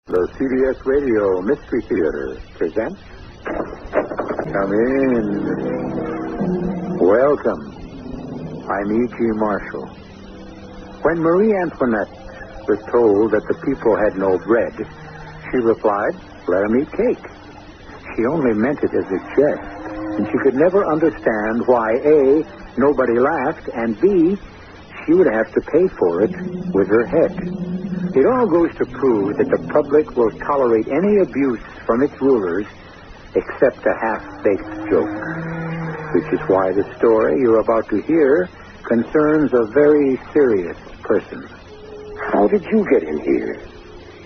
The CBS Radio Mystery Theater presents... Come in. Welcome. I'm E.G. Marshall. When Marie Antoinette was told that the people had no bread, she replied, "Let them eat cake." She only meant it as a jest, and she could never understand why, A, nobody laughed, and B, she would have to pay for it with her head. It all goes to prove that the public will tolerate any abuse from its rulers except a half-baked joke. Which is why the story you're about to hear concerns a very serious person. How did you get in here?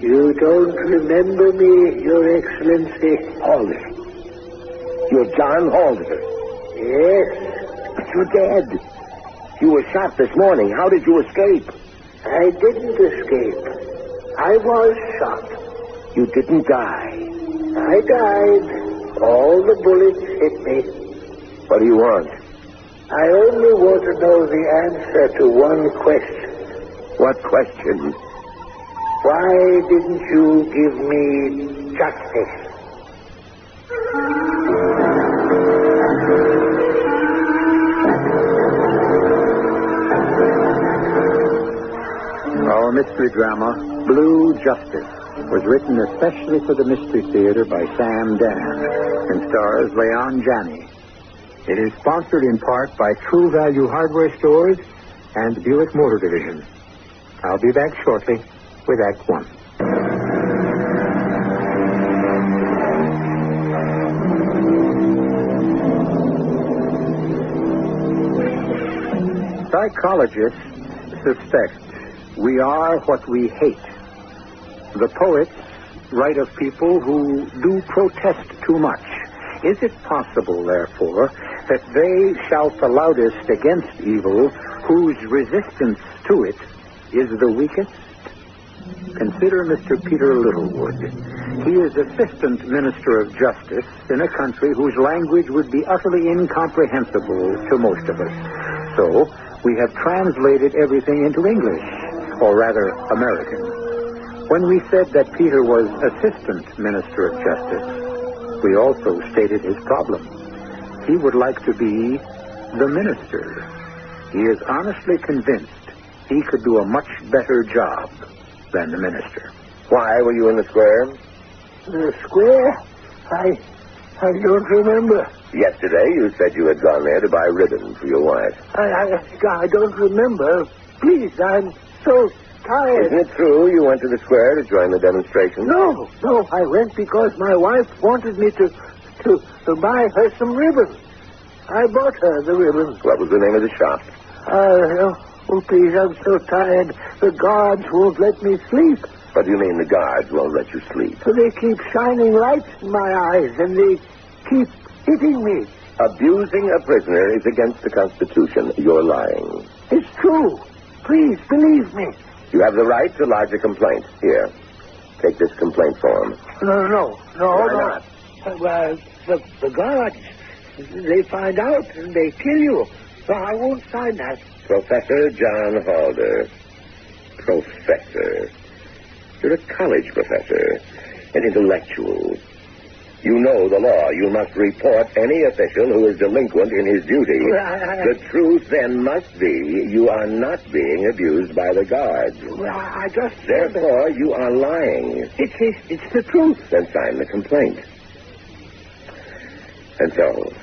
You don't remember me, Your Excellency? Halder. You're John Halder. Yes. But you're dead. You were shot this morning. How did you escape? I didn't escape. I was shot. You didn't die. I died. All the bullets hit me. What do you want? I only want to know the answer to one question. What question? Why didn't you give me justice? Our mystery drama, Blue Justice, was written especially for the Mystery Theater by Sam Dan and stars Leon Janney. It is sponsored in part by True Value Hardware Stores and Buick Motor Division. I'll be back shortly with Act One. Psychologists suspect we are what we hate. The poets write of people who do protest too much. Is it possible, therefore, that they shout the loudest against evil whose resistance to it is the weakest? Consider Mr. Peter Littlewood. He is Assistant Minister of Justice in a country whose language would be utterly incomprehensible to most of us. So, we have translated everything into English, or rather, American. When we said that Peter was Assistant Minister of Justice, we also stated his problem. He would like to be the minister. He is honestly convinced he could do a much better job than the minister. Why were you in the square? The square? I don't remember. Yesterday, you said you had gone there to buy ribbon for your wife. I don't remember. Please, I'm so tired. Isn't it true you went to the square to join the demonstration? No, I went because my wife wanted me to buy her some ribbon. I bought her the ribbon. What was the name of the shop? Oh, please, I'm so tired. The guards won't let me sleep. What do you mean the guards won't let you sleep? So they keep shining lights in my eyes, and they keep hitting me. Abusing a prisoner is against the Constitution. You're lying. It's true. Please, believe me. You have the right to lodge a complaint. Here, take this complaint form. No. Why not? Well, the guards, they find out and they kill you. So I won't sign that. Professor John Halder. Professor. You're a college professor. An intellectual. You know the law. You must report any official who is delinquent in his duty. The truth then must be you are not being abused by the guards. Well, I just... Therefore, you are lying. It's the truth. Then sign the complaint. And so,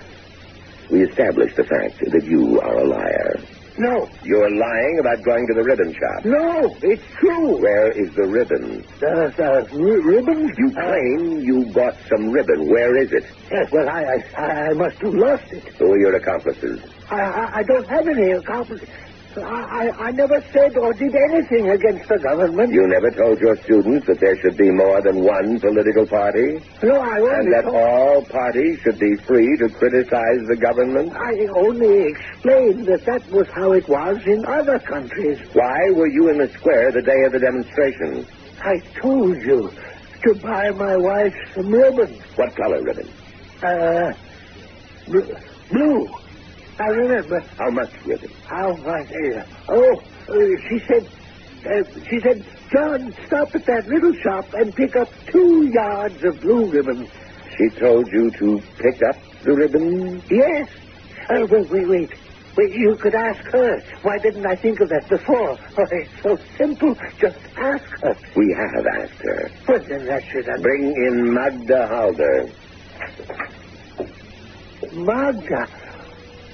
we establish the fact that you are a liar. No. You're lying about going to the ribbon shop. No, it's true. Where is the ribbon? The ribbon? You claim you bought some ribbon. Where is it? Yes, well, I must have lost it. Who are your accomplices? I don't have any accomplices. I never said or did anything against the government. You never told your students that there should be more than one political party? No, I only... And that all parties should be free to criticize the government? I only explained that was how it was in other countries. Why were you in the square the day of the demonstration? I told you to buy my wife some ribbon. What color ribbon? Blue. I remember. How much ribbon? How much? She said She said, John, stop at that little shop and pick up 2 yards of blue ribbon. She told you to pick up the ribbon? Yes. Wait. You could ask her. Why didn't I think of that before? Oh, it's so simple. Just ask her. We have asked her. Well, then that should have... Bring in Magda Halder. Magda.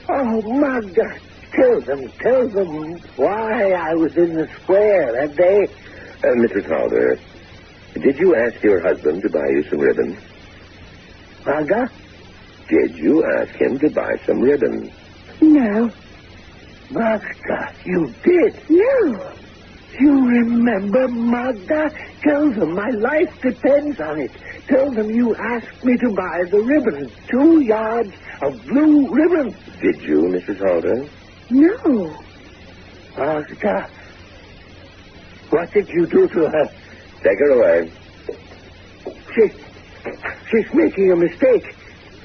Oh, Magda. Tell them why I was in the square that day. Mrs. Halder, did you ask your husband to buy you some ribbon? Magda? Did you ask him to buy some ribbon? No. Magda, you did? No. You remember, Magda? Tell them my life depends on it. Tell them you asked me to buy the ribbon. 2 yards of blue ribbon. Did you, Mrs. Halder? No. Magda, what did you do to her? Take her away. She's making a mistake.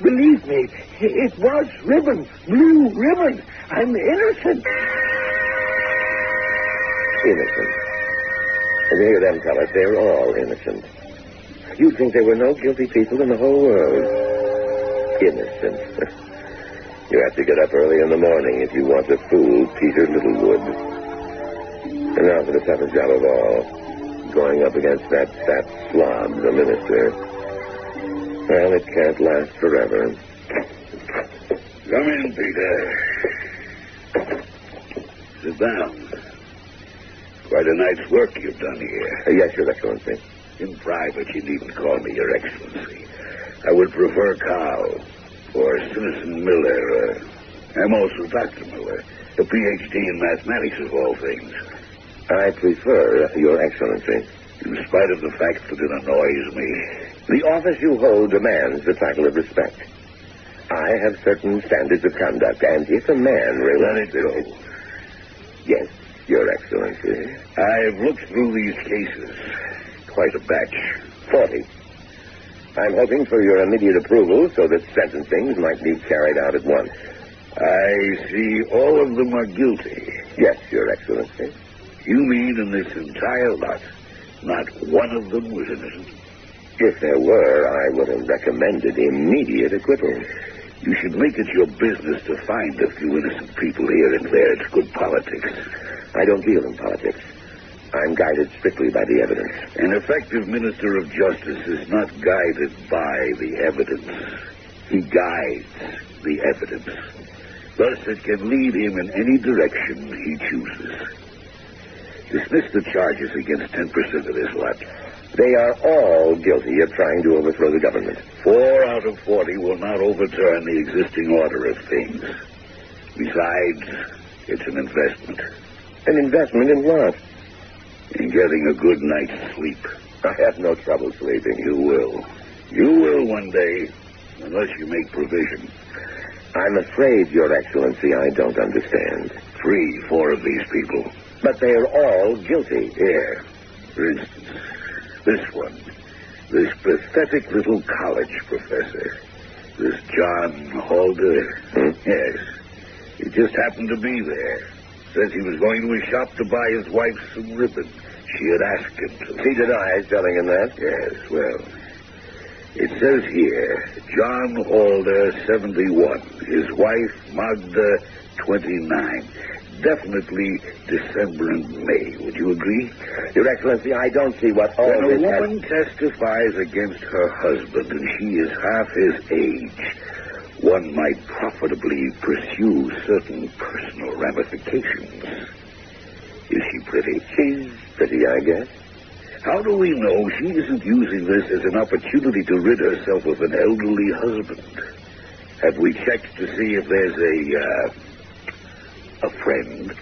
Believe me, it was ribbon, blue ribbon. I'm innocent. Innocent. And to hear them tell us they're all innocent. You'd think there were no guilty people in the whole world. Innocent. You have to get up early in the morning if you want to fool Peter Littlewood. And now for the toughest job of all. Going up against that fat slob, the minister. Well, it can't last forever. Come in, Peter. Sit down. Quite a night's work you've done here. Yes, Your Excellency. In private, you needn't call me Your Excellency. I would prefer Carl or Citizen Miller. I'm also Dr. Miller, a Ph.D. in mathematics of all things. I prefer Your Excellency. In spite of the fact that it annoys me. The office you hold demands the title of respect. I have certain standards of conduct, and if a man Let it go. Yes, Your Excellency. I've looked through these cases. Quite a batch. 40. I'm hoping for your immediate approval so that sentencings might be carried out at once. I see all of them are guilty. Yes, Your Excellency. You mean in this entire lot, not one of them was innocent? If there were, I would have recommended immediate acquittal. You should make it your business to find a few innocent people here and there. It's good politics. I don't deal in politics. I'm guided strictly by the evidence. An effective minister of justice is not guided by the evidence. He guides the evidence. Thus, it can lead him in any direction he chooses. Dismiss the charges against 10% of this lot. They are all guilty of trying to overthrow the government. 4 out of 40 will not overturn the existing order of things. Besides, it's an investment. An investment in what? In getting a good night's sleep. I have no trouble sleeping. You will. You will one day, unless you make provision. I'm afraid, Your Excellency, I don't understand. Free 4 of these people. But they are all guilty. Here, for instance, this one. This pathetic little college professor. This John Halder. Yes. He just happened to be there. Says he was going to his shop to buy his wife some ribbon. She had asked him to. He denies telling him that? Yes, well, it says here, John Halder, 71. His wife, Magda, 29. Definitely December and May. Would you agree? Your Excellency, I don't see what all When this a woman testifies against her husband and she is half his age, one might profitably pursue certain personal ramifications. Is she pretty? She's pretty, I guess. How do we know she isn't using this as an opportunity to rid herself of an elderly husband? Have we checked to see if there's a friend?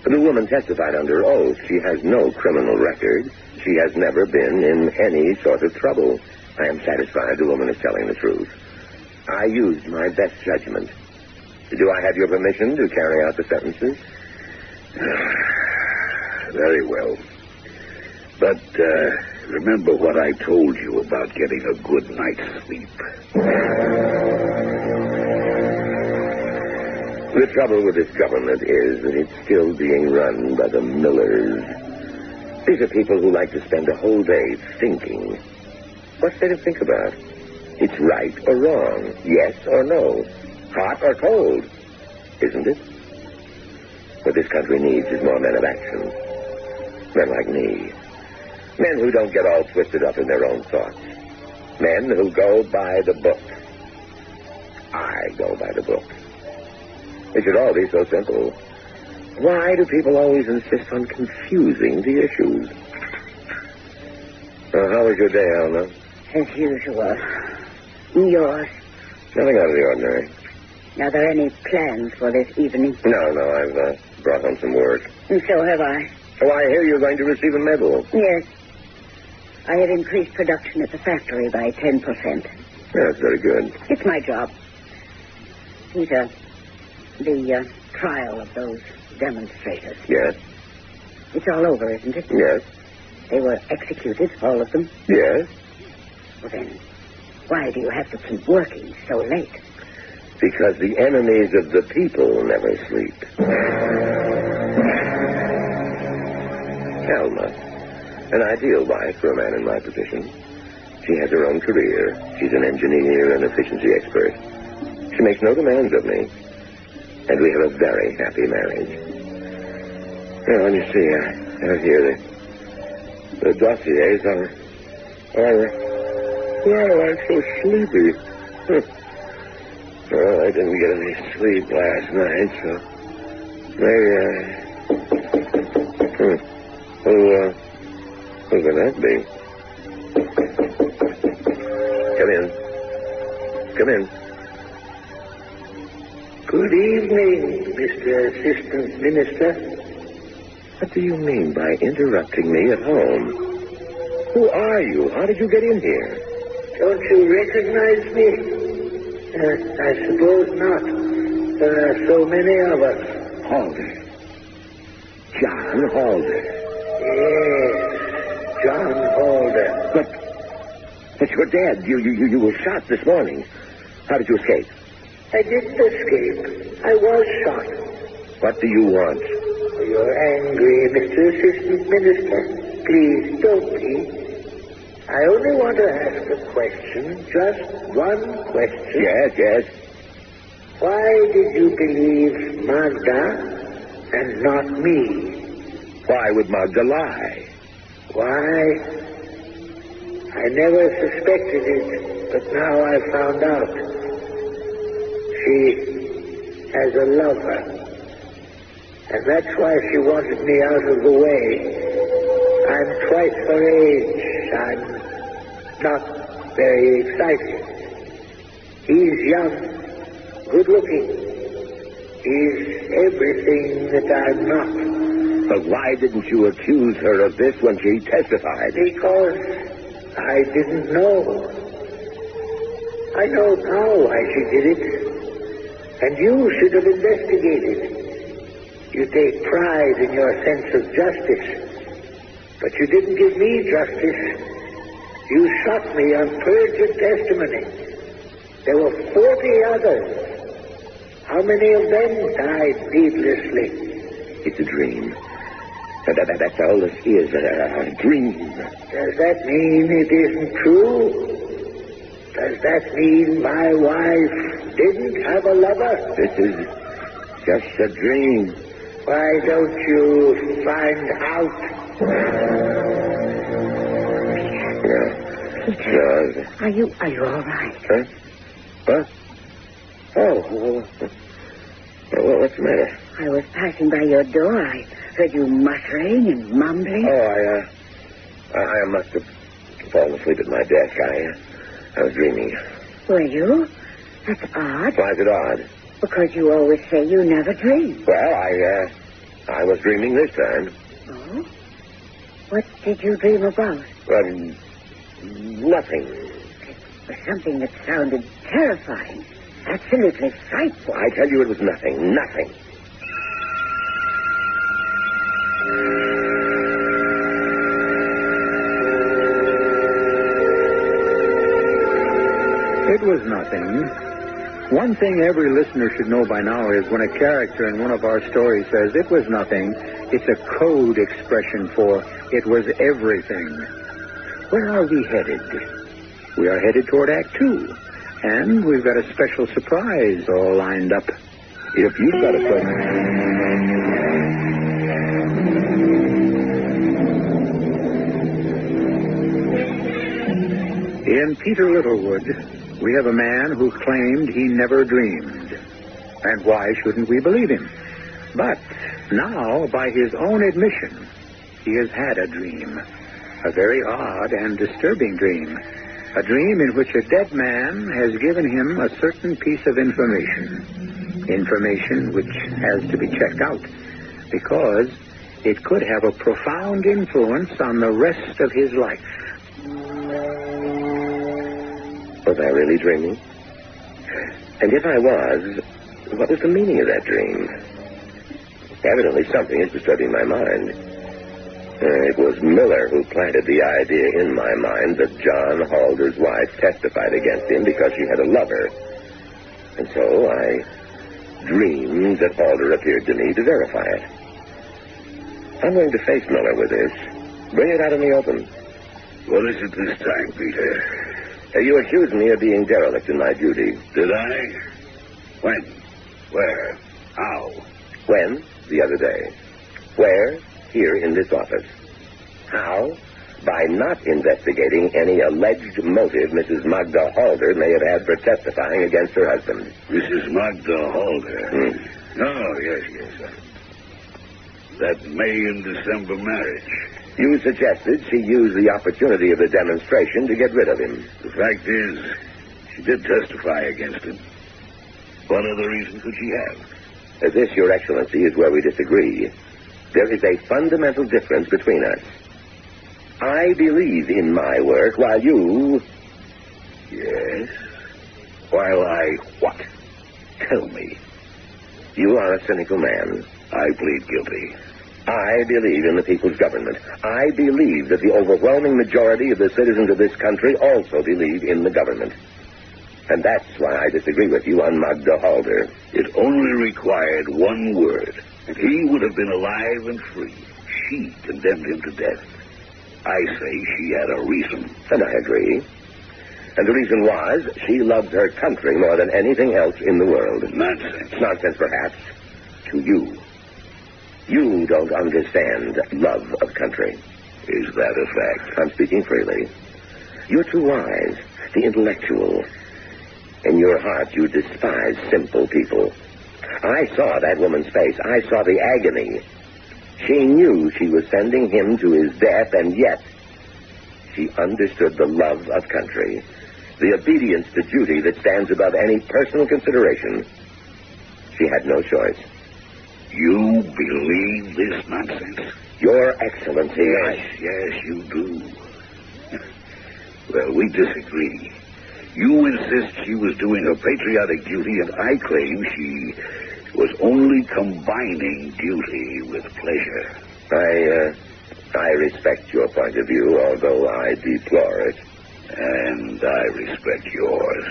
The woman testified under oath. She has no criminal record. She has never been in any sort of trouble. I am satisfied the woman is telling the truth. I used my best judgment. Do I have your permission to carry out the sentences? Very well. But remember what I told you about getting a good night's sleep. The trouble with this government is that it's still being run by the Millers. These are people who like to spend a whole day thinking. What's there to think about? It's right or wrong, yes or no, hot or cold, isn't it? What this country needs is more men of action. Men like me. Men who don't get all twisted up in their own thoughts. Men who go by the book. I go by the book. It should all be so simple. Why do people always insist on confusing the issues? How was your day, Alma? As usual. Yours. Nothing out of the ordinary. Are there any plans for this evening? No, I've brought home some work. And so have I. Oh, I hear you're going to receive a medal. Yes. I have increased production at the factory by 10%. That's very good. It's my job. Peter, the trial of those demonstrators. Yes. It's all over, isn't it? Yes. They were executed, all of them? Yes. Well, then, why do you have to keep working so late? Because the enemies of the people never sleep. Alma, an ideal wife for a man in my position. She has her own career. She's an engineer and efficiency expert. She makes no demands of me. And we have a very happy marriage. Well, let me see. I have here the dossiers on... Well, I'm so sleepy. Well, I didn't get any sleep last night, so... Maybe who could that be? Come in. Come in. Good evening, Mr. Assistant Minister. What do you mean by interrupting me at home? Who are you? How did you get in here? Don't you recognize me? I suppose not. There are so many of us. Halder. John Halder. Yes, John Halder. But you're dead. You were shot this morning. How did you escape? I didn't escape. I was shot. What do you want? You're angry, Mr. Assistant Minister. Please, don't be. I only want to ask a question, just one question. Yes. Why did you believe Magda and not me? Why would Magda lie? Why? I never suspected it, but now I've found out. She has a lover. And that's why she wanted me out of the way. I'm twice her age. I'm not very exciting. He's young, good-looking. He's everything that I'm not. But why didn't you accuse her of this when she testified? Because I didn't know. I know now why she did it. And you should have investigated. You take pride in your sense of justice. But you didn't give me justice. You shot me on perjured testimony. There were 40 others. How many of them died needlessly? It's a dream. That's all this is, a dream. Does that mean it isn't true? Does that mean my wife didn't have a lover? This is just a dream. Why don't you find out? Peter, are you all right? Huh? What? Oh, well, what's the matter? I was passing by your door. I heard you muttering and mumbling. Oh, I must have fallen asleep at my desk. I was dreaming. Were you? That's odd. Why is it odd? Because you always say you never dream. Well, I was dreaming this time. Oh? What did you dream about? Nothing. It was something that sounded terrifying. Absolutely frightful. I tell you it was nothing. Nothing. It was nothing. One thing every listener should know by now is when a character in one of our stories says it was nothing, it's a code expression for It was everything. Where are we headed? We are headed toward Act 2. And we've got a special surprise all lined up. If you've got a question... In Peter Littlewood, we have a man who claimed he never dreamed. And why shouldn't we believe him? But now, by his own admission, he has had a dream. A very odd and disturbing dream. A dream in which a dead man has given him a certain piece of information. Information which has to be checked out, because it could have a profound influence on the rest of his life. Was I really dreaming? And if I was, what was the meaning of that dream? Evidently something is disturbing my mind. It was Miller who planted the idea in my mind that John Halder's wife testified against him because she had a lover. And so I dreamed that Halder appeared to me to verify it. I'm going to face Miller with this. Bring it out in the open. What is it this time, Peter? You accused me of being derelict in my duty. Did I? When? Where? How? When? The other day. Where? Here in this office. How? By not investigating any alleged motive Mrs. Magda Halder may have had for testifying against her husband. Mrs. Magda Halder? Oh, yes. That May and December marriage. You suggested she use the opportunity of the demonstration to get rid of him. The fact is, she did testify against him. What other reason could she have? This, Your Excellency, is where we disagree. There is a fundamental difference between us. I believe in my work, while you... Yes? While I what? Tell me. You are a cynical man. I plead guilty. I believe in the people's government. I believe that the overwhelming majority of the citizens of this country also believe in the government. And that's why I disagree with you on Magda Halder. It only required one word, and he would have been alive and free. She condemned him to death. I say she had a reason. And I agree. And the reason was she loved her country more than anything else in the world. Nonsense. Nonsense, perhaps, to you. You don't understand love of country. Is that a fact? I'm speaking freely. You're too wise, the intellectual. In your heart, you despise simple people. I saw that woman's face. I saw the agony. She knew she was sending him to his death, and yet she understood the love of country, the obedience to duty that stands above any personal consideration. She had no choice. You believe this nonsense? Your Excellency, Yes, you do. Well, we disagree. You insist she was doing her patriotic duty, and I claim she was only combining duty with pleasure. I respect your point of view, although I deplore it. And I respect yours.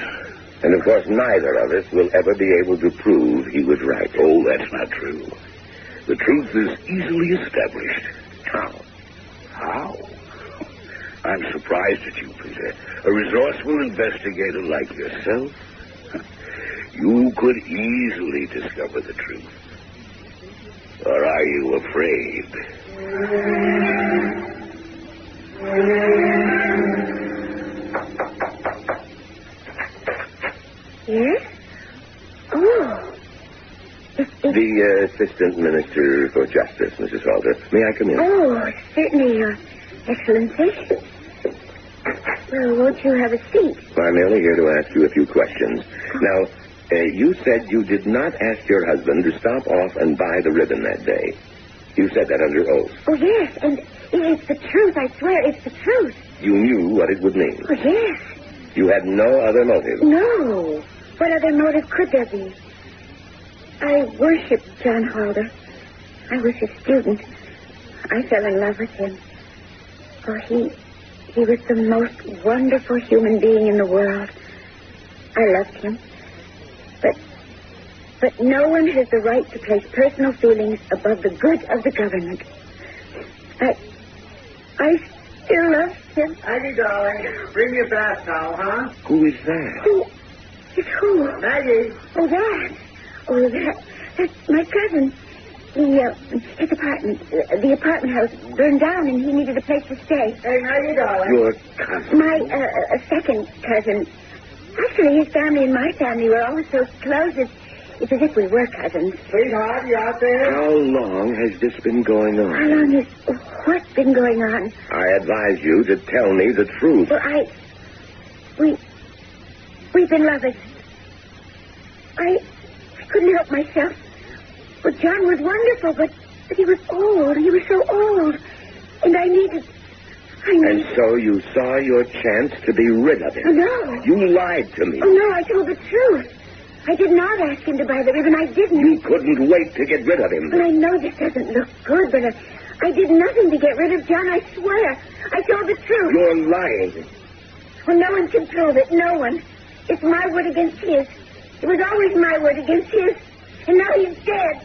And, of course, neither of us will ever be able to prove he was right. Oh, that's not true. The truth is easily established. How? How? I'm surprised at you, Peter. A resourceful investigator like yourself. You could easily discover the truth. Or are you afraid? Yes? Oh. The Assistant Minister for Justice, Mrs. Halder. May I come in? Oh, certainly, Your Excellency. Well, won't you have a seat? I'm merely here to ask you a few questions. Now, you said you did not ask your husband to stop off and buy the ribbon that day. You said that under oath. Oh, yes, and it's the truth, I swear, it's the truth. You knew what it would mean. Oh, yes. You had no other motive. No. What other motive could there be? I worshipped John Halder. I was his student. I fell in love with him. Oh, he was the most wonderful human being in the world. I loved him. But no one has the right to place personal feelings above the good of the government. I still love him. Maggie, darling, bring me a bath towel, huh? Who is that? It's who? Maggie. Oh, that. Oh, that's my cousin. His apartment, the apartment house burned down, and he needed a place to stay. Hey, Maggie, darling. Your cousin? My second cousin. Actually, his family and my family were always so close. It's as if we were cousins. Sweetheart, you out there? How long has this been going on? How long has what's been going on? I advise you to tell me the truth. Well, we've been lovers. I couldn't help myself. Well, John was wonderful, but he was old. He was so old. And I needed... And so you saw your chance to be rid of him. Oh, no. You lied to me. Oh, no, I told the truth. I did not ask him to buy the ribbon. I didn't. You couldn't wait to get rid of him. Well, I know this doesn't look good, but I did nothing to get rid of John, I swear. I told the truth. You're lying. Well, no one can prove it. No one. It's my word against his. It was always my word against his. And now he's dead.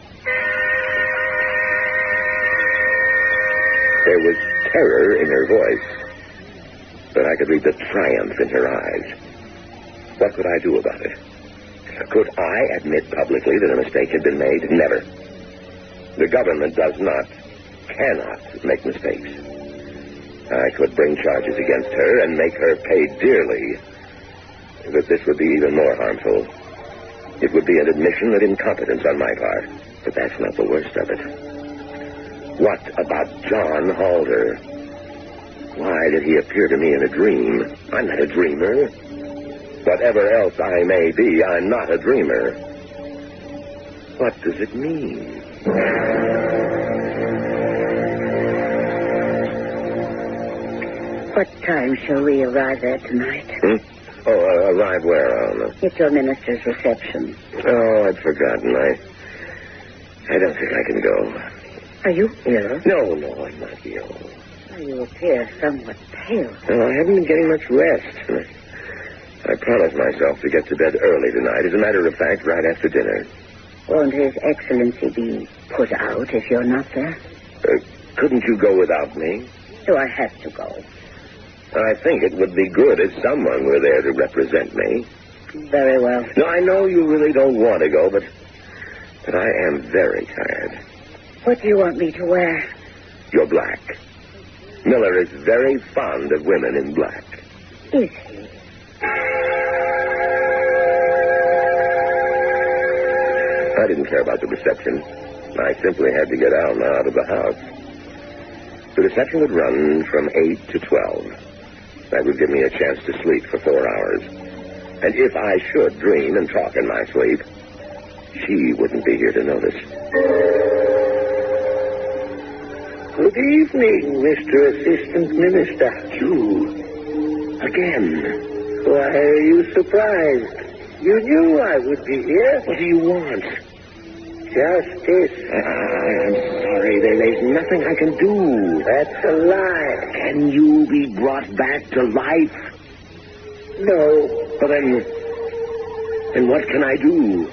There was terror in her voice, but I could read the triumph in her eyes. What could I do about it? Could I admit publicly that a mistake had been made? Never. The government cannot make mistakes. I could bring charges against her and make her pay dearly. But this would be even more harmful. It would be an admission of incompetence on my part. But that's not the worst of it. What about John Halder? Why did he appear to me in a dream? I'm not a dreamer. Whatever else I may be, I'm not a dreamer. What does it mean? What time shall we arrive there tonight? Arrive where, Alma? It's your minister's reception. Oh, I'd forgotten. I don't think I can go. Are you ill? No, I'm not ill. Oh, you appear somewhat pale. Well, I haven't been getting much rest. I promised myself to get to bed early tonight. As a matter of fact, right after dinner. Won't His Excellency be put out if you're not there? Couldn't you go without me? Do I have to go? I think it would be good if someone were there to represent me. Very well. No, I know you really don't want to go, but I am very tired. What do you want me to wear? You're black. Miller is very fond of women in black. Is he? I didn't care about the reception. I simply had to get Alma out of the house. The reception would run from 8 to 12. That would give me a chance to sleep for 4 hours. And if I should dream and talk in my sleep, she wouldn't be here to notice. Good evening, Mr. Assistant Minister. You? Again? Why are you surprised? You knew I would be here. What do you want? Justice. I'm sorry. There's nothing I can do. That's a lie. Can you be brought back to life? No. Well, then what can I do?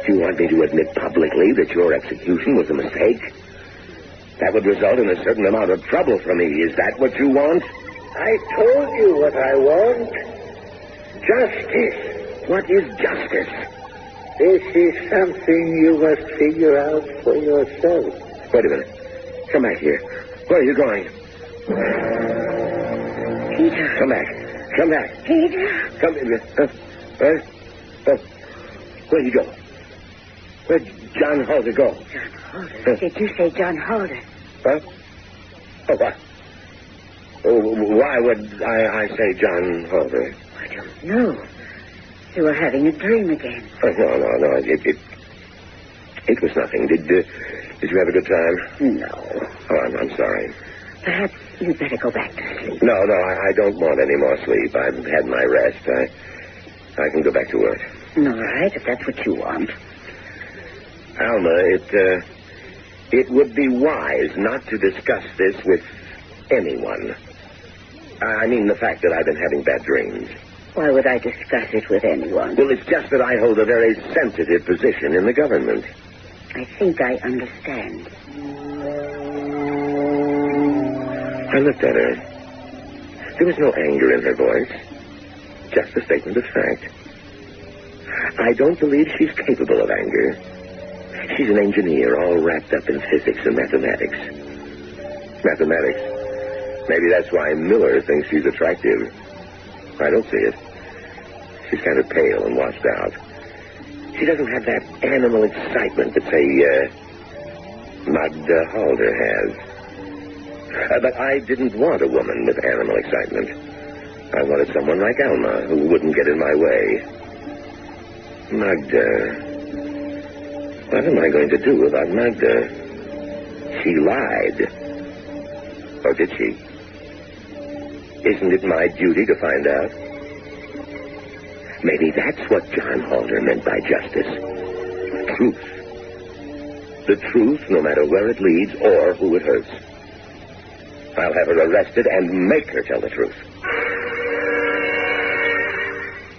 Do you want me to admit publicly that your execution was a mistake? That would result in a certain amount of trouble for me. Is that what you want? I told you what I want. Justice. What is justice? This is something you must figure out for yourself. Wait a minute. Come back here. Where are you going? Peter. Come back. Come back. Peter. Come in. Where'd you go? Where'd John Halder go? John Halder? Did you say John Halder? Huh? Oh, what? Why would I say John Halder? I don't know. You were having a dream again. Oh, no. It was nothing. Did you have a good time? No. Oh, I'm sorry. Perhaps you'd better go back to sleep. No, I don't want any more sleep. I've had my rest. I can go back to work. All right, if that's what you want. Alma, it would be wise not to discuss this with anyone. I mean the fact that I've been having bad dreams. Why would I discuss it with anyone? Well, it's just that I hold a very sensitive position in the government. I think I understand. I looked at her. There was no anger in her voice, just a statement of fact. I don't believe she's capable of anger. She's an engineer all wrapped up in physics and mathematics. Mathematics? Maybe that's why Miller thinks she's attractive. I don't see it. She's kind of pale and washed out. She doesn't have that animal excitement that, say, Magda Halder has. But I didn't want a woman with animal excitement. I wanted someone like Alma who wouldn't get in my way. Magda. What am I going to do about Magda? She lied. Or did she? Isn't it my duty to find out? Maybe that's what John Halder meant by justice. Truth. The truth, no matter where it leads or who it hurts. I'll have her arrested and make her tell the truth.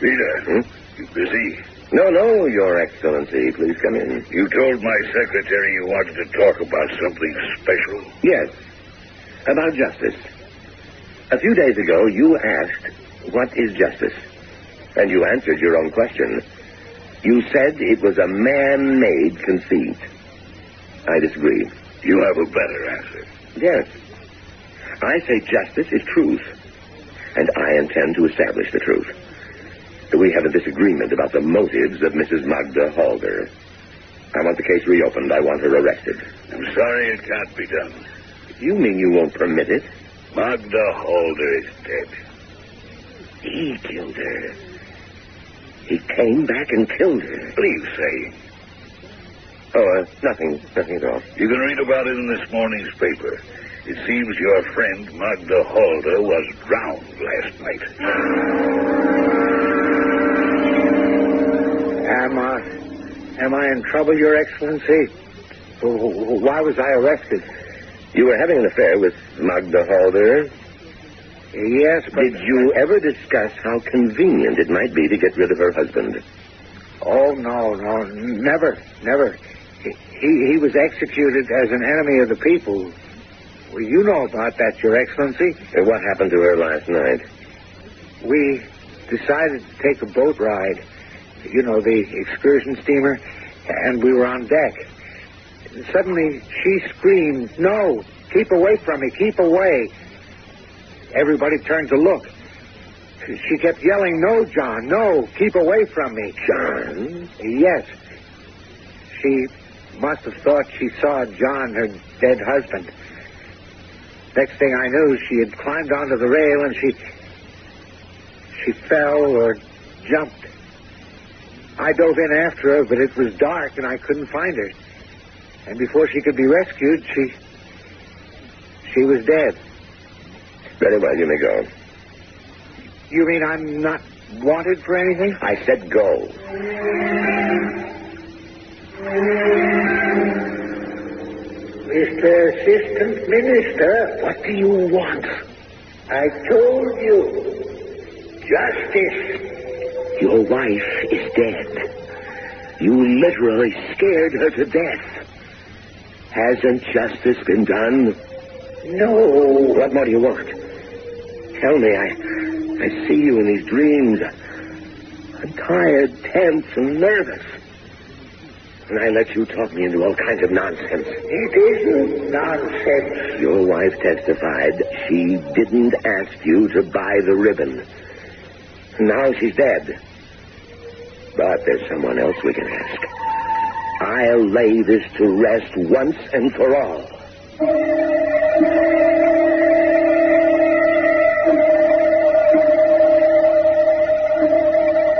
Peter, you busy? No, Your Excellency. Please come in. You told my secretary you wanted to talk about something special? Yes. About justice. A few days ago, you asked, what is justice? And you answered your own question. You said it was a man-made conceit. I disagree. You have a better answer. Yes. I say justice is truth, and I intend to establish the truth. We have a disagreement about the motives of Mrs. Magda Halder. I want the case reopened. I want her arrested. I'm sorry it can't be done. You mean you won't permit it? Magda Halder is dead. He killed her. He came back and killed her. What are you saying? Oh, nothing at all. You can read about it in this morning's paper. It seems your friend Magda Halder was drowned last night. Am I in trouble, Your Excellency? Why was I arrested? You were having an affair with Magda Halder? Yes, but... Did you ever discuss how convenient it might be to get rid of her husband? Oh, no, never. He was executed as an enemy of the people. Well, you know about that, Your Excellency. What happened to her last night? We decided to take a boat ride. You know, the excursion steamer, and we were on deck. Suddenly, she screamed, "No, keep away from me, keep away." Everybody turned to look. She kept yelling, "No, John, no, keep away from me." John? Yes. She must have thought she saw John, her dead husband. Next thing I knew, she had climbed onto the rail and she fell or jumped. I dove in after her, but it was dark and I couldn't find her. And before she could be rescued, she was dead. Very well, you may go. You mean I'm not wanted for anything? I said go. Mr. Assistant Minister. What do you want? I told you. Justice. Your wife is dead. You literally scared her to death. Hasn't justice been done? No. What more do you want? Tell me, I see you in these dreams. I'm tired, tense, and nervous. And I let you talk me into all kinds of nonsense. It isn't nonsense. Your wife testified she didn't ask you to buy the ribbon. Now she's dead. But there's someone else we can ask. I'll lay this to rest once and for all.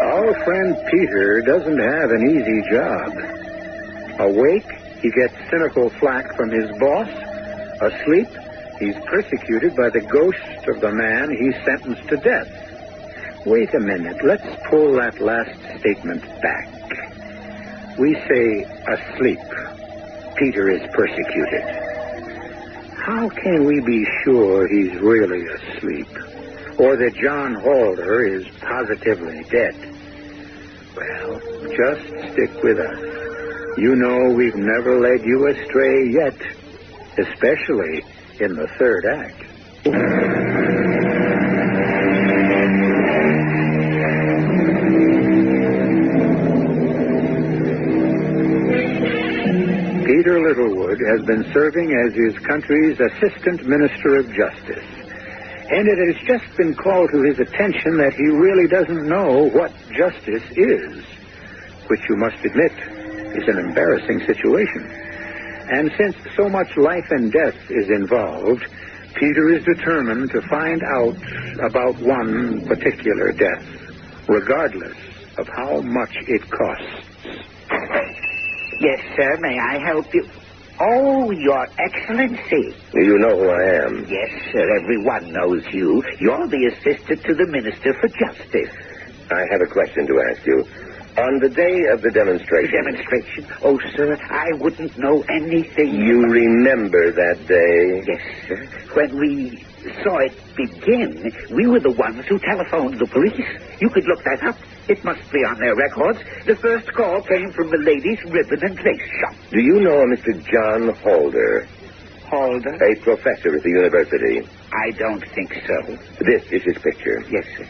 Our friend Peter doesn't have an easy job. Awake, he gets cynical flack from his boss. Asleep, he's persecuted by the ghost of the man he sentenced to death. Wait a minute. Let's pull that last statement back. We say asleep. Peter is persecuted. How can we be sure he's really asleep? Or that John Halder is positively dead? Well, just stick with us. You know we've never led you astray yet, especially in the third act. Peter Littlewood has been serving as his country's Assistant Minister of Justice. And it has just been called to his attention that he really doesn't know what justice is, which you must admit is an embarrassing situation. And since so much life and death is involved, Peter is determined to find out about one particular death, regardless of how much it costs. Yes, sir. May I help you? Oh, Your Excellency. You know who I am. Yes, sir. Everyone knows you. You're the assistant to the Minister for Justice. I have a question to ask you. On the day of the demonstration... Demonstration? Oh, sir, I wouldn't know anything. You remember that day? Yes, sir. When we saw it begin, we were the ones who telephoned the police. You could look that up. It must be on their records. The first call came from the ladies' ribbon and lace shop. Do you know a Mr. John Holder? Holder? A professor at the university. I don't think so. This is his picture. Yes, sir.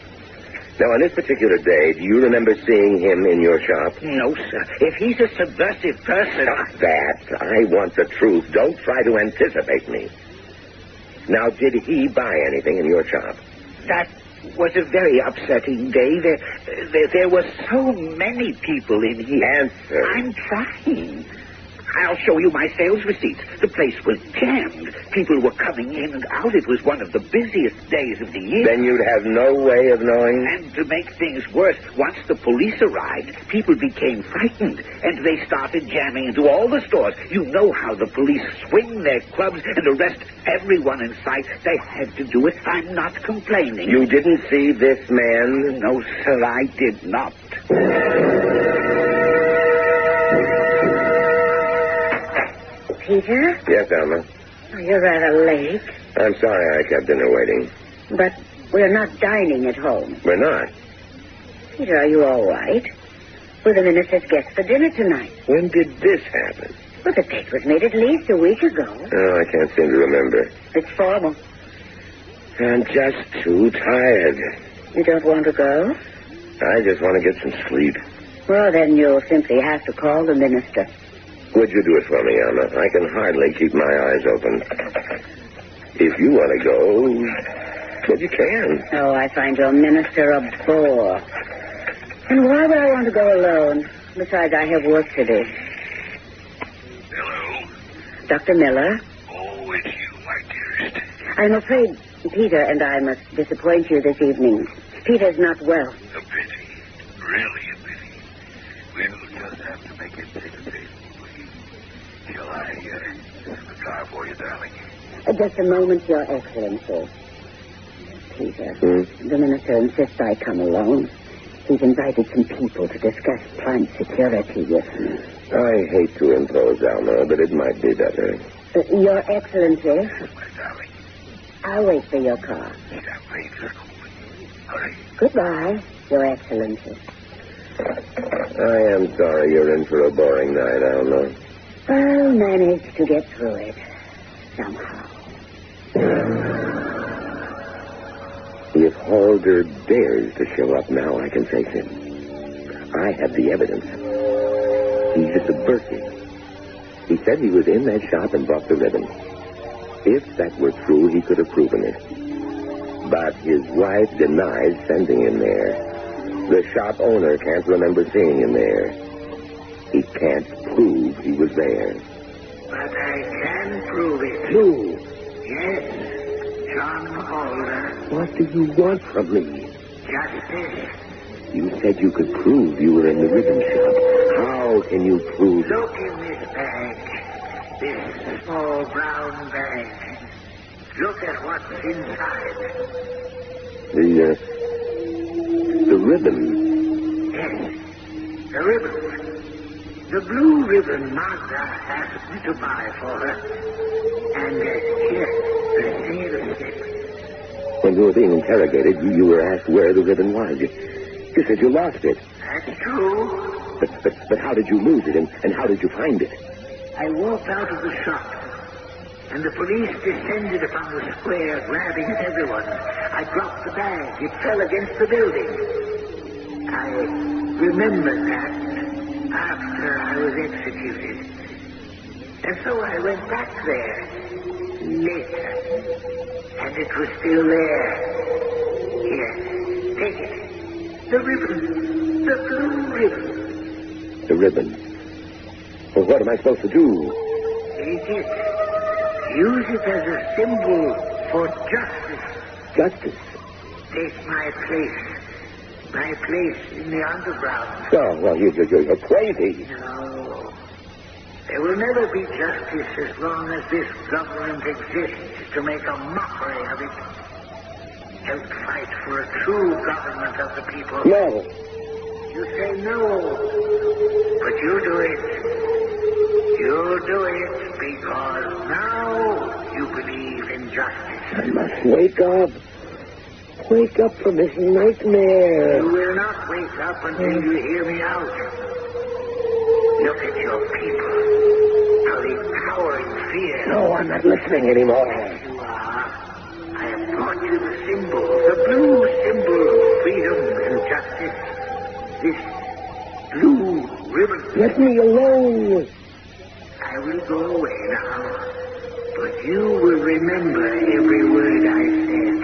Now, on this particular day, do you remember seeing him in your shop? No, sir. If he's a subversive person... Stop that. I want the truth. Don't try to anticipate me. Now, did he buy anything in your shop? That was a very upsetting day. There were so many people in here. Answer. I'm trying. I'll show you my sales receipts. The place was jammed. People were coming in and out. It was one of the busiest days of the year. Then you'd have no way of knowing? And to make things worse, once the police arrived, people became frightened, and they started jamming into all the stores. You know how the police swing their clubs and arrest everyone in sight. They had to do it. I'm not complaining. You didn't see this man? No, sir, I did not. Peter? Yes, Alma. Oh, you're rather late. I'm sorry I kept dinner waiting. But we're not dining at home. We're not. Peter, are you all right? We're the minister's guests for dinner tonight. When did this happen? Well, the date was made at least a week ago. Oh, I can't seem to remember. It's formal. I'm just too tired. You don't want to go? I just want to get some sleep. Well, then you'll simply have to call the minister. Would you do it for me, Alma? I can hardly keep my eyes open. If you want to go, well, you can. Oh, I find your minister a bore. And why would I want to go alone? Besides, I have work to do. Hello? Dr. Miller? Oh, it's you, my dearest. I'm afraid Peter and I must disappoint you this evening. Peter's not well. A pity. Really a pity. We'll just have to make it take a bit. Shall I have the car for you, darling? Just a moment, Your Excellency. Peter, the minister insists I come alone. He's invited some people to discuss plant security with me. I hate to impose, Alma, but it might be better. Your Excellency, My darling. I'll wait for your car. Champagne circle. Hurry. Goodbye, Your Excellency. I am sorry you're in for a boring night, Alma. I'll manage to get through it somehow. If Halder dares to show up now, I can face him. I have the evidence. He's a subversive. He said he was in that shop and bought the ribbon. If that were true, he could have proven it. But his wife denies sending him there. The shop owner can't remember seeing him there. He can't prove he was there. But I can prove it. You! Yes, John Holder. What do you want from me? Justice. You said you could prove you were in the ribbon shop. How can you prove it? Look in this bag. This small brown bag. Look at what's inside. The ribbon. Yes, the ribbon. The blue ribbon Magda asked me to buy for her. And here, the sale slip. When you were being interrogated, you were asked where the ribbon was. You said you lost it. That's true. But how did you lose it, and how did you find it? I walked out of the shop. and the police descended upon the square, grabbing at everyone. I dropped the bag. It fell against the building. I remember that after I was executed. And so I went back there later, and it was still there. Here, take it. The ribbon. The blue ribbon. The ribbon? Well, what am I supposed to do? Take it. Use it as a symbol for justice. Justice? Take my place. My place in the underground. Oh, well, you're crazy. No. There will never be justice as long as this government exists to make a mockery of it. Don't fight for a true government of the people. No. You say no, but you do it. You do it because now you believe in justice. I must wake up. Wake up from this nightmare. You will not wake up until you hear me out. Look at your people. How they cower in fear. No, I'm not listening anymore. You are. I have brought you the symbol, the blue symbol of freedom and justice. This blue ribbon. Let me alone. I will go away now, but you will remember every word I said,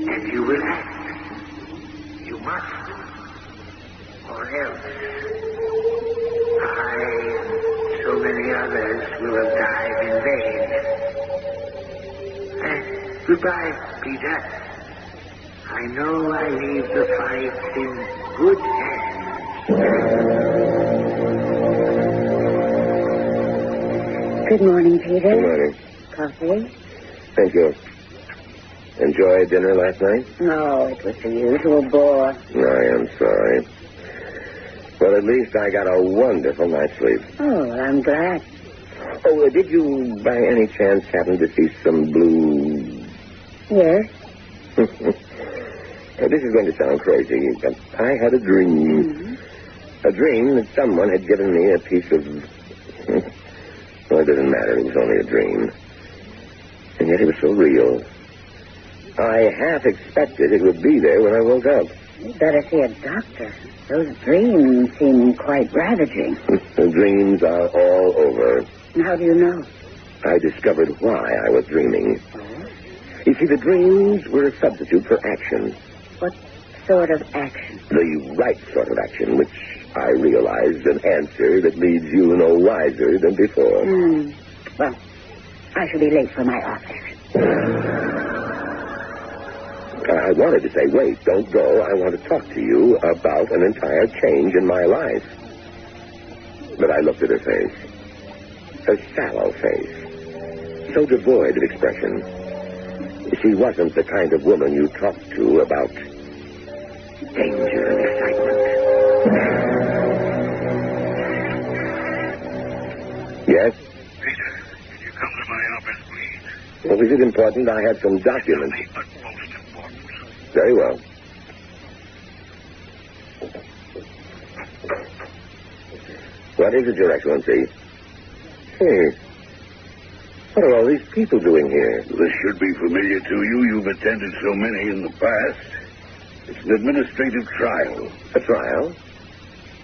and you will act. You must, or else I and so many others will have died in vain. Goodbye, Peter. I know I leave the fight in good hands. Good morning, Peter. Good morning. Coffee? Thank you. Enjoy dinner last night? No, it was the usual bore. I am sorry. Well, at least I got a wonderful night's sleep. Oh, I'm glad. Oh, did you by any chance happen to see some blue... Yes? This is going to sound crazy, but I had a dream. Mm-hmm. A dream that someone had given me a piece of... Well, it doesn't matter. It was only a dream. And yet it was so real. I half expected it would be there when I woke up. You'd better see a doctor. Those dreams seem quite ravaging. The dreams are all over. How do you know? I discovered why I was dreaming. You see, the dreams were a substitute for action. What sort of action? The right sort of action, which I realized an answer that leaves you no wiser than before. Well, I shall be late for my office. I wanted to say, wait, don't go. I want to talk to you about an entire change in my life. But I looked at her face. A shallow face. So devoid of expression. She wasn't the kind of woman you talk to about danger and excitement. Yes? Peter, can you come to my office, please? Well, is it important? I have some documents. The utmost importance. Very well. What is it, Your Excellency? Hey, what are all these people doing here? This should be familiar to you. You've attended so many in the past. It's an administrative trial. A trial?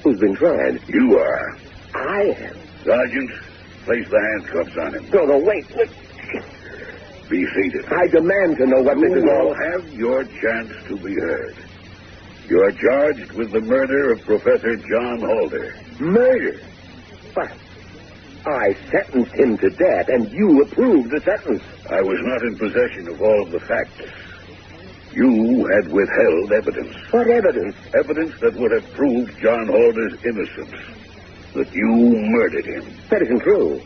Who's been tried? You are. I am. Sergeant, place the handcuffs on him. No, wait. Be seated. I demand to know what this You is will all. have your chance to be heard. You are charged with the murder of Professor John Halder. Murder? What? I sentenced him to death, and you approved the sentence. I was not in possession of all of the facts. You had withheld evidence. What evidence? Evidence that would have proved John Halder's innocence. That you murdered him. That isn't true.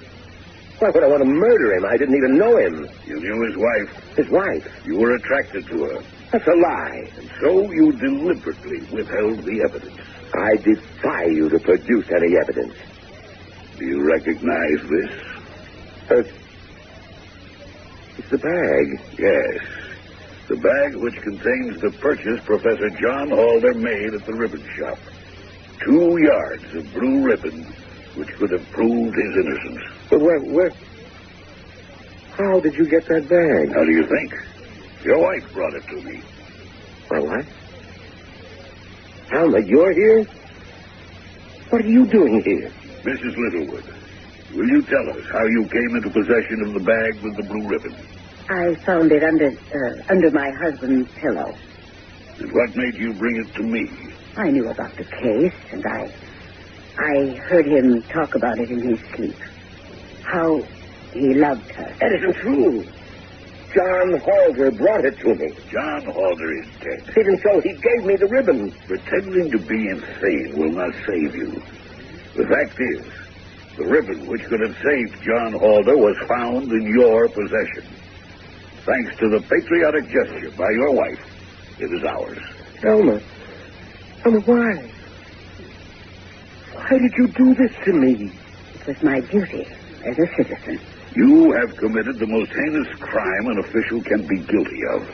Why would I want to murder him? I didn't even know him. You knew his wife. His wife? You were attracted to her. That's a lie. And so you deliberately withheld the evidence. I defy you to produce any evidence. Do you recognize this? It's the bag. Yes. The bag which contains the purchase Professor John Halder made at the ribbon shop. 2 yards of blue ribbon which could have proved his innocence. But where How did you get that bag? How do you think? Your wife brought it to me. My wife? Alma, you're here? What are you doing here? Mrs. Littlewood, will you tell us how you came into possession of the bag with the blue ribbon? I found it under my husband's pillow. And what made you bring it to me? I knew about the case, and I heard him talk about it in his sleep. How he loved her. That isn't true. John Halder brought it to me. John Halder is dead. Even so, he gave me the ribbon. Pretending to be insane will not save you. The fact is, the ribbon which could have saved John Halder was found in your possession. Thanks to the patriotic gesture by your wife, it is ours. Alma, why? Why did you do this to me? It was my duty as a citizen. You have committed the most heinous crime an official can be guilty of.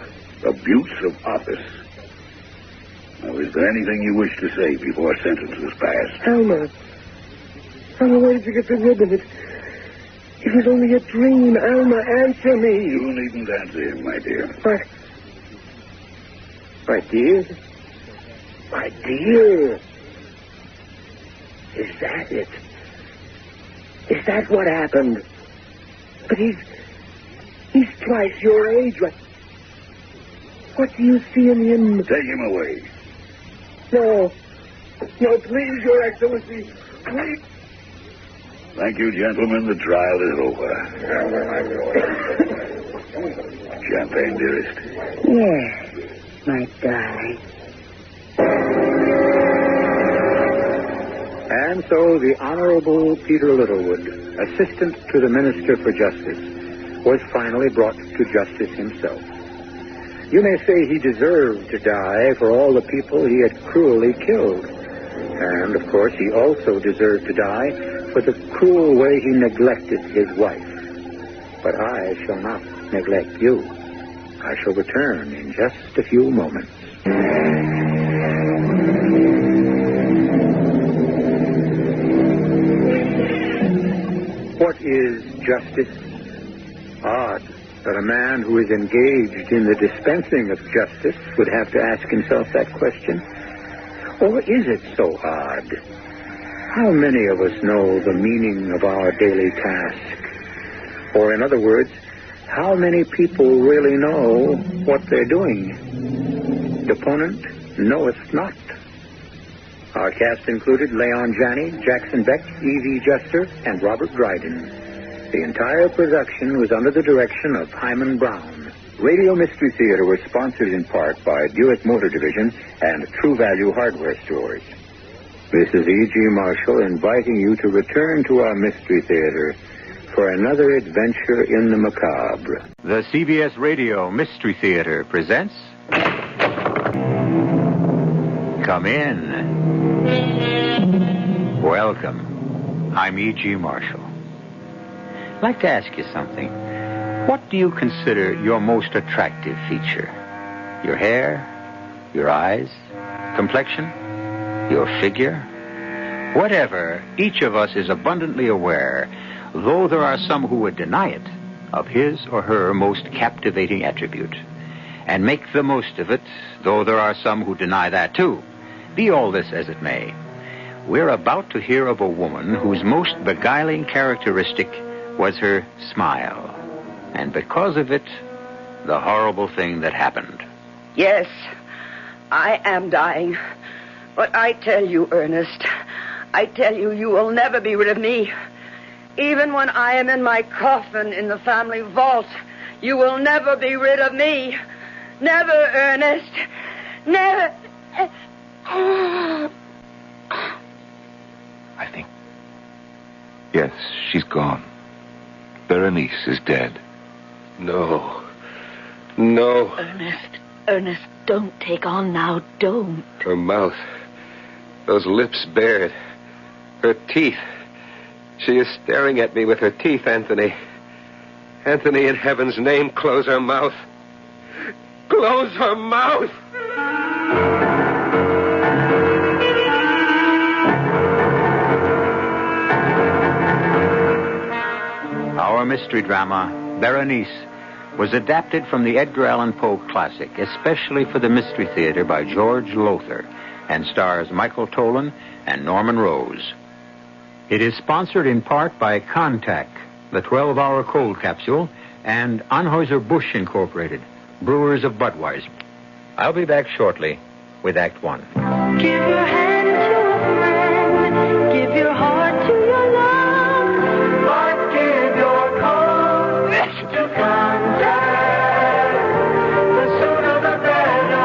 Abuse of office. Now, is there anything you wish to say before sentence is passed? Alma, where did you get the ribbon? It was only a dream. Alma, answer me. You needn't answer him, my dear. But, my dear? My dear? Is that it? Is that what happened? But he's twice your age. What do you see in him? Take him away. No, please, Your Excellency. Please. Thank you, gentlemen. The trial is over. Champagne, dearest. Yes, my darling. And so the Honorable Peter Littlewood, Assistant to the Minister for Justice, was finally brought to justice himself. You may say he deserved to die for all the people he had cruelly killed. And, of course, he also deserved to die for the cruel way he neglected his wife. But I shall not neglect you. I shall return in just a few moments. What is justice? Odd that a man who is engaged in the dispensing of justice would have to ask himself that question. Or is it so odd? How many of us know the meaning of our daily task? Or in other words, how many people really know what they're doing? Deponent knoweth not. Our cast included Leon Janney, Jackson Beck, E.V. Juster, and Robert Dryden. The entire production was under the direction of Hyman Brown. Radio Mystery Theater was sponsored in part by Buick Motor Division and True Value Hardware Stores. This is E.G. Marshall inviting you to return to our Mystery Theater for another adventure in the macabre. The CBS Radio Mystery Theater presents... Come in. Welcome. I'm E.G. Marshall. I'd like to ask you something. What do you consider your most attractive feature? Your hair? Your eyes? Complexion? Your figure? Whatever, each of us is abundantly aware, though there are some who would deny it, of his or her most captivating attribute, and make the most of it, though there are some who deny that too. Be all this as it may, we're about to hear of a woman whose most beguiling characteristic was her smile, and because of it, the horrible thing that happened. Yes, I am dying. But I tell you, Ernest, I tell you, you will never be rid of me. Even when I am in my coffin in the family vault, you will never be rid of me. Never, Ernest. Never. I think... Yes, she's gone. Berenice is dead. No. Ernest, don't take on now, don't. Her mouth, those lips bared, her teeth. She is staring at me with her teeth, Anthony. Anthony, in heaven's name, close her mouth. Close her mouth! Our mystery drama, Berenice was adapted from the Edgar Allan Poe classic, especially for the Mystery Theater by George Lothar, and stars Michael Tolan and Norman Rose. It is sponsored in part by Contact, the 12-hour cold capsule, and Anheuser-Busch Incorporated, brewers of Budweiser. I'll be back shortly with Act One. Give your hand to a friend, give your heart to your love, but give your courage to Contact. The sooner the better.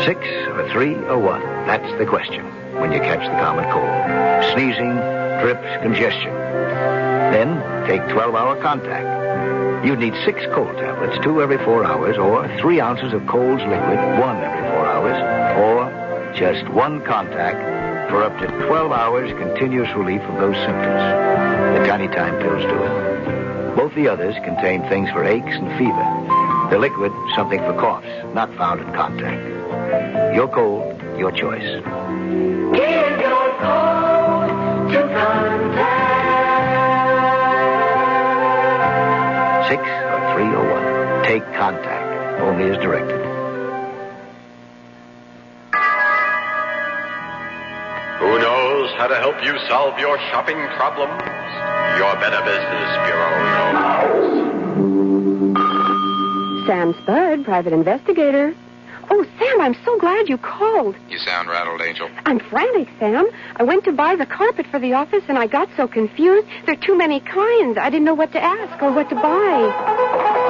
6 or 3 or 1? That's the question when you catch the common cold. Sneezing, drips, congestion. Then take 12-hour Contact. You need 6 cold tablets, 2 every 4 hours, or 3 ounces of Cold's liquid, 1 every 4 hours, or just 1 Contact for up to 12 hours continuous relief of those symptoms. The tiny time pills do it. Both the others contain things for aches and fever. The liquid, something for coughs, not found in Contact. Your cold, your choice. Give your cold to Contact. 6 or 3 or 1. Take Contact, only as directed. Who knows how to help you solve your shopping problems? Your Better Business Bureau knows. Sam Spud, private investigator. Oh, Sam, I'm so glad you called. You sound rattled, Angel. I'm frantic, Sam. I went to buy the carpet for the office, and I got so confused. There are too many kinds. I didn't know what to ask or what to buy.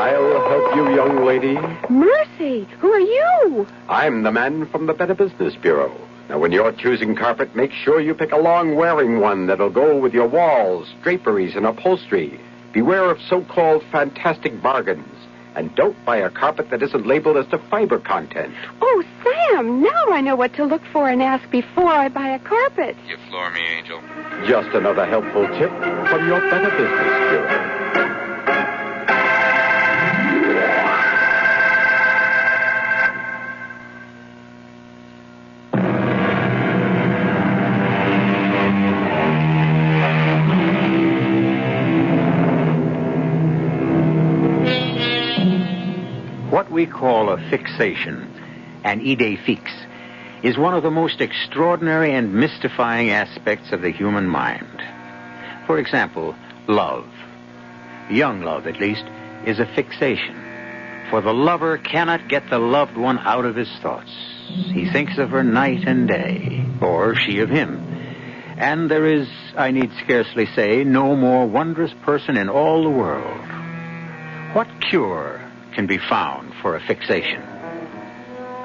I'll help you, young lady. Mercy, who are you? I'm the man from the Better Business Bureau. Now, when you're choosing carpet, make sure you pick a long-wearing one that'll go with your walls, draperies, and upholstery. Beware of so-called fantastic bargains. And don't buy a carpet that isn't labeled as to fiber content. Oh, Sam, now I know what to look for and ask before I buy a carpet. You floor me, Angel. Just another helpful tip from your Better Business Bureau. What we call a fixation, an idée fixe, is one of the most extraordinary and mystifying aspects of the human mind. For example, love. Young love, at least, is a fixation. For the lover cannot get the loved one out of his thoughts. He thinks of her night and day, or she of him. And there is, I need scarcely say, no more wondrous person in all the world. What cure can be found for a fixation?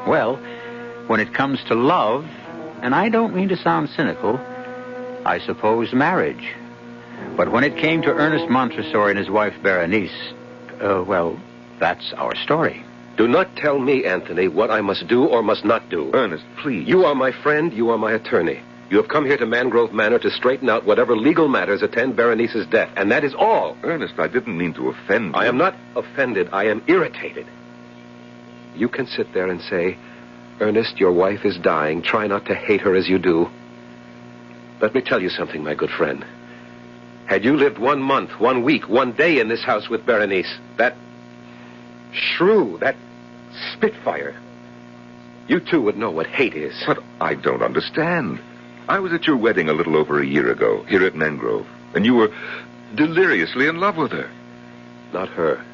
Well, when it comes to love, and I don't mean to sound cynical, I suppose marriage. But when it came to Ernest Montresor and his wife Berenice, well, that's our story. Do not tell me, Anthony, what I must do or must not do. Ernest, please. You are my friend, you are my attorney. You have come here to Mangrove Manor to straighten out whatever legal matters attend Berenice's death, and that is all. Ernest, I didn't mean to offend you. I am not offended. I am irritated. You can sit there and say, Ernest, your wife is dying. Try not to hate her as you do. Let me tell you something, my good friend. Had you lived 1 month, 1 week, 1 day in this house with Berenice, that shrew, that spitfire, you too would know what hate is. But I don't understand. I was at your wedding a little over a year ago, here at Mangrove, and you were deliriously in love with her. Not her.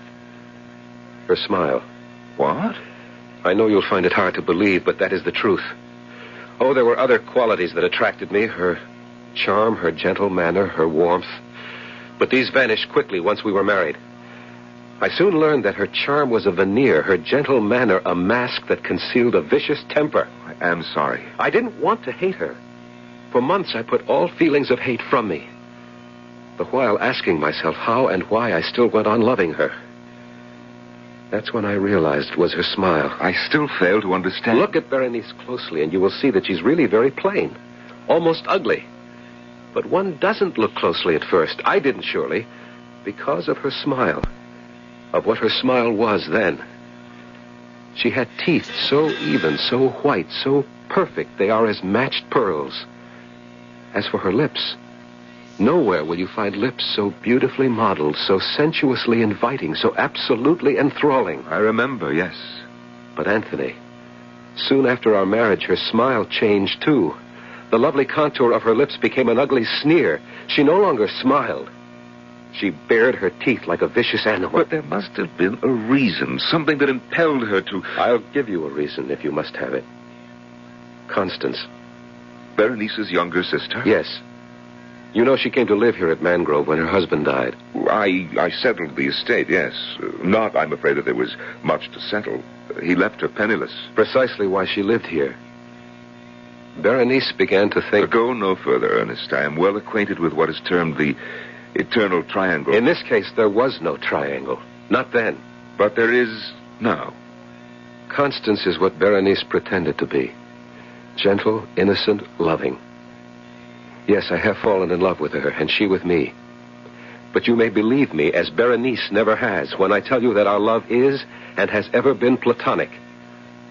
Her smile. What? I know you'll find it hard to believe, but that is the truth. Oh, there were other qualities that attracted me. Her charm, her gentle manner, her warmth. But these vanished quickly once we were married. I soon learned that her charm was a veneer, her gentle manner a mask that concealed a vicious temper. I am sorry. I didn't want to hate her. For months, I put all feelings of hate from me, the while asking myself how and why I still went on loving her. That's when I realized it was her smile. I still fail to understand. Look at Berenice closely, and you will see that she's really very plain, almost ugly. But one doesn't look closely at first. I didn't, surely, because of her smile, of what her smile was then. She had teeth so even, so white, so perfect, they are as matched pearls. As for her lips, Nowhere will you find lips so beautifully modeled, so sensuously inviting, so absolutely enthralling. I remember, yes. But Anthony, soon after our marriage, her smile changed, too. The lovely contour of her lips became an ugly sneer. She no longer smiled. She bared her teeth like a vicious animal. But there must have been a reason, something that impelled her to... I'll give you a reason if you must have it. Constance. Berenice's younger sister? Yes. You know she came to live here at Mangrove when her husband died. I settled the estate, yes. Not, I'm afraid, that there was much to settle. He left her penniless. Precisely why she lived here. Berenice began to think... Go no further, Ernest. I am well acquainted with what is termed the eternal triangle. In this case, there was no triangle. Not then. But there is now. Constance is what Berenice pretended to be. Gentle, innocent, loving. Yes, I have fallen in love with her, and she with me. But you may believe me, as Berenice never has, when I tell you that our love is and has ever been platonic.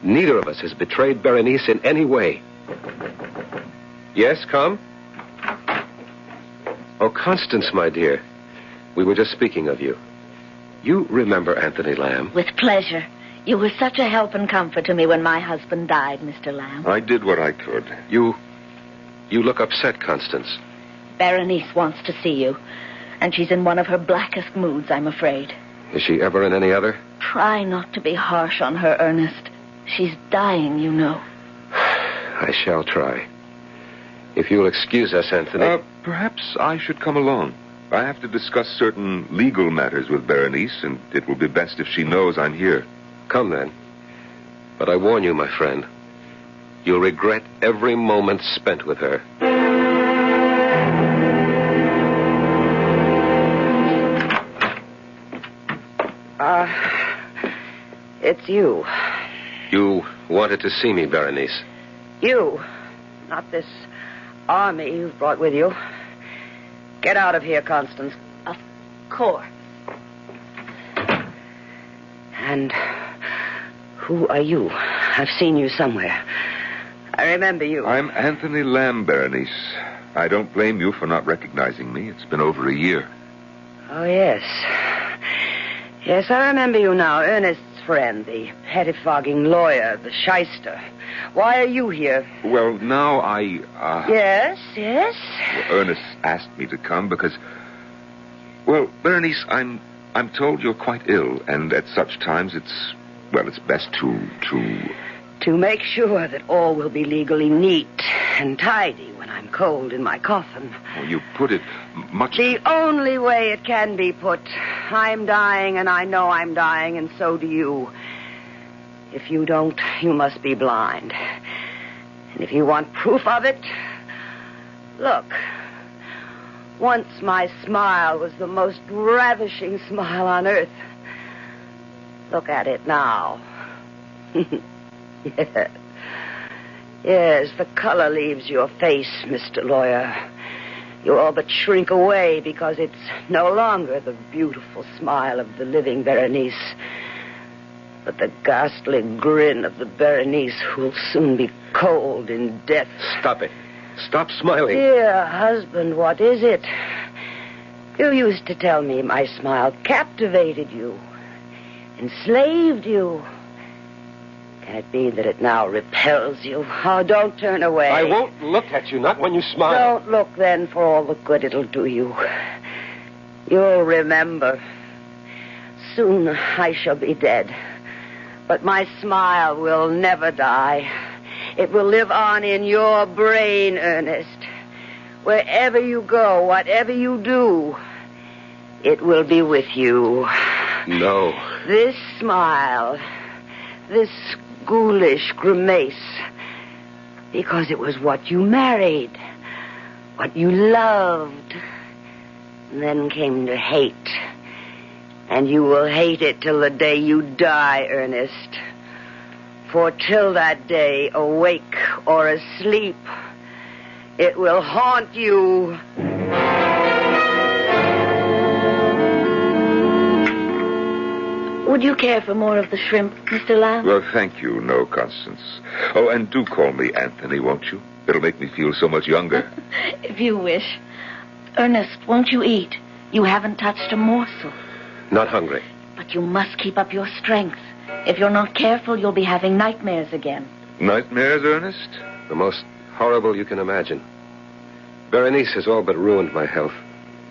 Neither of us has betrayed Berenice in any way. Yes, come? Oh, Constance, my dear. We were just speaking of you. You remember Anthony Lamb? With pleasure. You were such a help and comfort to me when my husband died, Mr. Lamb. I did what I could. You look upset, Constance. Berenice wants to see you, and she's in one of her blackest moods, I'm afraid. Is she ever in any other? Try not to be harsh on her, Ernest. She's dying, you know. I shall try. If you'll excuse us, Anthony. Perhaps I should come along. I have to discuss certain legal matters with Berenice, and it will be best if she knows I'm here. Come, then. But I warn you, my friend, you'll regret every moment spent with her. It's you. You wanted to see me, Berenice. You. Not this army you've brought with you. Get out of here, Constance. Of course. And who are you? I've seen you somewhere. I remember you. I'm Anthony Lamb, Berenice. I don't blame you for not recognizing me. It's been over a year. Oh, yes. Yes, I remember you now. Ernest's friend, the pettifogging lawyer, the shyster. Why are you here? Well, now Yes. Ernest asked me to come because... Well, Berenice, I'm told you're quite ill, and at such times it's best To make sure that all will be legally neat and tidy when I'm cold in my coffin. Oh, you put it much... The only way it can be put. I'm dying, and I know I'm dying, and so do you. If you don't, you must be blind. And if you want proof of it, look. Once my smile was the most ravishing smile on earth. Look at it now. Yes. Yes, the color leaves your face, Mr. Lawyer. You all but shrink away because it's no longer the beautiful smile of the living Berenice, but the ghastly grin of the Berenice who'll soon be cold in death. Stop it. Stop smiling. Dear husband, what is it? You used to tell me my smile captivated you, enslaved you. Can it be that it now repels you? Oh, don't turn away. I won't look at you, not when you smile. Don't look then for all the good it'll do you. You'll remember. Soon I shall be dead. But my smile will never die. It will live on in your brain, Ernest. Wherever you go, whatever you do, it will be with you. No. This smile, this ghoulish grimace, because it was what you married, what you loved, and then came to hate. And you will hate it till the day you die, Ernest. For till that day, awake or asleep, it will haunt you. Would you care for more of the shrimp, Mr. Lamb? Well, thank you. No, Constance. Oh, and do call me Anthony, won't you? It'll make me feel so much younger. If you wish. Ernest, won't you eat? You haven't touched a morsel. Not hungry. But you must keep up your strength. If you're not careful, you'll be having nightmares again. Nightmares, Ernest? The most horrible you can imagine. Berenice has all but ruined my health.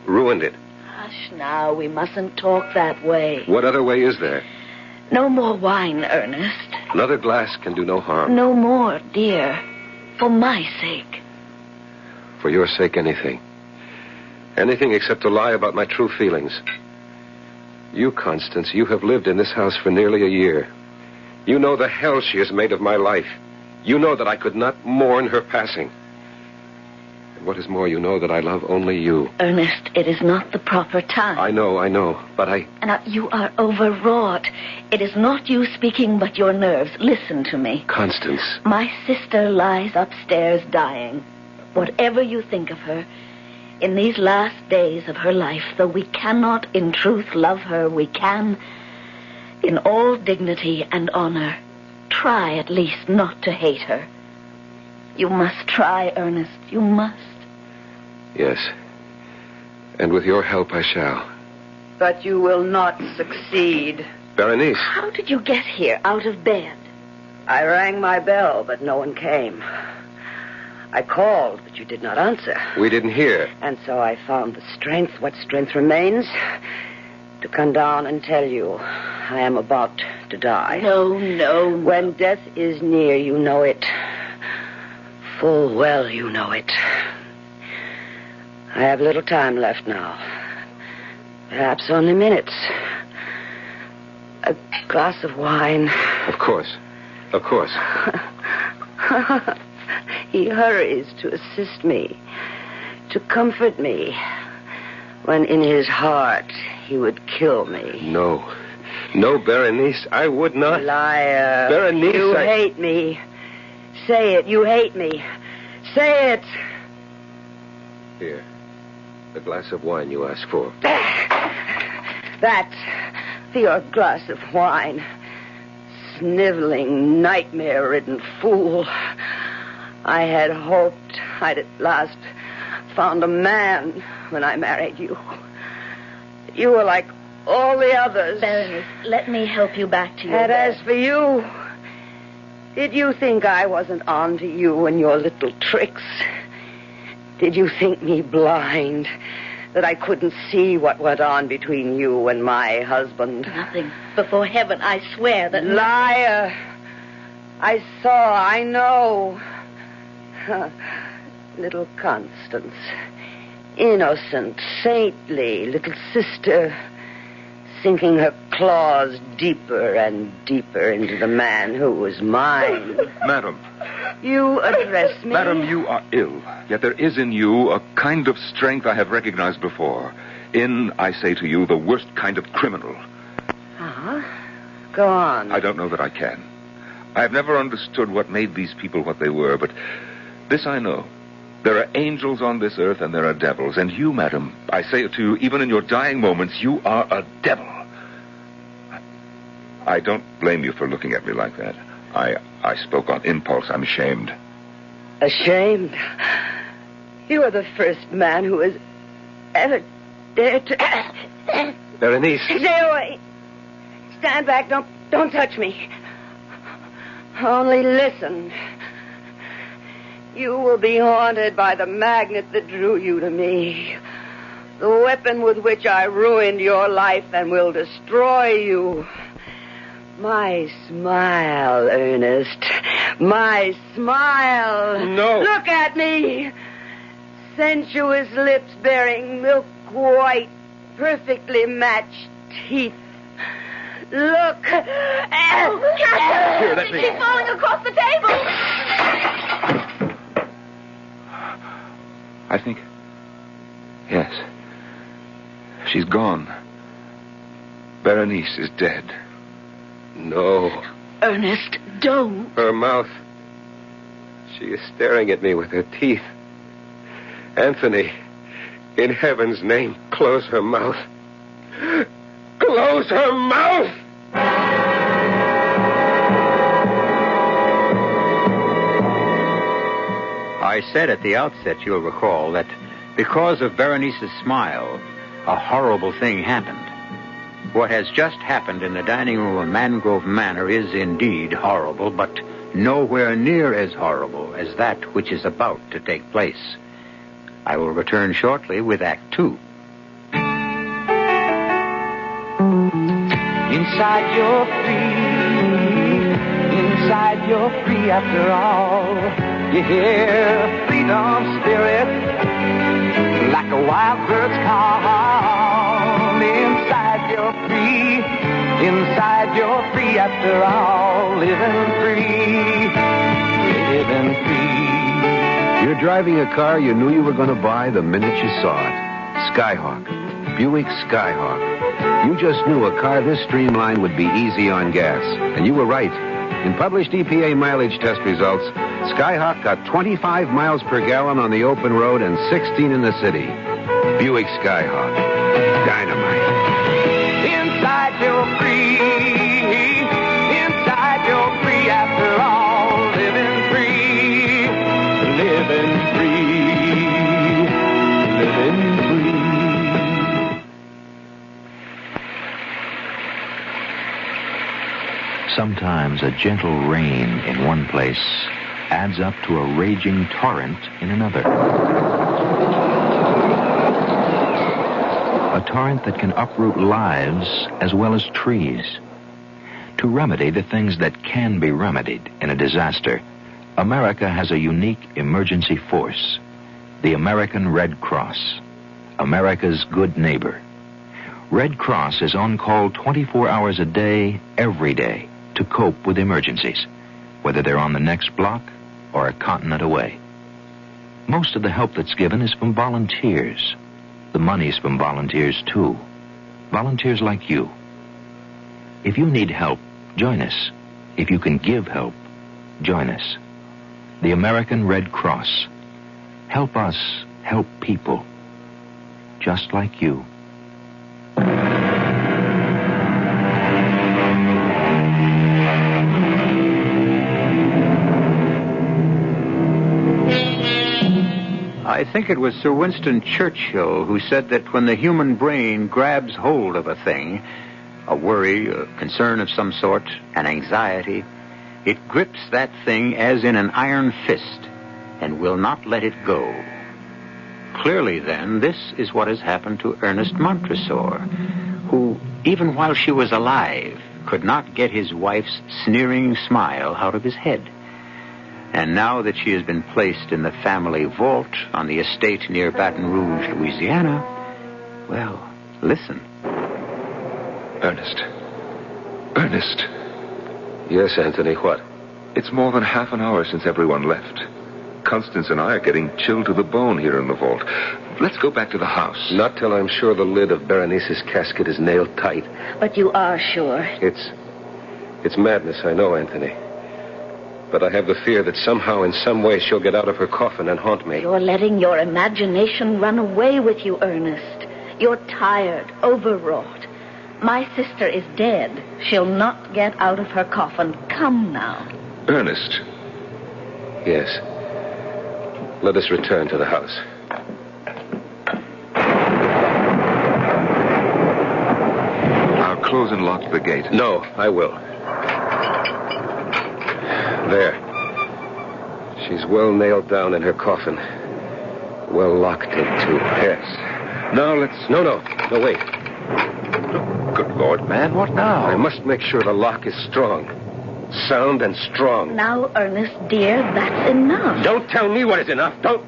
Ruined it. Hush now, we mustn't talk that way. What other way is there? No more wine, Ernest. Another glass can do no harm. No more, dear. For my sake. For your sake, anything. Anything except to lie about my true feelings. You, Constance, you have lived in this house for nearly a year. You know the hell she has made of my life. You know that I could not mourn her passing. And what is more, you know that I love only you. Ernest, it is not the proper time. I know, but I... And you are overwrought. It is not you speaking, but your nerves. Listen to me. Constance. My sister lies upstairs dying. Whatever you think of her, in these last days of her life, though we cannot in truth love her, we can, in all dignity and honor, try at least not to hate her. You must try, Ernest. You must. Yes. And with your help, I shall. But you will not succeed. Berenice. How did you get here out of bed? I rang my bell, but no one came. I called, but you did not answer. We didn't hear. And so I found the strength, what strength remains, to come down and tell you I am about to die. No. When death is near, you know it. Full well you know it. I have little time left now. Perhaps only minutes. A glass of wine. Of course. He hurries to assist me, to comfort me, when in his heart he would kill me. No, Berenice, I would not. Liar. Berenice, you hate me. Say it, you hate me. Say it. Here, the glass of wine you asked for. That, your glass of wine. Sniveling, nightmare-ridden fool. I had hoped I'd at last found a man when I married you. You were like all the others. Berenice, let me help you back to your And bed. as for you, did you think I wasn't on to you and your little tricks? Did you think me blind, that I couldn't see what went on between you and my husband? Nothing. Before heaven, I swear that... Liar! I saw, I know. Little Constance. Innocent, saintly little sister, sinking her claws deeper and deeper into the man who was mine. Madam. You address me? Madam, you are ill. Yet there is in you a kind of strength I have recognized before. In, I say to you, the worst kind of criminal. Uh-huh. Go on. I don't know that I can. I have never understood what made these people what they were, but this I know. There are angels on this earth and there are devils. And you, madam, I say it to you, even in your dying moments, you are a devil. I don't blame you for looking at me like that. I spoke on impulse. I'm ashamed. Ashamed? You are the first man who has ever dared to... Berenice. Stay away. Stand back. Don't touch me. Only listen. You will be haunted by the magnet that drew you to me. The weapon with which I ruined your life and will destroy you. My smile, Ernest. My smile. No. Look at me. Sensuous lips bearing milk white, perfectly matched teeth. Look. Oh, Catherine! Here, let me... She's falling across the table! I think... Yes. She's gone. Berenice is dead. No. Ernest, don't. Her mouth. She is staring at me with her teeth. Anthony, in heaven's name, close her mouth. Close her mouth! I said at the outset, you'll recall, that Because of Berenice's smile, a horrible thing happened. What has just happened in the dining room of Mangrove Manor is indeed horrible, but nowhere near as horrible as that which is about to take place. I will return shortly with Act 2. Inside you're free. Inside you're free after all. You hear freedom spirit like a wild bird's call. Inside you're free. Inside you're free after all. Living free. Living free. You're driving a car you knew you were going to buy the minute you saw it. Skyhawk. Buick Skyhawk. You just knew a car this streamlined would be easy on gas. And you were right. In published EPA mileage test results, Skyhawk got 25 miles per gallon on the open road and 16 in the city. Buick Skyhawk. Dynamite. Inside you're free. Inside you're free after all. Living free. Living free. Living free. Sometimes a gentle rain in one place adds up to a raging torrent in another. A torrent that can uproot lives as well as trees. To remedy the things that can be remedied in a disaster, America has a unique emergency force, the American Red Cross, America's good neighbor. Red Cross is on call 24 hours a day, every day, to cope with emergencies, whether they're on the next block or a continent away. Most of the help that's given is from volunteers. The money's from volunteers, too. Volunteers like you. If you need help, join us. If you can give help, join us. The American Red Cross. Help us help people just like you. I think it was Sir Winston Churchill who said that when the human brain grabs hold of a thing, a worry, a concern of some sort, an anxiety, it grips that thing as in an iron fist and will not let it go. Clearly, then, this is what has happened to Ernest Montresor, who, even while she was alive, could not get his wife's sneering smile out of his head. And now that she has been placed in the family vault on the estate near Baton Rouge, Louisiana, well, listen. Ernest. Ernest. Yes, Anthony, what? It's more than half an hour since everyone left. Constance and I are getting chilled to the bone here in the vault. Let's go back to the house. Not till I'm sure the lid of Berenice's casket is nailed tight. But you are sure? It's madness, I know, Anthony. But I have the fear that somehow, in some way, she'll get out of her coffin and haunt me. You're letting your imagination run away with you, Ernest. You're tired, overwrought. My sister is dead. She'll not get out of her coffin. Come now. Ernest. Yes. Let us return to the house. I'll close and lock the gate. No, I will. There. She's well nailed down in her coffin. Well locked in, too. Yes. Now let's... No, wait. Good Lord, man, what now? I must make sure the lock is strong. Sound and strong. Now, Ernest, dear, that's enough. Don't tell me what is enough. Don't...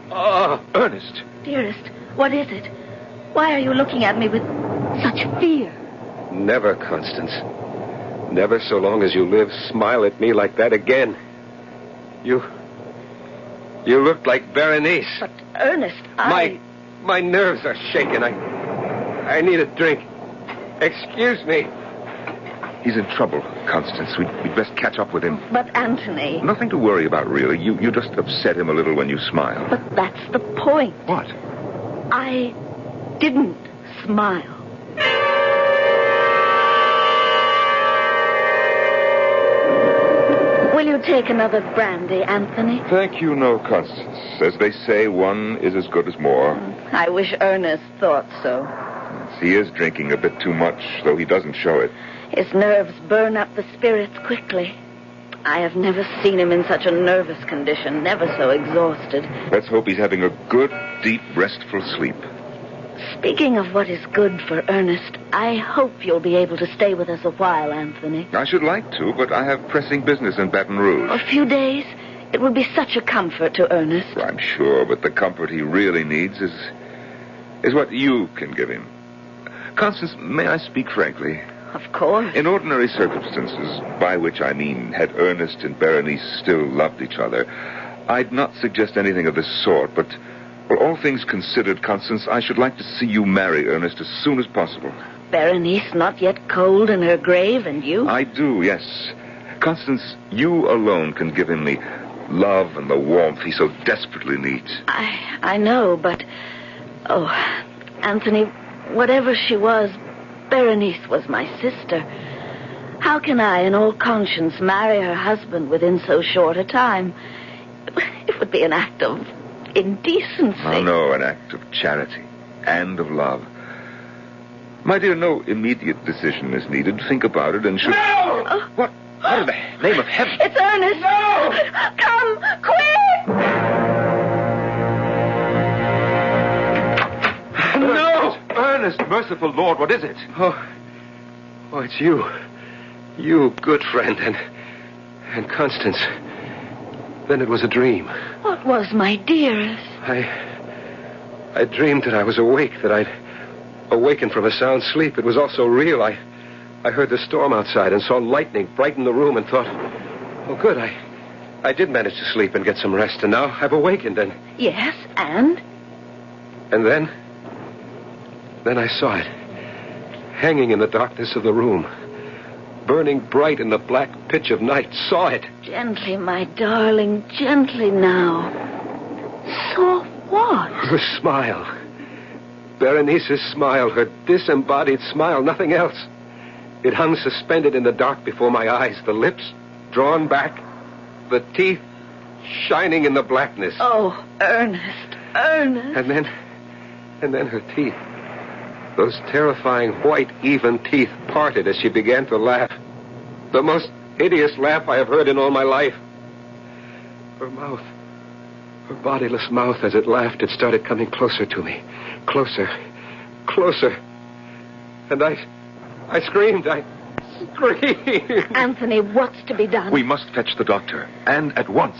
Oh, Ernest. Dearest, what is it? Why are you looking at me with such fear? Never, Constance. Never so long as you live, smile at me like that again. You look like Berenice. But, Ernest, My nerves are shaking. I need a drink. Excuse me. He's in trouble, Constance. We'd best catch up with him. But, Anthony... Nothing to worry about, really. You just upset him a little when you smile. But that's the point. What? I didn't smile. Will you take another brandy, Anthony? Thank you, no, Constance. As they say, one is as good as more. I wish Ernest thought so. He is drinking a bit too much, though he doesn't show it. His nerves burn up the spirits quickly. I have never seen him in such a nervous condition, never so exhausted. Let's hope he's having a good, deep, restful sleep. Speaking of what is good for Ernest, I hope you'll be able to stay with us a while, Anthony. I should like to, but I have pressing business in Baton Rouge. A few days? It would be such a comfort to Ernest. I'm sure, but the comfort he really needs is what you can give him. Constance, may I speak frankly? Of course. In ordinary circumstances, by which I mean had Ernest and Berenice still loved each other, I'd not suggest anything of this sort, but, well, all things considered, Constance, I should like to see you marry Ernest as soon as possible. Berenice not yet cold in her grave, and you? I do, yes. Constance, you alone can give him the love and the warmth he so desperately needs. I know, but... Oh, Anthony, whatever she was, Berenice was my sister. How can I, in all conscience, marry her husband within so short a time? It would be an act of indecency. Oh, no, an act of charity and of love. My dear, no immediate decision is needed. Think about it and should... No! What in the name of heaven? It's Ernest! No! Come, quick! No! Ernest, merciful Lord, what is it? Oh, it's you. You, good friend, and Constance. Then it was a dream. What was, my dearest? I dreamed that I was awake, that I'd awakened from a sound sleep. It was all so real. I heard the storm outside and saw lightning brighten the room and thought, oh, good, I did manage to sleep and get some rest, and now I've awakened and... Yes, and? And then I saw it, hanging in the darkness of the room, burning bright in the black pitch of night. Saw it. Gently, my darling, gently now. Saw what? Her smile. Berenice's smile, her disembodied smile, nothing else. It hung suspended in the dark before my eyes, the lips drawn back, the teeth shining in the blackness. Oh, Ernest, Ernest. And then her teeth. Those terrifying white, even teeth parted as she began to laugh. The most hideous laugh I have heard in all my life. Her mouth, her bodiless mouth, as it laughed, it started coming closer to me. Closer, closer. And I screamed. I screamed. Anthony, what's to be done? We must fetch the doctor, and at once.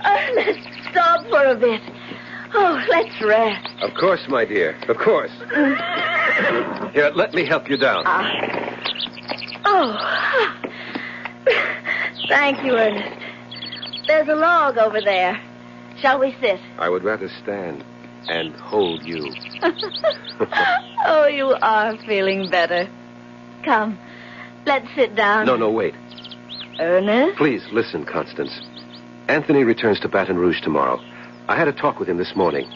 Ernest, stop for a bit. Oh, let's rest. Of course, my dear, of course. Here, let me help you down. Thank you, Ernest. There's a log over there. Shall we sit? I would rather stand and hold you. Oh, you are feeling better. Come, let's sit down. No, wait. Ernest? Please, listen, Constance. Anthony returns to Baton Rouge tomorrow. I had a talk with him this morning.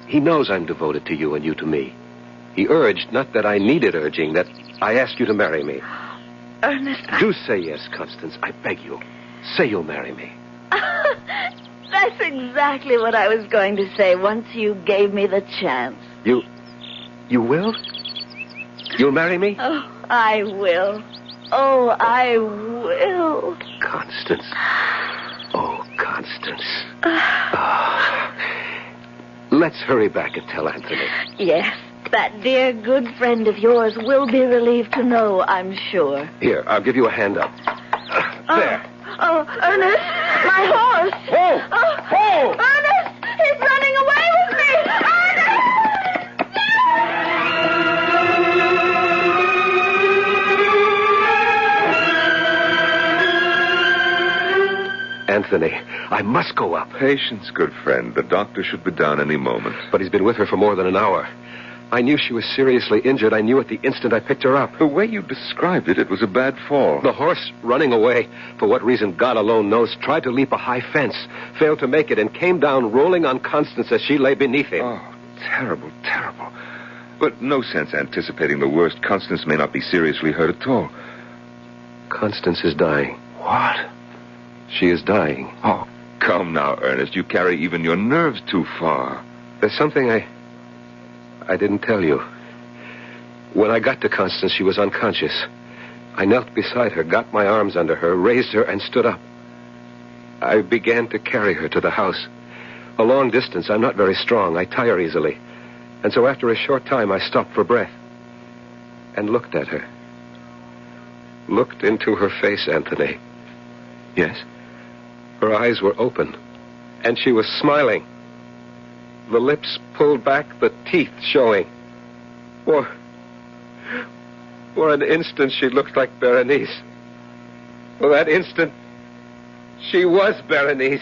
He knows I'm devoted to you and you to me. He urged, not that I needed urging, that I ask you to marry me. Ernest, Do say yes, Constance. I beg you. Say you'll marry me. That's exactly what I was going to say once you gave me the chance. You will? You'll marry me? Oh, I will. Oh, I will. Constance. Oh, Constance. Let's hurry back and tell Anthony. Yes, that dear good friend of yours will be relieved to know, I'm sure. Here, I'll give you a hand up. There. Oh, Ernest, my horse. Oh! Ernest, he's running away with me. Anthony, I must go up. Patience, good friend. The doctor should be down any moment. But he's been with her for more than an hour. I knew she was seriously injured. I knew it the instant I picked her up. The way you described it, it was a bad fall. The horse, running away, for what reason God alone knows, tried to leap a high fence, failed to make it, and came down rolling on Constance as she lay beneath him. Oh, terrible, terrible. But no sense anticipating the worst. Constance may not be seriously hurt at all. Constance is dying. What? She is dying. Oh, come now, Ernest. You carry even your nerves too far. There's something I didn't tell you. When I got to Constance, she was unconscious. I knelt beside her, got my arms under her, raised her, and stood up. I began to carry her to the house. A long distance. I'm not very strong. I tire easily. And so after a short time, I stopped for breath and looked at her. Looked into her face, Anthony. Yes? Her eyes were open, and she was smiling. The lips pulled back, the teeth showing. For an instant, she looked like Berenice. For that instant, she was Berenice.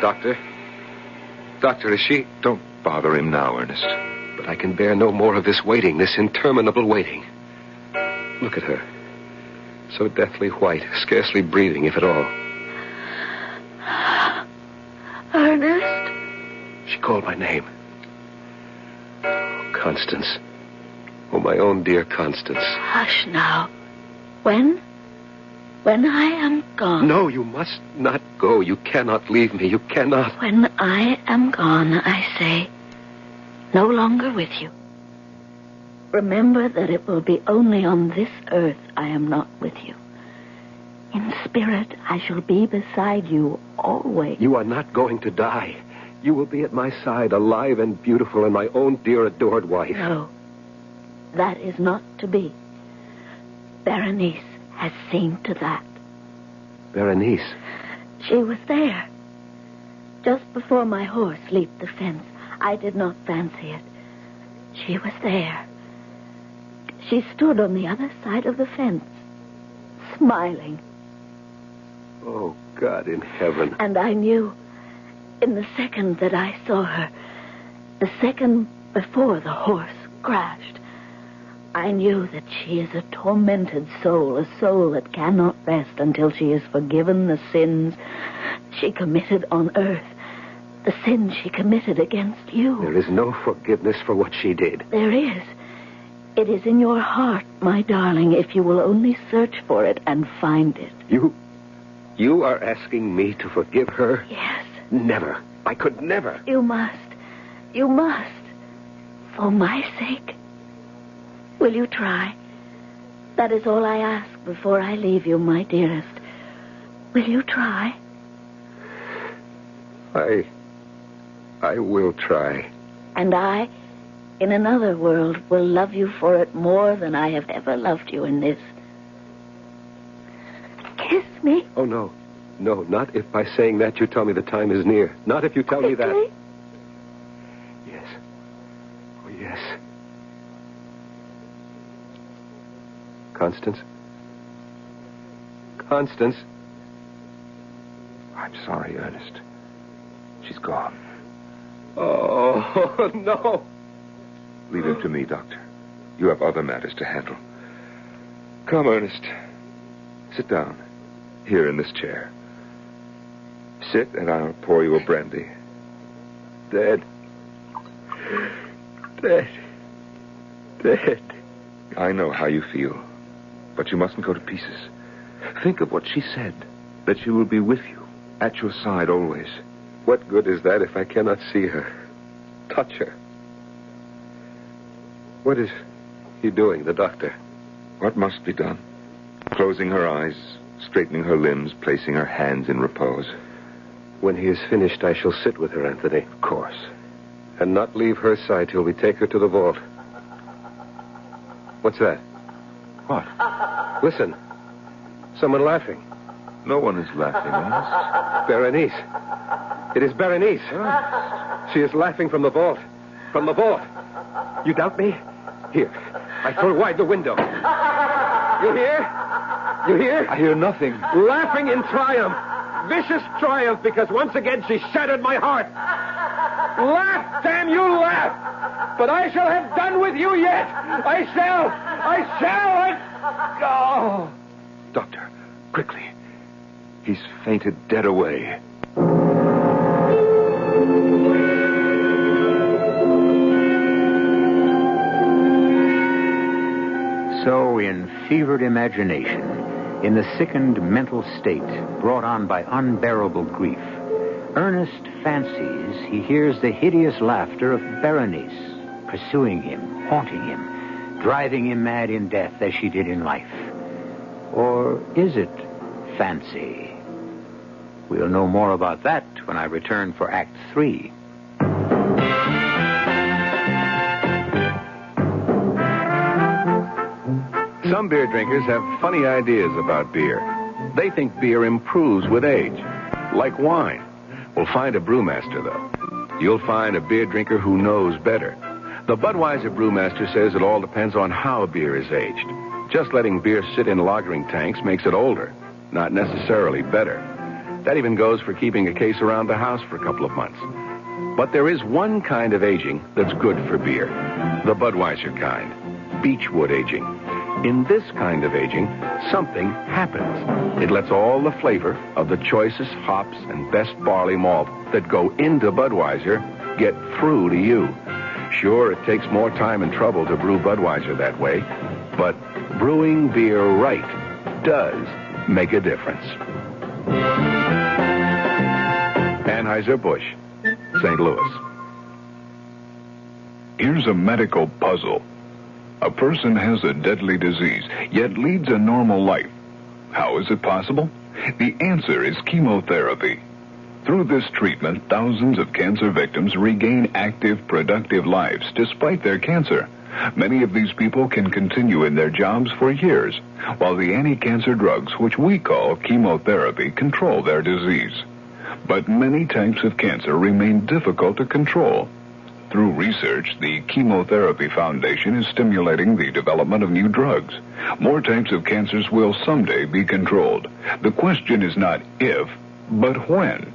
Doctor, is she... Don't bother him now, Ernest. But I can bear no more of this waiting, this interminable waiting. Look at her. So deathly white, scarcely breathing, if at all. Ernest? She called my name. Oh, Constance. Oh, my own dear Constance. Hush now. When I am gone... No, you must not go. You cannot leave me. You cannot. When I am gone, I say, no longer with you. Remember that it will be only on this earth I am not with you. In spirit, I shall be beside you always. You are not going to die. You will be at my side, alive and beautiful, and my own dear adored wife. No, that is not to be. Berenice has seen to that. Berenice? She was there. Just before my horse leaped the fence. I did not fancy it. She was there. She stood on the other side of the fence, smiling. Oh, God in heaven. And I knew, in the second that I saw her, the second before the horse crashed, I knew that she is a tormented soul, a soul that cannot rest until she has forgiven the sins she committed on earth, the sins she committed against you. There is no forgiveness for what she did. There is. It is in your heart, my darling, if you will only search for it and find it. You are asking me to forgive her? Yes. Never. I could never. You must. You must. For my sake. Will you try? That is all I ask before I leave you, my dearest. Will you try? I will try. And I, in another world, will love you for it more than I have ever loved you in this. Kiss me. Oh, no. No, not if by saying that you tell me the time is near. Not if you tell me that. Yes. Oh, yes. Constance? Constance? I'm sorry, Ernest. She's gone. Oh, no. Leave him to me, Doctor. You have other matters to handle. Come, Ernest. Sit down. Here in this chair. Sit, and I'll pour you a brandy. Dead. Dead. Dead. I know how you feel, but you mustn't go to pieces. Think of what she said, that she will be with you, at your side always. What good is that if I cannot see her, touch her? What is he doing, the doctor? What must be done? Closing her eyes, straightening her limbs, placing her hands in repose. When he is finished, I shall sit with her, Anthony. Of course. And not leave her side till we take her to the vault. What's that? What? Listen. Someone laughing. No one is laughing, Ernest. Berenice. It is Berenice. Ernest. She is laughing from the vault. From the vault. You doubt me? Here. I throw wide the window. You hear? You hear? I hear nothing. Laughing in triumph. vicious triumph because once again she shattered my heart. Laugh, damn you, laugh! But I shall have done with you yet! I shall! Oh! Doctor, quickly. He's fainted dead away. So, in fevered imagination, in the sickened mental state brought on by unbearable grief, Ernest fancies he hears the hideous laughter of Berenice, pursuing him, haunting him, driving him mad in death as she did in life. Or is it fancy? We'll know more about that when I return for Act 3. Some beer drinkers have funny ideas about beer. They think beer improves with age, like wine. Well, find a brewmaster, though. You'll find a beer drinker who knows better. The Budweiser brewmaster says it all depends on how beer is aged. Just letting beer sit in lagering tanks makes it older, not necessarily better. That even goes for keeping a case around the house for a couple of months. But there is one kind of aging that's good for beer, the Budweiser kind, beechwood aging. In this kind of aging, something happens. It lets all the flavor of the choicest hops and best barley malt that go into Budweiser get through to you. Sure, it takes more time and trouble to brew Budweiser that way, but brewing beer right does make a difference. Anheuser-Busch, St. Louis. Here's a medical puzzle. A person has a deadly disease, yet leads a normal life. How is it possible? The answer is chemotherapy. Through this treatment, thousands of cancer victims regain active, productive lives despite their cancer. Many of these people can continue in their jobs for years, while the anti-cancer drugs, which we call chemotherapy, control their disease. But many types of cancer remain difficult to control. Through research, the Chemotherapy Foundation is stimulating the development of new drugs. More types of cancers will someday be controlled. The question is not if, but when.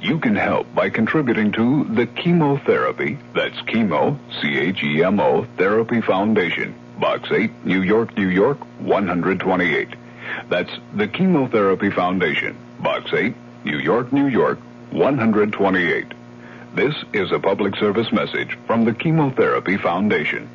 You can help by contributing to the Chemotherapy, that's chemo, C-H-E-M-O, Therapy Foundation, Box 8, New York, New York, 128. That's the Chemotherapy Foundation, Box 8, New York, New York, 128. This is a public service message from the Chemotherapy Foundation.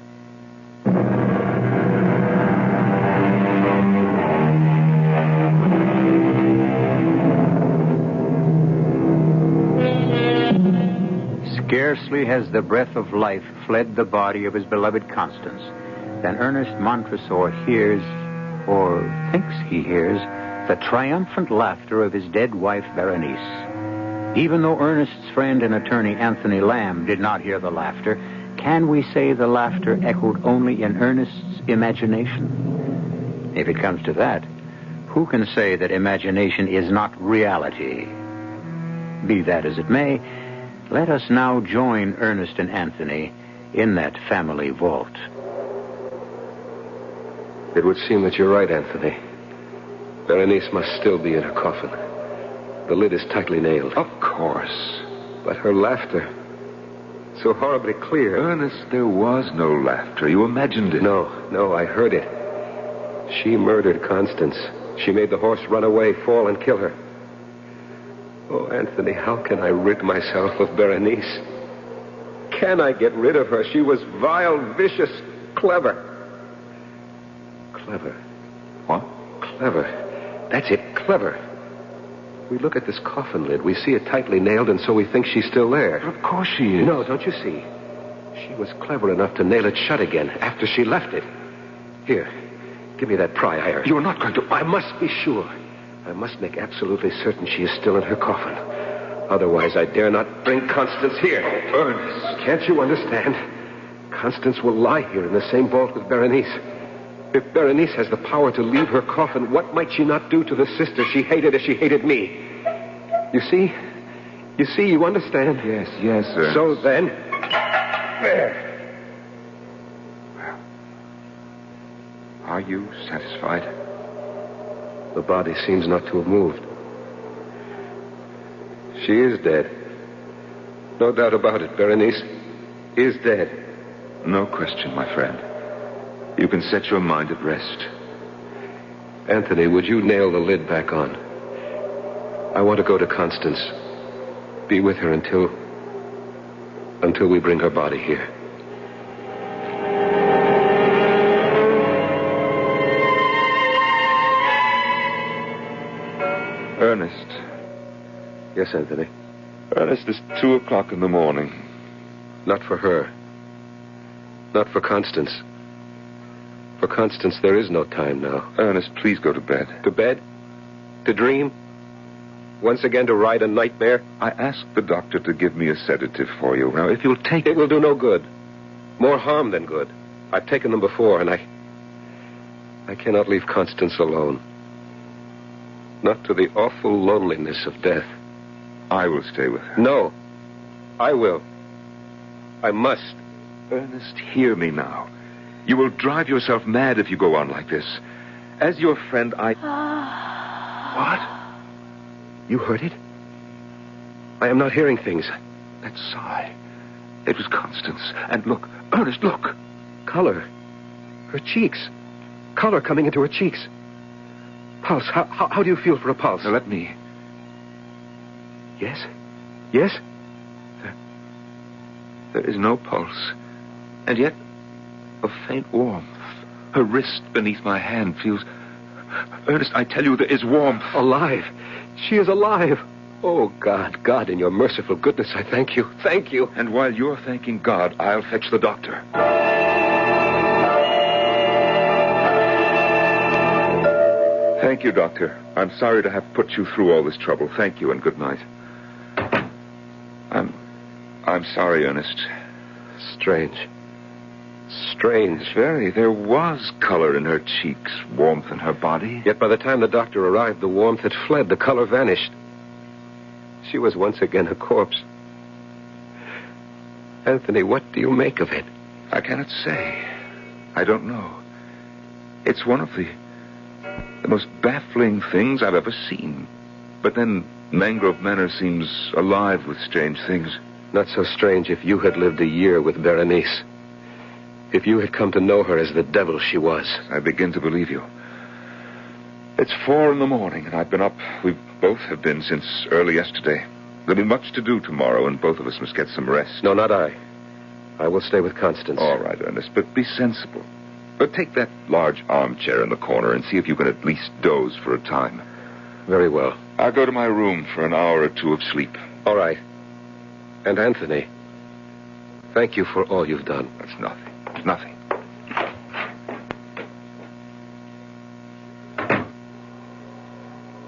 Scarcely has the breath of life fled the body of his beloved Constance than Ernest Montresor hears, or thinks he hears, the triumphant laughter of his dead wife, Berenice. Even though Ernest's friend and attorney Anthony Lamb did not hear the laughter, can we say the laughter echoed only in Ernest's imagination? If it comes to that, who can say that imagination is not reality? Be that as it may, let us now join Ernest and Anthony in that family vault. It would seem that you're right, Anthony. Berenice must still be in her coffin. The lid is tightly nailed. Of course. But her laughter, so horribly clear. Ernest, there was no laughter. You imagined it. No, I heard it. She murdered Constance. She made the horse run away, fall, and kill her. Oh, Anthony, how can I rid myself of Berenice? Can I get rid of her? She was vile, vicious, clever. Clever. What? Clever. That's it, clever. We look at this coffin lid. We see it tightly nailed, and so we think she's still there. Of course she is. No, don't you see? She was clever enough to nail it shut again after she left it. Here, give me that pry iron. You're not going to... I must be sure. I must make absolutely certain she is still in her coffin. Otherwise, I dare not bring Constance here. Ernest. Can't you understand? Constance will lie here in the same vault with Berenice. If Berenice has the power to leave her coffin, what might she not do to the sister she hated as she hated me? You see? You understand? Yes, sir. So then... There. Well, are you satisfied? The body seems not to have moved. She is dead. No doubt about it. Berenice is dead. No question, my friend. You can set your mind at rest. Anthony, would you nail the lid back on? I want to go to Constance. Be with her until we bring her body here. Ernest. Yes, Anthony. Ernest, it's 2:00 in the morning. Not for her. Not for Constance. For Constance, there is no time now. Ernest, please go to bed. To bed? To dream? Once again to ride a nightmare? I asked the doctor to give me a sedative for you. Now, if you'll take it... It will do no good. More harm than good. I've taken them before, and I cannot leave Constance alone. Not to the awful loneliness of death. I will stay with her. No. I will. I must. Ernest, hear me now. You will drive yourself mad if you go on like this. As your friend, What? You heard it? I am not hearing things. That sigh. It was Constance. And look, Ernest, look. Color. Her cheeks. Color coming into her cheeks. Pulse. How do you feel for a pulse? Now, let me. Yes? Yes? There is no pulse. And yet, a faint warmth. Her wrist beneath my hand feels... Ernest, I tell you, there is warmth. Alive. She is alive. Oh, God, in your merciful goodness, I thank you. Thank you. And while you're thanking God, I'll fetch the doctor. Thank you, Doctor. I'm sorry to have put you through all this trouble. Thank you, and good night. I'm sorry, Ernest. Strange. Very. There was color in her cheeks, warmth in her body. Yet by the time the doctor arrived, the warmth had fled, the color vanished. She was once again a corpse. Anthony, what do you make of it? I cannot say. I don't know. It's one of the most baffling things I've ever seen. But then Mangrove Manor seems alive with strange things. Not so strange if you had lived a year with Berenice. If you had come to know her as the devil she was. I begin to believe you. It's 4 in the morning, and I've been up. We both have been since early yesterday. There'll be much to do tomorrow, and both of us must get some rest. No, not I. I will stay with Constance. All right, Ernest, but be sensible. But take that large armchair in the corner and see if you can at least doze for a time. Very well. I'll go to my room for an hour or two of sleep. All right. And Anthony, thank you for all you've done. That's nothing. It's nothing.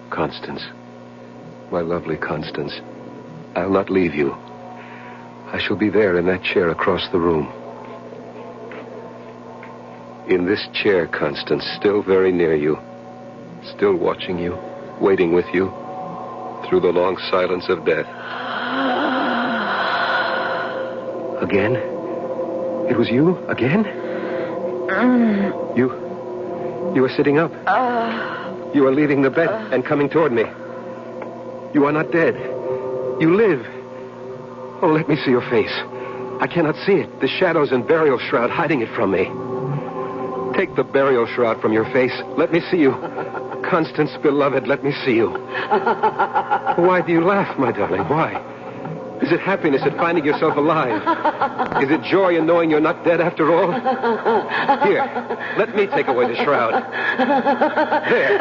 Constance, my lovely Constance, I'll not leave you. I shall be there in that chair across the room. In this chair, Constance, still very near you, still watching you, waiting with you, through the long silence of death. Again? It was you? Again? You were sitting up. You are leaving the bed and coming toward me. You are not dead. You live. Oh, let me see your face. I cannot see it. The shadows and burial shroud hiding it from me. Take the burial shroud from your face. Let me see you. Constance, beloved, let me see you. Why do you laugh, my darling? Why? Is it happiness at finding yourself alive? Is it joy in knowing you're not dead after all? Here, let me take away the shroud. There.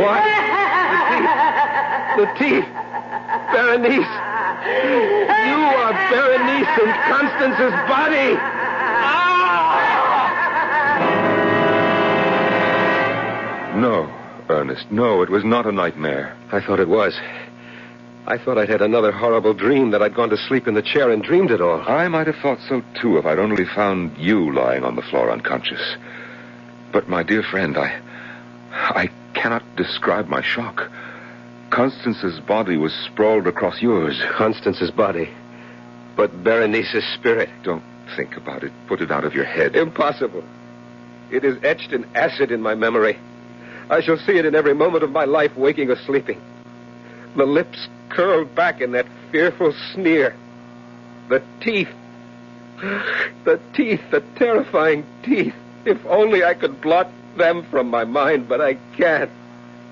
What? The teeth. Berenice. You are Berenice in Constance's body. No, Ernest, no, it was not a nightmare. I thought it was. I thought I'd had another horrible dream, that I'd gone to sleep in the chair and dreamed it all. I might have thought so, too, if I'd only found you lying on the floor unconscious. But, my dear friend, I cannot describe my shock. Constance's body was sprawled across yours. Constance's body. But Berenice's spirit. Don't think about it. Put it out of your head. Impossible. It is etched in acid in my memory. I shall see it in every moment of my life, waking or sleeping. The lips curled back in that fearful sneer. The teeth, the terrifying teeth. If only I could blot them from my mind, but I can't.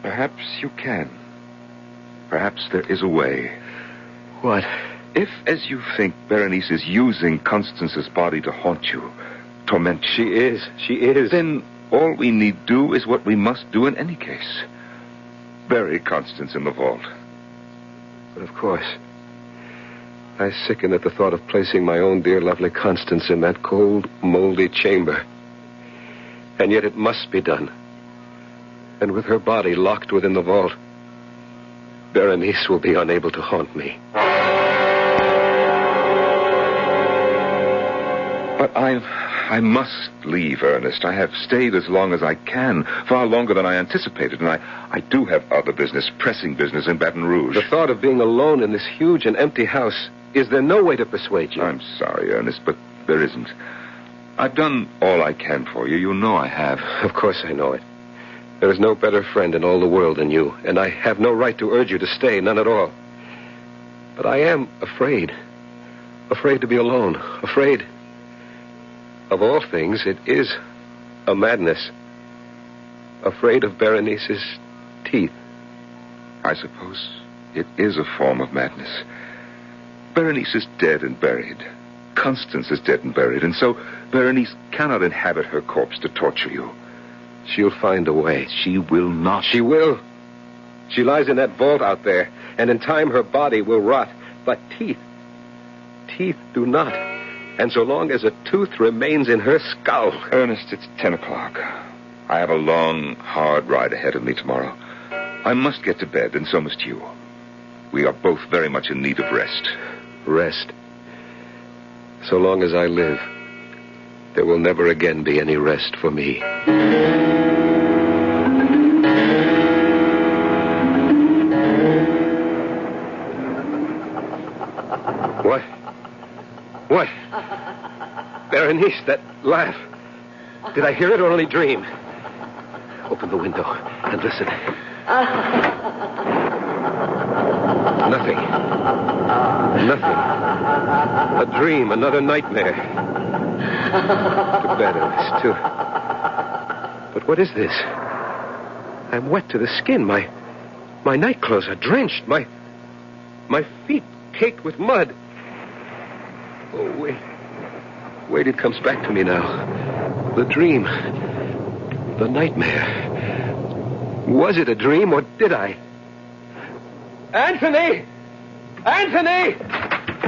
Perhaps you can. Perhaps there is a way. What? If, as you think, Berenice is using Constance's body to haunt you, torment you... She is. Then all we need do is what we must do in any case. Bury Constance in the vault. But of course, I sicken at the thought of placing my own dear, lovely Constance in that cold, moldy chamber. And yet it must be done. And with her body locked within the vault, Berenice will be unable to haunt me. But I must leave, Ernest. I have stayed as long as I can, far longer than I anticipated, and I do have other business, pressing business in Baton Rouge. The thought of being alone in this huge and empty house, is there no way to persuade you? I'm sorry, Ernest, but there isn't. I've done all I can for you. You know I have. Of course I know it. There is no better friend in all the world than you, and I have no right to urge you to stay, none at all. But I am afraid. Afraid to be alone. Afraid... Of all things, it is a madness. Afraid of Berenice's teeth. I suppose it is a form of madness. Berenice is dead and buried. Constance is dead and buried, and so Berenice cannot inhabit her corpse to torture you. She'll find a way. She will not. She will. She lies in that vault out there, and in time her body will rot. But teeth do not. And so long as a tooth remains in her skull... Ernest, it's 10 o'clock. I have a long, hard ride ahead of me tomorrow. I must get to bed, and so must you. We are both very much in need of rest. Rest. So long as I live, there will never again be any rest for me. What? What? Berenice, that laugh. Did I hear it or only dream? Open the window and listen. Nothing. A dream, another nightmare. To bed, Ernest, too. But what is this? I'm wet to the skin. My nightclothes are drenched. My feet caked with mud. Oh, wait, it comes back to me now. The dream. The nightmare. Was it a dream, or did I? Anthony! Anthony!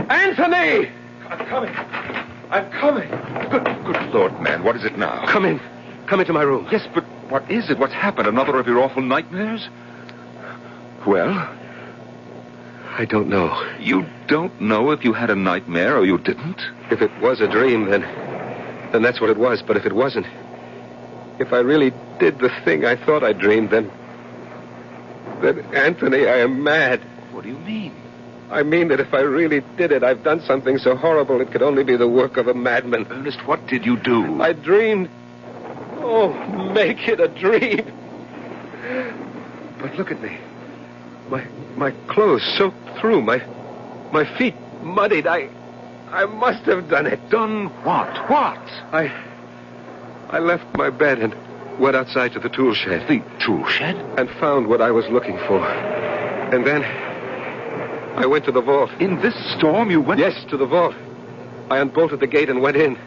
Anthony! I'm coming. Good Lord, man, what is it now? Come in. Come into my room. Yes, but what is it? What's happened? Another of your awful nightmares? Well? I don't know. You don't know if you had a nightmare or you didn't? If it was a dream, then that's what it was. But if it wasn't, if I really did the thing I thought I dreamed, then Anthony, I am mad. What do you mean? I mean that if I really did it, I've done something so horrible it could only be the work of a madman. Ernest, what did you do? I dreamed. Oh, make it a dream. But look at me. My clothes soaked through, my feet muddied. I must have done it. Done what? What? I left my bed and went outside to the tool shed. The tool shed? And found what I was looking for. And then I went to the vault. In this storm you went? Yes, to the vault. I unbolted the gate and went in.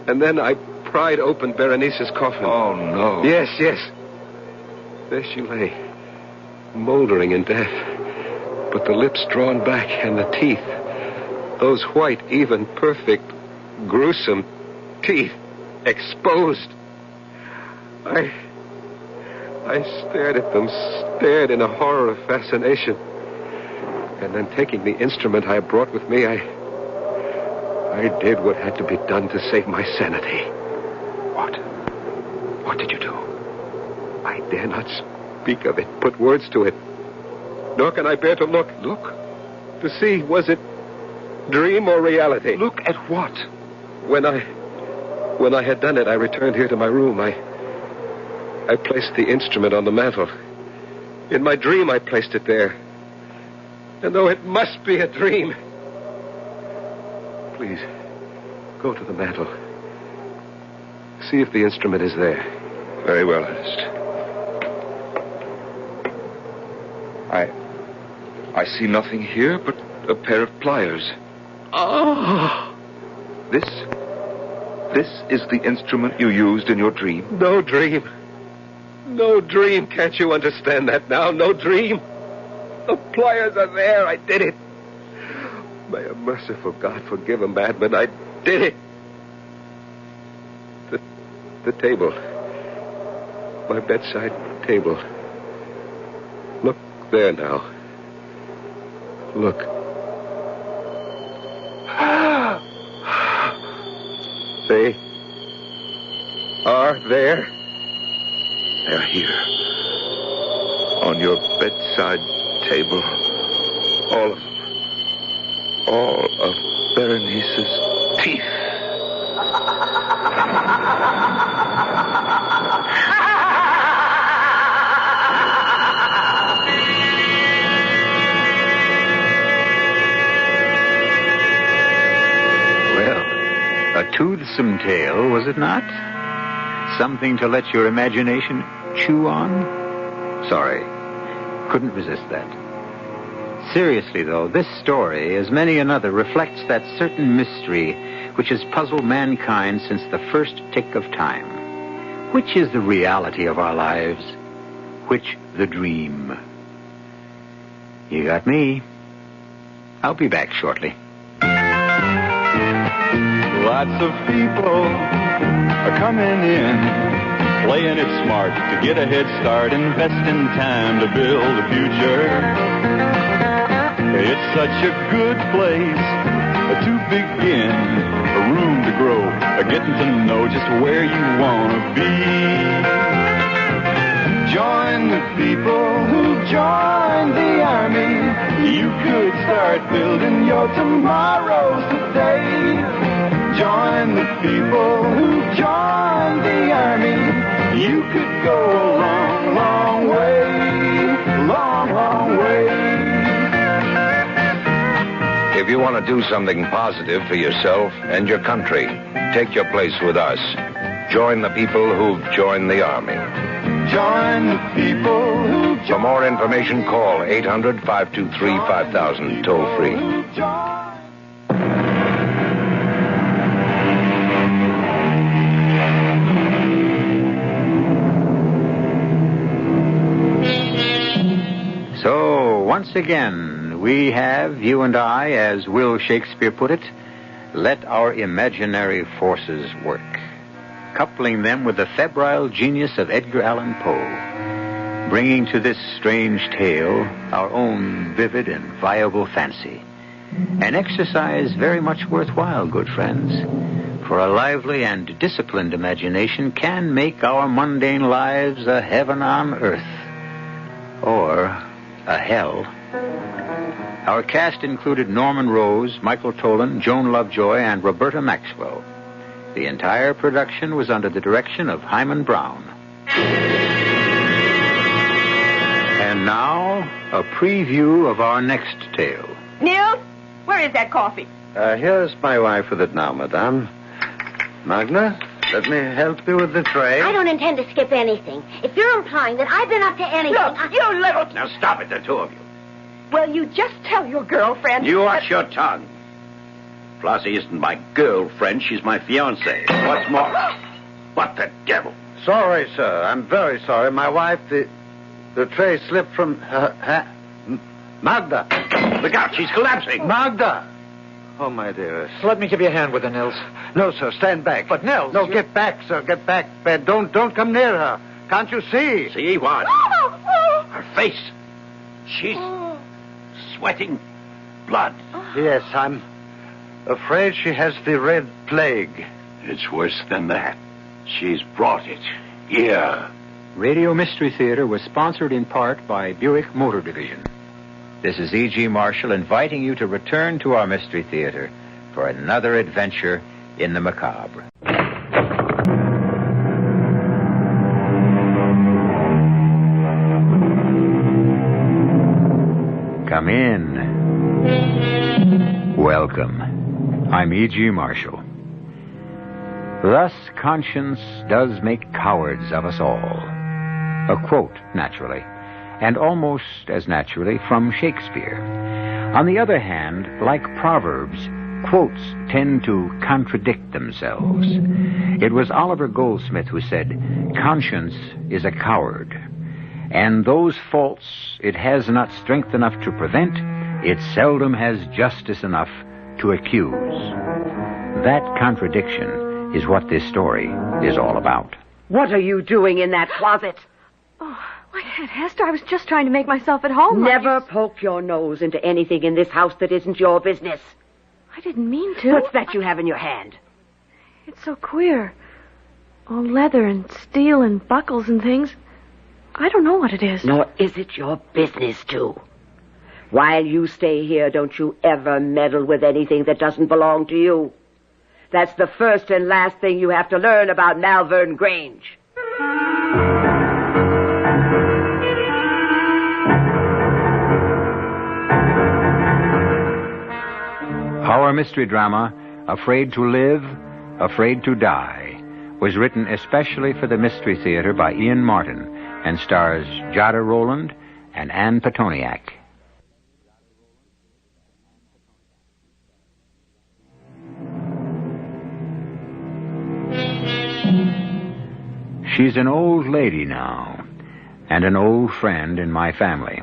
And then I pried open Berenice's coffin. Oh, no. Yes. There she lay, moldering in death. But the lips drawn back and the teeth, those white, even, perfect, gruesome teeth, exposed. I stared at them, stared in a horror of fascination. And then taking the instrument I had brought with me, I did what had to be done to save my sanity. What? What did you do? I dare not speak of it, put words to it. Nor can I bear to look. Look? To see, was it dream or reality? Look at what? When I had done it, I returned here to my room. I placed the instrument on the mantel. In my dream, I placed it there. And though it must be a dream, please, go to the mantel. See if the instrument is there. Very well, Ernest. I see nothing here but a pair of pliers. Oh! This is the instrument you used in your dream? No dream. No dream. Can't you understand that now? No dream. The pliers are there. I did it. May a merciful God forgive a madman. I did it. The table. My bedside table. Look there now. Look. They are there. They're here. On your bedside table. All of them. All of Berenice's teeth. A toothsome tale, was it not? Something to let your imagination chew on? Sorry, couldn't resist that. Seriously, though, this story, as many another, reflects that certain mystery which has puzzled mankind since the first tick of time. Which is the reality of our lives? Which the dream? You got me. I'll be back shortly. Lots of people are coming in, playing it smart to get a head start, investing time to build a future. It's such a good place to begin, a room to grow, getting to know just where you want to be. Join the people who join the army. You could start building your tomorrows today. Join the people who join the army. You could go a long, long way. Long, long way. If you want to do something positive for yourself and your country, take your place with us. Join the people who've joined the army. Join the people who For more information, call 800-523-5000, toll free. So, once again, we have, you and I, as Will Shakespeare put it, let our imaginary forces work, coupling them with the febrile genius of Edgar Allan Poe, bringing to this strange tale our own vivid and viable fancy. An exercise very much worthwhile, good friends, for a lively and disciplined imagination can make our mundane lives a heaven on earth, or a hell. Our cast included Norman Rose, Michael Tolan, Joan Lovejoy, and Roberta Maxwell. The entire production was under the direction of Hyman Brown. And now, a preview of our next tale. Nils, where is that coffee? Here's my wife with it now, madame. Magna, let me help you with the tray. I don't intend to skip anything. If you're implying that I've been up to anything... Look, you little... Now stop it, the two of you. Well, you just tell your girlfriend... You watch your tongue. Flossie isn't my girlfriend. She's my fiancée. What's more... What the devil? Sorry, sir. I'm very sorry. My wife, the tray slipped from her hand. Magda! Look out, she's collapsing. Magda! Oh, my dearest. Let me give you a hand with her, Nils. No, sir, stand back. But, Nils... No, get back, sir. Get back. Don't come near her. Can't you see? See what? Her face. She's sweating blood. Yes, I'm afraid she has the red plague. It's worse than that. She's brought it. Here. Radio Mystery Theater was sponsored in part by Buick Motor Division. This is E.G. Marshall inviting you to return to our Mystery Theater for another adventure in the macabre. Come in. Welcome. I'm E.G. Marshall. Thus, conscience does make cowards of us all. A quote, naturally, and almost as naturally from Shakespeare. On the other hand, like Proverbs, quotes tend to contradict themselves. It was Oliver Goldsmith who said, "Conscience is a coward, and those faults it has not strength enough to prevent, it seldom has justice enough to accuse." That contradiction is what this story is all about. What are you doing in that closet? Oh, why, Aunt Hester, I was just trying to make myself at home. Never poke your nose into anything in this house that isn't your business. I didn't mean to. What's that you have in your hand? It's so queer. All leather and steel and buckles and things. I don't know what it is. Nor is it your business to. While you stay here, don't you ever meddle with anything that doesn't belong to you. That's the first and last thing you have to learn about Malvern Grange. Our mystery drama, Afraid to Live, Afraid to Die, was written especially for the Mystery Theater by Ian Martin and stars Jada Rowland and Ann Petoniak. She's an old lady now, and an old friend in my family,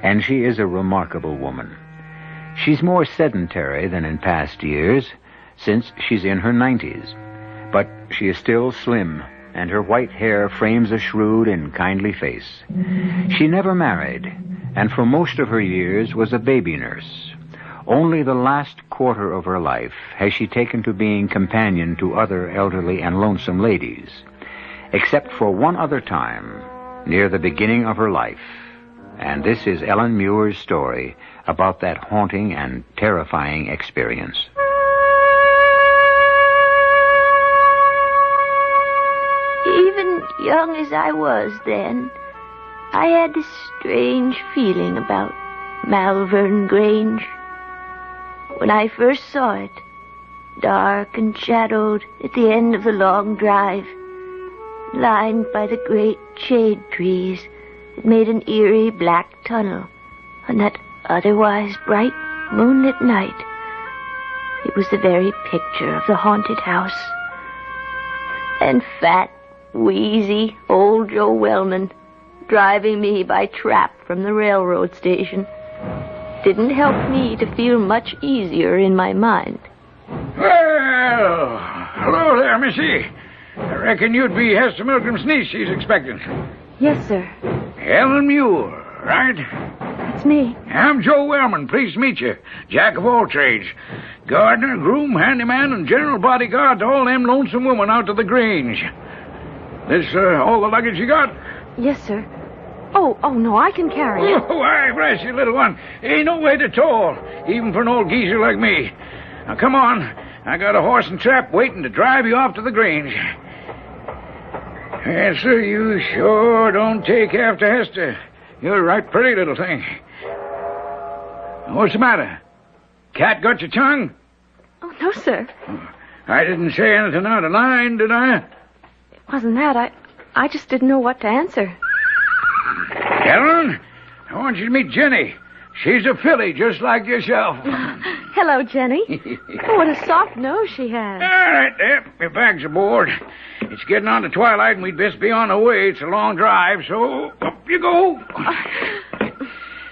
and she is a remarkable woman. She's more sedentary than in past years, since she's in her 90s, but she is still slim, and her white hair frames a shrewd and kindly face. She never married, and for most of her years was a baby nurse. Only the last quarter of her life has she taken to being companion to other elderly and lonesome ladies, except for one other time, near the beginning of her life. And this is Ellen Muir's story about that haunting and terrifying experience. Even young as I was then, I had this strange feeling about Malvern Grange. When I first saw it, dark and shadowed at the end of the long drive, lined by the great shade trees that made an eerie black tunnel on that otherwise bright moonlit night, it was the very picture of the haunted house. And fat, wheezy old Joe Wellman driving me by trap from the railroad station didn't help me to feel much easier in my mind. Well, hello there, Missy. I reckon you'd be Hester Milgram's niece she's expecting. Yes, sir. Ellen Muir, right? That's me. I'm Joe Wellman. Pleased to meet you. Jack of all trades. Gardener, groom, handyman, and general bodyguard to all them lonesome women out to the Grange. This all the luggage you got? Yes, sir. Oh, no, I can carry it. Oh, why, bless you, little one. Ain't no weight at all, even for an old geezer like me. Now, come on. I got a horse and trap waiting to drive you off to the Grange. Yes, sir, you sure don't take after Hester. You're a right pretty little thing. What's the matter? Cat got your tongue? Oh, no, sir. I didn't say anything out of line, did I? It wasn't that. I just didn't know what to answer. Ellen, I want you to meet Jenny. She's a filly, just like yourself. Hello, Jenny. Oh, what a soft nose she has. All right, there. Your bag's aboard. It's getting on to twilight, and we'd best be on the way. It's a long drive, so up you go.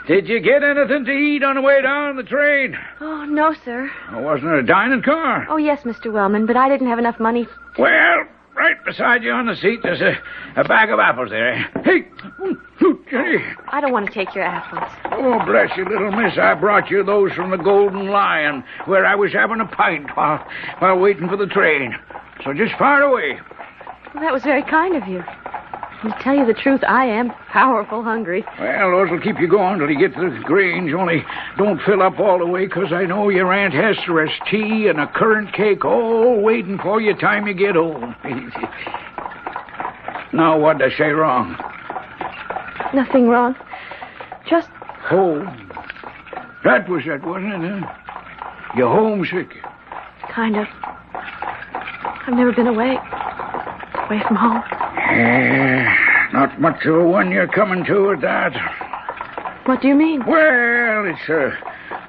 Did you get anything to eat on the way down the train? Oh, no, sir. Oh, wasn't it a dining car? Oh, yes, Mr. Wellman, but I didn't have enough money. Well, right beside you on the seat, there's a bag of apples there. Hey, Jenny. I don't want to take your apples. Oh, bless you, little miss. I brought you those from the Golden Lion, where I was having a pint while waiting for the train. So just fire away. Well, that was very kind of you. And to tell you the truth, I am powerful hungry. Well, those will keep you going till you get to the Grange. Only don't fill up all the way, 'cause I know your Aunt Hester has tea and a currant cake all waiting for you time you get home. Now, what'd I say wrong? Nothing wrong. Just... Oh, That was it, wasn't it, huh? You're homesick. Kind of. I've never been away from home. Not much of a one you're coming to at that. What do you mean? Well, it's a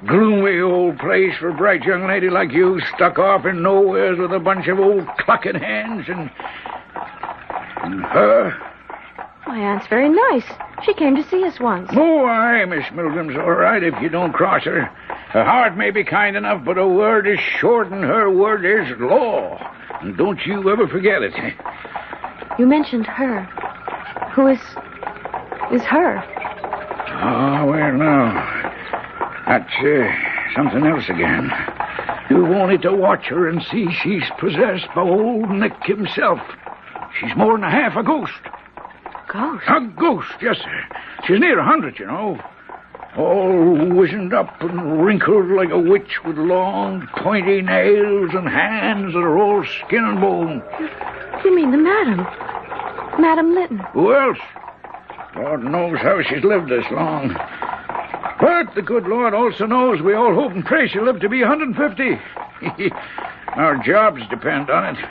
gloomy old place for a bright young lady like you, stuck off in nowheres with a bunch of old clucking hands and her. My aunt's very nice. She came to see us once. Oh, aye, Miss Milgram's all right if you don't cross her. Her heart may be kind enough, but her word is short and her word is law. And don't you ever forget it. You mentioned her. Who is her? Oh, well, now, that's something else again. You've only to watch her and see she's possessed by old Nick himself. She's more than half a ghost. Ghost? A ghost, yes, sir. She's near 100, you know. All wizened up and wrinkled like a witch with long, pointy nails and hands that are all skin and bone. You mean the madam? Madam Lytton. Who else? Lord knows how she's lived this long. But the good Lord also knows we all hope and pray she'll live to be 150. Our jobs depend on it.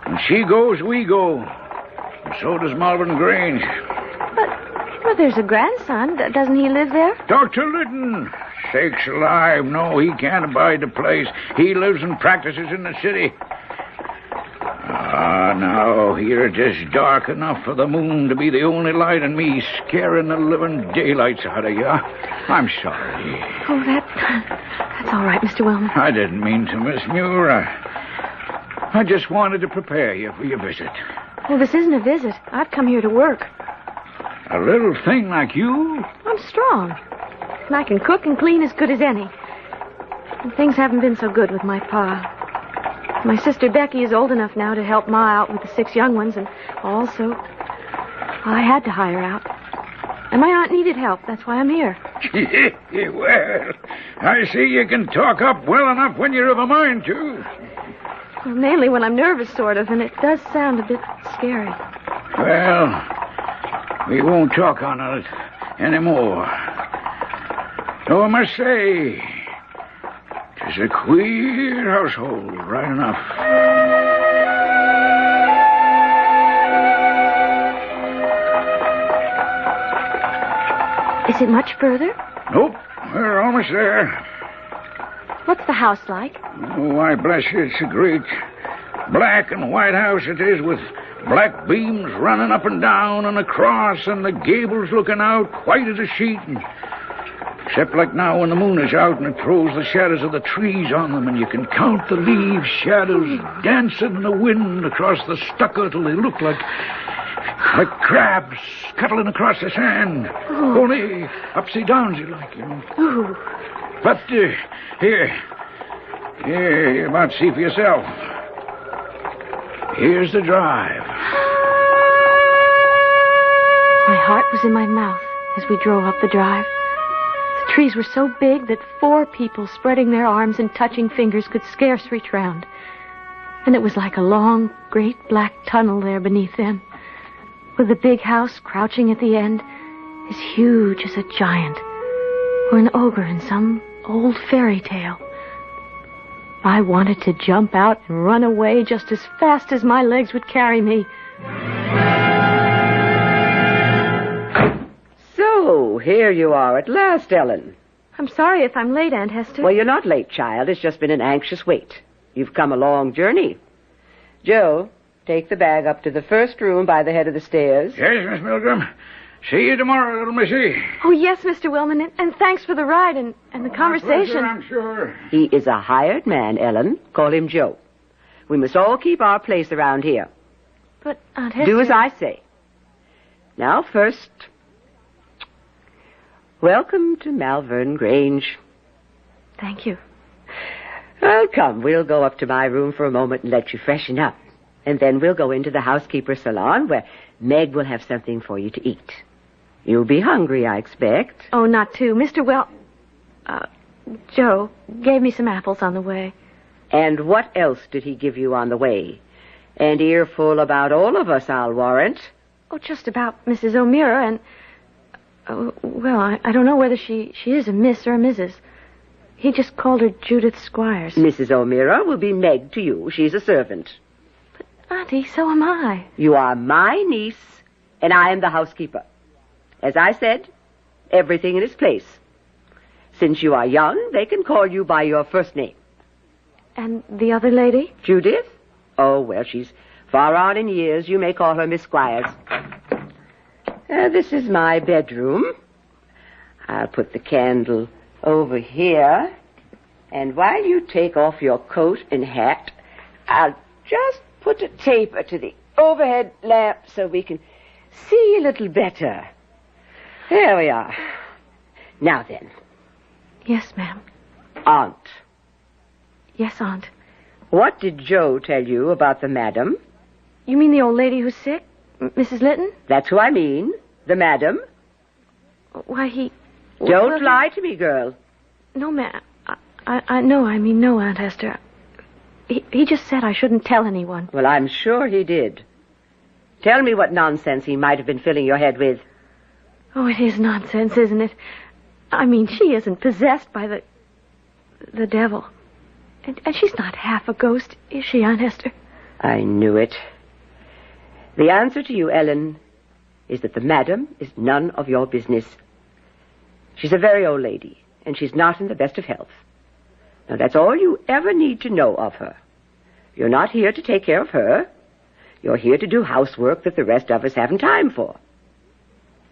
When she goes, we go. And so does Malvern Grange. But there's a grandson. Doesn't he live there? Dr. Lytton. Sakes alive, no, he can't abide the place. He lives and practices in the city. Ah, now, here it is dark enough for the moon to be the only light and me scaring the living daylights out of you. I'm sorry. Oh, that's all right, Mr. Wellman. I didn't mean to, Miss Muir. I just wanted to prepare you for your visit. Well, this isn't a visit. I've come here to work. A little thing like you? I'm strong. And I can cook and clean as good as any. And things haven't been so good with my pa. My sister Becky is old enough now to help Ma out with the 6 young ones, and also I had to hire out. And my aunt needed help. That's why I'm here. Well, I see you can talk up well enough when you're of a mind to. Well, mainly when I'm nervous, sort of, and it does sound a bit scary. Well, we won't talk on it anymore. Though I must say, 'tis a queer household, right enough. Is it much further? Nope, we're almost there. What's the house like? Oh, why, bless you, it's a great black and white house it is, with black beams running up and down and across, and the gables looking out white as a sheet. Except like now when the moon is out and it throws the shadows of the trees on them, and you can count the leaf shadows dancing in the wind across the stucco till they look like crabs scuttling across the sand. Oh. Only upside downsy like, you know. Ooh. But, here, you might see for yourself. Here's the drive. My heart was in my mouth as we drove up the drive. The trees were so big that 4 people spreading their arms and touching fingers could scarce reach round. And it was like a long, great black tunnel there beneath them, with the big house crouching at the end, as huge as a giant, or an ogre in some old fairy tale. I wanted to jump out and run away just as fast as my legs would carry me. So, here you are at last, Ellen. I'm sorry if I'm late, Aunt Hester. Well, you're not late, child. It's just been an anxious wait. You've come a long journey. Joe, take the bag up to the first room by the head of the stairs. Yes, Miss Milgram. See you tomorrow, little missy. Oh, yes, Mr. Wellman, and thanks for the ride and the conversation. Pleasure, I'm sure. He is a hired man, Ellen. Call him Joe. We must all keep our place around here. But, Aunt Hester... Do as I say. Now, first, welcome to Malvern Grange. Thank you. Well, come, we'll go up to my room for a moment and let you freshen up. And then we'll go into the housekeeper's salon where Meg will have something for you to eat. You'll be hungry, I expect. Oh, not too. Joe gave me some apples on the way. And what else did he give you on the way? An earful about all of us, I'll warrant. Oh, just about Mrs. O'Meara and... Well, I don't know whether she is a Miss or a Mrs. He just called her Judith Squires. Mrs. O'Meara will be Meg to you. She's a servant. But, Auntie, so am I. You are my niece, and I am the housekeeper. As I said, everything in its place. Since you are young, they can call you by your first name. And the other lady? Judith? Oh, well, she's far on in years. You may call her Miss Squires. This is my bedroom. I'll put the candle over here. And while you take off your coat and hat, I'll just put a taper to the overhead lamp so we can see a little better. There we are. Now then. Yes, ma'am. Aunt. Yes, Aunt. What did Joe tell you about the madam? You mean the old lady who's sick? Mrs. Litton? That's who I mean. The madam. Why, he... Don't lie to me, girl. No, ma'am. No, Aunt Hester. He just said I shouldn't tell anyone. Well, I'm sure he did. Tell me what nonsense he might have been filling your head with. Oh, it is nonsense, isn't it? I mean, she isn't possessed by the devil. And she's not half a ghost, is she, Aunt Hester? I knew it. The answer to you, Ellen, is that the madam is none of your business. She's a very old lady, and she's not in the best of health. Now, that's all you ever need to know of her. You're not here to take care of her. You're here to do housework that the rest of us haven't time for.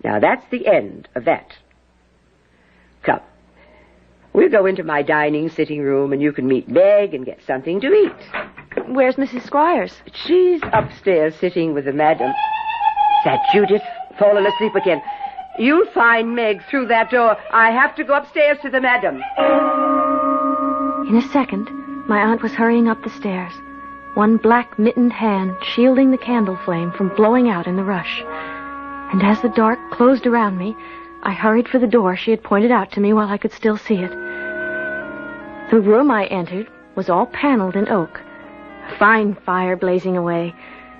Now, that's the end of that. Come. We'll go into my dining sitting room, and you can meet Meg and get something to eat. Where's Mrs. Squires? She's upstairs sitting with the madam. Is that Judith? Fallen asleep again. You'll find Meg through that door. I have to go upstairs to the madam. In a second, my aunt was hurrying up the stairs, one black mittened hand shielding the candle flame from blowing out in the rush. And as the dark closed around me, I hurried for the door she had pointed out to me while I could still see it. The room I entered was all paneled in oak. A fine fire blazing away,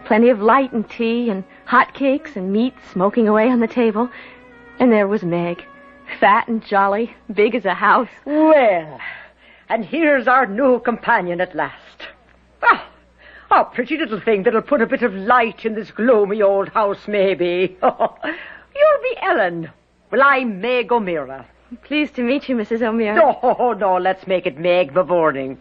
plenty of light and tea and hot cakes and meat smoking away on the table. And there was Meg, fat and jolly, big as a house. Well, and here's our new companion at last. Ah, a pretty little thing that'll put a bit of light in this gloomy old house, maybe. You'll be Ellen. Well, I'm Meg O'Meara. Pleased to meet you, Mrs. O'Meara. No, let's make it Meg Bevorning.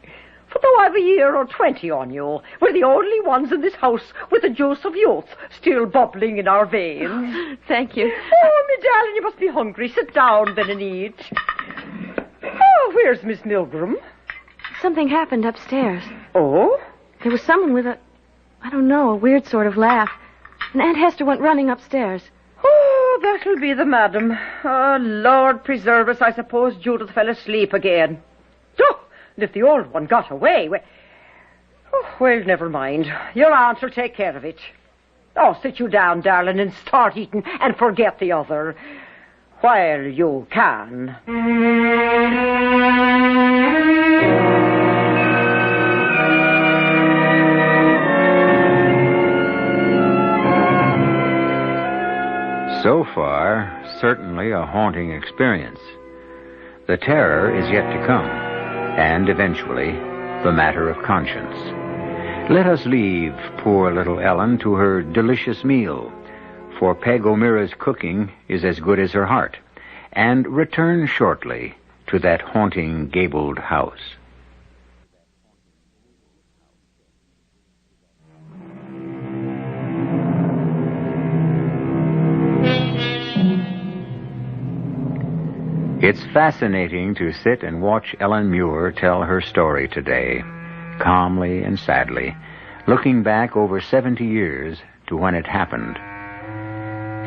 For though I've a year or 20 on you, we're the only ones in this house with the juice of youth still bubbling in our veins. Thank you. Oh, my darling, you must be hungry. Sit down then and eat. Oh, where's Miss Milgram? Something happened upstairs. Oh? There was someone with a weird sort of laugh. And Aunt Hester went running upstairs. Oh, that'll be the madam. Oh, Lord preserve us, I suppose Judith fell asleep again. Oh, and if the old one got away, well, never mind. Your aunt will take care of it. Oh, sit you down, darling, and start eating and forget the other. While you can. So far, certainly a haunting experience. The terror is yet to come, and eventually, the matter of conscience. Let us leave poor little Ellen to her delicious meal, for Peg O'Meara's cooking is as good as her heart, and return shortly to that haunting gabled house. It's fascinating to sit and watch Ellen Muir tell her story today, calmly and sadly, looking back over 70 years to when it happened.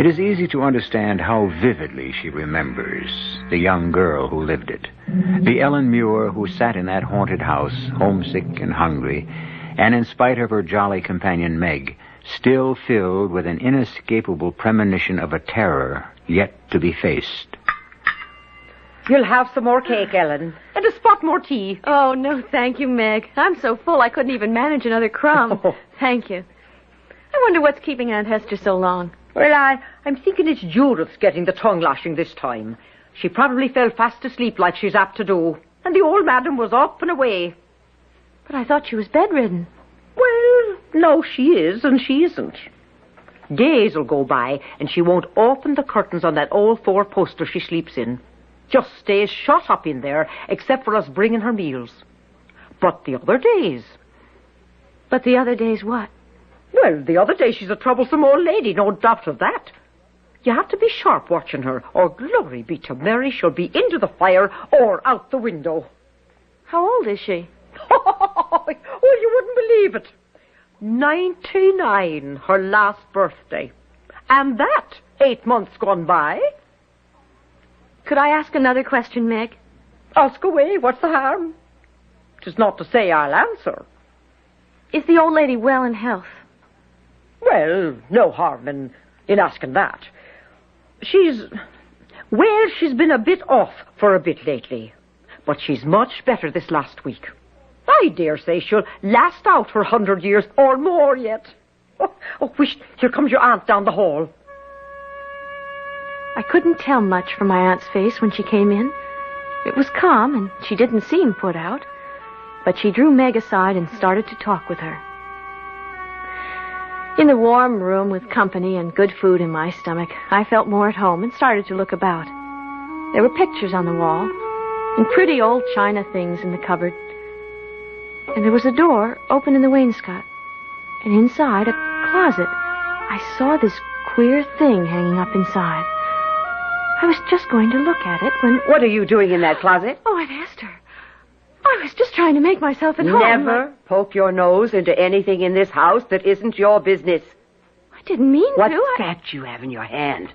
It is easy to understand how vividly she remembers the young girl who lived it, the Ellen Muir who sat in that haunted house, homesick and hungry, and in spite of her jolly companion Meg, still filled with an inescapable premonition of a terror yet to be faced. You'll have some more cake, Ellen, and a spot more tea. Oh, no, thank you, Meg. I'm so full I couldn't even manage another crumb. Thank you. I wonder what's keeping Aunt Hester so long. Well, I'm thinking it's Judith's getting the tongue lashing this time. She probably fell fast asleep like she's apt to do. And the old madam was up and away. But I thought she was bedridden. Well, no, she is, and she isn't. Days will go by, and she won't open the curtains on that old four-poster she sleeps in. Just stays shut up in there, except for us bringing her meals. But the other days... But the other days what? Well, the other day she's a troublesome old lady, no doubt of that. You have to be sharp watching her, or glory be to Mary, she'll be into the fire or out the window. How old is she? Oh, you wouldn't believe it. 99, her last birthday. And that 8 months gone by. Could I ask another question, Meg? Ask away, what's the harm? 'Tis not to say I'll answer. Is the old lady well in health? Well, no harm in asking that. She's been a bit off for a bit lately. But she's much better this last week. I dare say she'll last out her 100 years or more yet. Whisht, here comes your aunt down the hall. I couldn't tell much from my aunt's face when she came in. It was calm, and she didn't seem put out. But she drew Meg aside and started to talk with her. In the warm room with company and good food in my stomach, I felt more at home and started to look about. There were pictures on the wall, and pretty old china things in the cupboard. And there was a door open in the wainscot, and inside a closet. I saw this queer thing hanging up inside. I was just going to look at it when... What are you doing in that closet? Oh, I'd asked her. I was just trying to make myself at home. Never poke your nose into anything in this house that isn't your business. I didn't mean what to. What's that you have in your hand?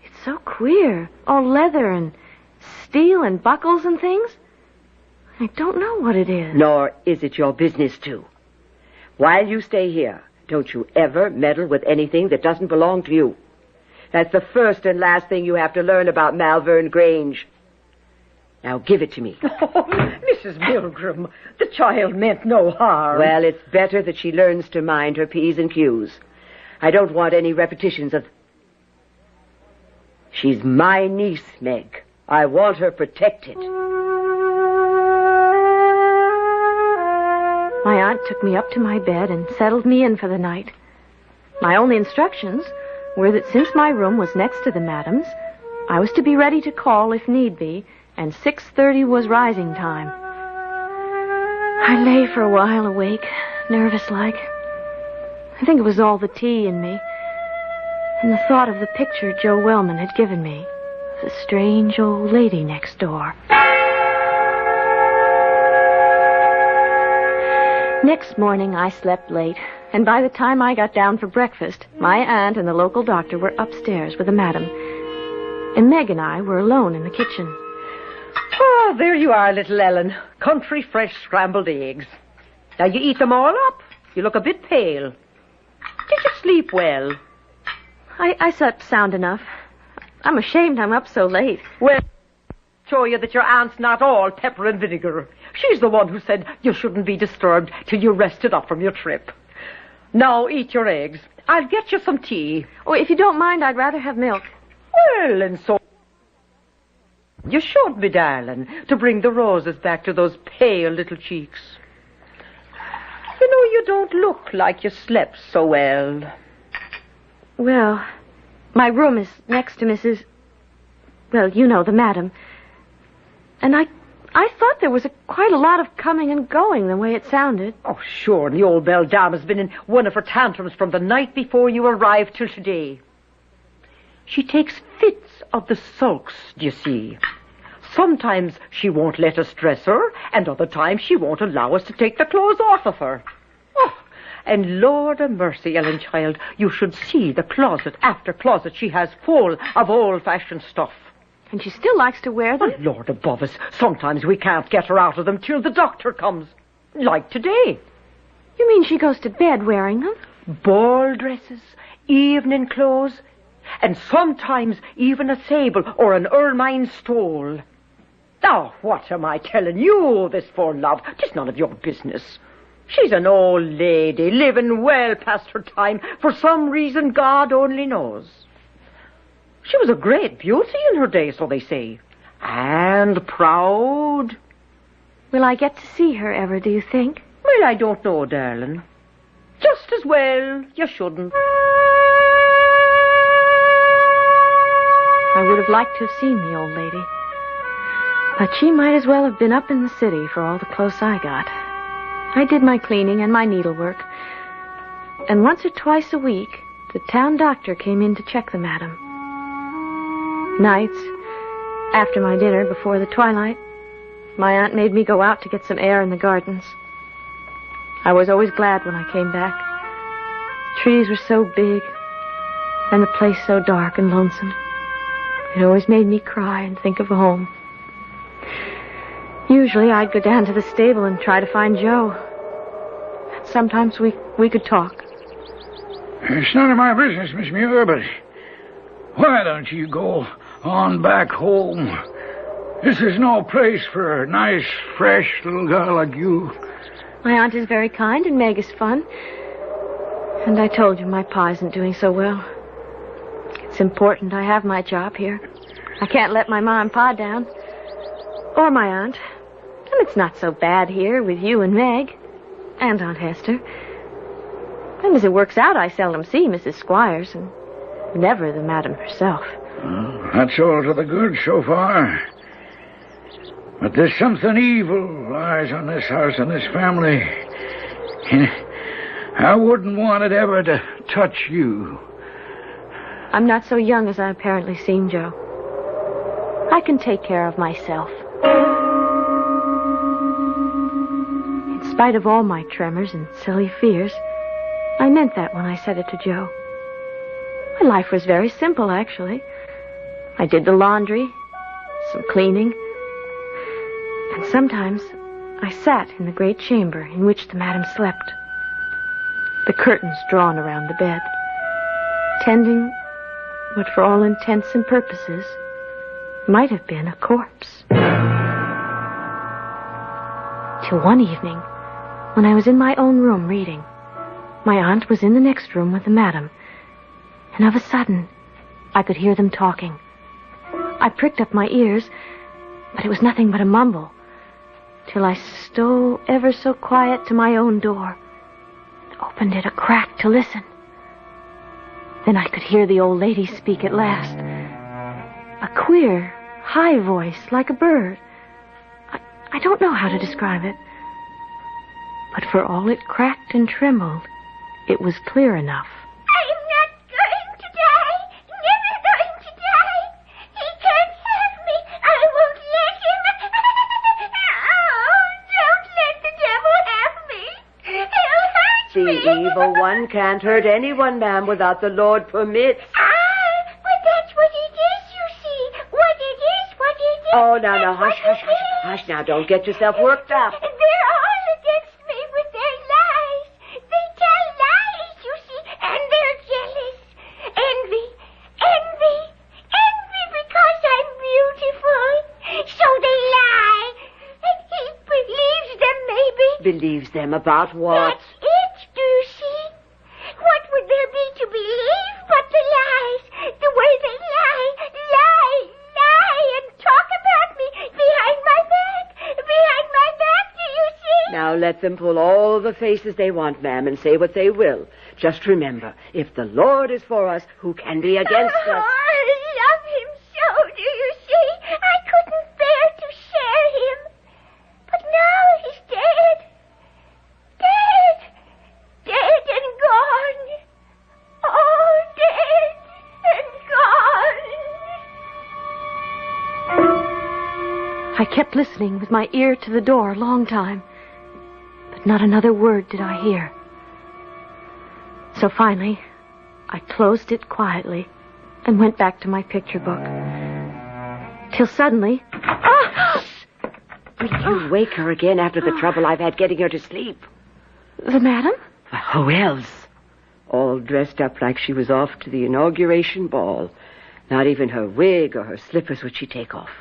It's so queer. All leather and steel and buckles and things. I don't know what it is. Nor is it your business to. While you stay here, don't you ever meddle with anything that doesn't belong to you. That's the first and last thing you have to learn about Malvern Grange. Now give it to me. Oh, Mrs. Milgram, the child meant no harm. Well, it's better that she learns to mind her P's and Q's. I don't want any repetitions of... She's my niece, Meg. I want her protected. My aunt took me up to my bed and settled me in for the night. My only instructions were that since my room was next to the madam's, I was to be ready to call if need be, and 6:30 was rising time. I lay for a while awake, nervous-like. I think it was all the tea in me, and the thought of the picture Joe Wellman had given me, the strange old lady next door. Next morning, I slept late, and by the time I got down for breakfast, my aunt and the local doctor were upstairs with the madam, and Meg and I were alone in the kitchen. Oh, there you are, little Ellen. Country fresh scrambled eggs. Now, you eat them all up. You look a bit pale. Did you sleep well? I slept sound enough. I'm ashamed I'm up so late. Well, show you that your aunt's not all pepper and vinegar. She's the one who said you shouldn't be disturbed till you rested up from your trip. Now, eat your eggs. I'll get you some tea. Oh, if you don't mind, I'd rather have milk. Well, and so... You should be, darling, to bring the roses back to those pale little cheeks. You know, you don't look like you slept so well. Well, my room is next to Mrs... Well, you know, the madam. And I thought there was quite a lot of coming and going the way it sounded. Oh, sure, and the old beldame has been in one of her tantrums from the night before you arrived till today. She takes fits of the sulks, you see. Sometimes she won't let us dress her, and other times she won't allow us to take the clothes off of her. Oh, and Lord a mercy, Ellen, child, you should see the closet after closet she has full of old-fashioned stuff. And she still likes to wear them? Oh, Lord above us, sometimes we can't get her out of them till the doctor comes. Like today. You mean she goes to bed wearing them? Ball dresses, evening clothes, and sometimes even a sable or an ermine stole. Now, what am I telling you this for, love? 'Tis none of your business. She's an old lady, living well past her time, for some reason God only knows. She was a great beauty in her day, so they say. And proud. Will I get to see her ever, do you think? Well, I don't know, darling. Just as well you shouldn't. I would have liked to have seen the old lady. But she might as well have been up in the city for all the clothes I got. I did my cleaning and my needlework. And once or twice a week, the town doctor came in to check the madam. Nights, after my dinner, before the twilight, my aunt made me go out to get some air in the gardens. I was always glad when I came back. The trees were so big, and the place so dark and lonesome. It always made me cry and think of home. Usually I'd go down to the stable and try to find Joe. Sometimes we could talk. It's none of my business, Miss Muir, but why don't you go on back home? This is no place for a nice, fresh little girl like you. My aunt is very kind and Meg is fun. And I told you my pa isn't doing so well. It's important I have my job here. I can't let my ma and pa down. Or my aunt. And it's not so bad here with you and Meg. And Aunt Hester. And as it works out, I seldom see Mrs. Squires, and never the madam herself. Well, that's all to the good so far. But there's something evil lies on this house and this family. I wouldn't want it ever to touch you. I'm not so young as I apparently seem, Joe. I can take care of myself. In spite of all my tremors and silly fears, I meant that when I said it to Joe. My life was very simple, actually. I did the laundry, some cleaning, and sometimes I sat in the great chamber in which the madam slept, the curtains drawn around the bed, tending what for all intents and purposes might have been a corpse. Till one evening, when I was in my own room reading, my aunt was in the next room with the madam, and of a sudden, I could hear them talking. I pricked up my ears, but it was nothing but a mumble, till I stole ever so quiet to my own door, and opened it a crack to listen. Then I could hear the old lady speak at last. A queer, high voice, like a bird. I don't know how to describe it. But for all it cracked and trembled, it was clear enough. I'm not going to die. Never going to die. He can't have me. I won't let him. Oh, don't let the devil have me. He'll hurt The me. evil one can't hurt anyone, ma'am, without the Lord permits. But that's what it is, you see. What it is. Oh, now, hush, hush, hush. Hush now, don't get yourself worked up. They're all against me with their lies. They tell lies, you see, and they're jealous. Envy because I'm beautiful. So they lie. And he believes them, maybe. Believes them about what? That's it, do you see? What would there be to believe but the lies? The way they lie, and talk about me behind my back, do you see? Now let them pull all the faces they want, ma'am, and say what they will. Just remember, if the Lord is for us, who can be against us? I love him so, do you see? I couldn't bear to share him. But now he's dead. Dead and gone. Oh, dead and gone. I kept listening with my ear to the door a long time, but not another word did I hear. So finally, I closed it quietly and went back to my picture book. Till suddenly... Will you wake her again after the trouble I've had getting her to sleep? The madam? Who else? All dressed up like she was off to the inauguration ball. Not even her wig or her slippers would she take off.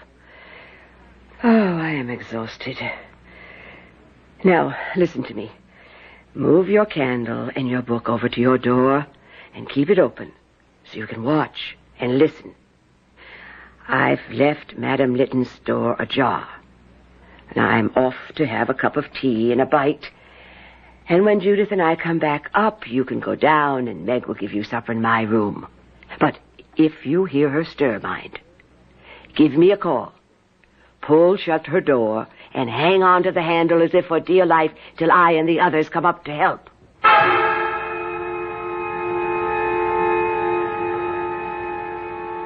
Oh, I am exhausted. Now, listen to me. Move your candle and your book over to your door and keep it open so you can watch and listen. I've left Madame Litton's door ajar. And I'm off to have a cup of tea and a bite. And when Judith and I come back up, you can go down and Meg will give you supper in my room. But if you hear her stir, mind, give me a call. Pull shut her door and hang on to the handle as if for dear life till I and the others come up to help.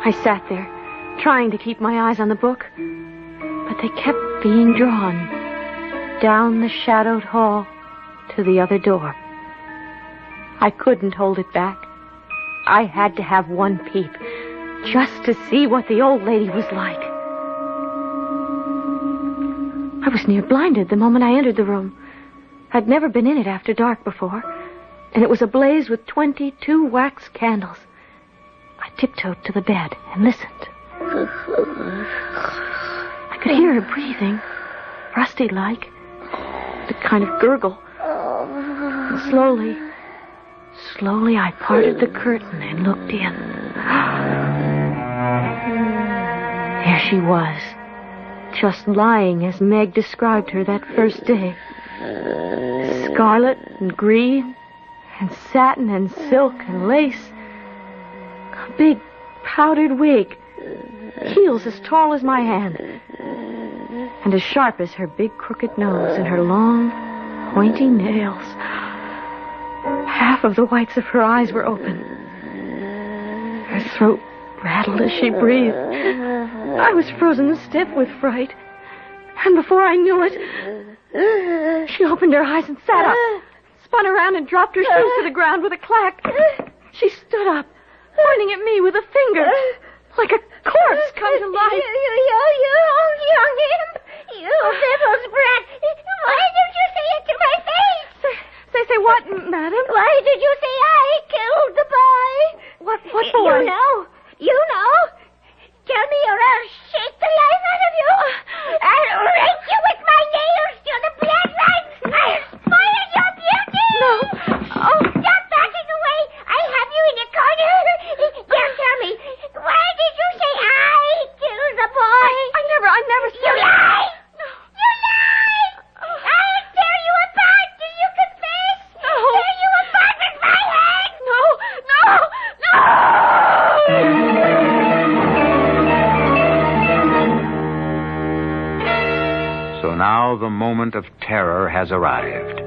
I sat there, trying to keep my eyes on the book, but they kept being drawn down the shadowed hall to the other door. I couldn't hold it back. I had to have one peep, just to see what the old lady was like. I was near blinded the moment I entered the room. I'd never been in it after dark before, and it was ablaze with 22 wax candles. I tiptoed to the bed and listened. I could hear her breathing, rusty-like, the kind of gurgle. And slowly I parted the curtain and looked in. There she was, just lying as Meg described her that first day. Scarlet and green and satin and silk and lace. A big powdered wig, heels as tall as my hand, and as sharp as her big crooked nose and her long, pointy nails. Half of the whites of her eyes were open. Her throat rattled as she breathed. I was frozen stiff with fright. And before I knew it, she opened her eyes and sat up, spun around and dropped her shoes to the ground with a clack. She stood up, pointing at me with a finger, like a corpse come to life. You young imp! You devil's brat! Why did you say it to my face? Say what, madam? Why did you say I killed the boy? What boy? You know. Tell me or I'll shake the life out of you. I'll rake you with my nails till the blood runs. I'll spoil your beauty. No. Oh. Stop backing away. I have you in a corner. Now tell me, why did you say I killed the boy? I never said You lie! You lie! I'll tear you apart till you confess. No. Tear you apart with my hand. No. So now the moment of terror has arrived.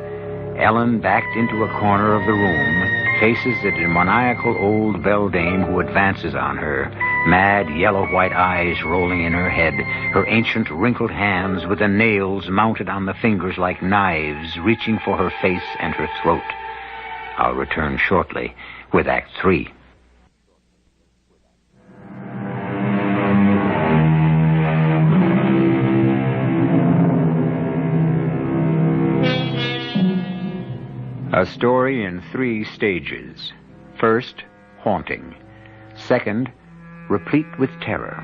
Ellen backed into a corner of the room, faces a demoniacal old beldame who advances on her, mad yellow-white eyes rolling in her head, her ancient wrinkled hands with the nails mounted on the fingers like knives reaching for her face and her throat. I'll return shortly with Act 3. A story in 3 stages. First, haunting. Second, replete with terror.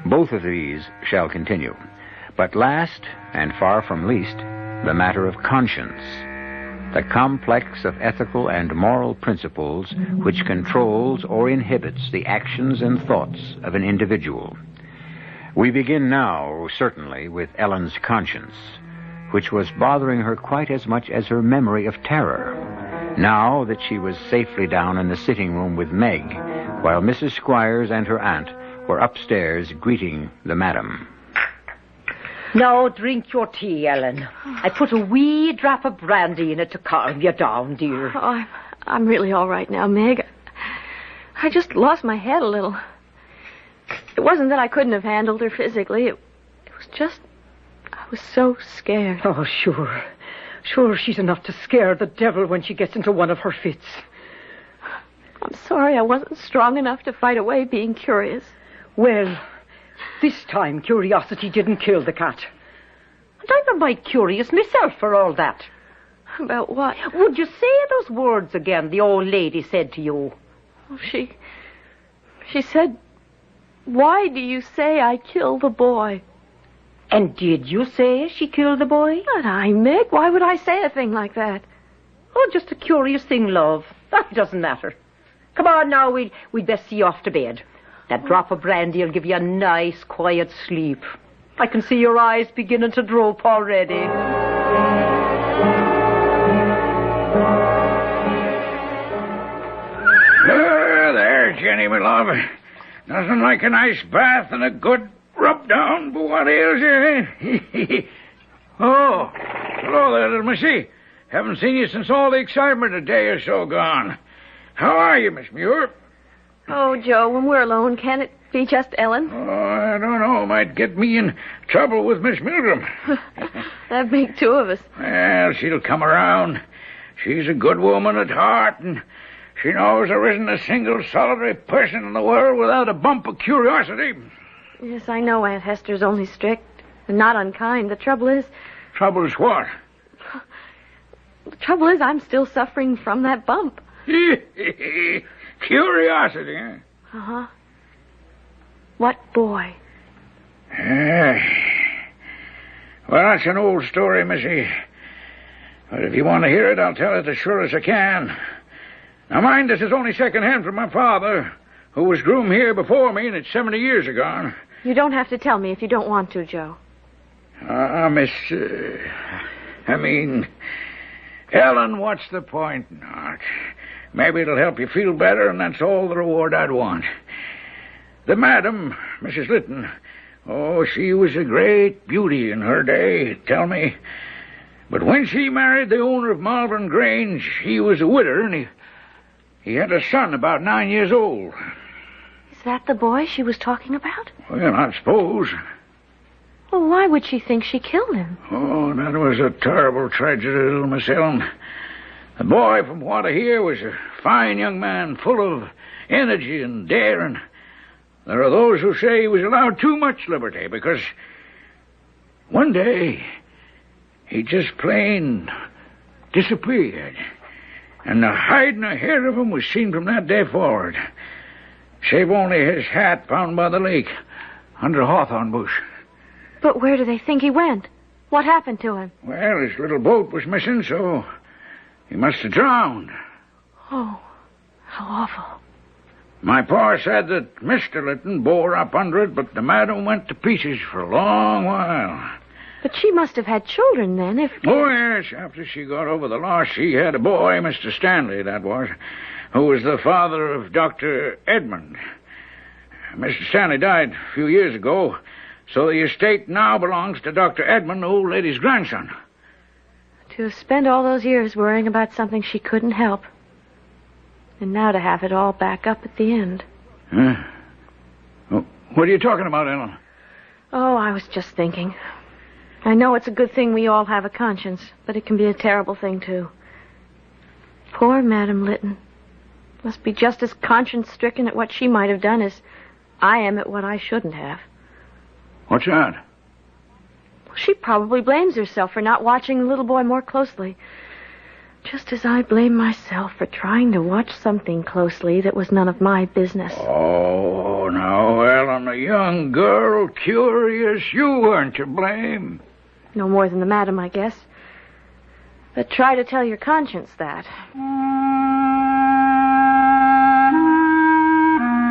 Both of these shall continue. But last, and far from least, the matter of conscience. The complex of ethical and moral principles which controls or inhibits the actions and thoughts of an individual. We begin now, certainly, with Ellen's conscience, which was bothering her quite as much as her memory of terror, now that she was safely down in the sitting room with Meg, while Mrs. Squires and her aunt were upstairs greeting the madam. Now drink your tea, Ellen. I put a wee drop of brandy in it to calm you down, dear. Oh, I'm really all right now, Meg. I just lost my head a little. It wasn't that I couldn't have handled her physically. It was just... I was so scared. Oh, sure. Sure, she's enough to scare the devil when she gets into one of her fits. I'm sorry I wasn't strong enough to fight away being curious. Well, this time curiosity didn't kill the cat. And I'm a mite curious myself for all that. About what? Would you say those words again the old lady said to you? Oh, she said, "Why do you say I killed the boy?" And did you say she killed the boy? Not I, Meg. Why would I say a thing like that? Oh, just a curious thing, love. That doesn't matter. Come on now, we'd best see you off to bed. That drop of brandy will give you a nice, quiet sleep. I can see your eyes beginning to droop already. There, Jenny, my love. Nothing like a nice bath and a good rub down, but what ails you, eh? Oh, hello there, little missy. Haven't seen you since all the excitement a day or so gone. How are you, Miss Muir? Oh, Joe, when we're alone, can it be just Ellen? Oh, I don't know. Might get me in trouble with Miss Milgram. That'd make two of us. Well, she'll come around. She's a good woman at heart, and she knows there isn't a single solitary person in the world without a bump of curiosity. Yes, I know Aunt Hester's only strict and not unkind. The trouble is... Trouble is what? The trouble is I'm still suffering from that bump. Curiosity, eh? Uh-huh. What boy? Well, that's an old story, Missy. But if you want to hear it, I'll tell it as sure as I can. Now, mind, this is only second-hand from my father, who was groom here before me, and it's 70 years ago. You don't have to tell me if you don't want to, Joe. Miss... Ellen, what's the point not? Maybe it'll help you feel better, and that's all the reward I'd want. The madam, Mrs. Lytton, she was a great beauty in her day, tell me. But when she married the owner of Malvern Grange, he was a widder, and he had a son about 9 years old. Is that the boy she was talking about? Well, I suppose. Well, why would she think she killed him? Oh, that was a terrible tragedy, little Miss Ellen. The boy, from what I hear, was a fine young man, full of energy and daring. There are those who say he was allowed too much liberty, because one day he just plain disappeared. And the hide and the hair of him was seen from that day forward, save only his hat found by the lake under a hawthorn bush. But where do they think he went? What happened to him? Well, his little boat was missing, so he must have drowned. Oh, how awful. My pa said that Mr. Lytton bore up under it, but the madam went to pieces for a long while. But she must have had children then, if... Oh, yes, after she got over the loss, she had a boy, Mr. Stanley, that was, who was the father of Dr. Edmund. Mr. Stanley died a few years ago, so the estate now belongs to Dr. Edmund, the old lady's grandson. To spend all those years worrying about something she couldn't help. And now to have it all back up at the end. Huh? Oh, what are you talking about, Ellen? Oh, I was just thinking. I know it's a good thing we all have a conscience, but it can be a terrible thing, too. Poor Madam Lytton. Must be just as conscience-stricken at what she might have done as I am at what I shouldn't have. What's that? She probably blames herself for not watching the little boy more closely. Just as I blame myself for trying to watch something closely that was none of my business. Oh, now, Ellen, a young girl, curious, you weren't to blame. No more than the madam, I guess. But try to tell your conscience that.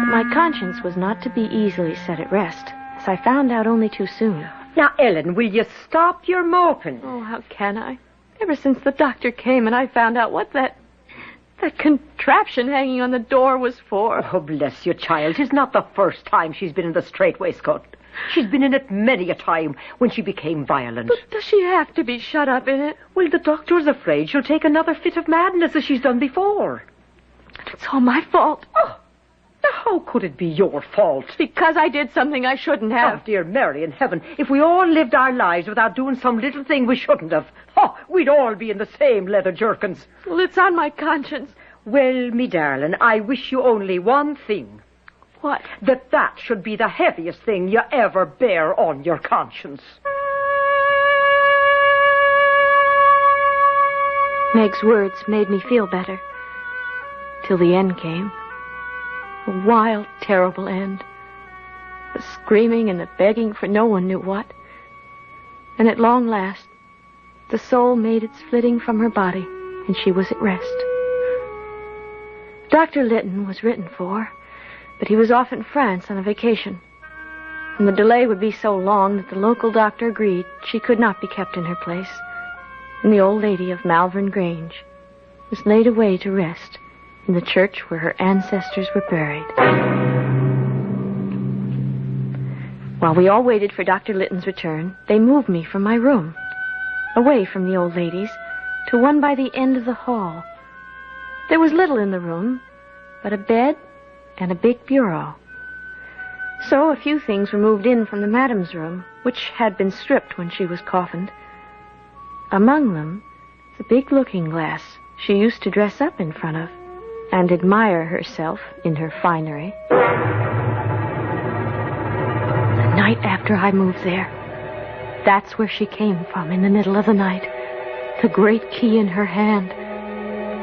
But my conscience was not to be easily set at rest, as I found out only too soon. Now, Ellen, will you stop your moping? Oh, how can I? Ever since the doctor came and I found out what that contraption hanging on the door was for. Oh, bless you, child. 'Tis not the first time she's been in the strait waistcoat. She's been in it many a time when she became violent. But does she have to be shut up in it? Well, the doctor's afraid she'll take another fit of madness as she's done before. It's all my fault. Oh, now how could it be your fault? Because I did something I shouldn't have. Oh, dear Mary in heaven, if we all lived our lives without doing some little thing we shouldn't have, we'd all be in the same leather jerkins. Well, it's on my conscience. Well, me darling, I wish you only one thing. What? That should be the heaviest thing you ever bear on your conscience. Meg's words made me feel better. Till the end came. A wild, terrible end. The screaming and the begging for no one knew what. And at long last, the soul made its flitting from her body and she was at rest. Dr. Litton was written for, but he was off in France on a vacation. And the delay would be so long that the local doctor agreed she could not be kept in her place. And the old lady of Malvern Grange was laid away to rest in the church where her ancestors were buried. While we all waited for Dr. Litton's return, they moved me from my room, away from the old ladies, to one by the end of the hall. There was little in the room but a bed and a big bureau. So a few things were moved in from the madam's room, which had been stripped when she was coffined. Among them, the big looking-glass she used to dress up in front of and admire herself in her finery. The night after I moved there, that's where she came from in the middle of the night, the great key in her hand,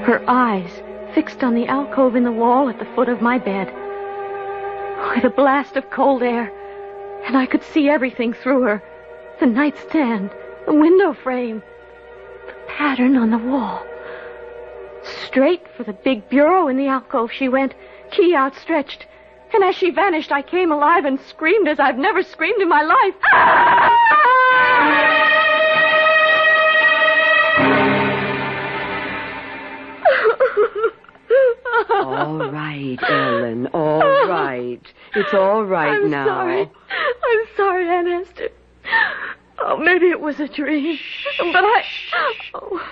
her eyes fixed on the alcove in the wall at the foot of my bed. With a blast of cold air, and I could see everything through her. The nightstand, the window frame, the pattern on the wall. Straight for the big bureau in the alcove she went, key outstretched. And as she vanished, I came alive and screamed as I've never screamed in my life. All right, Ellen, all right. It's all right now. I'm sorry, Aunt Esther. Oh, maybe it was a dream. But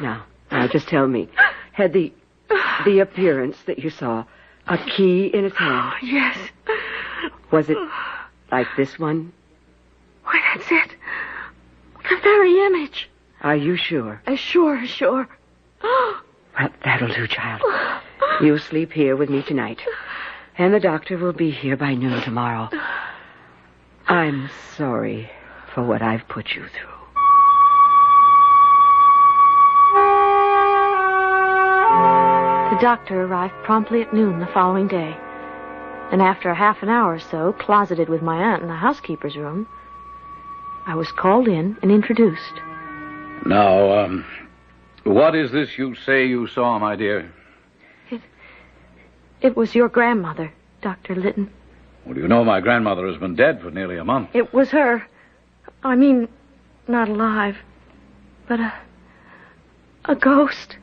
Now, just tell me. Had the appearance that you saw a key in its hand? Yes. Was it like this one? Why, that's it. The very image. Are you sure? As sure. Well, that'll do, child. You sleep here with me tonight. And the doctor will be here by noon tomorrow. I'm sorry for what I've put you through. The doctor arrived promptly at noon the following day. And after half an hour or so, closeted with my aunt in the housekeeper's room, I was called in and introduced. Now, what is this you say you saw, my dear? It was your grandmother, Dr. Litton. Well, you know my grandmother has been dead for nearly a month. It was her. I mean, not alive, but a ghost.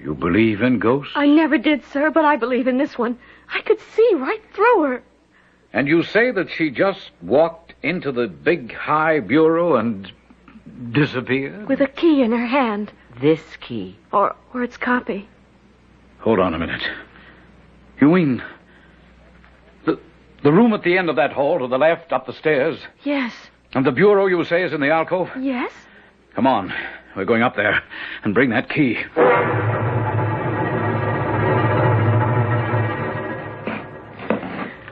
You believe in ghosts? I never did, sir, but I believe in this one. I could see right through her. And you say that she just walked into the big high bureau and disappeared? With a key in her hand. This key. Or its copy. Hold on a minute. You mean the room at the end of that hall to the left, up the stairs? Yes. And the bureau, you say, is in the alcove? Yes. Come on. We're going up there and bring that key.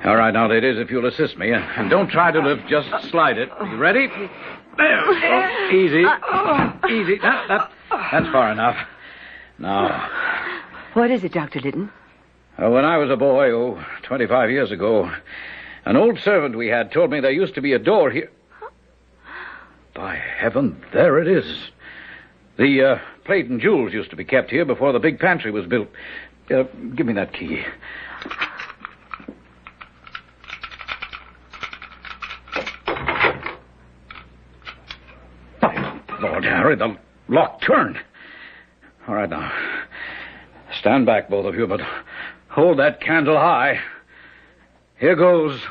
All right, now, ladies, if you'll assist me. And don't try to lift, just slide it. You ready? There. Oh, easy. Easy. That's far enough. Now. What is it, Dr. Litton? When I was a boy, 25 years ago, an old servant we had told me there used to be a door here. By heaven, there it is. The plate and jewels used to be kept here before the big pantry was built. Give me that key. By Lord Harry, the lock turned. All right, now. Stand back, both of you, but hold that candle high. Here goes.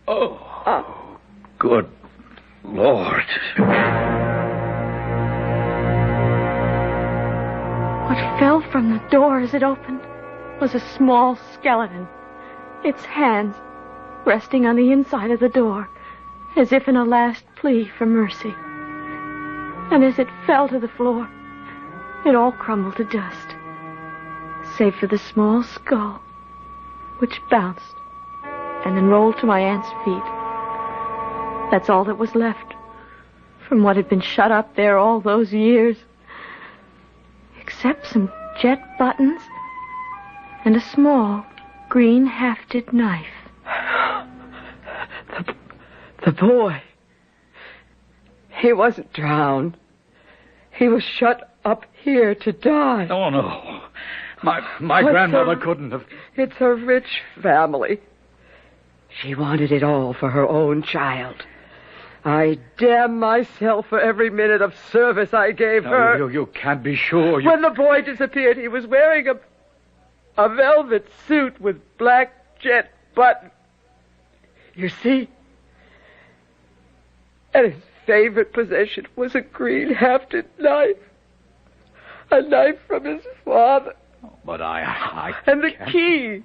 Oh, good Lord. What fell from the door as it opened was a small skeleton, its hands resting on the inside of the door, as if in a last plea for mercy. And as it fell to the floor, it all crumbled to dust, save for the small skull, which bounced and then rolled to my aunt's feet. That's all that was left from what had been shut up there all those years, except some jet buttons and a small green hafted knife. The boy. He wasn't drowned. He was shut up here to die. Oh, no. My grandmother couldn't have... It's a rich family. She wanted it all for her own child. I damn myself for every minute of service I gave her. You can't be sure. When the boy disappeared, he was wearing a velvet suit with black jet buttons. You see? And his favorite possession was a green-hafted knife. A knife from his father. But I And the can't. key.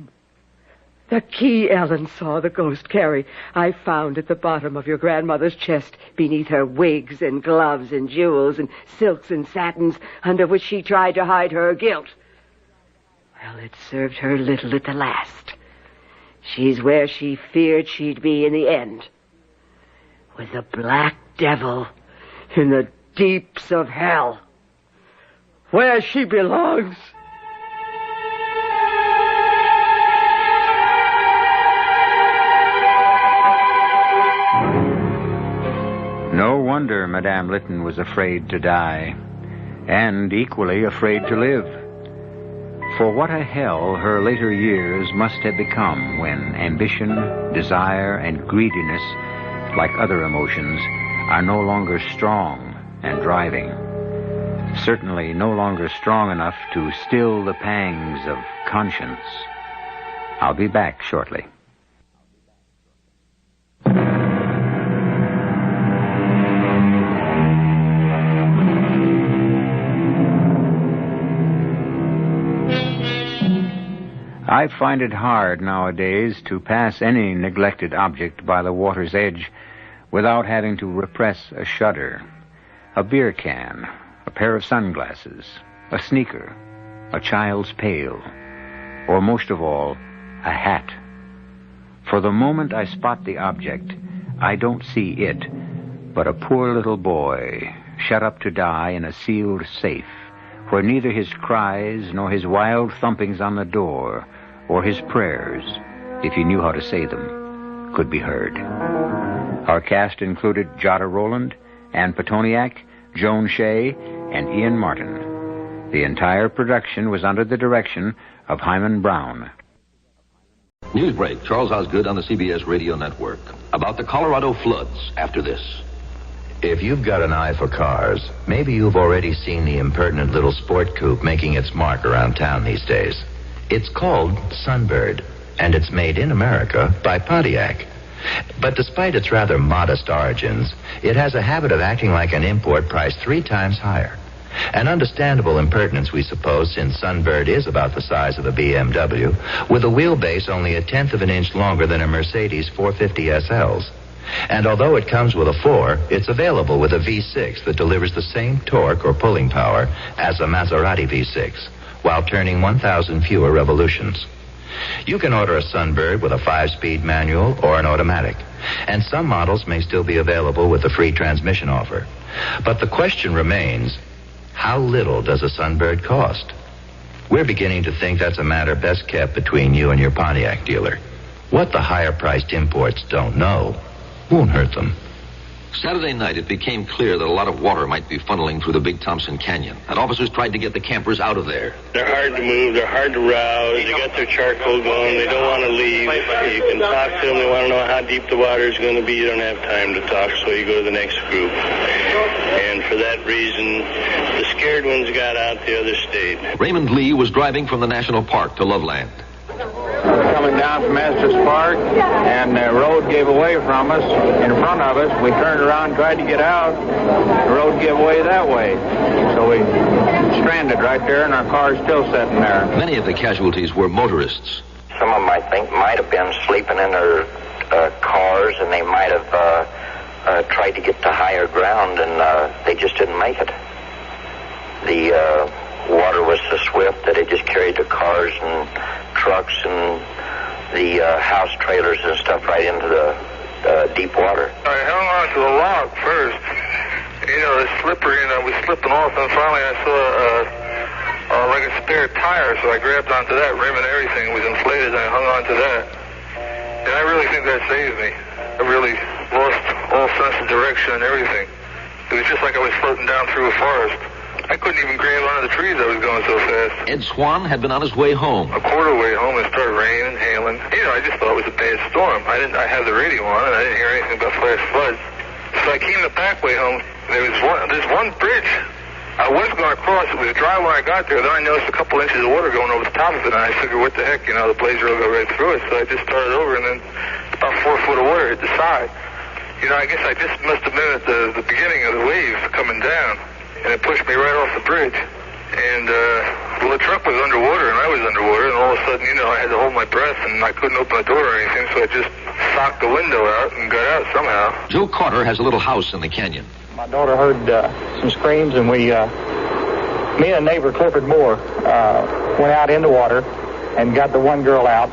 The key Ellen saw the ghost carry, I found at the bottom of your grandmother's chest, beneath her wigs and gloves and jewels and silks and satins, under which she tried to hide her guilt. Well, it served her little at the last. She's where she feared she'd be in the end. With the black devil in the deeps of hell. Where she belongs. No wonder Madame Lytton was afraid to die, and equally afraid to live. For what a hell her later years must have become when ambition, desire, and greediness, like other emotions, are no longer strong and driving. Certainly no longer strong enough to still the pangs of conscience. I'll be back shortly. I find it hard nowadays to pass any neglected object by the water's edge without having to repress a shudder. A beer can, a pair of sunglasses, a sneaker, a child's pail, or most of all, a hat. For the moment I spot the object, I don't see it, but a poor little boy shut up to die in a sealed safe, where neither his cries nor his wild thumpings on the door or his prayers, if he knew how to say them, could be heard. Our cast included Jada Rowland, Ann Petoniak, Joan Shea, and Ian Martin. The entire production was under the direction of Hyman Brown. Newsbreak, Charles Osgood on the CBS radio network. About the Colorado floods after this. If you've got an eye for cars, maybe you've already seen the impertinent little sport coupe making its mark around town these days. It's called Sunbird, and it's made in America by Pontiac. But despite its rather modest origins, it has a habit of acting like an import priced 3 times higher. An understandable impertinence, we suppose, since Sunbird is about the size of a BMW, with a wheelbase only 1/10 of an inch longer than a Mercedes 450 SLs. And although it comes with a 4, it's available with a V6 that delivers the same torque or pulling power as a Maserati V6, while turning 1,000 fewer revolutions. You can order a Sunbird with a 5-speed manual or an automatic, and some models may still be available with a free transmission offer. But the question remains, how little does a Sunbird cost? We're beginning to think that's a matter best kept between you and your Pontiac dealer. What the higher-priced imports don't know won't hurt them. Saturday night, it became clear that a lot of water might be funneling through the Big Thompson Canyon, and officers tried to get the campers out of there. They're hard to move, they're hard to rouse, they got their charcoal going, they don't want to leave. You can talk to them, they want to know how deep the water is going to be, you don't have time to talk, so you go to the next group. And for that reason, the scared ones got out, the others stayed. Raymond Lee was driving from the National Park to Loveland. Coming down from Estes Park, and the road gave away from us, in front of us. We turned around, tried to get out. The road gave away that way. So we stranded right there, and our car's still sitting there. Many of the casualties were motorists. Some of them, I think, might have been sleeping in their cars, and they might have tried to get to higher ground, and they just didn't make it. The water was so swift that it just carried the cars and trucks and the house trailers and stuff right into the deep water. I hung on to a log first. You know, it's slippery, and I was slipping off, and finally I saw like a spare tire, so I grabbed onto that rim and everything. It was inflated, and I hung on to that. And I really think that saved me. I really lost all sense of direction and everything. It was just like I was floating down through a forest. I couldn't even grab onto the trees. I was going so fast. Ed Swan had been on his way home. A quarter way home, it started raining, hailing. I just thought it was a bad storm. I had the radio on, and I didn't hear anything about flash floods. So I came the back way home. There's one bridge I was going to cross. It was dry when I got there. Then I noticed a couple inches of water going over the top of it, and I figured, what the heck, the blazer will go right through it. So I just started over, and then about 4 foot of water hit the side. I guess I just must have been at the beginning of the wave coming down, and it pushed me right off the bridge. And, the truck was underwater, and I was underwater, and all of a sudden, I had to hold my breath, and I couldn't open the door or anything, so I just socked the window out and got out somehow. Joe Carter has a little house in the canyon. My daughter heard some screams, and me and neighbor Clifford Moore went out in the water and got the one girl out.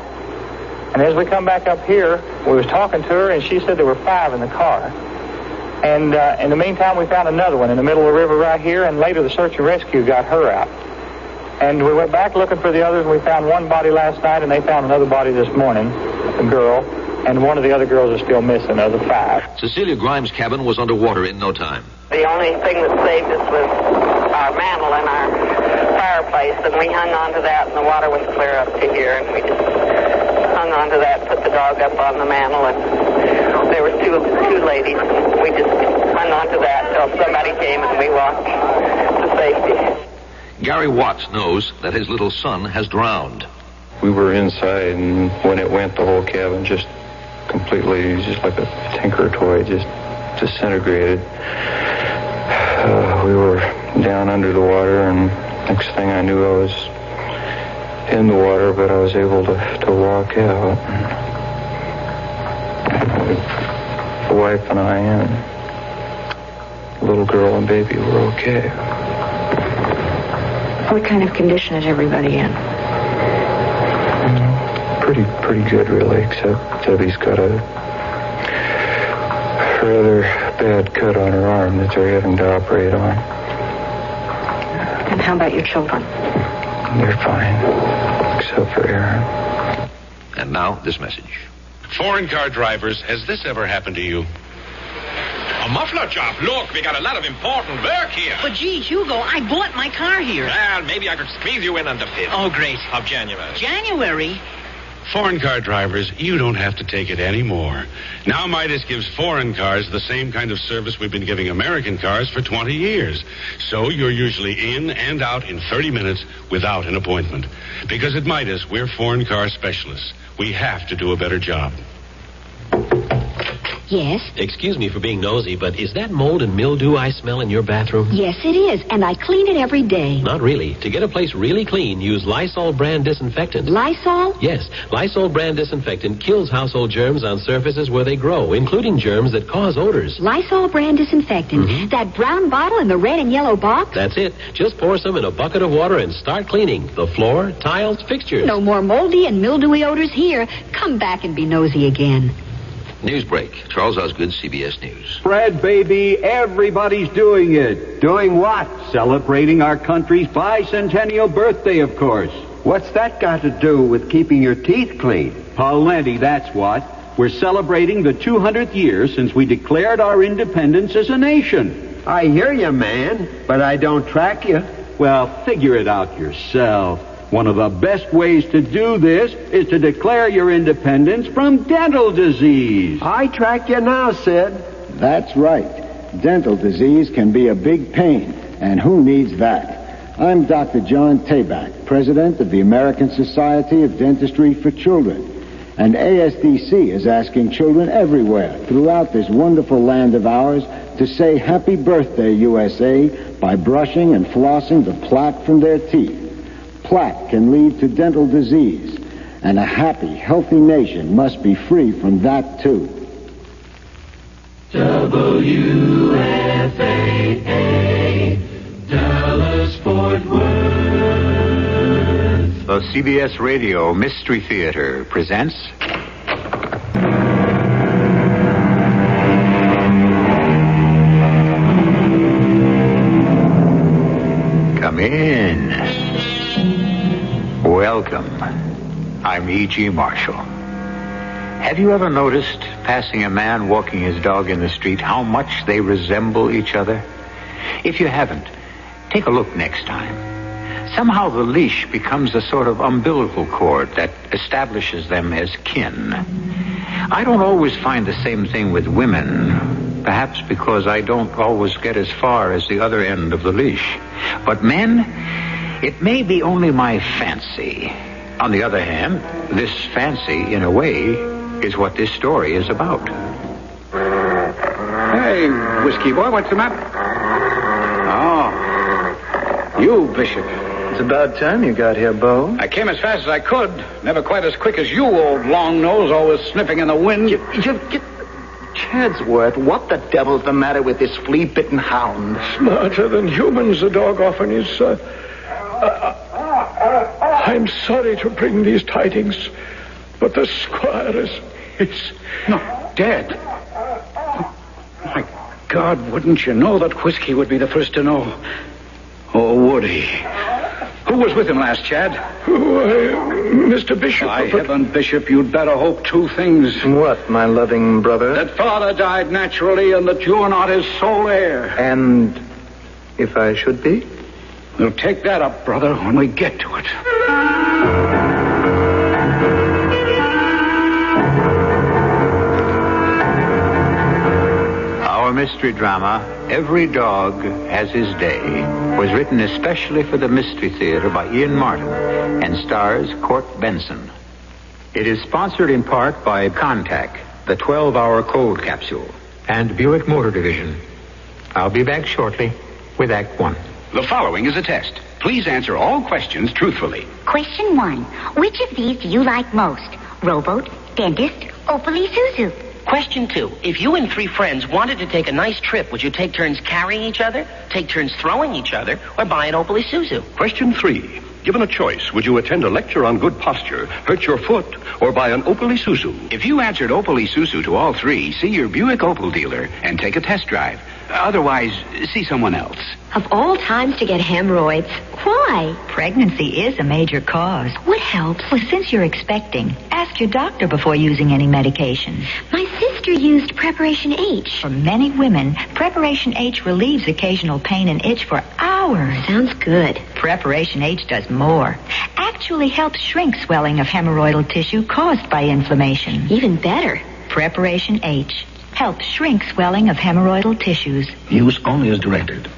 And as we come back up here, we was talking to her, and she said there were 5 in the car. And in the meantime, we found another one in the middle of the river right here, and later the search and rescue got her out. And we went back looking for the others, and we found one body last night, and they found another body this morning, a girl, and one of the other girls is still missing of the 5. Cecilia Grimes' cabin was underwater in no time. The only thing that saved us was our mantle in our fireplace, and we hung on to that, and the water was clear up to here, and we just hung on to that, put the dog up on the mantle, and there were two ladies, and we just hung on to that till somebody came and we walked to safety. Gary Watts knows that his little son has drowned. We were inside, and when it went, the whole cabin just completely, just like a tinker toy, just disintegrated. We were down under the water, and next thing I knew, I was in the water, but I was able to walk out. The wife and I and little girl and baby were okay. What kind of condition is everybody in? Pretty good, really, except Debbie's got a rather bad cut on her arm that they're having to operate on. And how about your children? They're fine, except for Aaron. And now, this message. Foreign car drivers, has this ever happened to you? A muffler job. Look, we got a lot of important work here. But gee, Hugo, I bought my car here. Well, maybe I could squeeze you in on the 5th. Oh, great. Of January. January? Foreign car drivers, you don't have to take it anymore. Now Midas gives foreign cars the same kind of service we've been giving American cars for 20 years. So you're usually in and out in 30 minutes without an appointment. Because at Midas, we're foreign car specialists. We have to do a better job. Yes? Excuse me for being nosy, but is that mold and mildew I smell in your bathroom? Yes, it is, and I clean it every day. Not really. To get a place really clean, use Lysol brand disinfectant. Lysol? Yes. Lysol brand disinfectant kills household germs on surfaces where they grow, including germs that cause odors. Lysol brand disinfectant. Mm-hmm. That brown bottle in the red and yellow box? That's it. Just pour some in a bucket of water and start cleaning. The floor, tiles, fixtures. No more moldy and mildewy odors here. Come back and be nosy again. Newsbreak. Charles Osgood, CBS News. Fred, baby, everybody's doing it. Doing what? Celebrating our country's bicentennial birthday, of course. What's that got to do with keeping your teeth clean? Plenty, that's what. We're celebrating the 200th year since we declared our independence as a nation. I hear you, man, but I don't track you. Well, figure it out yourself. One of the best ways to do this is to declare your independence from dental disease. I track you now, Sid. That's right. Dental disease can be a big pain, and who needs that? I'm Dr. John Tabak, president of the American Society of Dentistry for Children. And ASDC is asking children everywhere throughout this wonderful land of ours to say Happy Birthday, USA, by brushing and flossing the plaque from their teeth. Plaque can lead to dental disease, and a happy, healthy nation must be free from that, too. WFAA, Dallas-Fort Worth. The CBS Radio Mystery Theater presents... Come in. Welcome. I'm E.G. Marshall. Have you ever noticed, passing a man walking his dog in the street, how much they resemble each other? If you haven't, take a look next time. Somehow the leash becomes a sort of umbilical cord that establishes them as kin. I don't always find the same thing with women, perhaps because I don't always get as far as the other end of the leash. But men, it may be only my fancy. On the other hand, this fancy, in a way, is what this story is about. Hey, whiskey boy, what's the matter? Oh, you, Bishop. It's about time you got here, Bo. I came as fast as I could. Never quite as quick as you, old long nose, always sniffing in the wind. Chadsworth, what the devil's the matter with this flea-bitten hound? Smarter than humans, the dog often is. I'm sorry to bring these tidings, but the squire is... No, dead. Oh, my God, wouldn't you know that whiskey would be the first to know? Oh, would he? Who was with him last, Chad? Mr. Bishop. By heaven, Bishop, you'd better hope two things. What, my loving brother? That father died naturally and that you're not his sole heir. And if I should be? We'll take that up, brother, when we get to it. Our mystery drama, Every Dog Has His Day, was written especially for the Mystery Theater by Ian Martin and stars Court Benson. It is sponsored in part by Contact, the 12-hour cold capsule, and Buick Motor Division. I'll be back shortly with Act 1. The following is a test. Please answer all questions truthfully. Question 1. Which of these do you like most? Rowboat, dentist, Opal Isuzu? Question 2. If you and 3 friends wanted to take a nice trip, would you take turns carrying each other, take turns throwing each other, or buy an Opal Isuzu? Question 3. Given a choice, would you attend a lecture on good posture, hurt your foot, or buy an Opal Isuzu? If you answered Opal Isuzu to all 3, see your Buick Opal dealer and take a test drive. Otherwise, see someone else. Of all times to get hemorrhoids, why? Pregnancy is a major cause. What helps? Well, since you're expecting, ask your doctor before using any medication. My sister used Preparation H. For many women, Preparation H relieves occasional pain and itch for hours. Sounds good. Preparation H does more. Actually helps shrink swelling of hemorrhoidal tissue caused by inflammation. Even better. Preparation H helps shrink swelling of hemorrhoidal tissues. Use only as directed.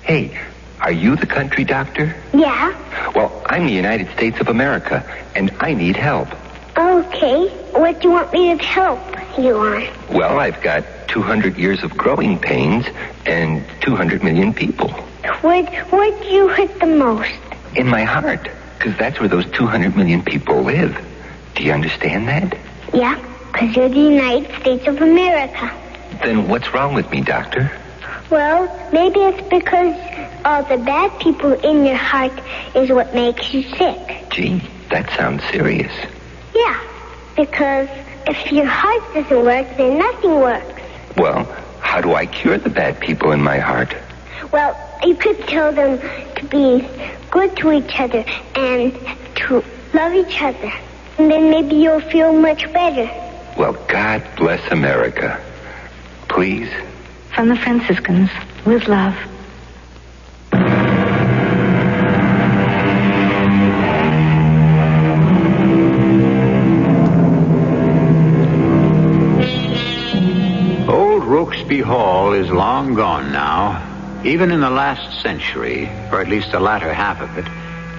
Hey, are you the country doctor? Yeah. Well, I'm the United States of America, and I need help. Okay. What do you want me to help you on? Well, I've got 200 years of growing pains and 200 million people. Where do you hurt the most? In my heart, because that's where those 200 million people live. Do you understand that? Yeah, because you're the United States of America. Then what's wrong with me, doctor? Well, maybe it's because all the bad people in your heart is what makes you sick. Gee, that sounds serious. Yeah, because if your heart doesn't work, then nothing works. Well, how do I cure the bad people in my heart? Well, you could tell them to be good to each other and to love each other. And then maybe you'll feel much better. Well, God bless America. Please. From the Franciscans, with love. Old Rokesby Hall is long gone now. Even in the last century, or at least the latter half of it,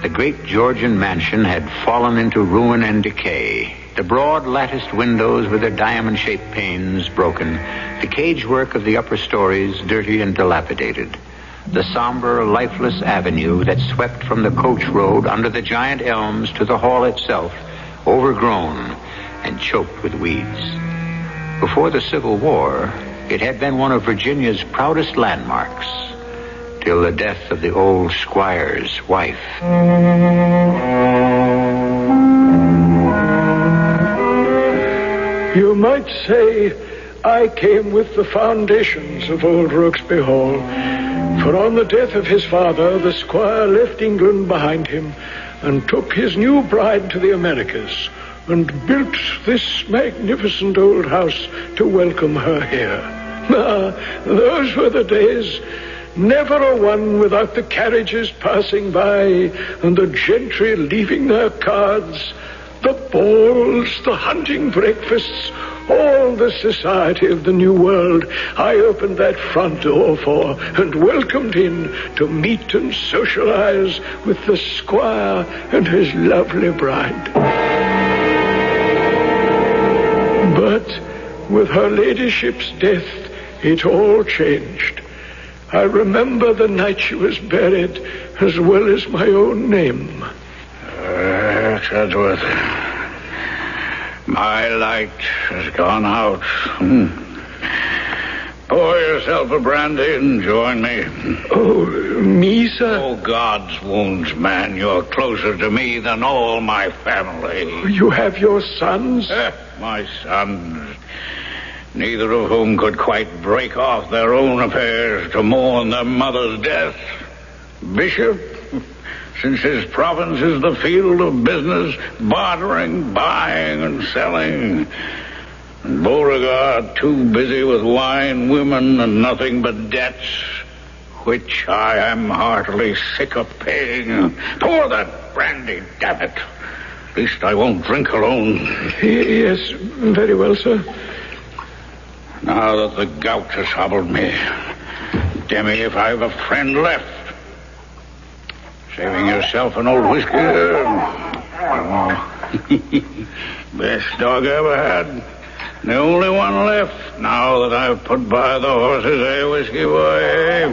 the great Georgian mansion had fallen into ruin and decay. The broad latticed windows with their diamond-shaped panes broken, the cagework of the upper stories dirty and dilapidated, the somber, lifeless avenue that swept from the coach road under the giant elms to the hall itself, overgrown and choked with weeds. Before the Civil War, it had been one of Virginia's proudest landmarks, till the death of the old squire's wife. You might say I came with the foundations of old Rokesby Hall, for on the death of his father, the squire left England behind him and took his new bride to the Americas, and built this magnificent old house to welcome her here. Ah, those were the days. Never a one without the carriages passing by and the gentry leaving their cards, the balls, the hunting breakfasts, all the society of the New World I opened that front door for and welcomed in to meet and socialize with the squire and his lovely bride. But with her ladyship's death, it all changed. I remember the night she was buried as well as my own name. Chatsworth, my light has gone out. Pour yourself a brandy and join me. Oh, me, sir? Oh, God's wounds, man. You're closer to me than all my family. You have your sons? My sons. Neither of whom could quite break off their own affairs to mourn their mother's death. Bishop, since his province is the field of business, bartering, buying, and selling. And Beauregard too busy with wine, women, and nothing but debts, which I am heartily sick of paying. Pour that brandy, damn it. At least I won't drink alone. Yes, very well, sir. Now that the gout has hobbled me, Demi, if I've a friend left. Saving yourself an old whiskey. Best dog I ever had. The only one left now that I've put by the horses, whiskey boy.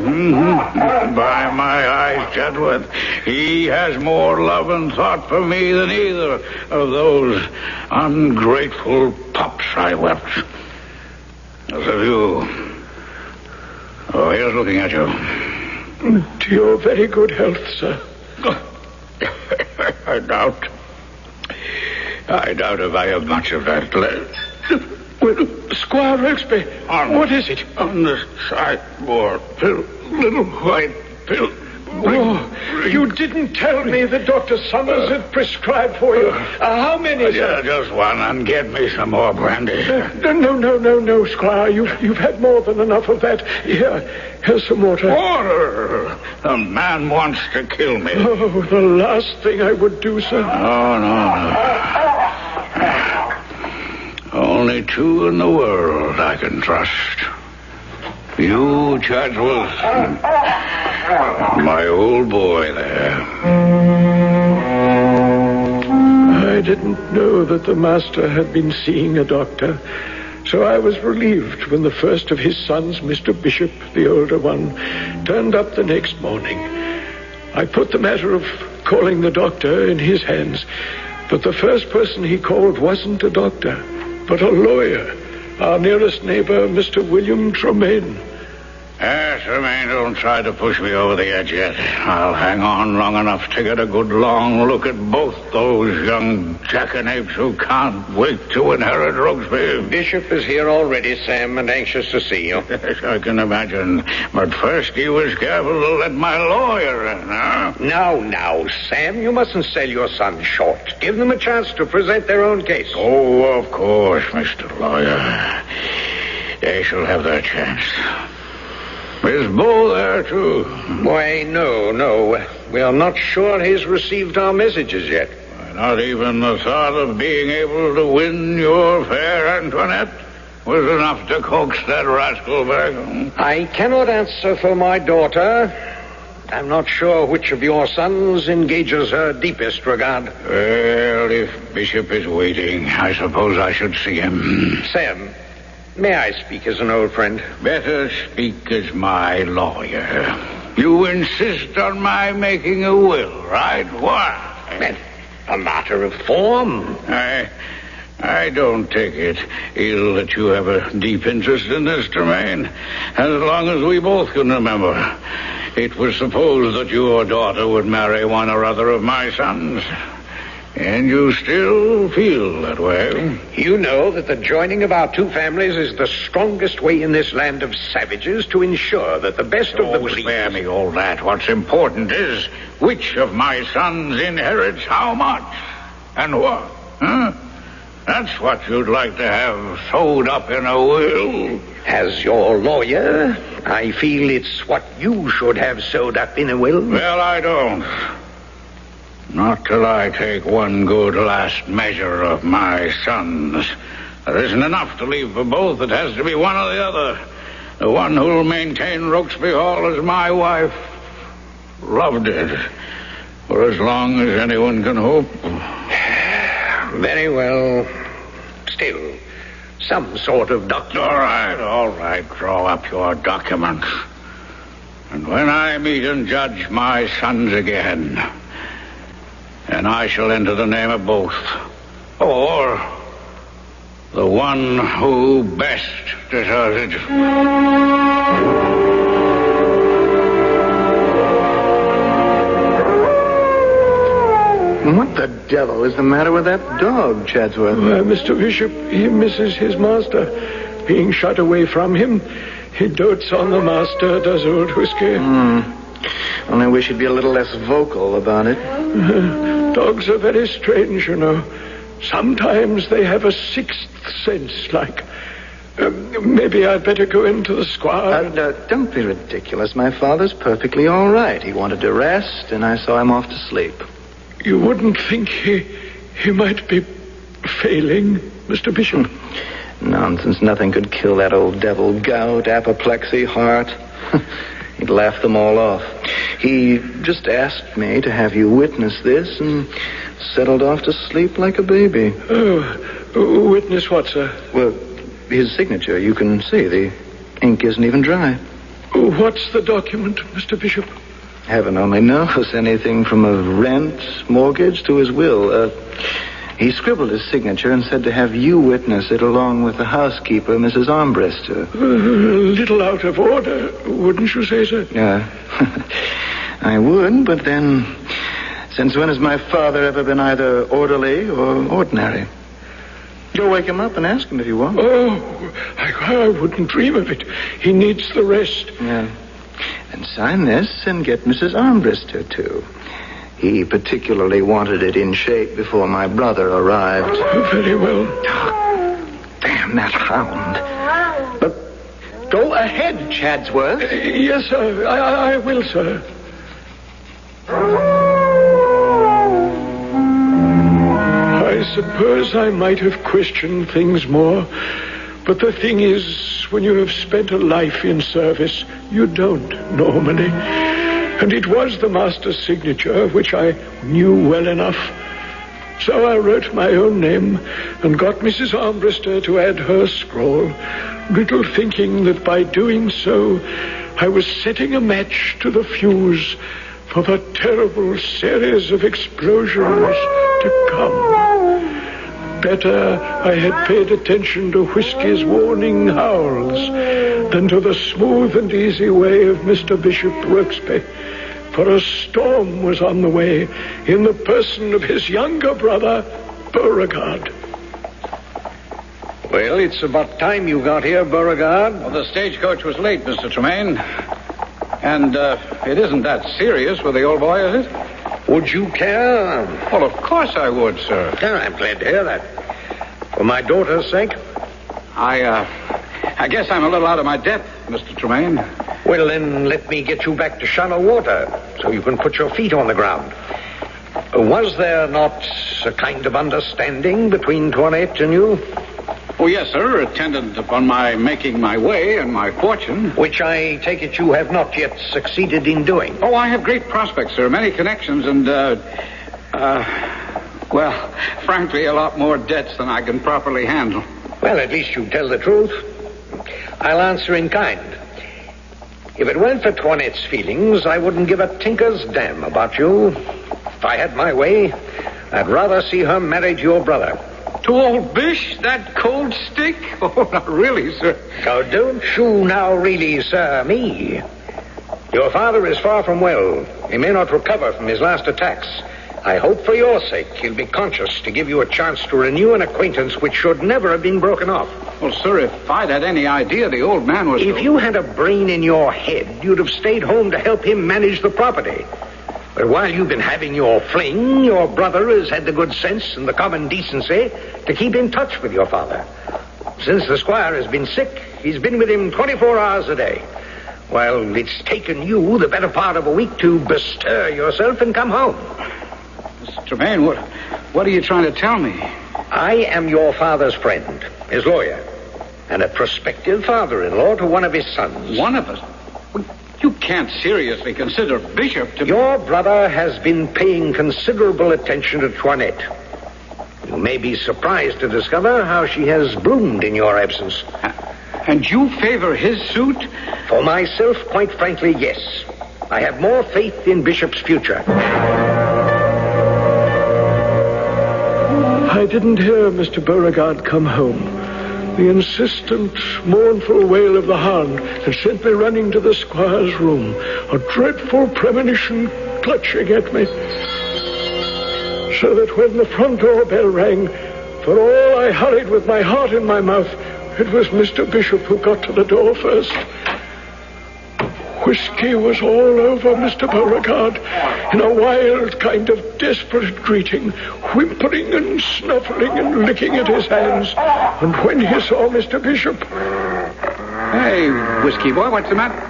By my eyes, Chatsworth, he has more love and thought for me than either of those ungrateful pups I wept. As of you. Oh, here's looking at you. To your very good health, sir. I doubt if I have much of that left. Well, Squire Rokesby, what is it? On the sideboard, little white pill. Oh, you didn't tell me that Dr. Summers had prescribed for you. How many, sir? Just one, and get me some more brandy. No, Squire. You've had more than enough of that. Here's some water. Water? The man wants to kill me. Oh, the last thing I would do, sir. Oh, no. Only two in the world I can trust. You, Chatsworth, my old boy there. I didn't know that the master had been seeing a doctor, so I was relieved when the first of his sons, Mr. Bishop, the older one, turned up the next morning. I put the matter of calling the doctor in his hands, but the first person he called wasn't a doctor, but a lawyer. Our nearest neighbor, Mr. William Tremaine. Tremaine, don't try to push me over the edge yet. I'll hang on long enough to get a good long look at both those young jackanapes who can't wait to inherit Rokesby. Bishop is here already, Sam, and anxious to see you. Yes, I can imagine. But first he was careful to let my lawyer in, huh? Now, Sam, you mustn't sell your son short. Give them a chance to present their own case. Oh, of course, Mr. Lawyer. They shall have their chance. Is Bo there, too? Why, no. We are not sure he's received our messages yet. Not even the thought of being able to win your fair Antoinette was enough to coax that rascal back. I cannot answer for my daughter. I'm not sure which of your sons engages her deepest regard. Well, if Bishop is waiting, I suppose I should see him. Sam, may I speak as an old friend? Better speak as my lawyer. You insist on my making a will, right? Why? A matter of form. I don't take it ill that you have a deep interest in this, Tremaine. As long as we both can remember, it was supposed that your daughter would marry one or other of my sons. And you still feel that way? You know that the joining of our two families is the strongest way in this land of savages to ensure that the best of the breed... spare me all that. What's important is which of my sons inherits how much and what, huh? That's what you'd like to have sewed up in a will. As your lawyer, I feel it's what you should have sewed up in a will. Well, I don't. Not till I take one good last measure of my sons. There isn't enough to leave for both. It has to be one or the other. The one who'll maintain Rokesby Hall as my wife. Loved it. For as long as anyone can hope. Very well. Still, some sort of document. All right. Draw up your documents. And when I meet and judge my sons again, and I shall enter the name of both. Or the one who best deserves it. What the devil is the matter with that dog, Chadsworth? Mr. Bishop, he misses his master. Being shut away from him, he dotes on the master, does old Whiskey. Only wish he'd be a little less vocal about it. Dogs are very strange, you know. Sometimes they have a sixth sense, like... maybe I'd better go into the square. Don't be ridiculous. My father's perfectly all right. He wanted to rest, and I saw him off to sleep. You wouldn't think he might be failing, Mr. Bishop? Nonsense. Nothing could kill that old devil. Gout, apoplexy, heart. He'd laugh them all off. He just asked me to have you witness this and settled off to sleep like a baby. Oh, witness what, sir? Well, his signature. You can see the ink isn't even dry. What's the document, Mr. Bishop? Heaven only knows. Anything from a rent, mortgage to his will. He scribbled his signature and said to have you witness it along with the housekeeper, Mrs. Armbruster. A little out of order, wouldn't you say, sir? I would, but then, since when has my father ever been either orderly or ordinary? Go wake him up and ask him if you want. Oh, I wouldn't dream of it. He needs the rest. Yeah. And sign this and get Mrs. Armbruster, too. He particularly wanted it in shape before my brother arrived. Very well. Oh, damn that hound. But go ahead, Chadsworth. Yes, sir. I will, sir. I suppose I might have questioned things more. But the thing is, when you have spent a life in service, you don't normally. And it was the master's signature, which I knew well enough. So I wrote my own name and got Mrs. Armbruster to add her scrawl, little thinking that by doing so, I was setting a match to the fuse for the terrible series of explosions to come. Better I had paid attention to Whiskey's warning howls than to the smooth and easy way of Mr. Bishop Rokesby. For a storm was on the way in the person of his younger brother, Beauregard. Well, it's about time you got here, Beauregard. Well, the stagecoach was late, Mr. Tremaine. And it isn't that serious with the old boy, is it? Would you care? Well, of course I would, sir. I'm glad to hear that. For my daughter's sake? I guess I'm a little out of my depth, Mr. Tremaine. Well, then let me get you back to shallow water so you can put your feet on the ground. Was there not a kind of understanding between Toinette and you? Oh, yes, sir. Attendant upon my making my way and my fortune. Which I take it you have not yet succeeded in doing. Oh, I have great prospects, sir. Many connections and, well, frankly, a lot more debts than I can properly handle. Well, at least you tell the truth. I'll answer in kind. If it weren't for Toinette's feelings, I wouldn't give a tinker's damn about you. If I had my way, I'd rather see her married to your brother. To old Bish, that cold stick? Oh, not really, sir. Now, don't you now really, sir, me. Your father is far from well. He may not recover from his last attacks. I hope for your sake he'll be conscious to give you a chance to renew an acquaintance which should never have been broken off. Well, sir, if I'd had any idea the old man was... If you had a brain in your head, you'd have stayed home to help him manage the property. But while you've been having your fling, your brother has had the good sense and the common decency to keep in touch with your father. Since the squire has been sick, he's been with him 24 hours a day. Well, it's taken you the better part of a week to bestir yourself and come home. Mr. Tremaine, what are you trying to tell me? I am your father's friend, his lawyer, and a prospective father-in-law to one of his sons. One of us? You can't seriously consider Bishop to... Your brother has been paying considerable attention to Toinette. You may be surprised to discover how she has bloomed in your absence. And you favor his suit? For myself, quite frankly, yes. I have more faith in Bishop's future. I didn't hear Mr. Beauregard come home. The insistent, mournful wail of the hound had sent me running to the squire's room, a dreadful premonition clutching at me. So that when the front door bell rang, for all I hurried with my heart in my mouth, it was Mr. Bishop who got to the door first. Whiskey was all over Mr. Beauregard in a wild kind of desperate greeting, whimpering and snuffling and licking at his hands. And when he saw Mr. Bishop... Hey, Whiskey boy, what's the matter?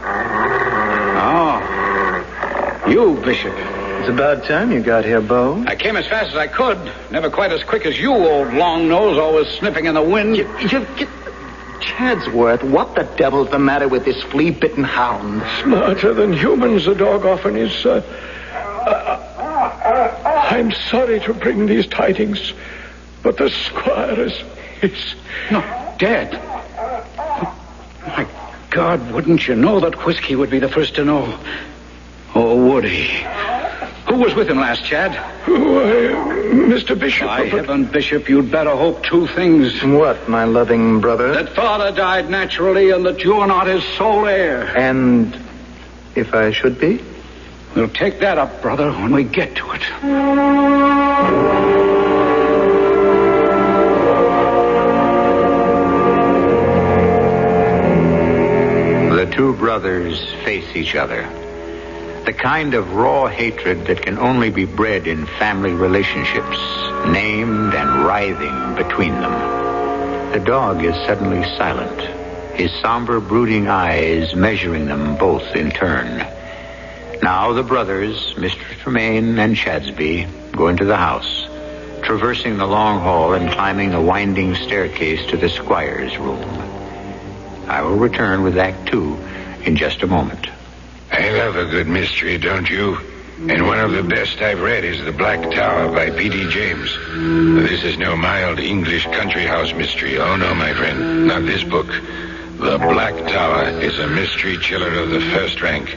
Oh, you, Bishop. It's about time you got here, Bo. I came as fast as I could. Never quite as quick as you, old long nose, always sniffing in the wind. Chadsworth, what the devil's the matter with this flea-bitten hound? Smarter than humans, the dog often is, sir. I'm sorry to bring these tidings, but the squire is... No, dead. My God, wouldn't you know that Whiskey would be the first to know? Oh, would he? Who was with him last, Chad? Mr. Bishop. By heaven, Bishop, you'd better hope two things. What, my loving brother? That father died naturally and that you're not his sole heir. And if I should be? We'll take that up, brother, when we get to it. The two brothers face each other. The kind of raw hatred that can only be bred in family relationships, named and writhing between them. The dog is suddenly silent, his somber, brooding eyes measuring them both in turn. Now the brothers, Mr. Tremaine and Chadsby, go into the house, traversing the long hall and climbing the winding staircase to the squire's room. I will return with Act 2 in just a moment. I love a good mystery, don't you? And one of the best I've read is The Black Tower by P.D. James. This is no mild English country house mystery. Oh, no, my friend, not this book. The Black Tower is a mystery chiller of the first rank.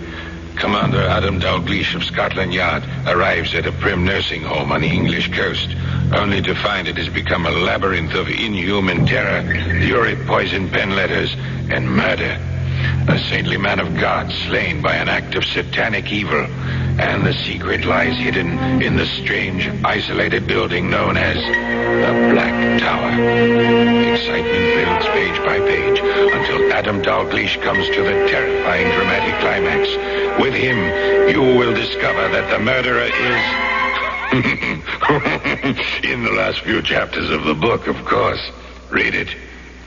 Commander Adam Dalgleish of Scotland Yard arrives at a prim nursing home on the English coast, only to find it has become a labyrinth of inhuman terror, lurid poison pen letters, and murder. A saintly man of God slain by an act of satanic evil, and the secret lies hidden in the strange, isolated building known as the Black Tower. Excitement builds page by page until Adam Dalgleish comes to the terrifying dramatic climax. With him, you will discover that the murderer is... in the last few chapters of the book, of course. Read it.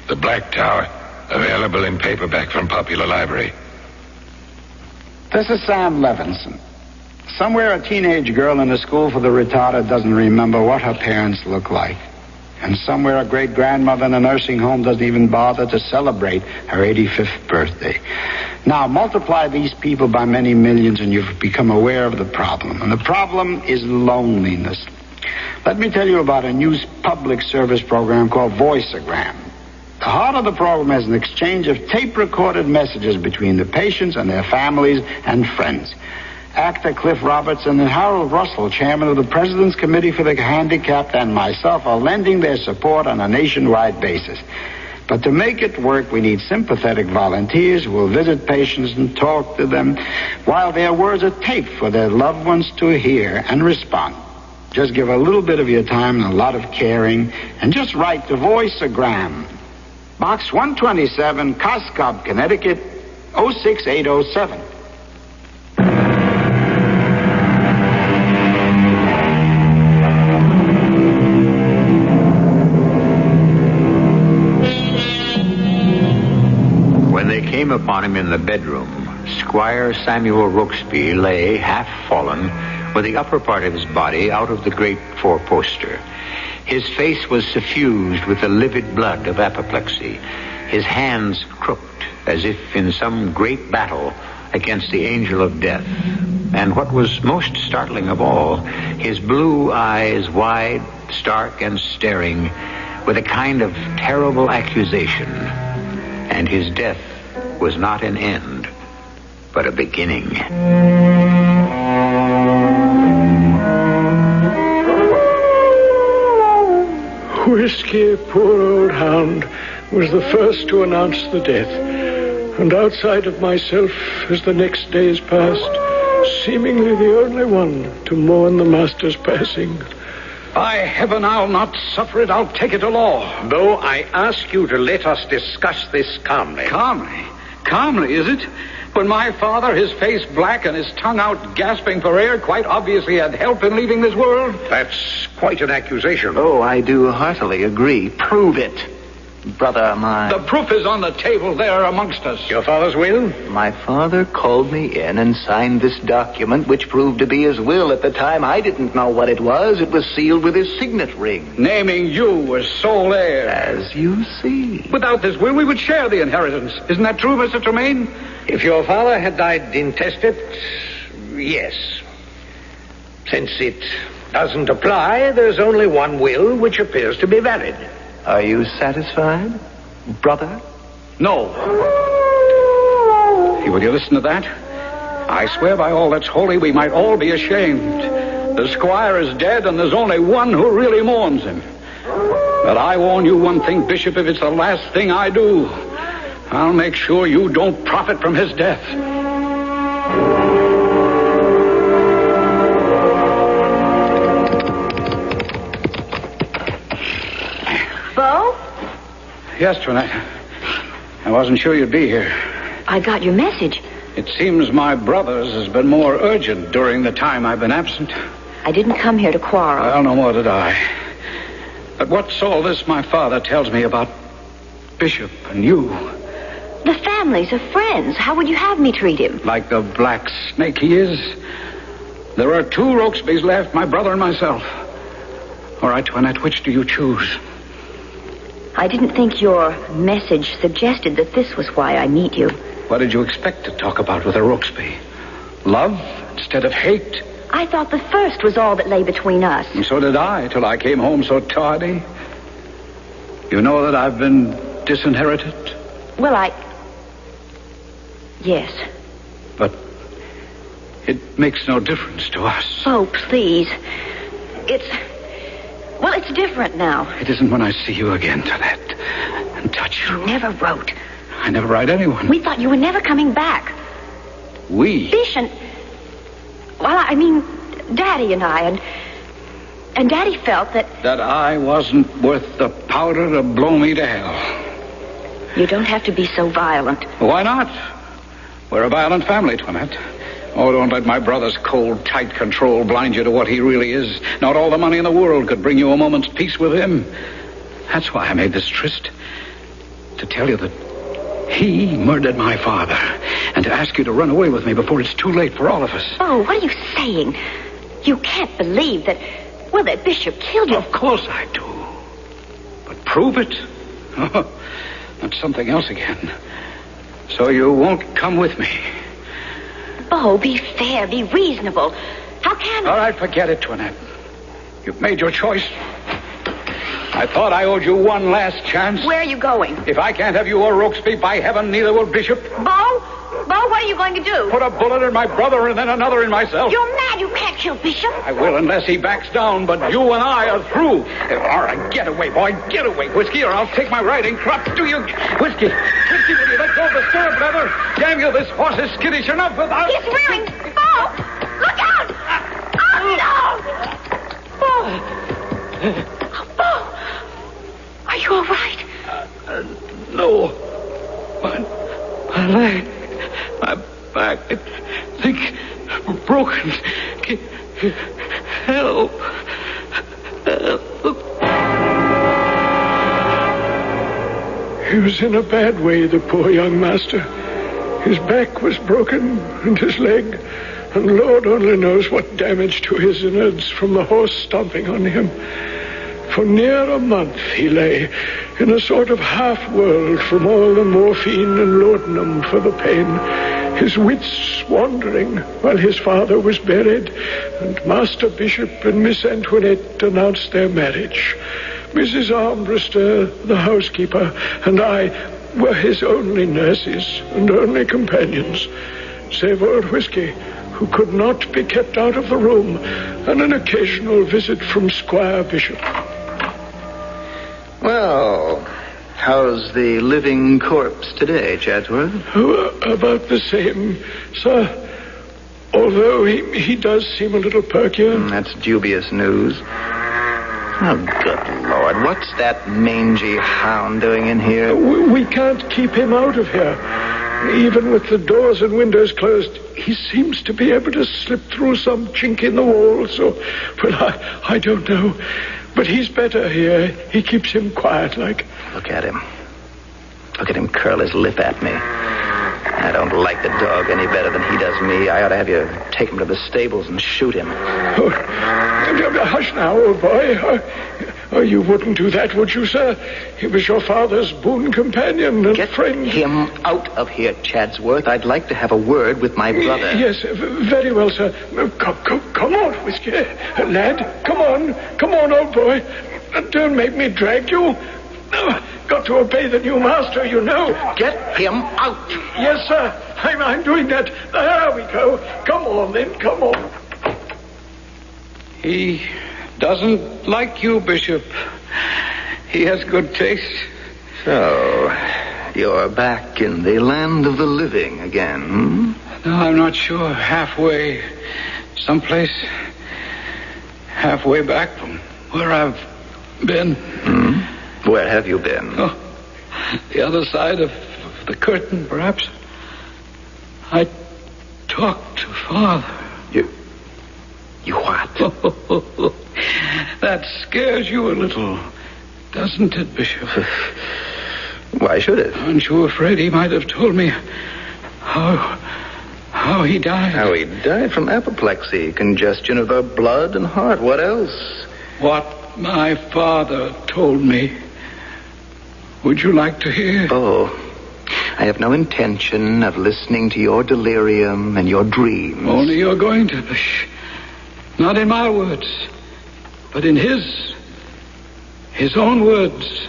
The Black Tower. Available in paperback from Popular Library. This is Sam Levinson. Somewhere a teenage girl in a school for the retarded doesn't remember what her parents look like. And somewhere a great-grandmother in a nursing home doesn't even bother to celebrate her 85th birthday. Now, multiply these people by many millions and you've become aware of the problem. And the problem is loneliness. Let me tell you about a new public service program called Voiceogram. The heart of the program is an exchange of tape-recorded messages between the patients and their families and friends. Actor Cliff Robertson and Harold Russell, chairman of the President's Committee for the Handicapped, and myself are lending their support on a nationwide basis. But to make it work, we need sympathetic volunteers who will visit patients and talk to them while their words are taped for their loved ones to hear and respond. Just give a little bit of your time and a lot of caring, and just write to Voiceogram. Box 127, Coscob, Connecticut, 06807. came upon him in the bedroom, Squire Samuel Rokesby lay, half fallen, with the upper part of his body out of the great four-poster. His face was suffused with the livid blood of apoplexy, his hands crooked as if in some great battle against the angel of death. And what was most startling of all, his blue eyes wide, stark, and staring with a kind of terrible accusation. And his death was not an end, but a beginning. Whiskey, poor old hound, was the first to announce the death. And outside of myself, as the next days passed, seemingly the only one to mourn the master's passing. By heaven, I'll not suffer it. I'll take it to law. Though I ask you to let us discuss this calmly. Calmly? Calmly, is it? When my father, his face black and his tongue out gasping for air, quite obviously had help in leaving this world? That's quite an accusation. Oh, I do heartily agree. Prove it, brother mine. The proof is on the table there amongst us. Your father's will? My father called me in and signed this document, which proved to be his will. At the time, I didn't know what it was. It was sealed with his signet ring. Naming you as sole heir. As you see. Without this will, we would share the inheritance. Isn't that true, Mr. Tremaine? If your father had died intestate, yes. Since it doesn't apply, there's only one will which appears to be valid. Are you satisfied, brother? No. Will you listen to that? I swear by all that's holy, we might all be ashamed. The squire is dead, and there's only one who really mourns him. But I warn you one thing, Bishop, if it's the last thing I do, I'll make sure you don't profit from his death. Bo? Yes, Toinette. I wasn't sure you'd be here. I got your message. It seems my brother's has been more urgent during the time I've been absent. I didn't come here to quarrel. Well, no more did I. But what's all this my father tells me about Bishop and you? The families are friends. How would you have me treat him? Like the black snake he is. There are two Rokesbys left, my brother and myself. All right, Toinette, which do you choose? I didn't think your message suggested that this was why I meet you. What did you expect to talk about with a Rokesby? Love instead of hate? I thought the first was all that lay between us. And so did I, till I came home so tardy. You know that I've been disinherited? Well, Yes. But it makes no difference to us. Oh, please. It's different now. It isn't when I see you again, Toinette, and touch you. You never wrote. I never write anyone. We thought you were never coming back. We? Bish and... Well, I mean, Daddy and I, and Daddy felt that... That I wasn't worth the powder to blow me to hell. You don't have to be so violent. Why not? We're a violent family, Toinette. Oh, don't let my brother's cold, tight control blind you to what he really is. Not all the money in the world could bring you a moment's peace with him. That's why I made this tryst. To tell you that he murdered my father. And to ask you to run away with me before it's too late for all of us. Oh, what are you saying? You can't believe that... Well, that Bishop killed you. Of course I do. But prove it? Oh, that's something else again. So you won't come with me. Oh, be fair, be reasonable. How can... All right, forget it, Toinette. You've made your choice. I thought I owed you one last chance. Where are you going? If I can't have you or Rokesby, by heaven, neither will Bishop. Bo, what are you going to do? Put a bullet in my brother and then another in myself. You're mad. You can't kill Bishop. I will unless he backs down, but you and I are through. All right, get away, boy. Get away, Whiskey, or I'll take my riding crop to you. Whiskey, will you let go of the stirrup leather? Damn you, this horse is skittish enough without... He's rearing. Bo, look out. Oh, no. Bo, are you all right? No. My leg, my back, I think broken. Help. He was in a bad way, the poor young master. His back was broken and his leg, and Lord only knows what damage to his innards from the horse stomping on him. For near a month he lay in a sort of half-world from all the morphine and laudanum for the pain, his wits wandering while his father was buried, and Master Bishop and Miss Antoinette announced their marriage. Mrs. Armbruster, the housekeeper, and I were his only nurses and only companions, save old Whiskey, who could not be kept out of the room, and an occasional visit from Squire Bishop. Well, how's the living corpse today, Chatsworth? Oh, about the same, sir. Although he does seem a little perkier. That's dubious news. Oh, good Lord, what's that mangy hound doing in here? We can't keep him out of here. Even with the doors and windows closed, he seems to be able to slip through some chink in the wall, so, well, I don't know. But he's better here. He keeps him quiet like. Look at him. Look at him curl his lip at me. I don't like the dog any better than he does me. I ought to have you take him to the stables and shoot him. Oh, hush now, old boy. You wouldn't do that, would you, sir? He was your father's boon companion and friend. Get him out of here, Chatsworth. I'd like to have a word with my brother. Yes, very well, sir. Come on, Whiskey. Lad, come on, old boy. Don't make me drag you. Got to obey the new master, you know. Get him out. Yes, sir. I'm doing that. There we go. Come on, then. Come on. He doesn't like you, Bishop. He has good taste. So, you're back in the land of the living again, hmm? No, I'm not sure. Halfway. Someplace halfway back from where I've been. Where have you been? Oh, the other side of the curtain, perhaps. I talked to Father. You what? That scares you a little, doesn't it, Bishop? Why should it? Aren't you afraid he might have told me how he died? How he died from apoplexy, congestion of the blood and heart. What else? What my father told me. Would you like to hear? Oh, I have no intention of listening to your delirium and your dreams. Only you're going to, Bish. Not in my words, but in his own words.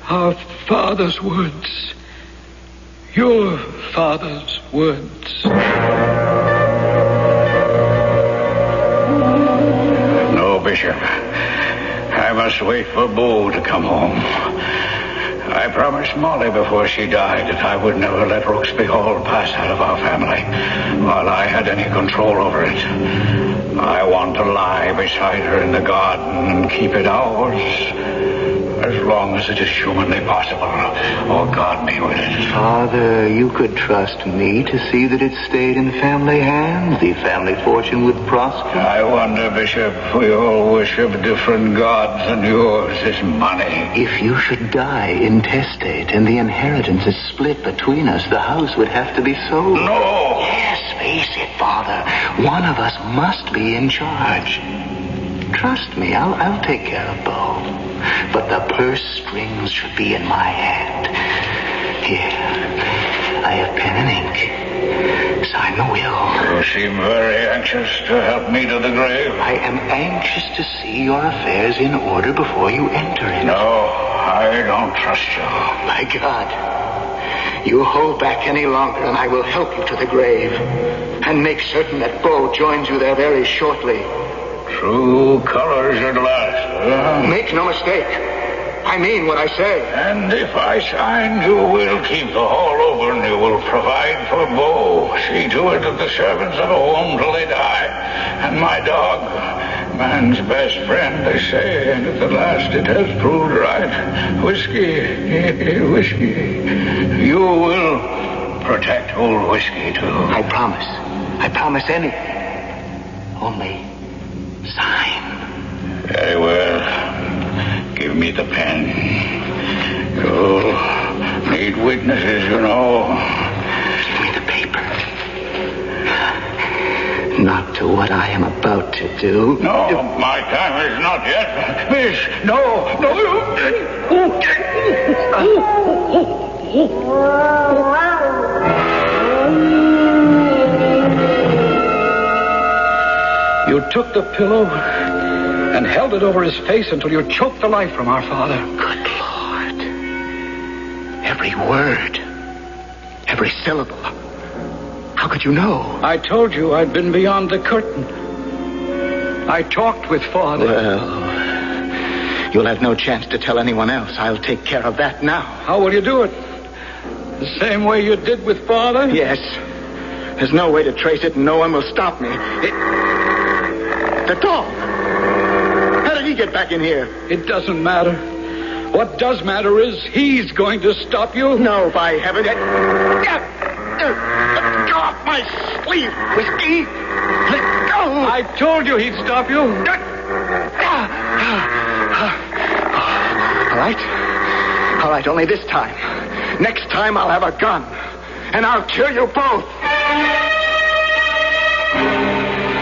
Our father's words. Your father's words. No, Bishop. I must wait for Bo to come home. I promised Molly before she died that I would never let Rooksby Hall pass out of our family while I had any control over it. I want to lie beside her in the garden and keep it ours as long as it is humanly possible. Oh, God me with it. Father, you could trust me to see that it stayed in family hands. The family fortune would prosper. I wonder, Bishop, we all worship different gods, and yours is money. If you should die intestate and the inheritance is split between us, the house would have to be sold. No! Yes, face it, Father. One of us must be in charge. Trust me, I'll take care of Bo. But the purse strings should be in my hand. Here, I have pen and ink. Sign the will. You seem very anxious to help me to the grave. I am anxious to see your affairs in order before you enter it. No, I don't trust you. My God. You hold back any longer and I will help you to the grave. And make certain that Bo joins you there very shortly. True colors at last. Make no mistake. I mean what I say. And if I sign, you will keep the hall over and you will provide for Bo. See to it that the servants have a home till they die. And my dog, man's best friend, they say, and at the last it has proved right. Whiskey. You will protect old Whiskey, too. I promise. I promise anything. Only sign. Very well. Give me the pen. You'll need witnesses, you know. to do. No, my time is not yet. Miss, no. You took the pillow and held it over his face until you choked the life from our father. Good Lord. Every word. Every syllable. How could you know? I told you I'd been beyond the curtain. I talked with Father. Well, you'll have no chance to tell anyone else. I'll take care of that now. How will you do it? The same way you did with Father? Yes. There's no way to trace it, and no one will stop me. The dog. How did he get back in here? It doesn't matter. What does matter is he's going to stop you. No, by heaven. Let go off my sleeve, Whiskey. Let go. I told you he'd stop you. All right. All right, only this time. Next time I'll have a gun. And I'll kill you both.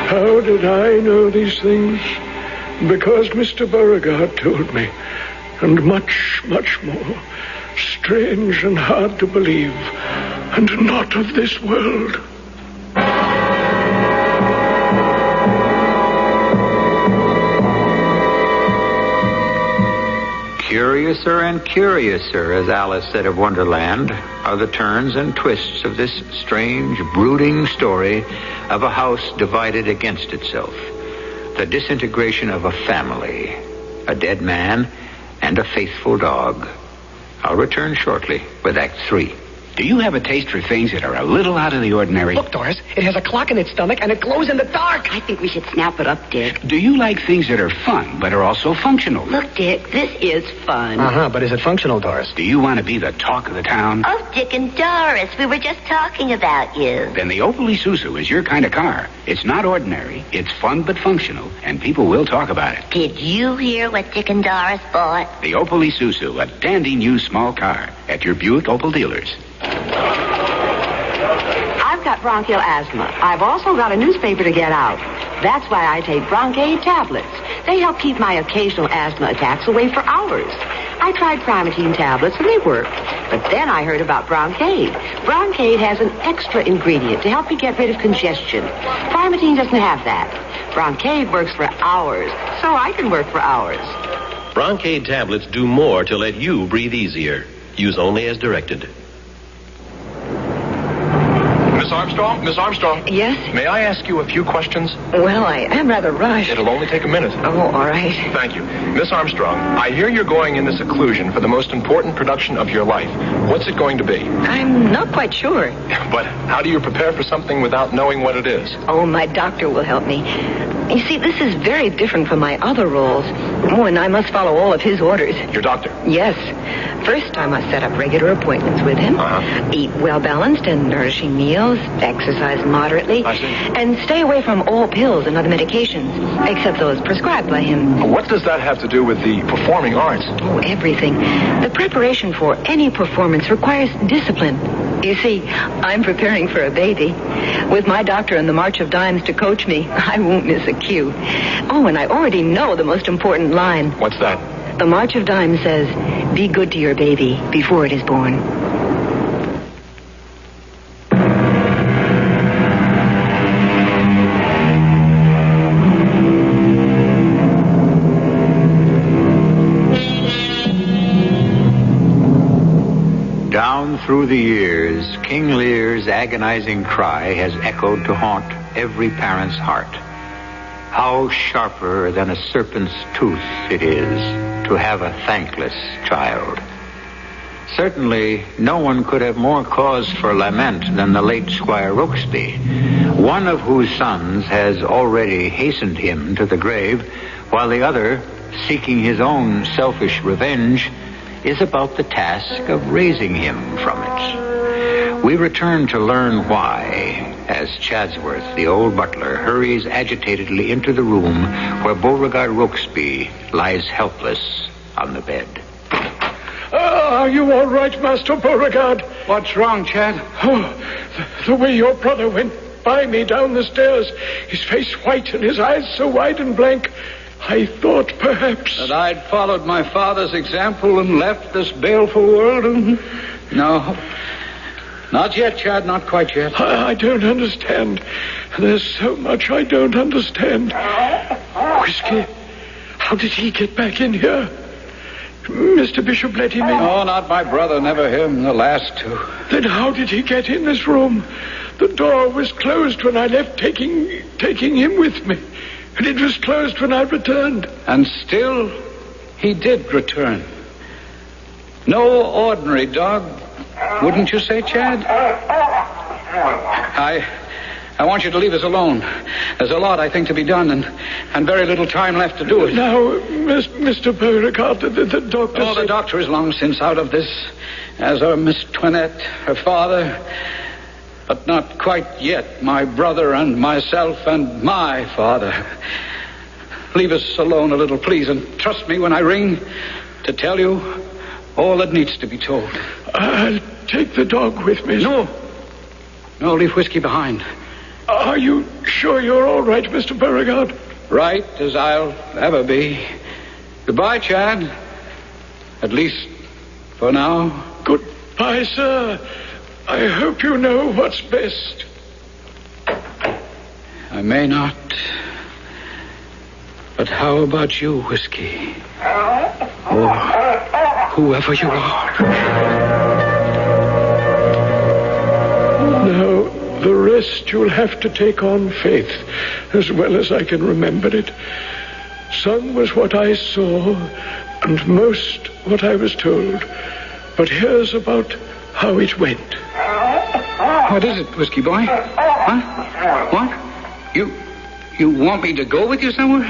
How did I know these things? Because Mr. Beauregard told me. And much, much more. Strange and hard to believe. And not of this world. Curiouser and curiouser, as Alice said of Wonderland, are the turns and twists of this strange, brooding story of a house divided against itself. The disintegration of a family, a dead man, and a faithful dog. I'll return shortly with Act 3. Do you have a taste for things that are a little out of the ordinary? Look, Doris, it has a clock in its stomach and it glows in the dark. I think we should snap it up, Dick. Do you like things that are fun but are also functional? Look, Dick, this is fun. But is it functional, Doris? Do you want to be the talk of the town? Oh, Dick and Doris, we were just talking about you. Then the Opel Isuzu is your kind of car. It's not ordinary, it's fun but functional, and people will talk about it. Did you hear what Dick and Doris bought? The Opel Isuzu, a dandy new small car at your Buick Opel dealers. I've got bronchial asthma. I've also got a newspaper to get out. That's why I take Broncaid tablets. They help keep my occasional asthma attacks away for hours. I tried Primatine tablets and they worked. But then I heard about Broncaid. Broncaid has an extra ingredient to help you get rid of congestion. Primatine doesn't have that. Broncaid works for hours, so I can work for hours. Broncaid tablets do more to let you breathe easier. Use only as directed. Miss Armstrong? Yes? May I ask you a few questions? Well, I am rather rushed. It'll only take a minute. Oh, all right. Thank you. Miss Armstrong, I hear you're going into seclusion for the most important production of your life. What's it going to be? I'm not quite sure. But how do you prepare for something without knowing what it is? Oh, my doctor will help me. You see, this is very different from my other roles. Oh, and I must follow all of his orders. Your doctor? Yes. First, I must set up regular appointments with him. Eat well-balanced and nourishing meals. Exercise moderately. I see. And stay away from all pills and other medications, except those prescribed by him. What does that have to do with the performing arts? Oh, everything. The preparation for any performance requires discipline. You see, I'm preparing for a baby. With my doctor and the March of Dimes to coach me, I won't miss a cue. Oh, and I already know the most important line. What's that? The March of Dimes says, "Be good to your baby before it is born." Down through the years, King Lear's agonizing cry has echoed to haunt every parent's heart. How sharper than a serpent's tooth it is to have a thankless child. Certainly, no one could have more cause for lament than the late Squire Rokesby, one of whose sons has already hastened him to the grave, while the other, seeking his own selfish revenge, is about the task of raising him from it. We return to learn why, as Chadsworth, the old butler, hurries agitatedly into the room where Beauregard Rokesby lies helpless on the bed. Are you all right, Master Beauregard? What's wrong, Chad? Oh, the way your brother went by me down the stairs, his face white and his eyes so wide and blank. I thought perhaps that I'd followed my father's example and left this baleful world. No. Not yet, Chad, not quite yet. I don't understand. There's so much I don't understand. Whiskey, how did he get back in here? Mr. Bishop let him in. Oh, not my brother, never him, the last two. Then how did he get in this room? The door was closed when I left, taking him with me. And it was closed when I returned. And still, he did return. No ordinary dog, wouldn't you say, Chad? I want you to leave us alone. There's a lot, I think, to be done, and very little time left to do it. Now, Mr. Beauregard, the doctor... Oh, the doctor is long since out of this, as are Miss Toinette, her father. But not quite yet, my brother and myself and my father. Leave us alone a little, please, and trust me when I ring to tell you all that needs to be told. I'll take the dog with me. No, leave Whiskey behind. Are you sure you're all right, Mr. Beauregard? Right as I'll ever be. Goodbye, Chad. At least for now. Goodbye, sir. I hope you know what's best. I may not. But how about you, Whiskey? Or whoever you are. Now, the rest you'll have to take on faith, as well as I can remember it. Some was what I saw, and most what I was told. But here's about how it went. What is it, Whiskey boy? Huh? What? You want me to go with you somewhere?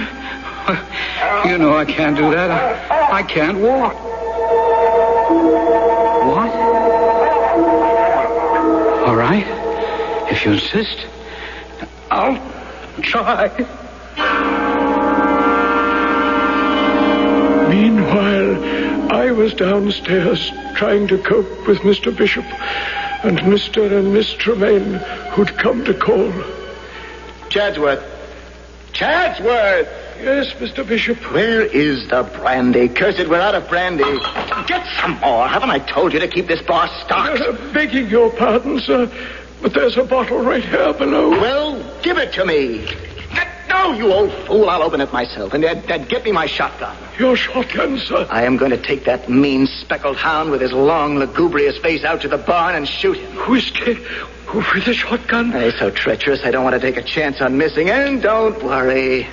You know I can't do that. I can't walk. What? All right. If you insist, I'll try. Meanwhile, I was downstairs trying to cope with Mr. Bishop and Mr. and Miss Tremaine, who'd come to call. Chadsworth! Yes, Mr. Bishop. Where is the brandy? Curse it, we're out of brandy. Get some more. Haven't I told you to keep this bar stocked? Begging your pardon, sir, but there's a bottle right here below. Well, give it to me. No, you old fool. I'll open it myself. And get me my shotgun. Your shotgun, sir? I am going to take that mean speckled hound with his long, lugubrious face out to the barn and shoot him. Whiskey? With a shotgun? He's so treacherous, I don't want to take a chance on missing. And don't worry.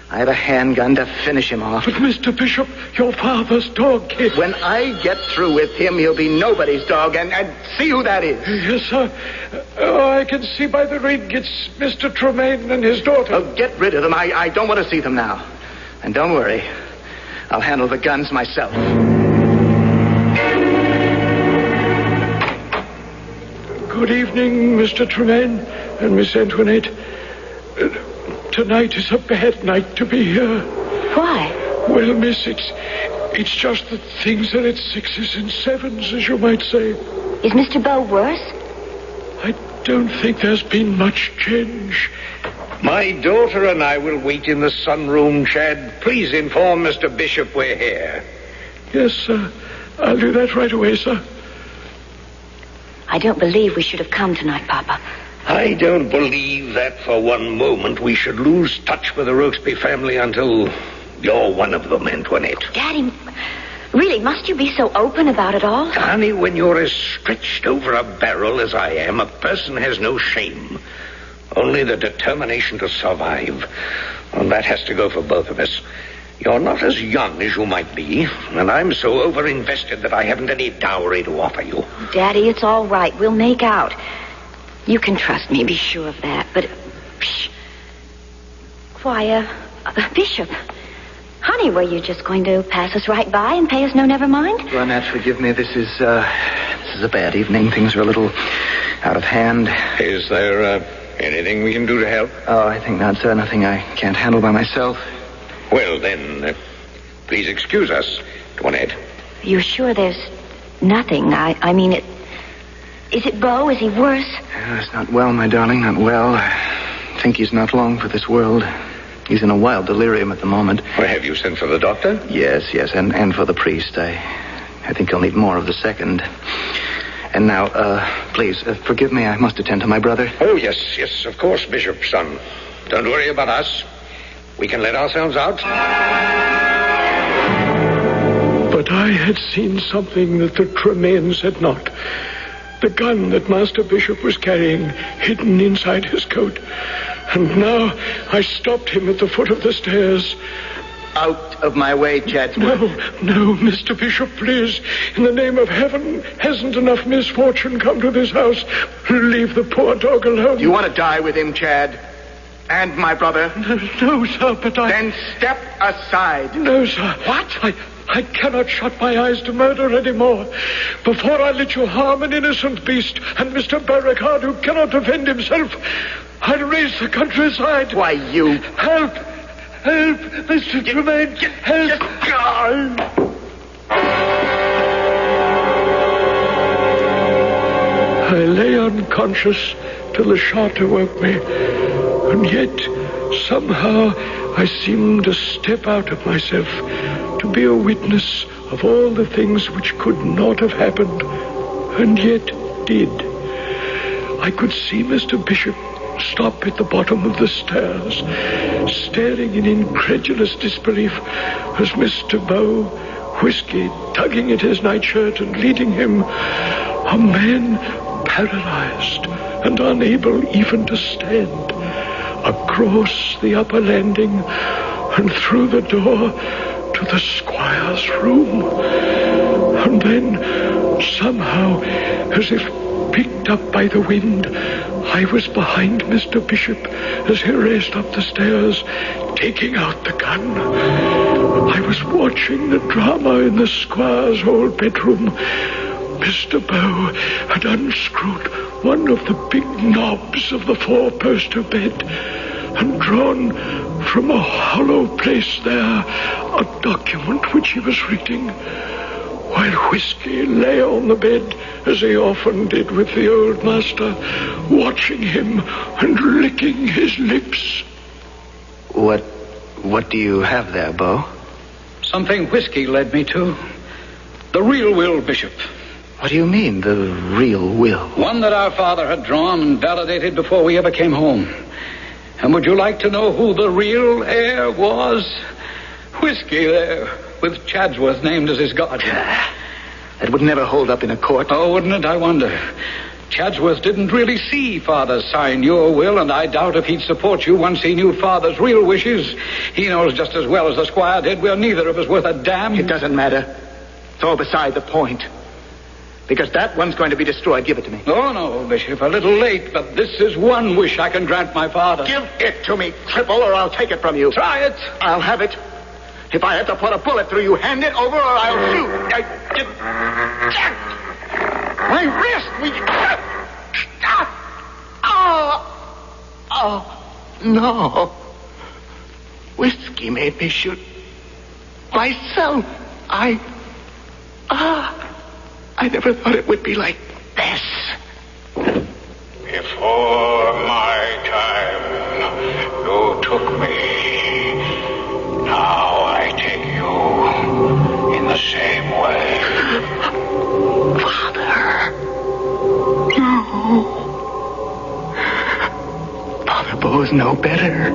I have a handgun to finish him off. But, Mr. Bishop, your father's dog, kid. When I get through with him, he'll be nobody's dog. And see who that is. Yes, sir. I can see by the rig it's Mr. Tremaine and his daughter. Oh, get rid of them. I don't want to see them now. And don't worry. I'll handle the guns myself. Good evening, Mr. Tremaine and Miss Antoinette. Tonight is a bad night to be here. Why? Well, miss, it's just that things are at sixes and sevens, as you might say. Is Mr. Bow worse? I don't think there's been much change. My daughter and I will wait in the sunroom, Chad. Please inform Mr. Bishop we're here. Yes, sir. I'll do that right away, sir. I don't believe we should have come tonight, Papa. I don't believe that for one moment we should lose touch with the Rokesby family until you're one of them, Antoinette. Daddy, really, must you be so open about it all? Honey, when you're as stretched over a barrel as I am, a person has no shame. Only the determination to survive. And that has to go for both of us. You're not as young as you might be, and I'm so over-invested that I haven't any dowry to offer you. Daddy, it's all right. We'll make out. You can trust me, be sure of that. But, why, Bishop, honey, were you just going to pass us right by and pay us no never mind? Lynette, forgive me. This is a bad evening. Things are a little out of hand. Is there anything we can do to help? Oh, I think not, sir. Nothing I can't handle by myself. Well, then, please excuse us, Toinette. You're sure there's nothing? I mean, Is it Bo? Is he worse? He's not well, my darling, not well. I think he's not long for this world. He's in a wild delirium at the moment. Well, have you sent for the doctor? Yes, and for the priest. I think he'll need more of the second. And now, please, forgive me. I must attend to my brother. Oh, yes, of course, Bishop, son. Don't worry about us. We can let ourselves out. But I had seen something that the Tremaines had not. The gun that Master Bishop was carrying hidden inside his coat. And now I stopped him at the foot of the stairs. Out of my way, Chadsworth. No, Mr. Bishop, please. In the name of heaven, hasn't enough misfortune come to this house? Leave the poor dog alone. Do you want to die with him, Chad? And my brother? No, sir, but I... Then step aside. No, sir. What? I cannot shut my eyes to murder anymore. Before I let you harm an innocent beast and Mr. Beauregard, who cannot defend himself, I'll raise the countryside. Why, you... Help, Mr. Tremaine, help. I lay unconscious till the shot awoke me, and yet somehow I seemed to step out of myself, to be a witness of all the things which could not have happened, and yet did. I could see Mr. Bishop stop at the bottom of the stairs, staring in incredulous disbelief as Mr. Bow, Whiskey, tugging at his nightshirt and leading him, a man paralyzed and unable even to stand, across the upper landing and through the door to the squire's room. And then, somehow, as if picked up by the wind, I was behind Mr. Bishop as he raced up the stairs, taking out the gun. I was watching the drama in the squire's old bedroom. Mr. Bow had unscrewed one of the big knobs of the four-poster bed and drawn from a hollow place there a document which he was reading, while Whiskey lay on the bed, as he often did with the old master, watching him and licking his lips. What do you have there, Bo? Something Whiskey led me to. The real will, Bishop. What do you mean, the real will? One that our father had drawn and validated before we ever came home. And would you like to know who the real heir was? Whiskey there, with Chadsworth named as his guardian. That would never hold up in a court. Oh, wouldn't it? I wonder. Chadsworth didn't really see Father sign your will, and I doubt if he'd support you once he knew Father's real wishes. He knows just as well as the squire did we're neither of us worth a damn. It doesn't matter. It's all beside the point. Because that one's going to be destroyed. Give it to me. Oh, no, Bishop. A little late, but this is one wish I can grant my father. Give it to me, cripple, or I'll take it from you. Try it. I'll have it. If I have to put a bullet through you, hand it over or I'll shoot. My wrist! No. Whiskey made me shoot myself. I never thought it would be like this. Before my time, you took me. Now I take you in the same way. Father. No. Father Bow's no better.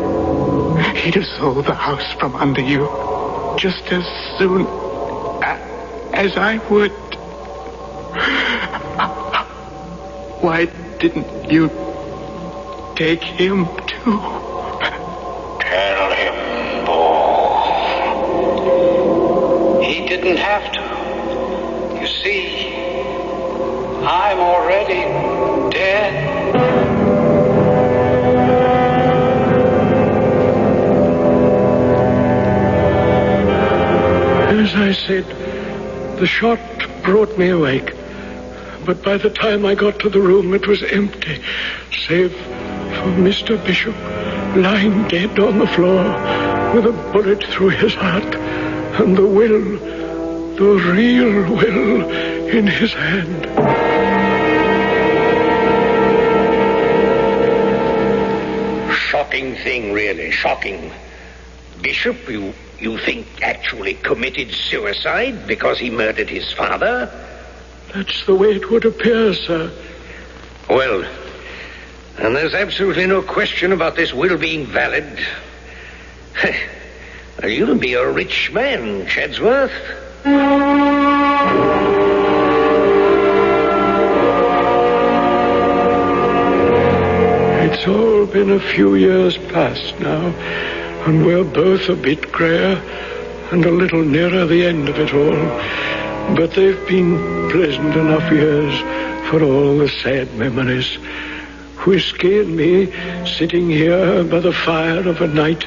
He'd have sold the house from under you just as soon as I would. Why didn't you take him too? Tell him, Bo. He didn't have to. You see, I'm already dead. As I said, the shot brought me awake. But by the time I got to the room, it was empty, save for Mr. Bishop lying dead on the floor with a bullet through his heart and the will, the real will, in his hand. shocking thing, really. Shocking. Bishop, you think actually committed suicide because he murdered his father? That's the way it would appear, sir. Well, and there's absolutely no question about this will being valid. You'll be a rich man, Chadsworth. It's all been a few years past now, and we're both a bit grayer and a little nearer the end of it all. But they've been pleasant enough years for all the sad memories. Whiskey and me sitting here by the fire of a night.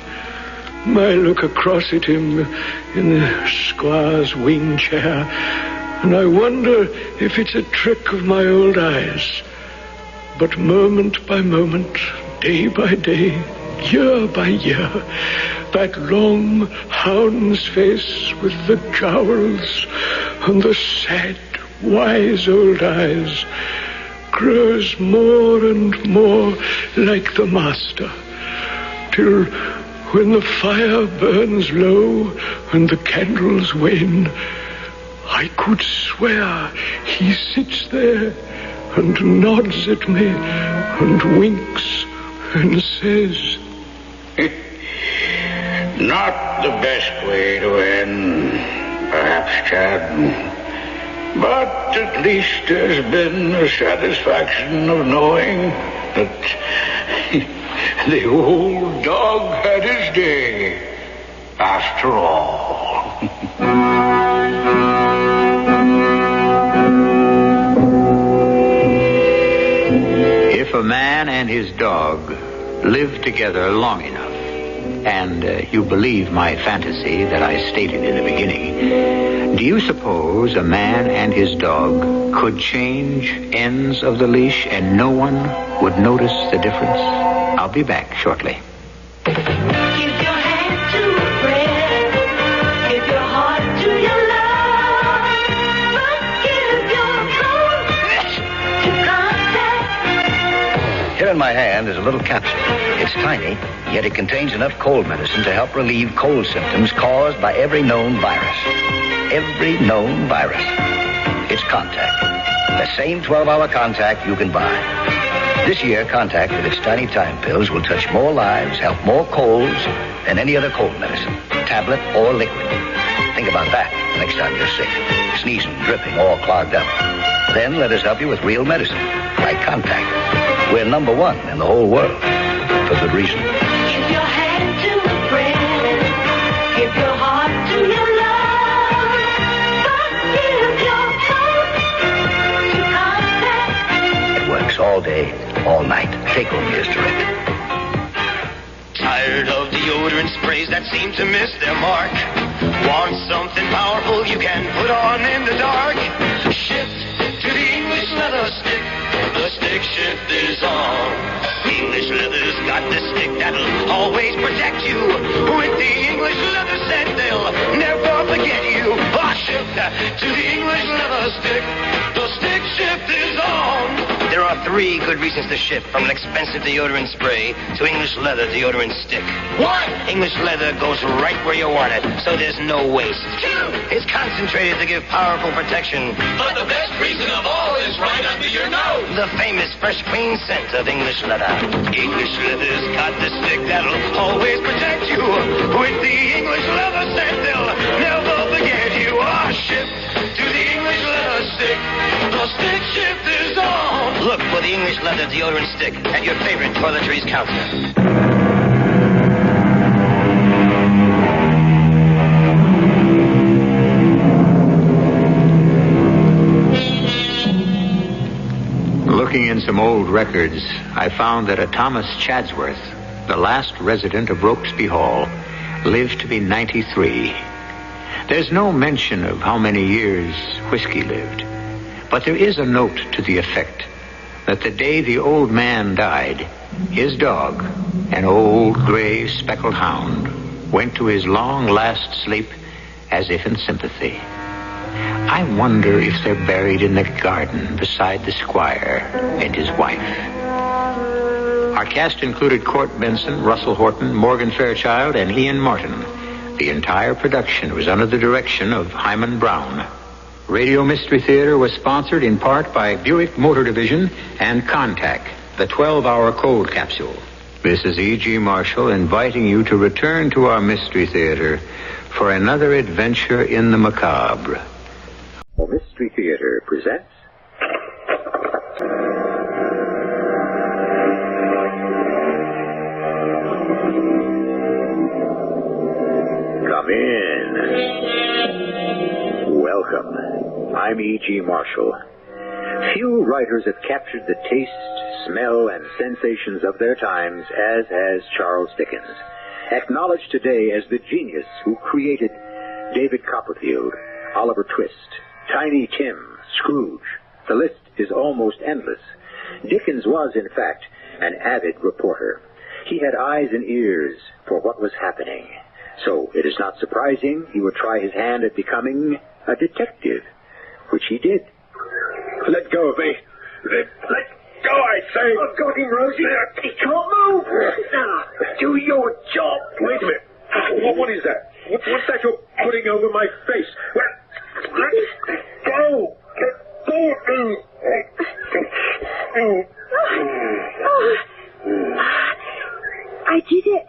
I look across at him in the squire's wing chair, and I wonder if it's a trick of my old eyes. But moment by moment, day by day, year by year, that long hound's face with the jowls and the sad, wise old eyes grows more and more like the master, till when the fire burns low and the candles wane, I could swear he sits there and nods at me and winks and says, Not the best way to end, perhaps, Chad. But at least there's been the satisfaction of knowing that the old dog had his day, after all. If a man and his dog live together long enough, and you believe my fantasy that I stated in the beginning, do you suppose a man and his dog could change ends of the leash and no one would notice the difference? I'll be back shortly. Here in my hand is a little capsule. It's tiny, yet it contains enough cold medicine to help relieve cold symptoms caused by every known virus. Every known virus. It's Contact. The same 12-hour Contact you can buy. This year, Contact with its tiny time pills will touch more lives, help more colds than any other cold medicine, tablet or liquid. Think about that next time you're sick, sneezing, dripping, all clogged up. Then let us help you with real medicine, like Contact. We're number one in the whole world, for good reason. Give your hand to a friend. Give your heart to your love. But give your coat to Contact. It works all day, all night. Take home here's directed. Tired of deodorant sprays that seem to miss their mark? Want something powerful you can put on in the dark? Shift to the English leather stick. The stick shift is on. English leather's got the stick that'll always protect you. With the English leather set, they'll never forget you. Shift to the English leather stick. The stick shift is on. There are 3 good reasons to shift from an expensive deodorant spray to English leather deodorant stick. 1, English leather goes right where you want it, so there's no waste. 2, it's concentrated to give powerful protection. But the best reason of all is right under your nose. The famous fresh, clean scent of English leather. English leather's got the stick that'll always protect you. With the English leather scent, they'll never forget you. Shift to the English leather stick. The stick shift is on. Look for the English leather deodorant stick at your favorite toiletries counter. Looking in some old records, I found that a Thomas Chadsworth, the last resident of Rokesby Hall, lived to be 93. There's no mention of how many years Whiskey lived, but there is a note to the effect that the day the old man died, his dog, an old gray speckled hound, went to his long last sleep as if in sympathy. I wonder if they're buried in the garden beside the squire and his wife. Our cast included Court Benson, Russell Horton, Morgan Fairchild, and Ian Martin. The entire production was under the direction of Hyman Brown. Radio Mystery Theater was sponsored in part by Buick Motor Division and Contact, the 12-hour cold capsule. This is E.G. Marshall inviting you to return to our Mystery Theater for another adventure in the macabre. Mystery Theater presents... Come in. Welcome. I'm E.G. Marshall. Few writers have captured the taste, smell, and sensations of their times as has Charles Dickens, acknowledged today as the genius who created David Copperfield, Oliver Twist, Tiny Tim, Scrooge. The list is almost endless. Dickens was, in fact, an avid reporter. He had eyes and ears for what was happening. So it is not surprising he would try his hand at becoming a detective, which he did. Let go of me. Let go, I say. I've got him, Rosie. He can't move. Now, do your job. Wait a minute. What is that? What's that you're putting over my face? Well, let go. Let go of me. I did it.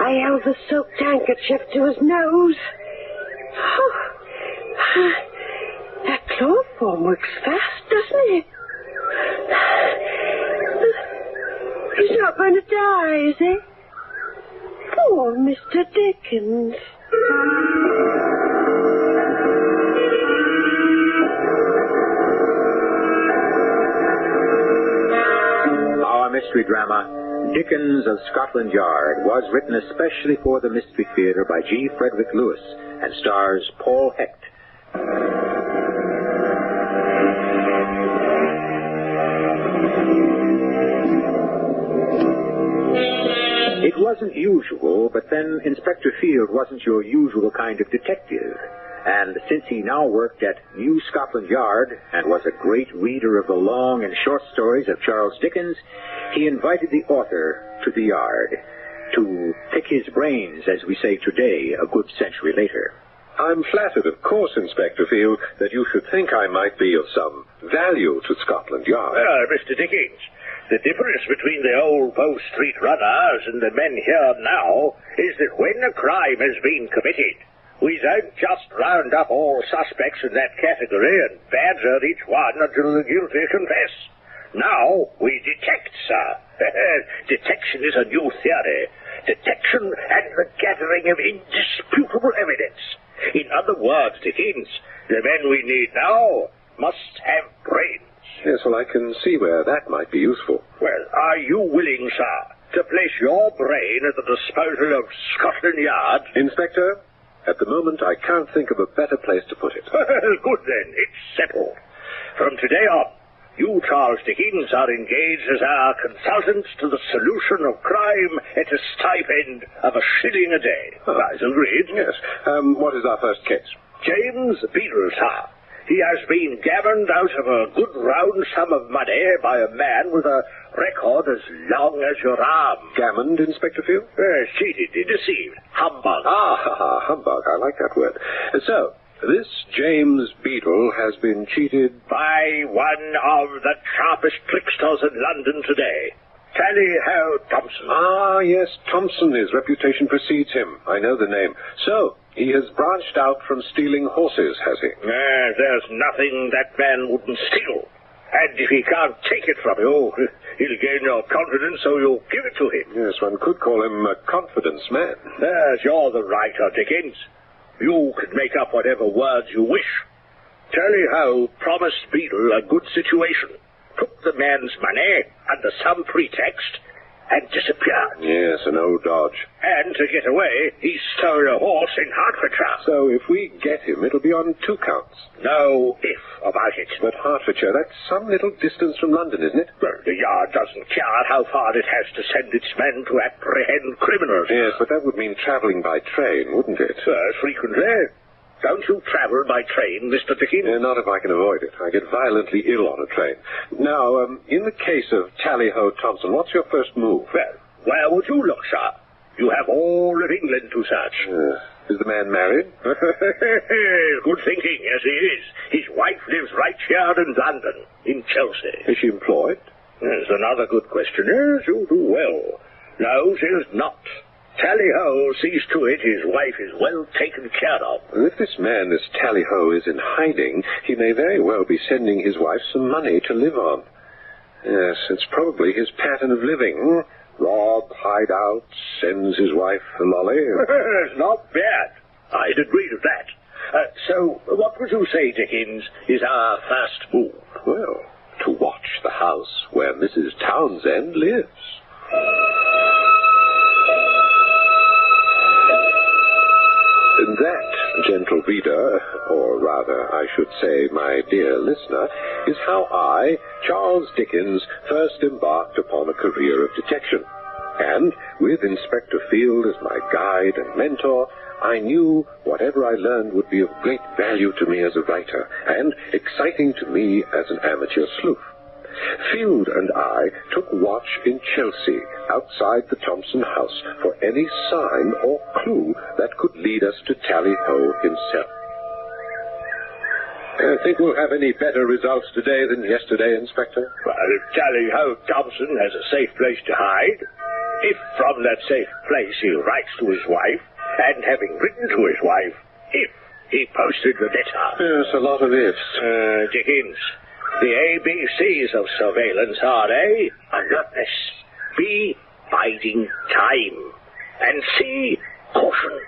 I held the soaked handkerchief to his nose. That chloroform works fast, doesn't it? He's not going to die, is he? Poor Mr. Dickens. Our mystery drama, Dickens of Scotland Yard, was written especially for the Mystery Theater by G. Frederick Lewis and stars Paul Hecht. It wasn't usual, but then Inspector Field wasn't your usual kind of detective. And since he now worked at New Scotland Yard and was a great reader of the long and short stories of Charles Dickens, he invited the author to the yard to pick his brains, as we say today, a good century later. I'm flattered, of course, Inspector Field, that you should think I might be of some value to Scotland Yard. Well, Mr. Dickens, the difference between the old Bow Street runners and the men here now is that when a crime has been committed, we don't just round up all suspects in that category and badger each one until the guilty confess. Now we detect, sir. Detection is a new theory. Detection and the gathering of indisputable evidence. In other words, Dickens, the men we need now must have brains. Yes, well, I can see where that might be useful. Well, are you willing, sir, to place your brain at the disposal of Scotland Yard? Inspector, at the moment I can't think of a better place to put it. Good then, it's settled. From today on, you, Charles Dickens, are engaged as our consultant to the solution of crime at a stipend of £1 a day. Quite agreed. Yes. What is our first case? James Beadle, sir. He has been gammoned out of a good round sum of money by a man with a record as long as your arm. Gammoned, Inspector Field? Cheated, deceived. Humbug. Humbug. I like that word. So, this James Beadle has been cheated by one of the sharpest tricksters in London today. Tally-ho Thompson. Ah, yes, Thompson. His reputation precedes him. I know the name. So, he has branched out from stealing horses, has he? There's nothing that man wouldn't steal. And if he can't take it from you, he'll gain your confidence, so you'll give it to him. Yes, one could call him a confidence man. You're the writer, Dickens. You can make up whatever words you wish. Tally-ho promised Beadle a good situation, took the man's money under some pretext, and disappeared. Yes, an old dodge. And to get away, he stole a horse in Hertfordshire. So if we get him, it'll be on 2 counts. No if about it. But Hertfordshire, that's some little distance from London, isn't it? Well, the Yard doesn't care how far it has to send its men to apprehend criminals. Yes, but that would mean travelling by train, wouldn't it? Frequently. Don't you travel by train, Mr. Dickens? Not if I can avoid it. I get violently ill on a train. Now, in the case of Tally-Ho Thompson, what's your first move? Well, where would you look, sir? You have all of England to search. Is the man married? Good thinking, yes, he is. His wife lives right here in London, in Chelsea. Is she employed? That's another good question. Yes, you do well. No, she is not. Tally-Ho sees to it his wife is well taken care of. If this man, this Tally-Ho, is in hiding, he may very well be sending his wife some money to live on. Yes, it's probably his pattern of living. Rob, hide out, sends his wife a lolly. It's not bad. I'd agree to that. So, what would you say, Dickens, is our first move? Well, to watch the house where Mrs. Townsend lives. That, gentle reader, or rather, I should say, my dear listener, is how I, Charles Dickens, first embarked upon a career of detection. And, with Inspector Field as my guide and mentor, I knew whatever I learned would be of great value to me as a writer, and exciting to me as an amateur sleuth. Field and I took watch in Chelsea, outside the Thompson house, for any sign or clue that could lead us to Tally-Ho himself. Think we'll have any better results today than yesterday, Inspector? Well, if Tally-Ho Thompson has a safe place to hide, if from that safe place he writes to his wife, and having written to his wife, if he posted the letter. Yes, a lot of ifs. Dickens, the ABCs of surveillance are A, alertness, B, biding time, and C, caution.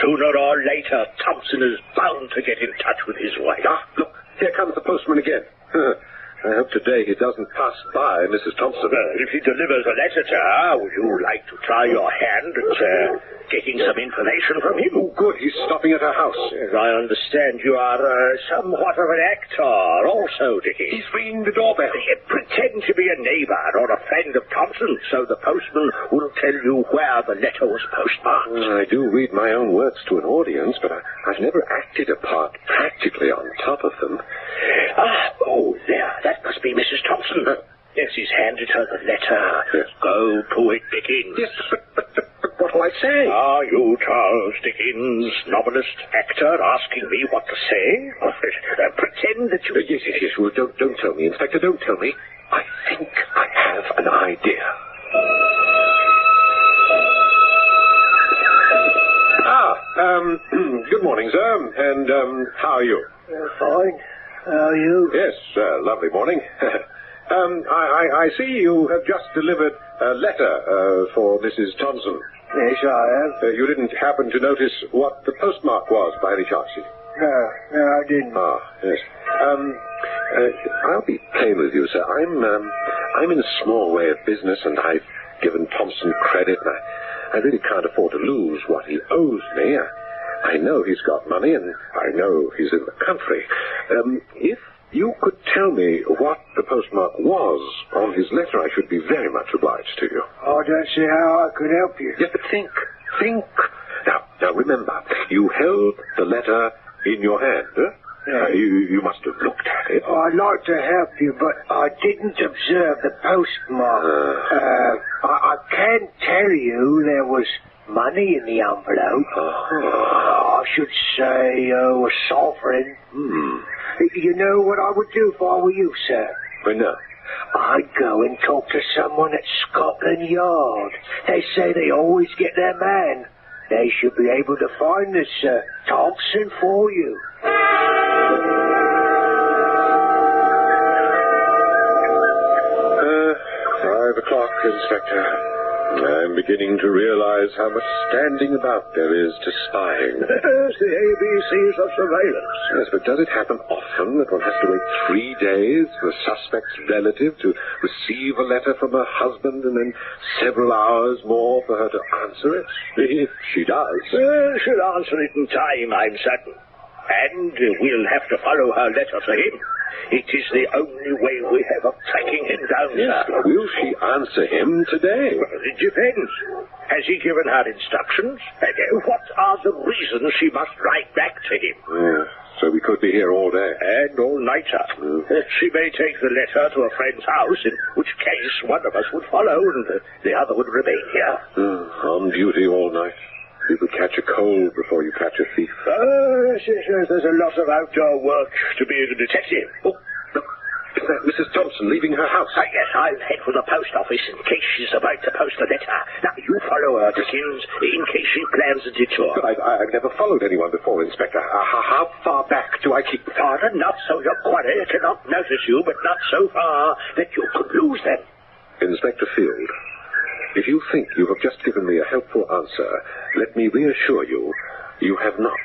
Sooner or later, Thompson is bound to get in touch with his wife. Ah, look, here comes the postman again. I hope today he doesn't pass by Mrs. Thompson. If he delivers a letter to her, would you like to try your hand at getting some information from him? Oh, good. He's stopping at her house. Yes, I understand you are somewhat of an actor also, Dickie. He's ringing the doorbell. Pretend to be a neighbor or a friend of Thompson, so the postman will tell you where the letter was postmarked. I do read my own works to an audience, but I've never acted a part practically on top of them. There. That must be Mrs. Thompson. Yes, he's handed her the letter. Yes. Go to it, Dickens. Yes, but what'll I say? Are you Charles Dickens, novelist, actor, asking me what to say? Pretend that you... Yes. Well, don't tell me, Inspector, don't tell me. I think I have an idea. Good morning, sir. And, how are you? Fine. How are you? Yes, lovely morning. I see you have just delivered a letter for Mrs. Thompson. Yes, I have. You didn't happen to notice what the postmark was by any chance? No, I didn't. Ah, yes. I'll be plain with you, sir. I'm in a small way of business, and I've given Thompson credit, and I really can't afford to lose what he owes me. I know he's got money, and I know he's in the country. If you could tell me what the postmark was on his letter, I should be very much obliged to you. I don't see how I could help you. Yes, but think. Now, remember, you held the letter in your hand, huh? Yeah. You must have looked at it. I'd like to help you, but I didn't observe the postmark. I can tell you there was money in the envelope. I should say a sovereign. You know what I would do if I were you, sir? No. I'd go and talk to someone at Scotland Yard. They say they always get their man. They should be able to find this Thompson for you. 5 o'clock, Inspector. I'm beginning to realize how much standing about there is to spying. Yes, the ABCs of surveillance. Yes, but does it happen often that one has to wait 3 days for a suspect's relative to receive a letter from her husband and then several hours more for her to answer it? If she does. She'll answer it in time, I'm certain. And we'll have to follow her letter to him. It is the only way we have of tracking him down Yes, but will she answer him today? Well, it depends. Has he given her instructions? And what are the reasons she must write back to him? So we could be here all day. And all nighter. She may take the letter to a friend's house, in which case one of us would follow and the other would remain here. On duty all night. You could catch a cold before you catch a thief. Yes, there's a lot of outdoor work to being a detective. Oh, look. Is that Mrs. Thompson leaving her house? Yes, I'll head for the post office in case she's about to post a letter. Now, you follow her, Dickens, in case she plans a detour. But I've never followed anyone before, Inspector. How far back do I keep? Far enough so your quarry cannot notice you, but not so far that you could lose them. Inspector Field, if you think you have just given me a helpful answer, let me reassure you, you have not.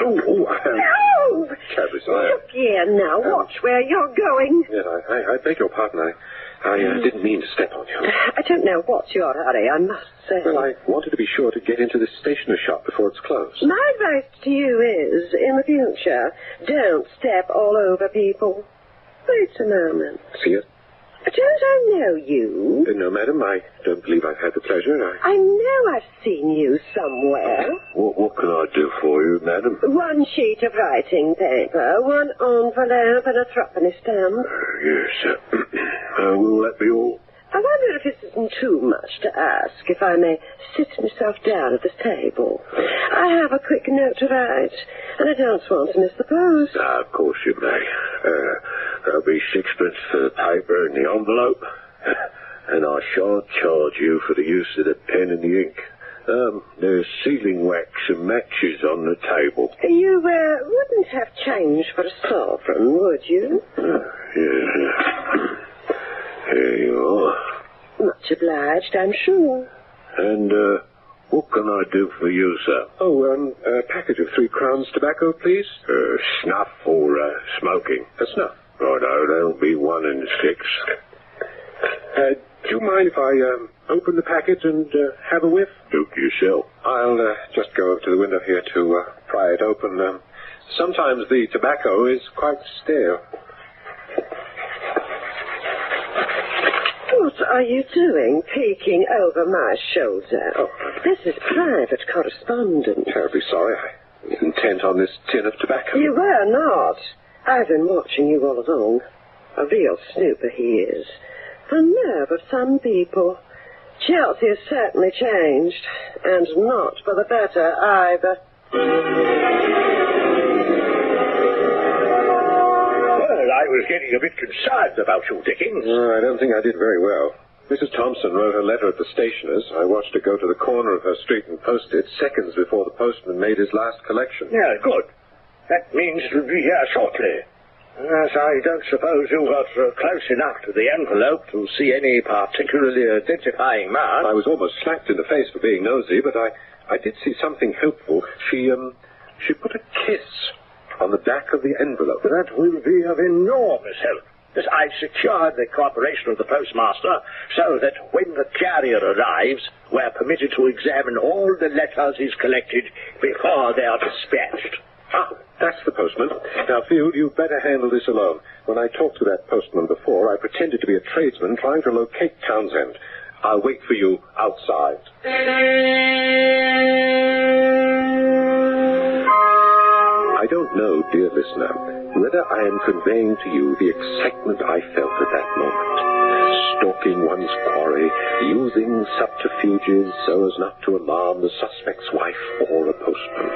No! Look here now. Watch where you're going. Yes, I beg your pardon. I didn't mean to step on you. I don't know what's your hurry, I must say. Well, I wanted to be sure to get into this stationer's shop before it's closed. My advice to you is, in the future, don't step all over people. Wait a moment. See it? Don't I know you? No, madam, I don't believe I've had the pleasure. I know I've seen you somewhere. What can I do for you, madam? One sheet of writing paper, one envelope, and a threepenny stamp. Yes, will that be all? I wonder if it isn't too much to ask if I may sit myself down at this table. I have a quick note to write, and I don't want to miss the post. Of course you may. There'll be 6pence for the paper and the envelope, and I shan't charge you for the use of the pen and the ink. There's sealing wax and matches on the table. You wouldn't have change for a sovereign, would you? Yes. Here you are. Much obliged, I'm sure. And, what can I do for you, sir? Oh, a package of 3 crowns tobacco, please. Snuff or, smoking? Snuff. Righto, there'll be 1 and 6. Do you mind if I, open the packet and, have a whiff? Do it yourself. I'll, just go over to the window here to, pry it open. Sometimes the tobacco is quite stale. What are you doing, peeking over my shoulder? Oh. This is private correspondence. Terribly sorry. I was intent on this tin of tobacco. You were not. I've been watching you all along. A real snooper he is. The nerve of some people. Chelsea has certainly changed, and not for the better either. I was getting a bit concerned about you, Dickens. I don't think I did very well. Mrs. Thompson wrote her letter at the stationer's. I watched her go to the corner of her street and post it seconds before the postman made his last collection. Yeah, good. That means it'll be here shortly. Yes, I don't suppose you got close enough to the envelope to see any particularly identifying mark. I was almost slapped in the face for being nosy, but I did see something helpful. She put a kiss on the back of the envelope. That will be of enormous help. As I've secured the cooperation of the postmaster so that when the carrier arrives, we're permitted to examine all the letters he's collected before they are dispatched. Ah, that's the postman. Now, Field, you'd better handle this alone. When I talked to that postman before, I pretended to be a tradesman trying to locate Townsend. I'll wait for you outside. I don't know, dear listener, whether I am conveying to you the excitement I felt at that moment. Stalking one's quarry, using subterfuges so as not to alarm the suspect's wife or a postman.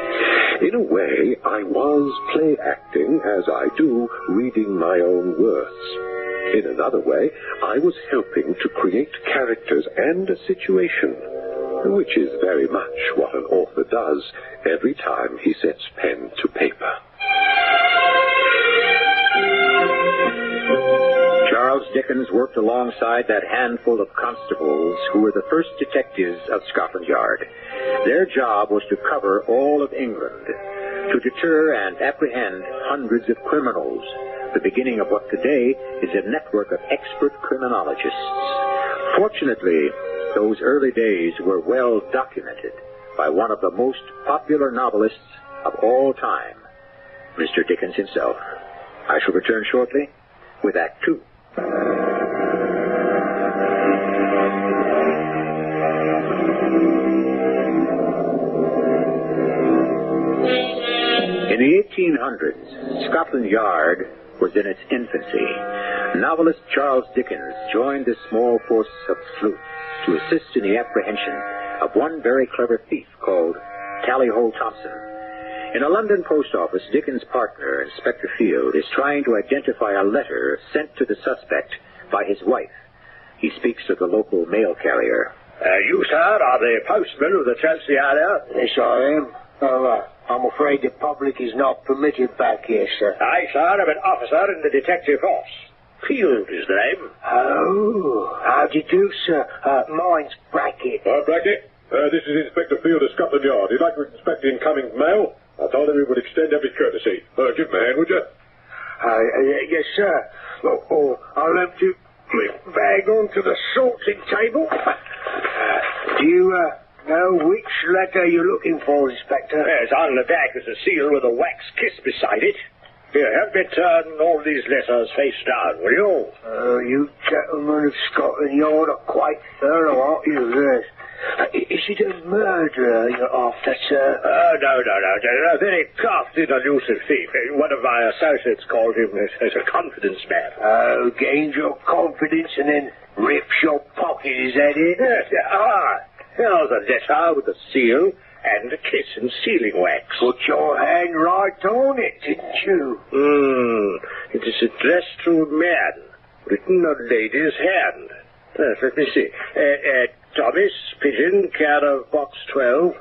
In a way, I was play acting, as I do, reading my own words. In another way, I was helping to create characters and a situation, which is very much what an author does every time he sets pen to paper. Charles Dickens worked alongside that handful of constables who were the first detectives of Scotland Yard. Their job was to cover all of England, to deter and apprehend hundreds of criminals, the beginning of what today is a network of expert criminologists. Fortunately, those early days were well documented by one of the most popular novelists of all time, Mr. Dickens himself. I shall return shortly with Act Two. In the 1800s, Scotland Yard was in its infancy. Novelist Charles Dickens joined this small force of sleuths to assist in the apprehension of one very clever thief called Tally-Ho Thompson. In a London post office, Dickens' partner, Inspector Field, is trying to identify a letter sent to the suspect by his wife. He speaks to the local mail carrier. You, sir, are the postman of the Chelsea area? Yes, I am. I'm afraid the public is not permitted back here, sir. Aye, sir, I'm an officer in the detective force. Field is the name. Oh, how do you do, sir? Mine's Brackett. Brackett, this is Inspector Field of Scotland Yard. He'd like to inspect the incoming mail. I told him he would extend every courtesy. Give me a hand, would you? Yes, sir. I'll empty my bag onto the sorting table. Do you know which letter you're looking for, Inspector? Yes, on the back is a seal with a wax kiss beside it. Here, help me turn all these letters face down, will you? You gentlemen of Scotland Yard are quite thorough, aren't you? Yes. Is it a murderer you're after, sir? No. A very crafty and elusive thief. One of my associates called him as a confidence man. Gains your confidence and then rips your pocket, is that it? Yes. Here's a letter with a seal and a kiss and sealing wax. Put your hand right on it, didn't you? It is addressed to a man, written on lady's hand. Let me see. Thomas Pigeon, care of Box 12.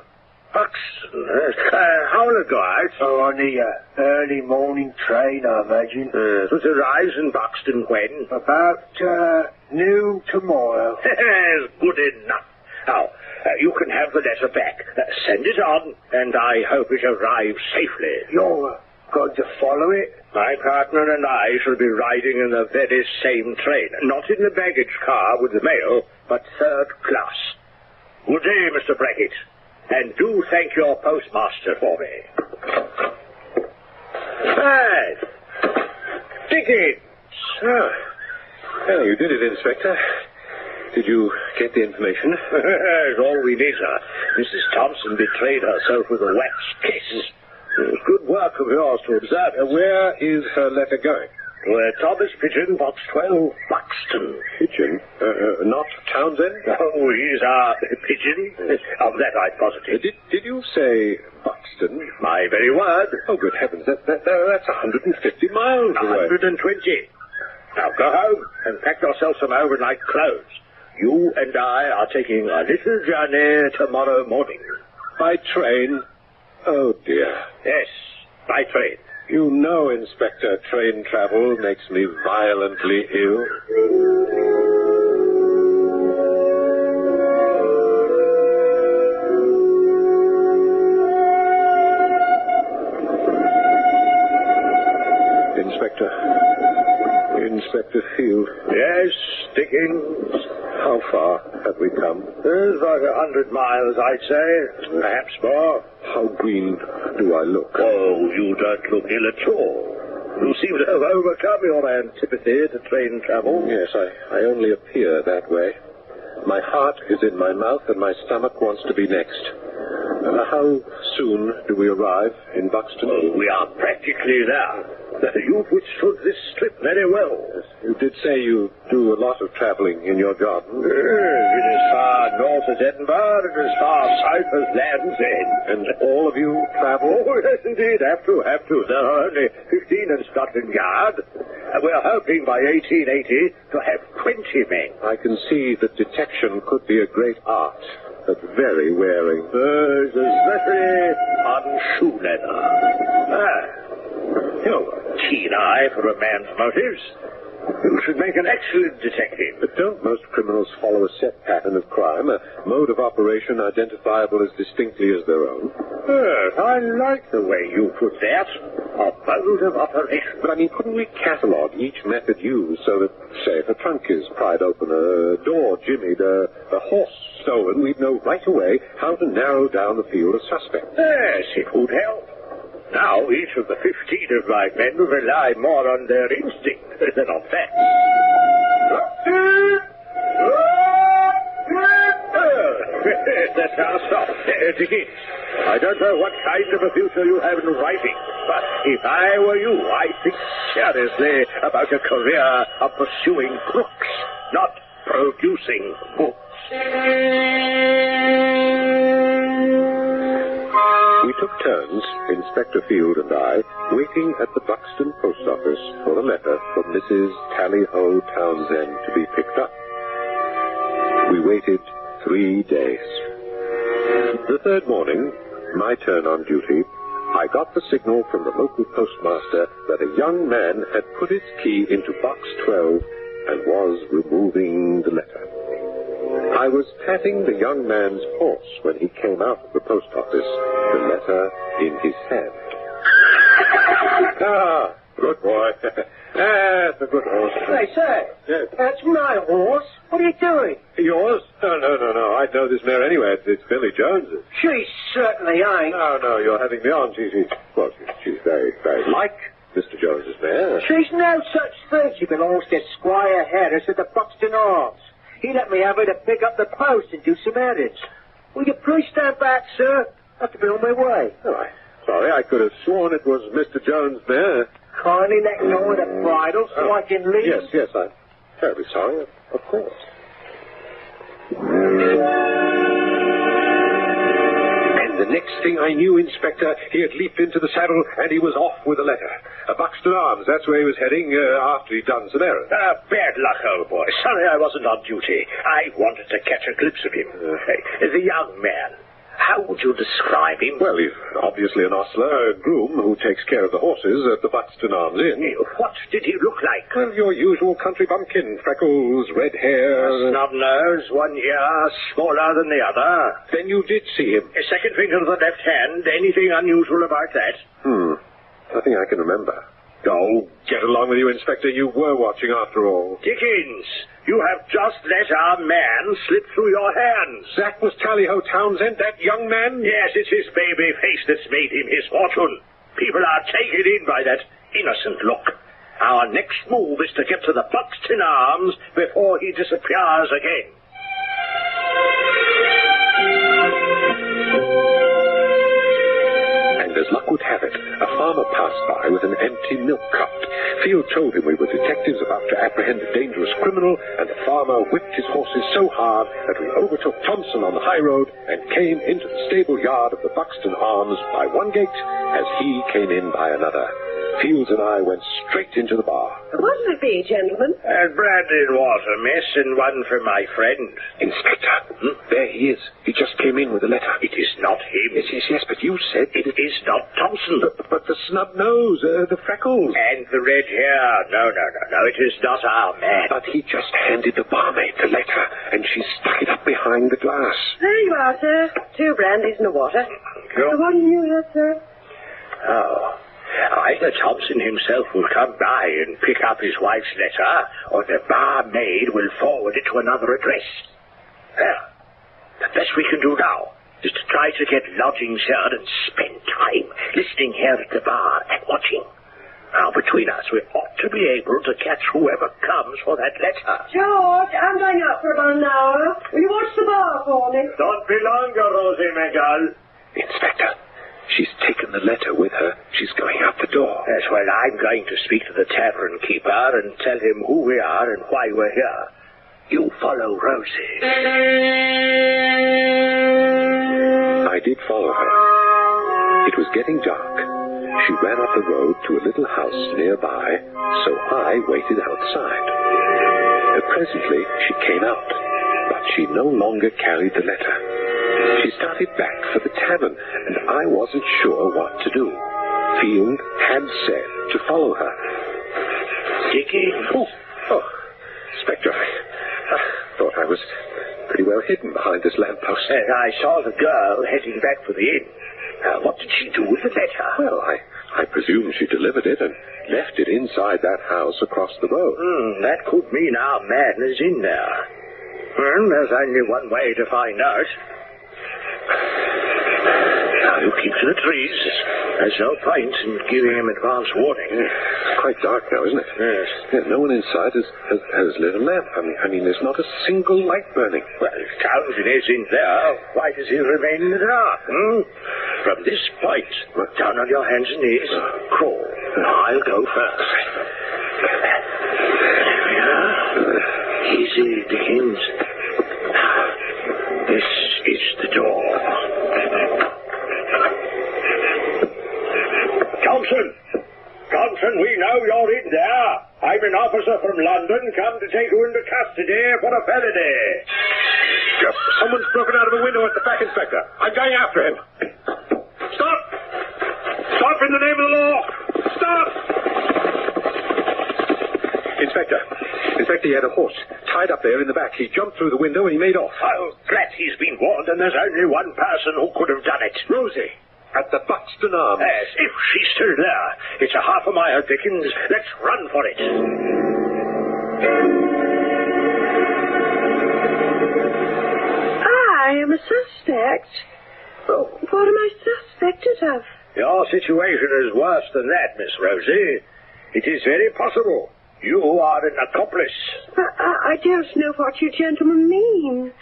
Buxton. How will it go out? On the early morning train, I imagine. It was arrives in Buxton when? About noon tomorrow. Good enough. Now, you can have the letter back. Send it on, and I hope it arrives safely. You're going to follow it? My partner and I shall be riding in the very same train. Not in the baggage car with the mail, but third class. Good day, Mr. Brackett. And do thank your postmaster for me. Hi. Dickens. Oh, you did it, Inspector. Did you get the information? It's all we need, sir. Mrs. Thompson betrayed herself with a wax kiss. Good work of yours to observe. Where is her letter going? To Thomas Pigeon, Box 12, Buxton. Pigeon? Not Townsend? Oh, he's our Pigeon. Of that I'm positive. Did you say Buxton? My very word. Oh, good heavens. That's 150 miles away. 120. Now go home and pack yourself some overnight clothes. You and I are taking a little journey tomorrow morning. By train? Oh, dear. Yes, by train. You know, Inspector, train travel makes me violently ill. Inspector Field. Yes, Dickens. How far have we come? There's like 100 miles, I'd say. Perhaps more. How green do I look? Oh, you don't look ill at all. You seem to have overcome your antipathy to train travel. Yes, I only appear that way. My heart is in my mouth and my stomach wants to be next. How soon do we arrive in Buxton? Oh, we are practically there. You've withstood this trip very well. Yes, you did say you do a lot of traveling in your garden. It is as far north as Edinburgh and as far south as Land's End. And all of you travel? Oh, yes, indeed. Have to. There are only 15 in Scotland Yard. We're hoping by 1880 to have 20 men. I can see that detection could be a great art, but very wearing. Especially on shoe leather. You've a keen eye for a man's motives. You should make an excellent detective. But don't most criminals follow a set pattern of crime, a mode of operation identifiable as distinctly as their own? Yes, I like the way you put that. A mode of operation. But, couldn't we catalogue each method used so that, say, if a trunk is pried open, a door jimmied, a horse stolen, we'd know right away how to narrow down the field of suspects? Yes, it would help. Now each of the 15 of my men will rely more on their instinct than on fact. That's our stop. Dickens, I don't know what kind of a future you have in writing, but if I were you, I'd think seriously about a career of pursuing crooks, not producing books. We took turns, Inspector Field and I, waiting at the Buxton post office for a letter from Mrs. Tally-Ho Townsend to be picked up. We waited 3 days. The third morning, my turn on duty, I got the signal from the local postmaster that a young man had put his key into box 12 and was removing the letter. I was patting the young man's horse when he came out of the post office, the letter in his hand. Ah, good boy. That's a good horse. Hey, sir. Yes. That's my horse. What are you doing? Yours? No. I'd know this mare anyway. It's Billy Jones's. She certainly ain't. No, you're having me on. She's very, very like Mr. Jones's mare. She's no such thing. She belongs to Squire Harris at the Buxton Arms. He let me have her to pick up the post and do some errands. Will you please stand back, sir? I have to be on my way. Oh, sorry, I could have sworn it was Mr. Jones' mare. Kindly let go of the bridle so I can leave. Yes, I'm terribly sorry, of course. And the next thing I knew, Inspector, he had leaped into the saddle and he was off with a letter. Buxton Arms, that's where he was heading after he'd done some errands. Bad luck, old boy. Sorry I wasn't on duty. I wanted to catch a glimpse of him. The young man. How would you describe him? Well, he's obviously an ostler, a groom who takes care of the horses at the Buxton Arms Inn. What did he look like? Well, your usual country bumpkin. Freckles, red hair. A snub nose, one ear smaller than the other. Then you did see him. A second finger of the left hand. Anything unusual about that? Nothing I can remember. Oh, get along with you, Inspector. You were watching after all. Dickens, you have just let our man slip through your hands. That was Tally-Ho Townsend, that young man? Yes, it's his baby face that's made him his fortune. People are taken in by that innocent look. Our next move is to get to the Buxton Arms before he disappears again. As luck would have it, a farmer passed by with an empty milk cart. Field told him we were detectives about to apprehend a dangerous criminal, and the farmer whipped his horses so hard that we overtook Thompson on the high road and came into the stable yard of the Buxton Arms by one gate as he came in by another. Fields and I went straight into the bar. What will it be, gentlemen? Brandy and water, miss, and one for my friend. Inspector, there he is. He just came in with a letter. It is not him. Yes, but you said... It is not Thompson. But the snub nose, the freckles. And the red hair. No, it is not our man. But he just handed the barmaid the letter, and she stuck it up behind the glass. There you are, sir. 2 brandies and a water. What do you have, sir? Oh... Either Thompson himself will come by and pick up his wife's letter, or the barmaid will forward it to another address. Well, the best we can do now is to try to get lodgings here and spend time listening here at the bar and watching. Now, between us, we ought to be able to catch whoever comes for that letter. George, I'm going out for about an hour. Will you watch the bar for me? Don't be longer, Rosie McGull. Inspector. She's taken the letter with her. She's going out the door. Yes, well, I'm going to speak to the tavern keeper and tell him who we are and why we're here. You follow Rosie. I did follow her. It was getting dark. She ran up the road to a little house nearby, so I waited outside. Presently, she came out, but she no longer carried the letter. She started back for the tavern, and I wasn't sure what to do. Field had said to follow her. Dickens. Oh, Inspector, I thought I was pretty well hidden behind this lamppost. I saw the girl heading back for the inn. What did she do with the letter? Well, I presume she delivered it and left it inside that house across the road. That could mean our man is in there. Well, there's only one way to find out. who keeps in the trees. There's no point in giving him advance warning. It's quite dark now, isn't it? Yes. Yeah, no one inside has lit a lamp. I mean, there's not a single light burning. Well, if Townsend is in there, why does he remain in the dark? From this point, down on your hands and knees, crawl. I'll go first. There we are. Easy, Dickens. This is the door. Johnson, we know you're in there. I'm an officer from London, come to take you into custody for a felony. Someone's broken out of a window at the back, Inspector. I'm going after him. Stop! Stop in the name of the law! Stop! Inspector, he had a horse tied up there in the back. He jumped through the window and he made off. Oh, drat, he's been warned, and there's only one person who could have done it. Rosie, at the Buxton Arms. Yes, if she's still there. It's a half a mile, Dickens. Let's run for it. I am a suspect. What am I suspected of? Your situation is worse than that, Miss Rosie. It is very possible. You are an accomplice. I don't know what you gentlemen mean.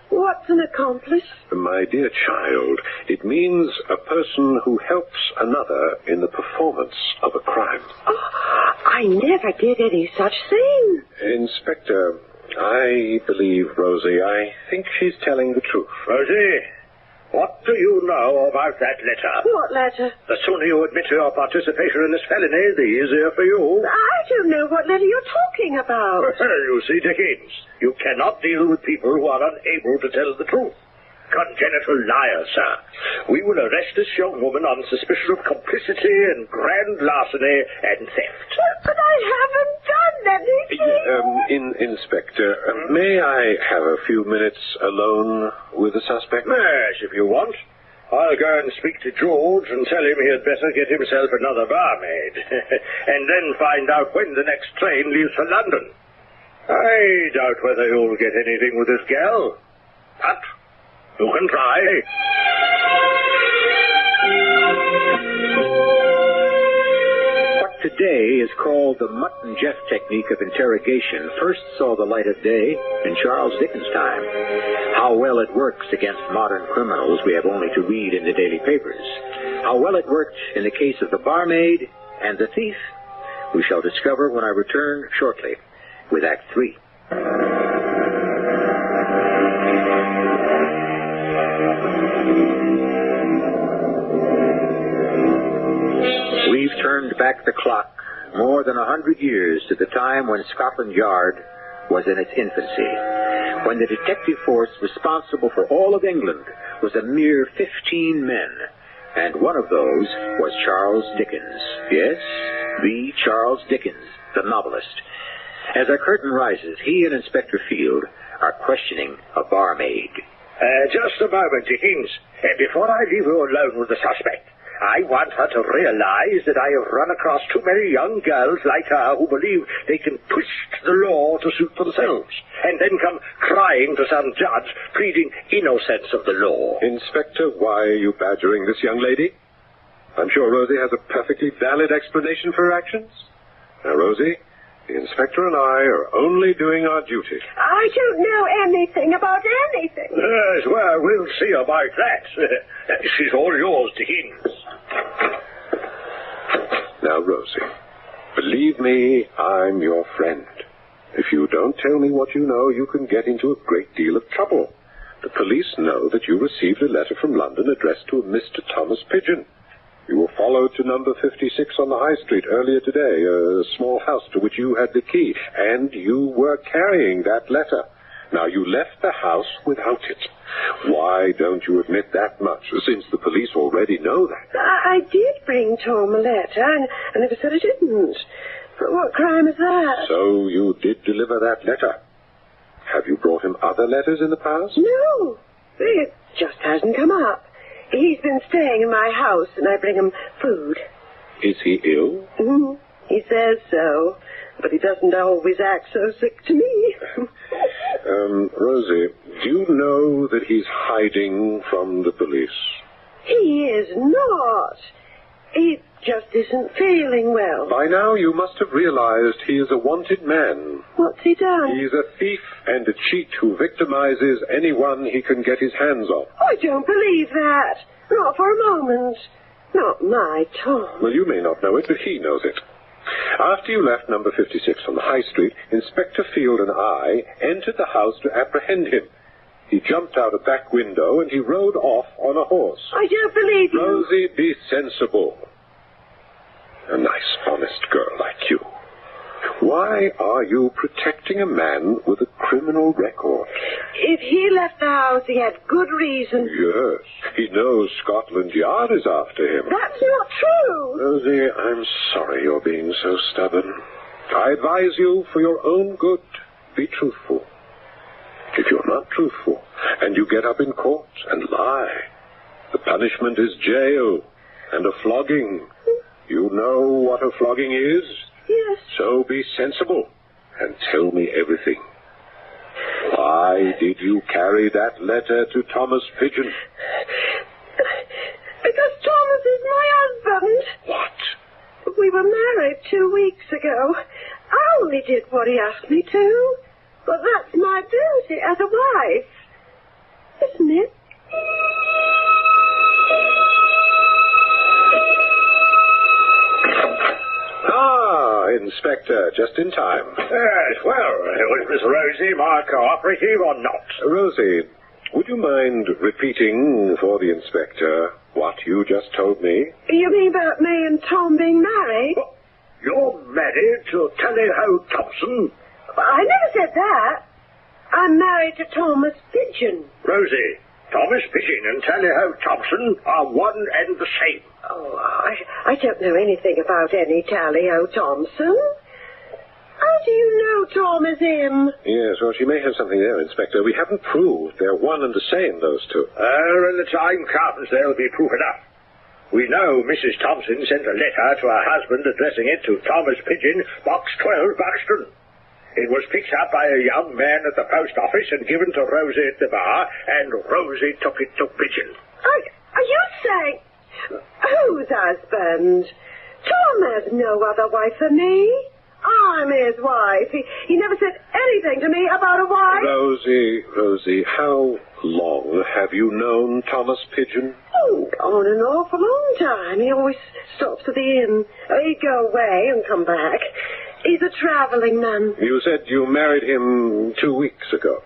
What's an accomplice? My dear child, it means a person who helps another in the performance of a crime. Oh, I never did any such thing. Inspector, I believe Rosie. I think she's telling the truth. Rosie, what do you know about that letter? What letter? The sooner you admit to your participation in this felony, the easier for you. I don't know what letter you're talking about. You see, Dickens, you cannot deal with people who are unable to tell the truth. Congenital liars, sir. We will arrest this young woman on suspicion of complicity and grand larceny and theft. But I haven't done anything. Inspector, may I have a few minutes alone with the suspect? Yes, if you want. I'll go and speak to George and tell him he had better get himself another barmaid. And then find out when the next train leaves for London. I doubt whether you'll get anything with this gal. But you can try. What today is called the Mutt and Jeff technique of interrogation first saw the light of day in Charles Dickens' time. How well it works against modern criminals we have only to read in the daily papers. How well it worked in the case of the barmaid and the thief, we shall discover when I return shortly with Act 3. We've turned back the clock more than 100 years to the time when Scotland Yard was in its infancy, when the detective force responsible for all of England was a mere 15 men, and one of those was Charles Dickens. Yes, the Charles Dickens, the novelist. As our curtain rises, he and Inspector Field are questioning a barmaid. Just a moment, Dickens. Before I leave you alone with the suspect, I want her to realize that I have run across too many young girls like her who believe they can twist the law to suit themselves, and then come crying to some judge pleading innocence of the law. Inspector, why are you badgering this young lady? I'm sure Rosie has a perfectly valid explanation for her actions. Now, Rosie, the inspector and I are only doing our duty. I don't know anything about anything. Yes, well, we'll see about that. She's all yours, Dickens. Now, Rosie, believe me, I'm your friend. If you don't tell me what you know, you can get into a great deal of trouble. The police know that you received a letter from London addressed to a Mr. Thomas Pigeon. You were followed to number 56 on the High Street earlier today, a small house to which you had the key, and you were carrying that letter. Now, you left the house without it. Why don't you admit that much, since the police already know that? I did bring Tom a letter. I never said I didn't. But what crime is that? So you did deliver that letter. Have you brought him other letters in the past? No. It just hasn't come up. He's been staying in my house, and I bring him food. Is he ill? Mm-hmm. He says so, but he doesn't always act so sick to me. Rosie, do you know that he's hiding from the police? He is not. He just isn't feeling well. By now you must have realized he is a wanted man. What's he done? He's a thief and a cheat who victimizes anyone he can get his hands on. I don't believe that. Not for a moment. Not my Tom. Well, you may not know it, but he knows it. After you left number 56 on the High Street, Inspector Field and I entered the house to apprehend him. He jumped out a back window and he rode off on a horse. I don't believe you. Rosie, be sensible. A nice, honest girl like you. Why are you protecting a man with a criminal record? If he left the house, he had good reason. Yes, he knows Scotland Yard is after him. That's not true. Rosie, I'm sorry you're being so stubborn. I advise you, for your own good, be truthful. If you're not truthful, and you get up in court and lie, the punishment is jail and a flogging. You know what a flogging is? Yes. So be sensible and tell me everything. Why did you carry that letter to Thomas Pigeon? Because Thomas is my husband. What? We were married 2 weeks ago. I only did what he asked me to. But that's my duty as a wife. Isn't it? Ah, Inspector, just in time. Yes, well, was Miss Rosie my cooperative or not? Rosie, would you mind repeating for the Inspector what you just told me? You mean about me and Tom being married? Well, you're married to Tally Ho Thompson? I never said that. I'm married to Thomas Pigeon. Rosie, Thomas Pigeon and Tally Ho Thompson are one and the same. Oh, I don't know anything about any Tally Ho Thompson. How do you know Tom is him? Yes, well, she may have something there, Inspector. We haven't proved they're one and the same, those two. When the time comes, there'll be proof enough. We know Mrs. Thompson sent a letter to her husband addressing it to Thomas Pigeon, Box 12, Buxton. It was picked up by a young man at the post office and given to Rosie at the bar, and Rosie took it to Pigeon. Are you saying... Whose husband? Tom has no other wife than me. I'm his wife. He never said anything to me about a wife. Rosie, how long have you known Thomas Pigeon? Oh, on an awful long time. He always stops at the inn. He'd go away and come back. He's a traveling man. You said you married him 2 weeks ago.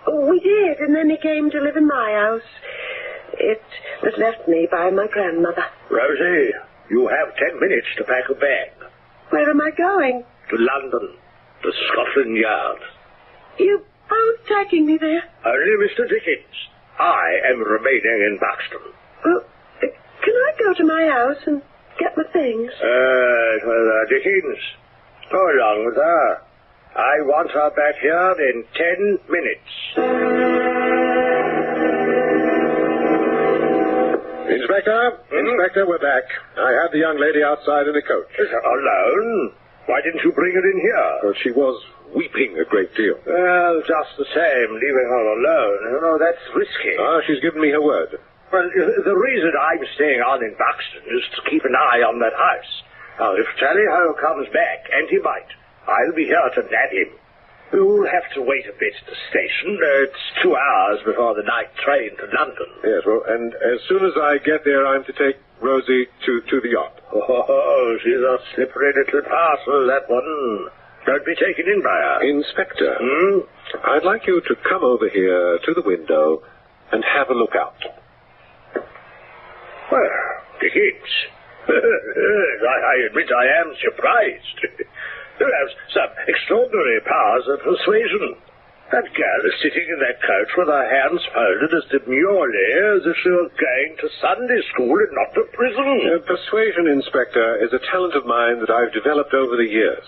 Oh, we did, and then he came to live in my house. It was left me by my grandmother. Rosie, you have 10 minutes to pack a bag. Where am I going? To London, to Scotland Yard. You both taking me there? Only Mr. Dickens. I am remaining in Buxton. Well, can I go to my house and get my things? Dickens, go along with her. I want her back here in 10 minutes. Inspector, we're back. I had the young lady outside in a coach. Alone? Why didn't you bring her in here? Well, she was weeping a great deal. Well, just the same, leaving her alone. You know, that's risky. She's given me her word. Well, the reason I'm staying on in Buxton is to keep an eye on that house. Now, if Tally Ho comes back, and he might, I'll be here to nab him. You'll have to wait a bit at the station. It's 2 hours before the night train to London. Yes, well, and as soon as I get there, I'm to take Rosie to the yacht. Oh, she's a slippery little parcel, that one. Don't be taken in by her. Inspector, I'd like you to come over here to the window and have a look out. Well, Dickens. I admit I am surprised. You have some extraordinary powers of persuasion. That girl is sitting in that coach with her hands folded as demurely as if she were going to Sunday school and not to prison. Persuasion, Inspector, is a talent of mine that I've developed over the years.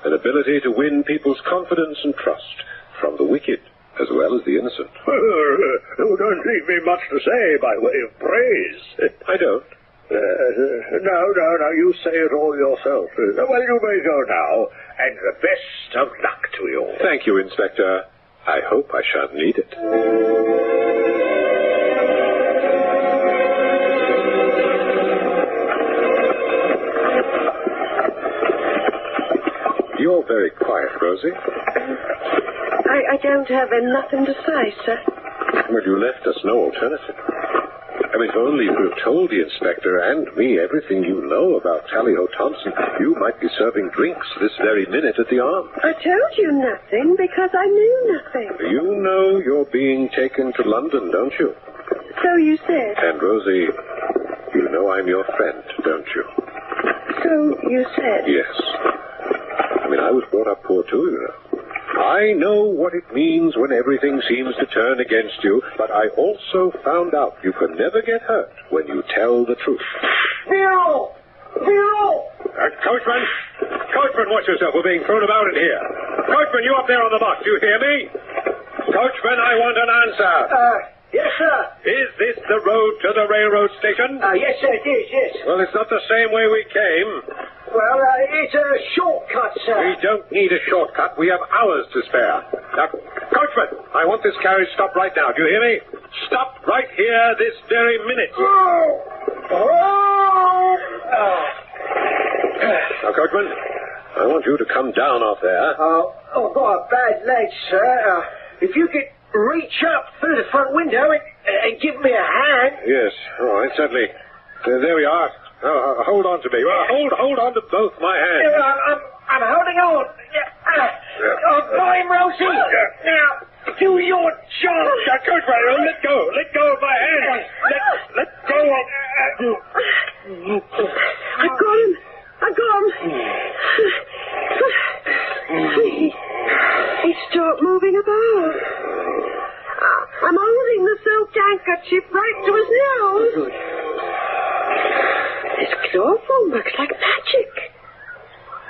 An ability to win people's confidence and trust from the wicked as well as the innocent. You don't leave me much to say by way of praise. I don't. No, you say it all yourself. Well, you may go now, and the best of luck to you. Thank you, Inspector. I hope I shan't need it. very quiet, Rosie. I don't have nothing to say, sir. Well, you left us no alternative. I mean, if only you could have told the inspector and me everything you know about Tally-Ho Thompson, you might be serving drinks this very minute at the Arms. I told you nothing because I knew nothing. You know you're being taken to London, don't you? So you said. And, Rosie, you know I'm your friend, don't you? So you said. Yes. I mean, I was brought up poor, too, you know. I know what it means when everything seems to turn against you, but I also found out you can never get hurt when you tell the truth. Bill! Coachman! Coachman, watch yourself. We're being thrown about in here. Coachman, you up there on the box. Do you hear me? Coachman, I want an answer. Yes, sir. Is this the road to the railroad station? Yes, sir, it is, yes. Well, it's not the same way we came. Well, it's a shortcut, sir. We don't need a shortcut. We have hours to spare. Now, Coachman, I want this carriage stopped right now. Do you hear me? Stop right here this very minute. Now, Coachman, I want you to come down off there. I've got a bad leg, sir. If you could reach up through the front window and give me a hand. Yes, all right, certainly. There we are. Hold on to me. Hold on to both my hands. I'm holding on. Got him, Rosie. Now, do your job. Coachman, let go. Let go of my hand. Let go of... I got him. He stopped moving about. I'm holding the silk handkerchief right to his nose. His chloroform works like magic.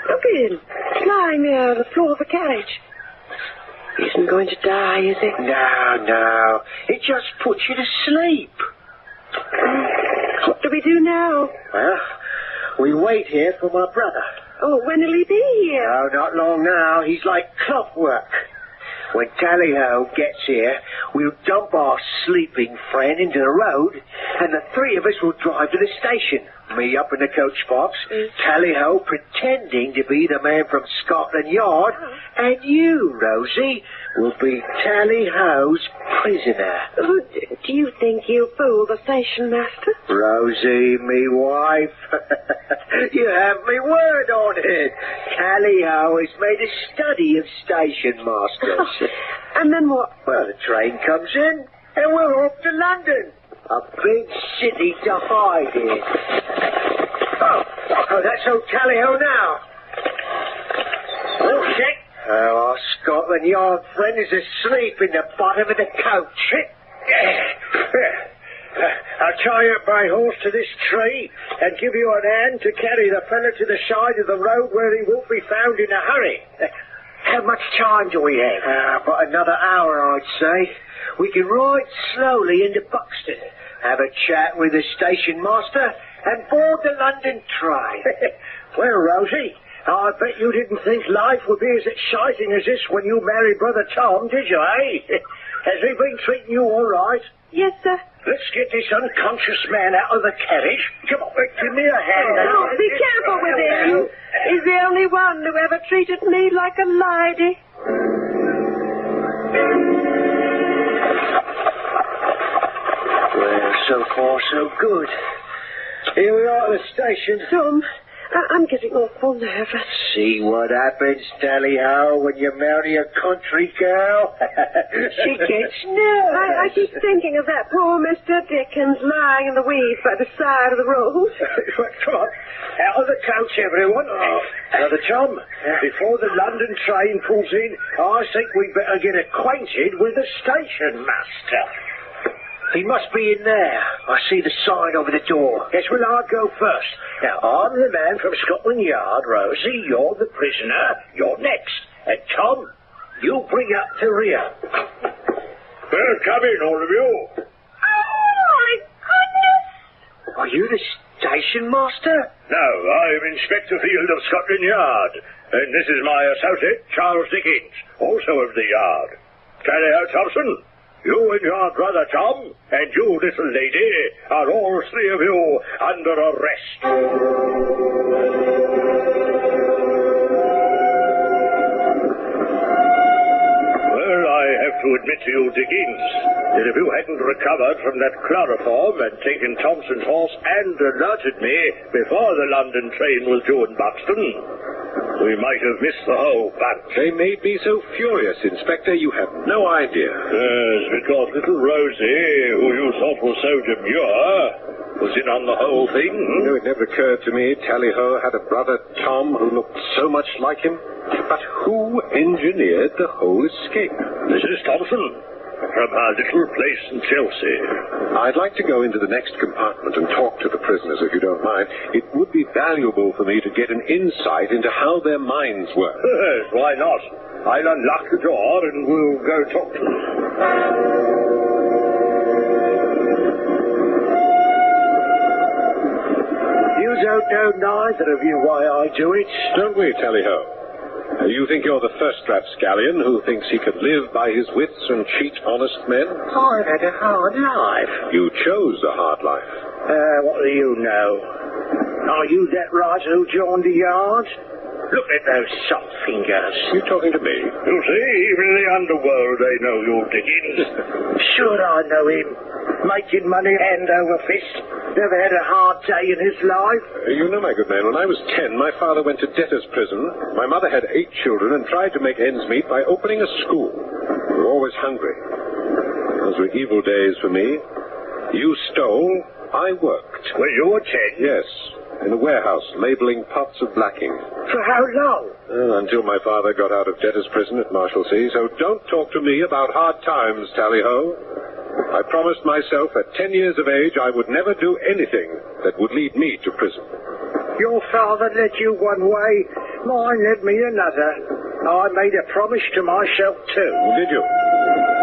Look at him, lying there on the floor of the carriage. He isn't going to die, is he? No. It just puts you to sleep. What do we do now? Well, we wait here for my brother. Oh, when will he be here? No, not long now. He's like clockwork. When Tally-Ho gets here, we'll dump our sleeping friend into the road, and the three of us will drive to the station. Me up in the coach box, Tally-Ho pretending to be the man from Scotland Yard, and you, Rosie, will be Tally-Ho's prisoner. Oh, do you think he'll fool the station master? Rosie, me wife, you have me word on it. Tally-Ho has made a study of station masters. And then what? Well, the train comes in, and we're off to London. A big city to hide in. Oh, that's old Tally-Ho now. Oh, shit. Our Scotland Yard friend is asleep in the bottom of the coach. I'll tie up my horse to this tree and give you an hand to carry the fella to the side of the road where he won't be found in a hurry. How much time do we have? About another hour, I'd say. We can ride slowly into Buxton, have a chat with the station master, and board the London train. Well, Rosie, I bet you didn't think life would be as exciting as this when you married Brother Tom, did you, eh? Has he been treating you all right? Yes, sir. Let's get this unconscious man out of the carriage. Come on, give me a hand. Oh, be careful with him. He's the only one who ever treated me like a lady. Well, so far, so good. Here we are at the station. Tom, I'm getting awful nervous. See what happens, Tally-Ho, when you marry a country girl? She gets nervous. I keep thinking of that poor Mr. Dickens lying in the weeds by the side of the road. Come on, out of the coach, everyone. Brother Tom, before the London train pulls in, I think we'd better get acquainted with the station master. He must be in there. I see the sign over the door. Yes, well, I'll go first. Now, I'm the man from Scotland Yard, Rosie. You're the prisoner. You're next. And Tom, you bring up the rear. Well, come in, all of you. Oh, my goodness! Are you the station master? No, I'm Inspector Field of Scotland Yard. And this is my associate, Charles Dickens, also of the Yard. Tally-Ho Thompson, you and your brother Tom, and you, little lady, are all three of you under arrest. admit to you, Dickens, that if you hadn't recovered from that chloroform and taken Thompson's horse and alerted me before the London train was due in Buxton, we might have missed the whole bunch. They made me so furious, Inspector, you have no idea. Yes, because little Rosie, who you thought was so demure, was in on the whole thing. You know, it never occurred to me Tally-Ho had a brother, Tom, who looked so much like him. But who engineered the whole escape? Mrs. Thompson, from her little place in Chelsea. I'd like to go into the next compartment and talk to the prisoners, if you don't mind. It would be valuable for me to get an insight into how their minds work. Yes, why not? I'll unlock the door and we'll go talk to them. You don't know neither of you why I do it. Don't we, Tally-Ho? You think you're the first rapscallion who thinks he could live by his wits and cheat honest men? I've had a hard life. You chose a hard life. What do you know? Are you that writer who joined the yard? Look at those soft fingers. You talking to me? You see, even in the underworld they know you're Dickens. Sure I know him. Making money hand over fist. Never had a hard day in his life. You know, my good man, when I was 10, my father went to debtor's prison. My mother had 8 children and tried to make ends meet by opening a school. We were always hungry. Those were evil days for me. You stole, I worked. When you were 10? Yes. In a warehouse, labeling pots of blacking. For how long? Until my father got out of debtor's prison at Marshalsea. So don't talk to me about hard times, Tally-Ho. I promised myself at 10 years of age I would never do anything that would lead me to prison. Your father led you one way, mine led me another. I made a promise to myself too. Did you?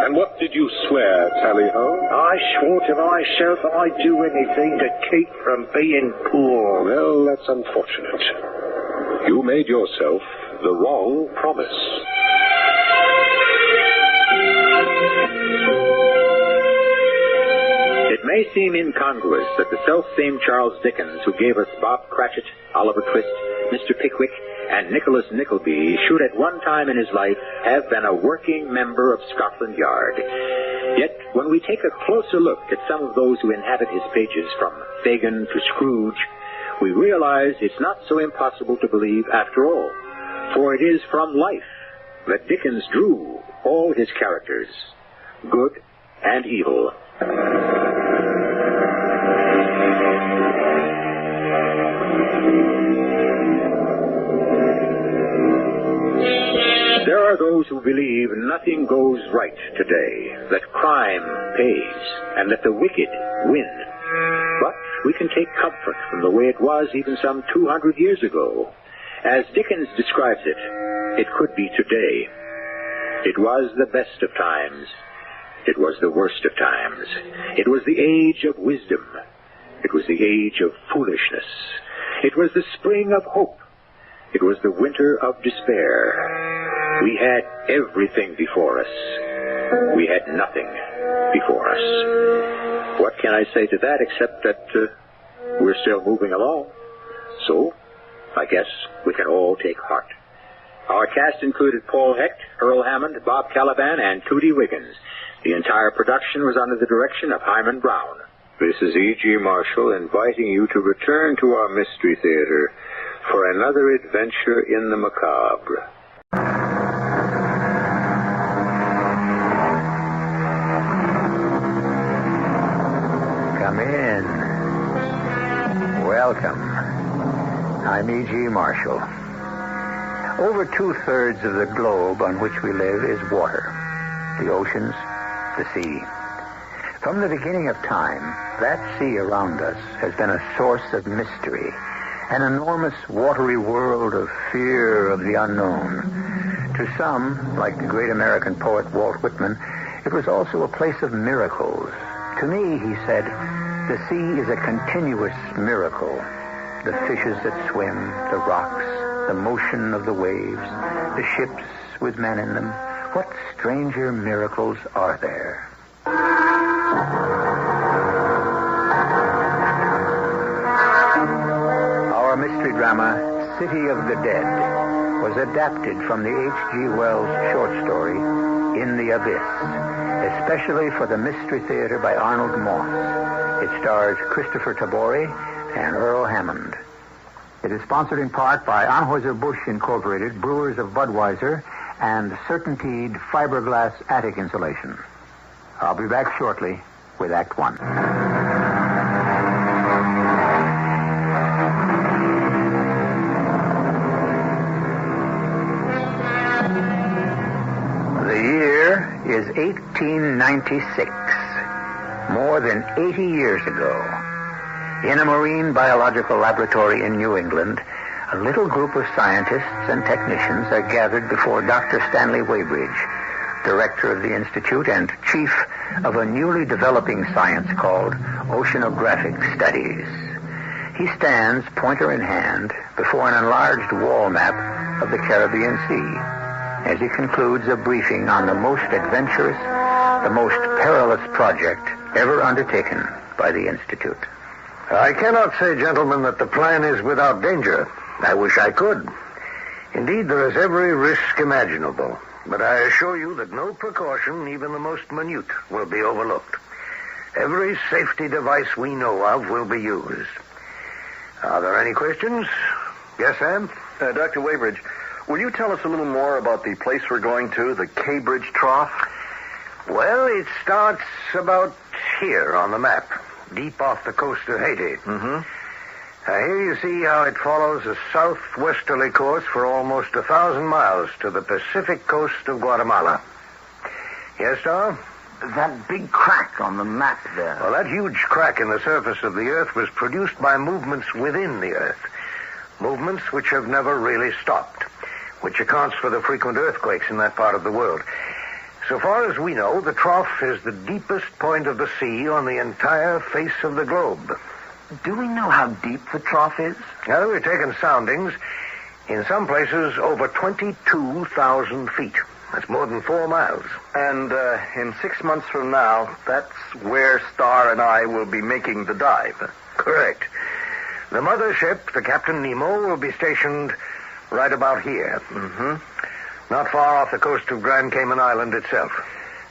And what did you swear, Tally-Ho? I swore to myself I'd do anything to keep from being poor. Well, that's unfortunate. You made yourself the wrong promise. It may seem incongruous that the self-same Charles Dickens, who gave us Bob Cratchit, Oliver Twist, Mr. Pickwick, and Nicholas Nickleby, should at one time in his life have been a working member of Scotland Yard. Yet, when we take a closer look at some of those who inhabit his pages, from Fagin to Scrooge, we realize it's not so impossible to believe after all. For it is from life that Dickens drew all his characters, good and evil. There are those who believe nothing goes right today, that crime pays, and that the wicked win. But we can take comfort from the way it was even some 200 years ago. As Dickens describes it, it could be today. It was the best of times. It was the worst of times. It was the age of wisdom. It was the age of foolishness. It was the spring of hope. It was the winter of despair. We had everything before us. We had nothing before us. What can I say to that except that we're still moving along? So, I guess we can all take heart. Our cast included Paul Hecht, Earl Hammond, Bob Caliban, and Tootie Wiggins. The entire production was under the direction of Hyman Brown. This is E.G. Marshall inviting you to return to our Mystery Theater for another adventure in the macabre. Come in. Welcome. I'm E.G. Marshall. Over 2/3 of the globe on which we live is water. The oceans, the sea. From the beginning of time, that sea around us has been a source of mystery, an enormous watery world of fear of the unknown. To some, like the great American poet Walt Whitman, it was also a place of miracles. To me, he said, the sea is a continuous miracle. The fishes that swim, the rocks, the motion of the waves, the ships with men in them. What stranger miracles are there? Our mystery drama, City of the Dead, was adapted from the H.G. Wells short story, In the Abyss, especially for the Mystery Theater by Arnold Moss. It stars Christopher Tabori and Earl Hammond. It is sponsored in part by Anheuser-Busch Incorporated, Brewers of Budweiser, and Certainteed fiberglass attic insulation. I'll be back shortly with Act One. The year is 1896, more than 80 years ago. In a marine biological laboratory in New England, a little group of scientists and technicians are gathered before Dr. Stanley Weybridge, director of the Institute and chief of a newly developing science called oceanographic studies. He stands, pointer in hand, before an enlarged wall map of the Caribbean Sea as he concludes a briefing on the most adventurous, the most perilous project ever undertaken by the Institute. I cannot say, gentlemen, that the plan is without danger. I wish I could. Indeed, there is every risk imaginable. But I assure you that no precaution, even the most minute, will be overlooked. Every safety device we know of will be used. Are there any questions? Yes, Sam? Dr. Weybridge, will you tell us a little more about the place we're going to, the Cambridge Trough? Well, it starts about here on the map, deep off the coast of Haiti. Mm-hmm. Here you see how it follows a southwesterly course for almost 1,000 miles to the Pacific coast of Guatemala. Yes, Tom? That big crack on the map there. Well, that huge crack in the surface of the Earth was produced by movements within the Earth. Movements which have never really stopped, which accounts for the frequent earthquakes in that part of the world. So far as we know, the trough is the deepest point of the sea on the entire face of the globe. Do we know how deep the trough is? Well, we've taken soundings. In some places, over 22,000 feet. That's more than 4 miles. And in 6 months from now, that's where Starr and I will be making the dive. Correct. The mothership, the Captain Nemo, will be stationed right about here. Mm-hmm. Not far off the coast of Grand Cayman Island itself.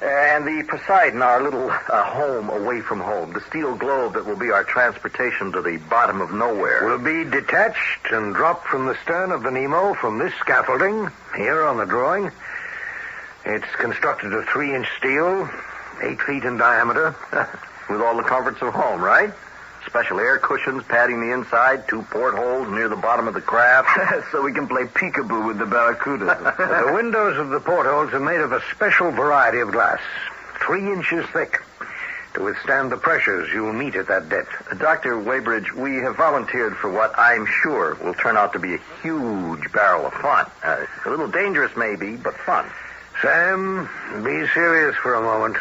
And the Poseidon, our little home away from home, the steel globe that will be our transportation to the bottom of nowhere, will be detached and dropped from the stern of the Nemo from this scaffolding, here on the drawing. It's constructed of 3-inch steel, 8 feet in diameter. With all the comforts of home, right? Special air cushions padding the inside, 2 portholes near the bottom of the craft. So we can play peekaboo with the barracudas. The windows of the portholes are made of a special variety of glass, 3 inches thick, to withstand the pressures you'll meet at that depth. Dr. Weybridge, we have volunteered for what I'm sure will turn out to be a huge barrel of fun. A little dangerous, maybe, but fun. Sam, be serious for a moment.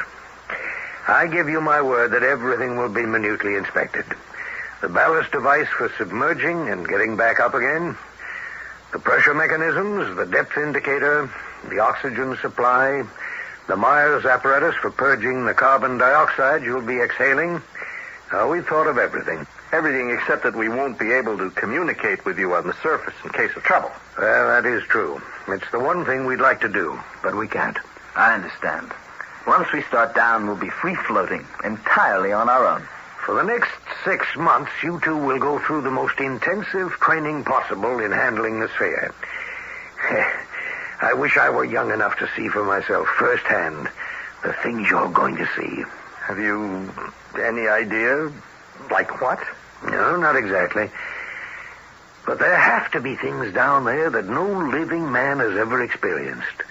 I give you my word that everything will be minutely inspected. The ballast device for submerging and getting back up again, the pressure mechanisms, the depth indicator, the oxygen supply, the Myers apparatus for purging the carbon dioxide you'll be exhaling. We've thought of everything. Everything except that we won't be able to communicate with you on the surface in case of trouble. Well, that is true. It's the one thing we'd like to do, but we can't. I understand. Once we start down, we'll be free-floating, entirely on our own. For the next 6 months, you two will go through the most intensive training possible in handling the sphere. I wish I were young enough to see for myself firsthand the things you're going to see. Have you any idea? Like what? No, not exactly. But there have to be things down there that no living man has ever experienced.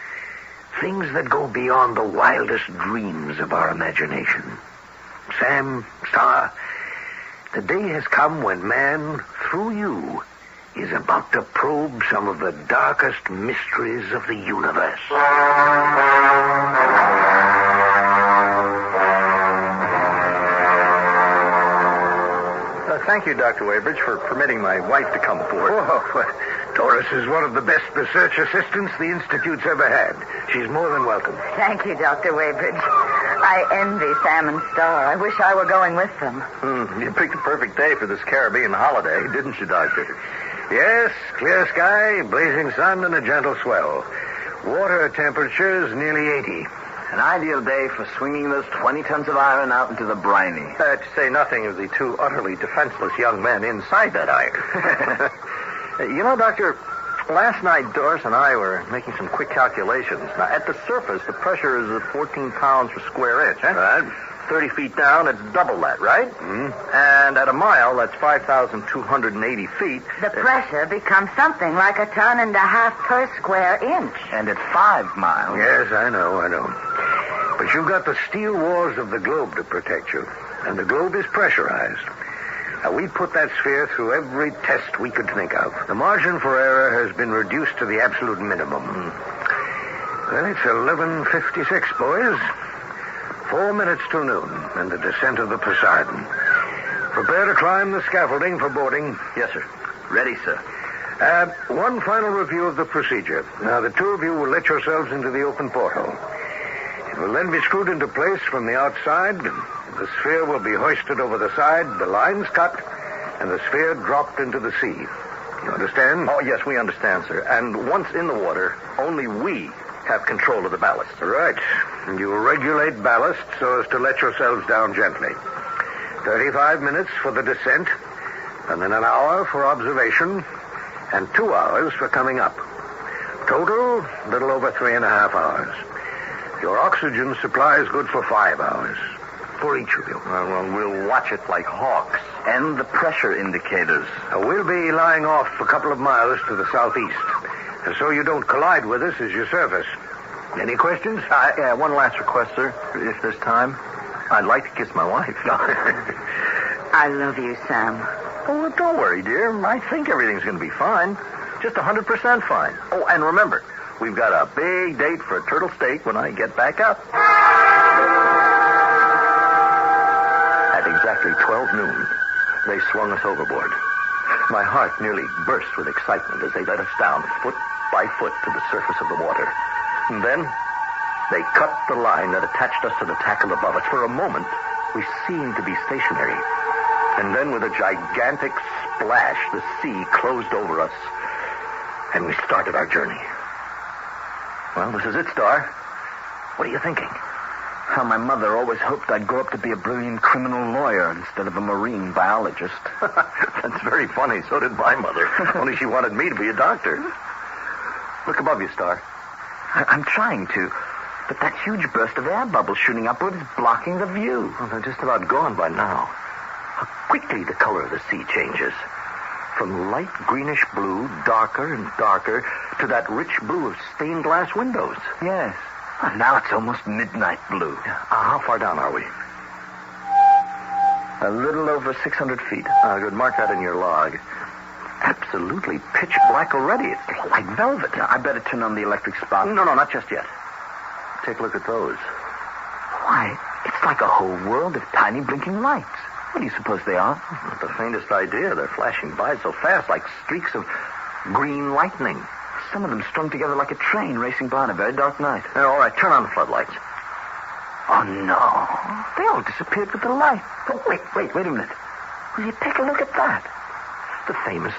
Things that go beyond the wildest dreams of our imagination. Sam, Star, the day has come when man, through you, is about to probe some of the darkest mysteries of the universe. Thank you, Dr. Weybridge, for permitting my wife to come aboard. Oh, Doris is one of the best research assistants the Institute's ever had. She's more than welcome. Thank you, Dr. Weybridge. I envy Sam and Star. I wish I were going with them. You picked a perfect day for this Caribbean holiday, didn't you, Doctor? Yes, clear sky, blazing sun, and a gentle swell. Water temperatures nearly 80. An ideal day for swinging those 20 tons of iron out into the briny. To say nothing of the two utterly defenseless young men inside that iron. You know, Doctor, last night Doris and I were making some quick calculations. Now, at the surface, the pressure is 14 pounds per square inch. Right. 30 feet down, it's double that, right? And at a mile, that's 5,280 feet. The pressure becomes something like 1.5 tons per square inch. And at 5 miles... Yes, I know. But you've got the steel walls of the globe to protect you. And the globe is pressurized. Now, we put that sphere through every test we could think of. The margin for error has been reduced to the absolute minimum. Well, it's 11:56, boys. 4 minutes to noon, and the descent of the Poseidon. Prepare to climb the scaffolding for boarding. Yes, sir. Ready, sir. One final review of the procedure. Now, the two of you will let yourselves into the open porthole. It will then be screwed into place from the outside. The sphere will be hoisted over the side, the lines cut, and the sphere dropped into the sea. You understand? Oh, yes, we understand, sir. And once in the water, only we have control of the ballast. Right. And you will regulate ballast so as to let yourselves down gently. 35 minutes for the descent, and then an hour for observation, and 2 hours for coming up. Total, little over 3.5 hours. Your oxygen supply is good for 5 hours. For each of you. Well, we'll watch it like hawks. And the pressure indicators. We'll be lying off a couple of miles to the southeast. And so you don't collide with us as you surface. Any questions? One last request, sir, if there's time. I'd like to kiss my wife. I love you, Sam. Oh, don't worry, dear. I think everything's going to be fine. Just 100% fine. Oh, and remember, we've got a big date for a turtle steak when I get back up. At exactly 12 noon, they swung us overboard. My heart nearly burst with excitement as they let us down foot by foot to the surface of the water. And then they cut the line that attached us to the tackle above us. For a moment, we seemed to be stationary. And then with a gigantic splash, the sea closed over us. And we started our journey. Well, this is it, Star. What are you thinking? How my mother always hoped I'd grow up to be a brilliant criminal lawyer instead of a marine biologist. That's very funny. So did my mother. Only she wanted me to be a doctor. Look above you, Star. I'm trying to, but that huge burst of air bubbles shooting upward is blocking the view. Well, they're just about gone by now. How quickly the color of the sea changes. From light greenish blue, darker and darker, to that rich blue of stained glass windows. Yes. And now it's almost midnight blue. How far down are we? A little over 600 feet. Good. Mark that in your log. Absolutely pitch black already. It's like velvet. I better turn on the electric spark. No, not just yet. Take a look at those. Why, it's like a whole world of tiny blinking lights. What do you suppose they are? Not the faintest idea. They're flashing by so fast, like streaks of green lightning. Some of them strung together like a train racing by on a very dark night. All right, turn on the floodlights. Oh, no. They all disappeared with the light. Oh, wait a minute. Will you take a look at that? The famous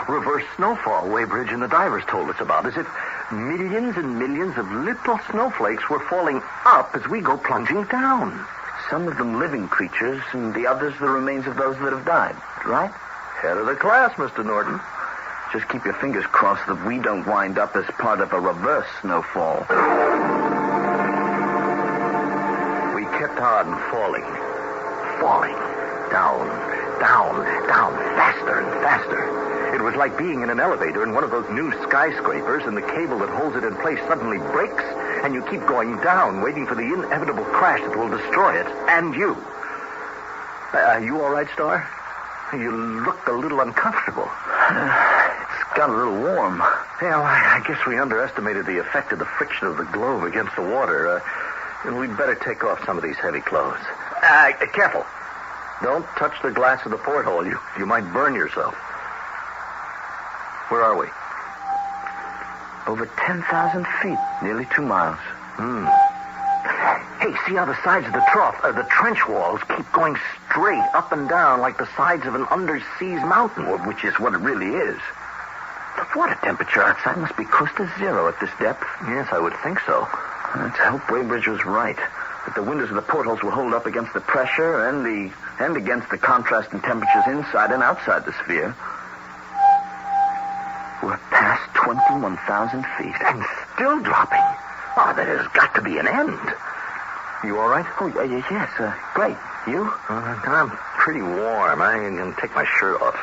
reverse snowfall Weybridge and the divers told us about, as if millions and millions of little snowflakes were falling up as we go plunging down. Some of them living creatures, and the others the remains of those that have died, right? Head of the class, Mr. Norton. Just keep your fingers crossed that we don't wind up as part of a reverse snowfall. We kept on falling. Falling. Down, down, down, faster and faster. It was like being in an elevator in one of those new skyscrapers, and the cable that holds it in place suddenly breaks, and you keep going down, waiting for the inevitable crash that will destroy it, and you. You all right, Star? You look a little uncomfortable. It's got a little warm. Yeah, well, I guess we underestimated the effect of the friction of the globe against the water. And we'd better take off some of these heavy clothes. Careful. Don't touch the glass of the porthole. You might burn yourself. Where are we? Over 10,000 feet, nearly 2 miles. Hey, see how the sides of the trough, the trench walls keep going straight up and down like the sides of an underseas mountain. Which is what it really is. The water temperature outside must be close to zero at this depth. Yes, I would think so. Let's hope Weybridge was right. That the windows of the portholes will hold up against the pressure and against the contrast in temperatures inside and outside the sphere. We're past 21,000 feet and still dropping. Oh, there's got to be an end. You all right? Oh, yes. Great. You? I'm pretty warm. I'm going to take my shirt off.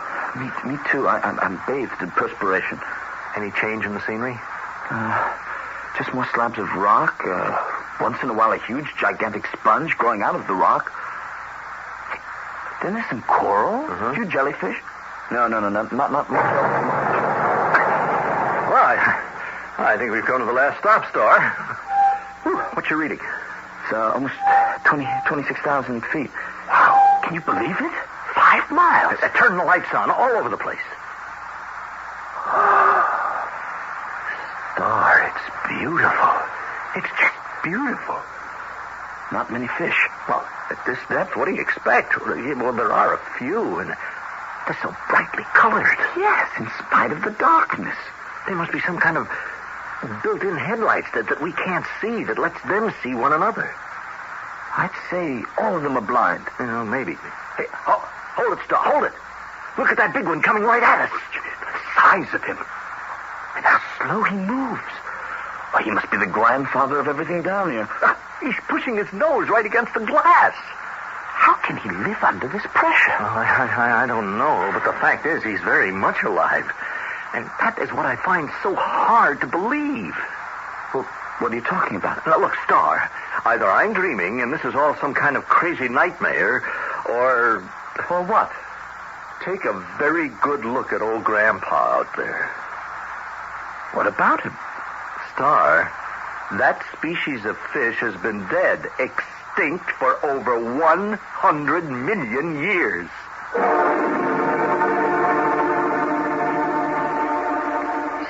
Me too. I'm bathed in perspiration. Any change in the scenery? Just more slabs of rock. Once in a while, a huge, gigantic sponge growing out of the rock. Then there's some coral. A few jellyfish. No, not much. Well, I think we've come to the last stop, Star. Whew, what's your reading? It's almost 26,000 feet. Wow. Can you believe it? 5 miles. Turn the lights on all over the place. Star, it's beautiful. It's just beautiful. Not many fish. Well, at this depth, what do you expect? Well, there are a few, and they're so brightly colored. Yes, in spite of the darkness. There must be some kind of built-in headlights that we can't see, that lets them see one another. I'd say all of them are blind. Maybe. Hey, hold it, Star, hold it. Look at that big one coming right at us. The size of him. And how slow he moves. Oh, he must be the grandfather of everything down here. He's pushing his nose right against the glass. How can he live under this pressure? I don't know, but the fact is he's very much alive. And that is what I find so hard to believe. Well, what are you talking about? Now, look, Star, either I'm dreaming and this is all some kind of crazy nightmare, or what? Take a very good look at old Grandpa out there. What about him? Star, that species of fish has been dead, extinct for over 100 million years.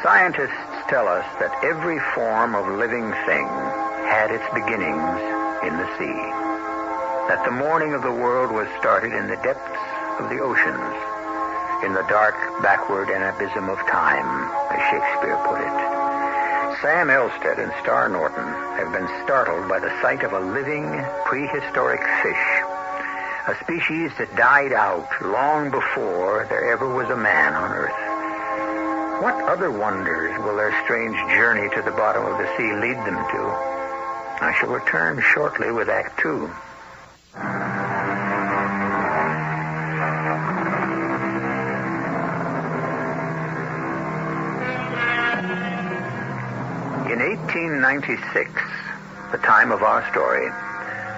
Scientists tell us that every form of living thing had its beginnings in the sea. That the morning of the world was started in the depths of the oceans, in the dark, backward abysm of time, as Shakespeare put it. Sam Elstead and Star Norton have been startled by the sight of a living, prehistoric fish, a species that died out long before there ever was a man on Earth. What other wonders will their strange journey to the bottom of the sea lead them to? I shall return shortly with Act 2. In 1896, the time of our story,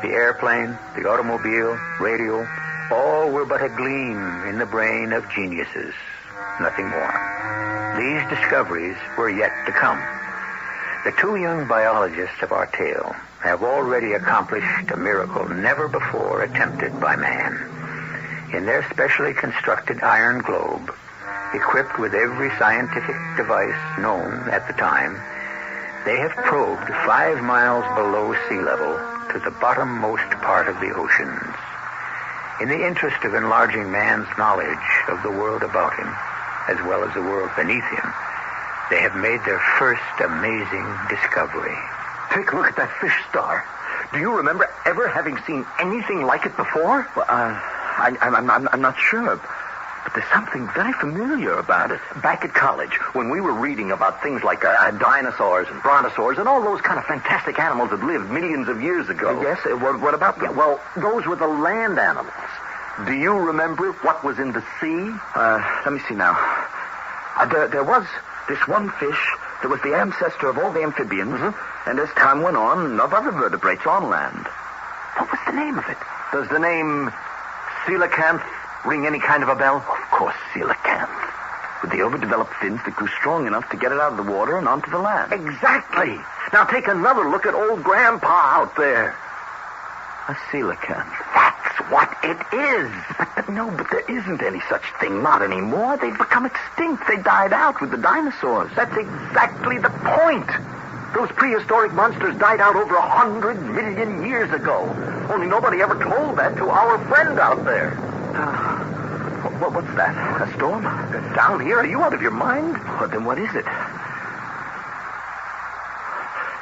the airplane, the automobile, radio, all were but a gleam in the brain of geniuses. Nothing more. These discoveries were yet to come. The two young biologists of our tale have already accomplished a miracle never before attempted by man. In their specially constructed iron globe, equipped with every scientific device known at the time, they have probed 5 miles below sea level to the bottommost part of the oceans. In the interest of enlarging man's knowledge of the world about him, as well as the world beneath him, they have made their first amazing discovery. Take a look at that fish, Star. Do you remember ever having seen anything like it before? Well, I'm not sure, but there's something very familiar about it. Back at college, when we were reading about things like dinosaurs and brontosaurs and all those kind of fantastic animals that lived millions of years ago. Yes, what about them? Well, those were the land animals. Do you remember what was in the sea? Let me see now. There was this one fish that was the ancestor of all the amphibians, and as time went on, of other vertebrates on land. What was the name of it? Does the name coelacanth ring any kind of a bell? Of course, coelacanth. With the overdeveloped fins that grew strong enough to get it out of the water and onto the land. Exactly. Now take another look at old Grandpa out there. A coelacanth. That's what it is. But there isn't any such thing. Not anymore. They've become extinct. They died out with the dinosaurs. That's exactly the point. Those prehistoric monsters died out over 100 million years ago. Only nobody ever told that to our friend out there. What's that? A storm? Down here? Are you out of your mind? Well, then what is it?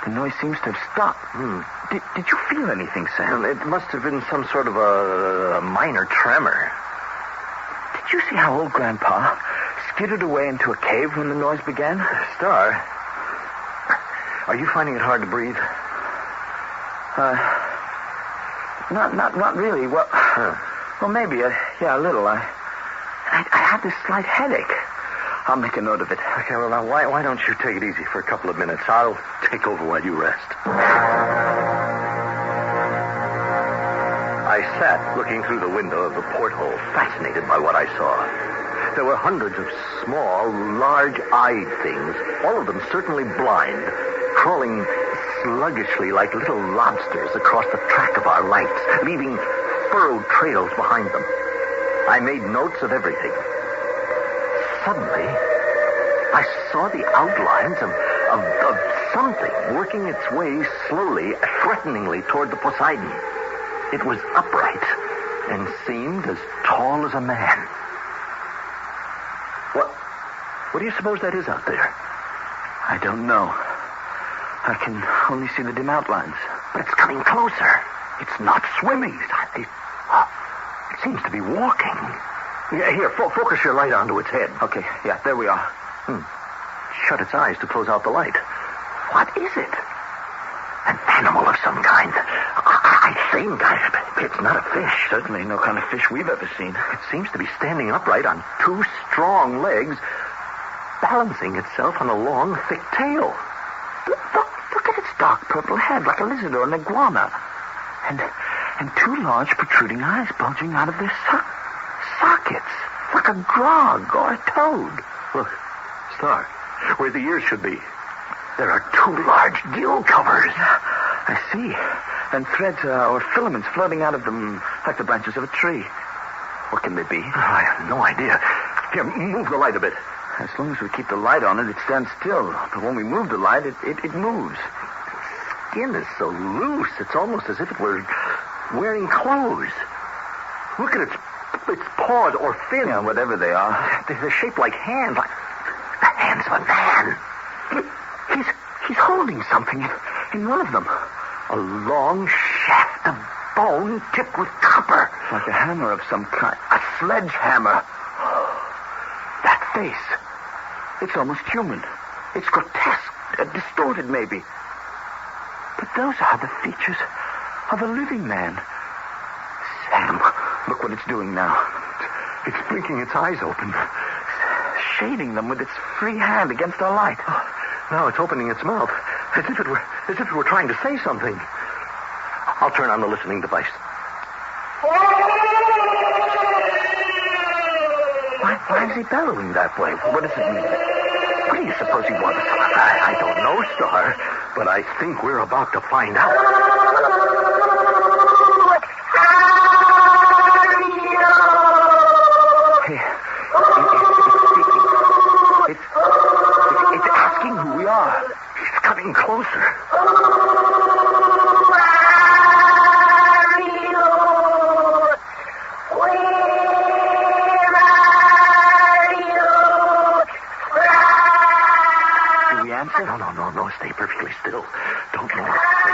The noise seems to have stopped. Did you feel anything, Sam? It must have been some sort of a minor tremor. Did you see how old Grandpa skidded away into a cave when the noise began? Star, are you finding it hard to breathe? Not really. Well, maybe. A little. I have this slight headache. I'll make a note of it. Okay, well, now, why don't you take it easy for a couple of minutes? I'll take over while you rest. I sat looking through the window of the porthole, fascinated by what I saw. There were hundreds of small, large-eyed things, all of them certainly blind, crawling sluggishly like little lobsters across the track of our lights, leaving furrowed trails behind them. I made notes of everything. Suddenly, I saw the outlines of something working its way slowly, threateningly toward the Poseidon. It was upright and seemed as tall as a man. What do you suppose that is out there? I don't know. I can only see the dim outlines. But it's coming closer. It's not swimming. It seems to be walking. Here, focus your light onto its head. Okay, yeah, there we are. Shut its eyes to close out the light. What is it? An animal of some kind. I think it's not a fish. Certainly no kind of fish we've ever seen. It seems to be standing upright on two strong legs, balancing itself on a long, thick tail. Look at its dark purple head, like a lizard or an iguana. And two large protruding eyes bulging out of their sockets, like a grog or a toad. Look, Star, where the ears should be, there are two large gill covers. I see. And threads or filaments floating out of them like the branches of a tree. What can they be? I have no idea. Here, move the light a bit. As long as we keep the light on it, it stands still. But when we move the light, it moves. Its skin is so loose, it's almost as if it were wearing clothes. Look at its paws or fins. Yeah, whatever they are. They're shaped like hands, like the hands of a man. He's holding something in one of them. A long shaft of bone tipped with copper. Like a hammer of some kind. A sledgehammer. That face. It's almost human. It's grotesque, distorted maybe. But those are the features of a living man. Sam, look what it's doing now. It's blinking its eyes open, shading them with its free hand against our light. Oh, now it's opening its mouth, as if it were trying to say something. I'll turn on the listening device. Why is he bellowing that way? What does it mean? What do you suppose he wants? I don't know, Star, but I think we're about to find out. Hey, it's speaking. It's asking who we are. It's coming closer. No, stay perfectly still. Don't know what to say.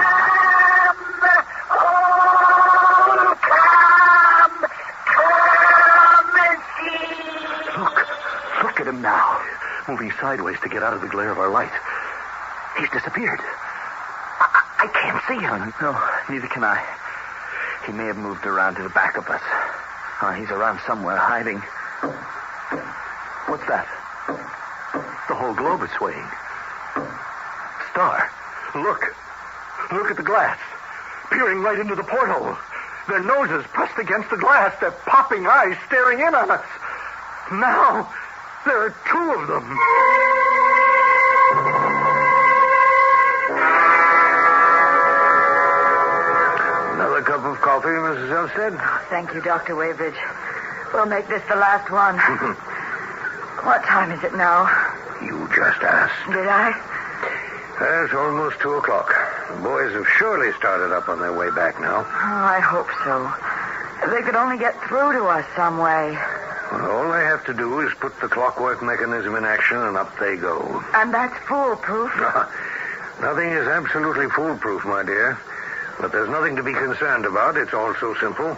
Look at him now, moving sideways to get out of the glare of our light. He's disappeared. I can't see him. No, neither can I. He may have moved around to the back of us. He's around somewhere, hiding. What's that? The whole globe is swaying. Star, look at the glass, peering right into the porthole. Their noses pressed against the glass, their popping eyes staring in on us. Now, there are two of them. Another cup of coffee, Mrs. Elstead? Thank you, Dr. Weybridge. We'll make this the last one. What time is it now? You just asked. Did I? It's almost 2 o'clock. The boys have surely started up on their way back now. Oh, I hope so. If they could only get through to us some way. Well, all they have to do is put the clockwork mechanism in action, and up they go. And that's foolproof? Nothing is absolutely foolproof, my dear. But there's nothing to be concerned about. It's all so simple.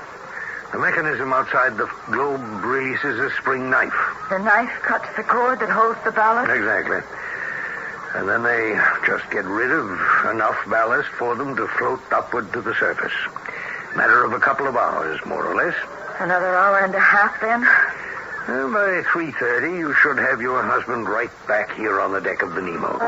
The mechanism outside the globe releases a spring knife. The knife cuts the cord that holds the ballast? Exactly. And then they just get rid of enough ballast for them to float upward to the surface. Matter of a couple of hours, more or less. Another hour and a half, then? By 3:30, you should have your husband right back here on the deck of the Nemo.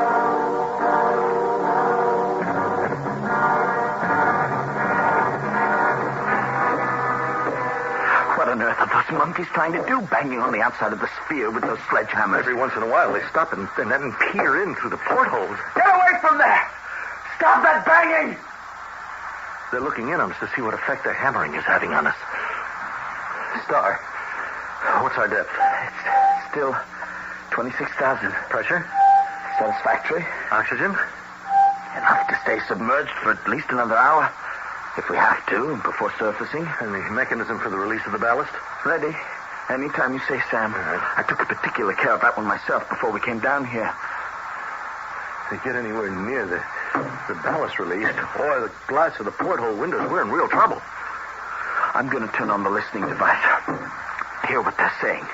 What on earth are those monkeys trying to do, banging on the outside of the sphere with those sledgehammers? Every once in a while, they stop and then peer in through the portholes. Get away from there! Stop that banging! They're looking in on us to see what effect their hammering is having on us. Star, what's our depth? It's still 26,000. Pressure? Satisfactory. Oxygen? Enough to stay submerged for at least another hour, if we have to, before surfacing. And the mechanism for the release of the ballast? Ready. Anytime you say, Sam. Right. I took particular care of that one myself before we came down here. If they get anywhere near the ballast released, or the glass of the porthole windows, we're in real trouble. I'm going to turn on the listening device. Hear what they're saying.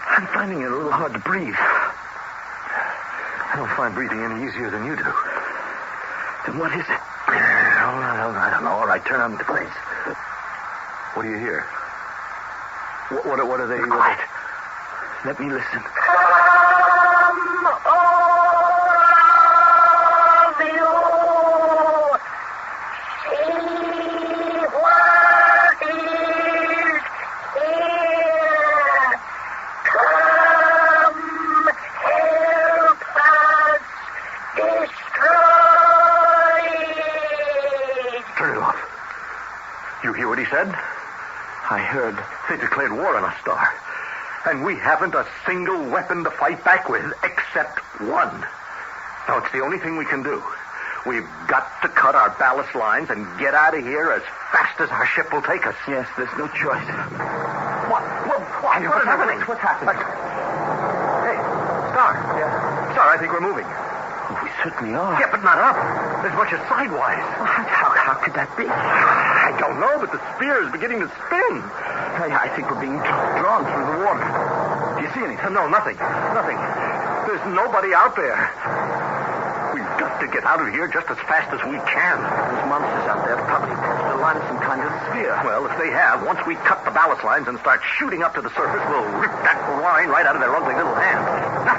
I'm finding it a little hard to breathe. I don't find breathing any easier than you do. Then what is it? I don't know. All right, turn on the device. What do you hear? What are they... Quiet. Let me listen. Said? I heard. They declared war on us, Star. And we haven't a single weapon to fight back with, except one. Now, it's the only thing we can do. We've got to cut our ballast lines and get out of here as fast as our ship will take us. Yes, there's no choice. What's happening? What's happening? Hey, Star. Yeah? Star, I think we're moving. Oh, we certainly are. Yeah, but not up. As much as sidewise. Well, how could that be? I don't know, but the sphere is beginning to spin. I think we're being drawn through the water. Do you see anything? No, nothing. Nothing. There's nobody out there. We've got to get out of here just as fast as we can. Those monsters out there probably attached a line of some kind of sphere. Well, if they have, once we cut the ballast lines and start shooting up to the surface, we'll rip that line right out of their ugly little hands. Now,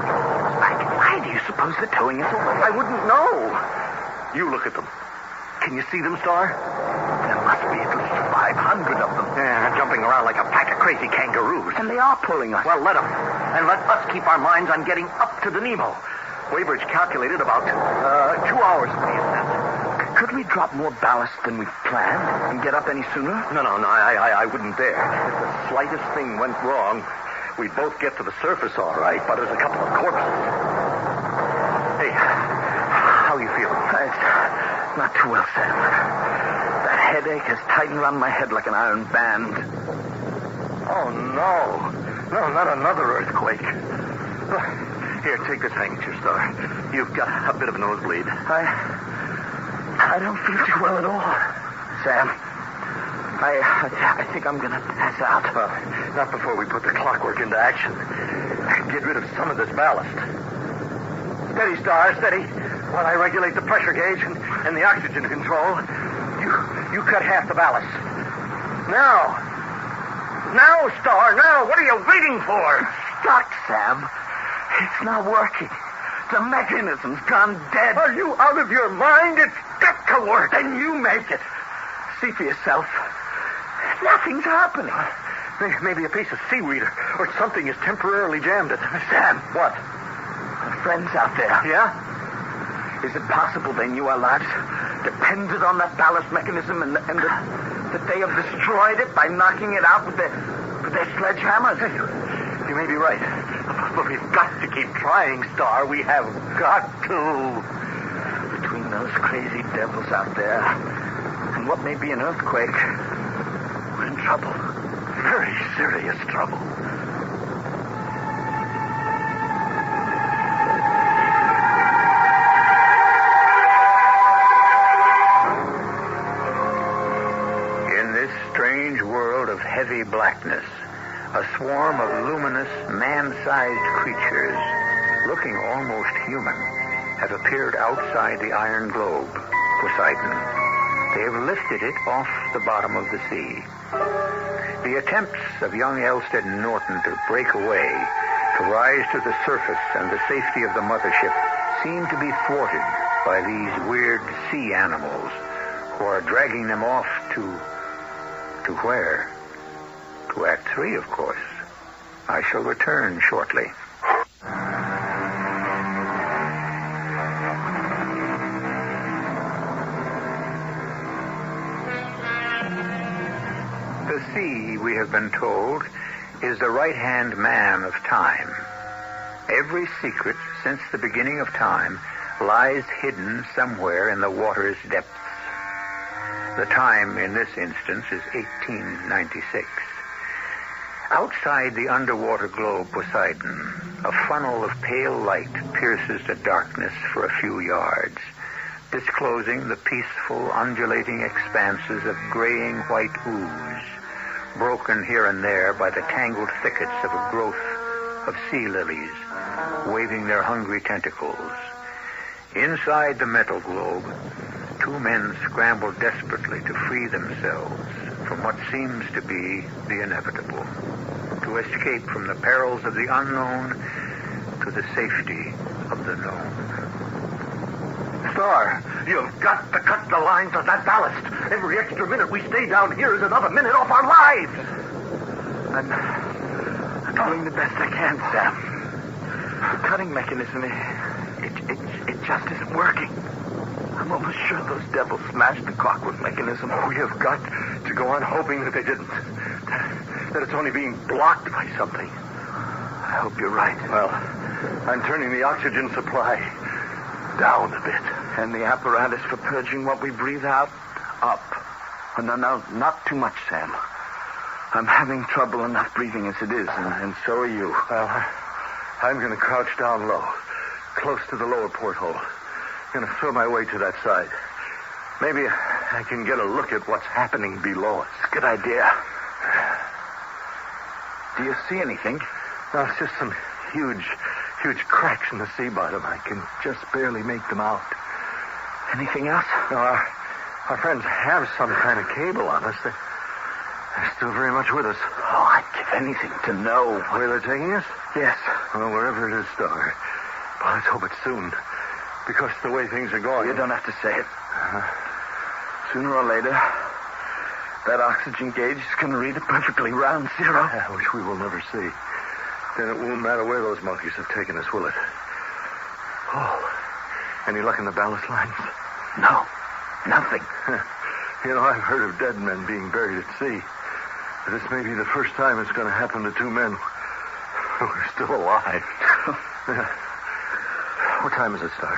why do you suppose they're towing us away? I wouldn't know. You look at them. Can you see them, Star? There must be at least 500 of them. Yeah, jumping around like a pack of crazy kangaroos. And they are pulling us. Well, let them. And let us keep our minds on getting up to the Nemo. Weybridge calculated about 2 hours for the ascent. Could we drop more ballast than we planned and get up any sooner? No, I wouldn't dare. If the slightest thing went wrong, we'd both get to the surface all right, but as a couple of corpses. Hey, how are you feeling? It's not too well, Sam. That headache has tightened around my head like an iron band. Oh, no. No, not another earthquake. Here, take this handkerchief, Star. You've got a bit of a nosebleed. I don't feel too well at all. Sam, I think I'm going to pass out. Well, not before we put the clockwork into action. Get rid of some of this ballast. Steady, Star, steady. While I regulate the pressure gauge and the oxygen control, you cut half the ballast. Now, Star, now. What are you waiting for? It's stuck, Sam. It's not working. The mechanism's gone dead. Are you out of your mind? It's got to work. Then you make it. See for yourself. Nothing's happening. Maybe a piece of seaweed or something is temporarily jammed it. Sam. What? Our friends out there. Yeah? Is it possible they knew our lives depended on that ballast mechanism and that they have destroyed it by knocking it out with their sledgehammers? You may be right. But we've got to keep trying, Star. We have got to. Between those crazy devils out there and what may be an earthquake, we're in trouble. Very serious trouble. man-sized creatures, looking almost human, have appeared outside the iron globe, Poseidon. They have lifted it off the bottom of the sea. The attempts of young Elstead and Norton to break away, to rise to the surface and the safety of the mothership, seem to be thwarted by these weird sea animals who are dragging them off to where? To Act 3, of course. I shall return shortly. The sea, we have been told, is the right-hand man of time. Every secret since the beginning of time lies hidden somewhere in the water's depths. The time in this instance is 1896. Outside the underwater globe Poseidon, a funnel of pale light pierces the darkness for a few yards, disclosing the peaceful, undulating expanses of graying white ooze, broken here and there by the tangled thickets of a growth of sea lilies, waving their hungry tentacles. Inside the metal globe, two men scramble desperately to free themselves from what seems to be the inevitable, to escape from the perils of the unknown to the safety of the known. Star, you've got to cut the lines on that ballast. Every extra minute we stay down here is another minute off our lives. I'm doing the best I can, Sam. The cutting mechanism, it just isn't working. I'm almost sure those devils smashed the clockwork mechanism. We have got to go on hoping that they didn't. That it's only being blocked by something. I hope you're right. Well, I'm turning the oxygen supply down a bit. And the apparatus for purging what we breathe out up. Oh, no, not too much, Sam. I'm having trouble enough breathing as it is, and so are you. Well, I'm going to crouch down low, close to the lower porthole. I'm going to throw my way to that side. Maybe I can get a look at what's happening below us. Good idea. Do you see anything? No, it's just some huge cracks in the sea bottom. I can just barely make them out. Anything else? No, our friends have some kind of cable on us. They're still very much with us. Oh, I'd give anything to know. Where they're taking us? Yes. Well, wherever it is, Star. Well, let's hope it's soon. Because the way things are going... You don't have to say it. Sooner or later, that oxygen gauge is going to read a perfectly round zero. Which we will never see. Then it won't matter where those monkeys have taken us, will it? Oh, any luck in the ballast lines? No, nothing. You know, I've heard of dead men being buried at sea. But this may be the first time it's going to happen to two men who are still alive. What time is it, Star?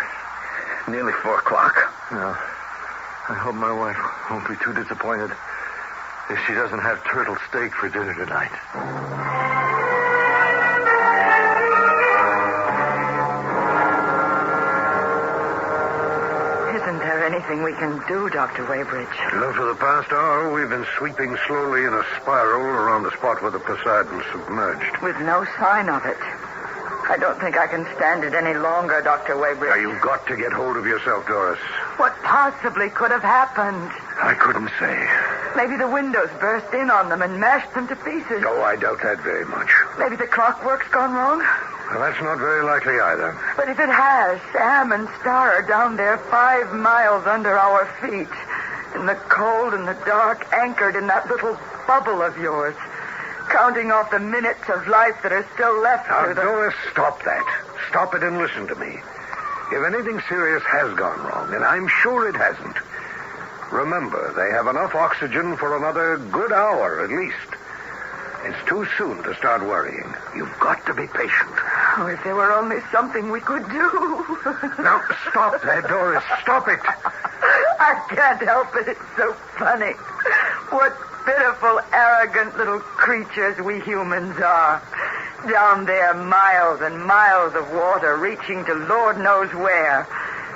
Nearly 4 o'clock. No. I hope my wife won't be too disappointed if she doesn't have turtle steak for dinner tonight. Isn't there anything we can do, Dr. Weybridge? For the past hour, we've been sweeping slowly in a spiral around the spot where the Poseidon submerged. With no sign of it. I don't think I can stand it any longer, Dr. Weybridge. Now, you've got to get hold of yourself, Doris. What possibly could have happened? I couldn't say. Maybe the windows burst in on them and mashed them to pieces. Oh, I doubt that very much. Maybe the clockwork's gone wrong. Well, that's not very likely either. But if it has, Sam and Star are down there 5 miles under our feet. In the cold and the dark, anchored in that little bubble of yours. Counting off the minutes of life that are still left now, to them. Doris, stop that. Stop it and listen to me. If anything serious has gone wrong, and I'm sure it hasn't, remember, they have enough oxygen for another good hour at least. It's too soon to start worrying. You've got to be patient. Oh, if there were only something we could do. Now, stop that, Doris. Stop it. I can't help it. It's so funny. What pitiful, arrogant little creatures we humans are. Down there, miles and miles of water reaching to Lord knows where.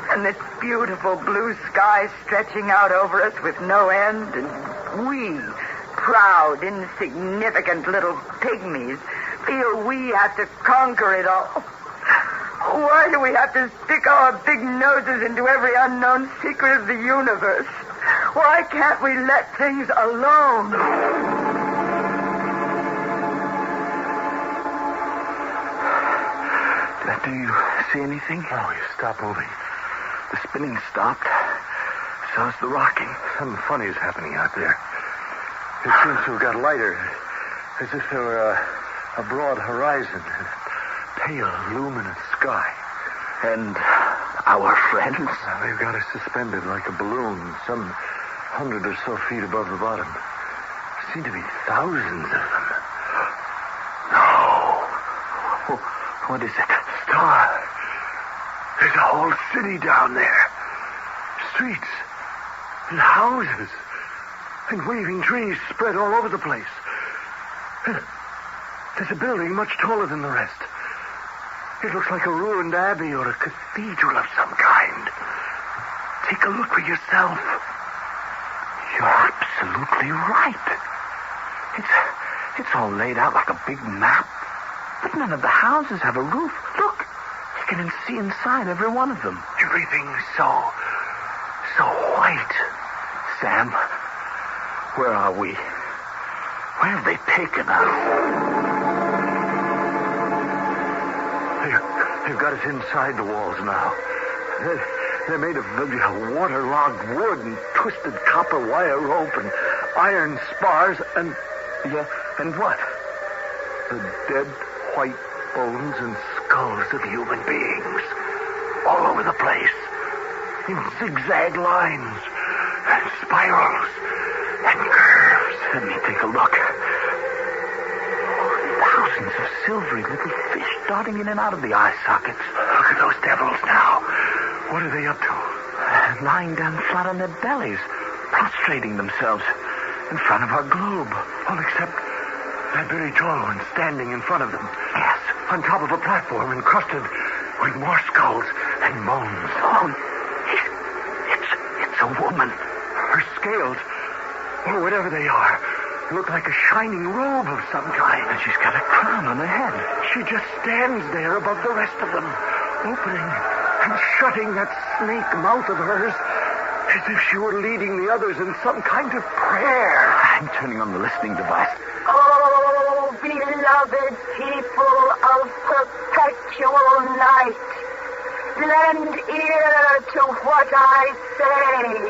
And this beautiful blue sky stretching out over us with no end. And we, proud, insignificant little pygmies, feel we have to conquer it all? Why do we have to stick our big noses into every unknown secret of the universe? Why can't we let things alone? Do you see anything? Oh, you stop moving. The spinning stopped. So is the rocking. Something funny is happening out there. It seems to have got lighter, as if there were a broad horizon and a pale, luminous sky. And our friends? They've got us suspended like a balloon, some 100 or so feet above the bottom. There seem to be thousands of them. No. What is it? Star. There's a whole city down there. Streets and houses and waving trees spread all over the place. There's a building much taller than the rest. It looks like a ruined abbey or a cathedral of some kind. Take a look for yourself. You're absolutely right. It's all laid out like a big map. But none of the houses have a roof. Look, you can see inside every one of them. Everything's so white. Sam, where are we? Where have they taken us? They've got us inside the walls now. They're made of waterlogged wood and twisted copper wire rope and iron spars and... Yeah, and what? The dead white bones and skulls of human beings. All over the place. In zigzag lines and spirals and curves. Let me take a look. Thousands of silvery little fish darting in and out of the eye sockets. Look at those devils now. What are they up to? Lying down flat on their bellies, prostrating themselves in front of our globe. All except that very tall one standing in front of them. Yes. On top of a platform encrusted with more skulls and bones. Oh, it's a woman. Her scales, or whatever they are, look like a shining robe of some kind. And she's got a crown on her head. She just stands there above the rest of them, opening and shutting that snake mouth of hers as if she were leading the others in some kind of prayer. I'm turning on the listening device. Oh, beloved people of perpetual night, lend ear to what I say.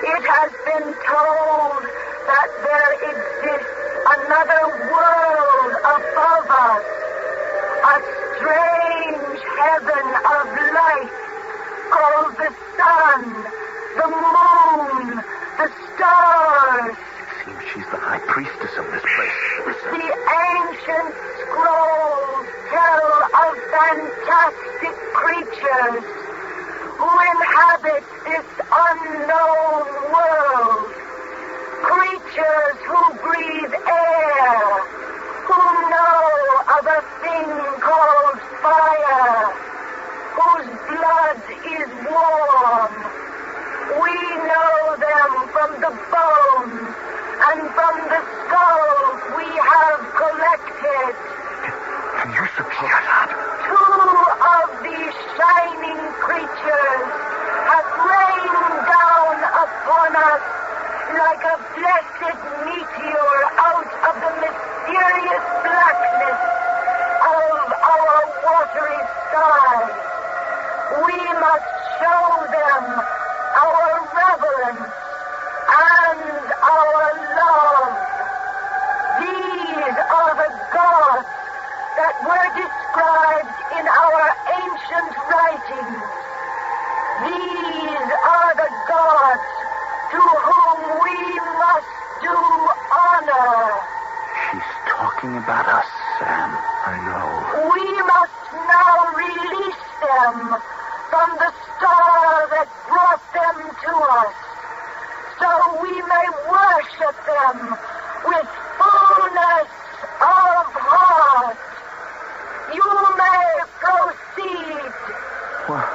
It has been told that there exists another world above us, a strange heaven of light called the sun, the moon, the stars. Seems she's the high priestess of this place. The ancient scrolls tell of fantastic creatures who inhabit this unknown world. Creatures who breathe air, who know of a thing called fire, whose blood is warm. We know them from the bones and from the skulls we have collected. And you're supposed... Shut up. Two of these shining creatures have rained down upon us like a blessed meteor out of the mysterious blackness of our watery sky. We must show them our reverence and our love. These are the gods that were described in our ancient writings. These are the gods to whom we must do honor. She's talking about us, Sam. I know. We must now release them from the star that brought them to us, so we may worship them with fullness of heart. You may proceed. What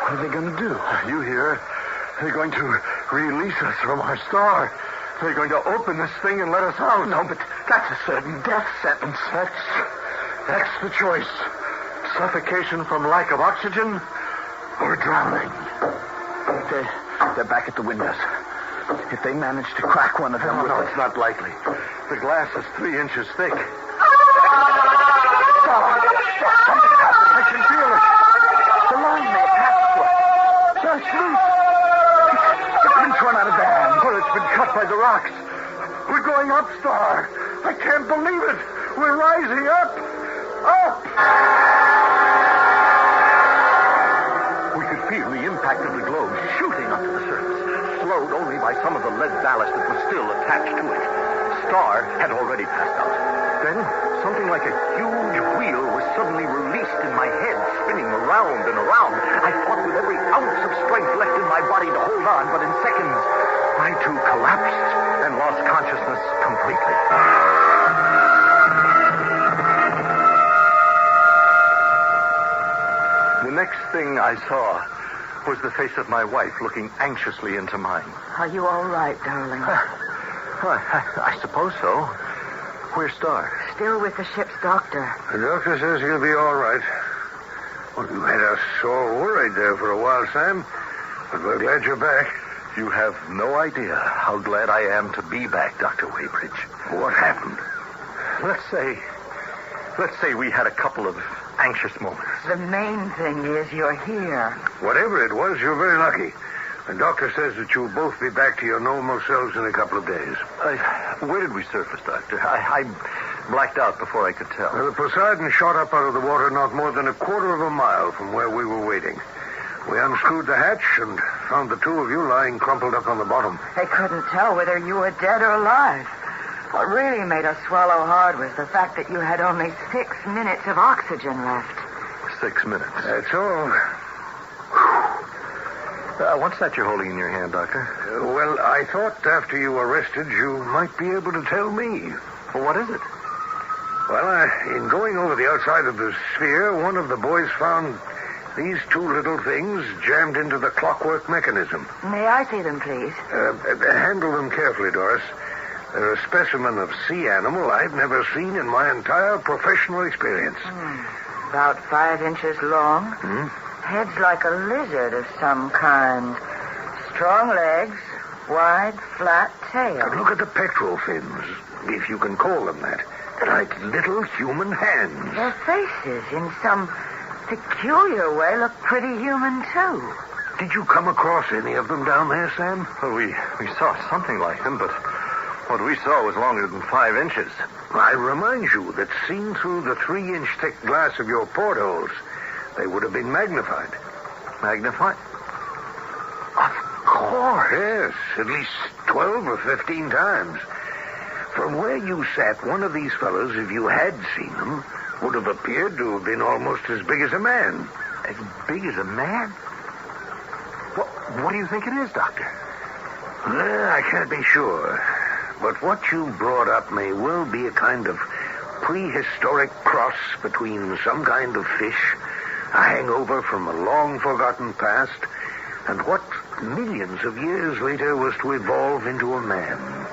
are they going to do? You hear? They're going to release us from our star. They're going to open this thing and let us out. No, but that's a certain death sentence. That's That's the choice. Suffocation from lack of oxygen or drowning. They're back at the windows. If they manage to crack one of them... No, it's not likely. The glass is 3 inches thick. Stop! Something's happening. I can feel it. The line may have passed to us. It's loose. The pin's run out of the hand. Well, it's been cut by the rocks. We're going up, Star. I can't believe it. We're rising up. Up! We could feel the impact of the globe shooting up to the surface, slowed only by some of the lead ballast that was still attached to it. Star had already passed out. Then, something like a huge wheel was suddenly released in my head, spinning around and around. I fought with every ounce of strength left in my body to hold on, but in seconds, I too collapsed and lost consciousness completely. The next thing I saw was the face of my wife looking anxiously into mine. Are you all right, darling? I suppose so. Where's Star? Still with the ship's doctor. The doctor says he'll be all right. Well, you had us all worried there for a while, Sam. But we're glad you're back. You have no idea how glad I am to be back, Dr. Weybridge. What happened? Let's say we had a couple of anxious moments. The main thing is you're here. Whatever it was, you're very lucky. The doctor says that you'll both be back to your normal selves in a couple of days. Where did we surface, Doctor? I blacked out before I could tell. The Poseidon shot up out of the water not more than a quarter of a mile from where we were waiting. We unscrewed the hatch and found the two of you lying crumpled up on the bottom. They couldn't tell whether you were dead or alive. What really made us swallow hard was the fact that you had only 6 minutes of oxygen left. 6 minutes? That's all. What's that you're holding in your hand, Doctor? Well, I thought after you were arrested, you might be able to tell me. Well, what is it? Well, in going over the outside of the sphere, one of the boys found these two little things jammed into the clockwork mechanism. May I see them, please? Handle them carefully, Doris. They're a specimen of sea animal I've never seen in my entire professional experience. About 5 inches long. Head's like a lizard of some kind. Strong legs, wide, flat tail. But look at the petrol fins, if you can call them that. They're like little human hands. Their faces, in some peculiar way, look pretty human, too. Did you come across any of them down there, Sam? Well, we saw something like them, but what we saw was longer than 5 inches. I remind you that seen through the 3-inch thick glass of your portholes, they would have been magnified. Magnified? Of course. Yes, at least 12 or 15 times. From where you sat, one of these fellows, if you had seen them, would have appeared to have been almost as big as a man. As big as a man? What do you think it is, Doctor? I can't be sure. But what you brought up may well be a kind of prehistoric cross between some kind of fish, a hangover from a long-forgotten past, and what millions of years later was to evolve into a man.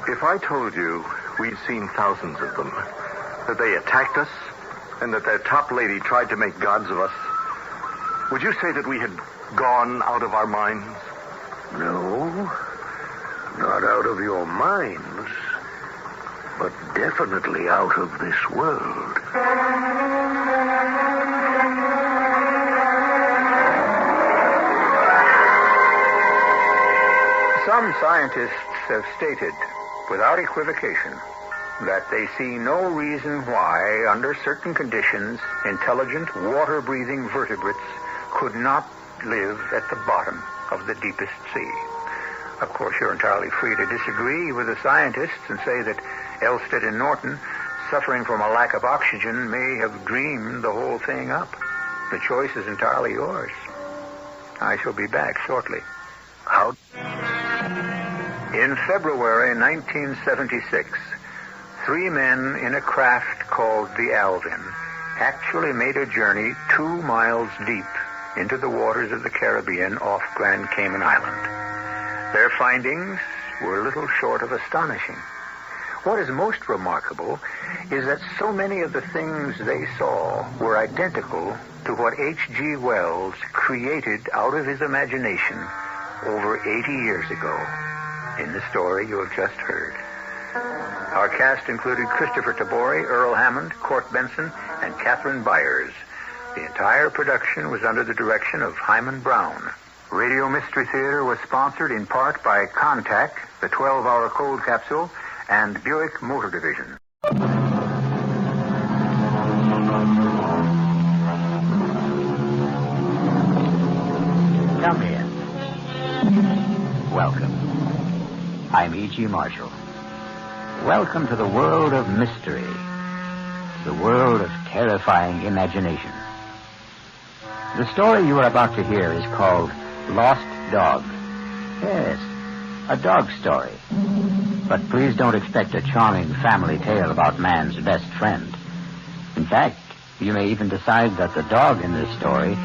If I told you we'd seen thousands of them, that they attacked us, and that their top lady tried to make gods of us, would you say that we had gone out of our minds? No, not out of your minds, but definitely out of this world. Some scientists have stated, without equivocation, that they see no reason why, under certain conditions, intelligent, water-breathing vertebrates could not live at the bottom of the deepest sea. Of course, you're entirely free to disagree with the scientists and say that Elstead and Norton, suffering from a lack of oxygen, may have dreamed the whole thing up. The choice is entirely yours. I shall be back shortly. How? In February 1976, 3 men in a craft called the Alvin actually made a journey 2 miles deep into the waters of the Caribbean off Grand Cayman Island. Their findings were little short of astonishing. What is most remarkable is that so many of the things they saw were identical to what H.G. Wells created out of his imagination over 80 years ago in the story you have just heard. Our cast included Christopher Tabori, Earl Hammond, Court Benson, and Catherine Byers. The entire production was under the direction of Hyman Brown. Radio Mystery Theater was sponsored in part by Contact, the 12-hour cold capsule, and Buick Motor Division. Come in. Welcome. I'm E.G. Marshall. Welcome to the world of mystery, the world of terrifying imagination. The story you are about to hear is called Lost Dog. Yes, a dog story. But please don't expect a charming family tale about man's best friend. In fact, you may even decide that the dog in this story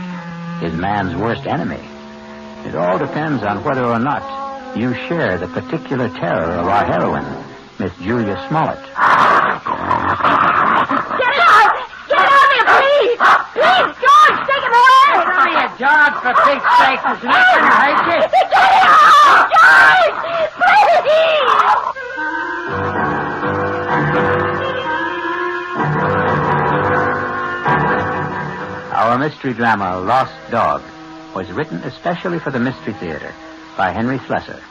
is man's worst enemy. It all depends on whether or not you share the particular terror of our heroine, Miss Julia Smollett. Get it out! Get it out of here, please! Please, George, take him away! It's only a dog, for big sakes. It's not going to hurt you. Get it out! George! Please! Our mystery drama, Lost Dog, was written especially for the Mystery Theater by Henry Slessor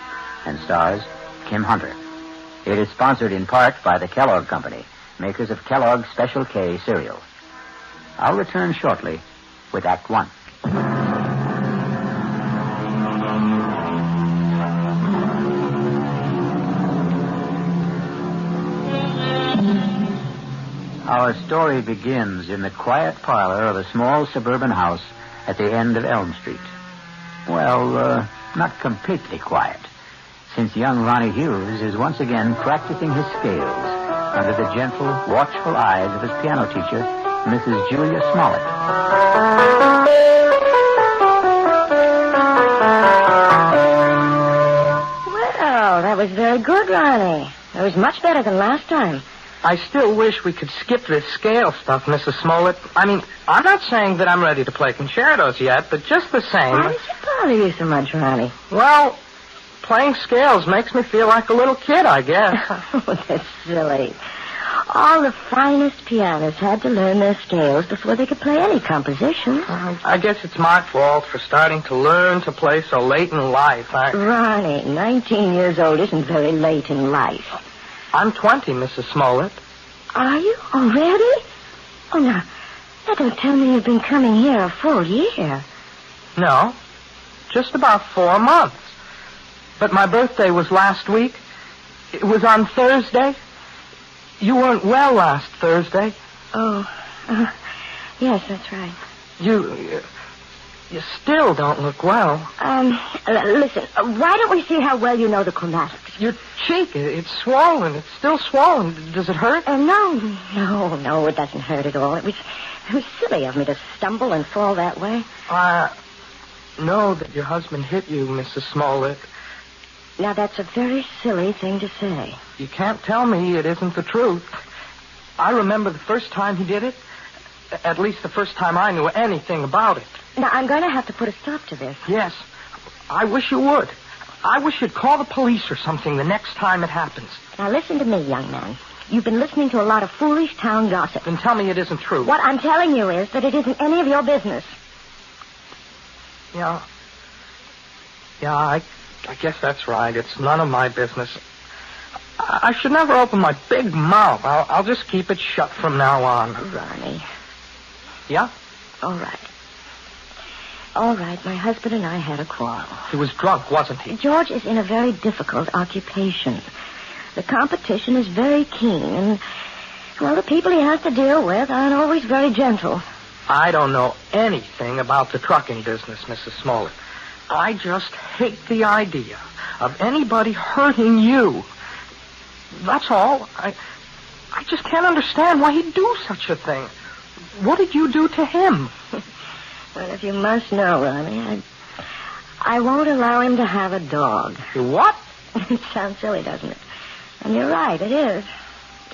and stars Kim Hunter. It is sponsored in part by the Kellogg Company, makers of Kellogg's Special K cereal. I'll return shortly with Act One. Our story begins in the quiet parlor of a small suburban house at the end of Elm Street. Well, not completely quiet, since young Ronnie Hughes is once again practicing his scales under the gentle, watchful eyes of his piano teacher, Mrs. Julia Smollett. Well, that was very good, Ronnie. It was much better than last time. I still wish we could skip this scale stuff, Mrs. Smollett. I mean, I'm not saying that I'm ready to play concertos yet, but just the same... Why does it bother you so much, Ronnie? Well, playing scales makes me feel like a little kid, I guess. Oh, that's silly. All the finest pianists had to learn their scales before they could play any composition. I guess it's my fault for starting to learn to play so late in life. Ronnie, 19 years old isn't very late in life. I'm 20, Mrs. Smollett. Are you? Already? Oh, now don't tell me you've been coming here a full year. No, just about 4 months. But my birthday was last week. It was on Thursday. You weren't well last Thursday. Oh, yes, that's right. You still don't look well. Listen, why don't we see how well you know the chromatics? Your cheek, it's swollen. It's still swollen. Does it hurt? No, it doesn't hurt at all. It was silly of me to stumble and fall that way. I know that your husband hit you, Mrs. Smollett. Now, that's a very silly thing to say. You can't tell me it isn't the truth. I remember the first time he did it. At least the first time I knew anything about it. Now, I'm going to have to put a stop to this. Yes. I wish you would. I wish you'd call the police or something the next time it happens. Now, listen to me, young man. You've been listening to a lot of foolish town gossip. Then tell me it isn't true. What I'm telling you is that it isn't any of your business. Yeah, I guess that's right. It's none of my business. I should never open my big mouth. I'll just keep it shut from now on. Ronnie. Yeah? All right, my husband and I had a quarrel. He was drunk, wasn't he? George is in a very difficult occupation. The competition is very keen, and, well, the people he has to deal with aren't always very gentle. I don't know anything about the trucking business, Mrs. Smollett. I just hate the idea of anybody hurting you. That's all. I just can't understand why he'd do such a thing. What did you do to him? Well, if you must know, Ronnie, I won't allow him to have a dog. You what? It sounds silly, doesn't it? And you're right, it is.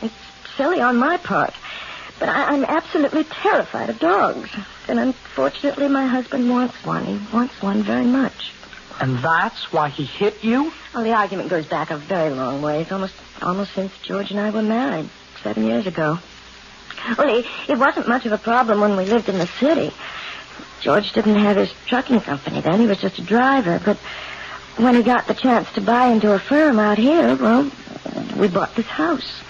It's silly on my part. But I'm absolutely terrified of dogs. And unfortunately, my husband wants one. He wants one very much. And that's why he hit you? Well, the argument goes back a very long ways, almost since George and I were married 7 years ago. Well, it wasn't much of a problem when we lived in the city. George didn't have his trucking company then. He was just a driver. But when he got the chance to buy into a firm out here, well, we bought this house.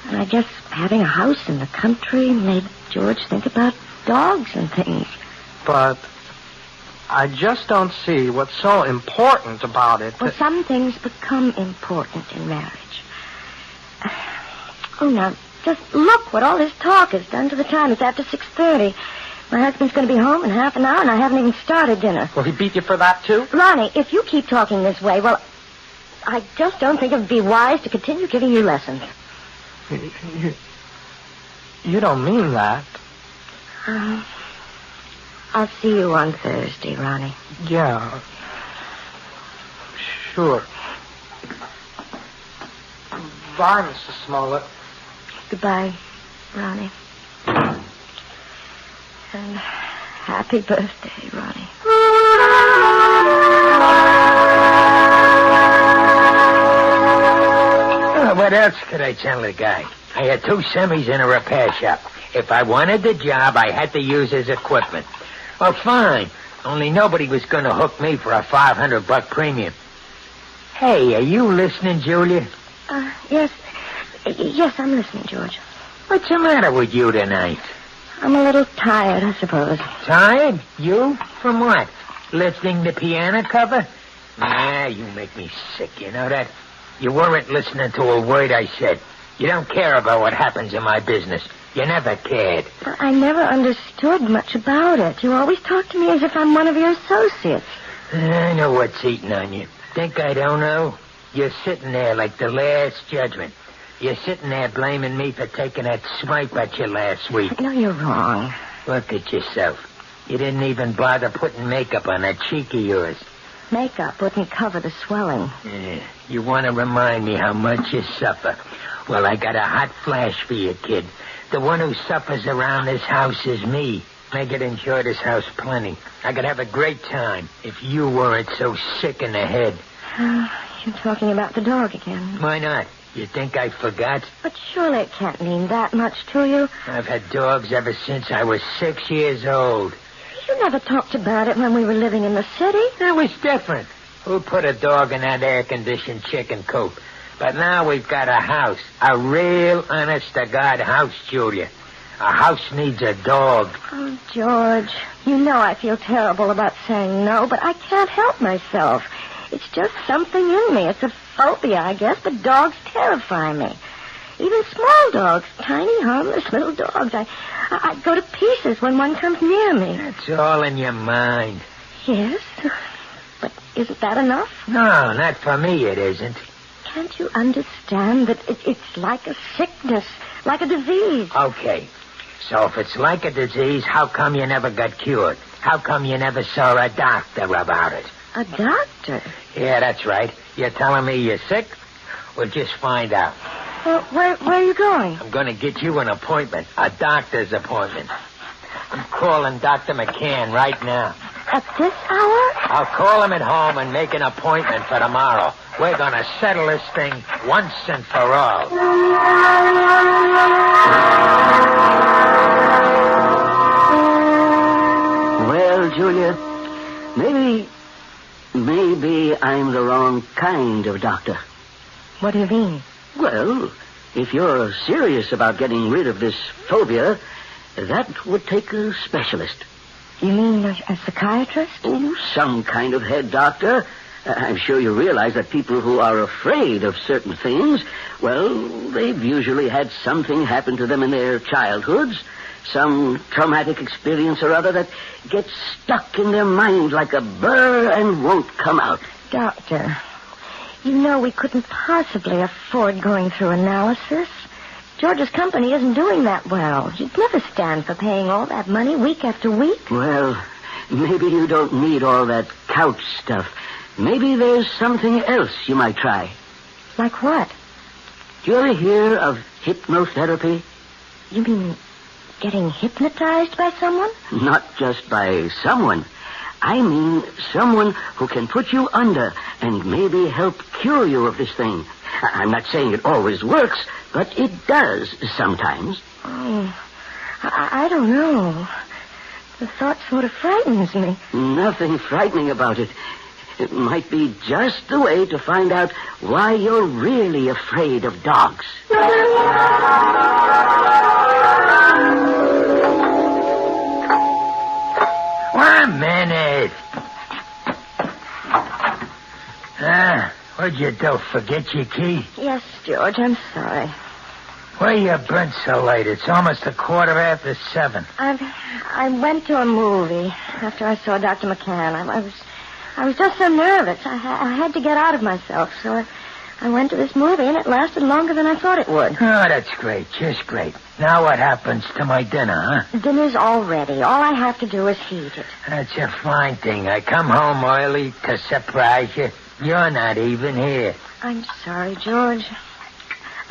And I guess having a house in the country made George think about dogs and things. But I just don't see what's so important about it. Well, some things become important in marriage. Oh, now, just look what all this talk has done to the time. It's after 6:30. My husband's going to be home in half an hour, and I haven't even started dinner. Will he beat you for that, too? Ronnie, if you keep talking this way, well, I just don't think it would be wise to continue giving you lessons. You don't mean that. I'll see you on Thursday, Ronnie. Yeah. Sure. Bye, Mrs. Smollett. Goodbye, Ronnie. And happy birthday, Ronnie. What else could I tell the guy? I had 2 semis in a repair shop. If I wanted the job, I had to use his equipment. Well, fine. Only nobody was going to hook me for a $500 premium. Hey, are you listening, Julia? Yes. Yes, I'm listening, George. What's the matter with you tonight? I'm a little tired, I suppose. Tired? You? From what? Lifting the piano cover? Nah, you make me sick, you know that? You weren't listening to a word I said. You don't care about what happens in my business. You never cared. Well, I never understood much about it. You always talk to me as if I'm one of your associates. I know what's eating on you. Think I don't know? You're sitting there like the Last Judgment. You're sitting there blaming me for taking that swipe at you last week. No, you're wrong. Look at yourself. You didn't even bother putting makeup on that cheek of yours. Makeup wouldn't cover the swelling. Yeah. You want to remind me how much you suffer. Well, I got a hot flash for you, kid. The one who suffers around this house is me. I could enjoy this house plenty. I could have a great time if you weren't so sick in the head. You're talking about the dog again. Why not? You think I forgot? But surely it can't mean that much to you. I've had dogs ever since I was 6 years old. You never talked about it when we were living in the city. That was different. Who put a dog in that air-conditioned chicken coop? But now we've got a house. A real, honest-to-God house, Julia. A house needs a dog. Oh, George, you know I feel terrible about saying no, but I can't help myself. It's just something in me. It's a phobia, I guess, but dogs terrify me. Even small dogs, tiny, harmless little dogs. I go to pieces when one comes near me. That's all in your mind. Yes, but isn't that enough? No, not for me it isn't. Can't you understand that it's like a sickness, like a disease? Okay, so if it's like a disease, how come you never got cured? How come you never saw a doctor about it? A doctor? Yeah, that's right. You're telling me you're sick? Well, just find out. Well, where are you going? I'm going to get you an appointment, a doctor's appointment. I'm calling Dr. McCann right now. At this hour? I'll call him at home and make an appointment for tomorrow. We're going to settle this thing once and for all. Well, Julia, maybe I'm the wrong kind of doctor. What do you mean? Well, if you're serious about getting rid of this phobia, that would take a specialist. You mean a psychiatrist? Oh, some kind of head doctor. I'm sure you realize that people who are afraid of certain things, well, they've usually had something happen to them in their childhoods, some traumatic experience or other that gets stuck in their mind like a burr and won't come out. Doctor, you know we couldn't possibly afford going through analysis. George's company isn't doing that well. He'd never stand for paying all that money week after week. Well, maybe you don't need all that couch stuff. Maybe there's something else you might try. Like what? Do you ever hear of hypnotherapy? You mean getting hypnotized by someone? Not just by someone. I mean someone who can put you under and maybe help cure you of this thing. I'm not saying it always works, but it does sometimes. Oh, I don't know. The thought sort of frightens me. Nothing frightening about it. It might be just the way to find out why you're really afraid of dogs. 1 minute. What'd you do? Forget your key? Yes, George, I'm sorry. Where you been so late? It's almost 7:15. I went to a movie after I saw Dr. McCann. I was just so nervous. I had to get out of myself, so I went to this movie, and it lasted longer than I thought it would. Oh, that's great. Just great. Now what happens to my dinner, huh? Dinner's all ready. All I have to do is heat it. That's a fine thing. I come home early to surprise you. You're not even here. I'm sorry, George.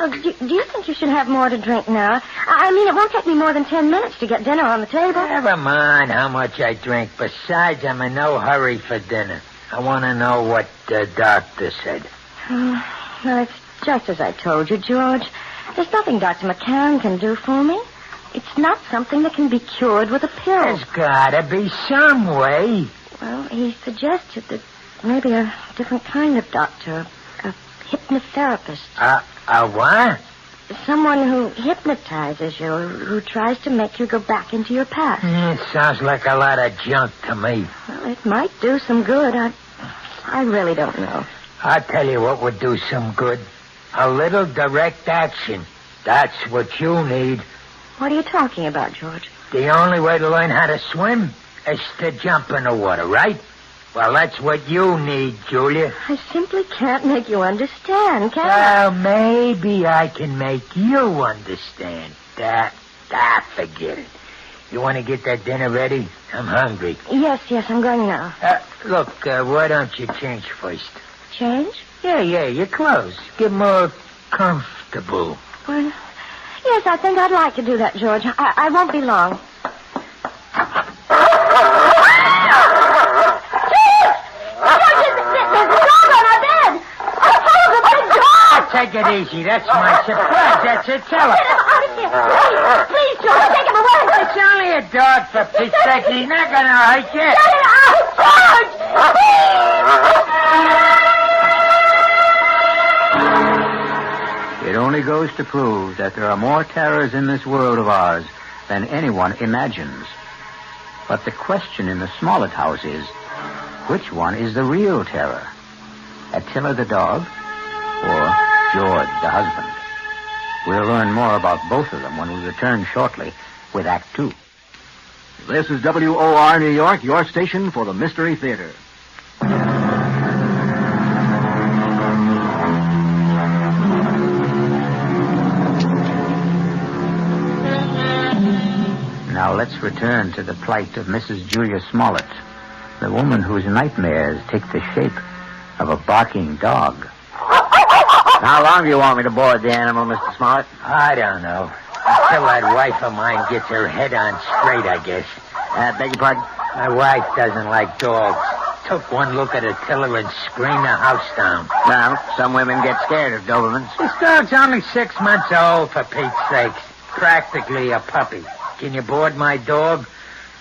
Look, do you think you should have more to drink now? I mean, it won't take me more than 10 minutes to get dinner on the table. Never mind how much I drink. Besides, I'm in no hurry for dinner. I want to know what the doctor said. Well, it's just as I told you, George. There's nothing Dr. McCann can do for me. It's not something that can be cured with a pill. There's gotta be some way. Well, he suggested that maybe a different kind of doctor, a hypnotherapist. A what? Someone who hypnotizes you, who tries to make you go back into your past. It sounds like a lot of junk to me. Well, it might do some good. I really don't know. I'll tell you what would do some good. A little direct action. That's what you need. What are you talking about, George? The only way to learn how to swim is to jump in the water, right? Well, that's what you need, Julia. I simply can't make you understand, can I? Well, maybe I can make you understand. Forget it. You want to get that dinner ready? I'm hungry. Yes, I'm going now. Look, why don't you change first? Change? Yeah, your clothes. Get more comfortable. Well, yes, I think I'd like to do that, George. I won't be long. Take it easy. That's my surprise. That's a teller. Get him out of here. Please, George, take him away. It's only a dog, for Pete's sake. He's not going to hurt you. Get him out, George! It only goes to prove that there are more terrors in this world of ours than anyone imagines. But the question in the Smollett house is, which one is the real terror? Attila the dog or George the husband? We'll learn more about both of them when we return shortly with Act 2. This is WOR New York, your station for the Mystery Theater. Now let's return to the plight of Mrs. Julia Smollett, the woman whose nightmares take the shape of a barking dog. How long do you want me to board the animal, Mr. Smollett? I don't know. Until that wife of mine gets her head on straight, I guess. Beg your pardon? My wife doesn't like dogs. Took one look at Attila and screamed the house down. Well, some women get scared of Dobermans. This dog's only 6 months old, for Pete's sakes. Practically a puppy. Can you board my dog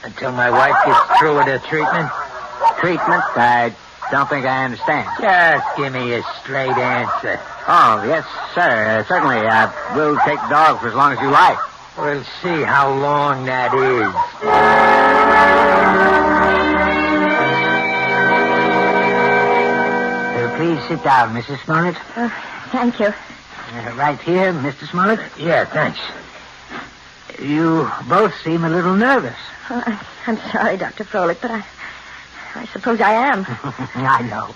until my wife gets through with her treatment? Treatment? I don't think I understand. Just give me a straight answer. Oh, yes, sir. Certainly. We'll take the dog for as long as you like. We'll see how long that is. Please sit down, Mrs. Smollett. Thank you. Right here, Mr. Smollett? Yeah, thanks. You both seem a little nervous. I'm sorry, Dr. Froelich, but I suppose I am. I know.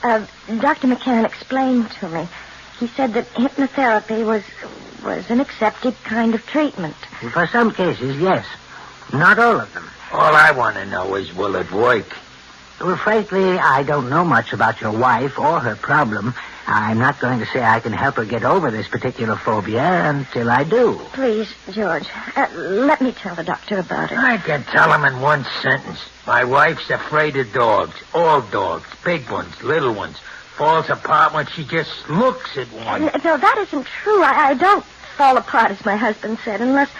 Dr. McCann explained to me. He said that hypnotherapy was an accepted kind of treatment. For some cases, yes. Not all of them. All I want to know is, will it work? Well, frankly, I don't know much about your wife or her problem, I'm not going to say I can help her get over this particular phobia until I do. Please, George, let me tell the doctor about it. I can tell him in one sentence. My wife's afraid of dogs. All dogs. Big ones, little ones. Falls apart when she just looks at one. No, that isn't true. I don't fall apart, as my husband said, unless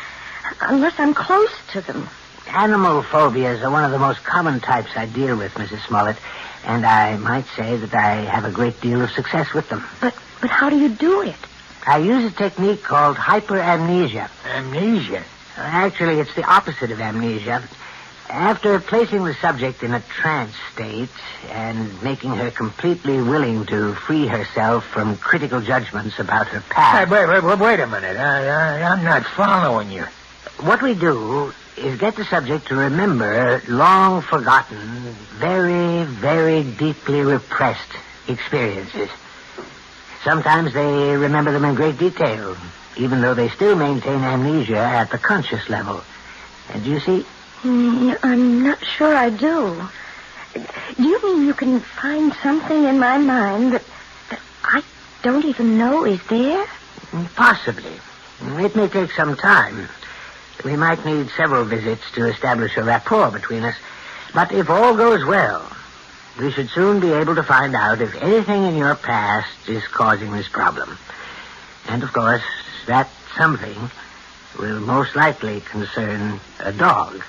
I'm close to them. Animal phobias are one of the most common types I deal with, Mrs. Smollett, and I might say that I have a great deal of success with them. But how do you do it? I use a technique called hyperamnesia. Amnesia? Actually, it's the opposite of amnesia. After placing the subject in a trance state and making her completely willing to free herself from critical judgments about her past... Wait a minute. I'm not following you. What we do is get the subject to remember long-forgotten, very, very deeply repressed experiences. Sometimes they remember them in great detail, even though they still maintain amnesia at the conscious level. And you see... I'm not sure I do. Do you mean you can find something in my mind that I don't even know is there? Possibly. It may take some time. We might need several visits to establish a rapport between us. But if all goes well, we should soon be able to find out if anything in your past is causing this problem. And, of course, that something will most likely concern a dog.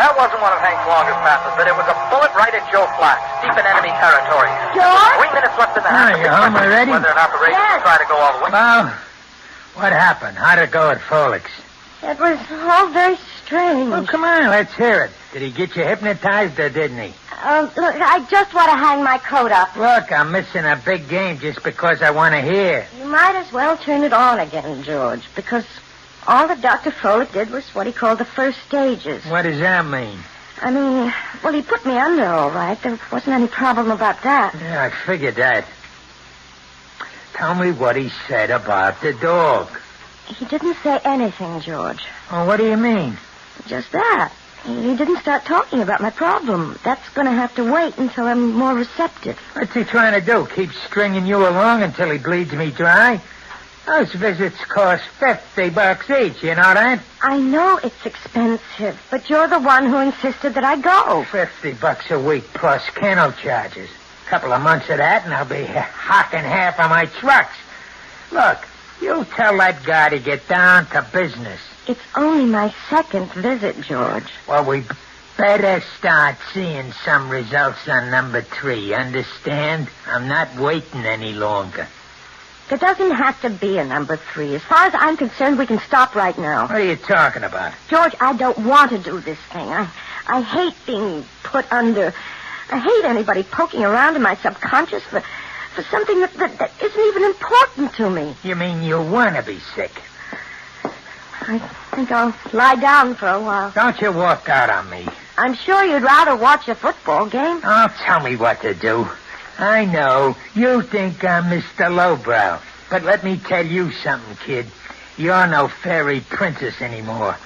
That wasn't one of Hank's longest passes, but it was a bullet right at Joe Flax, deep in enemy territory. George? 3 minutes left in the half. You home already? Whether an operation will try to go all the way. Well, what happened? How'd it go at Folix? It was all very strange. Well, come on, let's hear it. Did he get you hypnotized or didn't he? Look, I just want to hang my coat up. Look, I'm missing a big game just because I want to hear. You might as well turn it on again, George, because all that Dr. Foley did was what he called the first stages. What does that mean? I mean, well, he put me under all right. There wasn't any problem about that. Yeah, I figured that. Tell me what he said about the dog. He didn't say anything, George. Well, what do you mean? Just that. He didn't start talking about my problem. That's going to have to wait until I'm more receptive. What's he trying to do? Keep stringing you along until he bleeds me dry? Those visits cost $50 each, you know that? I know it's expensive, but you're the one who insisted that I go. $50 a week plus kennel charges. A couple of months of that, and I'll be hocking half of my trucks. Look, you tell that guy to get down to business. It's only my second visit, George. Well, we better start seeing some results on number 3, understand? I'm not waiting any longer. There doesn't have to be a number 3. As far as I'm concerned, we can stop right now. What are you talking about? George, I don't want to do this thing. I hate being put under. I hate anybody poking around in my subconscious for something that isn't even important to me. You mean you want to be sick? I think I'll lie down for a while. Don't you walk out on me. I'm sure you'd rather watch a football game. Oh, tell me what to do. I know. You think I'm Mr. Lowbrow. But let me tell you something, kid. You're no fairy princess anymore.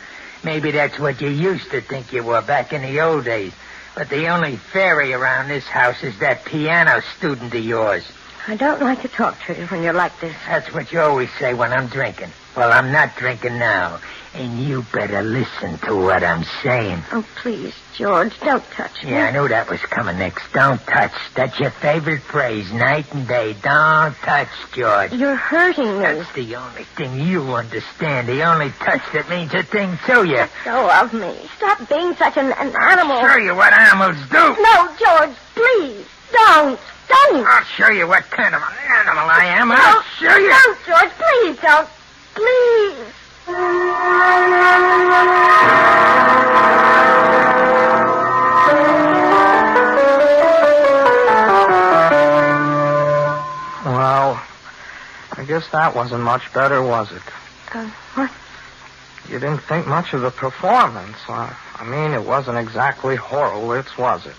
Maybe that's what you used to think you were back in the old days. But the only fairy around this house is that piano student of yours. I don't like to talk to you when you're like this. That's what you always say when I'm drinking. Well, I'm not drinking now. And you better listen to what I'm saying. Oh, please, George, don't touch me. Yeah, I knew that was coming next. Don't touch. That's your favorite phrase, night and day. Don't touch, George. You're hurting me. That's the only thing you understand. The only touch that means a thing to you. Let go of me. Stop being such an animal. I'll show you what animals do. No, George, please, don't. Don't. I'll show you what kind of an animal I am. I'll show you. Don't, George, please don't. Please. Well, I guess that wasn't much better, was it? What? You didn't think much of the performance. I mean, it wasn't exactly Horowitz, was it?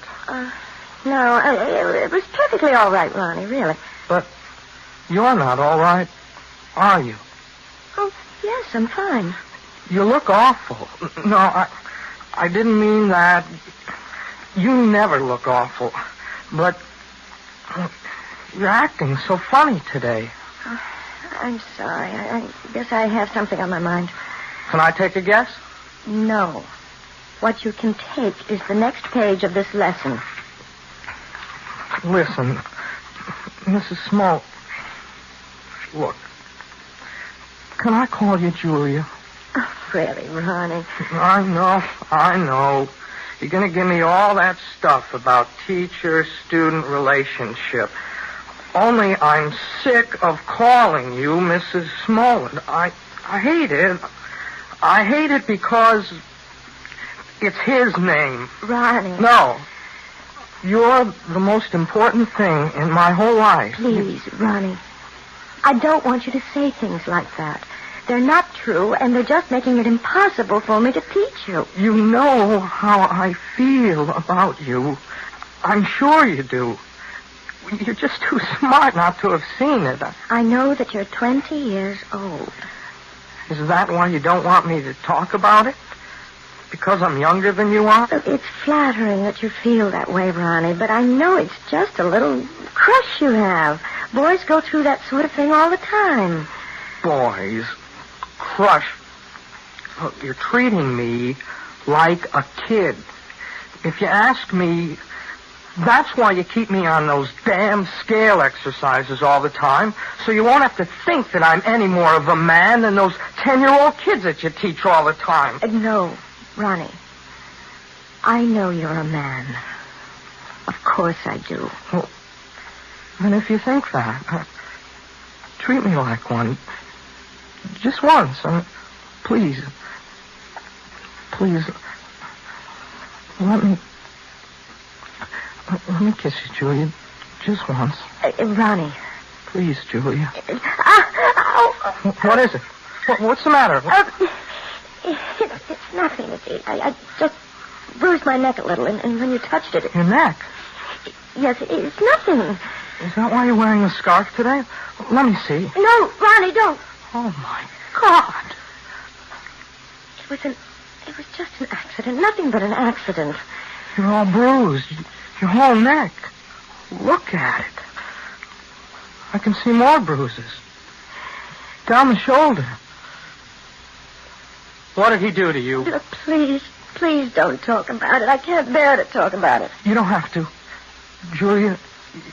No, it was perfectly all right, Ronnie, really. But you're not all right, are you? Oh, yes, I'm fine. You look awful. No, I didn't mean that. You never look awful. But you're acting so funny today. I'm sorry. I guess I have something on my mind. Can I take a guess? No. What you can take is the next page of this lesson. Listen, Mrs. Small. Look. Can I call you Julia? Oh, really, Ronnie? I know. You're going to give me all that stuff about teacher-student relationship. Only I'm sick of calling you Mrs. Smollett. I hate it. I hate it because it's his name. Ronnie. No. You're the most important thing in my whole life. Please, Ronnie. I don't want you to say things like that. They're not true, and they're just making it impossible for me to teach you. You know how I feel about you. I'm sure you do. You're just too smart not to have seen it. I know that you're 20 years old. Is that why you don't want me to talk about it? Because I'm younger than you are? It's flattering that you feel that way, Ronnie, but I know it's just a little crush you have. Boys go through that sort of thing all the time. Boys? Crush? Look, you're treating me like a kid. If you ask me, that's why you keep me on those damn scale exercises all the time, so you won't have to think that I'm any more of a man than those 10-year-old kids that you teach all the time. No, Ronnie. I know you're a man. Of course I do. Well, then if you think that, treat me like one. Just once. Please. Please. Let me kiss you, Julia. Just once. Ronnie. Please, Julia. What is it? What's the matter? It's nothing. I just bruised my neck a little, and when you touched it... Your neck? Yes, it's nothing. Is that why you're wearing the scarf today? Let me see. No, Ronnie, don't. Oh, my God. It was just an accident. Nothing but an accident. You're all bruised. Your whole neck. Look at it. I can see more bruises. Down the shoulder. What did he do to you? Please don't talk about it. I can't bear to talk about it. You don't have to. Julia,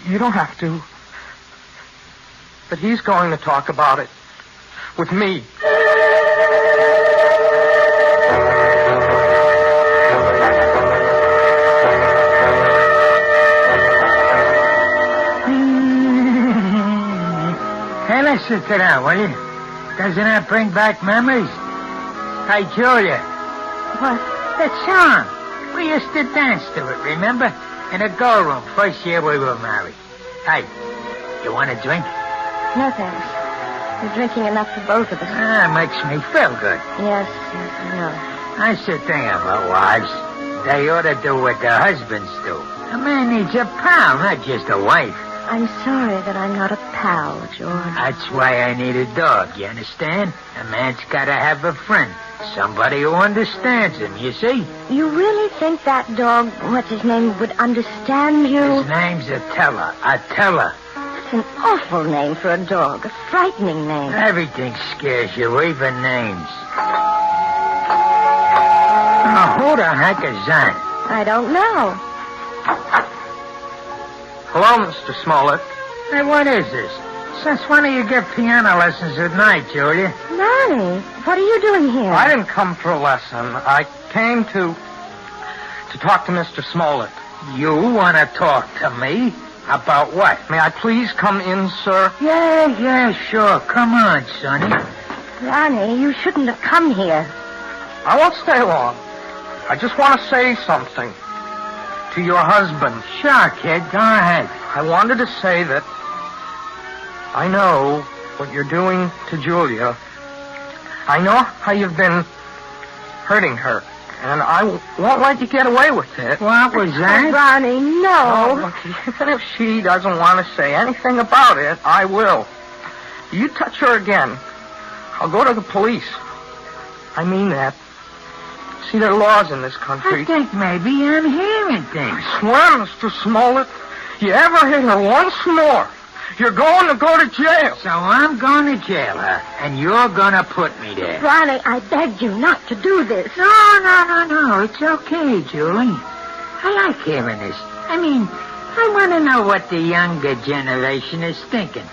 you don't have to. But he's going to talk about it. With me. Hey, let's sit down, will you? Doesn't that bring back memories? Hey, Julia. What? That song. We used to dance to it, remember? In a girl room, first year we were married. Hey, you want a drink? No, thanks. You're drinking enough for both of us. Ah, makes me feel good. Yes, I know. I should think about wives. They ought to do what their husbands do. A man needs a pal, not just a wife. I'm sorry that I'm not a pal, George. That's why I need a dog, you understand? A man's got to have a friend. Somebody who understands him, you see? You really think that dog, what's his name, would understand you? His name's Attila. Attila. That's an awful name for a dog. A frightening name. Everything scares you, even names. Oh, who the heck is that? I don't know. Hello, Mr. Smollett. Hey, what is this? Since when do you give piano lessons at night, Julia? Ronnie, what are you doing here? I didn't come for a lesson. I came to talk to Mr. Smollett. You want to talk to me? About what? May I please come in, sir? Yeah, sure. Come on, Sonny. Ronnie, you shouldn't have come here. I won't stay long. I just want to say something to your husband. Sure, kid. Go ahead. I wanted to say that I know what you're doing to Julia. I know how you've been hurting her, and I won't let you get away with it. What was that? Ronnie, no. Look, even if she doesn't want to say anything about it, I will. You touch her again, I'll go to the police. I mean that. See, there are laws in this country. I think maybe I'm hearing things. I swear, Mr. Smollett, you ever hit her once more, you're going to go to jail. So I'm going to jail her, and you're going to put me there. Ronnie, I begged you not to do this. No. It's okay, Julie. I like hearing this. I mean, I want to know what the younger generation is thinking.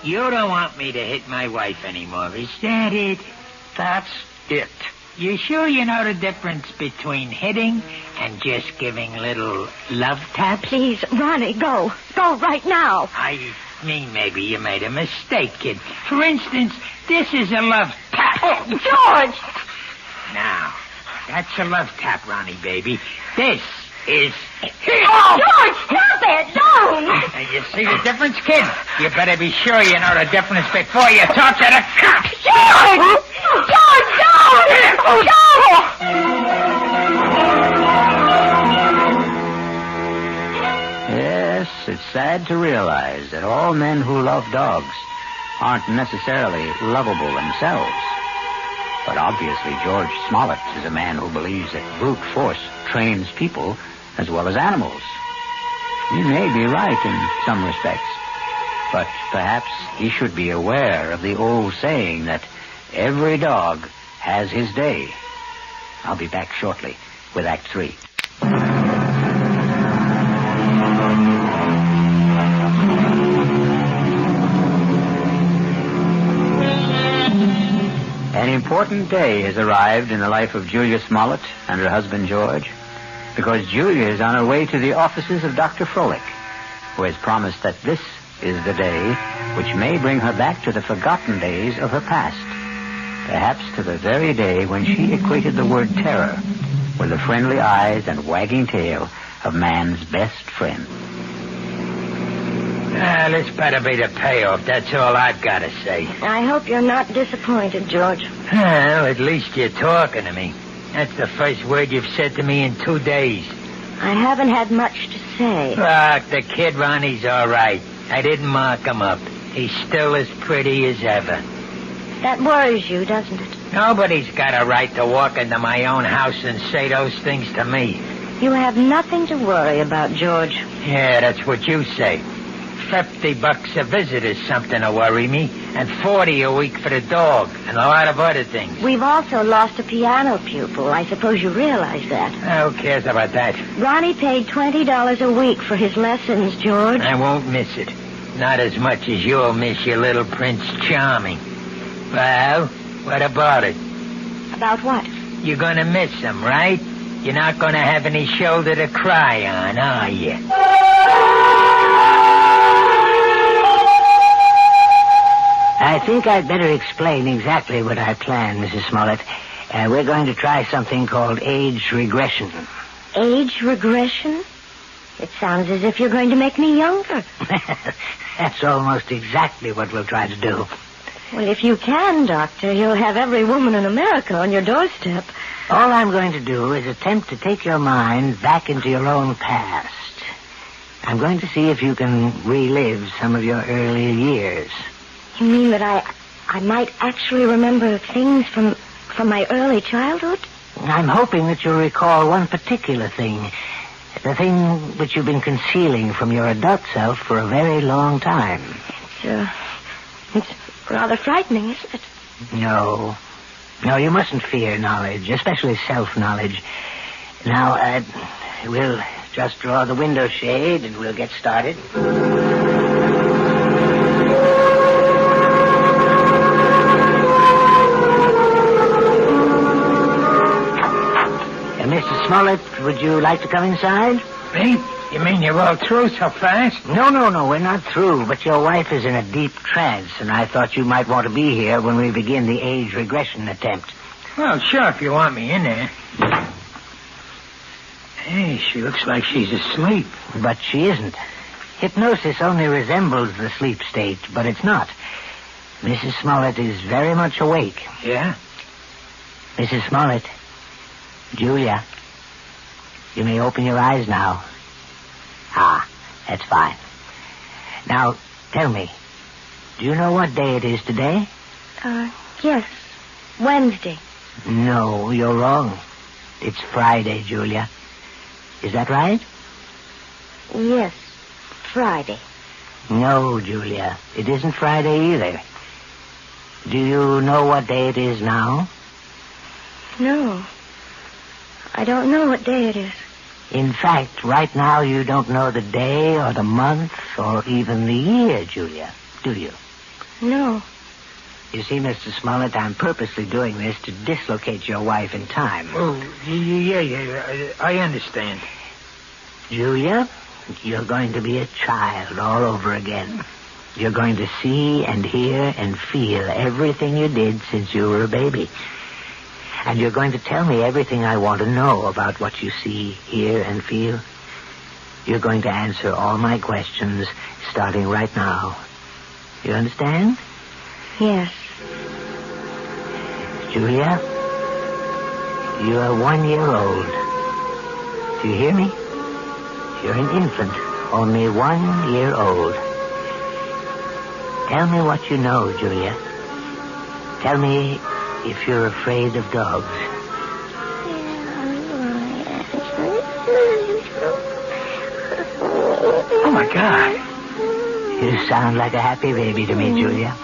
You don't want me to hit my wife anymore, is that it? That's it. You sure you know the difference between hitting and just giving little love taps? Please, Ronnie, go. Go right now. I mean, maybe you made a mistake, kid. For instance, this is a love tap. Oh, George! Now, that's a love tap, Ronnie, baby. This is... Oh, George, stop it! Don't! And you see the difference, kid? You better be sure you know the difference before you talk to the cops. George! George, don't! Don't! Yes, it's sad to realize that all men who love dogs aren't necessarily lovable themselves. But obviously George Smollett is a man who believes that brute force trains people as well as animals. He may be right in some respects, but perhaps he should be aware of the old saying that every dog has his day. I'll be back shortly with Act 3. An important day has arrived in the life of Julia Smollett and her husband George, because Julia is on her way to the offices of Dr. Froelich, who has promised that this is the day which may bring her back to the forgotten days of her past, perhaps to the very day when she equated the word terror with the friendly eyes and wagging tail of man's best friend. This better be the payoff. That's all I've got to say. I hope you're not disappointed, George. Well, at least you're talking to me. That's the first word you've said to me in 2 days. I haven't had much to say. Look, the kid Ronnie's all right. I didn't mark him up. He's still as pretty as ever. That worries you, doesn't it? Nobody's got a right to walk into my own house and say those things to me. You have nothing to worry about, George. Yeah, that's what you say. $50 a visit is something to worry me, and $40 a week for the dog, and a lot of other things. We've also lost a piano pupil. I suppose you realize that. Who cares about that? Ronnie paid $20 a week for his lessons, George. I won't miss it. Not as much as you'll miss your little Prince Charming. Well, what about it? About what? You're gonna miss him, right? You're not gonna have any shoulder to cry on, are you? I think I'd better explain exactly what I plan, Mrs. Smollett. We're going to try something called age regression. Age regression? It sounds as if you're going to make me younger. That's almost exactly what we'll try to do. Well, if you can, Doctor, you'll have every woman in America on your doorstep. All I'm going to do is attempt to take your mind back into your own past. I'm going to see if you can relive some of your earlier years. You mean that I might actually remember things from my early childhood? I'm hoping that you'll recall one particular thing. The thing which you've been concealing from your adult self for a very long time. It's rather frightening, isn't it? No, you mustn't fear knowledge, especially self-knowledge. Now, we'll just draw the window shade and we'll get started. Mr. Smollett, would you like to come inside? Me? You mean you're all through so fast? No, we're not through, but your wife is in a deep trance, and I thought you might want to be here when we begin the age regression attempt. Well, sure, if you want me in there. Hey, she looks like she's asleep. But she isn't. Hypnosis only resembles the sleep state, but it's not. Mrs. Smollett is very much awake. Yeah? Mrs. Smollett, Julia, you may open your eyes now. Ah, that's fine. Now, tell me, do you know what day it is today? Yes, Wednesday. No, you're wrong. It's Friday, Julia. Is that right? Yes, Friday. No, Julia. It isn't Friday either. Do you know what day it is now? No. I don't know what day it is. In fact, right now you don't know the day or the month or even the year, Julia. Do you? No. You see, Mr. Smollett, I'm purposely doing this to dislocate your wife in time. Oh, yeah, I understand. Julia, you're going to be a child all over again. You're going to see and hear and feel everything you did since you were a baby. And you're going to tell me everything I want to know about what you see, hear, and feel. You're going to answer all my questions starting right now. You understand? Yes. Julia, you are 1 year old. Do you hear me? You're an infant, only 1 year old. Tell me what you know, Julia. Tell me if you're afraid of dogs. Oh, my God. You sound like a happy baby to me, Julia.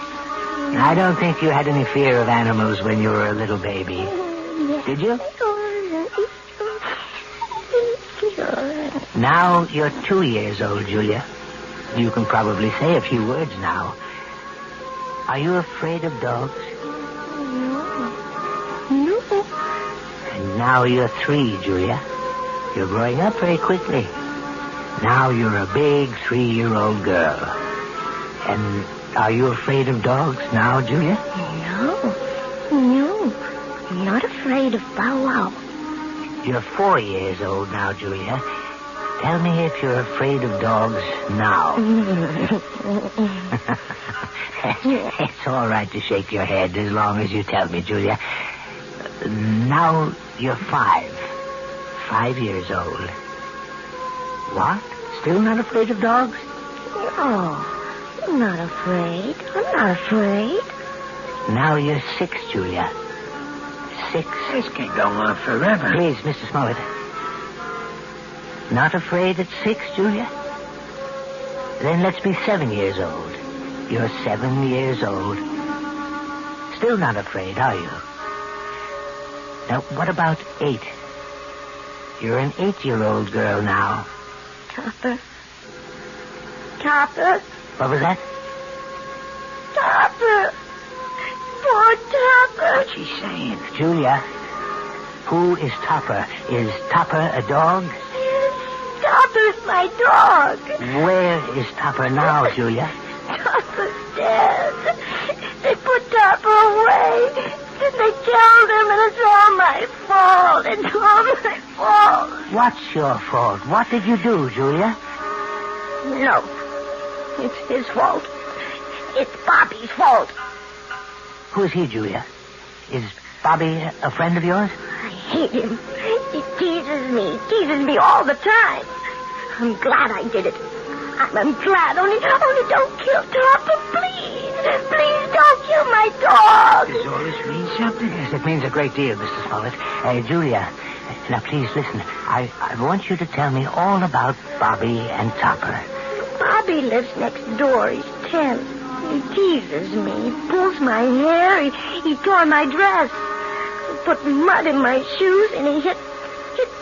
I don't think you had any fear of animals when you were a little baby. Did you? Now you're 2 years old, Julia. You can probably say a few words now. Are you afraid of dogs? No. And now you're 3, Julia. You're growing up very quickly. Now you're a big 3-year-old girl. And are you afraid of dogs now, Julia? No. I'm not afraid of Bow Wow. You're 4 years old now, Julia. Tell me if you're afraid of dogs now. It's all right to shake your head as long as you tell me, Julia. Now you're 5. 5 years old. What? Still not afraid of dogs? No, I'm not afraid. I'm not afraid. Now you're 6, Julia. 6. This can't go on forever. Please, Mr. Smollett. Not afraid at 6, Julia? Then let's be 7 years old. You're 7 years old. Still not afraid, are you? Now, what about 8? You're an 8-year-old girl now. Topper. Topper. What was that? Topper. Poor Topper. What's she saying? Julia, who is Topper? Is Topper a dog? Topper's my dog. Where is Topper now, Julia? Topper's dead. They put Topper away. They killed him, and it's all my fault. It's all my fault. What's your fault? What did you do, Julia? No. It's his fault. It's Bobby's fault. Who's he, Julia? Is Bobby a friend of yours? I hate him. He teases me all the time. I'm glad I did it. I'm glad. Only don't kill Topper, please. Please don't kill my dog. Does all this mean something? Yes, it means a great deal, Mr. Smollett. Julia, now please listen. I want you to tell me all about Bobby and Topper. Bobby lives next door. He's 10. He teases me. He pulls my hair. He tore my dress. He put mud in my shoes, and he hit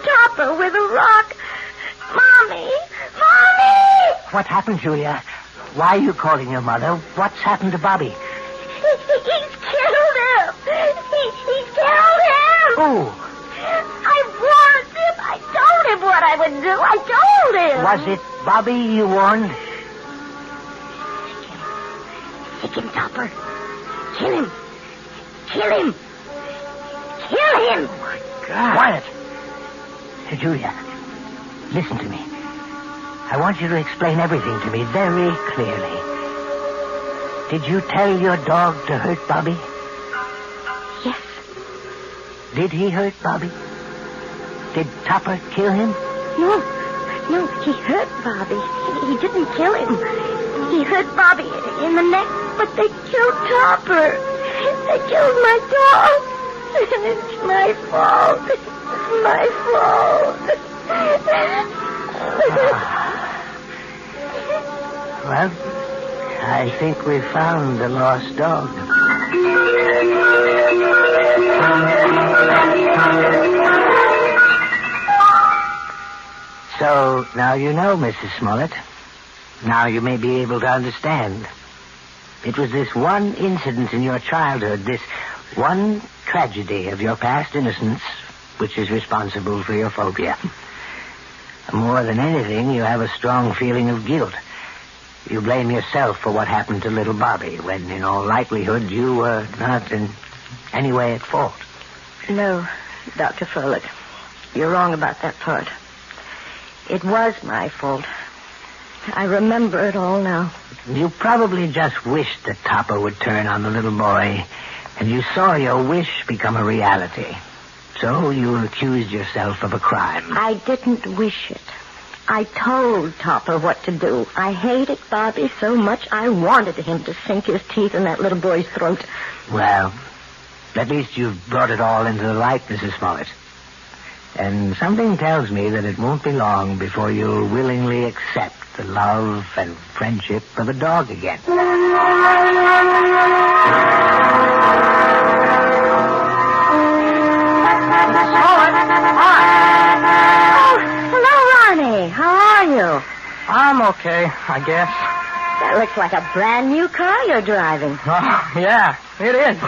Topper with a rock. Mommy! What happened, Julia? Why are you calling your mother? What's happened to Bobby? He's killed him! He's killed him! Who? I warned him. I told him what I would do. I told him. Was it Bobby you warned? Sick him, Topper. Kill him. Kill him. Kill him. Oh, my God. Quiet. Julia, listen to me. I want you to explain everything to me very clearly. Did you tell your dog to hurt Bobby? Yes. Did he hurt Bobby? Did Topper kill him? No, he hurt Bobby. He didn't kill him. He hurt Bobby in the neck, but they killed Topper. They killed my dog. It's my fault. It's my fault. Well, I think we found the lost dog. So, now you know, Mrs. Smollett. Now you may be able to understand. It was this one incident in your childhood, this one tragedy of your past innocence, which is responsible for your phobia. More than anything, you have a strong feeling of guilt. You blame yourself for what happened to little Bobby, when in all likelihood you were not in any way at fault. No, Dr. Froelich. You're wrong about that part. It was my fault. I remember it all now. You probably just wished that Topper would turn on the little boy, and you saw your wish become a reality. So you accused yourself of a crime. I didn't wish it. I told Topper what to do. I hated Bobby so much I wanted him to sink his teeth in that little boy's throat. Well, at least you've brought it all into the light, Mrs. Smollett. And something tells me that it won't be long before you'll willingly accept the love and friendship of a dog again. How are you? I'm okay, I guess. That looks like a brand new car you're driving. Oh, yeah, it is.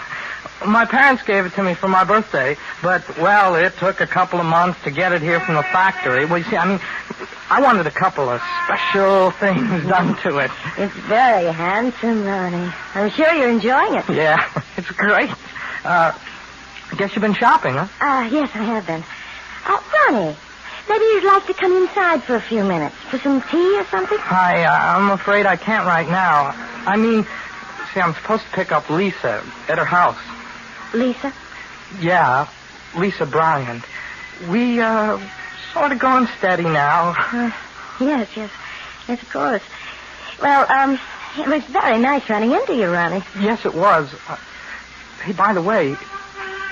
My parents gave it to me for my birthday, but, well, it took a couple of months to get it here from the factory. Well, you see, I wanted a couple of special things done to it. It's very handsome, Ronnie. I'm sure you're enjoying it. Yeah, it's great. I guess you've been shopping, huh? Yes, I have been. Ronnie, maybe you'd like to come inside for a few minutes for some tea or something? I'm afraid I can't right now. See, I'm supposed to pick up Lisa at her house. Lisa? Yeah, Lisa Bryant. We, sort of going steady now. Yes, of course. Well, it was very nice running into you, Ronnie. Yes, it was. Hey, by the way,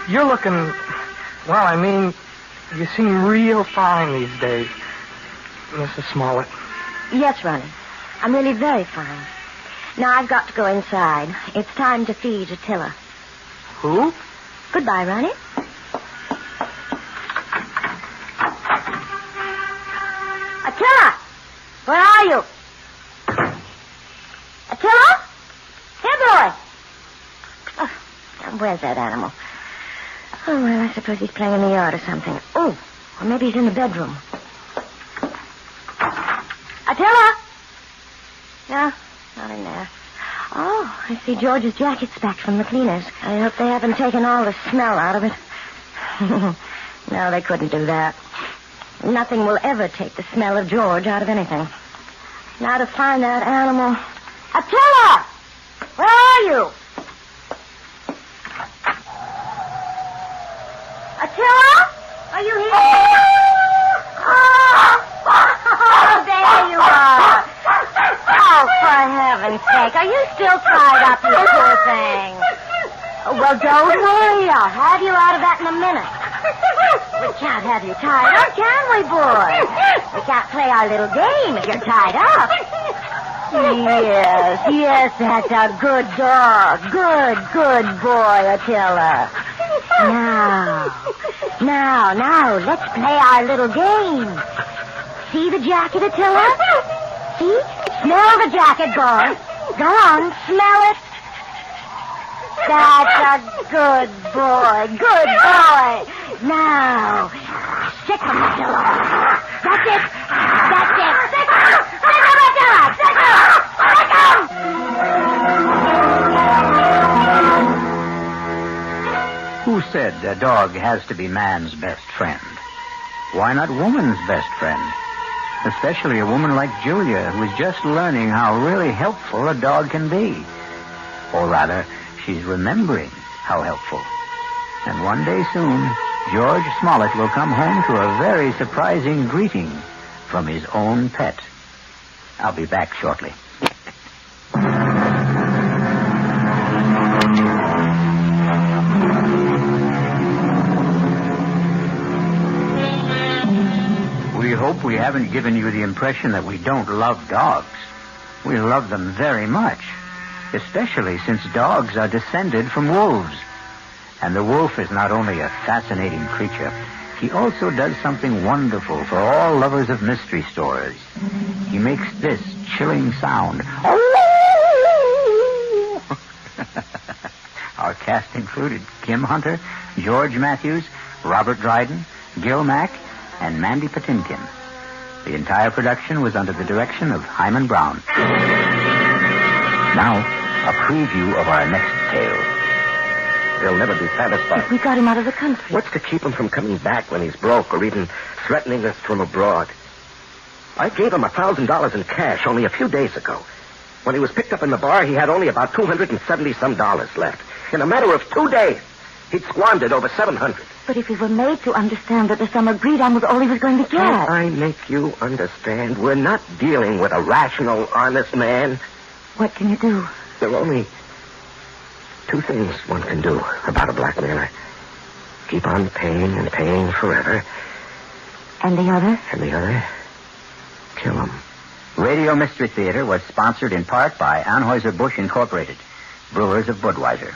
you're looking, you seem real fine these days, Mrs. Smollett. Yes, Ronnie. I'm really very fine. Now I've got to go inside. It's time to feed Attila. Who? Goodbye, Ronnie. Attila! Where are you? Attila? Here, boy! Oh, now where's that animal? Oh, well, I suppose he's playing in the yard or something. Oh, or maybe he's in the bedroom. Attila! No, not in there. Oh, I see George's jacket's back from the cleaners. I hope they haven't taken all the smell out of it. No, they couldn't do that. Nothing will ever take the smell of George out of anything. Now to find that animal. Attila! Where are you? Attila? Are you here? Oh, there you are. Oh, for heaven's sake. Are you still tied up, you poor thing? Well, don't worry. I'll have you out of that in a minute. We can't have you tied up, can we, boy? We can't play our little game if you're tied up. Yes, that's a good dog. Good boy, Attila. Now, let's play our little game. See the jacket, Attila? See? Smell the jacket, boy. Go on, smell it. That's a good boy. Now, sick him, Attila. That's it. Sick him, Attila. Sick him. Who said a dog has to be man's best friend? Why not woman's best friend? Especially a woman like Julia, who is just learning how really helpful a dog can be. Or rather, she's remembering how helpful. And one day soon, George Smollett will come home to a very surprising greeting from his own pet. I'll be back shortly. hope we haven't given you the impression that we don't love dogs. We love them very much, especially since dogs are descended from wolves. And the wolf is not only a fascinating creature, he also does something wonderful for all lovers of mystery stories. He makes this chilling sound. Our cast included Kim Hunter, George Matthews, Robert Dryden, Gil Mack, and Mandy Patinkin. The entire production was under the direction of Hyman Brown. Now, a preview of our next tale. They'll never be satisfied. If we got him out of the country. What's to keep him from coming back when he's broke or even threatening us from abroad? I gave him $1,000 in cash only a few days ago. When he was picked up in the bar, he had only about $270 left. In a matter of 2 days, he'd squandered over $700. But if he were made to understand that the sum agreed on was all he was going to get. Can't I make you understand? We're not dealing with a rational, honest man. What can you do? There are only 2 things one can do about a blackmailer. Keep on paying and paying forever. And the other? And the other? Kill him. Radio Mystery Theater was sponsored in part by Anheuser-Busch Incorporated, brewers of Budweiser.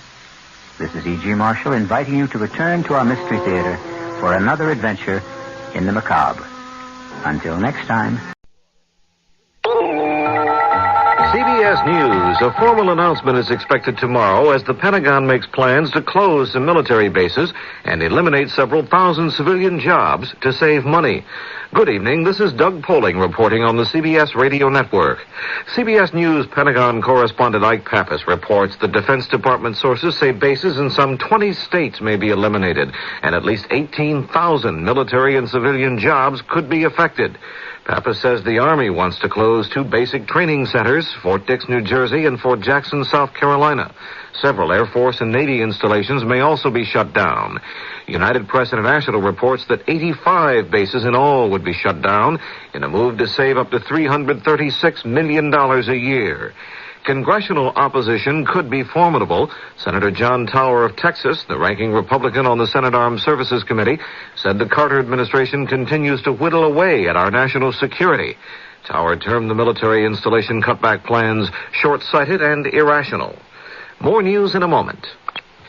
This is E.G. Marshall inviting you to return to our Mystery Theater for another adventure in the macabre. Until next time. CBS News. A formal announcement is expected tomorrow as the Pentagon makes plans to close some military bases and eliminate several thousand civilian jobs to save money. Good evening. This is Doug Poling reporting on the CBS Radio Network. CBS News Pentagon correspondent Ike Pappas reports the Defense Department sources say bases in some 20 states may be eliminated, and at least 18,000 military and civilian jobs could be affected. Pappas says the Army wants to close 2 basic training centers, Fort Dix, New Jersey, and Fort Jackson, South Carolina. Several Air Force and Navy installations may also be shut down. United Press International reports that 85 bases in all would be shut down in a move to save up to $336 million a year. Congressional opposition could be formidable. Senator John Tower of Texas, the ranking Republican on the Senate Armed Services Committee, said the Carter administration continues to whittle away at our national security. Tower termed the military installation cutback plans short-sighted and irrational. More news in a moment.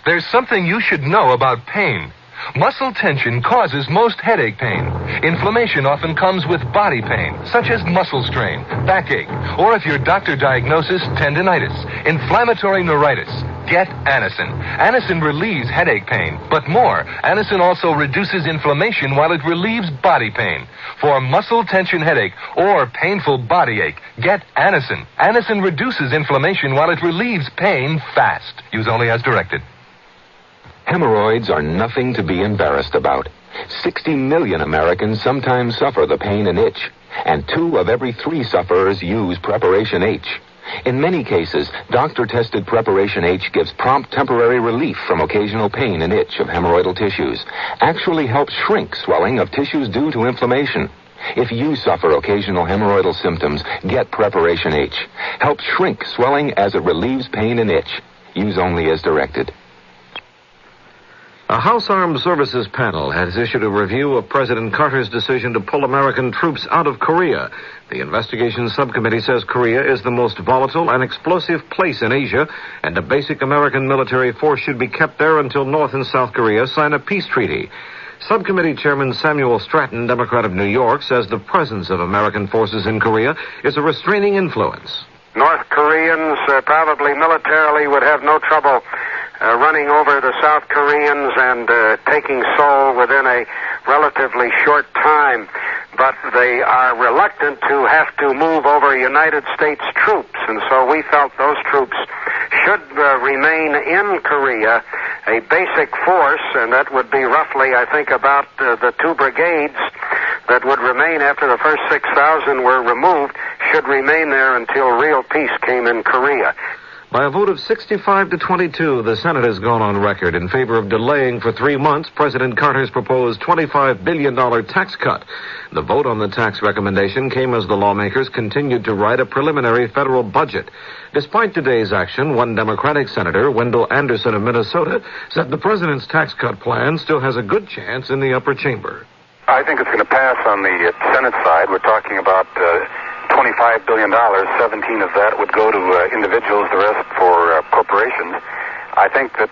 There's something you should know about pain. Muscle tension causes most headache pain. Inflammation often comes with body pain, such as muscle strain, backache, or if your doctor diagnoses tendinitis, inflammatory neuritis. Get Anacin. Anacin relieves headache pain, but more, Anacin also reduces inflammation while it relieves body pain. For muscle tension headache or painful body ache, get Anacin. Anacin reduces inflammation while it relieves pain fast. Use only as directed. Hemorrhoids are nothing to be embarrassed about. 60 million Americans sometimes suffer the pain and itch, and 2 of every 3 sufferers use Preparation H. In many cases, doctor-tested Preparation H gives prompt temporary relief from occasional pain and itch of hemorrhoidal tissues, actually helps shrink swelling of tissues due to inflammation. If you suffer occasional hemorrhoidal symptoms, get Preparation H. Helps shrink swelling as it relieves pain and itch. Use only as directed. A House Armed Services panel has issued a review of President Carter's decision to pull American troops out of Korea. The investigation subcommittee says Korea is the most volatile and explosive place in Asia, and a basic American military force should be kept there until North and South Korea sign a peace treaty. Subcommittee Chairman Samuel Stratton, Democrat of New York, says the presence of American forces in Korea is a restraining influence. North Koreans probably militarily would have no trouble running over the South Koreans and taking Seoul within a relatively short time. But they are reluctant to have to move over United States troops, and so we felt those troops should remain in Korea, a basic force, and that would be roughly, I think, about the 2 brigades that would remain after the first 6,000 were removed, should remain there until real peace came in Korea. By a vote of 65 to 22, the Senate has gone on record in favor of delaying for 3 months President Carter's proposed $25 billion tax cut. The vote on the tax recommendation came as the lawmakers continued to write a preliminary federal budget. Despite today's action, one Democratic senator, Wendell Anderson of Minnesota, said the president's tax cut plan still has a good chance in the upper chamber. I think it's going to pass on the Senate side. We're talking about $25 billion. 17 of that would go to individuals, the rest for corporations. I think that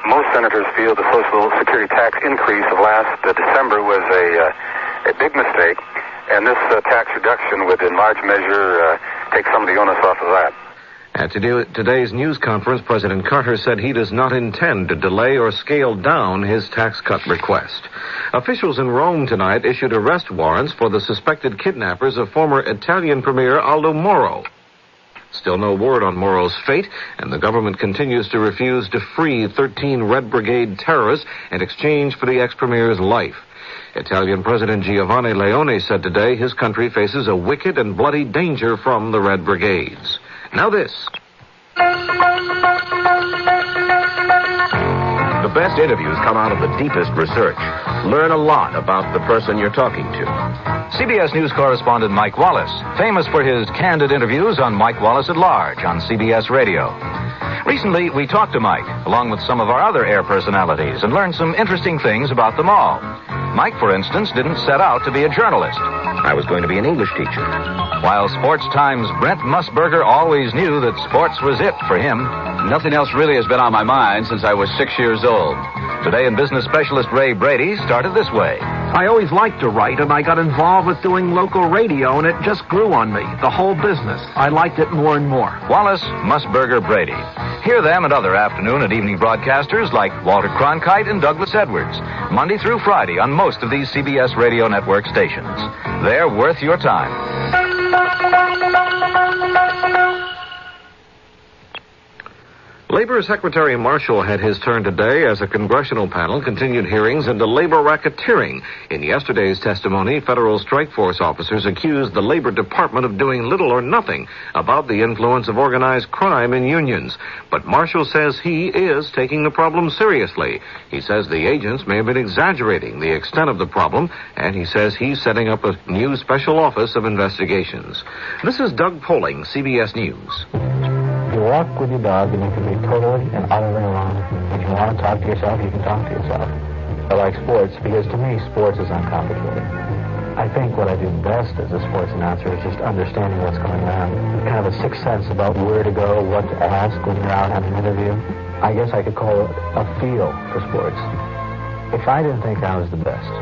most senators feel the Social Security tax increase of last December was a big mistake, and this tax reduction would, in large measure, take some of the onus off of that. At today's news conference, President Carter said he does not intend to delay or scale down his tax cut request. Officials in Rome tonight issued arrest warrants for the suspected kidnappers of former Italian Premier Aldo Moro. Still no word on Moro's fate, and the government continues to refuse to free 13 Red Brigade terrorists in exchange for the ex-premier's life. Italian President Giovanni Leone said today his country faces a wicked and bloody danger from the Red Brigades. Now this. The best interviews come out of the deepest research. Learn a lot about the person you're talking to. CBS News correspondent Mike Wallace, famous for his candid interviews on Mike Wallace at Large on CBS Radio. Recently, we talked to Mike, along with some of our other air personalities, and learned some interesting things about them all. Mike, for instance, didn't set out to be a journalist. I was going to be an English teacher. While Sports Times' Brent Musburger always knew that sports was it for him. Nothing else really has been on my mind since I was 6 years old. Today in business specialist Ray Brady started this way. I always liked to write, and I got involved with doing local radio, and it just grew on me, the whole business. I liked it more and more. Wallace, Musburger, Brady. Hear them and other afternoon and evening broadcasters like Walter Cronkite and Douglas Edwards, Monday through Friday on most of these CBS radio network stations. They're worth your time. Labor Secretary Marshall had his turn today as a congressional panel continued hearings into labor racketeering. In yesterday's testimony, federal strike force officers accused the Labor Department of doing little or nothing about the influence of organized crime in unions. But Marshall says he is taking the problem seriously. He says the agents may have been exaggerating the extent of the problem, and he says he's setting up a new special office of investigations. This is Doug Poling, CBS News. You walk with your dog and you can be totally and utterly alone. If you want to talk to yourself, you can talk to yourself. I like sports because to me, sports is uncomplicated. I think what I do best as a sports announcer is just understanding what's going on. Kind of a sixth sense about where to go, what to ask when you're out having an interview. I guess I could call it a feel for sports. If I didn't think I was the best,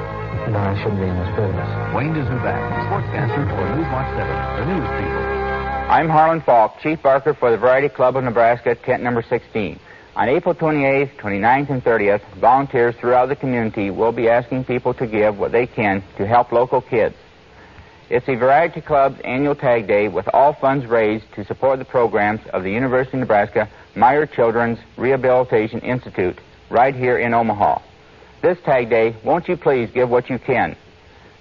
then I shouldn't be in this business. Wayne Dzubak, sportscaster for Newswatch 7, the news people. I'm Harlan Falk, Chief Barker for the Variety Club of Nebraska, tent number 16. On April 28th, 29th, and 30th, volunteers throughout the community will be asking people to give what they can to help local kids. It's the Variety Club's annual Tag Day with all funds raised to support the programs of the University of Nebraska Meyer Children's Rehabilitation Institute right here in Omaha. This Tag Day, won't you please give what you can?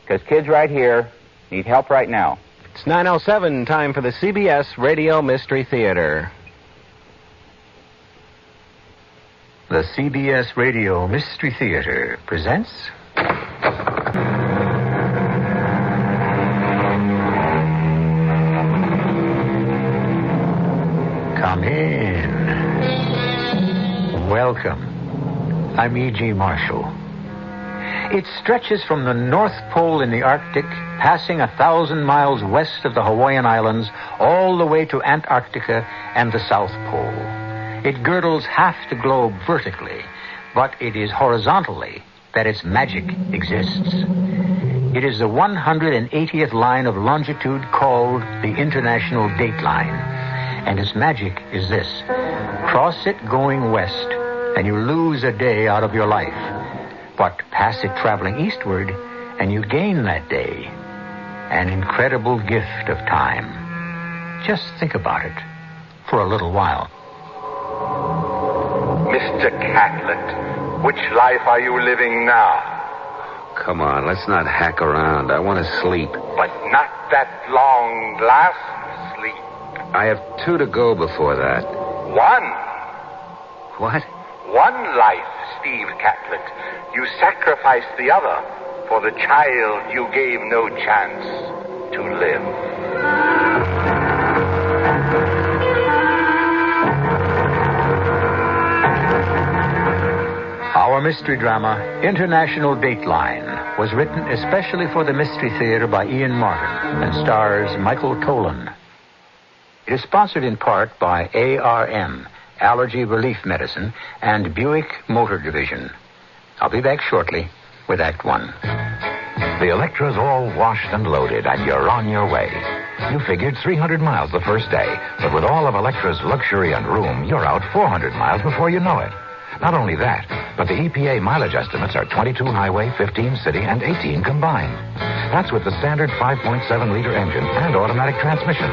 Because kids right here need help right now. It's 9:07, time for the CBS Radio Mystery Theater. The CBS Radio Mystery Theater presents... Come in. Welcome. I'm E.G. Marshall. It stretches from the North Pole in the Arctic, passing 1,000 miles west of the Hawaiian Islands, all the way to Antarctica and the South Pole. It girdles half the globe vertically, but it is horizontally that its magic exists. It is the 180th line of longitude called the International Date Line. And its magic is this. Cross it going west, and you lose a day out of your life. But pass it traveling eastward, and you gain that day. An incredible gift of time. Just think about it for a little while. Mr. Catlett, which life are you living now? Come on, let's not hack around. I want to sleep. But not that long last sleep. I have 2 to go before that. 1. What? 1 life, Steve Catlett. You sacrificed the other for the child you gave no chance to live. Our Our mystery drama, International Dateline, was written especially for the Mystery Theater by Ian Martin and stars Michael Tolan. It is sponsored in part by ARM, Allergy Relief Medicine, and Buick Motor Division. I'll be back shortly with Act One. The Electra's all washed and loaded, and you're on your way. You figured 300 miles the first day, but with all of Electra's luxury and room, you're out 400 miles before you know it. Not only that, but the EPA mileage estimates are 22 highway, 15 city, and 18 combined. That's with the standard 5.7-liter engine and automatic transmission.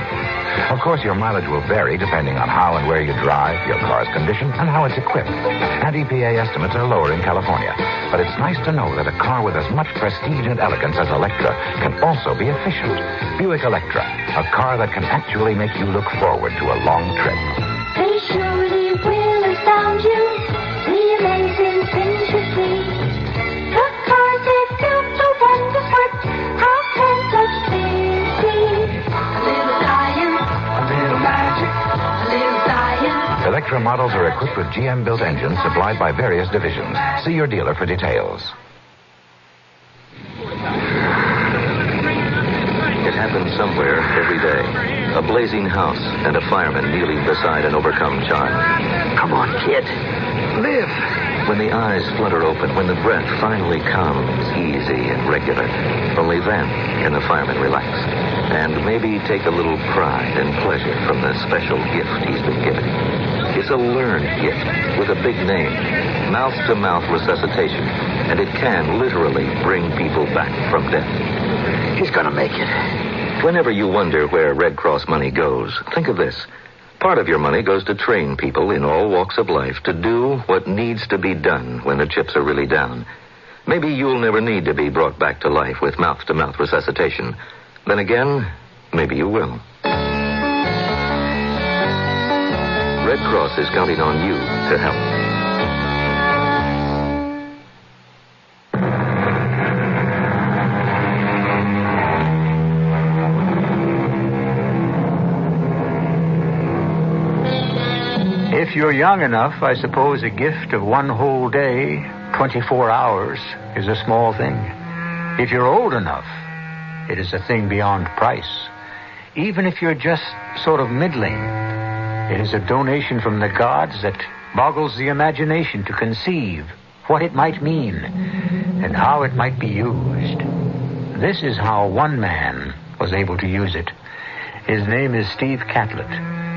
Of course, your mileage will vary depending on how and where you drive, your car's condition, and how it's equipped. And EPA estimates are lower in California. But it's nice to know that a car with as much prestige and elegance as Electra can also be efficient. Buick Electra, a car that can actually make you look forward to a long trip. They surely will astound you. The amazing things you see. The cars they've built so wonderful. How can such things be? A little science, a little magic, a little science. Electra models are equipped with GM-built engines supplied by various divisions. See your dealer for details. It happens somewhere every day. A blazing house and a fireman kneeling beside an overcome child. Come on, kid. Live. When the eyes flutter open, when the breath finally comes easy and regular, only then can the fireman relax. And maybe take a little pride and pleasure from the special gift he's been given. It's a learned gift with a big name, mouth-to-mouth resuscitation, and it can literally bring people back from death. He's gonna make it. Whenever you wonder where Red Cross money goes, think of this. Part of your money goes to train people in all walks of life to do what needs to be done when the chips are really down. Maybe you'll never need to be brought back to life with mouth-to-mouth resuscitation. Then again, maybe you will. Red Cross is counting on you to help. If you're young enough, I suppose a gift of one whole day, 24 hours, is a small thing. If you're old enough, it is a thing beyond price. Even if you're just sort of middling, it is a donation from the gods that boggles the imagination to conceive what it might mean and how it might be used. This is how one man was able to use it. His name is Steve Catlett,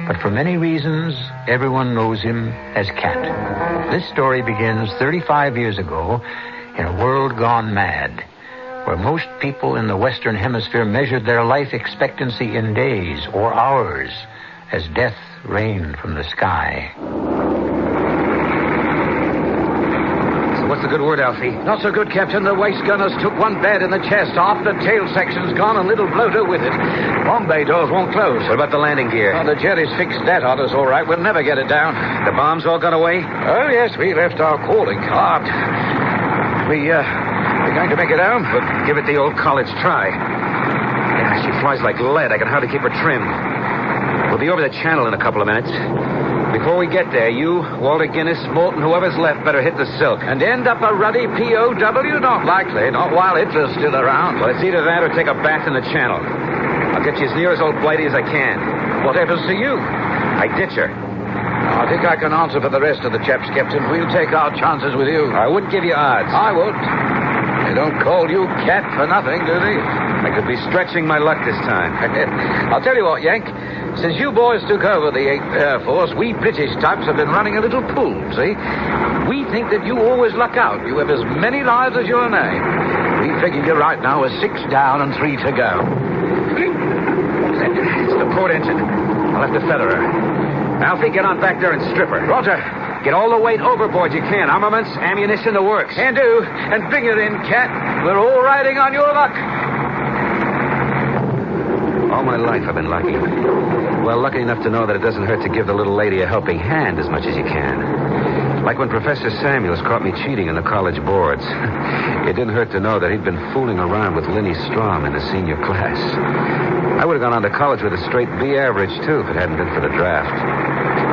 but for many reasons, everyone knows him as Cat. This story begins 35 years ago in a world gone mad, where most people in the Western Hemisphere measured their life expectancy in days or hours as death rained from the sky. So what's the good word, Alfie? Not so good, Captain. The waist gunners took one bed in the chest off. The tail section's gone and little bloater with it. Bombay doors won't close. What about the landing gear? Oh, the Jerry's fixed that on us all right. We'll never get it down. The bombs all gone away? Oh, yes, we left our calling card. We're going to make it down, but give it the old college try. Yeah, she flies like lead. I can hardly keep her trimmed. We'll be over the channel in a couple of minutes. Before we get there, you, Walter Guinness, Morton, whoever's left, better hit the silk. And end up a ruddy POW? Not likely. Not while Hitler's still around. Well, it's either that or take a bath in the channel. I'll get you as near as old Blighty as I can. What happens to you? I ditch her. I think I can answer for the rest of the chaps, Captain. We'll take our chances with you. I wouldn't give you odds. I would. They don't call you Cat for nothing, do they? I could be stretching my luck this time. I'll tell you what, Yank. Since you boys took over the 8th Air Force, we British types have been running a little pool, see? We think that you always luck out. You have as many lives as your name. We figure you right now as 6 down and 3 to go. It's the port engine. I'll have to feather her. Alfie, get on back there and strip her. Roger. Get all the weight overboard you can. Armaments, ammunition, the works. Can do. And bring it in, Cat. We're all riding on your luck. All my life I've been lucky. Well, lucky enough to know that it doesn't hurt to give the little lady a helping hand as much as you can. Like when Professor Samuels caught me cheating in the college boards. It didn't hurt to know that he'd been fooling around with Linny Strom in the senior class. I would have gone on to college with a straight B average, too, if it hadn't been for the draft.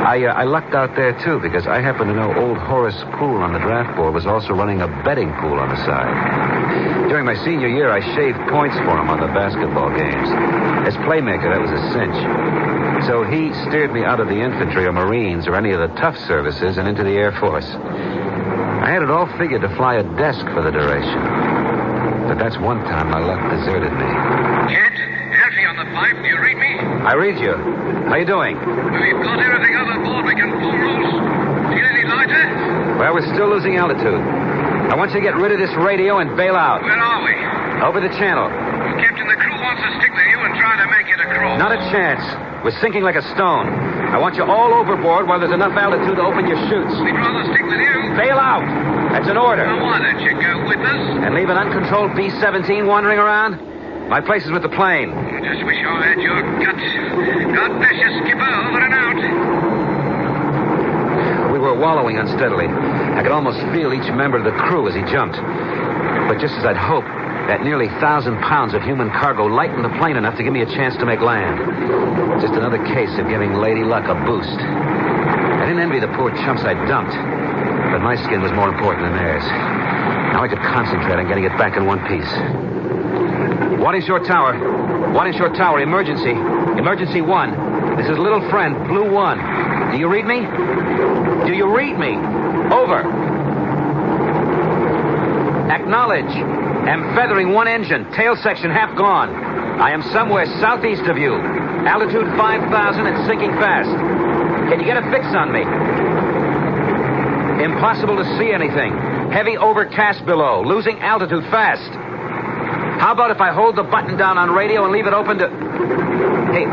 I lucked out there, too, because I happen to know old Horace Poole on the draft board was also running a betting pool on the side. During my senior year, I shaved points for him on the basketball games. As playmaker, that was a cinch. So he steered me out of the infantry or Marines or any of the tough services and into the Air Force. I had it all figured to fly a desk for the duration. But that's one time my luck deserted me. Kid, Alfie on the pipe. Do you read me? I read you. How you doing? We've got everything overboard. We can pull loose. Feel any lighter? Well, we're still losing altitude. I want you to get rid of this radio and bail out. Where are we? Over the channel. Captain, the crew wants to stick with you and try to make it across. Not a chance. We're sinking like a stone. I want you all overboard while there's enough altitude to open your chutes. We'd rather stick with you. Bail out. That's an order. Now, why don't you go with us? And leave an uncontrolled B-17 wandering around? My place is with the plane. I just wish I had your guts. God bless you, skipper. Over and out. We were wallowing unsteadily. I could almost feel each member of the crew as he jumped. But just as I'd hoped, that nearly 1,000 pounds of human cargo lightened the plane enough to give me a chance to make land. Just another case of giving Lady Luck a boost. I didn't envy the poor chumps I dumped, but my skin was more important than theirs. Now I could concentrate on getting it back in one piece. One inshore tower. One inshore tower. Emergency. Emergency 1. This is Little Friend, Blue 1. Do you read me? Do you read me? Over. Acknowledge. Am feathering one engine. Tail section half gone. I am somewhere southeast of you. Altitude 5,000 and sinking fast. Can you get a fix on me? Impossible to see anything. Heavy overcast below. Losing altitude fast. How about if I hold the button down on radio and leave it open to... Hey,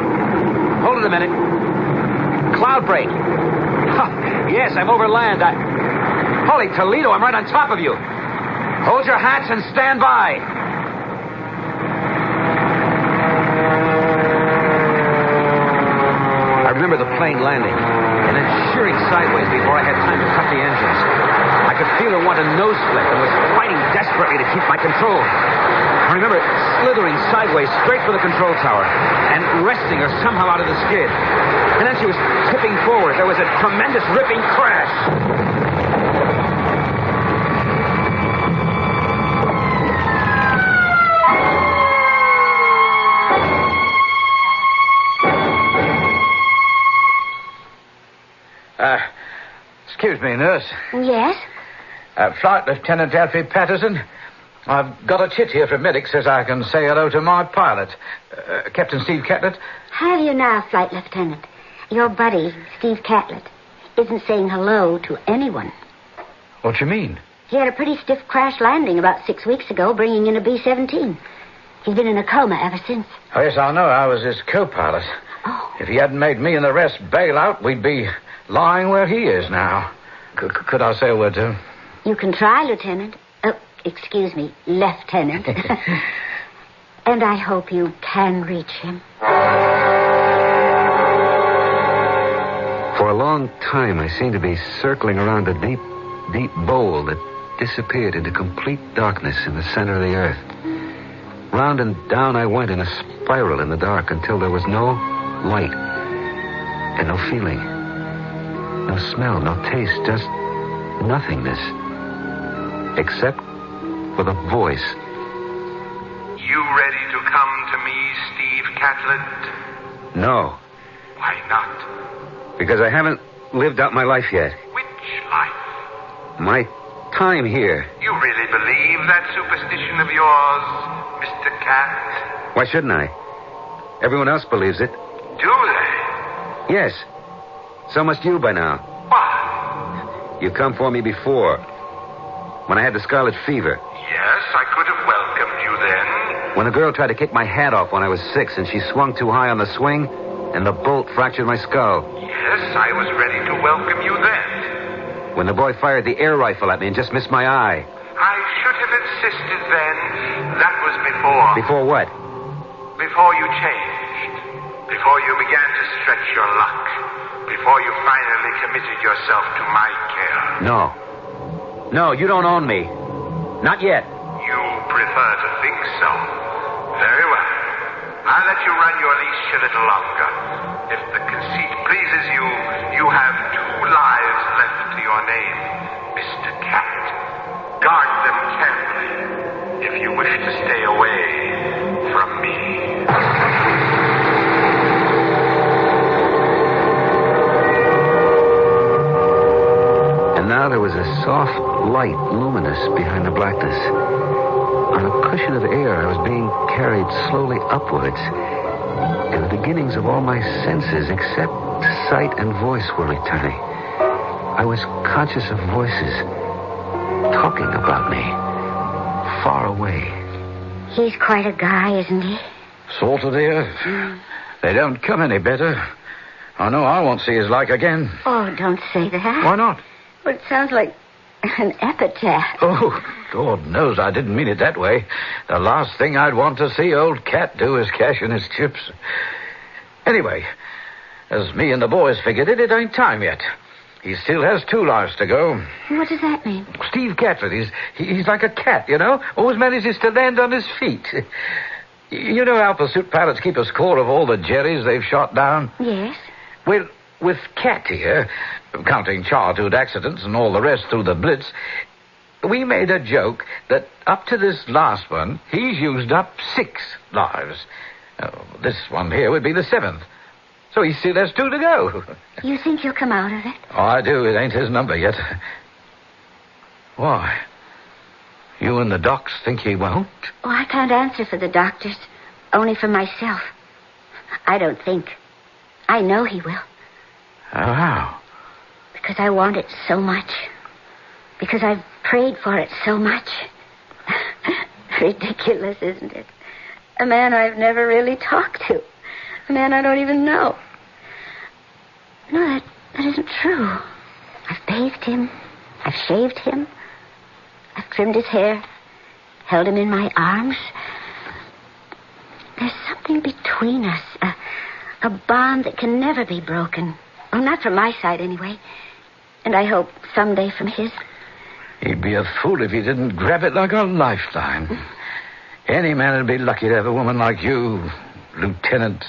hold it a minute. Cloud break. Huh, yes, I'm over land. Holy Toledo, I'm right on top of you. Hold your hats and stand by. I remember the plane landing and then shearing sideways before I had time to cut the engines. I could feel her want a nose flip and was fighting desperately to keep my control. I remember slithering sideways straight for the control tower and wresting her somehow out of the skid. And then she was tipping forward. There was a tremendous ripping crash. Excuse me, nurse. Yes? Flight Lieutenant Alfie Patterson. I've got a chit here from medic. Says I can say hello to my pilot, Captain Steve Catlett. Have you now, Flight Lieutenant? Your buddy, Steve Catlett, isn't saying hello to anyone. What do you mean? He had a pretty stiff crash landing about 6 weeks ago, bringing in a B-17. He's been in a coma ever since. Oh, yes, I know. I was his co-pilot. Oh. If he hadn't made me and the rest bail out, we'd be lying where he is now. Could I say a word to him? You can try, Lieutenant. Excuse me, Lieutenant. And I hope you can reach him. For a long time, I seemed to be circling around a deep, deep bowl that disappeared into complete darkness in the center of the earth. Round and down I went in a spiral in the dark until there was no light and no feeling, no smell, no taste, just nothingness, except for the voice. You ready to come to me, Steve Catlett? No, Why not? because I haven't lived out my life yet. Which life? My time here. You really believe that superstition of yours, Mr. Cat? Why shouldn't I? Everyone else believes it. Do they? Yes. So must you by now. Why? You've come for me before. When I had the scarlet fever. Yes, I could have welcomed you then. When a girl tried to kick my hat off when I was 6 and she swung too high on the swing and the bolt fractured my skull. Yes, I was ready to welcome you then. When the boy fired the air rifle at me and just missed my eye. I should have insisted then. That was before. Before what? Before you changed. Before you began to stretch your luck. before you finally committed yourself to my care. No, you don't own me. Not yet. You prefer to think so. Very well. I'll let you run your leash a little longer. If the conceit pleases you, you have 2 lives left to your name, Mr. Cat. Guard them carefully if you wish to stay away from me. And now there was a soft light, luminous behind the blackness. On a cushion of air, I was being carried slowly upwards. And the beginnings of all my senses, except sight and voice, were returning. I was conscious of voices talking about me, far away. He's quite a guy, isn't he? Sort of, dear. They don't come any better. I know I won't see his like again. Oh, don't say that. Why not? Well, it sounds like an epitaph. Oh, Lord knows I didn't mean it that way. The last thing I'd want to see old Cat do is cash in his chips. Anyway, as me and the boys figured it ain't time yet. He still has 2 lives to go. What does that mean? Steve Catlett, he's like a cat, you know? Always manages to land on his feet. You know how pursuit pilots keep a score of all the Jerrys they've shot down? Yes. Well, with Cat here, counting childhood accidents and all the rest through the Blitz, we made a joke that up to this last one, he's used up 6 lives. This one here would be the 7th. So he still has 2 to go. You think you'll come out of it? Oh, I do. It ain't his number yet. Why? You and the docs think he won't? Oh, I can't answer for the doctors. Only for myself. I don't think. I know he will. How? Because I want it so much. Because I've prayed for it so much. Ridiculous, isn't it? A man I've never really talked to. A man I don't even know. No, that isn't true. I've bathed him. I've shaved him. I've trimmed his hair. Held him in my arms. There's something between us. A bond that can never be broken. Well, not from my side, anyway. And I hope someday from his. He'd be a fool if he didn't grab it like a lifeline. Any man would be lucky to have a woman like you, Lieutenant...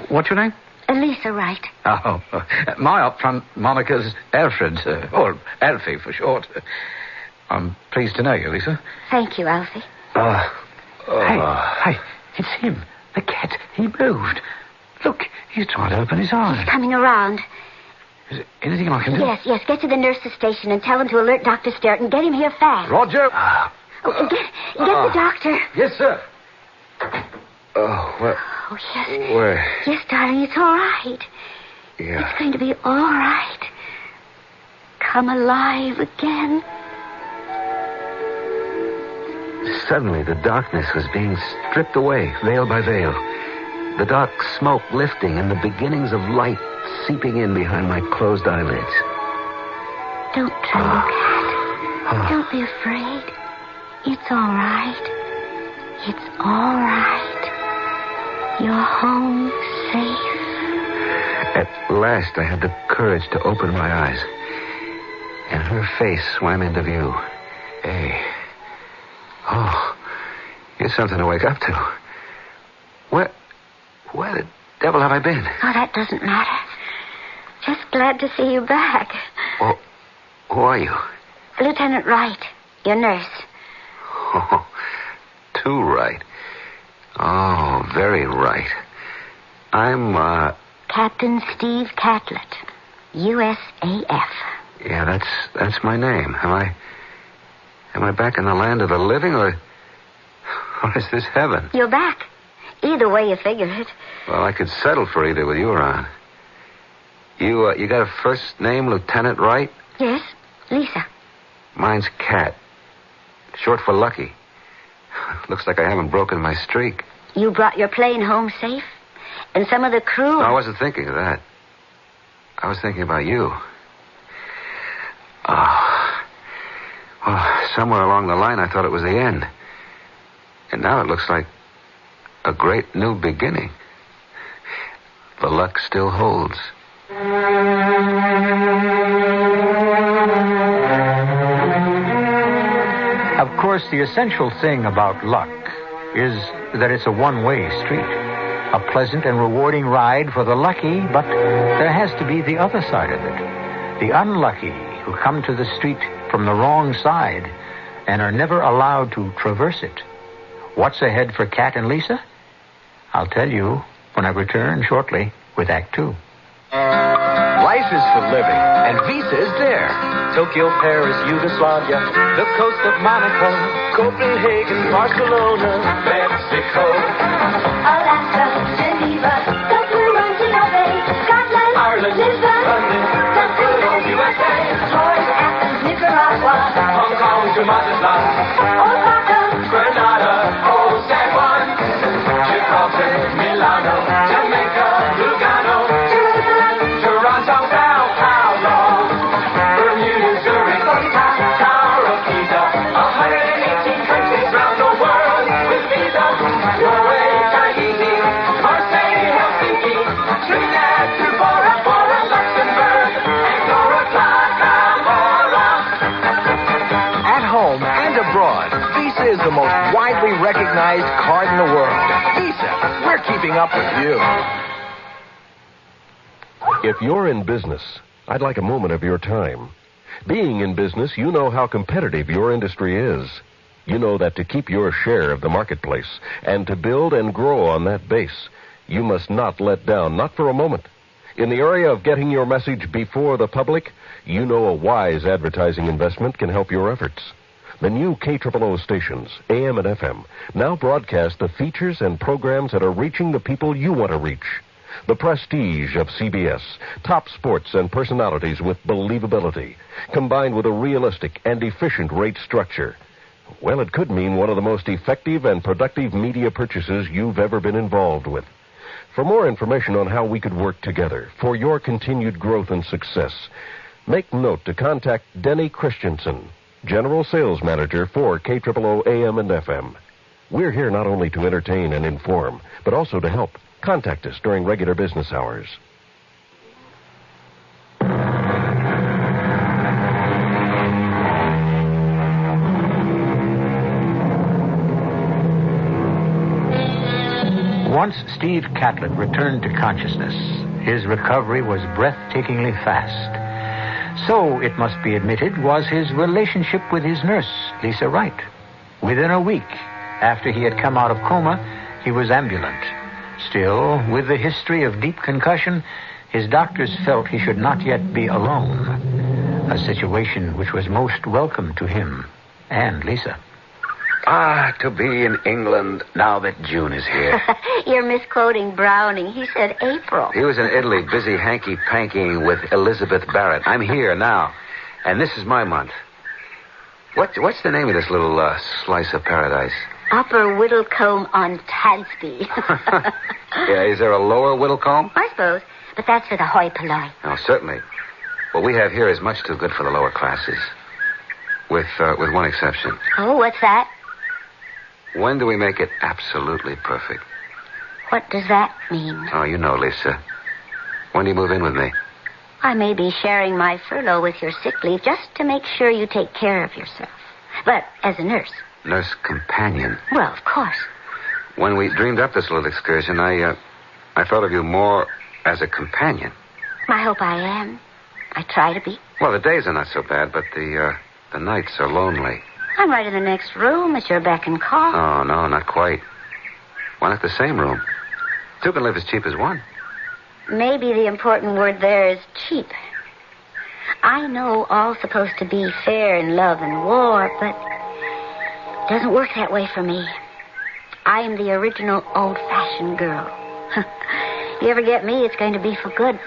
what's your name? Lisa Wright. Oh, my up-front moniker's Alfred, or Alfie for short. I'm pleased to know you, Lisa. Thank you, Alfie. Hey, it's him. The cat. He moved. Look, he's trying to open his eyes. He's coming around. Is there anything I can do? Yes. Get to the nurse's station and tell him to alert Dr. Sterrett and get him here fast. Roger. Get the doctor. Yes, sir. Oh, well... Oh, yes. Where? Yes, darling, it's all right. Yeah. It's going to be all right. Come alive again. Suddenly, the darkness was being stripped away, veil by veil. The dark smoke lifting and the beginnings of light seeping in behind my closed eyelids. Don't tremble, Cat. Don't be afraid. It's all right. It's all right. You're home safe. At last, I had the courage to open my eyes. And her face swam into view. Hey. Oh, here's something to wake up to. Where the devil have I been? Oh, that doesn't matter. Just glad to see you back. Well, who are you? Lieutenant Wright, your nurse. Oh, too right. Oh, very right. I'm, Captain Steve Catlett, USAF. Yeah, that's my name. Am I back in the land of the living, or is this heaven? You're back. Either way you figure it. Well, I could settle for either with you around. You got a first name, Lieutenant Wright? Yes, Lisa. Mine's Cat. Short for Lucky. Looks like I haven't broken my streak. You brought your plane home safe? And some of the crew... No, I wasn't thinking of that. I was thinking about you. Oh. Well, somewhere along the line, I thought it was the end. And now it looks like a great new beginning. The luck still holds. Of course, the essential thing about luck is that it's a one-way street. A pleasant and rewarding ride for the lucky, but there has to be the other side of it. The unlucky who come to the street from the wrong side and are never allowed to traverse it. What's ahead for Kat and Lisa? I'll tell you when I return shortly with Act 2. Life is for living, and Visa is there. Tokyo, Paris, Yugoslavia, the coast of Monaco, Copenhagen, Barcelona, Mexico, Alaska, Geneva, Dublin, Montego, Scotland, Ireland, Lisbon, London, the good old USA, Florida, Athens, Nicaragua, Hong Kong to Mazatlan, Osaka, Granada, Old San Juan, Gibraltar, Milano, Jamaica, Lugano, Jerusalem, Toronto, Sao Paulo, Bermuda, Zurich, Tower of Pisa, 118 countries round the world with Visa, Norway, Tahiti, Marseille, Helsinki, Trinidad to Bora Bora, Luxembourg, Andorra, Clara. At home and abroad, Visa is the most widely recognized card in the world. Visa, we're keeping up with you. If you're in business, I'd like a moment of your time. Being in business, you know how competitive your industry is. You know that to keep your share of the marketplace and to build and grow on that base, you must not let down, not for a moment. In the area of getting your message before the public, you know a wise advertising investment can help your efforts. The new KOOO stations, AM and FM, now broadcast the features and programs that are reaching the people you want to reach. The prestige of CBS, top sports and personalities with believability, combined with a realistic and efficient rate structure. Well, it could mean one of the most effective and productive media purchases you've ever been involved with. For more information on how we could work together for your continued growth and success, make note to contact Denny Christensen, General Sales Manager for KOOO AM and FM. We're here not only to entertain and inform, but also to help. Contact us during regular business hours. Once Steve Catlett returned to consciousness, his recovery was breathtakingly fast. So, it must be admitted, was his relationship with his nurse, Lisa Wright. Within a week after he had come out of coma, he was ambulant. Still, with the history of deep concussion, his doctors felt he should not yet be alone. A situation which was most welcome to him and Lisa. To be in England now that June is here. You're misquoting Browning. He said April. He was in Italy busy hanky-pankying with Elizabeth Barrett. I'm here now, and this is my month. What's the name of this little slice of paradise? Upper Whittlecombe on Tadsby. Yeah, is there a lower Whittlecombe? I suppose, but that's for the hoi polloi. Oh, certainly. What we have here is much too good for the lower classes. With one exception. Oh, what's that? When do we make it absolutely perfect? What does that mean? Oh, you know, Lisa. When do you move in with me? I may be sharing my furlough with your sick leave just to make sure you take care of yourself. But as a nurse. Nurse companion. Well, of course. When we dreamed up this little excursion, I thought of you more as a companion. I hope I am. I try to be. Well, the days are not so bad, but the nights are lonely. I'm right in the next room at your beck and call. Oh, no, not quite. Why not the same room? Two can live as cheap as one. Maybe the important word there is cheap. I know all's supposed to be fair in love and war, but it doesn't work that way for me. I am the original old-fashioned girl. You ever get me, it's going to be for good.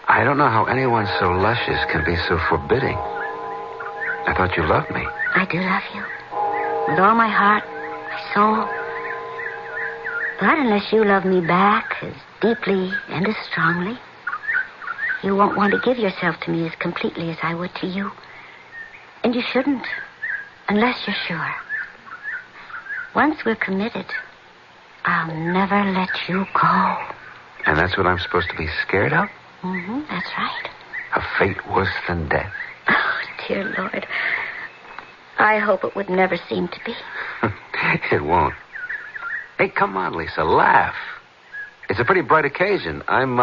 I don't know how anyone so luscious can be so forbidding. I thought you loved me. I do love you. With all my heart, my soul. But unless you love me back as deeply and as strongly, you won't want to give yourself to me as completely as I would to you. And you shouldn't, unless you're sure. Once we're committed, I'll never let you go. And that's what I'm supposed to be scared of? Mm-hmm, that's right. A fate worse than death. Oh, dear Lord. I hope it would never seem to be. It won't. Hey, come on, Lisa, laugh. It's a pretty bright occasion. I'm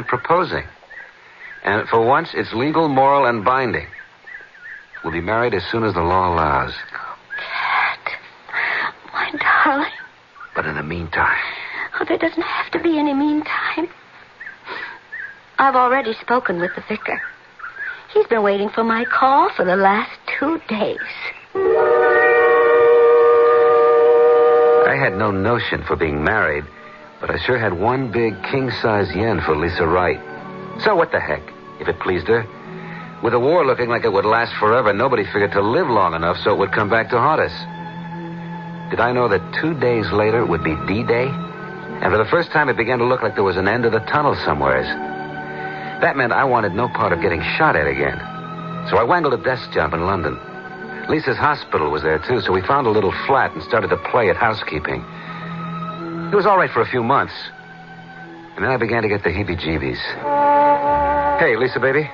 proposing. And for once, it's legal, moral, and binding. We'll be married as soon as the law allows. Cat. My darling. But in the meantime... Oh, there doesn't have to be any meantime. I've already spoken with the vicar. He's been waiting for my call for the last 2 days. I had no notion for being married, but I sure had one big king-size yen for Lisa Wright. So what the heck, if it pleased her? With the war looking like it would last forever, nobody figured to live long enough so it would come back to haunt us. Did I know that 2 days later it would be D-Day? And for the first time, it began to look like there was an end of the tunnel somewheres. That meant I wanted no part of getting shot at again. So I wangled a desk job in London. Lisa's hospital was there, too, so we found a little flat and started to play at housekeeping. It was all right for a few months. And then I began to get the heebie-jeebies. Hey, Lisa, baby.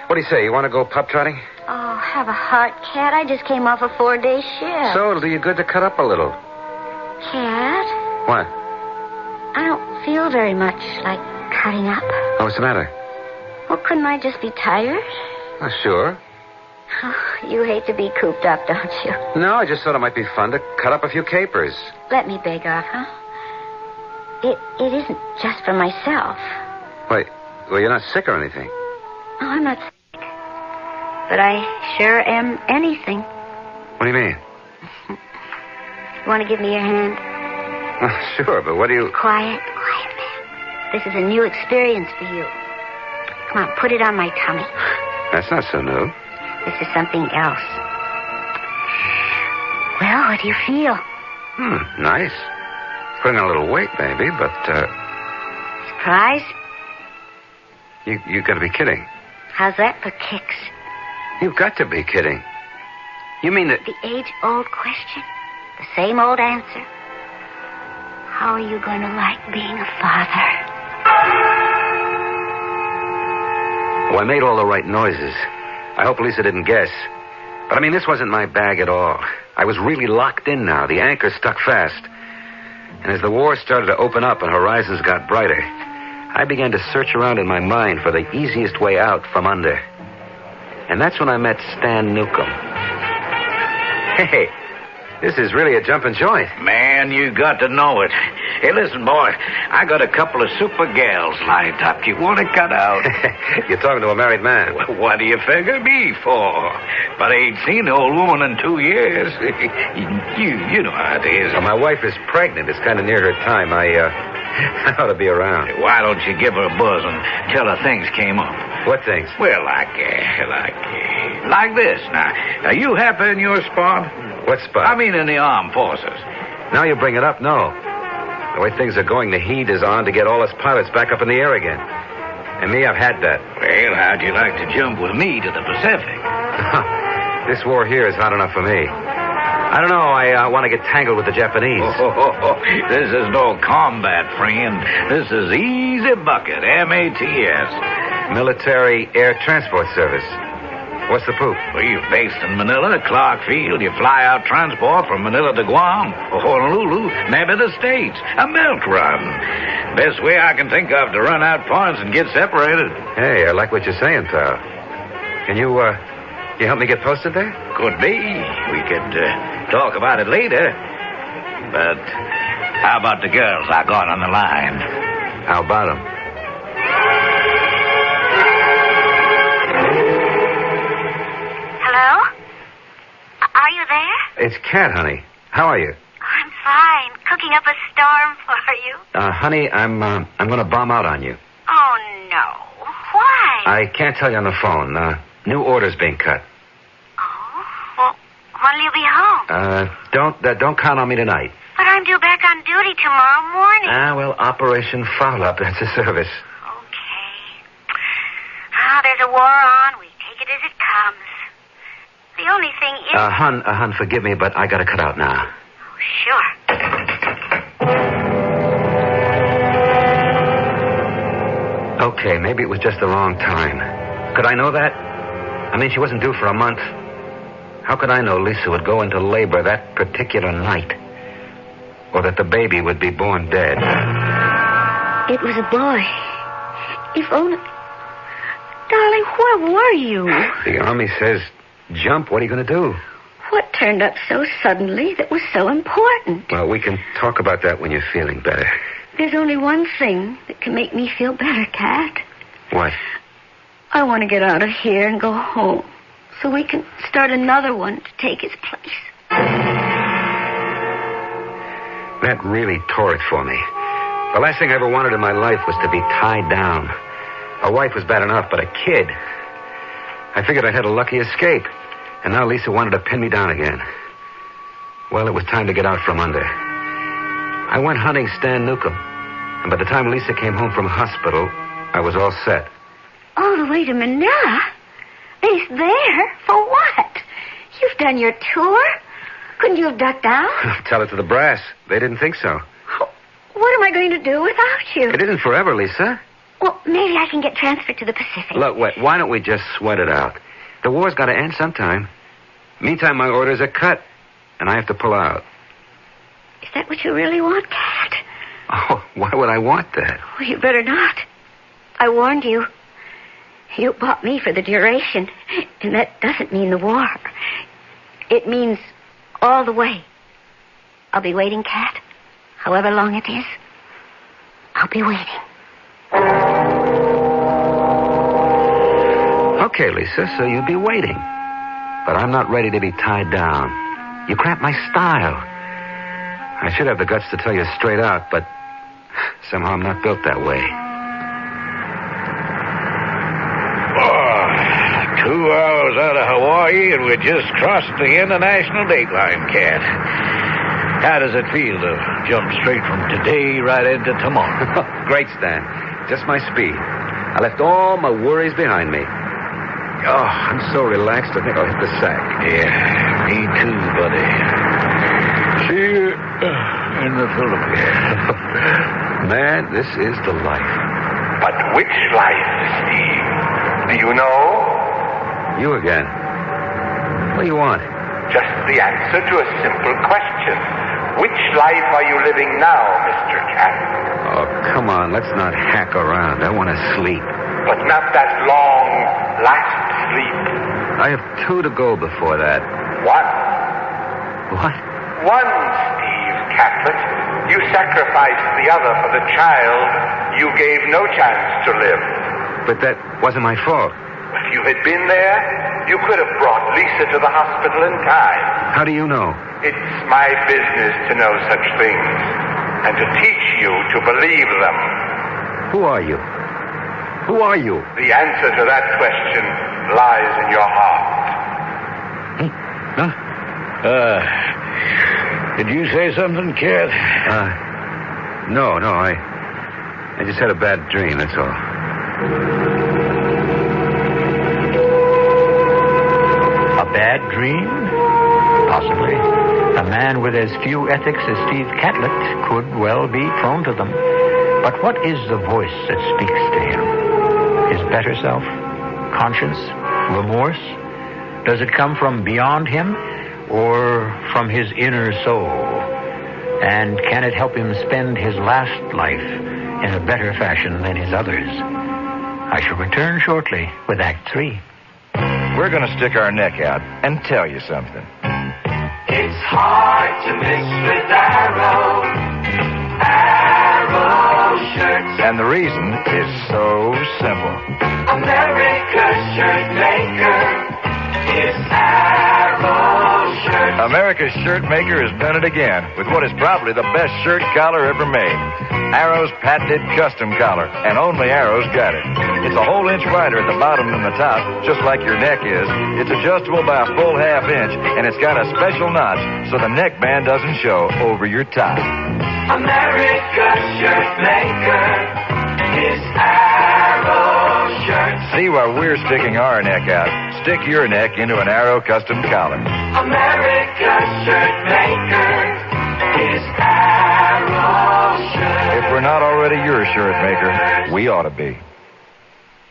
What do you say? You want to go pup trotting? Oh, have a heart, Cat. I just came off a 4-day shift. So it'll do you good to cut up a little. Cat? What? I don't feel very much like cutting up. Oh, what's the matter? Well, couldn't I just be tired? Oh, sure. Oh, you hate to be cooped up, don't you? No, I just thought it might be fun to cut up a few capers. Let me beg off, huh? It isn't just for myself. Wait, well, you're not sick or anything. No, I'm not sick. But I sure am anything. What do you mean? You want to give me your hand? Sure, but what do you... Quiet, man. This is a new experience for you. Come on, put it on my tummy. That's not so new. This is something else. Well, what do you feel? Nice. Putting on a little weight, maybe, but, Surprise? You gotta be kidding. How's that for kicks? You've got to be kidding. You mean that... The age-old question. The same old answer. How are you going to like being a father? Oh, I made all the right noises. I hope Lisa didn't guess. But, I mean, this wasn't my bag at all. I was really locked in now. The anchor stuck fast. And as the war started to open up and horizons got brighter, I began to search around in my mind for the easiest way out from under. And that's when I met Stan Newcomb. Hey, this is really a jumping joint. Man, you got to know it. Hey, listen, boy, I got a couple of super gals lined up. You want to cut out? You're talking to a married man. Well, what do you figure me for? But I ain't seen the old woman in 2 years. you know how it is. Well, my wife is pregnant. It's kind of near her time. I ought to be around. Why don't you give her a buzz and tell her things came up? What things? Well, like this. Now, you happy in your spot? What spot? I mean in the armed forces. Now you bring it up, no. The way things are going, the heat is on to get all us pilots back up in the air again. And me, I've had that. Well, how'd you like to jump with me to the Pacific? This war here is hot enough for me. I don't know. I want to get tangled with the Japanese. This is no combat, friend. This is easy bucket, MATS. Military Air Transport Service. What's the poop? Well, you're based in Manila, Clark Field. You fly out transport from Manila to Guam, or Honolulu, maybe the States. A milk run. Best way I can think of to run out points and get separated. Hey, I like what you're saying, pal. Can you help me get posted there? Could be. We could talk about it later. But how about the girls I got on the line? How about them? Hello? Are you there? It's Cat, honey. How are you? I'm fine. Cooking up a storm for you. Honey, I'm going to bomb out on you. Oh, no. Why? I can't tell you on the phone. New orders being cut. Oh? Well, when'll you be home? Don't count on me tonight. But I'm due back on duty tomorrow morning. Well, Operation Foul-Up. That's a service. Okay. There's a war on. We take it as it comes. The only thing is... Hun, forgive me, but I gotta cut out now. Oh, sure. Okay, maybe it was just the wrong time. Could I know that? I mean, she wasn't due for a month. How could I know Lisa would go into labor that particular night? Or that the baby would be born dead? It was a boy. If only... Darling, where were you? The Army says, jump. What are you going to do? What turned up so suddenly that was so important? Well, we can talk about that when you're feeling better. There's only one thing that can make me feel better, Cat. What? I want to get out of here and go home so we can start another one to take its place. That really tore it for me. The last thing I ever wanted in my life was to be tied down. A wife was bad enough, but a kid. I figured I had a lucky escape, and now Lisa wanted to pin me down again. Well, it was time to get out from under. I went hunting Stan Newcomb, and by the time Lisa came home from hospital, I was all set. All the way to Manila? He's there? For what? You've done your tour? Couldn't you have ducked out? Tell it to the brass. They didn't think so. What am I going to do without you? It isn't forever, Lisa. Well, maybe I can get transferred to the Pacific. Look, wait, why don't we just sweat it out? The war's got to end sometime. Meantime, my orders are cut, and I have to pull out. Is that what you really want, Cat? Oh, why would I want that? Well, you better not. I warned you. You bought me for the duration, and that doesn't mean the war. It means all the way. I'll be waiting, Cat. However long it is, I'll be waiting. Okay, Lisa, so you'll be waiting. But I'm not ready to be tied down. You cramp my style. I should have the guts to tell you straight out, but somehow I'm not built that way. 2 hours out of Hawaii, and we just crossed the international date line, Cat. How does it feel to jump straight from today right into tomorrow? Great, Stan. Just my speed. I left all my worries behind me. Oh, I'm so relaxed, I think I'll hit the sack. Yeah, me too, buddy. See you in the Philippines. Man, this is the life. But which life, Steve? Do you know? You again. What do you want? Just the answer to a simple question. Which life are you living now, Mr. Cat? Oh, come on, let's not hack around. I want to sleep. But not that long, last sleep. I have 2 to go before that. 1. What? 1, Steve Catlett. You sacrificed the other for the child you gave no chance to live. But that wasn't my fault. If you had been there, you could have brought Lisa to the hospital in time. How do you know? It's my business to know such things and to teach you to believe them. Who are you? Who are you? The answer to that question lies in your heart. Huh? Did you say something, Cat? No, I just had a bad dream, that's all. A bad dream? Possibly. A man with as few ethics as Steve Catlett could well be prone to them. But what is the voice that speaks to him? His better self? Conscience? Remorse? Does it come from beyond him or from his inner soul? And can it help him spend his last life in a better fashion than his others? I shall return shortly with Act 3. We're going to stick our neck out and tell you something. It's hard to mix with Arrow shirts. And the reason is so simple. America's shirt maker is Arrow shirts. America's shirt maker has done it again with what is probably the best shirt collar ever made. Arrow's patented custom collar, and only Arrow's got it. It's a whole inch wider at the bottom than the top, just like your neck is. It's adjustable by a full half inch, and it's got a special notch so the neckband doesn't show over your tie. America's shirt maker is Arrow shirts. See why we're sticking our neck out. Stick your neck into an Arrow custom collar. America's shirt maker is Arrow shirts. If we're not already your shirt maker, we ought to be.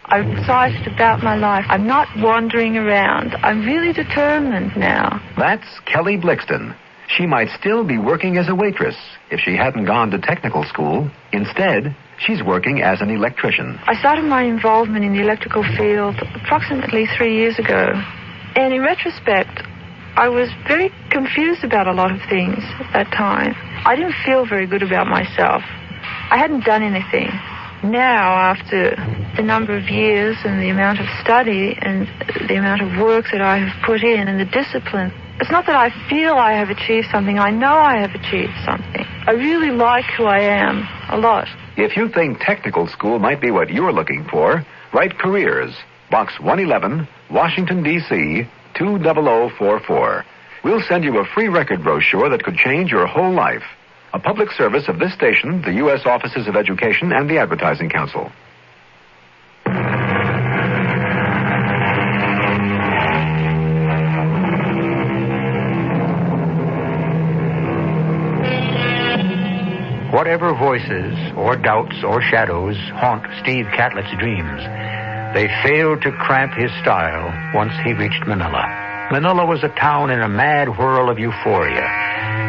I've decided about my life. I'm not wandering around. I'm really determined now. That's Kelly Blixton. She might still be working as a waitress if she hadn't gone to technical school. Instead, she's working as an electrician. I started my involvement in the electrical field approximately 3 years ago. And in retrospect, I was very confused about a lot of things at that time. I didn't feel very good about myself. I hadn't done anything. Now, after the number of years and the amount of study and the amount of work that I have put in and the discipline, it's not that I feel I have achieved something. I know I have achieved something. I really like who I am a lot. If you think technical school might be what you're looking for, write Careers, Box 111, Washington, D.C., 20044. We'll send you a free record brochure that could change your whole life. A public service of this station, the U.S. Offices of Education, and the Advertising Council. Whatever voices or doubts or shadows haunt Steve Catlett's dreams, they failed to cramp his style once he reached Manila. Manila was a town in a mad whirl of euphoria.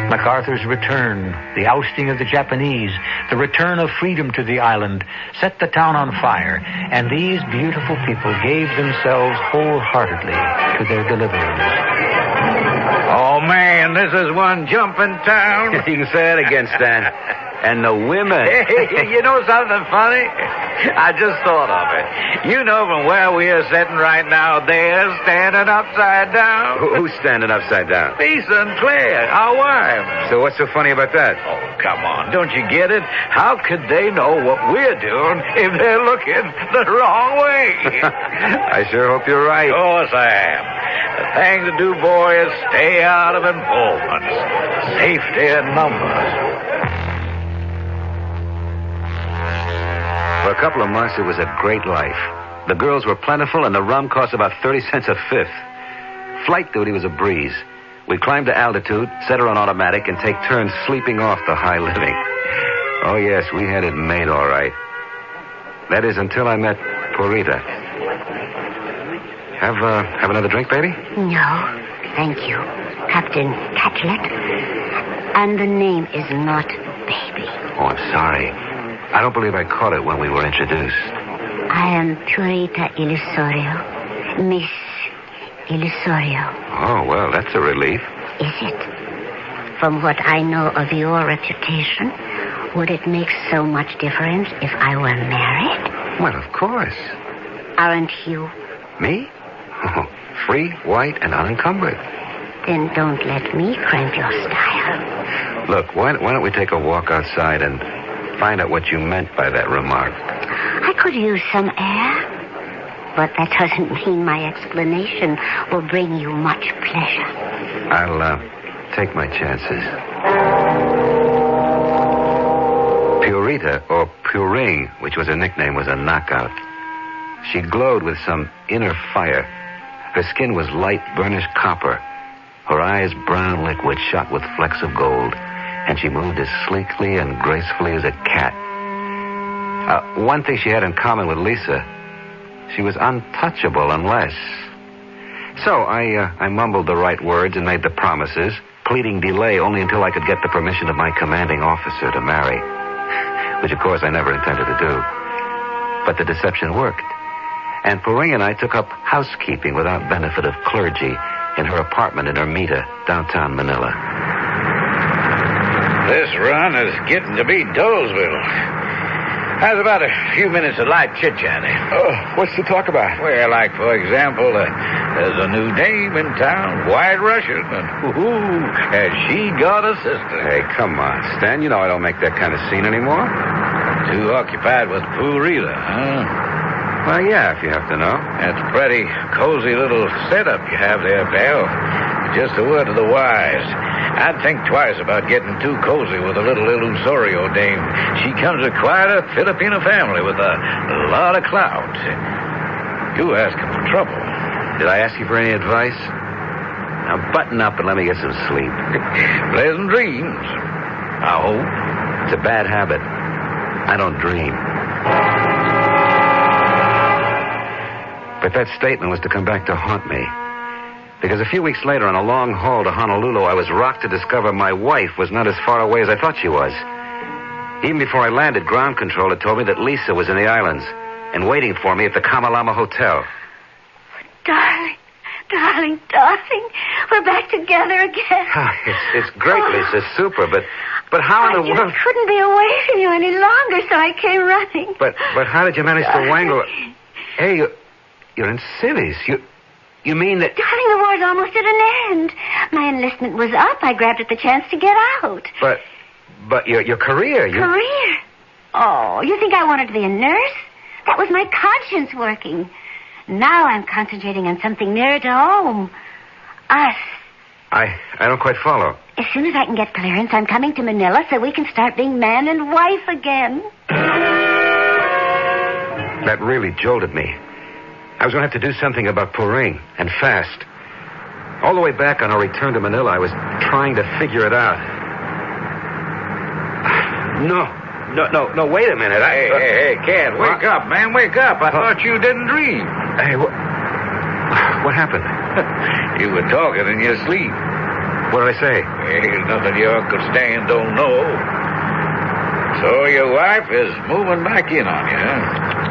MacArthur's return, the ousting of the Japanese, the return of freedom to the island, set the town on fire, and these beautiful people gave themselves wholeheartedly to their deliverers. Oh, man, this is one jumping town. You can say that again, Stan. And the women. Hey, you know something funny? I just thought of it. You know from where we are sitting right now, they're standing upside down. Who's standing upside down? Lisa and Claire, our wives. So what's so funny about that? Oh, come on. Don't you get it? How could they know what we're doing if they're looking the wrong way? I sure hope you're right. Of course I am. The thing to do, boy, is stay out of involvements. Safety in numbers. For a couple of months, it was a great life. The girls were plentiful, and the rum cost about 30 cents a fifth. Flight duty was a breeze. We climbed to altitude, set her on automatic, and take turns sleeping off the high living. Oh, yes, we had it made all right. That is, until I met Purita. Have another drink, baby? No, thank you, Captain Catlett. And the name is not Baby. Oh, I'm sorry. I don't believe I caught it when we were introduced. I am Purita Illusorio. Miss Illusorio. Oh, well, that's a relief. Is it? From what I know of your reputation, would it make so much difference if I were married? Well, of course. Aren't you? Me? Oh, free, white, and unencumbered. Then don't let me cramp your style. Look, why don't we take a walk outside and find out what you meant by that remark? I could use some air, but that doesn't mean my explanation will bring you much pleasure. I'll take my chances. Purita, or Puring, which was her nickname, was a knockout. She glowed with some inner fire. Her skin was light burnished copper. Her eyes brown liquid shot with flecks of gold. And she moved as sleekly and gracefully as a cat. One thing she had in common with Lisa, she was untouchable unless... So I mumbled the right words and made the promises, pleading delay only until I could get the permission of my commanding officer to marry, which, of course, I never intended to do. But the deception worked. And Puring and I took up housekeeping without benefit of clergy in her apartment in Ermita, downtown Manila. This run is getting to be Dolesville. How's about a few minutes of light chit-chatting? Oh, what's to talk about? Well, like, for example, there's a new dame in town, White Russian, and has she got a sister? Hey, come on, Stan. You know I don't make that kind of scene anymore. Too occupied with Purita, huh? Well, yeah, if you have to know. That's a pretty cozy little setup you have there, pal. Just a word to the wise. I'd think twice about getting too cozy with a little Illusorio dame. She comes of quite a Filipino family with a lot of clout. You asking for trouble. Did I ask you for any advice? Now button up and let me get some sleep. Pleasant dreams, I hope. It's a bad habit. I don't dream. But that statement was to come back to haunt me. Because a few weeks later, on a long haul to Honolulu, I was rocked to discover my wife was not as far away as I thought she was. Even before I landed, ground control had told me that Lisa was in the islands and waiting for me at the Kamalama Hotel. Darling, darling, darling, we're back together again. It's great, Lisa, super, but how in the world... I couldn't be away from you any longer, so I came running. But how did you manage to wangle... Hey, you're in cities. You mean that... Darling, the war's almost at an end. My enlistment was up. I grabbed at the chance to get out. But your career... Career? Oh, you think I wanted to be a nurse? That was my conscience working. Now I'm concentrating on something nearer to home. Us. I don't quite follow. As soon as I can get clearance, I'm coming to Manila so we can start being man and wife again. That really jolted me. I was going to have to do something about Puring, and fast. All the way back on our return to Manila, I was trying to figure it out. No, wait a minute. Hey, kid, wake up, man, wake up. I thought you didn't dream. Hey, what happened? You were talking in your sleep. What did I say? Hey, nothing your Uncle Stan don't know. So your wife is moving back in on you, huh?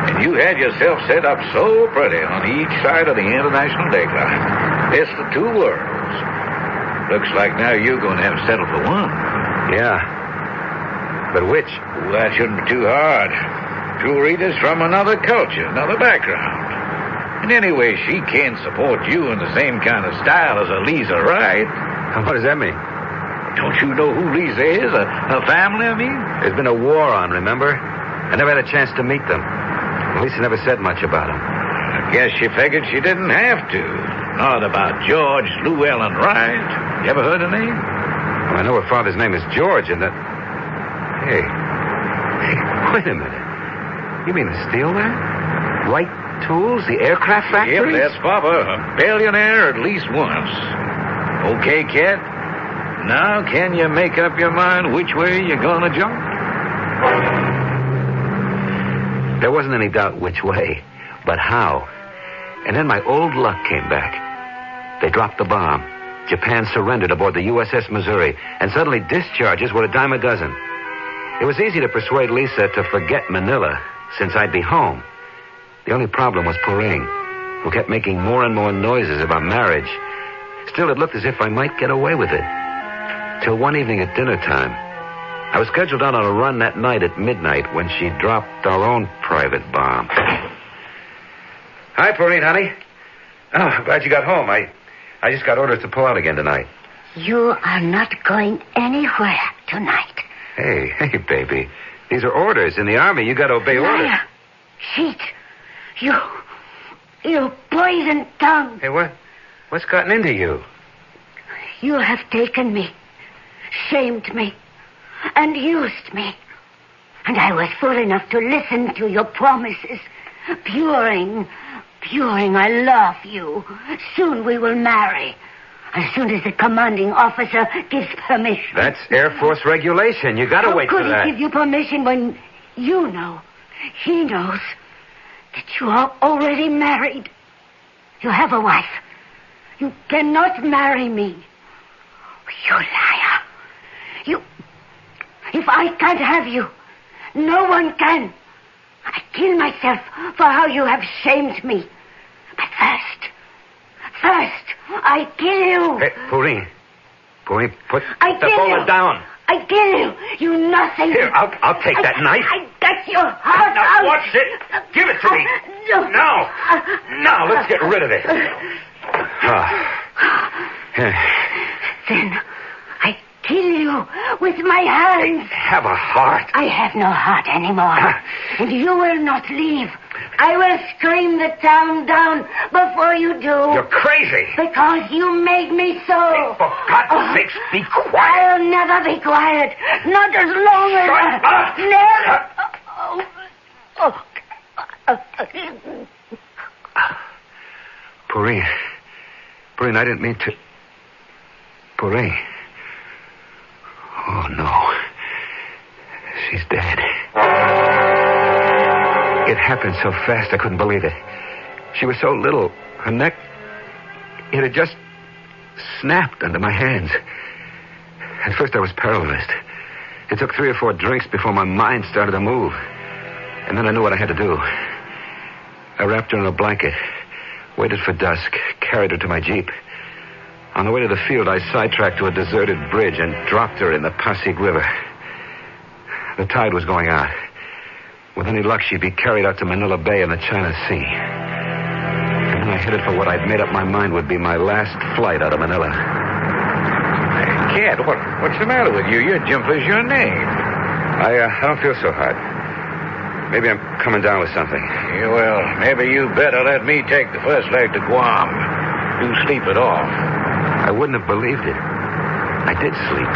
And you had yourself set up so pretty on each side of the international date line. It's the two worlds. Looks like now you're going to have to settle for one. Yeah. But which? Well, that shouldn't be too hard. Two Rita's from another culture, another background. And anyway, she can't support you in the same kind of style as a Lisa Wright. What does that mean? Don't you know who Lisa is? Her family, I mean? There's been a war on, remember? I never had a chance to meet them. Lisa never said much about them. I guess she figured she didn't have to. Not about George Llewellyn Wright. You ever heard her name? Well, I know her father's name is George, and that... Hey, wait a minute. You mean the steel man? Wright Tools, the aircraft factory? Yep, that's Papa. A billionaire at least once. Okay, kid. Now, can you make up your mind which way you're gonna jump? There wasn't any doubt which way, but how. And then my old luck came back. They dropped the bomb. Japan surrendered aboard the USS Missouri, and suddenly discharges were a dime a dozen. It was easy to persuade Lisa to forget Manila, since I'd be home. The only problem was Puring, who kept making more and more noises about marriage. Still, it looked as if I might get away with it. Till one evening at dinner time. I was scheduled out on a run that night at midnight when she dropped our own private bomb. Hi, Puring, honey. Oh, glad you got home. I just got orders to pull out again tonight. You are not going anywhere tonight. Hey, baby. These are orders. In the Army, you got to obey orders. Cheat. You poison tongue. Hey, what's gotten into you? You have taken me, shamed me, and used me. And I was fool enough to listen to your promises. Puring, I love you. Soon we will marry. As soon as the commanding officer gives permission. That's Air Force regulation. You gotta wait for that. How could he give you permission when you know, he knows, that you are already married? You have a wife. You cannot marry me. You liar. If I can't have you, no one can. I kill myself for how you have shamed me. But first, I kill you. Hey, Puring, put the bullet down. I kill you. You nothing. Here, I'll take that knife. I got your heart now, out. watch it. Give it to me. No. Now, let's get rid of this. Then I kill you with my hands. Have a heart. I have no heart anymore. And you will not leave. I will scream the town down before you do. You're crazy. Because you made me so. Hey, for God's sakes, be quiet. I'll never be quiet. Not as long as... Shut up. Never. Puring, I didn't mean to... Puring. Oh, no. She's dead. It happened so fast I couldn't believe it. She was so little. Her neck, it had just snapped under my hands. At first I was paralyzed. It took 3 or 4 drinks before my mind started to move. And then I knew what I had to do. I wrapped her in a blanket, waited for dusk, carried her to my Jeep. On the way to the field, I sidetracked to a deserted bridge and dropped her in the Pasig River. The tide was going out. With any luck, she'd be carried out to Manila Bay in the China Sea. And then I headed for what I'd made up my mind would be my last flight out of Manila. Kid, what's the matter with you? Your jumper's your name. I don't feel so hot. Maybe I'm coming down with something. Yeah, well, maybe you better let me take the first leg to Guam. You sleep it off. I wouldn't have believed it. I did sleep.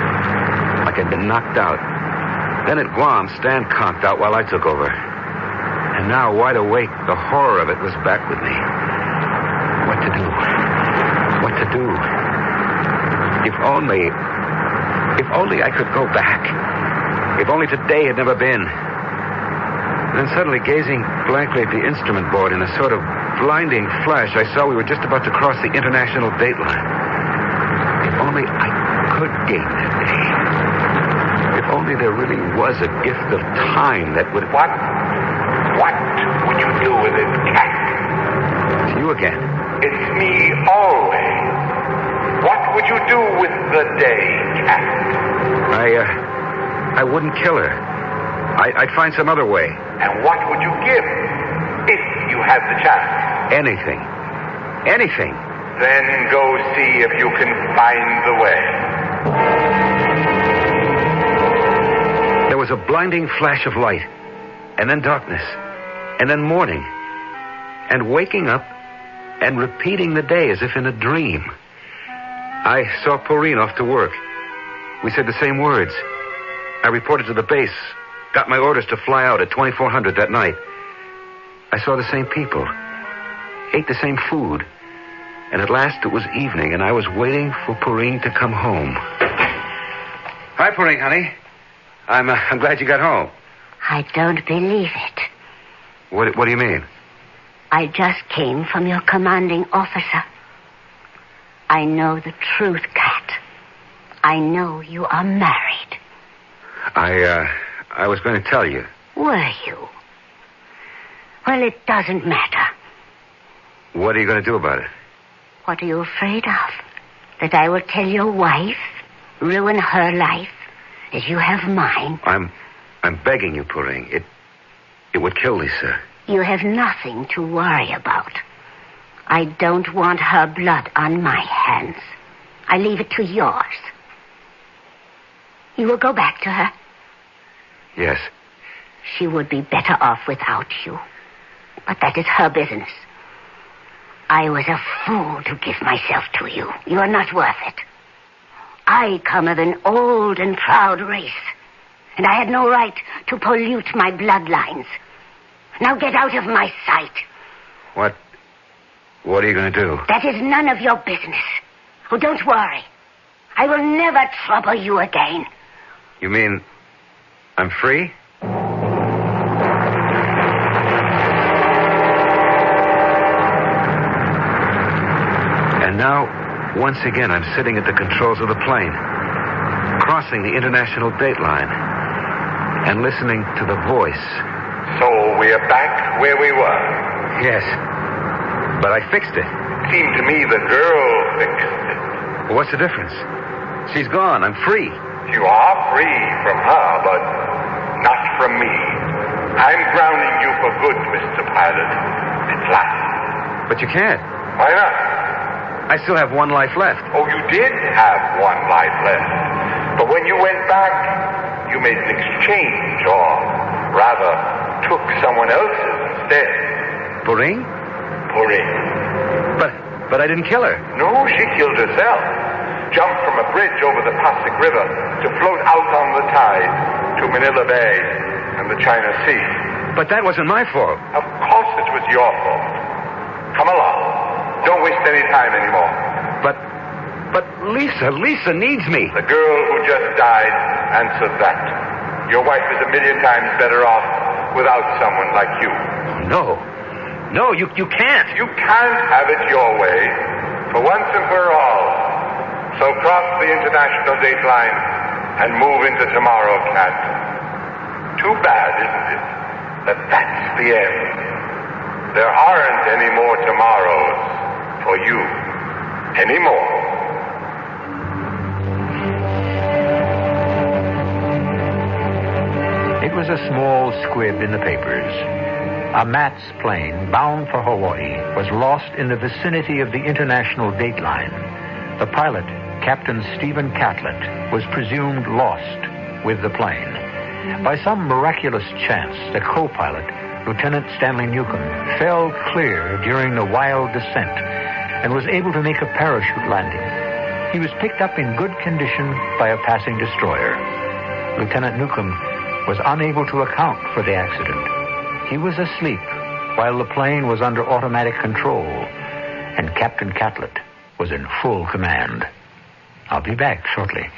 Like I'd been knocked out. Then at Guam, Stan conked out while I took over. And now, wide awake, the horror of it was back with me. What to do? What to do? If only I could go back. If only today had never been. Then suddenly, gazing blankly at the instrument board in a sort of blinding flash, I saw we were just about to cross the international date line. If only I could gain that day. If only there really was a gift of time that would... What would you do with it, Cat? It's you again. It's me always. What would you do with the day, Cat? I wouldn't kill her. I'd find some other way. And what would you give if you had the chance? Anything. Anything. Then go see if you can find the way. There was a blinding flash of light, and then darkness, and then morning, and waking up and repeating the day as if in a dream. I saw Porine off to work. We said the same words. I reported to the base, got my orders to fly out at 2400 that night. I saw the same people, ate the same food, and at last it was evening, and I was waiting for Porine to come home. Hi, Porine, honey. I'm glad you got home. I don't believe it. What do you mean? I just came from your commanding officer. I know the truth, Cat. I know you are married. I was going to tell you. Were you? Well, it doesn't matter. What are you going to do about it? What are you afraid of? That I will tell your wife, ruin her life, as you have mine? I'm begging you, Porine. It would kill Lisa. You have nothing to worry about. I don't want her blood on my hands. I leave it to yours. You will go back to her? Yes. She would be better off without you. But that is her business. I was a fool to give myself to you. You are not worth it. I come of an old and proud race, and I had no right to pollute my bloodlines. Now get out of my sight. What are you going to do? That is none of your business. Oh, don't worry. I will never trouble you again. You mean I'm free? And now, once again, I'm sitting at the controls of the plane, crossing the international date line, and listening to the voice. So we're back where we were. Yes, but I fixed it. Seemed to me the girl fixed it. Well, what's the difference? She's gone. I'm free. You are free from her, but not from me. I'm grounding you for good, Mr. Pilot. It's last. But you can't. Why not? I still have one life left. Oh, you did have one life left. But when you went back, you made an exchange, or rather, took someone else's instead. Porine? Porine. But I didn't kill her. No, she killed herself. Jumped from a bridge over the Pasig River to float out on the tide to Manila Bay and the China Sea. But that wasn't my fault. Of course it was your fault. Come along. Don't waste any time anymore. But Lisa needs me. The girl who just died answered that. Your wife is 1,000,000 times better off without someone like you. No, you can't. You can't have it your way, for once and for all. So cross the international date line and move into tomorrow, Cat. Too bad, isn't it, that that's the end. There aren't any more tomorrows for you anymore. It was a small squib in the papers. A Mats plane bound for Hawaii was lost in the vicinity of the international dateline. The pilot, Captain Stephen Catlett, was presumed lost with the plane. By some miraculous chance, the co-pilot, Lieutenant Stanley Newcomb, fell clear during the wild descent and was able to make a parachute landing. He was picked up in good condition by a passing destroyer. Lieutenant Newcomb was unable to account for the accident. He was asleep while the plane was under automatic control, and Captain Catlett was in full command. I'll be back shortly.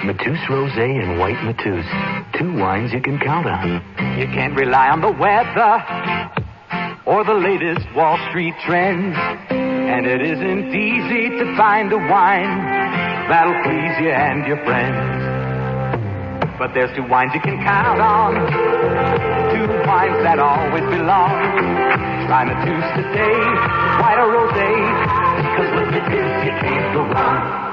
Mateus Rosé and White Mateus. 2 wines you can count on. You can't rely on the weather or the latest Wall Street trends. And it isn't easy to find a wine that'll please you and your friends. But there's 2 wines you can count on. 2 wines that always belong. Try Mateus today, White or Rosé, 'cause with Mateus you can't go wrong.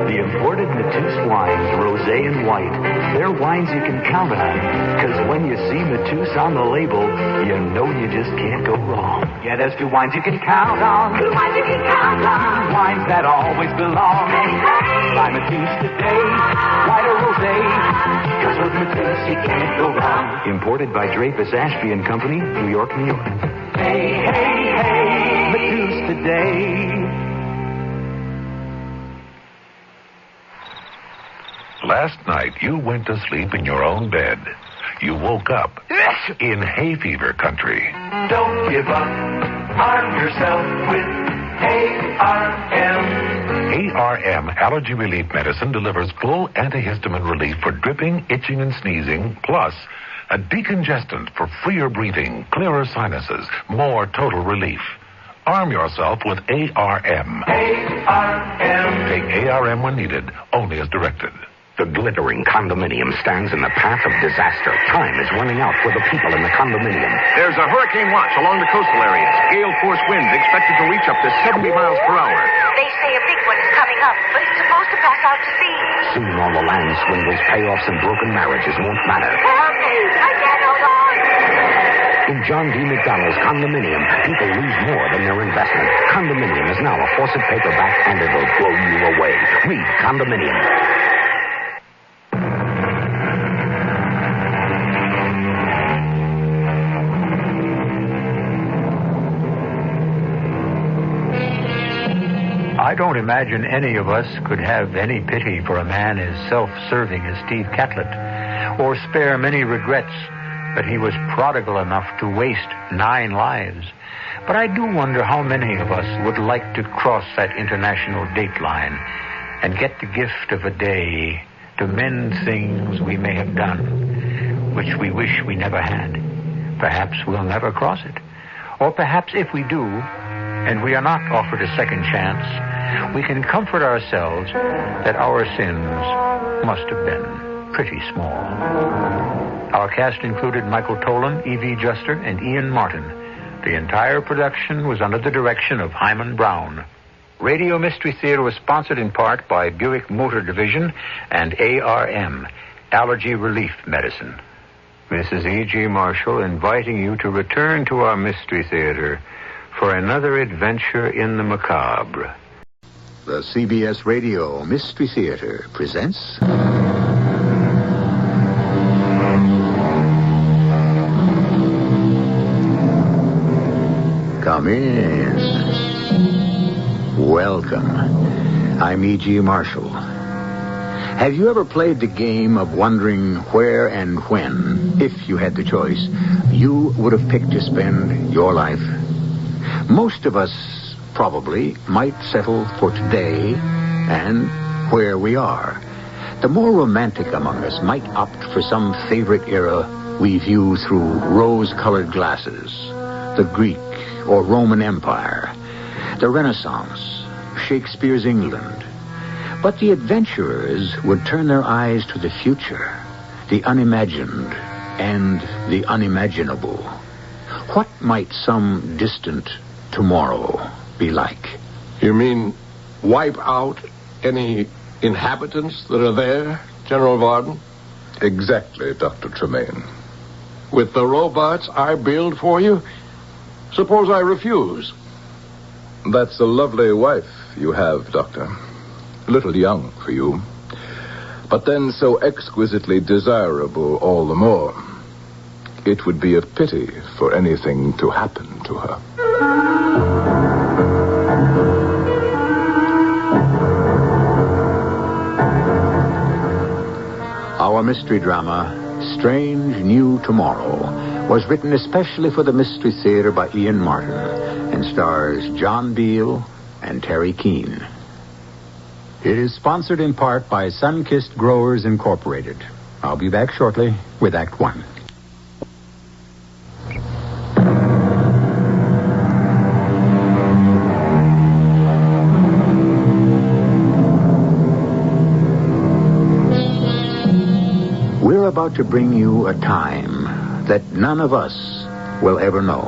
The imported Mateus wines, Rosé and White, they're wines you can count on. 'Cause when you see Mateus on the label, you know you just can't go wrong. Yeah, there's 2 wines you can count on. 2 wines you can count on. Wines that always belong. Buy Mateus today, White or Rosé, 'cause with Mateus you can't go wrong. Imported by Dreyfus Ashby and Company, New York, New York. Hey, hey, hey, Mateus today. Last night, you went to sleep in your own bed. You woke up in hay fever country. Don't give up. Arm yourself with ARM. ARM Allergy Relief Medicine delivers full antihistamine relief for dripping, itching, and sneezing, plus a decongestant for freer breathing, clearer sinuses, more total relief. Arm yourself with ARM. ARM. Take ARM when needed, only as directed. The glittering condominium stands in the path of disaster. Time is running out for the people in the condominium. There's a hurricane watch along the coastal areas. Gale force winds expected to reach up to 70 miles per hour. They say a big one is coming up, but it's supposed to pass out to sea. Soon all the land swindles, payoffs, and broken marriages won't matter. Help me! I can't hold on! In John D. McDonald's condominium, people lose more than their investment. Condominium is now a Fawcett paperback, and it'll blow you away. Read Condominium. I don't imagine any of us could have any pity for a man as self-serving as Steve Catlett, or spare many regrets that he was prodigal enough to waste 9 lives. But I do wonder how many of us would like to cross that international dateline and get the gift of a day to mend things we may have done, which we wish we never had. Perhaps we'll never cross it. Or perhaps if we do, and we are not offered a second chance, we can comfort ourselves that our sins must have been pretty small. Our cast included Michael Tolan, E.V. Juster, and Ian Martin. The entire production was under the direction of Hyman Brown. Radio Mystery Theater was sponsored in part by Buick Motor Division and ARM, Allergy Relief Medicine. This is E.G. Marshall inviting you to return to our Mystery Theater for another adventure in the macabre. The CBS Radio Mystery Theater presents... Come in. Welcome. I'm E.G. Marshall. Have you ever played the game of wondering where and when, if you had the choice, you would have picked to spend your life? Most of us probably might settle for today and where we are. The more romantic among us might opt for some favorite era we view through rose-colored glasses the Greek or Roman Empire, the Renaissance, Shakespeare's England. But the adventurers would turn their eyes to the future, the unimagined and the unimaginable. What might some distant tomorrow be like? You mean wipe out any inhabitants that are there, General Varden? Exactly, Dr. Tremaine. With the robots I build for you? Suppose I refuse? That's a lovely wife you have, Doctor. A little young for you. But then so exquisitely desirable all the more. It would be a pity for anything to happen to her. Our mystery drama, Strange New Tomorrow, was written especially for the Mystery Theater by Ian Martin and stars John Beale and Terry Keane. It is sponsored in part by Sunkissed Growers Incorporated. I'll be back shortly with Act One. We're about to bring you a time that none of us will ever know,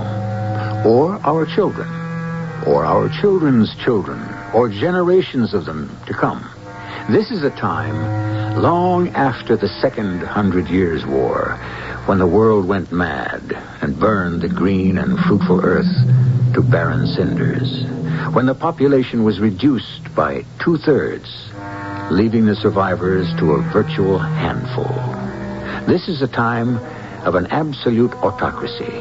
or our children, or our children's children, or generations of them to come. This is a time long after the Second 100 Years' War, when the world went mad and burned the green and fruitful earth to barren cinders, when the population was reduced by 2/3, leaving the survivors to a virtual handful. This is a time of an absolute autocracy,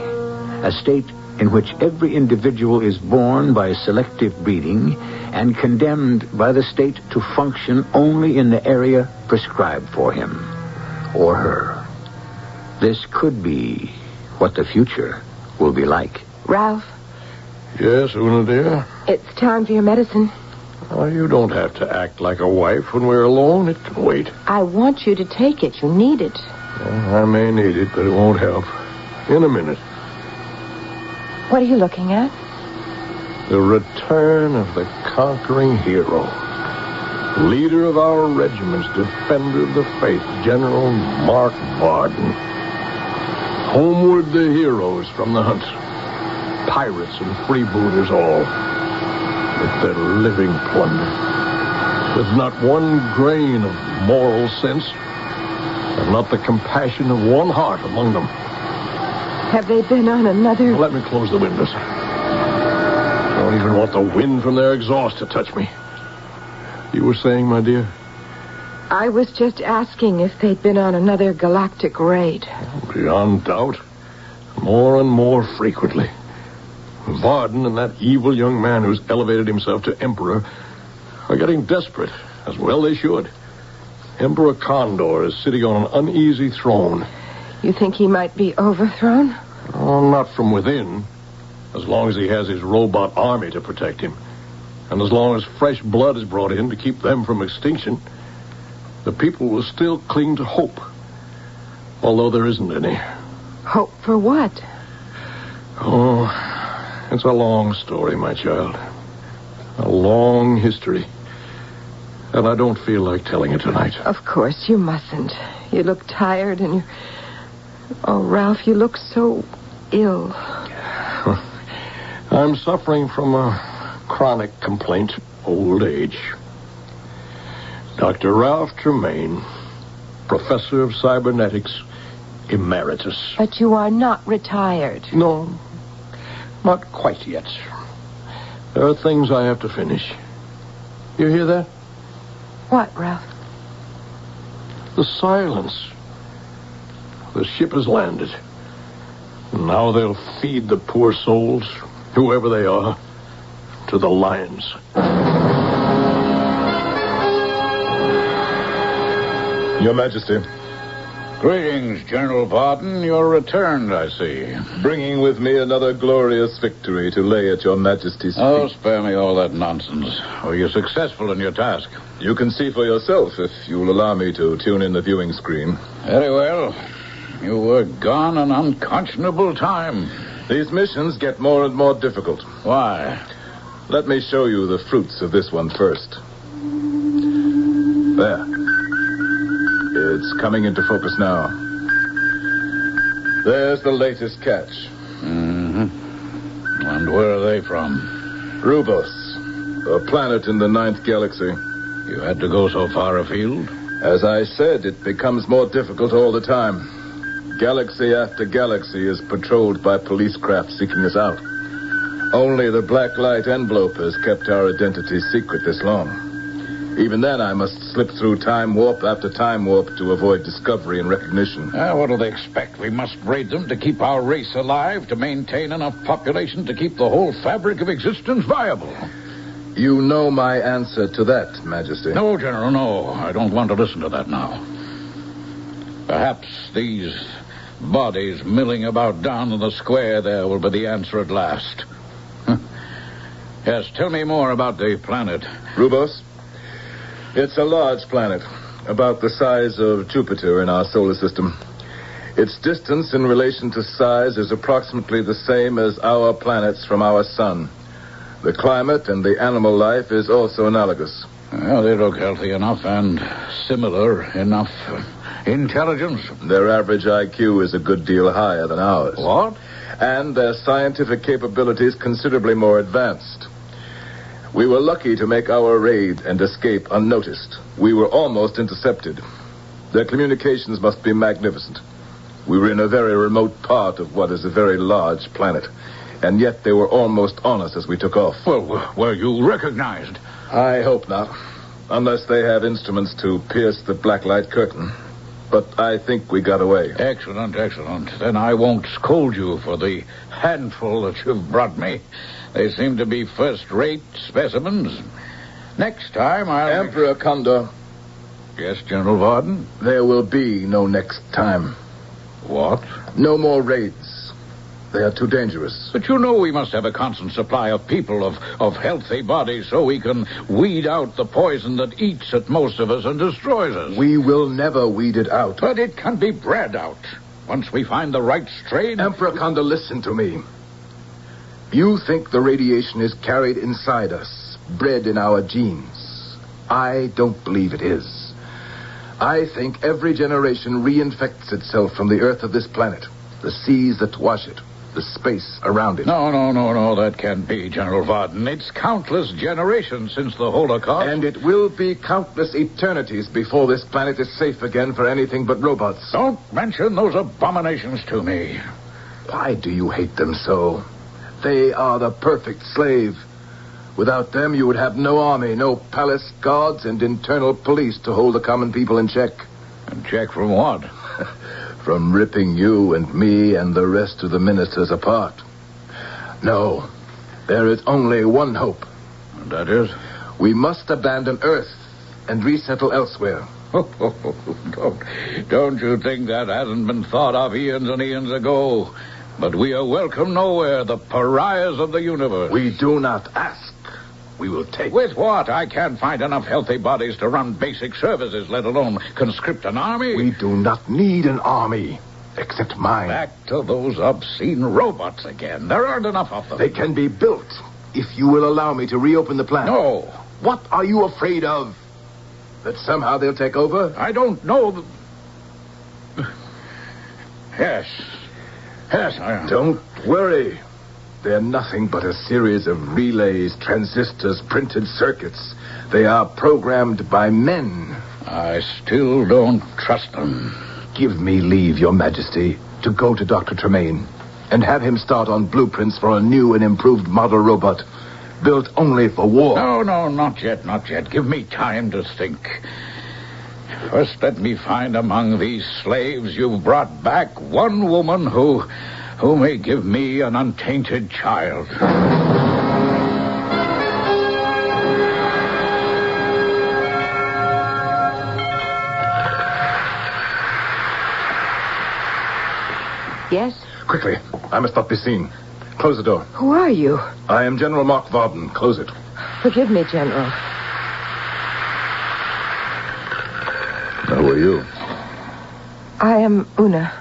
a state in which every individual is born by selective breeding and condemned by the state to function only in the area prescribed for him or her. This could be what the future will be like. Ralph, Yes, Una, dear? it's time for your medicine. Oh, you don't have to act like a wife when we're alone. It can wait. I want you to take it. You need it. I may need it, but it won't help. In a minute. What are you looking at? The return of the conquering hero. Leader of our regiments, defender of the faith, General Mark Varden. Homeward the heroes from the hunt. Pirates and freebooters all. With their living plunder. With not one grain of moral sense. And not the compassion of one heart among them. Have they been on another... Let me close the windows. I don't even want the wind from their exhaust to touch me. You were saying, my dear? I was just asking if they'd been on another galactic raid. Beyond doubt. More and more frequently. Varden and that evil young man who's elevated himself to emperor are getting desperate, as well they should. Emperor Condor is sitting on an uneasy throne. You think he might be overthrown? Oh, not from within. As long as he has his robot army to protect him. And as long as fresh blood is brought in to keep them from extinction, the people will still cling to hope. Although there isn't any. Hope for what? Oh, it's a long story, my child. A long history. And I don't feel like telling it tonight. Of course, you mustn't. You look tired and you... Oh, Ralph, you look so ill. I'm suffering from a chronic complaint, old age. Dr. Ralph Tremaine, Professor of Cybernetics, Emeritus. But you are not retired. No, not quite yet. There are things I have to finish. You hear that? What, Ralph? The silence. The ship has landed. Now they'll feed the poor souls, whoever they are, to the lions. Your Majesty. Greetings, General Varden. You're returned, I see. Bringing with me another glorious victory to lay at your Majesty's feet. Oh, spare me all that nonsense. Were you successful in your task? You can see for yourself if you'll allow me to tune in the viewing screen. Very well. You were gone an unconscionable time. These missions get more and more difficult. Why? Let me show you the fruits of this one first. There. It's coming into focus now. There's the latest catch. Mm-hmm. And where are they from? Rubos, a planet in the 9th galaxy. You had to go so far afield? As I said, it becomes more difficult all the time. Galaxy after galaxy is patrolled by police craft seeking us out. Only the black light envelope has kept our identity secret this long. Even then, I must slip through time warp after time warp to avoid discovery and recognition. What do they expect? We must raid them to keep our race alive, to maintain enough population to keep the whole fabric of existence viable. You know my answer to that, Majesty. No, General, no. I don't want to listen to that now. Perhaps these bodies milling about down in the square there will be the answer at last. Yes, tell me more about the planet. Rubos? It's a large planet, about the size of Jupiter in our solar system. Its distance in relation to size is approximately the same as our planets from our sun. The climate and the animal life is also analogous. Well, they look healthy enough and similar enough. Intelligence? Their average IQ is a good deal higher than ours. What? And their scientific capabilities considerably more advanced. We were lucky to make our raid and escape unnoticed. We were almost intercepted. Their communications must be magnificent. We were in a very remote part of what is a very large planet. And yet they were almost on us as we took off. Well, were you recognized? I hope not. Unless they have instruments to pierce the black light curtain. But I think we got away. Excellent, excellent. Then I won't scold you for the handful that you've brought me. They seem to be first-rate specimens. Next time I'll... Emperor Condor. Yes, General Varden? There will be no next time. What? No more raids. They are too dangerous. But you know we must have a constant supply of people, of healthy bodies, so we can weed out the poison that eats at most of us and destroys us. We will never weed it out. But it can be bred out. Once we find the right strain... Emperor Condor, listen to me. You think the radiation is carried inside us, bred in our genes. I don't believe it is. I think every generation reinfects itself from the earth of this planet, the seas that wash it, the space around it. No, that can't be, General Varden. It's countless generations since the Holocaust. And it will be countless eternities before this planet is safe again for anything but robots. Don't mention those abominations to me. Why do you hate them so? They are the perfect slave. Without them, you would have no army, no palace guards, and internal police to hold the common people in check. In check from what? From ripping you and me and the rest of the ministers apart. No, there is only one hope. And that is? We must abandon Earth and resettle elsewhere. Don't you think that hasn't been thought of eons and eons ago? But we are welcome nowhere, the pariahs of the universe. We do not ask. We will take. With what? I can't find enough healthy bodies to run basic services, let alone conscript an army. We do not need an army, except mine. Back to those obscene robots again. There aren't enough of them. They can be built, if you will allow me to reopen the planet. No. What are you afraid of? That somehow they'll take over? I don't know. Yes, I am. Don't worry. They're nothing but a series of relays, transistors, printed circuits. They are programmed by men. I still don't trust them. Give me leave, Your Majesty, to go to Dr. Tremaine and have him start on blueprints for a new and improved model robot built only for war. No, not yet. Give me time to think. First, let me find among these slaves you've brought back one woman who may give me an untainted child. Yes? Quickly. I must not be seen. Close the door. Who are you? I am General Mark Varden. Close it. Forgive me, General. Who are you? I am Una.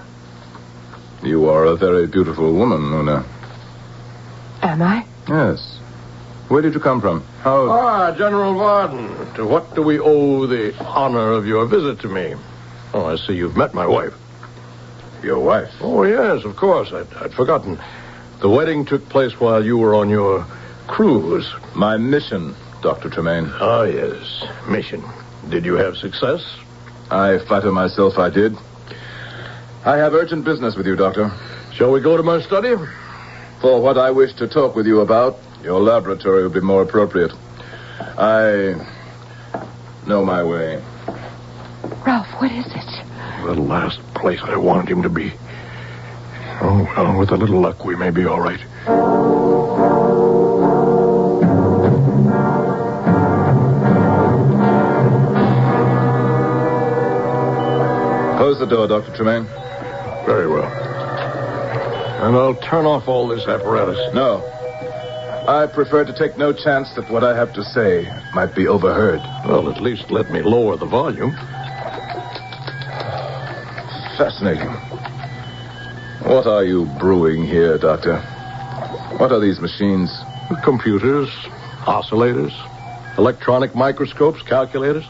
You are a very beautiful woman, Una. Am I? Yes. Where did you come from? General Varden. To what do we owe the honor of your visit to me? Oh, I see you've met my wife. Your wife? Oh, yes, of course. I'd forgotten. The wedding took place while you were on your cruise. My mission, Dr. Tremaine. Ah, yes. Mission. Did you have success? I flatter myself I did. I have urgent business with you, Doctor. Shall we go to my study? For what I wish to talk with you about, your laboratory would be more appropriate. I know my way. Ralph, what is it? The last place I wanted him to be. Oh, well, with a little luck, we may be all right. Close the door, Dr. Tremaine. Very well. And I'll turn off all this apparatus. No. I prefer to take no chance that what I have to say might be overheard. Well, at least let me lower the volume. Fascinating. What are you brewing here, Doctor? What are these machines? Computers, oscillators, electronic microscopes, calculators.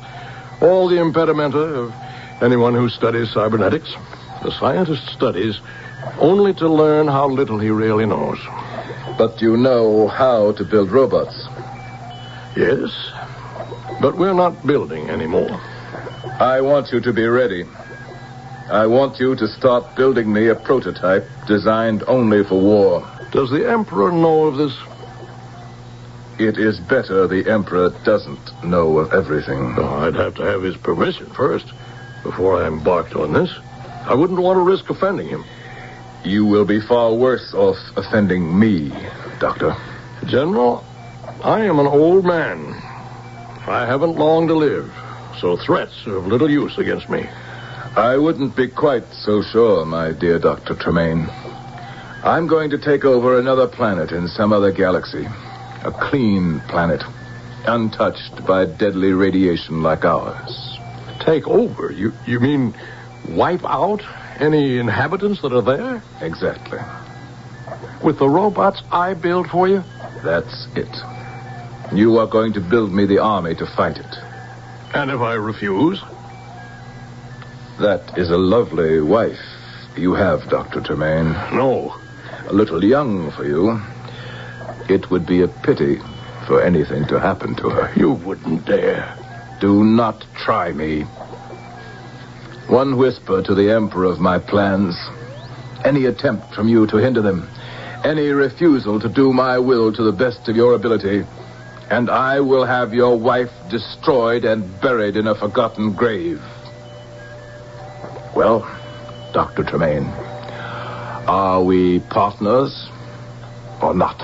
All the impedimenta of anyone who studies cybernetics. The scientist studies only to learn how little he really knows. But you know how to build robots. Yes, but we're not building anymore. I want you to be ready. I want you to start building me a prototype designed only for war. Does the Emperor know of this? It is better the Emperor doesn't know of everything. Oh, I'd have to have his permission first before I embarked on this. I wouldn't want to risk offending him. You will be far worse off offending me, Doctor. General, I am an old man. I haven't long to live, so threats are of little use against me. I wouldn't be quite so sure, my dear Dr. Tremaine. I'm going to take over another planet in some other galaxy. A clean planet, untouched by deadly radiation like ours. Take over? You mean wipe out any inhabitants that are there? Exactly. With the robots I build for you? That's it. You are going to build me the army to fight it. And if I refuse? That is a lovely wife you have, Dr. Tremaine. No. A little young for you. It would be a pity for anything to happen to her. You wouldn't dare. Do not try me. One whisper to the Emperor of my plans. Any attempt from you to hinder them. Any refusal to do my will to the best of your ability. And I will have your wife destroyed and buried in a forgotten grave. Well, Dr. Tremaine, are we partners or not?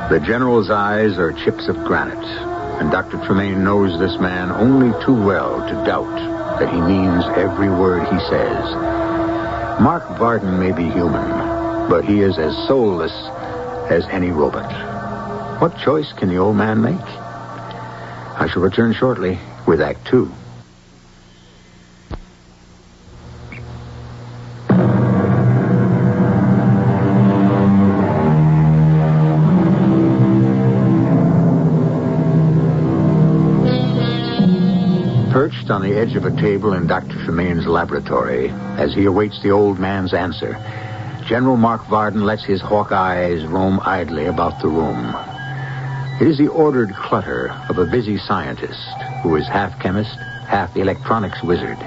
The General's eyes are chips of granite, and Dr. Tremaine knows this man only too well to doubt that he means every word he says. Mark Varden may be human, but he is as soulless as any robot. What choice can the old man make? I shall return shortly with Act 2. Perched on the edge of a table in Dr. Tremaine's laboratory, as he awaits the old man's answer, General Mark Varden lets his hawk eyes roam idly about the room. It is the ordered clutter of a busy scientist who is half chemist, half electronics wizard.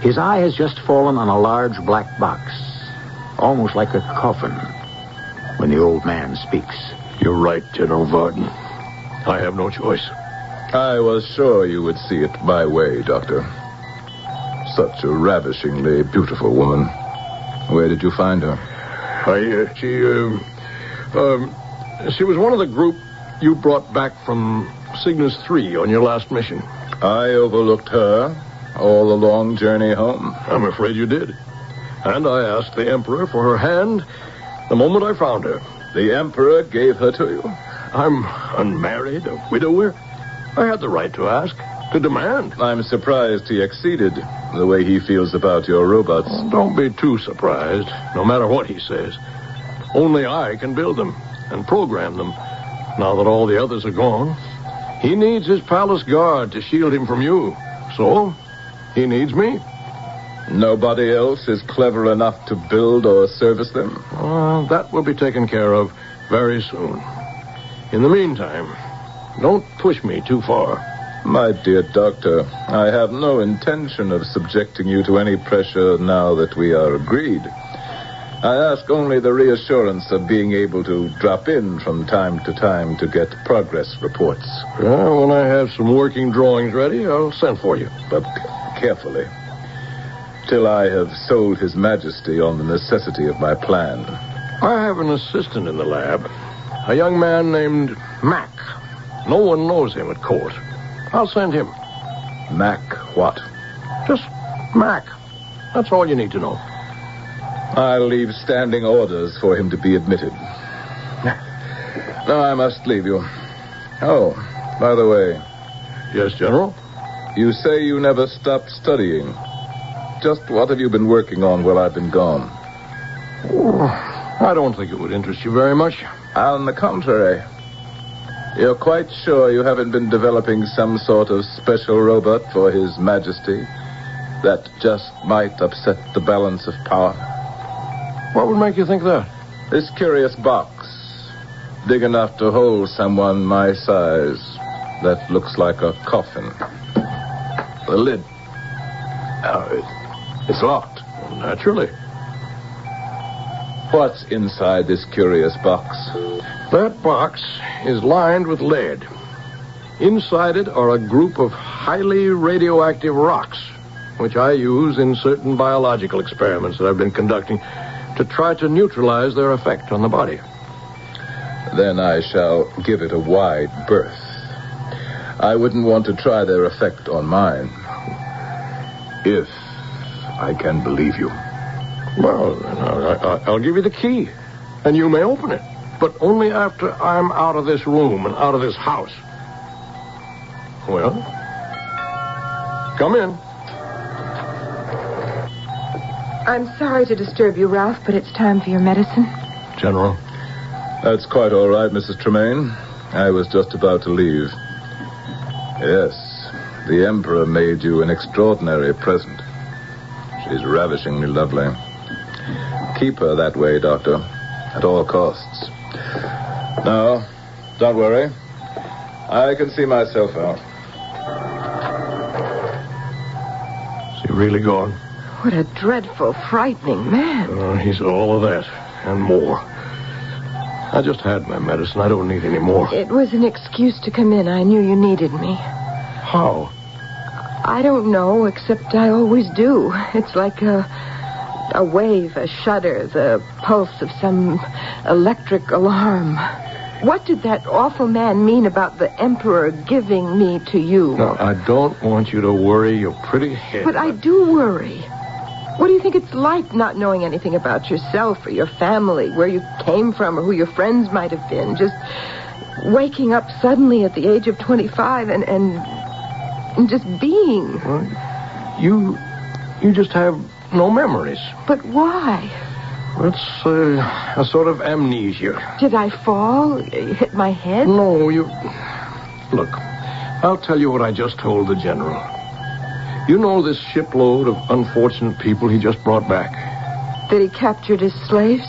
His eye has just fallen on a large black box, almost like a coffin, when the old man speaks. You're right, General Varden. I have no choice. I was sure you would see it my way, Doctor. Such a ravishingly beautiful woman. Where did you find her? She was one of the group you brought back from Cygnus 3 on your last mission. I overlooked her all the long journey home. I'm afraid you did. And I asked the Emperor for her hand the moment I found her. The Emperor gave her to you? I'm unmarried, a widower. I had the right to ask. to demand. I'm surprised he acceded the way he feels about your robots. Don't be too surprised, no matter what he says. Only I can build them and program them, now that all the others are gone. He needs his palace guard to shield him from you. So, he needs me. Nobody else is clever enough to build or service them? That will be taken care of very soon. In the meantime, don't push me too far. My dear doctor, I have no intention of subjecting you to any pressure now that we are agreed. I ask only the reassurance of being able to drop in from time to time to get progress reports. When I have some working drawings ready, I'll send for you. But carefully, till I have sold His Majesty on the necessity of my plan. I have an assistant in the lab, a young man named Mac. No one knows him at court. I'll send him. Mac what? Just Mac. That's all you need to know. I'll leave standing orders for him to be admitted. Now I must leave you. Oh, by the way. Yes, General? You say you never stopped studying. Just what have you been working on while I've been gone? I don't think it would interest you very much. On the contrary. You're quite sure you haven't been developing some sort of special robot for His Majesty that just might upset the balance of power? What would make you think that? This curious box, big enough to hold someone my size, that looks like a coffin. The lid. It's locked. Naturally. What's inside this curious box? That box is lined with lead. Inside it are a group of highly radioactive rocks, which I use in certain biological experiments that I've been conducting to try to neutralize their effect on the body. Then I shall give it a wide berth. I wouldn't want to try their effect on mine. If I can believe you. Well, I'll give you the key, and you may open it, but only after I'm out of this room and out of this house. Well, come in. I'm sorry to disturb you, Ralph, but it's time for your medicine. General. That's quite all right, Mrs. Tremaine. I was just about to leave. Yes, the Emperor made you an extraordinary present. She's ravishingly lovely. Keep her that way, Doctor, at all costs. No, don't worry. I can see myself out. Is he really gone? What a dreadful, frightening man. He's all of that and more. I just had my medicine. I don't need any more. It was an excuse to come in. I knew you needed me. How? I don't know, except I always do. It's like a wave, a shudder, the pulse of some electric alarm. What did that awful man mean about the Emperor giving me to you? No, I don't want you to worry your pretty head. But I do worry. What do you think it's like not knowing anything about yourself or your family, where you came from or who your friends might have been? Just waking up suddenly at the age of 25 and just being. Well, you just have no memories. But why? It's a sort of amnesia. Did I fall? Hit my head? No, you... Look, I'll tell you what I just told the general. You know this shipload of unfortunate people he just brought back? That he captured as slaves?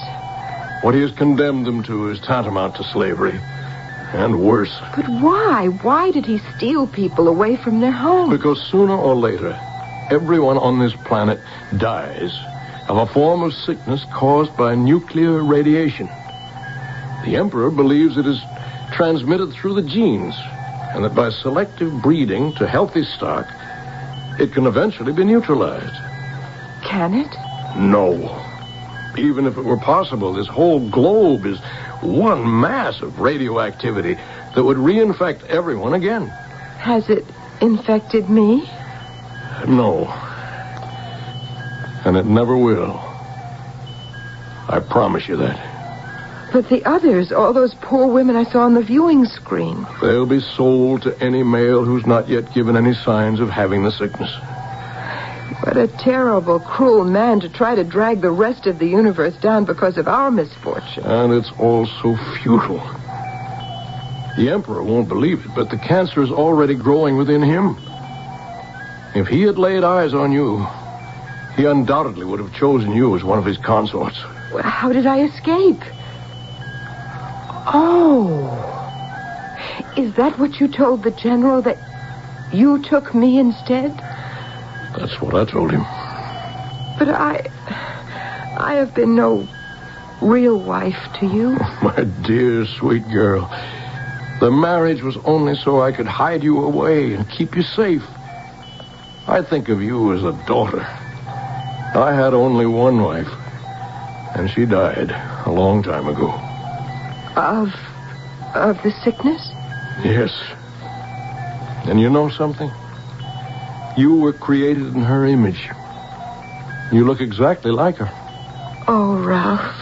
What he has condemned them to is tantamount to slavery. And worse. But why? Why did he steal people away from their homes? Because sooner or later, everyone on this planet dies of a form of sickness caused by nuclear radiation. The Emperor believes it is transmitted through the genes, and that by selective breeding to healthy stock, it can eventually be neutralized. Can it? No. Even if it were possible, this whole globe is one mass of radioactivity that would reinfect everyone again. Has it infected me? No. And it never will. I promise you that. But the others, all those poor women I saw on the viewing screen. They'll be sold to any male who's not yet given any signs of having the sickness. What a terrible, cruel man to try to drag the rest of the universe down because of our misfortune. And it's all so futile. The Emperor won't believe it, but the cancer is already growing within him. If he had laid eyes on you, he undoubtedly would have chosen you as one of his consorts. Well, how did I escape? Oh. Is that what you told the general, that you took me instead? That's what I told him. But I have been no real wife to you. My dear, sweet girl. The marriage was only so I could hide you away and keep you safe. I think of you as a daughter. I had only one wife, and she died a long time ago. Of the sickness? Yes. And you know something? You were created in her image. You look exactly like her. Oh, Ralph,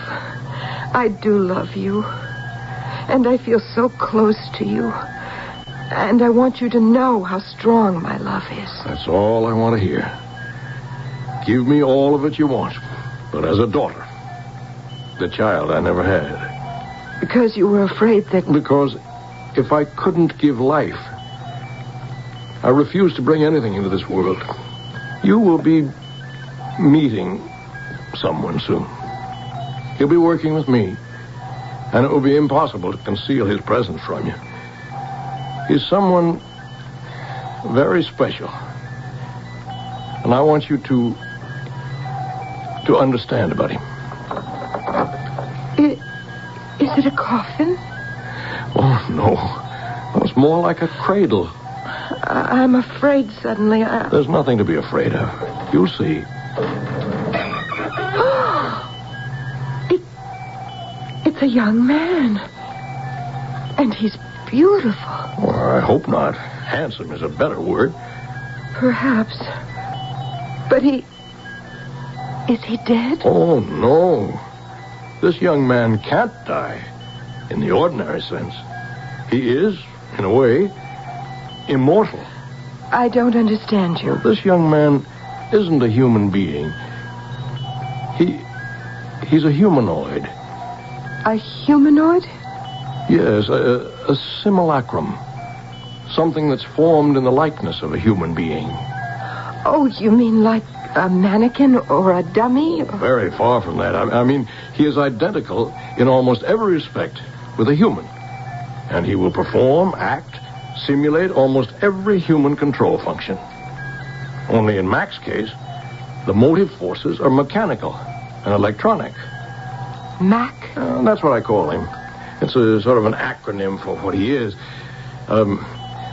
I do love you. And I feel so close to you. And I want you to know how strong my love is. That's all I want to hear. Give me all of it you want, but as a daughter. The child I never had. Because you were afraid that... Because if I couldn't give life, I refuse to bring anything into this world. You will be meeting someone soon. He'll be working with me, and it will be impossible to conceal his presence from you. He's someone very special, and I want you to understand about him. Is it a coffin? Oh, no. It's more like a cradle. I'm afraid suddenly. There's nothing to be afraid of. You'll see. It's a young man. And he's beautiful. Well, I hope not. Handsome is a better word. Perhaps. But is he dead? Oh, no. This young man can't die in the ordinary sense. He is, in a way, immortal. I don't understand you. Well, this young man isn't a human being. He's a humanoid. A humanoid? Yes, a simulacrum. Something that's formed in the likeness of a human being. Oh, you mean like a mannequin or a dummy? Very far from that. I mean, he is identical in almost every respect with a human. And he will perform, act, simulate almost every human control function. Only in Mac's case, the motive forces are mechanical and electronic. Mac? That's what I call him. It's a sort of an acronym for what he is.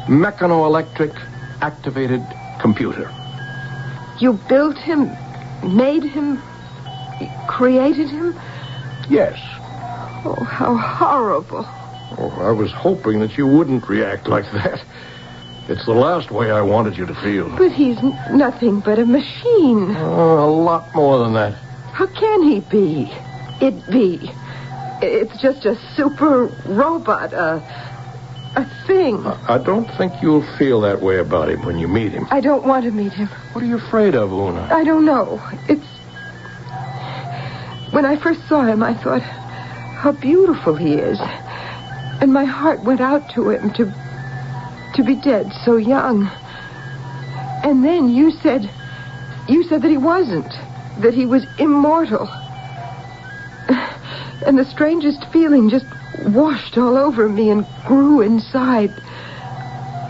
Mechanoelectric activated computer. You built him, made him, created him? Yes. Oh, how horrible. Oh, I was hoping that you wouldn't react like that. It's the last way I wanted you to feel. But he's nothing but a machine. A lot more than that. How can he be? It's just a super robot, a thing. I don't think you'll feel that way about him when you meet him. I don't want to meet him. What are you afraid of, Una? I don't know. When I first saw him, I thought how beautiful he is. And my heart went out to him to be dead so young. And then you said that he wasn't, that he was immortal. And the strangest feeling just washed all over me and grew inside.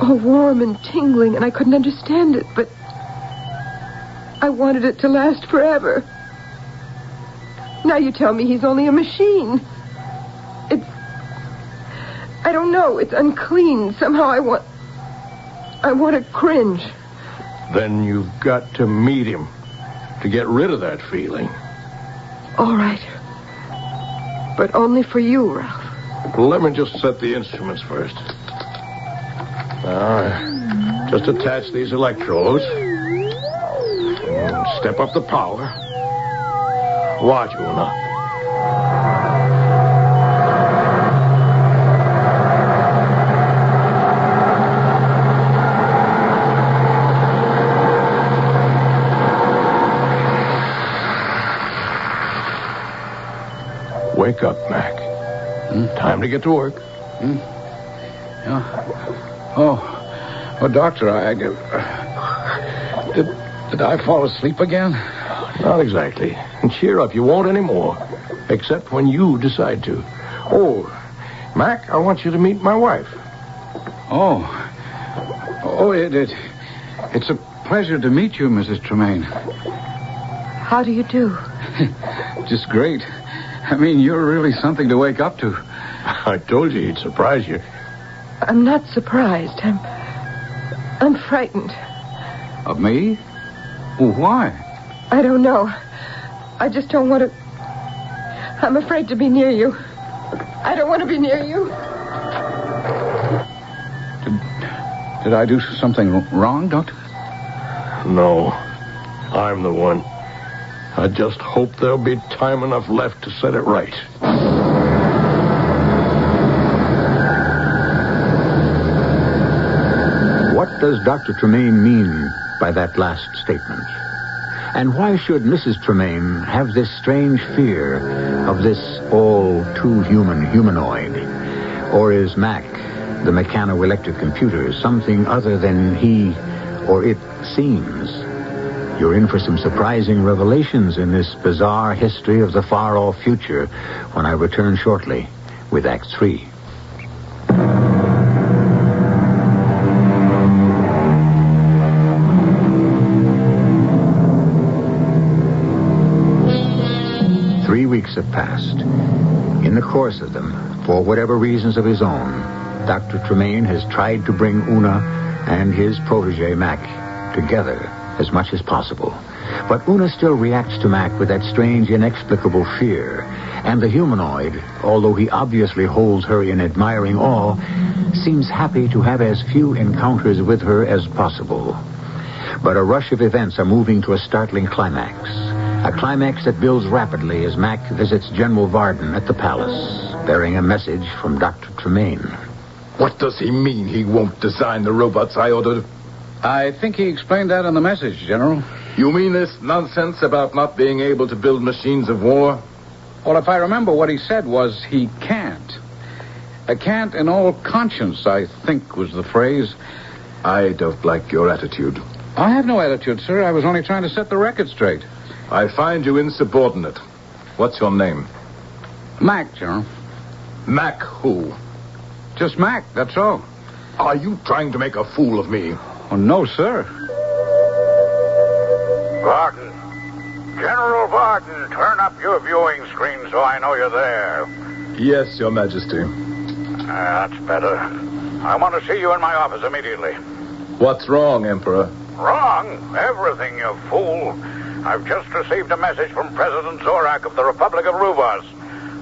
All warm and tingling, and I couldn't understand it, but I wanted it to last forever. Now you tell me he's only a machine. I don't know. It's unclean. Somehow I want to cringe. Then you've got to meet him to get rid of that feeling. All right. But only for you, Ralph. Well, let me just set the instruments first. Just attach these electrodes. And step up the power. Watch, Una. Time to get to work. Yeah. Oh, Doctor, did I fall asleep again? Not exactly. And cheer up, you won't anymore. Except when you decide to. Oh, Mac, I want you to meet my wife. It's a pleasure to meet you, Mrs. Tremaine. How do you do? Just great. I mean, you're really something to wake up to. I told you he'd surprise you. I'm not surprised. I'm frightened. Of me? Well, why? I don't know. I just don't want to... I'm afraid to be near you. I don't want to be near you. Did I do something wrong, Doctor? No, I'm the one. I just hope there'll be time enough left to set it right. What does Dr. Tremaine mean by that last statement? And why should Mrs. Tremaine have this strange fear of this all-too-human humanoid? Or is Mac, the mechano-electric computer, something other than he or it seems? You're in for some surprising revelations in this bizarre history of the far-off future when I return shortly with Act 3. Weeks have passed. In the course of them, for whatever reasons of his own, Dr. Tremaine has tried to bring Una and his protege, Mac, together as much as possible. But Una still reacts to Mac with that strange, inexplicable fear. And the humanoid, although he obviously holds her in admiring awe, seems happy to have as few encounters with her as possible. But a rush of events are moving to a startling climax. A climax that builds rapidly as Mac visits General Varden at the palace, bearing a message from Dr. Tremaine. What does he mean he won't design the robots I ordered? I think he explained that in the message, General. You mean this nonsense about not being able to build machines of war? Well, if I remember, what he said was he can't. A can't in all conscience, I think was the phrase. I don't like your attitude. I have no attitude, sir. I was only trying to set the record straight. I find you insubordinate. What's your name? Mac, General. Mac who? Just Mac, that's all. Are you trying to make a fool of me? Oh, no, sir. Varden. General Varden, turn up your viewing screen so I know you're there. Yes, Your Majesty. That's better. I want to see you in my office immediately. What's wrong, Emperor? Wrong? Everything, you fool. I've just received a message from President Zorak of the Republic of Rubas.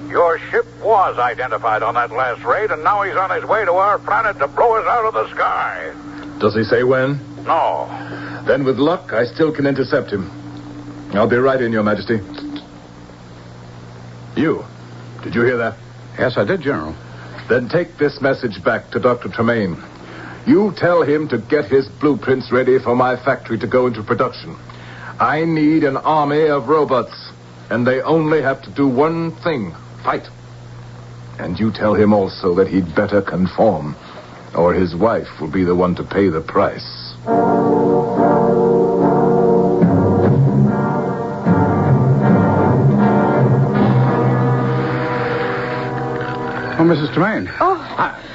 Your ship was identified on that last raid, and now he's on his way to our planet to blow us out of the sky. Does he say when? No. Then with luck, I still can intercept him. I'll be right in, Your Majesty. You. Did you hear that? Yes, I did, General. Then take this message back to Dr. Tremaine. You tell him to get his blueprints ready for my factory to go into production. I need an army of robots, and they only have to do one thing, fight. And you tell him also that he'd better conform, or his wife will be the one to pay the price. Oh, Mrs. Tremaine. Oh.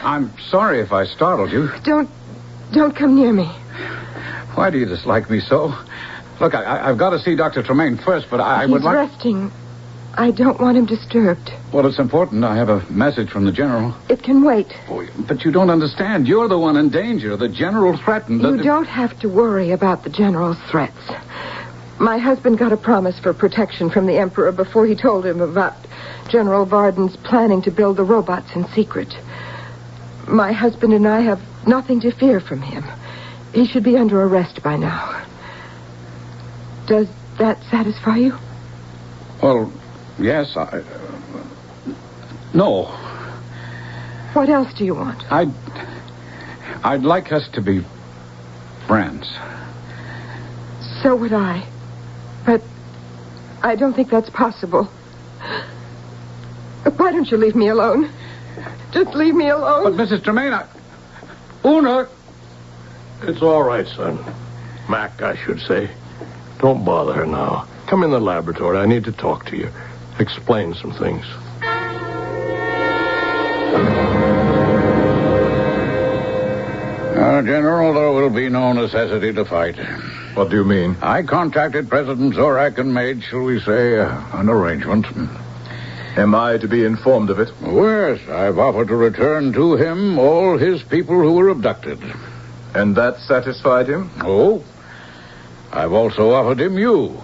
I'm sorry if I startled you. Don't come near me. Why do you dislike me so? Look, I've got to see Dr. Tremaine first, but I would like... He's resting. I don't want him disturbed. Well, it's important. I have a message from the General. It can wait. Oh, but you don't understand. You're the one in danger. The General threatened... You don't have to worry about the General's threats. My husband got a promise for protection from the Emperor before he told him about General Varden's planning to build the robots in secret. My husband and I have nothing to fear from him. He should be under arrest by now. Does that satisfy you? Well, yes, No. What else do you want? I'd like us to be friends. So would I. But I don't think that's possible. Why don't you leave me alone? Just leave me alone. But, Mrs. Tremaine, Una! It's all right, son. Mac, I should say. Don't bother her now. Come in the laboratory. I need to talk to you. Explain some things. General, there will be no necessity to fight. What do you mean? I contacted President Zorak and made, shall we say, an arrangement. Am I to be informed of it? Yes, I've offered to return to him all his people who were abducted. And that satisfied him? Oh, I've also offered him you,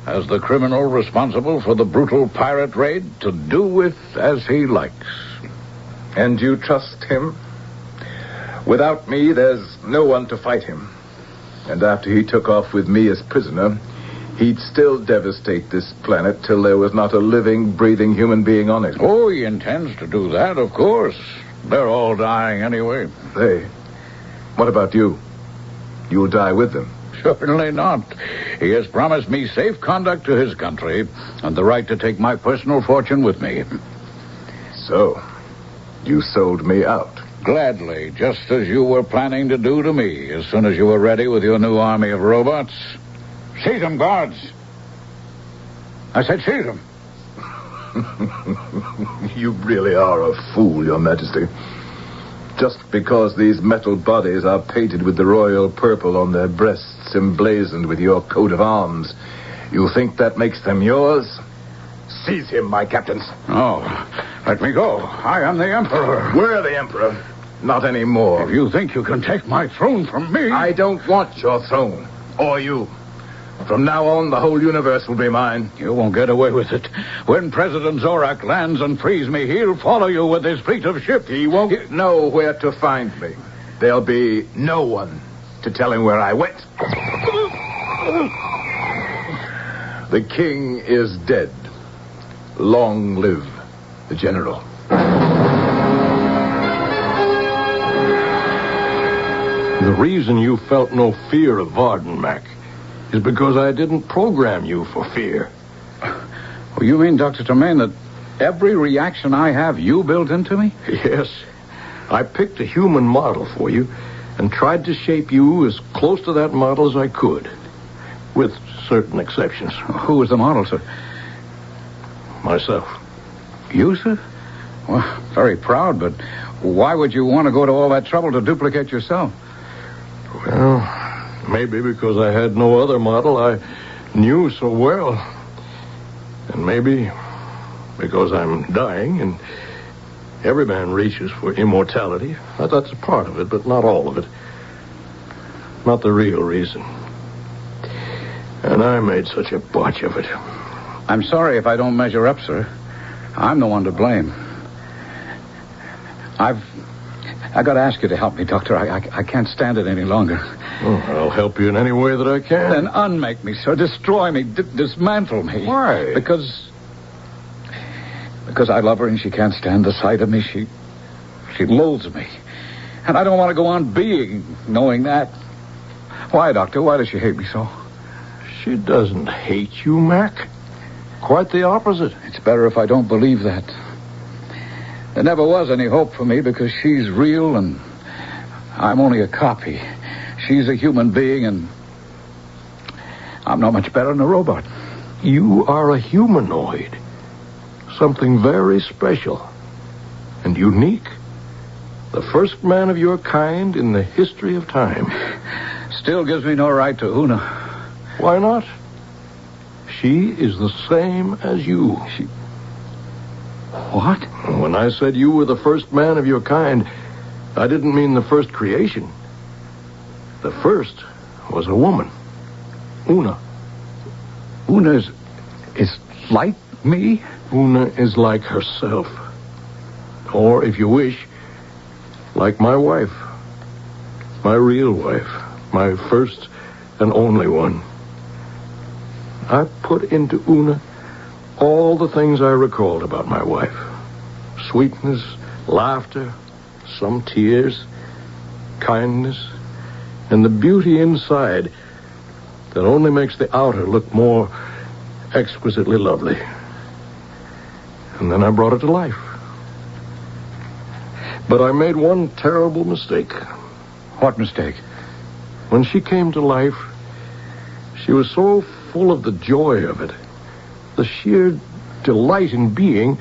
as the criminal responsible for the brutal pirate raid, to do with as he likes. And you trust him? Without me, there's no one to fight him. And after he took off with me as prisoner, he'd still devastate this planet till there was not a living, breathing human being on it. Oh, he intends to do that, of course. They're all dying anyway. They? What about you? You'll die with them. Certainly not. He has promised me safe conduct to his country and the right to take my personal fortune with me. So, you sold me out. Gladly, just as you were planning to do to me as soon as you were ready with your new army of robots. Seize them, guards. I said seize them. You really are a fool, Your Majesty. Just because these metal bodies are painted with the royal purple on their breasts, emblazoned with your coat of arms, you think that makes them yours? Seize him, my captains. Oh, let me go. I am the Emperor. We're the Emperor. Not anymore. If you think you can take my throne from me... I don't want your throne. Or you. From now on, the whole universe will be mine. You won't get away with it. When President Zorak lands and frees me, he'll follow you with his fleet of ships. He won't know where to find me. There'll be no one to tell him where I went. The king is dead. Long live the general. The reason you felt no fear of Varden, Mac, is because I didn't program you for fear. Oh, you mean, Dr. Tremaine, that every reaction I have you built into me? Yes. I picked a human model for you and tried to shape you as close to that model as I could, with certain exceptions. Who was the model, sir? Myself. You, sir? Well, very proud, but why would you want to go to all that trouble to duplicate yourself? Well, maybe because I had no other model I knew so well. And maybe because I'm dying and every man reaches for immortality. That's a part of it, but not all of it. Not the real reason. And I made such a botch of it. I'm sorry if I don't measure up, sir. I'm the one to blame. I got to ask you to help me, Doctor. I can't stand it any longer. Oh, I'll help you in any way that I can. Then unmake me, sir. Destroy me. Dismantle me. Why? Because I love her and she can't stand the sight of me. She loathes me. And I don't want to go on being knowing that. Why, Doctor? Why does she hate me so? She doesn't hate you, Mac. Quite the opposite. It's better if I don't believe that. There never was any hope for me because she's real and I'm only a copy. She's a human being and I'm not much better than a robot. You are a humanoid. Something very special and unique. The first man of your kind in the history of time. Still gives me no right to Una. Why not? She is the same as you. What? When I said you were the first man of your kind, I didn't mean the first creation. The first was a woman. Una. Una is like me? Una is like herself. Or, if you wish, like my wife. My real wife. My first and only one. I put into Una all the things I recalled about my wife. Sweetness, laughter, some tears, kindness, and the beauty inside that only makes the outer look more exquisitely lovely. And then I brought it to life. But I made one terrible mistake. What mistake? When she came to life, she was so full of the joy of it, the sheer delight in being,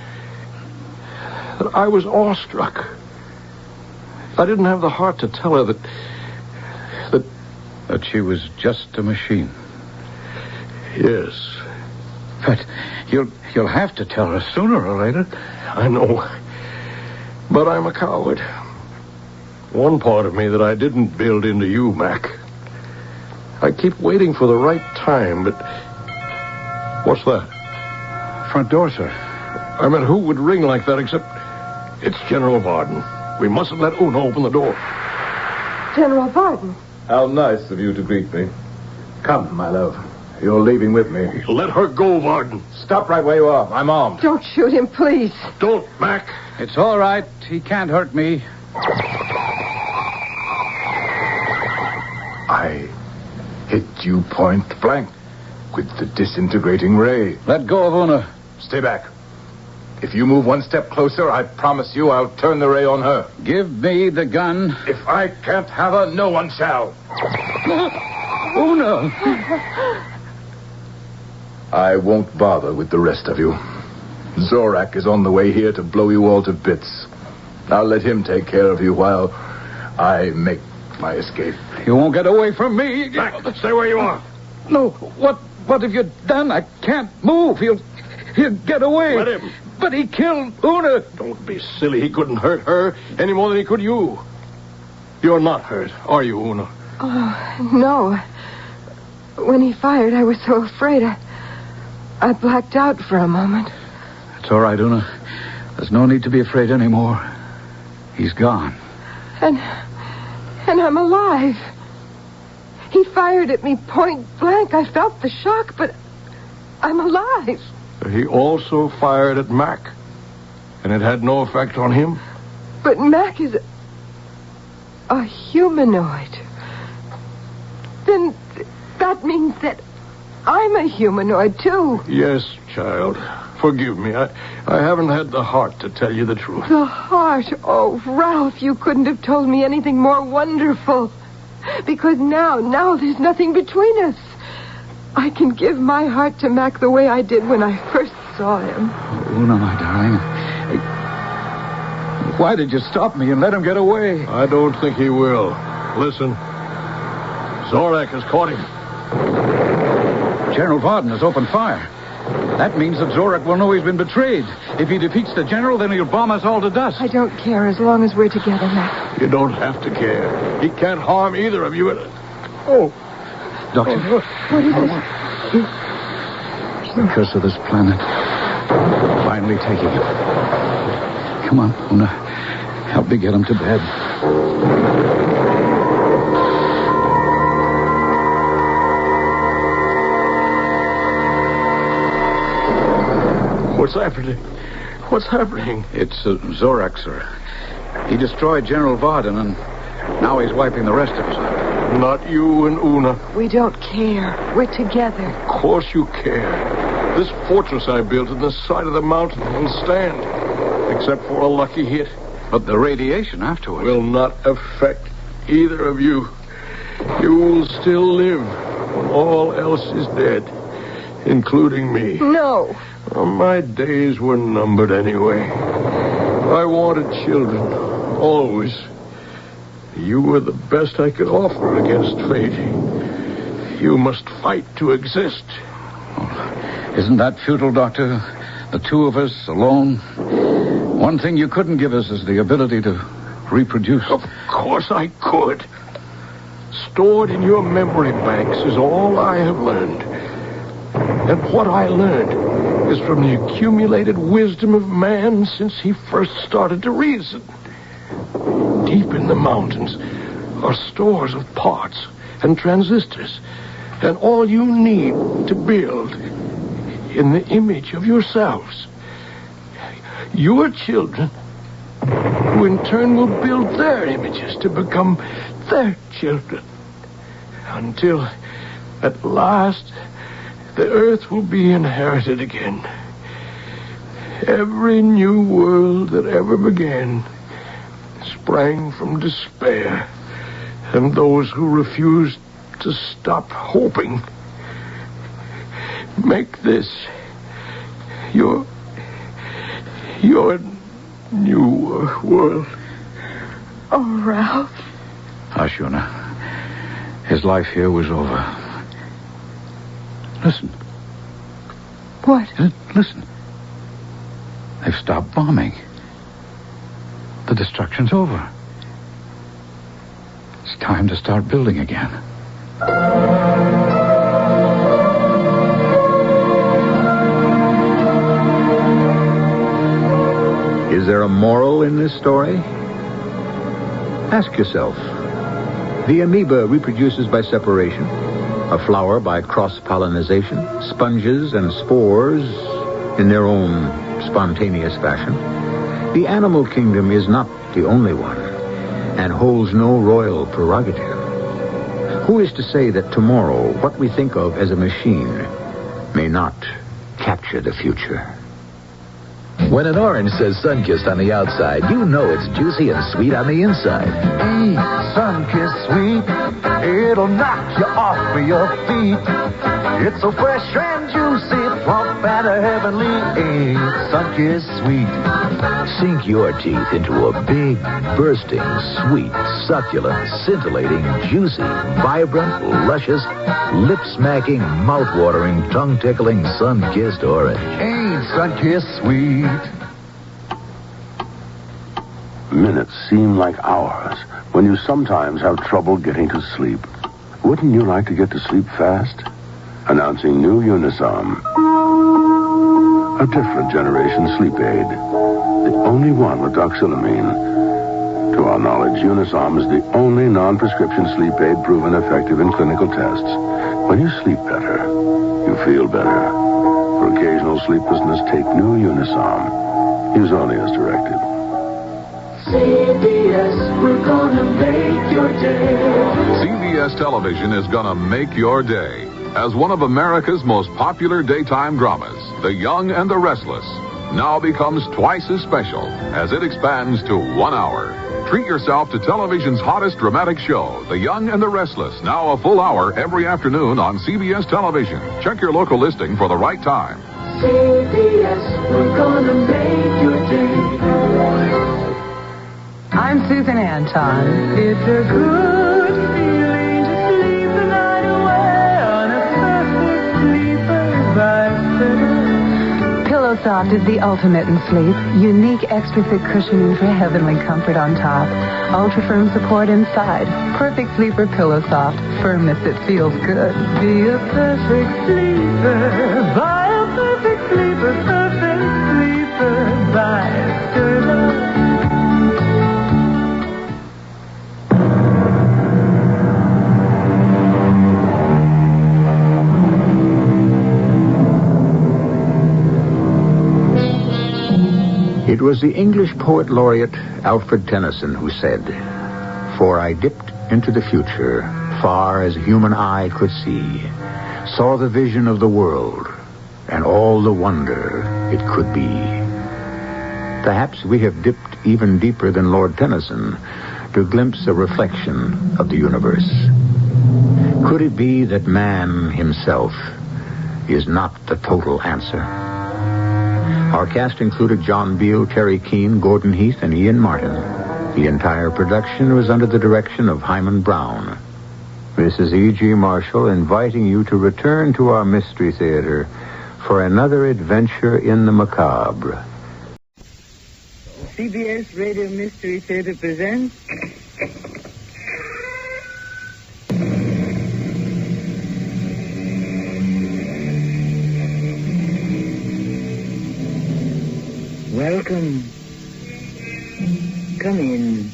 that I was awestruck. I didn't have the heart to tell her that she was just a machine. Yes. But you'll have to tell her sooner or later. I know. But I'm a coward. One part of me that I didn't build into you, Mac. I keep waiting for the right time, but... What's that? Front door, sir. I meant, who would ring like that except... It's General Varden. We mustn't let Una open the door. General Varden. How nice of you to greet me. Come, my love. You're leaving with me. Let her go, Varden. Stop right where you are. I'm armed. Don't shoot him, please. Don't, Mac. It's all right. He can't hurt me. I hit you point blank with the disintegrating ray. Let go of Una. Stay back. If you move one step closer, I promise you I'll turn the ray on her. Give me the gun. If I can't have her, no one shall. Una! I won't bother with the rest of you. Zorak is on the way here to blow you all to bits. I'll let him take care of you while I make my escape. You won't get away from me. Mac, stay where you are. No, what have you done? I can't move. He'll get away. Let him. But he killed Una. Don't be silly. He couldn't hurt her any more than he could you. You're not hurt, are you, Una? Oh, no. When he fired, I was so afraid. I blacked out for a moment. It's all right, Una. There's no need to be afraid anymore. He's gone. And I'm alive. He fired at me point blank. I felt the shock, but I'm alive. He also fired at Mac, and it had no effect on him. But Mac is a humanoid. Then that means that I'm a humanoid, too. Yes, child. Forgive me. I haven't had the heart to tell you the truth. The heart? Oh, Ralph, you couldn't have told me anything more wonderful. Because now there's nothing between us. I can give my heart to Mac the way I did when I first saw him. Una, my darling. Why did you stop me and let him get away? I don't think he will. Listen. Zorak has caught him. General Varden has opened fire. That means that Zorak will know he's been betrayed. If he defeats the general, then he'll bomb us all to dust. I don't care as long as we're together, Mac. You don't have to care. He can't harm either of you. Oh. Doctor. What is it? The curse of this planet. Finally taking him. Come on, Una. Help me get him to bed. What's happening? What's happening? It's Zorak, sir. He destroyed General Varden, and now he's wiping the rest of us out. Not you and Una. We don't care. We're together. Of course you care. This fortress I built in the side of the mountain will stand, except for a lucky hit. But the radiation afterwards will not affect either of you. You will still live when all else is dead, including me. No. Well, my days were numbered anyway. I wanted children, always. You were the best I could offer against fate. You must fight to exist. Oh, isn't that futile, Doctor? The two of us alone. One thing you couldn't give us is the ability to reproduce. Of course I could. Stored in your memory banks is all I have learned. And what I learned is from the accumulated wisdom of man since he first started to reason. Deep in the mountains are stores of parts and transistors, and all you need to build in the image of yourselves. Your children, who in turn will build their images to become their children, until at last the earth will be inherited again. Every new world that ever began sprang from despair, and those who refused to stop hoping. Make this your new world. Oh, Ralph. Hush, Una. His life here was over. Listen. What? Listen. They've stopped bombing. The destruction's over. It's time to start building again. Is there a moral in this story? Ask yourself. The amoeba reproduces by separation, a flower by cross-pollinization, sponges and spores in their own spontaneous fashion. The animal kingdom is not the only one and holds no royal prerogative. Who is to say that tomorrow what we think of as a machine may not capture the future? When an orange says Sunkissed on the outside, you know it's juicy and sweet on the inside. Eat Sunkissed Sweet. It'll knock you off of your feet. It's so fresh and juicy, plump and heavenly. Eat Sunkissed Sweet. Sink your teeth into a big, bursting, sweet, succulent, scintillating, juicy, vibrant, luscious, lip-smacking, mouth-watering, tongue-tickling, sun-kissed orange. Ain't Sunkissed Sweet. Minutes seem like hours when you sometimes have trouble getting to sleep. Wouldn't you like to get to sleep fast? Announcing new Unisom. A different generation sleep aid. The only one with doxylamine. To our knowledge, Unisom is the only non-prescription sleep aid proven effective in clinical tests. When you sleep better, you feel better. For occasional sleeplessness, take new Unisom. Use only as directed. CBS, we're gonna make your day. CBS Television is gonna make your day. As one of America's most popular daytime dramas, The Young and the Restless now becomes twice as special as it expands to 1 hour. Treat yourself to television's hottest dramatic show, The Young and the Restless, now a full hour every afternoon on CBS Television. Check your local listing for the right time. CBS, we're gonna make your day. I'm Susan Anton. It's a good feeling to sleep the night away on a perfect sleeper by Pillow Soft is the ultimate in sleep. Unique extra thick cushioning for heavenly comfort on top. Ultra firm support inside. Perfect sleeper Pillow Soft. Firmness that feels good. Be a perfect sleeper. Buy a perfect sleeper. Perfect sleeper by Sterling. It was the English poet laureate Alfred Tennyson who said, "For I dipped into the future, far as human eye could see, saw the vision of the world, and all the wonder it could be." Perhaps we have dipped even deeper than Lord Tennyson to glimpse a reflection of the universe. Could it be that man himself is not the total answer? Our cast included John Beale, Terry Keane, Gordon Heath, and Ian Martin. The entire production was under the direction of Hyman Brown. This is E.G. Marshall inviting you to return to our Mystery Theater for another adventure in the macabre. CBS Radio Mystery Theater presents... Welcome. Come in.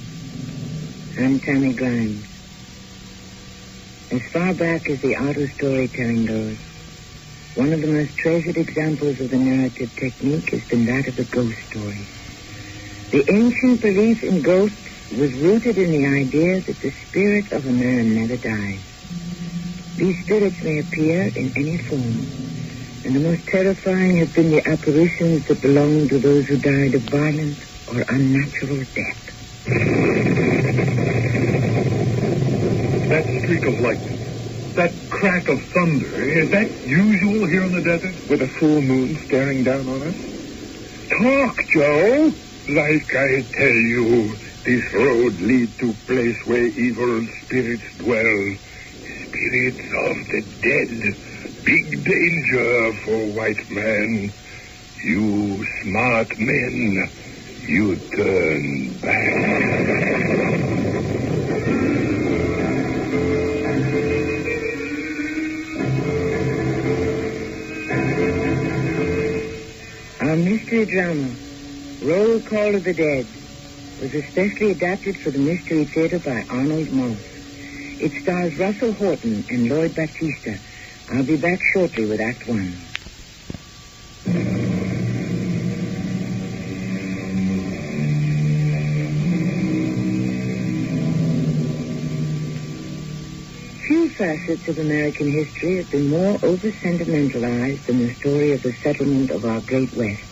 I'm Tammy Grimes. As far back as the art of storytelling goes, one of the most treasured examples of the narrative technique has been that of the ghost story. The ancient belief in ghosts was rooted in the idea that the spirit of a man never dies. These spirits may appear in any form, and the most terrifying have been the apparitions that belong to those who died of violent or unnatural death. That streak of lightning, that crack of thunder, is that usual here in the desert? With a full moon staring down on us? Talk, Joe. Like I tell you, this road leads to place where evil spirits dwell. Spirits of the dead. Big danger for white man. You smart men, you turn back. Our mystery drama, Roll Call of the Dead, was especially adapted for the Mystery Theater by Arnold Moss. It stars Russell Horton and Lloyd Battista. I'll be back shortly with Act One. Few facets of American history have been more over-sentimentalized than the story of the settlement of our Great West.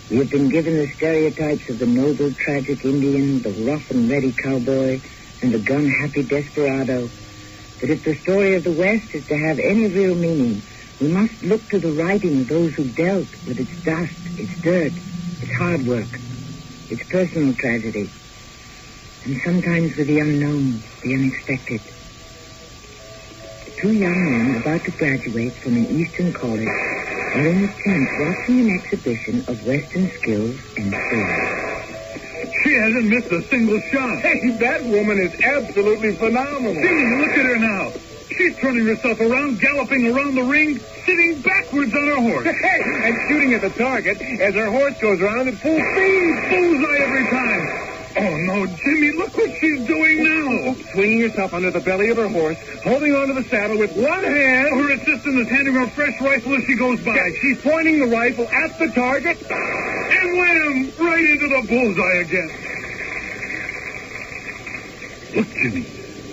We have been given the stereotypes of the noble, tragic Indian, the rough and ready cowboy, and the gun-happy desperado. But if the story of the West is to have any real meaning, we must look to the writing of those who dealt with its dust, its dirt, its hard work, its personal tragedy, and sometimes with the unknown, the unexpected. Two young men about to graduate from an Eastern college are in a tent watching an exhibition of Western skills and skill. She hasn't missed a single shot. Hey, that woman is absolutely phenomenal. See, look at her now. She's turning herself around, galloping around the ring, sitting backwards on her horse. Hey, and shooting at the target as her horse goes around at full speed. Bullseye every time. Oh, no, Jimmy, look what she's doing now. Swinging herself under the belly of her horse, holding onto the saddle with one hand. Her assistant is handing her a fresh rifle as she goes by. Yeah, she's pointing the rifle at the target. And wham! Right into the bullseye again. Look, Jimmy,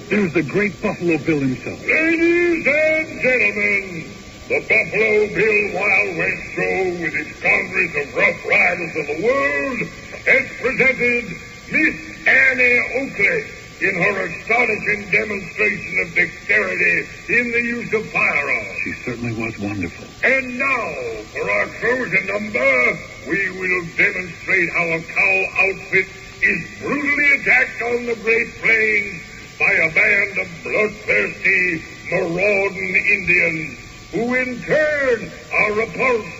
there's the great Buffalo Bill himself. Ladies and gentlemen, the Buffalo Bill Wild West Show with its Congress of Rough Riders of the World has presented Miss Annie Oakley in her astonishing demonstration of dexterity in the use of firearms. She certainly was wonderful. And now, for our closing number, we will demonstrate how a cow outfit is brutally attacked on the Great Plains by a band of bloodthirsty, marauding Indians, who in turn are repulsed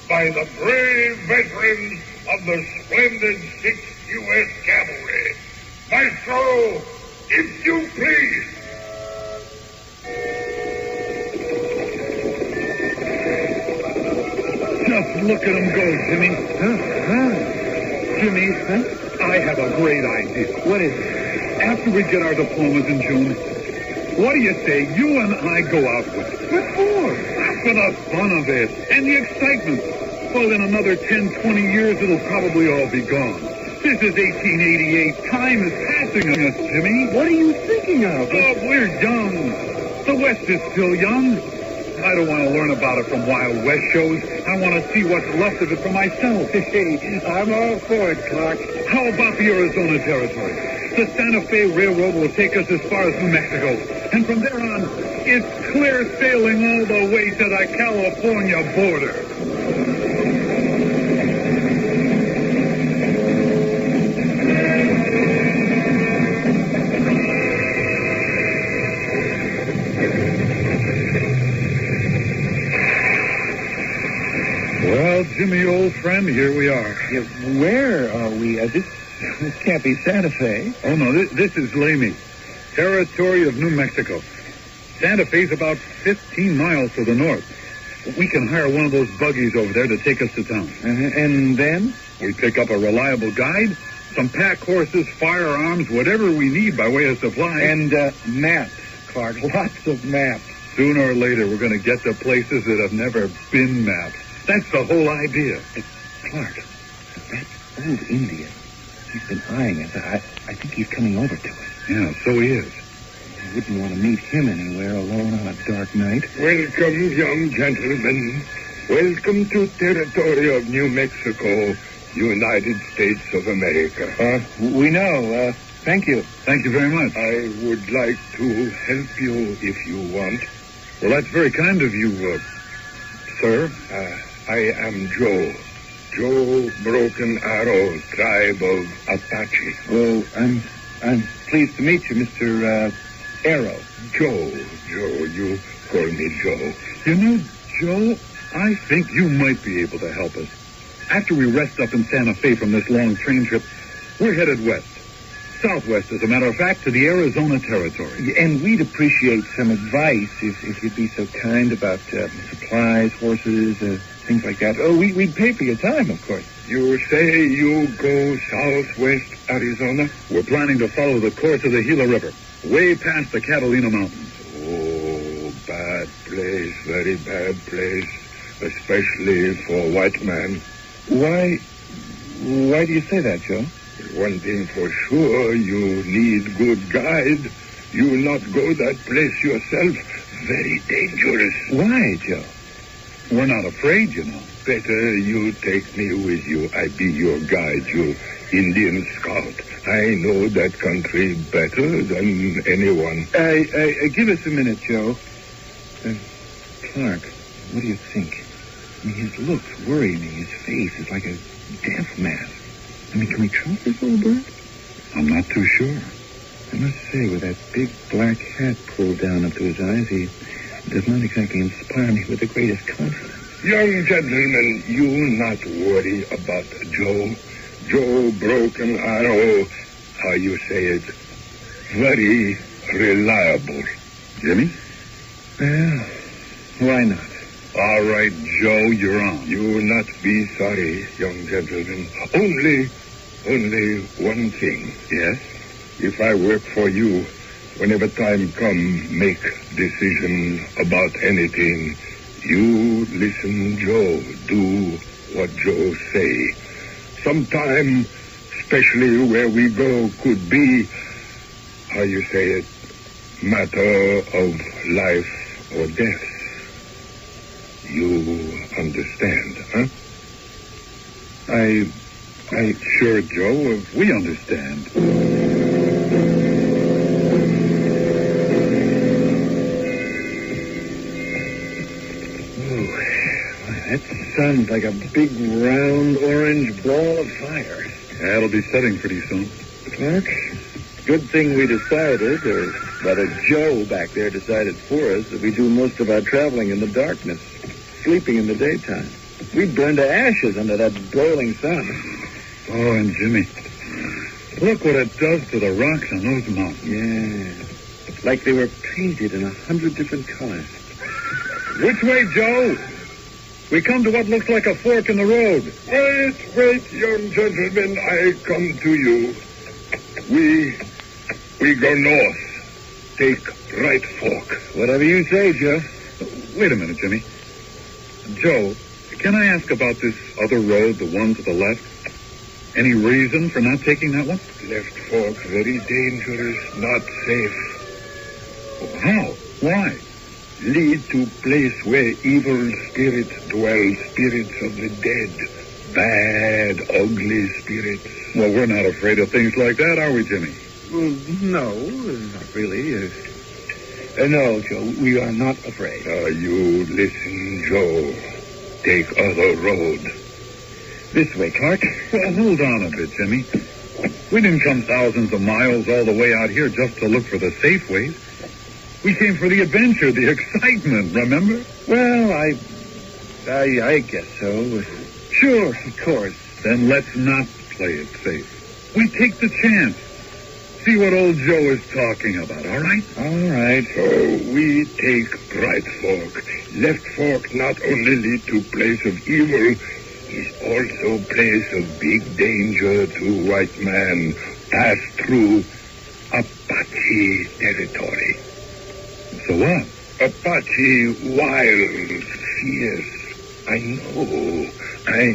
by the brave veterans of the splendid 6th U.S. Cavalry. Maestro, if you please. Just look at them go, Jimmy. Jimmy, I have a great idea. What is it? After we get our diplomas in June, what do you say you and I go out with it? What for? For the fun of it and the excitement. Well, in another 10, 20 years, it'll probably all be gone. This is 1888. Time is passing us, Jimmy. What are you thinking of? Oh, we're young. The West is still young. I don't want to learn about it from Wild West shows. I want to see what's left of it for myself. Hey, I'm all for it, Clark. How about the Arizona Territory? The Santa Fe Railroad will take us as far as New Mexico. And from there on, it's clear sailing all the way to the California border. Well, Jimmy, old friend, here we are. Yeah, where are we? This can't be Santa Fe. Oh, no, this is Lamy, territory of New Mexico. Santa Fe's about 15 miles to the north. We can hire one of those buggies over there to take us to town. And then? We pick up a reliable guide, some pack horses, firearms, whatever we need by way of supply. And maps, Clark, lots of maps. Sooner or later, we're going to get to places that have never been mapped. That's the whole idea. Clark, that old Indian, he's been eyeing us. I think he's coming over to us. Yeah, so he is. I wouldn't want to meet him anywhere alone on a dark night. Welcome, young gentlemen. Welcome to territory of New Mexico, United States of America. We know. Thank you. Thank you very much. I would like to help you if you want. Well, that's very kind of you, sir. I am Joe. Joe Broken Arrow, tribe of Apache. Well, I'm pleased to meet you, Mr. Arrow. Joe, you call me Joe. You know, Joe, I think you might be able to help us. After we rest up in Santa Fe from this long train trip, we're headed west. Southwest, as a matter of fact, to the Arizona Territory. And we'd appreciate some advice if you'd be so kind about supplies, horses, things like that. Oh, we'd pay for your time, of course. You say you go southwest Arizona? We're planning to follow the course of the Gila River, way past the Catalina Mountains. Oh, bad place, very bad place, especially for white man. Why do you say that, Joe? One thing for sure, you need good guide. You not go that place yourself. Very dangerous. Why, Joe? We're not afraid, you know. Better you take me with you. I be your guide, you Indian scout. I know that country better than anyone. Give us a minute, Joe. Clark, what do you think? I mean, his looks worry me. His face is like a death mask. I mean, can we trust this old bird? I'm not too sure. I must say, with that big black hat pulled down up to his eyes, he does not exactly inspire me with the greatest confidence. Young gentleman, you not worry about Joe. Joe Broken Arrow, how you say it, very reliable. Jimmy? Well, why not? All right, Joe, you're on. You not be sorry, young gentleman. Only one thing. Yes? If I work for you, whenever time come, make decision about anything, you listen Joe. Do what Joe say. Sometime, especially where we go, could be, how you say it, matter of life or death. You understand, huh? Sure, Joe, we understand. That sun's like a big, round, orange ball of fire. Yeah, it'll be setting pretty soon. Clark, good thing we decided, or rather Joe back there decided for us, that we do most of our traveling in the darkness, sleeping in the daytime. We'd burn to ashes under that broiling sun. Oh, and Jimmy, look what it does to the rocks on those mountains. Yeah, like they were painted in 100 different colors. Which way, Joe? We come to what looks like a fork in the road. Wait, young gentlemen, I come to you. We go north. Take right fork. Whatever you say, Joe. Wait a minute, Jimmy. Joe, can I ask about this other road, the one to the left? Any reason for not taking that one? Left fork, very dangerous, not safe. How? Why? Lead to place where evil spirits dwell, spirits of the dead. Bad, ugly spirits. Well, we're not afraid of things like that, are we, Jimmy? Well, no, not really. No, Joe, we are not afraid. You listen, Joe. Take other road. This way, Clark. Well, hold on a bit, Jimmy. We didn't come thousands of miles all the way out here just to look for the safe ways. We came for the adventure, the excitement, remember? Well, I guess so. Sure, of course. Then let's not play it safe. We take the chance. See what old Joe is talking about, all right? All right. So we take right fork. Left fork not only lead to place of evil, is also place of big danger to white man. Pass through Apache territory. So what? Apache wild, fierce. I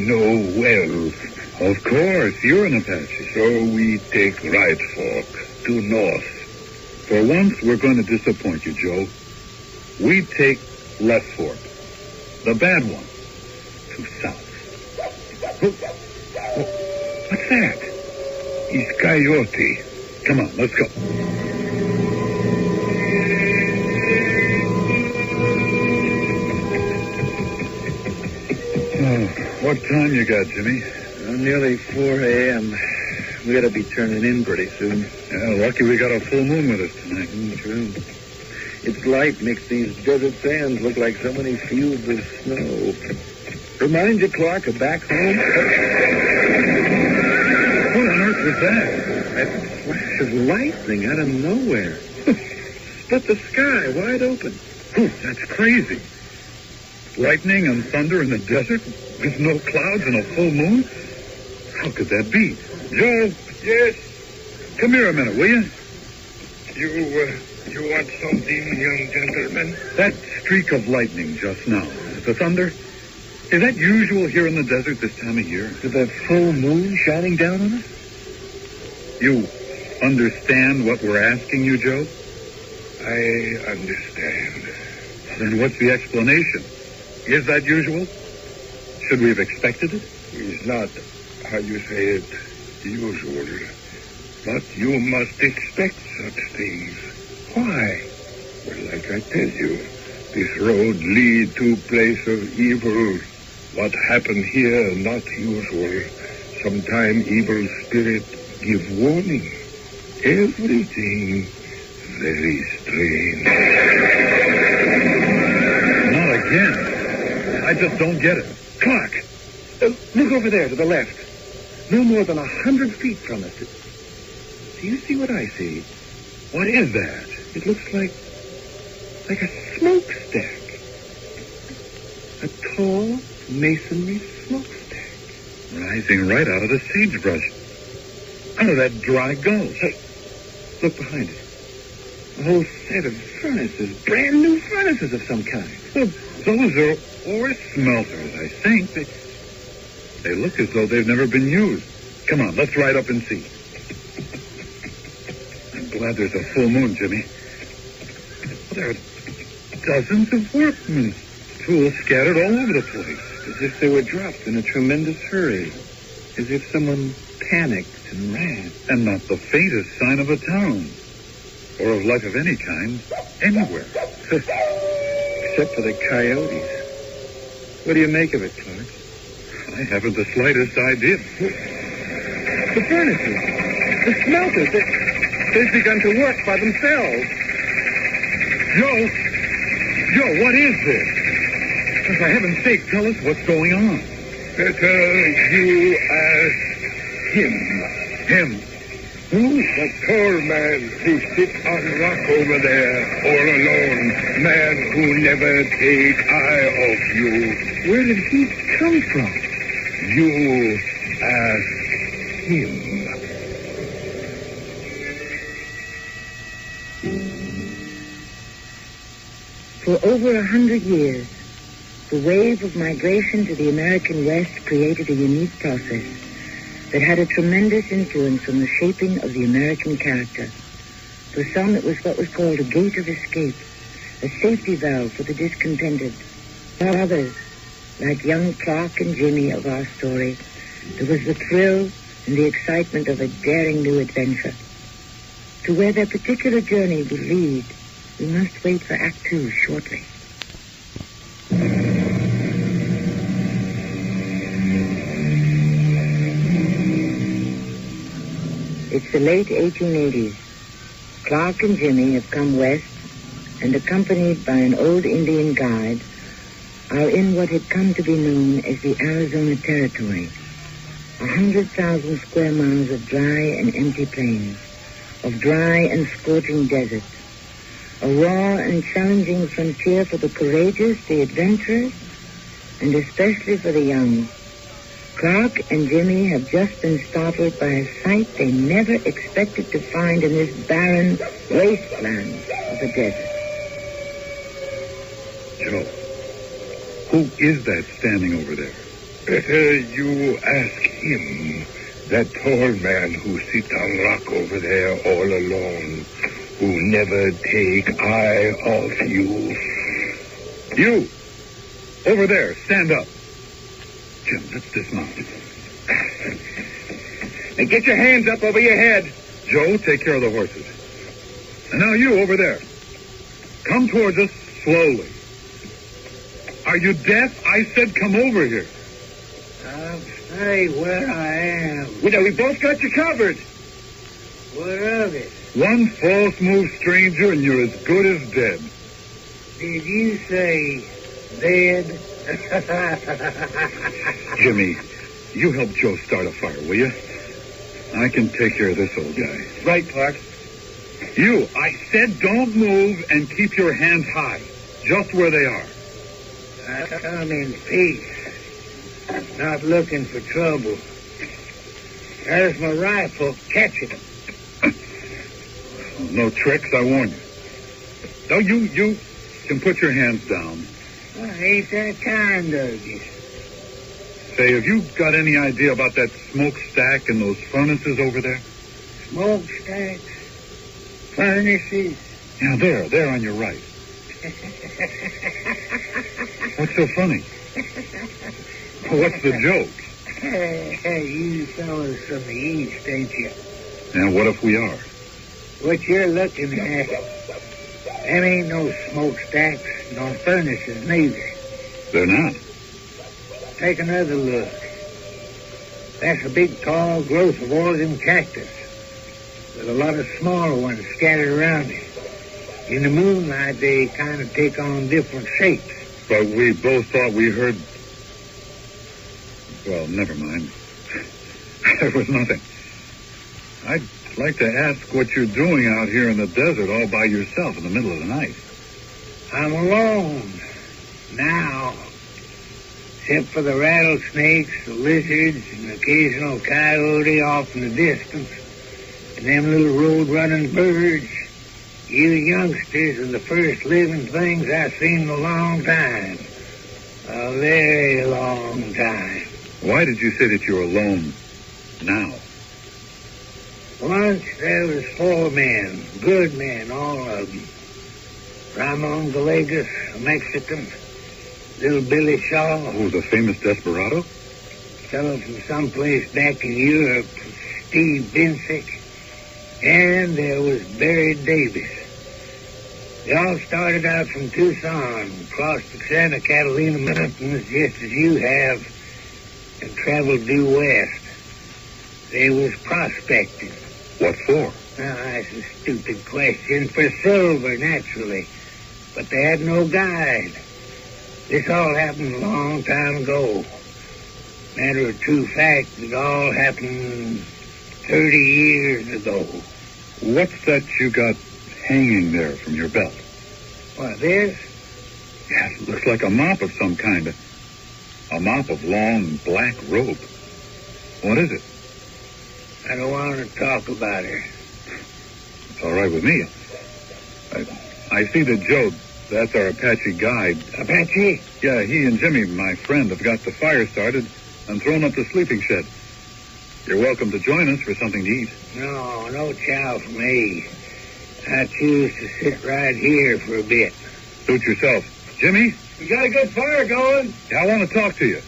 know well. Of course, you're an Apache. So we take right fork to north. For once, we're going to disappoint you, Joe. We take left fork. The bad one. To south. What's that? It's coyote. Come on, let's go. Oh, what time you got, Jimmy? Nearly 4 a.m. We gotta be turning in pretty soon. Yeah, lucky we got a full moon with us tonight. True. Its light makes these desert sands look like so many fields of snow. Remind you, Clark, of back home? What on earth was that? That flash of lightning out of nowhere. Split the sky wide open. Whew, that's crazy. Lightning and thunder in the desert with no clouds and a full moon? How could that be? Joe? Yes? Come here a minute, will you? You want something, young gentleman? That streak of lightning just now, the thunder, is that usual here in the desert this time of year? With the full moon shining down on us? You understand what we're asking you, Joe? I understand. Then what's the explanation? Is that usual? Should we have expected it? It's not, how you say it, usual. But you must expect such things. Why? Well, like I tell you, this road leads to a place of evil. What happened here, not usual. Sometime evil spirit give warning. Everything very strange. Not again. I just don't get it. Clark, look over there to the left. No more than 100 feet from us. Do you see what I see? What is that? It looks like a smokestack. A tall masonry smokestack. Rising right out of the sagebrush. Out of that dry gulch. Hey, look behind it. A whole set of furnaces. Brand new furnaces of some kind. Well, those are ore smelters, I think. They look as though they've never been used. Come on, let's ride up and see. I'm glad there's a full moon, Jimmy. There are dozens of workmen's tools scattered all over the place. As if they were dropped in a tremendous hurry. As if someone panicked and ran. And not the faintest sign of a town. Or of life of any kind, anywhere. Except for the coyotes. What do you make of it, Clark? I haven't the slightest idea. The furnaces. The smelters. They've begun to work by themselves. Joe, what is this? For heaven's sake, tell us what's going on. Better you ask him. Him? Who? The tall man who sits on rock over there, all alone. Man who never take eye off you. Where did he come from? You ask him. For over 100 years, the wave of migration to the American West created a unique process that had a tremendous influence on the shaping of the American character. For some, it was what was called a gate of escape, a safety valve for the discontented. For others, like young Clark and Jimmy of our story, there was the thrill and the excitement of a daring new adventure. To where their particular journey will lead, we must wait for Act 2 shortly. It's the late 1880s. Clark and Jimmy have come west and, accompanied by an old Indian guide, are in what had come to be known as the Arizona Territory. 100,000 square miles of dry and empty plains, of dry and scorching deserts, a raw and challenging frontier for the courageous, the adventurous, and especially for the young. Clark and Jimmy have just been startled by a sight they never expected to find in this barren wasteland of the desert. Joe, who is that standing over there? Better you ask him. That tall man who sits on rock over there all alone, who never take eye off you. You! Over there, stand up. Jim, let's dismount. Now get your hands up over your head. Joe, take care of the horses. And now you over there. Come towards us slowly. Are you deaf? I said come over here. I'll stay where I am. We both got you covered. What of it? One false move, stranger, and you're as good as dead. Did you say dead? Jimmy, you help Joe start a fire, will you? I can take care of this old guy. Right, Clark. You, I said don't move and keep your hands high. Just where they are. I come in peace. Not looking for trouble. There's my rifle. Catch it. No tricks, I warn you. No, you can put your hands down. I ain't that kind of you. Say, have you got any idea about that smokestack and those furnaces over there? Smokestacks? Furnaces? Yeah, there on your right. What's so funny? What's the joke? You fellas from the East, ain't you? And what if we are? What you're looking at, them ain't no smokestacks, no furnaces neither. They're not. Take another look. That's a big, tall growth of Oregon cactus with a lot of smaller ones scattered around it. In the moonlight, they kind of take on different shapes. But we both thought we heard... Well, never mind. There was nothing. I'd like to ask what you're doing out here in the desert all by yourself in the middle of the night. I'm alone now. Except for the rattlesnakes, the lizards, and the occasional coyote off in the distance, and them little road-running birds. You youngsters are the first living things I've seen in a long time. A very long time. Why did you say that you're alone now? Once there was 4 men, good men, all of them. Ramon Gallegos, a Mexican. Little Billy Shaw. Oh, the famous desperado? Fellow from someplace back in Europe, Steve Binsick. And there was Barry Davis. They all started out from Tucson, crossed the Santa Catalina Mountains just as you have, and traveled due west. They was prospecting. What for? Now, that's a stupid question. For silver, naturally. But they had no guide. This all happened a long time ago. Matter of true fact, it all happened 30 years ago. What's that you got hanging there from your belt? What, this? Yes, it looks like a mop of some kind. A mop of long black rope. What is it? I don't want to talk about her. It's all right with me. I see that Joe, that's our Apache guide. Apache? Yeah, he and Jimmy, my friend, have got the fire started and thrown up the sleeping shed. You're welcome to join us for something to eat. No chow for me. I choose to sit right here for a bit. Suit yourself. Jimmy? You got a good fire going? Yeah, I want to talk to you.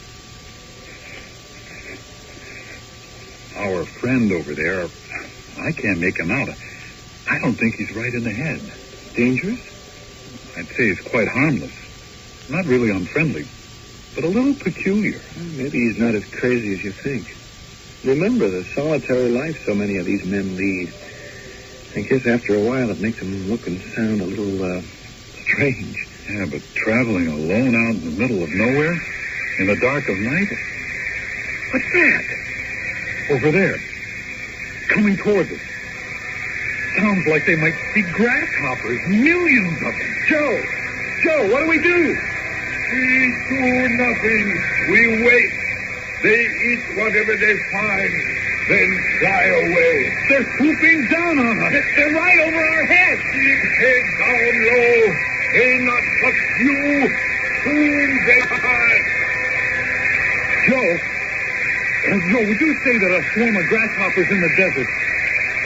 Our friend over there, I can't make him out. I don't think he's right in the head. Dangerous? I'd say he's quite harmless. Not really unfriendly, but a little peculiar. Maybe he's not as crazy as you think. Remember the solitary life so many of these men lead. I guess after a while it makes them look and sound a little, strange. Yeah, but traveling alone out in the middle of nowhere, in the dark of night? What's that? Over there. Coming towards us. Sounds like they might be grasshoppers. Millions of them. Joe, what do we do? We do nothing. We wait. They eat whatever they find, then fly away. They're swooping down on us. They're right over our heads. Keep head down low. They not touch you. Soon they die. Joe, would you say that a swarm of grasshoppers in the desert,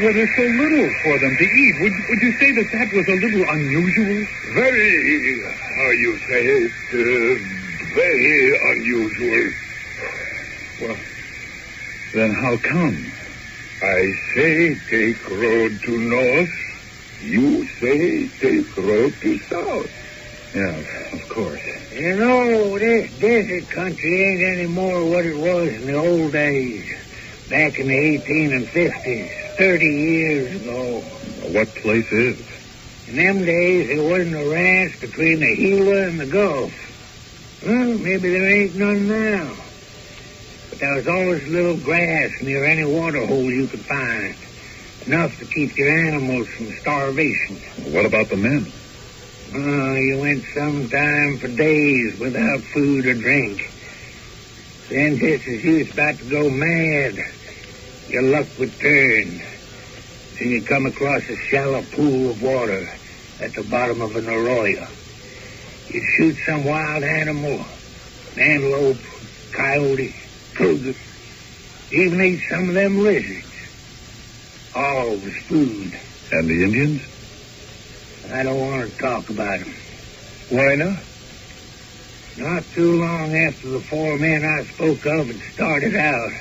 well, there's so little for them to eat, would you say that was a little unusual? Very, how you say it, very unusual. Well, then how come? I say take road to north. You say take road to south. Yeah, of course. You know, this desert country ain't any more what it was in the old days. Back in the 1850s, 30 years ago. What place is? In them days, there wasn't a ranch between the Gila and the Gulf. Well, maybe there ain't none now. But there was always a little grass near any water hole you could find. Enough to keep your animals from starvation. What about the men? You went some time for days without food or drink. Then just as you was about to go mad, your luck would turn. Then you'd come across a shallow pool of water at the bottom of an arroyo. You'd shoot some wild animal, antelope, coyote, cougar, even eat some of them lizards. All was food. And the Indians? I don't want to talk about them. Why not? Not too long after the 4 men I spoke of had started out,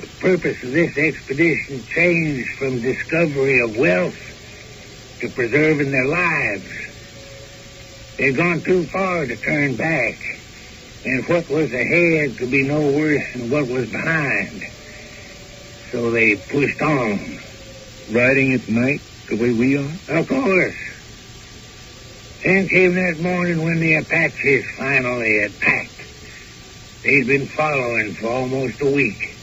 the purpose of this expedition changed from discovery of wealth to preserving their lives. They'd gone too far to turn back, and what was ahead could be no worse than what was behind. So they pushed on. Riding at night the way we are? Of course. Then came that morning when the Apaches finally attacked. They'd been following for almost a week.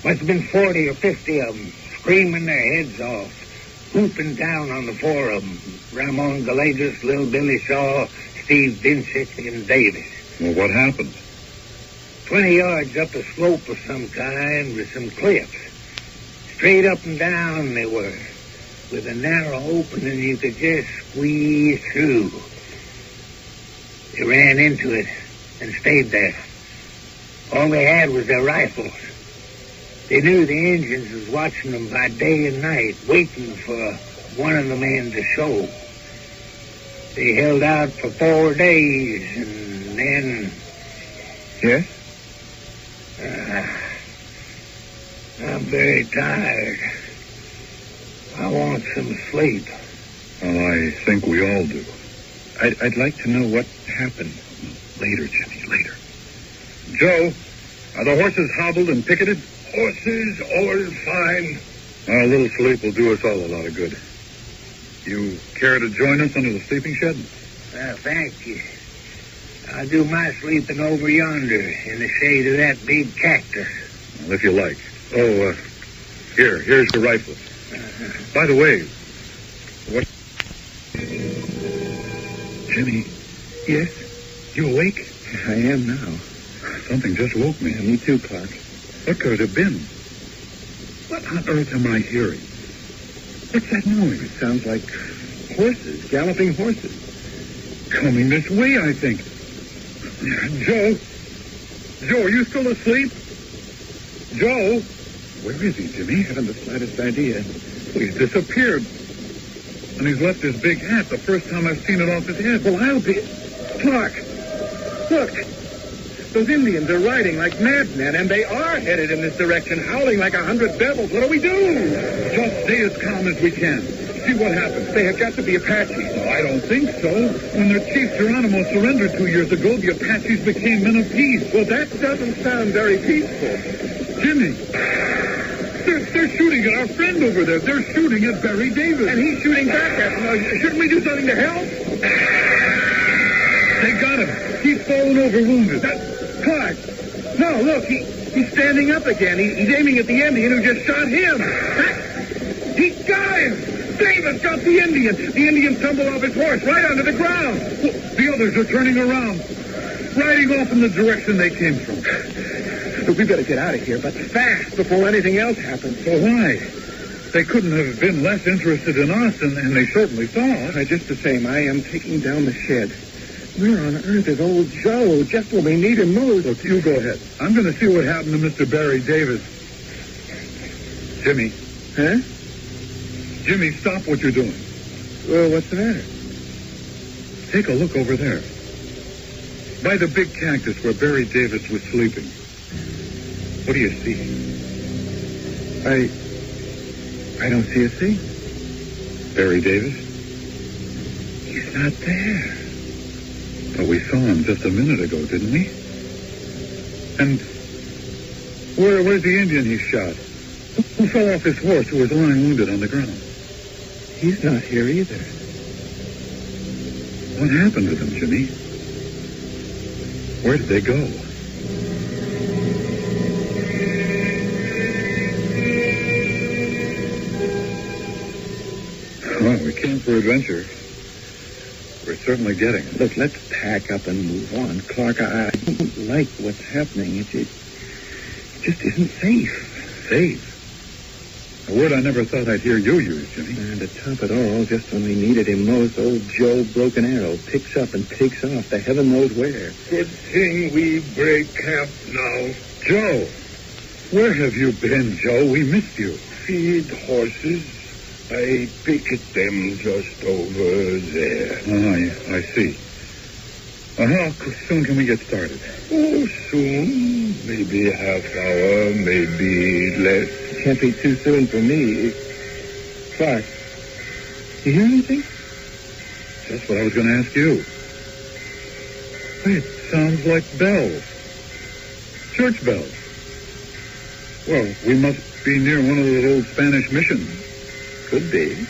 Must have been 40 or 50 of them, screaming their heads off, whooping down on the 4 of them. Ramon Gallegos, Little Billy Shaw, Steve Vincent, and Davis. Well, what happened? 20 yards up a slope of some kind with some cliffs. Straight up and down they were, with a narrow opening you could just squeeze through. They ran into it and stayed there. All they had was their rifles. They knew the Indians was watching them by day and night, waiting for one of the men to show. They held out for 4 days, and then... Yes? I'm very tired. I want some sleep. Well, I think we all do. I'd like to know what happened. Later, Jimmy, later. Joe, are the horses hobbled and picketed? Horses all fine. A little sleep will do us all a lot of good. You care to join us under the sleeping shed? Thank you. I'll do my sleeping over yonder in the shade of that big cactus. Well, if you like. Oh, here's the rifle. By the way, what... Jimmy. Yes? You awake? I am now. Something just woke me. Yeah, me too, Clark. What could it have been? What on earth am I hearing? What's that noise? It sounds like horses, galloping horses. Coming this way, I think. Joe? Joe, are you still asleep? Joe? Where is he, Jimmy? Haven't the slightest idea. He's disappeared. And he's left his big hat the first time I've seen it off his head. Well, I'll be... Clark! Look! Those Indians are riding like madmen, and they are headed in this direction, howling like 100 devils. What do we do? Just stay as calm as we can. See what happens. They have got to be Apaches. No, I don't think so. When their chief Geronimo surrendered 2 years ago, the Apaches became men of peace. Well, that doesn't sound very peaceful. Jimmy! They're shooting at our friend over there. They're shooting at Barry Davis. And he's shooting back at them. Now, shouldn't we do something to help? They got him. He's fallen over wounded. Clark! No, look, he's standing up again. He's aiming at the Indian who just shot him. He got him! Davis got the Indian. The Indian tumbled off his horse right onto the ground. The others are turning around, riding off in the direction they came from. Look, we better get out of here, but fast before anything else happens. Well, why? They couldn't have been less interested in us, and they certainly saw us. Just the same, I am taking down the shed. Where on earth is old Joe? Just when we need him most. Look, you go ahead. I'm going to see what happened to Mr. Barry Davis. Jimmy. Huh? Jimmy, stop what you're doing. Well, what's the matter? Take a look over there. By the big cactus where Barry Davis was sleeping. What do you see? I don't see a thing. Barry Davis? He's not there. But we saw him just a minute ago, didn't we? And where's the Indian he shot? Who fell off his horse who was lying wounded on the ground? He's not here either. What happened to them, Jimmy? Where did they go? Well, we came for adventure. We're certainly getting it. Look, let's pack up and move on. Clark, I don't like what's happening. It just isn't safe. Safe? A word I never thought I'd hear you use, Jimmy. And to top it all, just when we needed him most, old Joe Broken Arrow picks up and takes off to heaven knows where. Good thing we break camp now. Joe! Where have you been, Joe? We missed you. Feed horses. I picket them just over there. Oh, I see. How soon can we get started? Oh, soon. Maybe half hour, maybe less. It can't be too soon for me. Clark, you hear anything? Just what I was going to ask you. It sounds like bells. Church bells. Well, we must be near one of those old Spanish missions. Could be.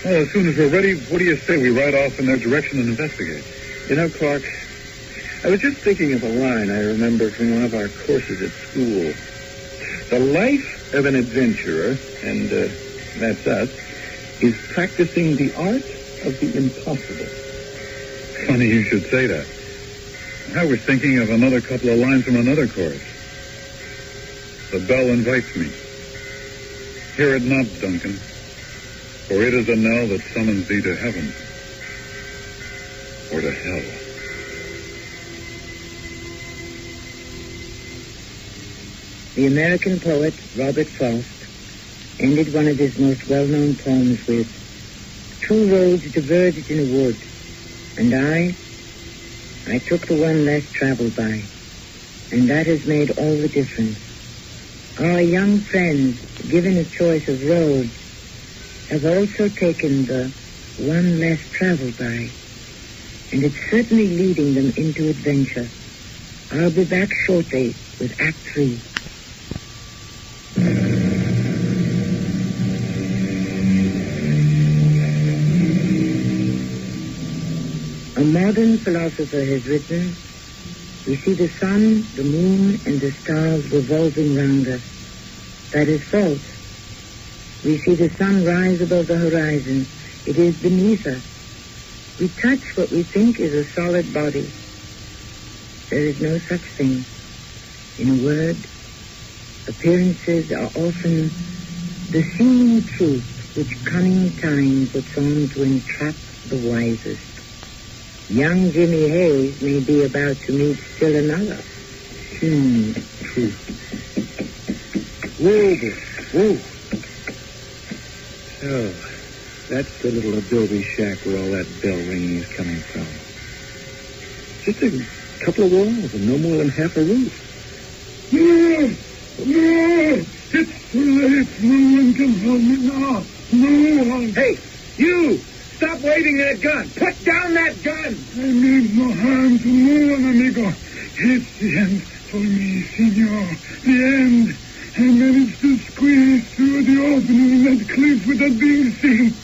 Well, as soon as we're ready, what do you say we ride off in their direction and investigate? You know, Clark, I was just thinking of a line I remember from one of our courses at school. The life of an adventurer, and that's us, is practicing the art of the impossible. Funny you should say that. I was thinking of another couple of lines from another course. The bell invites me. Hear it not, Duncan, for it is a knell that summons thee to heaven or to hell. The American poet Robert Frost ended one of his most well-known poems with, "Two roads diverged in a wood, and I took the one less traveled by, and that has made all the difference. Our young friends, given a choice of roads, have also taken the one less traveled by, and it's certainly leading them into adventure. I'll be back shortly with Act 3. A modern philosopher has written, "We see the sun, the moon, and the stars revolving round us. That is false. We see the sun rise above the horizon. It is beneath us. We touch what we think is a solid body. There is no such thing. In a word, appearances are often the seeming truth which cunning time puts on to entrap the wisest. Young Jimmy Hayes may be about to meet still another seeming truth." Whoa, boy. Whoa. So, that's the little adobe shack where all that bell ringing is coming from. Just a couple of walls and no more than half a roof. No! No! It's too late. No one can help me now. No one. Hey, you! Stop waving that gun! Put down that gun! I mean no harm to no one, amigo. It's the end for me, senor. The end. I managed to squeeze through the opening in that cliff without being seen.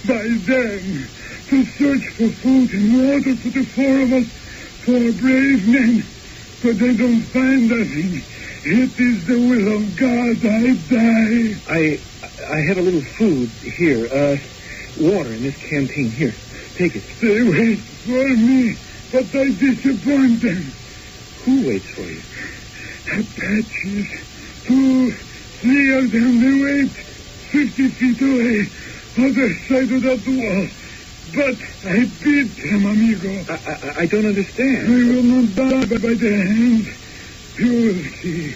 By then, to search for food and water for the four of us, four brave men. But they don't find nothing. It is the will of God I die. I have a little food here. Water in this canteen. Here, take it. They wait for me, but I disappoint them. Who waits for you? Apaches. 2, 3 of them. They wait 50 feet away, other side of that wall. But I beat them, amigo. I don't understand. I will not die by their hands. You will see.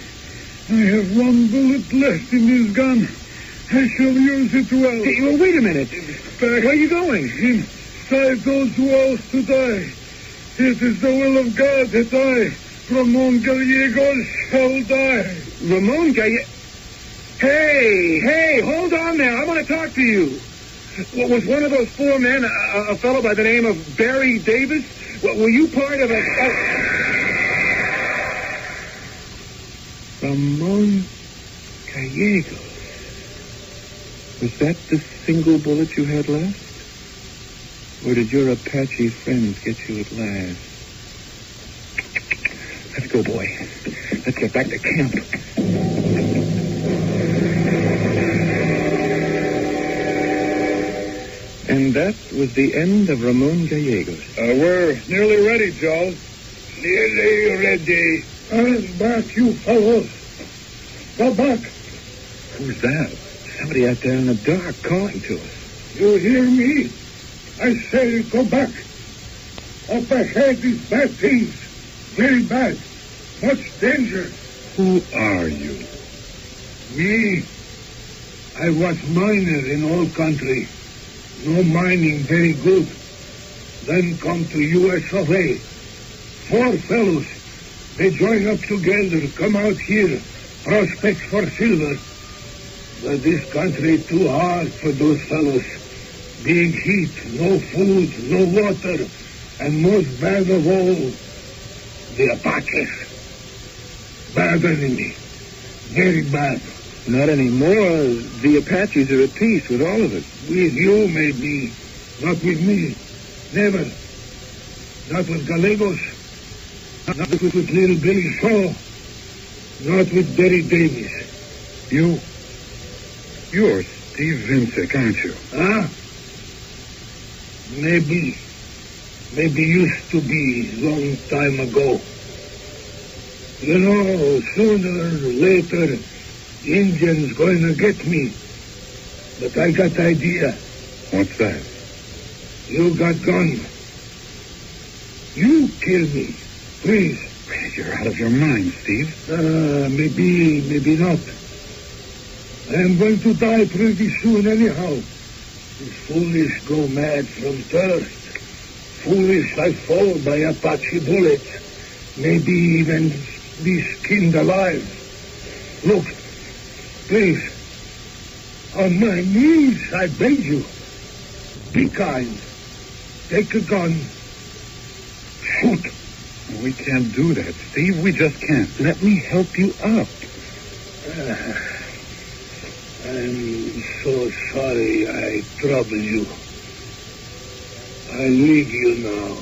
I have one bullet left in this gun. I shall use it well. Hey, well, wait a minute. Back. Where are you going? Inside those walls to die. It is the will of God that I, Ramon Gallegos, shall die. Ramon Gallegos? Hey, hold on there. I want to talk to you. Was one of those four men a fellow by the name of Barry Davis? Were you part of a... Ramon Gallegos. Was that the single bullet you had left? Or did your Apache friends get you at last? Let's go, boy. Let's get back to camp. And that was the end of Ramon Gallegos. We're nearly ready, Joe. Nearly ready. Stand back, you fellows. Go back. Who's that? Somebody out there in the dark calling to us. You hear me? I say go back. Up ahead is bad things. Very bad. Much danger. Who are you? Me? I was miner in old country. No mining very good. Then come to US of A. 4 fellows. They join up together, come out here, prospect for silver. But this country too hard for those fellows. Big heat, no food, no water, and most bad of all, the Apaches. Bad enemy. Very bad. Not anymore. The Apaches are at peace with all of us. With you, maybe. Not with me. Never. Not with Gallegos. Not with little Billy Shaw. Not with Barry Davis. You're Steve Vincek, aren't you? Huh? Maybe. Maybe used to be long time ago. You know, sooner or later, Indians going to get me. But I got idea. What's that? You got gun. You kill me, please. You're out of your mind, Steve. Maybe not. I am going to die pretty soon anyhow. The foolish go mad from thirst. Foolish I fall by Apache bullets. Maybe even be skinned alive. Look, please. On my knees, I beg you. Be kind. Take a gun. Shoot. We can't do that, Steve. We just can't. Let me help you up. I'm so sorry I troubled you. I leave you now.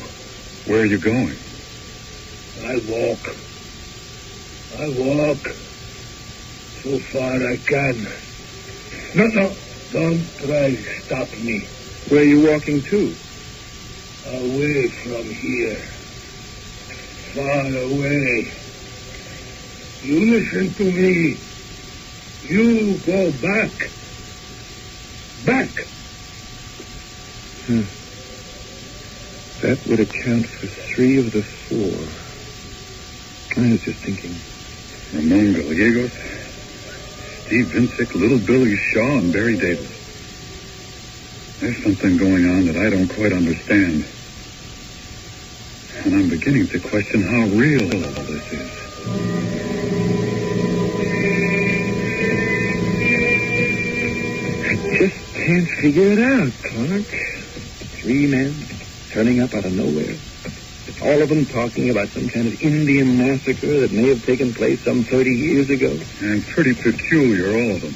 Where are you going? I walk. So far I can. No, don't try to stop me. Where are you walking to? Away from here. Far away. You listen to me. You go back. Back. That would account for 3 of the 4. I was just thinking. Ramon Gallegos, Steve Vincek, Little Billy Shaw, and Barry Davis. There's something going on that I don't quite understand. And I'm beginning to question how real all this is. I just can't figure it out, Clark. 3 men turning up out of nowhere. All of them talking about some kind of Indian massacre that may have taken place some 30 years ago. And pretty peculiar, all of them.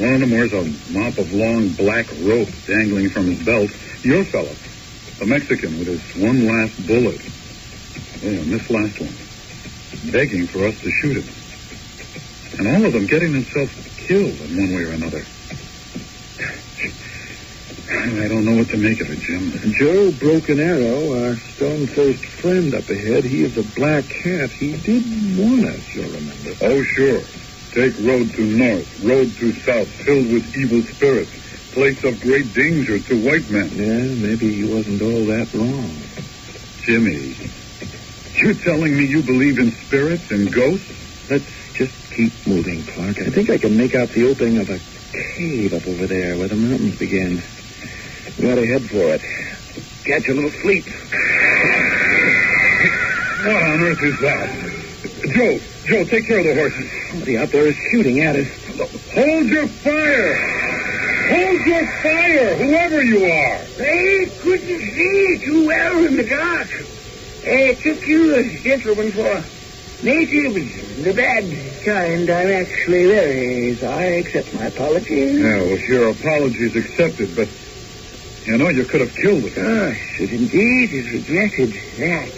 One of them wears a mop of long black rope dangling from his belt. Your fellow, the Mexican with his one last bullet. Oh, and this last one, begging for us to shoot him. And all of them getting themselves killed in one way or another. I don't know what to make of it, Jim. Joe Broken Arrow, our stone-faced friend up ahead, he is a black cat. He did warn us, you'll remember. Oh, sure. Take road to north, road to south, filled with evil spirits. Place of great danger to white men. Yeah, maybe he wasn't all that wrong. Jimmy, you're telling me you believe in spirits and ghosts? Let's just keep moving, Clark. I think I can make out the opening of a cave up over there where the mountains begin. We ought to head for it. Catch a little sleep. What on earth is that? Joe, take care of the horses. Somebody out there is shooting at us. Hold your fire! Hold your fire, whoever you are! I couldn't see too well in the dark. I took you as gentlemen for natives, the bad kind. I'm actually very sorry. Accept my apologies. Yeah, well, your apologies accepted, but, you could have killed us. I should indeed have regretted that.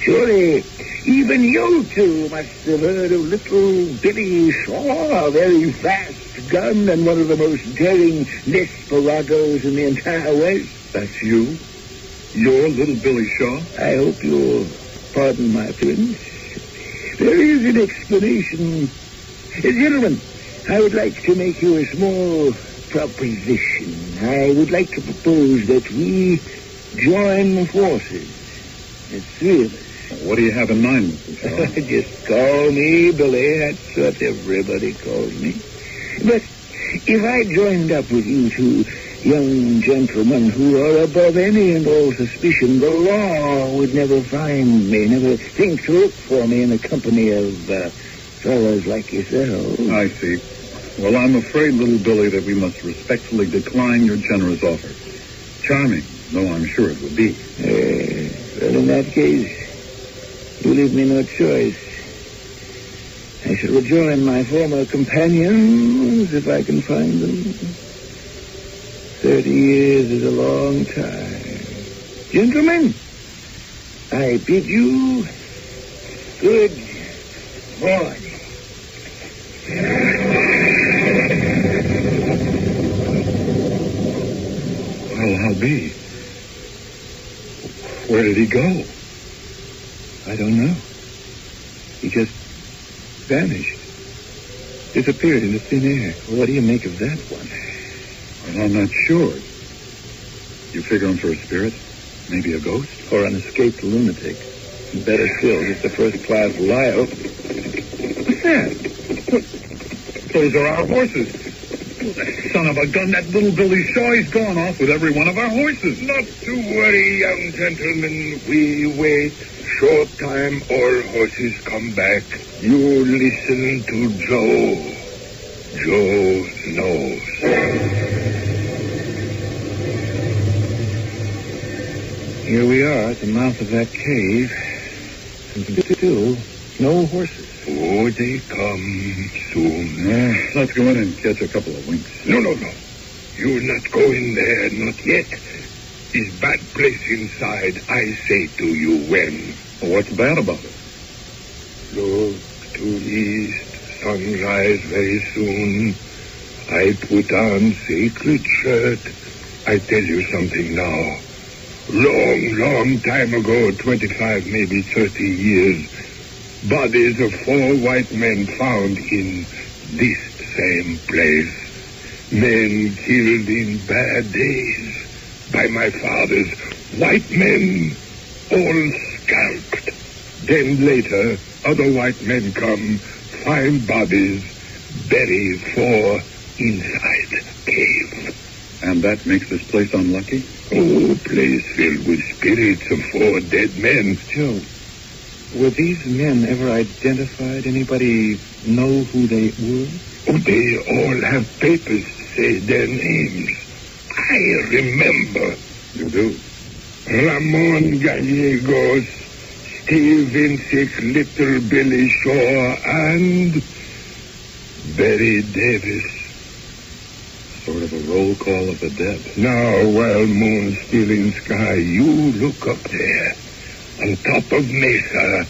Surely, even you two must have heard of little Billy Shaw, a very fast gun and one of the most daring desperados in the entire West. That's you? You're little Billy Shaw? I hope you'll pardon my appearance. There is an explanation. Gentlemen, I would like to make you a small proposition. I would like to propose that we join forces. The three of us. What do you have in mind, Mr. Shaw? Just call me Billy. That's what everybody calls me. But if I joined up with you two young gentlemen who are above any and all suspicion, the law would never find me, never think to look for me in the company of fellows like yourself. I see. Well, I'm afraid, little Billy, that we must respectfully decline your generous offer. Charming, though I'm sure it would be. Well, in that case, you leave me no choice. I shall rejoin my former companions if I can find them. 30 years is a long time. Gentlemen, I bid you good morning. Well, I'll be. Where did he go? I don't know. He just vanished. Disappeared into thin air. What do you make of that one? Well, I'm not sure. You figure him for a spirit? Maybe a ghost? Or an escaped lunatic. Better still, just a first-class liar. What's that? Those are our horses. Son of a gun, that little Billy Shaw, he's gone off with every one of our horses. Not to worry, young gentlemen. We wait. Short time, all horses come back. You listen to Joe. Joe knows. Here we are at the mouth of that cave. And still, no horses. Oh, they come soon. Let's go in and catch a couple of winks. No. You'll not go in there, not yet. It's bad place inside. I say to you when. What's bad about it? Look to east. Sunrise very soon. I put on sacred shirt. I tell you something now. Long time ago, 25, maybe 30 years, bodies of 4 white men found in this same place. Men killed in bad days by my fathers. White men, all scalped. Then later, other white men come, find bodies, bury 4 inside cave. And that makes this place unlucky? Oh, place filled with spirits of 4 dead men. Joe, were these men ever identified? Anybody know who they were? Oh, they all have papers to say their names. I remember. You do? Ramon Gallegos, Steve Vincic, Little Billy Shaw, and Barry Davis. Sort of a roll call of the dead. Now, while moon still in sky, you look up there, on top of Mesa.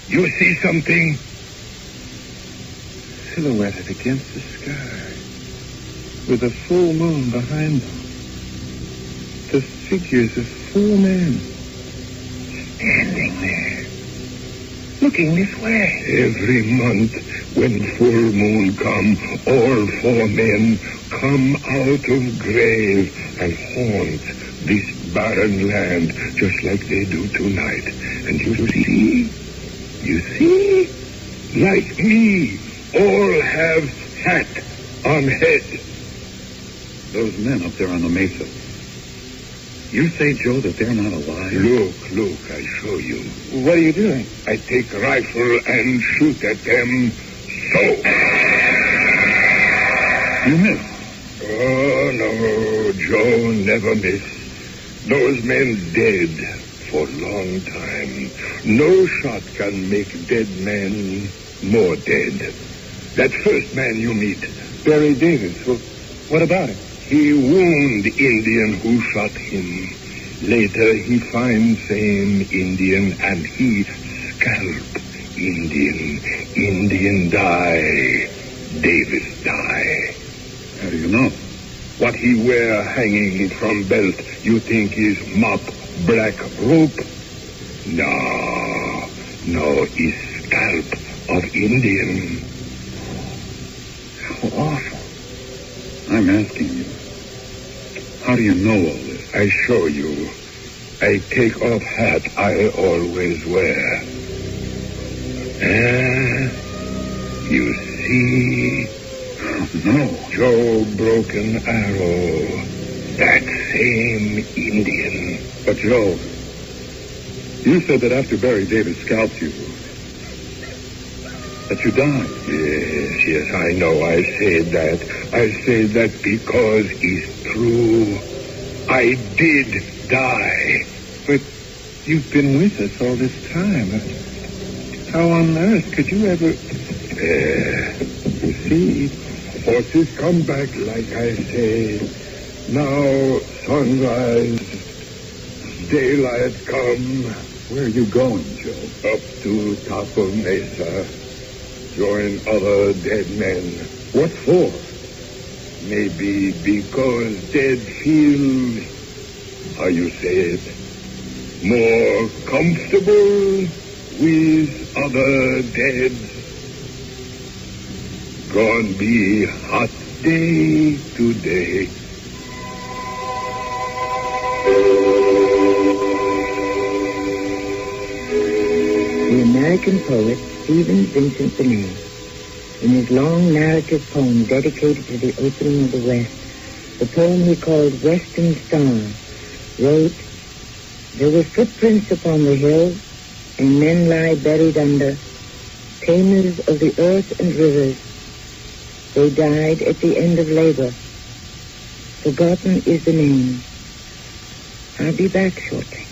You see something? Silhouetted against the sky, with a full moon behind them. The figures of 4 men, standing there, looking this way. Every month, when full moon come, all 4 men come out of grave and haunt this barren land just like they do tonight. And you see, like me, all have hat on head. Those men up there on the mesa. You say, Joe, that they're not alive? Look, I show you. What are you doing? I take rifle and shoot at them Go. You missed. Oh, no, Joe never missed. Those men dead for a long time. No shot can make dead men more dead. That first man you meet, Barry Davis. Well, what about him? he wound Indian who shot him. Later he find same Indian and he scalp Indian. Indian die. Davis die. How do you know? What he wear hanging from belt, you think is mop black rope? No, is scalp of Indian. How awful. I'm asking you. How do you know all this? I show you. I take off hat I always wear. You see? No. Joe Broken Arrow. That same Indian. But Joe, you said that after Barry Davis scalped you, that you died. Yes, I know I said that. I said that because it's true. I did die. But you've been with us all this time. How on earth could you ever... You see, horses come back like I say. Now sunrise, daylight come. Where are you going, Joe? Up to top of Mesa. Join other dead men. What for? Maybe because dead feels, how you say it, more comfortable with other dead. Gonna be hot day today. The American poet Stephen Vincent Benet, in his long narrative poem dedicated to the opening of the West, the poem he called Western Star, wrote, "There were footprints upon the hill, and men lie buried under, tamers of the earth and rivers. They died at the end of labor. Forgotten is the name. I'll be back shortly."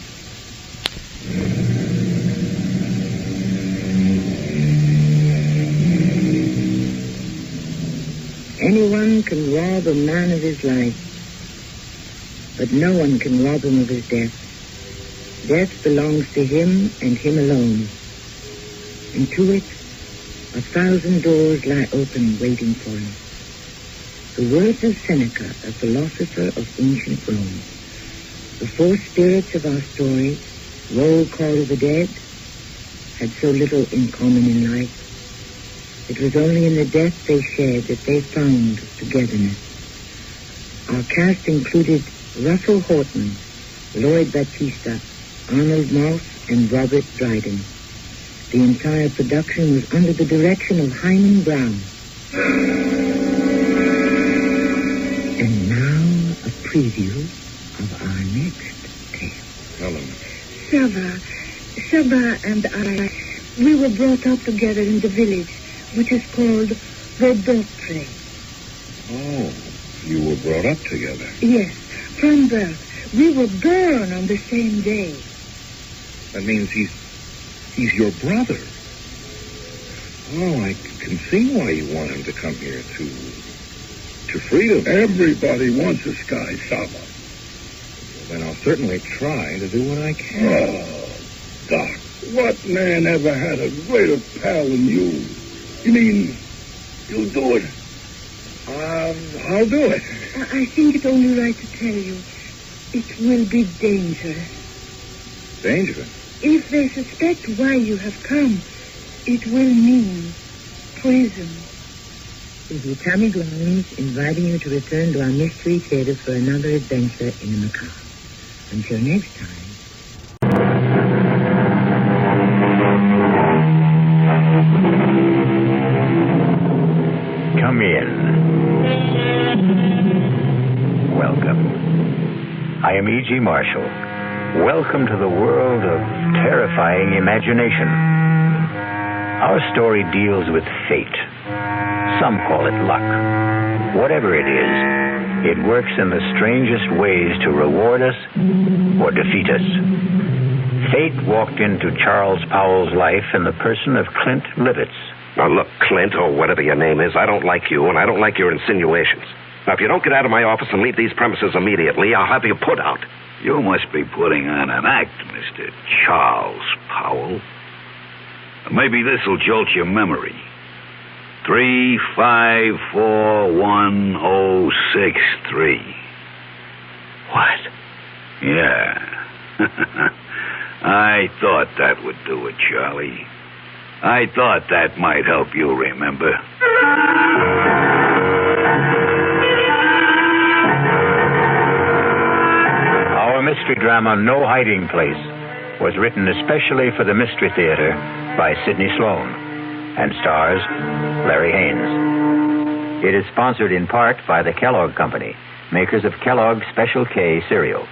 Anyone can rob a man of his life, but no one can rob him of his death. Death belongs to him and him alone. And to it, 1,000 doors lie open waiting for him. The words of Seneca, a philosopher of ancient Rome. The four spirits of our story, roll call of the dead, had so little in common in life. It was only in the death they shared that they found togetherness. Our cast included Russell Horton, Lloyd Battista, Arnold Moss, and Robert Dryden. The entire production was under the direction of Hyman Brown. And now a preview of our next tale. Helen. Saba and I, we were brought up together in the village, which is called Rodotre. Oh, you were brought up together. Yes, from birth. We were born on the same day. That means he's your brother. Oh, I can see why you want him to come here to freedom. Everybody wants a sky, Saba. Well, then I'll certainly try to do what I can. Oh, Doc, what man ever had a greater pal than you? You mean you'll do it? I'll do it. I think it's only right to tell you. It will be dangerous. Dangerous? If they suspect why you have come, it will mean prison. This is Tammy Grimes inviting you to return to our Mystery Theater for another adventure in the macabre. Until next time. Come in. Welcome. I am E.G. Marshall. Welcome to the world of terrifying imagination. Our story deals with fate. Some call it luck. Whatever it is, it works in the strangest ways to reward us or defeat us. Fate walked into Charles Powell's life in the person of Clint Livitz. Now, look, Clint, or whatever your name is, I don't like you, and I don't like your insinuations. Now, if you don't get out of my office and leave these premises immediately, I'll have you put out. You must be putting on an act, Mr. Charles Powell. Maybe this'll jolt your memory. 3541063. What? Yeah. I thought that would do it, Charlie. I thought that might help you remember. Our mystery drama, No Hiding Place, was written especially for the Mystery Theater by Sidney Sloan and stars Larry Haynes. It is sponsored in part by the Kellogg Company, makers of Kellogg's Special K cereal.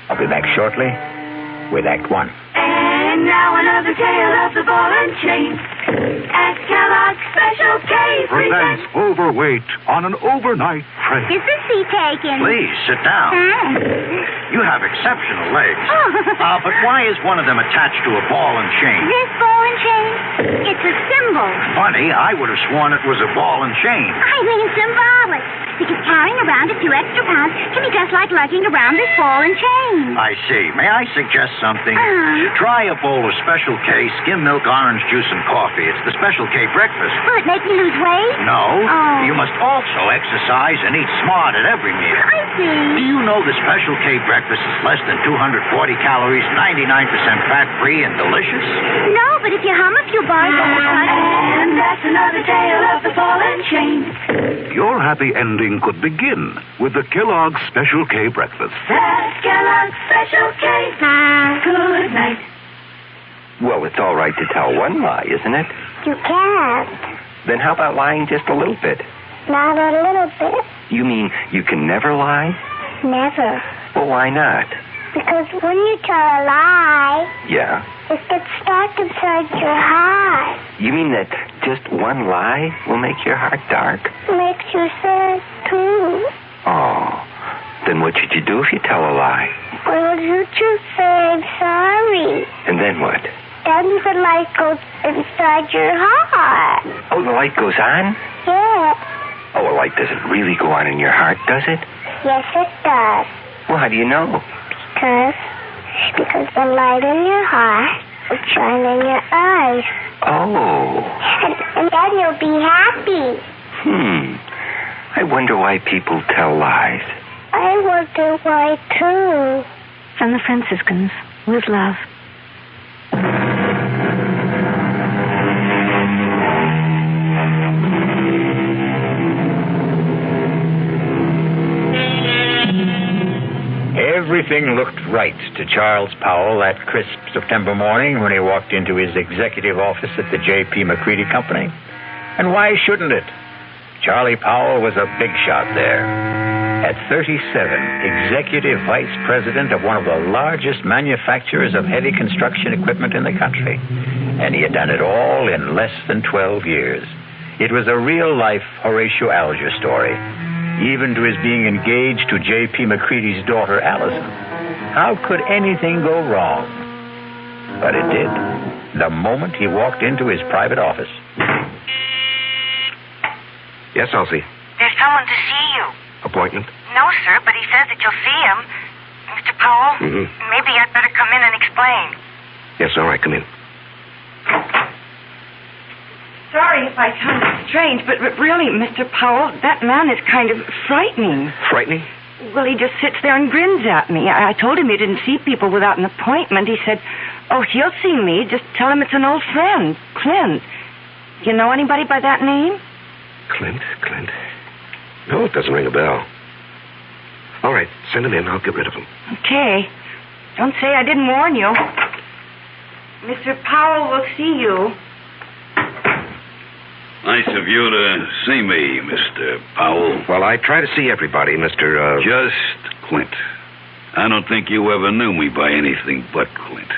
I'll be back shortly with Act One. And now another tale of the ball and chain. At Kellogg's Special K Presents Overweight on an overnight train. Is the seat taken? Please, sit down. You have exceptional legs. But why is one of them attached to a ball and chain? This ball and chain? It's a symbol. Funny, I would have sworn it was a ball and chain. I mean symbolic. Because carrying around a few extra pounds can be just like lugging around this ball and chain. I see. May I suggest something? Try a bowl of Special K skim milk, orange juice, and coffee. It's the Special K breakfast. Will it make me lose weight? No. You must also exercise and eat smart at every meal. I see. Do you know the Special K breakfast is less than 240 calories, 99% fat-free, and delicious? No, but if you hum a few bars... And that's another tale of the ball and chain. Your happy ending could begin with the Kellogg's Special K breakfast. That's Kellogg's Special K. Good night. Well, it's all right to tell one lie, isn't it? You can't. Then how about lying just a little bit? Not a little bit. You mean you can never lie? Never. Well, why not? Because when you tell a lie, Yeah? it gets dark inside your heart. You mean that just one lie will make your heart dark? Makes you sad, too. Oh, then what should you do if you tell a lie? Well, you just say I'm sorry. And then what? Then the light goes inside your heart. Oh, the light goes on? Yeah. Oh, a light doesn't really go on in your heart, does it? Yes, it does. Well, how do you know? Because the light in your heart will shine in your eyes. Oh. And then you'll be happy. I wonder why people tell lies. I wonder why, too. From the Franciscans, with love. Everything looked right to Charles Powell that crisp September morning when he walked into his executive office at the J.P. McCready Company. And why shouldn't it? Charlie Powell was a big shot there. At 37, executive vice president of one of the largest manufacturers of heavy construction equipment in the country. And he had done it all in less than 12 years. It was a real-life Horatio Alger story, even to his being engaged to J.P. McCready's daughter, Allison. How could anything go wrong? But it did, the moment he walked into his private office. Yes, Elsie. There's someone to see you. Appointment? No, sir, but he says that you'll see him. Mr. Powell, maybe I'd better come in and explain. Yes, all right, come in. Sorry if I sound strange, but really, Mr. Powell, that man is kind of frightening. Frightening? Well, he just sits there and grins at me. I told him he didn't see people without an appointment. He said, oh, he'll see me. Just tell him it's an old friend, Clint. You know anybody by that name? Clint? No, it doesn't ring a bell. All right, send him in. I'll get rid of him. Okay. Don't say I didn't warn you. Mr. Powell will see you. Nice of you to see me, Mr. Powell. Well, I try to see everybody, Mr. Just Clint. I don't think you ever knew me by anything but Clint.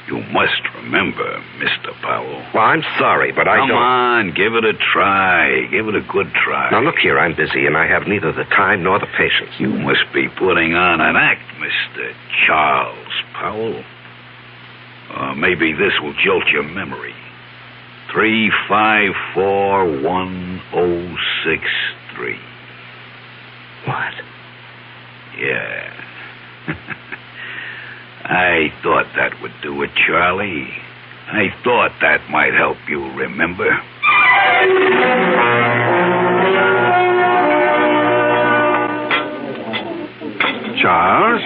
You must remember, Mr. Powell. Well, I'm sorry, but I don't... Come on, give it a try. Give it a good try. Now, look here, I'm busy, and I have neither the time nor the patience. You must be putting on an act, Mr. Charles Powell. Maybe this will jolt your memory. 3541063. What? Yeah. I thought that would do it, Charlie. I thought that might help you remember. Charles?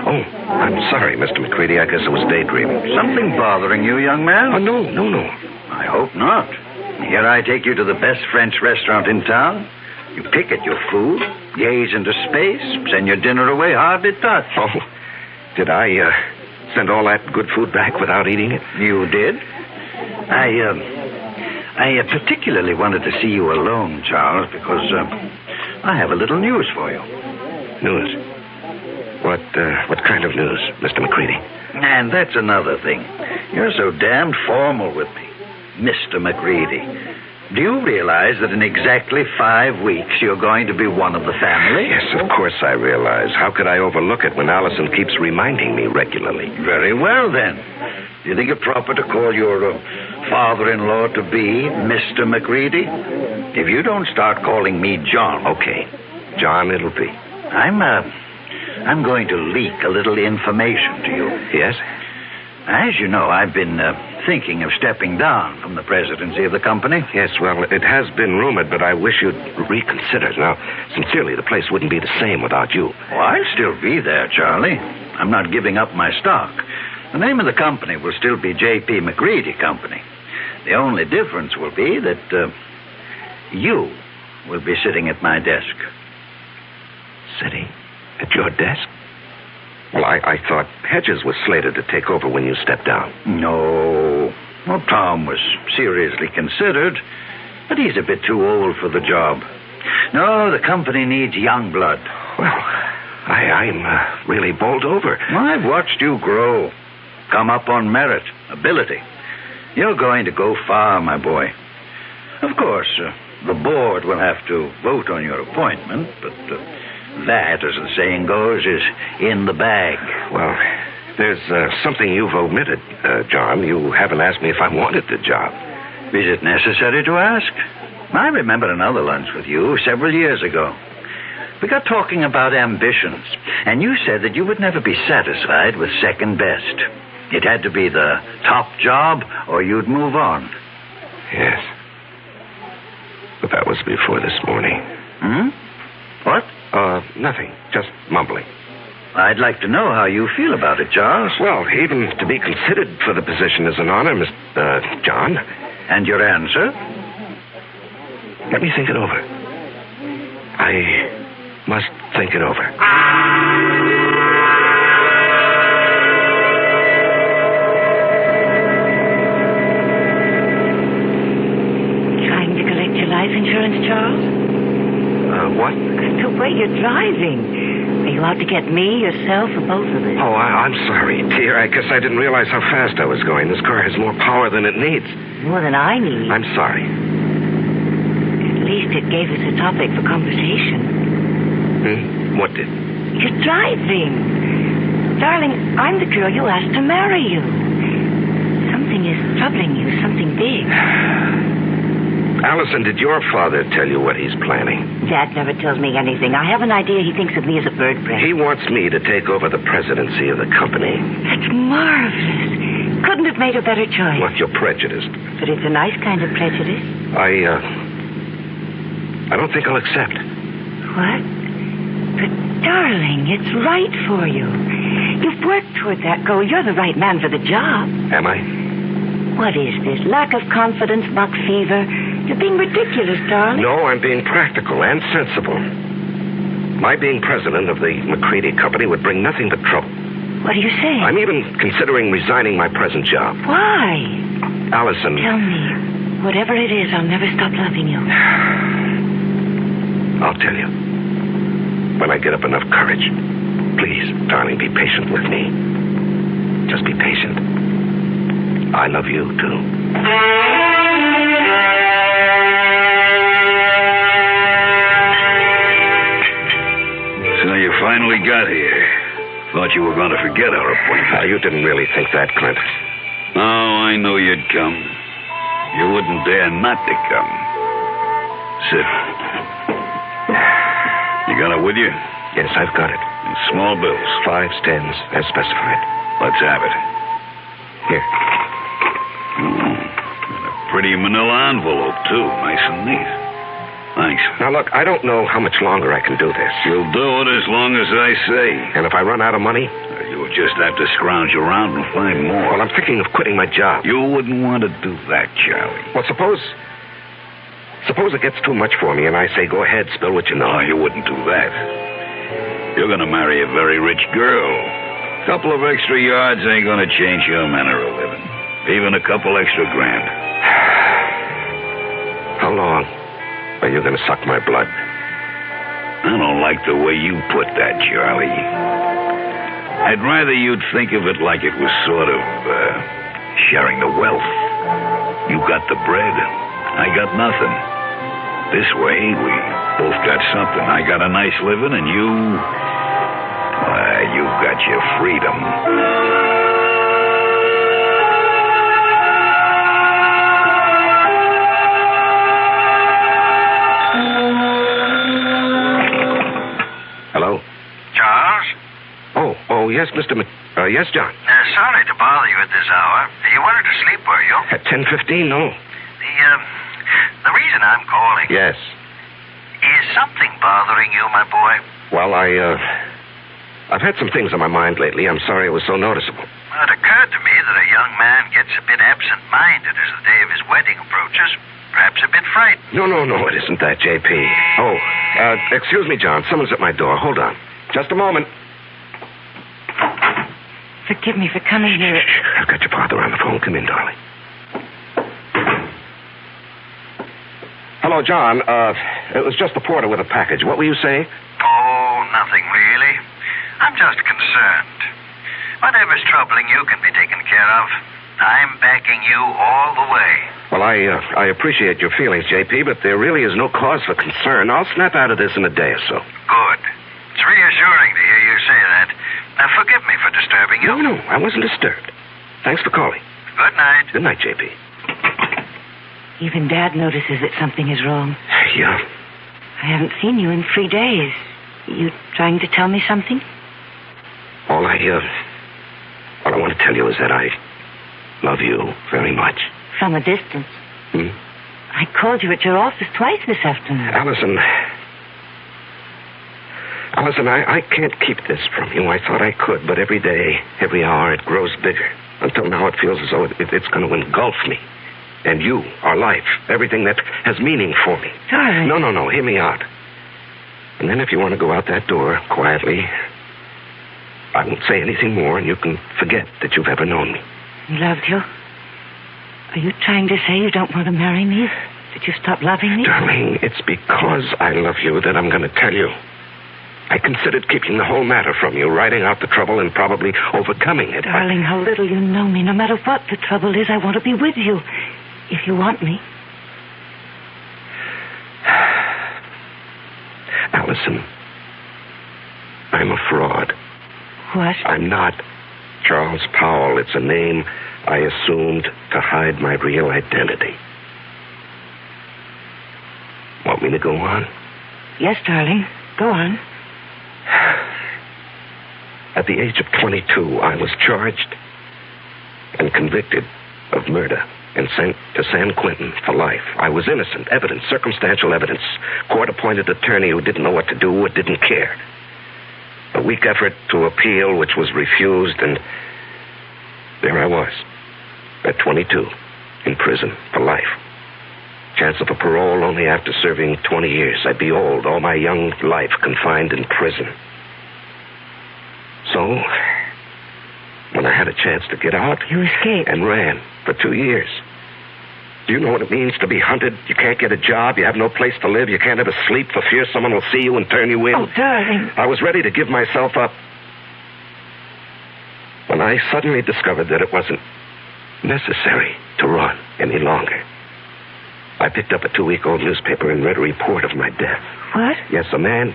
Oh, I'm sorry, Mr. McCready. I guess I was daydreaming. Something bothering you, young man? Oh, no. I hope not. Here I take you to the best French restaurant in town. You pick at your food, gaze into space, send your dinner away hardly touched. Oh, did I send all that good food back without eating it? You did? I particularly wanted to see you alone, Charles, because I have a little news for you. News? What kind of news, Mr. McCready? And that's another thing. You're so damned formal with me, Mr. McCready. Do you realize that in exactly 5 weeks you're going to be one of the family? Yes, of course I realize. How could I overlook it when Allison keeps reminding me regularly? Very well, then. Do you think it proper to call your father-in-law to be Mr. McCready? If you don't start calling me John... Okay. John, it'll be. I'm going to leak a little information to you. Yes? As you know, I've been thinking of stepping down from the presidency of the company. Yes, well, it has been rumored, but I wish you'd reconsider. Now, sincerely, the place wouldn't be the same without you. Oh, I'll still be there, Charlie. I'm not giving up my stock. The name of the company will still be J.P. McCready Company. The only difference will be that you will be sitting at my desk. Sitting at your desk? Well, I thought Hedges was slated to take over when you stepped down. No. Well, Tom was seriously considered, but he's a bit too old for the job. No, the company needs young blood. Well, I'm really bowled over. I've watched you grow. Come up on merit, ability. You're going to go far, my boy. Of course, the board will have to vote on your appointment, but... that, as the saying goes, is in the bag. Well, there's something you've omitted, John. You haven't asked me if I wanted the job. Is it necessary to ask? I remember another lunch with you several years ago. We got talking about ambitions, and you said that you would never be satisfied with second best. It had to be the top job, or you'd move on. Yes. But that was before this morning. What? Nothing. Just mumbling. I'd like to know how you feel about it, Charles. Well, even to be considered for the position is an honor, Mr. John. And your answer? Let me think it over. I must think it over. Trying to collect your life insurance, Charles? What? The way you're driving. Are you out to get me, yourself, or both of us? Oh, I'm sorry, dear. I guess I didn't realize how fast I was going. This car has more power than it needs. More than I need. I'm sorry. At least it gave us a topic for conversation. What did? You're driving. Darling, I'm the girl you asked to marry you. Something is troubling you, something big. Allison, did your father tell you what he's planning? Dad never tells me anything. I have an idea he thinks of me as a bird brain. He wants me to take over the presidency of the company. That's marvelous. Couldn't have made a better choice. Well, you're prejudiced. But it's a nice kind of prejudice. I don't think I'll accept. What? But, darling, it's right for you. You've worked toward that goal. You're the right man for the job. Am I? What is this? Lack of confidence, muck fever? You're being ridiculous, darling. No, I'm being practical and sensible. My being president of the McCready Company would bring nothing but trouble. What are you saying? I'm even considering resigning my present job. Why? Allison... Tell me. Whatever it is, I'll never stop loving you. I'll tell you. When I get up enough courage. Please, darling, be patient with me. Just be patient. I love you, too. So you finally got here. Thought you were going to forget our appointment. You didn't really think that, Clint. Oh, I knew you'd come. You wouldn't dare not to come. Sit. You got it with you? Yes, I've got it. In small bills. 5s, 10s, as specified. Let's have it. Here. And a pretty manila envelope, too. Nice and neat. Thanks. Now, look, I don't know how much longer I can do this. You'll do it as long as I say. And if I run out of money? You'll just have to scrounge around and find more. Well, I'm thinking of quitting my job. You wouldn't want to do that, Charlie. Well, suppose it gets too much for me and I say, go ahead, spill what you know. No, you wouldn't do that. You're going to marry a very rich girl. A couple of extra yards ain't going to change your manner of living. Even a couple extra grand. How long are you going to suck my blood? I don't like the way you put that, Charlie. I'd rather you'd think of it like it was sort of sharing the wealth. You got the bread. I got nothing. This way, we both got something. I got a nice living, and you've got your freedom. Hello? Charles? Oh, yes, Mr. yes, John. Sorry to bother you at this hour. You wanted to sleep, were you? At 10:15, no. The reason I'm calling... Yes. Is something bothering you, my boy? Well, I've had some things on my mind lately. I'm sorry it was so noticeable. Well, it occurred to me that a young man gets a bit absent-minded as the day of his wedding approaches. Perhaps a bit frightened. No, it isn't that, J.P. Oh, excuse me, John. Someone's at my door. Hold on. Just a moment. Forgive me for coming here. I've got your father on the phone. Come in, darling. Hello, John. It was just the porter with a package. What were you saying? Oh, nothing really. I'm just concerned. Whatever's troubling you can be taken care of. I'm backing you all the way. Well, I appreciate your feelings, J.P., but there really is no cause for concern. I'll snap out of this in a day or so. Good. It's reassuring to hear you say that. Now, forgive me for disturbing you. No, I wasn't disturbed. Thanks for calling. Good night. Good night, J.P. Even Dad notices that something is wrong. Yeah. I haven't seen you in 3 days. You trying to tell me something? All I want to tell you is that I love you very much. From a distance. I called you at your office twice this afternoon. Allison, I can't keep this from you. I thought I could, but every day, every hour, it grows bigger. Until now, it feels as though it's going to engulf me. And you, our life, everything that has meaning for me. Darling. No, hear me out. And then if you want to go out that door quietly, I won't say anything more, and you can forget that you've ever known me. Loved you? Are you trying to say you don't want to marry me? Did you stop loving me? Darling, it's because I love you that I'm going to tell you. I considered keeping the whole matter from you, riding out the trouble and probably overcoming it. Darling, how little you know me. No matter what the trouble is, I want to be with you. If you want me. Allison, I'm a fraud. What? I'm not Charles Powell. It's a name I assumed to hide my real identity. Want me to go on? Yes, darling. Go on. At the age of 22, I was charged and convicted of murder and sent to San Quentin for life. I was innocent. Evidence, circumstantial evidence. Court-appointed attorney who didn't know what to do or didn't care. A weak effort to appeal, which was refused, and there I was, at 22, in prison for life. Chance of a parole only after serving 20 years. I'd be old, all my young life confined in prison. So, when I had a chance to get out... You escaped. And ran for 2 years. Do you know what it means to be hunted? You can't get a job, you have no place to live, you can't ever sleep for fear someone will see you and turn you in. Oh, darling. I was ready to give myself up. When I suddenly discovered that it wasn't necessary to run any longer. I picked up a 2-week-old newspaper and read a report of my death. What? Yes, a man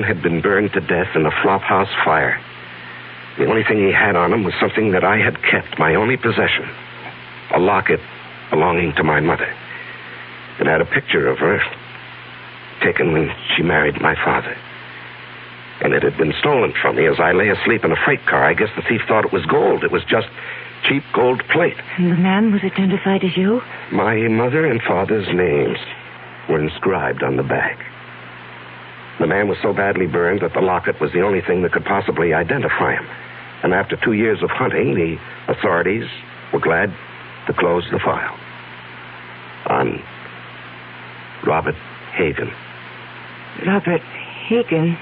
had been burned to death in a flophouse fire. The only thing he had on him was something that I had kept, my only possession, a locket belonging to my mother. It had a picture of her taken when she married my father. And it had been stolen from me as I lay asleep in a freight car. I guess the thief thought it was gold. It was just cheap gold plate. And the man was identified as you? My mother and father's names were inscribed on the back. The man was so badly burned that the locket was the only thing that could possibly identify him. And after 2 years of hunting, the authorities were glad to close the file on Robert Hagen. Robert Hagen?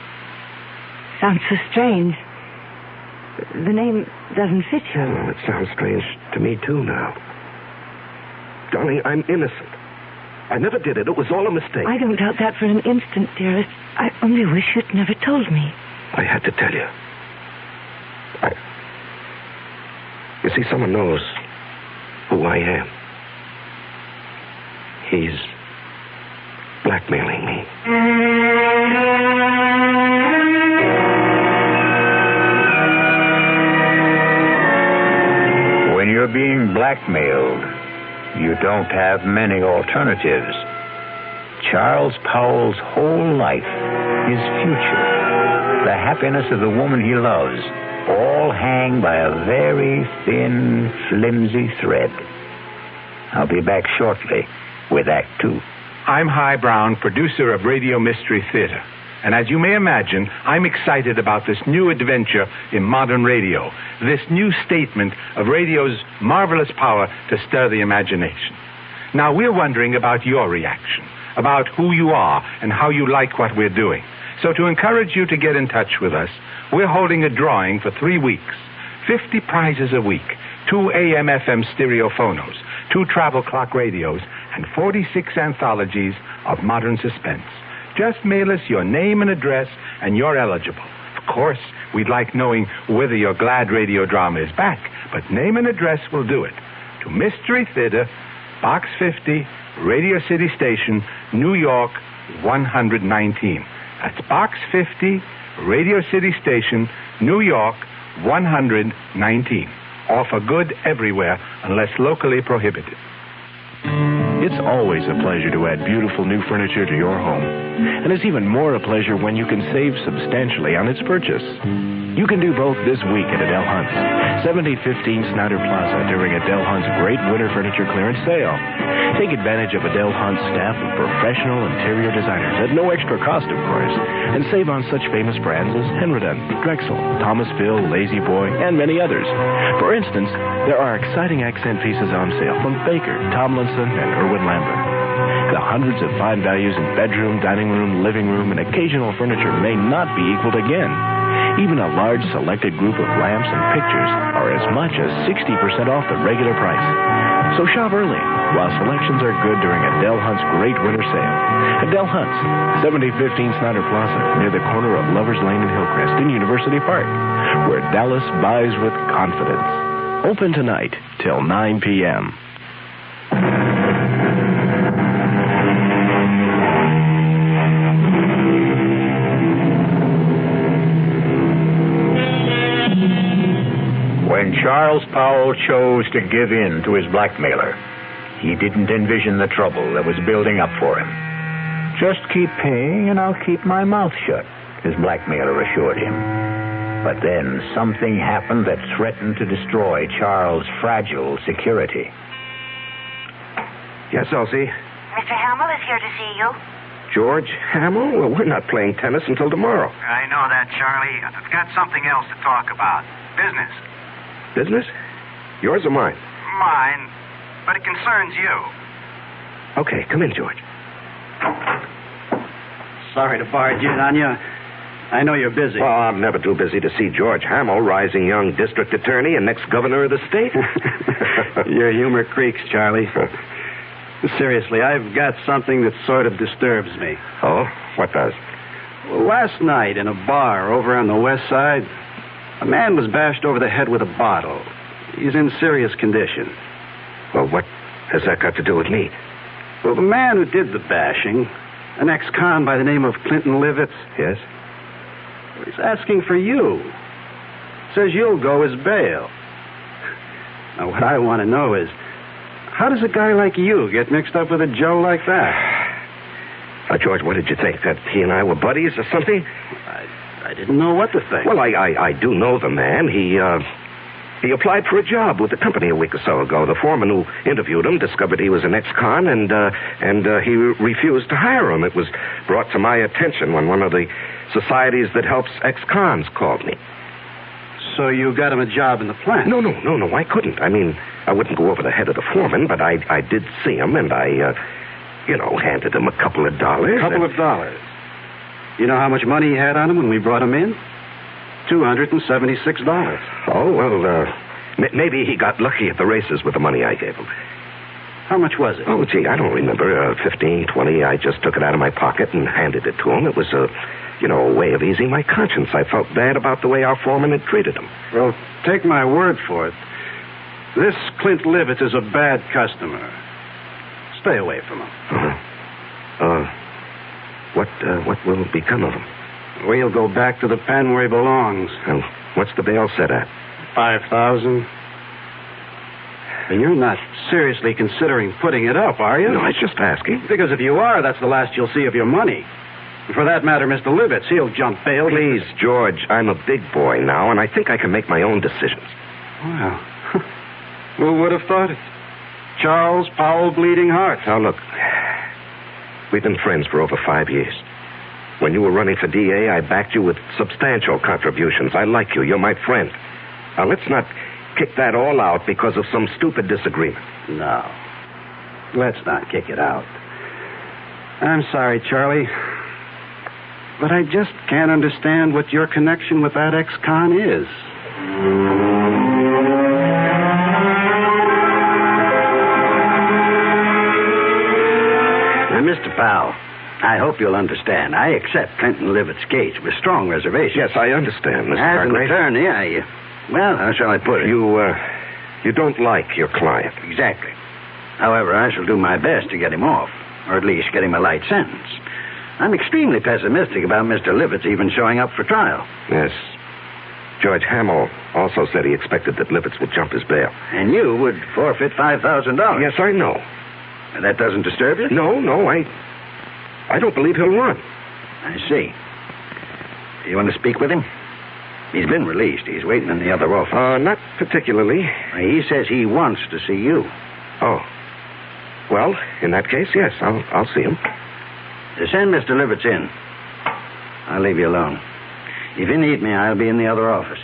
Sounds so strange. The name doesn't fit you. Oh, it sounds strange to me, too, now. Darling, I'm innocent. I never did it. It was all a mistake. I don't doubt that for an instant, dearest. I only wish you'd never told me. I had to tell you. You see, someone knows who I am. He's blackmailing me. When you're being blackmailed, you don't have many alternatives. Charles Powell's whole life, his future, the happiness of the woman he loves, all hang by a very thin, flimsy thread. I'll be back shortly with Act 2. I'm Hy Brown, producer of Radio Mystery Theater. And as you may imagine, I'm excited about this new adventure in modern radio, this new statement of radio's marvelous power to stir the imagination. Now, we're wondering about your reaction, about who you are and how you like what we're doing. So to encourage you to get in touch with us, we're holding a drawing for 3 weeks. 50 prizes a week, 2 AM/FM stereophonos, 2 travel clock radios, and 46 anthologies of modern suspense. Just mail us your name and address, and you're eligible. Of course, we'd like knowing whether your glad radio drama is back, but name and address will do it. To Mystery Theater, Box 50, Radio City Station, New York, 119. That's Box 50, Radio City Station, New York, 119. All for good everywhere, unless locally prohibited. It's always a pleasure to add beautiful new furniture to your home. And it's even more a pleasure when you can save substantially on its purchase. You can do both this week at Adele Hunt's, 7015 Snyder Plaza during Adele Hunt's great winter furniture clearance sale. Take advantage of Adele Hunt's staff of professional interior designers at no extra cost, of course, and save on such famous brands as Henriton, Drexel, Thomasville, Lazy Boy, and many others. For instance, there are exciting accent pieces on sale from Baker, Tomlinson, and Irwin Lambert. The hundreds of fine values in bedroom, dining room, living room, and occasional furniture may not be equaled again. Even a large selected group of lamps and pictures are as much as 60% off the regular price. So shop early while selections are good during Adele Hunt's great winter sale. Adele Hunt's, 7015 Snyder Plaza, near the corner of Lovers Lane and Hillcrest in University Park, where Dallas buys with confidence. Open tonight till 9 p.m. When Charles Powell chose to give in to his blackmailer, he didn't envision the trouble that was building up for him. Just keep paying and I'll keep my mouth shut, his blackmailer assured him. But then something happened that threatened to destroy Charles' fragile security. Yes, Elsie? Mr. Hamill is here to see you. George Hamill? Well, we're not playing tennis until tomorrow. I know that, Charlie. I've got something else to talk about. Business. Business? Yours or mine? Mine, but it concerns you. Okay, come in, George. Sorry to barge in on you. I know you're busy. Well, I'm never too busy to see George Hamill, rising young district attorney and next governor of the state. Your humor creaks, Charlie. Seriously, I've got something that sort of disturbs me. Oh? What does? Last night in a bar over on the west side, A man was bashed over the head with a bottle. He's in serious condition. Well, what has that got to do with me? Well, the man who did the bashing, an ex-con by the name of Clinton Livitz. Yes? He's asking for you. Says you'll go as bail. Now, what I want to know is, how does a guy like you get mixed up with a Joe like that? Now, George, what did you think? That he and I were buddies or something? I didn't know what to think. Well, I do know the man. He applied for a job with the company a week or so ago. The foreman who interviewed him discovered he was an ex-con, and he refused to hire him. It was brought to my attention when one of the societies that helps ex-cons called me. So you got him a job in the plant? No, I couldn't. I mean, I wouldn't go over the head of the foreman, but I did see him, and I handed him a couple of dollars. Couple of dollars? You know how much money he had on him when we brought him in? $276. Oh, well, maybe he got lucky at the races with the money I gave him. How much was it? Oh, gee, I don't remember. 15, 20. I just took it out of my pocket and handed it to him. It was a way of easing my conscience. I felt bad about the way our foreman had treated him. Well, take my word for it. This Clint Livitz is a bad customer. Stay away from him. What will become of him? Well, he'll go back to the pen where he belongs. And what's the bail set at? $5,000. And you're not seriously considering putting it up, are you? No, I was just asking. Because if you are, that's the last you'll see of your money. And for that matter, Mr. Livitz, he'll jump bail. Please, George, I'm a big boy now, and I think I can make my own decisions. Well, who would have thought it? Charles Powell Bleeding Heart. Now, look, we've been friends for over 5 years. When you were running for DA, I backed you with substantial contributions. I like you. You're my friend. Now, let's not kick that all out because of some stupid disagreement. No. Let's not kick it out. I'm sorry, Charlie. But I just can't understand what your connection with that ex-con is. Now, Mr. Powell, I hope you'll understand. I accept Clinton Livitz's case with strong reservations. Yes, I understand, Mr. As an Hargrave. attorney, well, how shall I put it? You don't like your client. Exactly. However, I shall do my best to get him off, or at least get him a light sentence. I'm extremely pessimistic about Mr. Livitz even showing up for trial. Yes. George Hamill also said he expected that Livitz would jump his bail. And you would forfeit $5,000. Yes, I know. And that doesn't disturb you? No, I don't believe he'll run. I see. You want to speak with him? He's been released. He's waiting in the other office. Not particularly. He says he wants to see you. Oh. Well, in that case, yes, I'll see him. Send Mr. Livitz in. I'll leave you alone. If you need me, I'll be in the other office.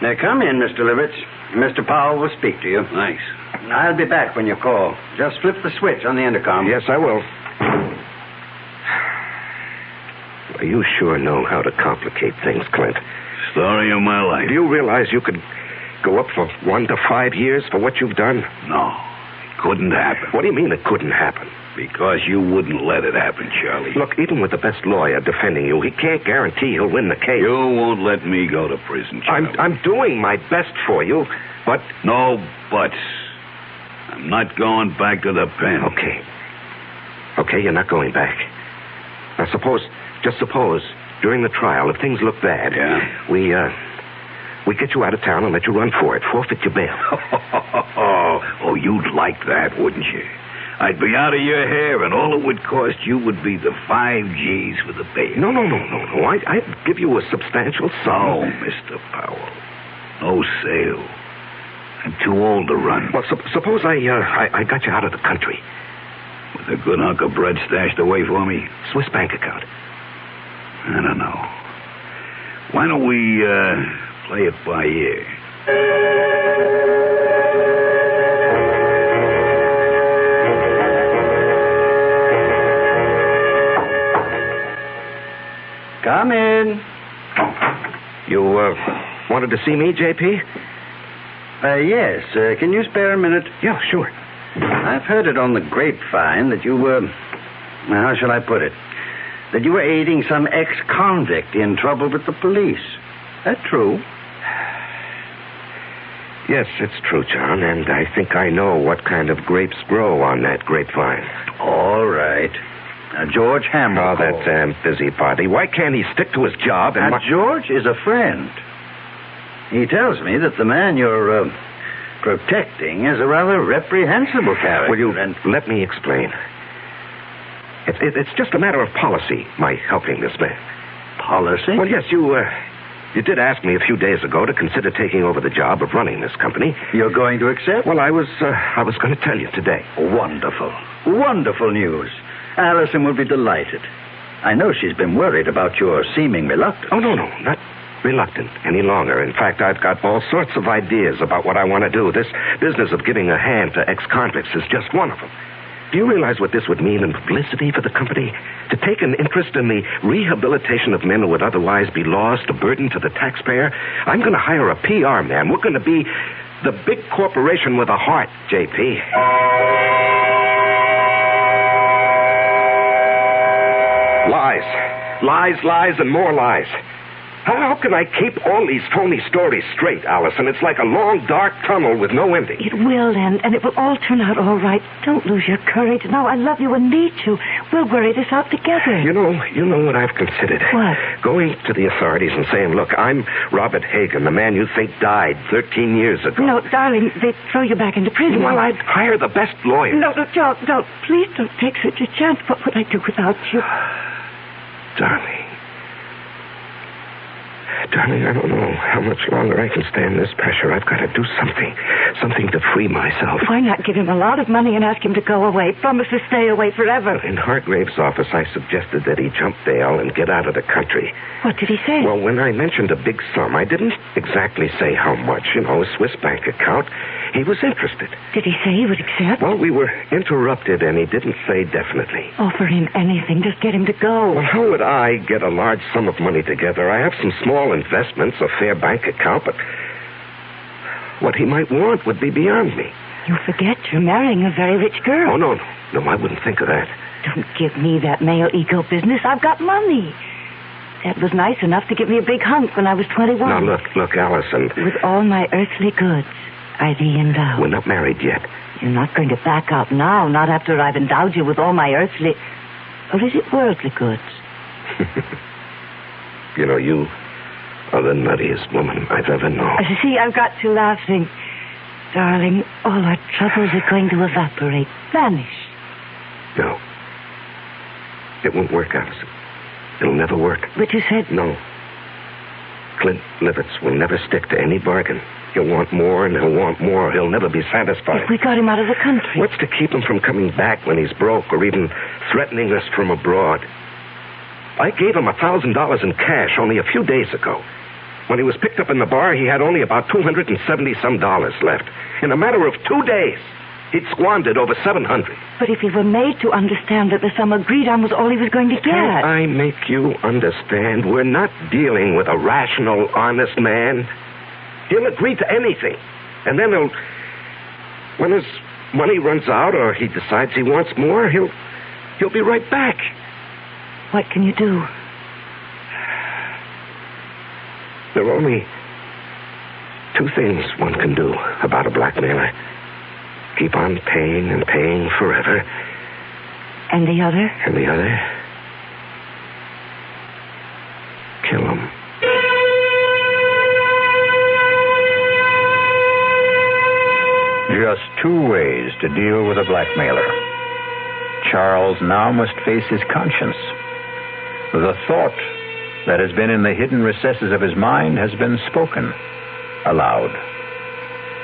Now, come in, Mr. Livitz. Mr. Powell will speak to you. Thanks. I'll be back when you call. Just flip the switch on the intercom. Yes, I will. You sure know how to complicate things, Clint. Story of my life. Do you realize you could go up for 1 to 5 years for what you've done? No, it couldn't happen. What do you mean it couldn't happen? Because you wouldn't let it happen, Charlie. Look, even with the best lawyer defending you, he can't guarantee he'll win the case. You won't let me go to prison, Charlie. I'm doing my best for you, but... No buts. I'm not going back to the pen. Okay, you're not going back. Now, just suppose, during the trial, if things look bad, we get you out of town and let you run for it, forfeit your bail. Oh, you'd like that, wouldn't you? I'd be out of your hair, and all it would cost you would be the 5 G's for the bail. No. I'd give you a substantial sum. Oh, Mr. Powell, no sale. I'm too old to run. Well, suppose I got you out of the country. With a good hunk of bread stashed away for me? Swiss bank account. I don't know. Why don't we play it by ear? Come in. You wanted to see me, J.P.? Yes. Can you spare a minute? Yeah, sure. I've heard it on the grapevine that you were... how shall I put it? That you were aiding some ex-convict in trouble with the police. That true? Yes, it's true, John, and I think I know what kind of grapes grow on that grapevine. All right. Now, George Hamill. Oh, that damn busybody. Why can't he stick to his job and... Now, George is a friend. He tells me that the man you're protecting is a rather reprehensible character. Will you let me explain? It's just a matter of policy, my helping this man. Policy? Well, yes, you did ask me a few days ago to consider taking over the job of running this company. You're going to accept? Well, I was going to tell you today. Wonderful. Wonderful news. Allison will be delighted. I know she's been worried about your seeming reluctance. Oh, no, not reluctant any longer. In fact, I've got all sorts of ideas about what I want to do. This business of giving a hand to ex-convicts is just one of them. Do you realize what this would mean in publicity for the company? To take an interest in the rehabilitation of men who would otherwise be lost, a burden to the taxpayer? I'm going to hire a PR man. We're going to be the big corporation with a heart, JP. Lies, and more lies. How can I keep all these phony stories straight, Allison? It's like a long, dark tunnel with no ending. It will end, and it will all turn out all right. Don't lose your courage. Now, I love you and need you. We'll worry this out together. You know what I've considered? What? Going to the authorities and saying, look, I'm Robert Hagen, the man you think died 13 years ago. No, darling, they'd throw you back into prison. Well, I'd hire the best lawyer. No, don't. Please don't take such a chance. What would I do without you? Darling, I don't know how much longer I can stand this pressure. I've got to do something to free myself. Why not give him a lot of money and ask him to go away? Promise to stay away forever. In Hargrave's office, I suggested that he jump bail and get out of the country. What did he say? Well, when I mentioned a big sum, I didn't exactly say how much, a Swiss bank account. He was interested. Did he say he would accept? Well, we were interrupted, and he didn't say definitely. Offer him anything. Just get him to go. Well, how would I get a large sum of money together? I have some small investments, a fair bank account, but what he might want would be beyond me. You forget you're marrying a very rich girl. Oh, no, I wouldn't think of that. Don't give me that male ego business. I've got money. Dad was nice enough to give me a big hunk when I was 21. Now, look, Allison. With all my earthly goods, I thee endow. We're not married yet. You're not going to back out now, not after I've endowed you with all my earthly... Or is it worldly goods? You are the nuttiest woman I've ever known. See, I've got you laughing. Darling, all our troubles are going to evaporate, vanish. No. It won't work, Allison. It'll never work. But you said... No. Clint Livitz will never stick to any bargain. He'll want more, and he'll want more. He'll never be satisfied. If we got him out of the country. What's to keep him from coming back when he's broke or even threatening us from abroad? I gave him $1,000 in cash only a few days ago. When he was picked up in the bar, he had only about $270-some left. In a matter of 2 days, he'd squandered over $700. But if he were made to understand that the sum agreed on was all he was going to get... Can't I make you understand? We're not dealing with a rational, honest man. He'll agree to anything. And then when his money runs out or he decides he wants more, he'll be right back. What can you do? There are only 2 things one can do about a blackmailer. Keep on paying and paying forever. And the other? And the other? Kill him. Just 2 ways to deal with a blackmailer. Charles now must face his conscience. The thought that has been in the hidden recesses of his mind has been spoken aloud.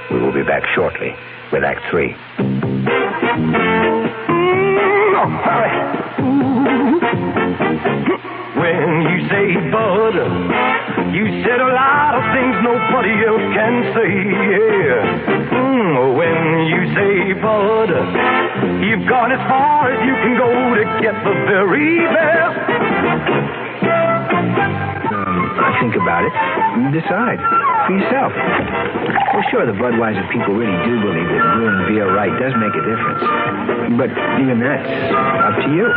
We will be back shortly with Act 3. Oh, sorry. When you say bud, you said a lot of things nobody else can say, yeah. When you say bud, you've gone as far as you can go to get the very best. Think about it and decide for yourself. Well, sure, the Budweiser people really do believe that brewing beer right does make a difference. But even that's up to you.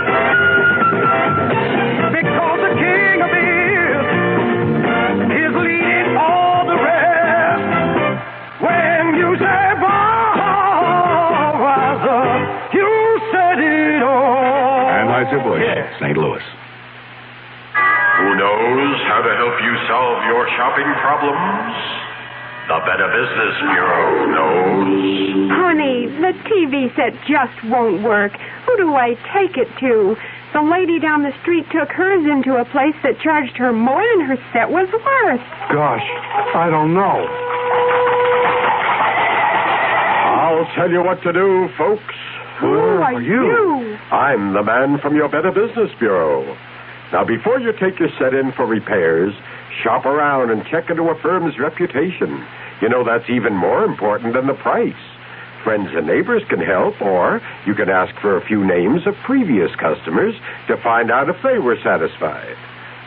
Because the king of beer is leading Mr. Bush, St. Louis. Who knows how to help you solve your shopping problems? The Better Business Bureau knows. Honey, the TV set just won't work. Who do I take it to? The lady down the street took hers into a place that charged her more than her set was worth. Gosh, I don't know. I'll tell you what to do, folks. Who are you? I'm the man from your Better Business Bureau. Now, before you take your set in for repairs, shop around and check into a firm's reputation. You know, that's even more important than the price. Friends and neighbors can help, or you can ask for a few names of previous customers to find out if they were satisfied.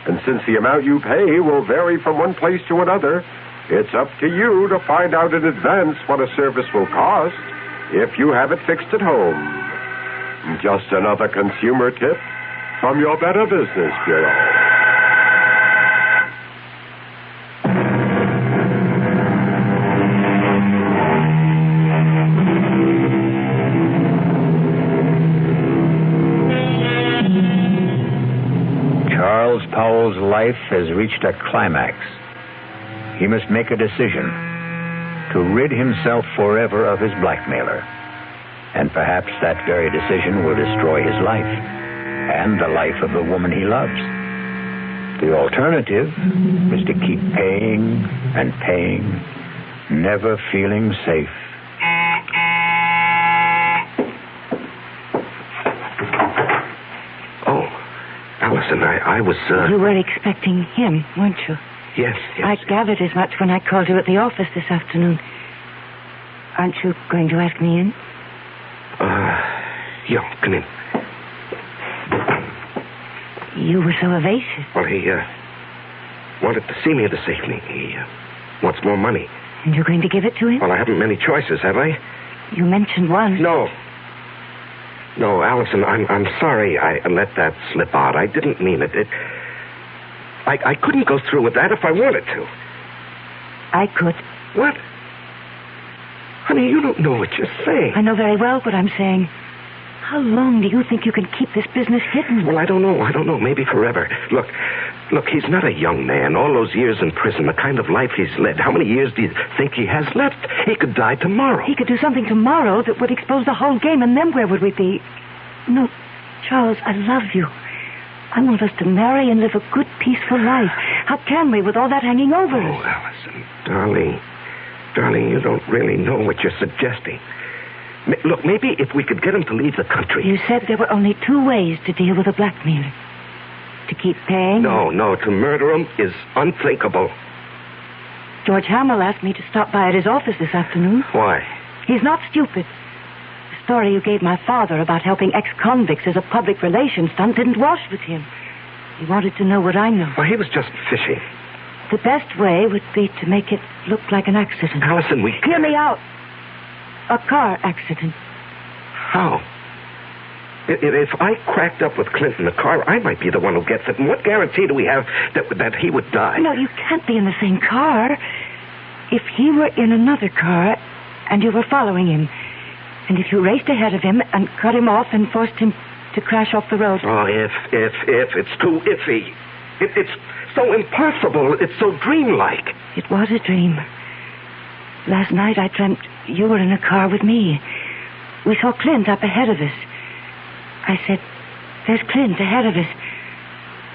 And since the amount you pay will vary from one place to another, it's up to you to find out in advance what a service will cost if you have it fixed at home. Just another consumer tip from your Better Business Bureau. Charles Powell's life has reached a climax. He must make a decision to rid himself forever of his blackmailer. And perhaps that very decision will destroy his life and the life of the woman he loves. The alternative is to keep paying and paying, never feeling safe. Oh, Allison, I was, You were expecting him, weren't you? Yes. I gathered as much when I called you at the office this afternoon. Aren't you going to ask me in? Yeah, come in. You were so evasive. Well, he, wanted to see me this evening. He, wants more money. And you're going to give it to him? Well, I haven't many choices, have I? You mentioned one. No, Allison, I'm sorry I let that slip out. I didn't mean it. I couldn't go through with that if I wanted to. I could. What? Honey, you don't know what you're saying. I know very well what I'm saying. How long do you think you can keep this business hidden? Well, I don't know. Maybe forever. Look, he's not a young man. All those years in prison, the kind of life he's led. How many years do you think he has left? He could die tomorrow. He could do something tomorrow that would expose the whole game, and then where would we be? No, Charles, I love you. I want us to marry and live a good, peaceful life. How can we with all that hanging over us? Oh, Allison, darling, you don't really know what you're suggesting. Look, maybe if we could get him to leave the country. You said there were only two ways to deal with a blackmailer. To keep paying? No, to murder him is unthinkable. George Hamill asked me to stop by at his office this afternoon. Why? He's not stupid. The story you gave my father about helping ex-convicts as a public relations stunt didn't wash with him. He wanted to know what I know. Well, he was just fishing. The best way would be to make it look like an accident. Allison, we... Hear me out. A car accident. How? If I cracked up with Clint in the car, I might be the one who gets it. And what guarantee do we have that he would die? No, you can't be in the same car. If he were in another car and you were following him, and if you raced ahead of him and cut him off and forced him to crash off the road... Oh, if. It's too iffy. It's so impossible. It's so dreamlike. It was a dream. Last night I dreamt you were in a car with me. We saw Clint up ahead of us. I said, there's Clint ahead of us.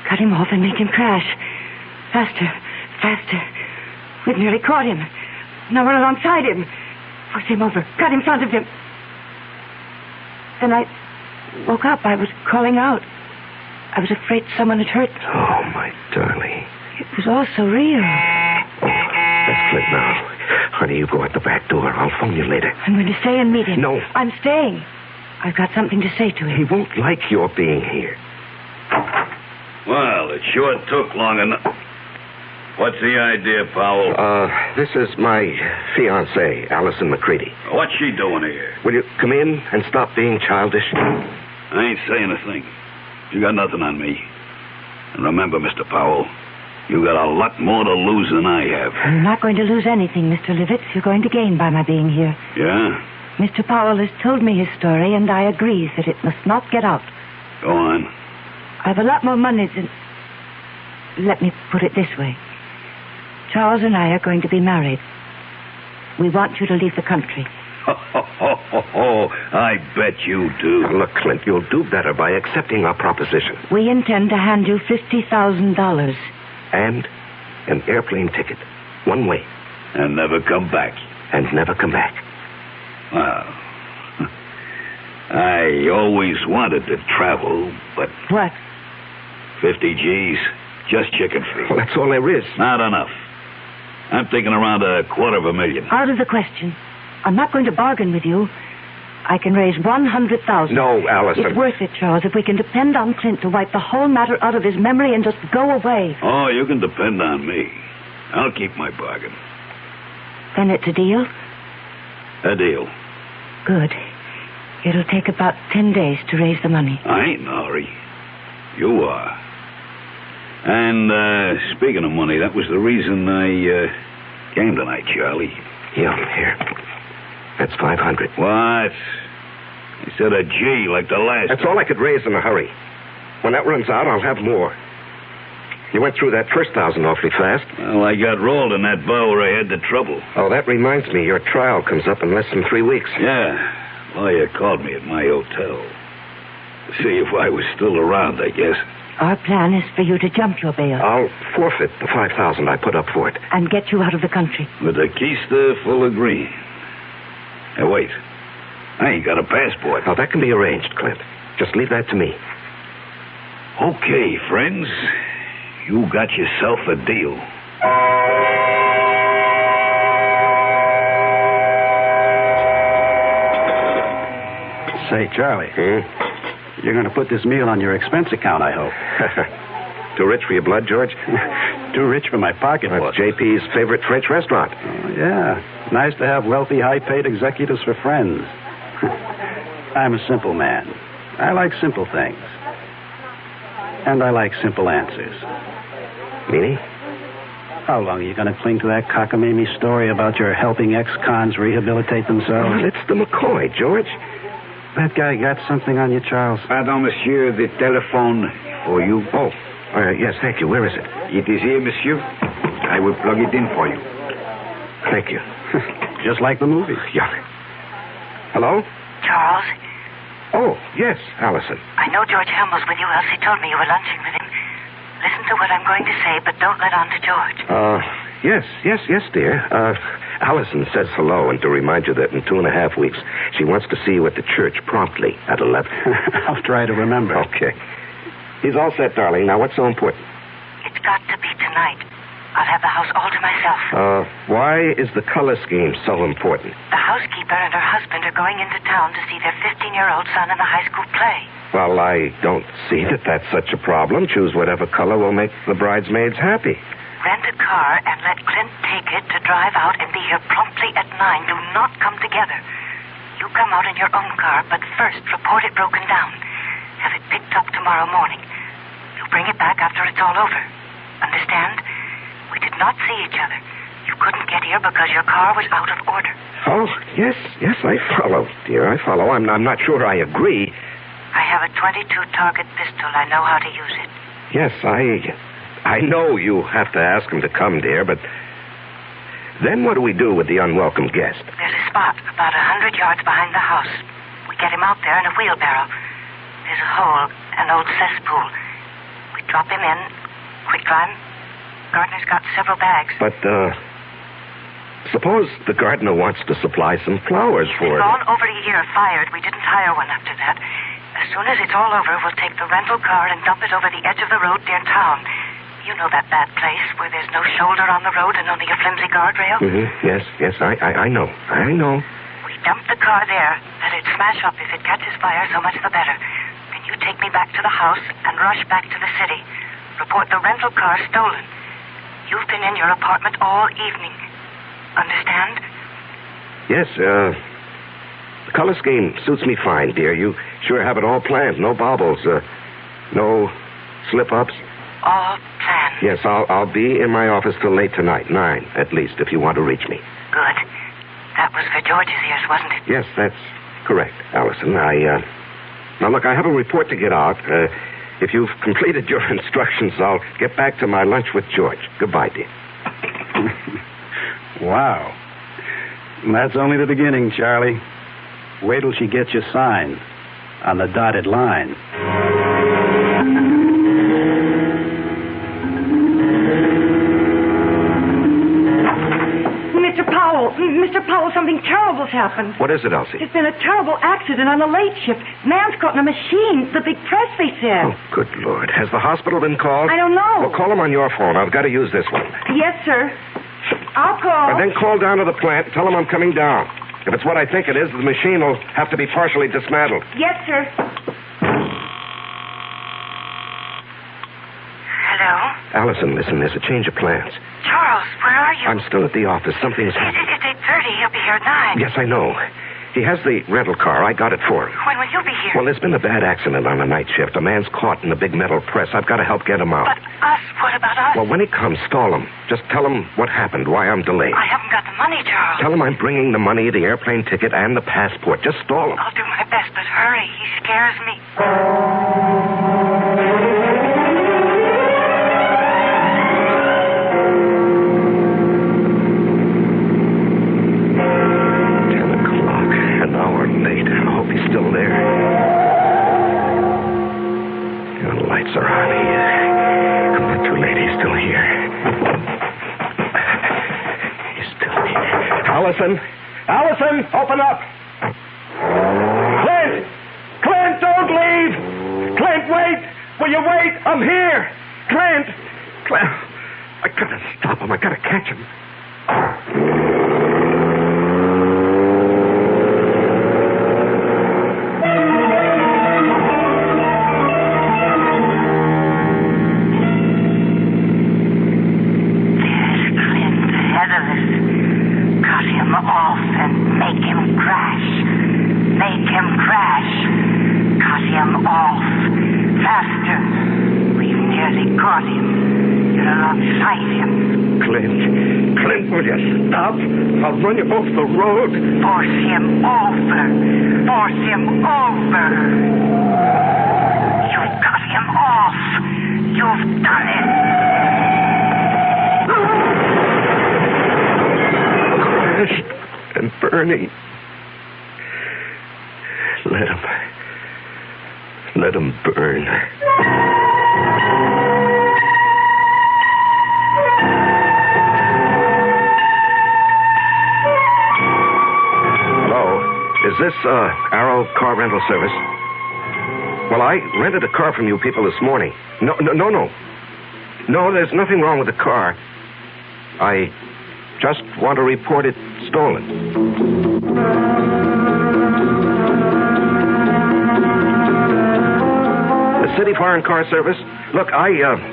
Cut him off and make him crash. Faster. We've nearly caught him. Now run alongside him. Push him over. Cut in front of him. Then I woke up. I was calling out. I was afraid someone had hurt me. Oh, my darling. It was all so real. That's Clint now. Honey, you go out the back door. I'll phone you later. I'm going to stay and meet him. No. I'm staying. I've got something to say to him. He won't like your being here. Well, it sure took long enough. What's the idea, Powell? This is my fiancée, Allison McCready. What's she doing here? Will you come in and stop being childish? I ain't saying a thing. You got nothing on me. And remember, Mr. Powell, you got a lot more to lose than I have. I'm not going to lose anything, Mr. Livitz. You're going to gain by my being here. Yeah? Mr. Powell has told me his story, and I agree that it must not get out. Go on. I've a lot more money than... Let me put it this way. Charles and I are going to be married. We want you to leave the country. I bet you do. Look, Clint, you'll do better by accepting our proposition. We intend to hand you $50,000. And an airplane ticket. One way. And never come back. And never come back. Well, I always wanted to travel, but... What? 50 G's. Just chicken feed. Well, that's all there is. Not enough. I'm thinking around $250,000. Out of the question. I'm not going to bargain with you. I can raise $100,000. No, Allison. It's worth it, Charles, if we can depend on Clint to wipe the whole matter out of his memory and just go away. Oh, you can depend on me. I'll keep my bargain. Then it's a deal? A deal. Good. It'll take about 10 days to raise the money. I ain't in a hurry. You are. And, speaking of money, that was the reason I, came tonight, Charlie. Yeah, here. That's $500. What? I said a G like the last. That's all I could raise in a hurry. When that runs out, I'll have more. You went through that first 1,000 awfully fast. Well, I got rolled in that bar where I had the trouble. Oh, that reminds me. Your trial comes up in less than 3 weeks. Yeah. Lawyer called me at my hotel. To see if I was still around, I guess. Our plan is for you to jump your bail. I'll forfeit the $5,000 I put up for it. And get you out of the country. With a keister full of green. Hey, wait. I ain't got a passport. Oh, that can be arranged, Clint. Just leave that to me. Okay, friends. You got yourself a deal. Say, Charlie. You're going to put this meal on your expense account, I hope. Too rich for your blood, George? Too rich for my pocketbook. That's JP's favorite French restaurant. Oh, yeah. Nice to have wealthy, high-paid executives for friends. I'm a simple man. I like simple things. And I like simple answers. Meaning? How long are you going to cling to that cockamamie story about your helping ex-cons rehabilitate themselves? Well, it's the McCoy, George. That guy got something on you, Charles? Pardon, monsieur, the telephone for you. Oh, yes, thank you. Where is it? It is here, monsieur. I will plug it in for you. Thank you. Just like the movie. Yeah. Hello? Charles? Oh, yes, Allison. I know George Helmel's with you. Elsie told me you were lunching with him. Listen to what I'm going to say, but don't let on to George. Yes, dear. Allison says hello and to remind you that in 2.5 weeks she wants to see you at the church promptly at 11. I'll try to remember. Okay. He's all set, darling. Now, what's so important? It's got to be tonight. I'll have the house all to myself. Why is the color scheme so important? The housekeeper and her husband are going into town to see their 15-year-old son in the high school play. Well, I don't see that that's such a problem. Choose whatever color will make the bridesmaids happy. Rent a car and let Clint take it to drive out and be here promptly at 9. Do not come together. You come out in your own car, but first report it broken down. Have it picked up tomorrow morning. You bring it back after it's all over. Understand? We did not see each other. You couldn't get here because your car was out of order. Oh, yes, I follow, dear. I follow. I'm not sure I agree. I have a .22 target pistol. I know how to use it. Yes, I know you have to ask him to come, dear, but then what do we do with the unwelcome guest? There's a spot about 100 yards behind the house. We get him out there in a wheelbarrow. There's a hole, an old cesspool. We drop him in, quick lime. Gardner's got several bags. But, suppose the gardener wants to supply some flowers for it. It's gone over a year fired. We didn't hire one after that. As soon as it's all over, we'll take the rental car and dump it over the edge of the road near town. You know that bad place where there's no shoulder on the road and only a flimsy guardrail? Mm-hmm. Yes, I know. We dump the car there. Let it smash up. If it catches fire, so much the better. Then you take me back to the house and rush back to the city. Report the rental car stolen. You've been in your apartment all evening. Understand? Yes, the color scheme suits me fine, dear. You sure have it all planned. No baubles, no slip-ups. All planned. Yes, I'll be in my office till late tonight, 9 at least, if you want to reach me. Good. That was for George's ears, wasn't it? Yes, that's correct, Allison. Now look, I have a report to get out. If you've completed your instructions, I'll get back to my lunch with George. Goodbye, dear. Wow. That's only the beginning, Charlie. Wait till she gets you signed on the dotted line. Mr. Powell, something terrible's happened. What is it, Elsie? There's been a terrible accident on the late shift. Man's caught in a machine. The big press, they said. Oh, good Lord. Has the hospital been called? I don't know. Well, call them on your phone. I've got to use this one. Yes, sir. I'll call. And then call down to the plant and tell them I'm coming down. If it's what I think it is, the machine will have to be partially dismantled. Yes, sir. Hello? Allison, listen, there's a change of plans. Charles, where are you? I'm still at the office. Something's happened. It's 8:30. He'll be here at 9. Yes, I know. He has the rental car. I got it for him. When will you be here? Well, there's been a bad accident on the night shift. A man's caught in the big metal press. I've got to help get him out. But us? What about us? Well, when he comes, stall him. Just tell him what happened, why I'm delayed. I haven't got the money, Charles. Tell him I'm bringing the money, the airplane ticket, and the passport. Just stall him. I'll do my best, but hurry. He scares me. Still there. The lights are on. Come on, too late. He's still here. He's still here. Allison! Allison! Open up! Clint! Clint, don't leave! Clint, wait! Will you wait? I'm here! Clint! Clint! I gotta stop him. I gotta catch him. I'll run you off the road. Force him over. Force him over. You've got him off. You've done it. Crashed and burning. Let him burn. Is this, Arrow Car Rental Service? Well, I rented a car from you people this morning. No, there's nothing wrong with the car. I just want to report it stolen. The City Foreign Car Service? Look, I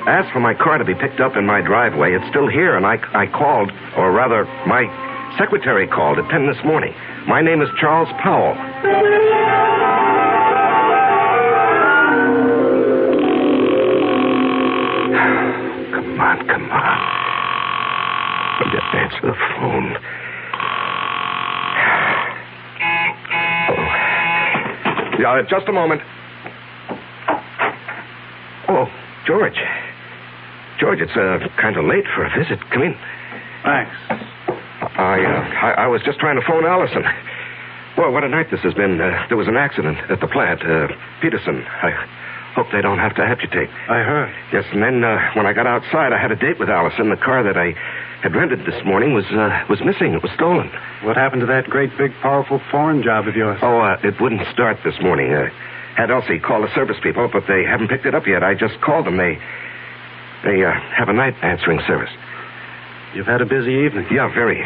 asked for my car to be picked up in my driveway. It's still here, and I called, or rather, my secretary called at 10 this morning. My name is Charles Powell. Come on. Will you answer the phone? Oh. Yeah, just a moment. Oh, George. George, it's kind of late for a visit. Come in. Thanks. I was just trying to phone Allison. Well, what a night this has been. There was an accident at the plant. Peterson. I hope they don't have to amputate. I heard. Yes, and then when I got outside, I had a date with Allison. The car that I had rented this morning was missing. It was stolen. What happened to that great, big, powerful foreign job of yours? Oh, it wouldn't start this morning. Had Elsie call the service people, but they haven't picked it up yet. I just called them. They have a night answering service. You've had a busy evening. Yeah, very.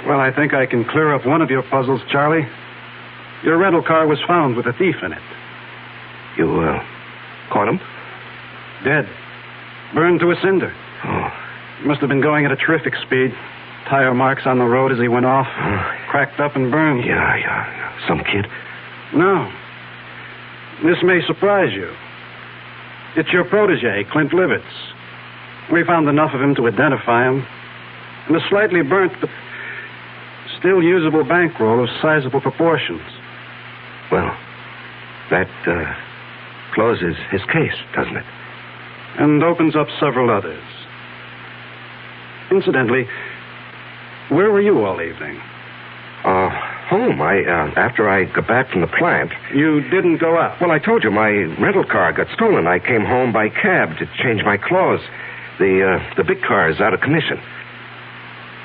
Well, I think I can clear up one of your puzzles, Charlie. Your rental car was found with a thief in it. You, caught him? Dead. Burned to a cinder. Oh. He must have been going at a terrific speed. Tire marks on the road as he went off. Cracked up and burned. Yeah. Some kid? No. This may surprise you. It's your protege, Clint Livitz. We found enough of him to identify him. And a slightly burnt, but still usable bankroll of sizable proportions. Well, closes his case, doesn't it? And opens up several others. Incidentally, where were you all evening? Home. After I got back from the plant. You didn't go out? Well, I told you, my rental car got stolen. I came home by cab to change my clothes. The big car is out of commission.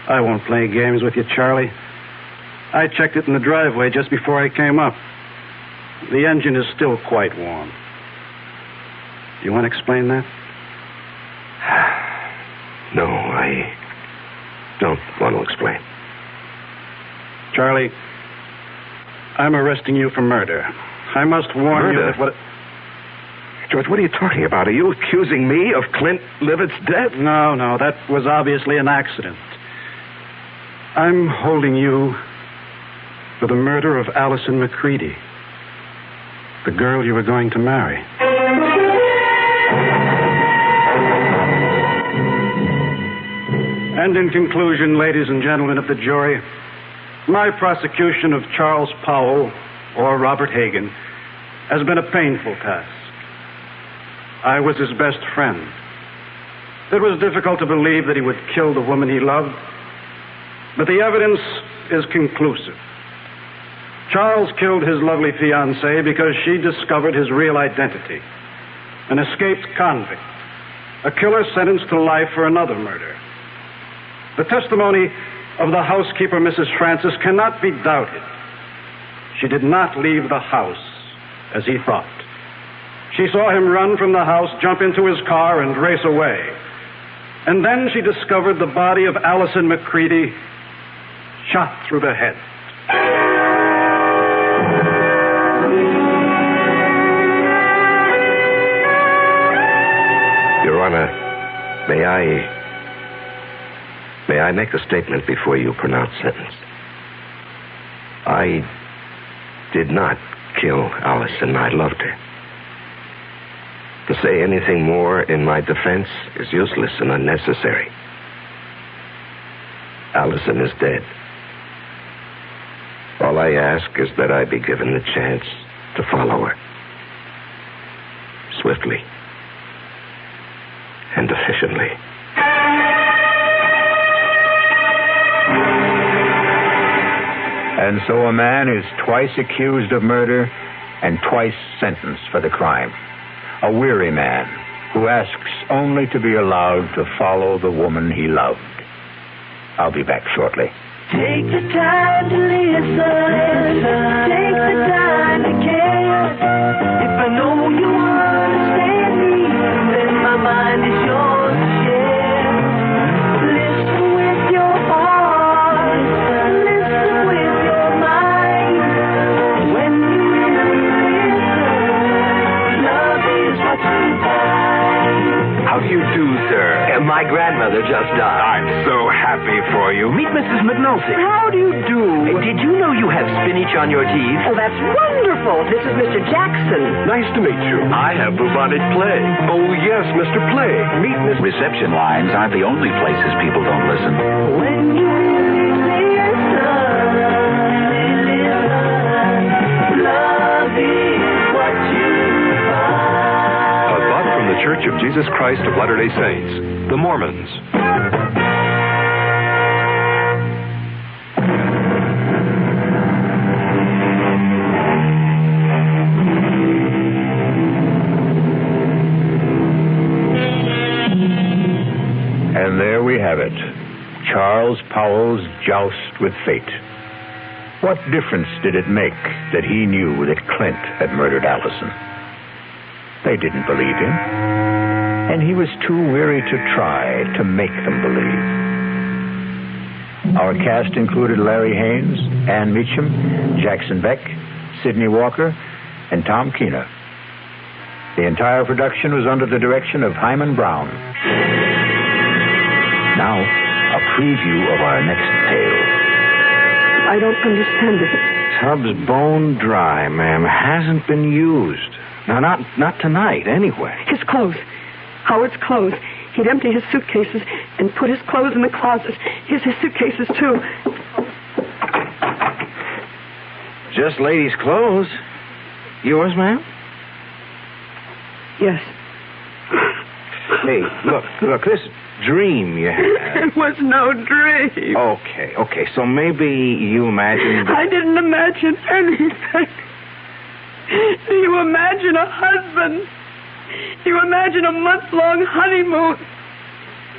I won't play games with you, Charlie. I checked it in the driveway just before I came up. The engine is still quite warm. Do you want to explain that? No, I don't want to explain. Charlie, I'm arresting you for murder. I must warn you that what... George, what are you talking about? Are you accusing me of Clint Livet's death? No, that was obviously an accident. I'm holding you for the murder of Allison McCready, the girl you were going to marry. And in conclusion, ladies and gentlemen of the jury, my prosecution of Charles Powell, or Robert Hagan, has been a painful task. I was his best friend. It was difficult to believe that he would kill the woman he loved, but the evidence is conclusive. Charles killed his lovely fiancée because she discovered his real identity, an escaped convict, a killer sentenced to life for another murder. The testimony of the housekeeper, Mrs. Francis, cannot be doubted. She did not leave the house as he thought. She saw him run from the house, jump into his car, and race away. And then she discovered the body of Allison McCready shot through the head. Your Honor, may I make a statement before you pronounce sentence? I did not kill Allison. I loved her. To say anything more in my defense is useless and unnecessary. Allison is dead. All I ask is that I be given the chance to follow her. Swiftly and efficiently. And so a man is twice accused of murder and twice sentenced for the crime. A weary man who asks only to be allowed to follow the woman he loved. I'll be back shortly. Take the time to listen. Take the time to care. If I know you understand me, then my mind is yours to share. Listen with your heart. Listen with your mind. When you really listen, love is what you find. How do you do, sir? My grandmother just died. I'm so happy for you. Meet Mrs. McNulty. How do you do? Did you know you have spinach on your teeth? Oh, that's wonderful. This is Mr. Jackson. Nice to meet you. I have bubonic plague. Oh, yes, Mr. Plague. Meet Miss... Reception lines aren't the only places people don't listen. When you listen, love is what you find. A thought from the Church of Jesus Christ of Latter-day Saints, the Mormons. And there we have it. Charles Powell's joust with fate. What difference did it make that he knew that Clint had murdered Allison? They didn't believe him, and he was too weary to try to make them believe. Our cast included Larry Haynes, Ann Meacham, Jackson Beck, Sidney Walker, and Tom Keener. The entire production was under the direction of Hyman Brown. Now, a preview of our next tale. I don't understand it. Tub's bone dry, ma'am. Hasn't been used. No, not tonight, anyway. His clothes. Howard's clothes. He'd empty his suitcases and put his clothes in the closet. Here's his suitcases, too. Just ladies' clothes. Yours, ma'am? Yes. Hey, look, this dream you had. It was no dream. Okay, so maybe you imagined... I didn't imagine anything. You imagine a husband. You imagine a month-long honeymoon.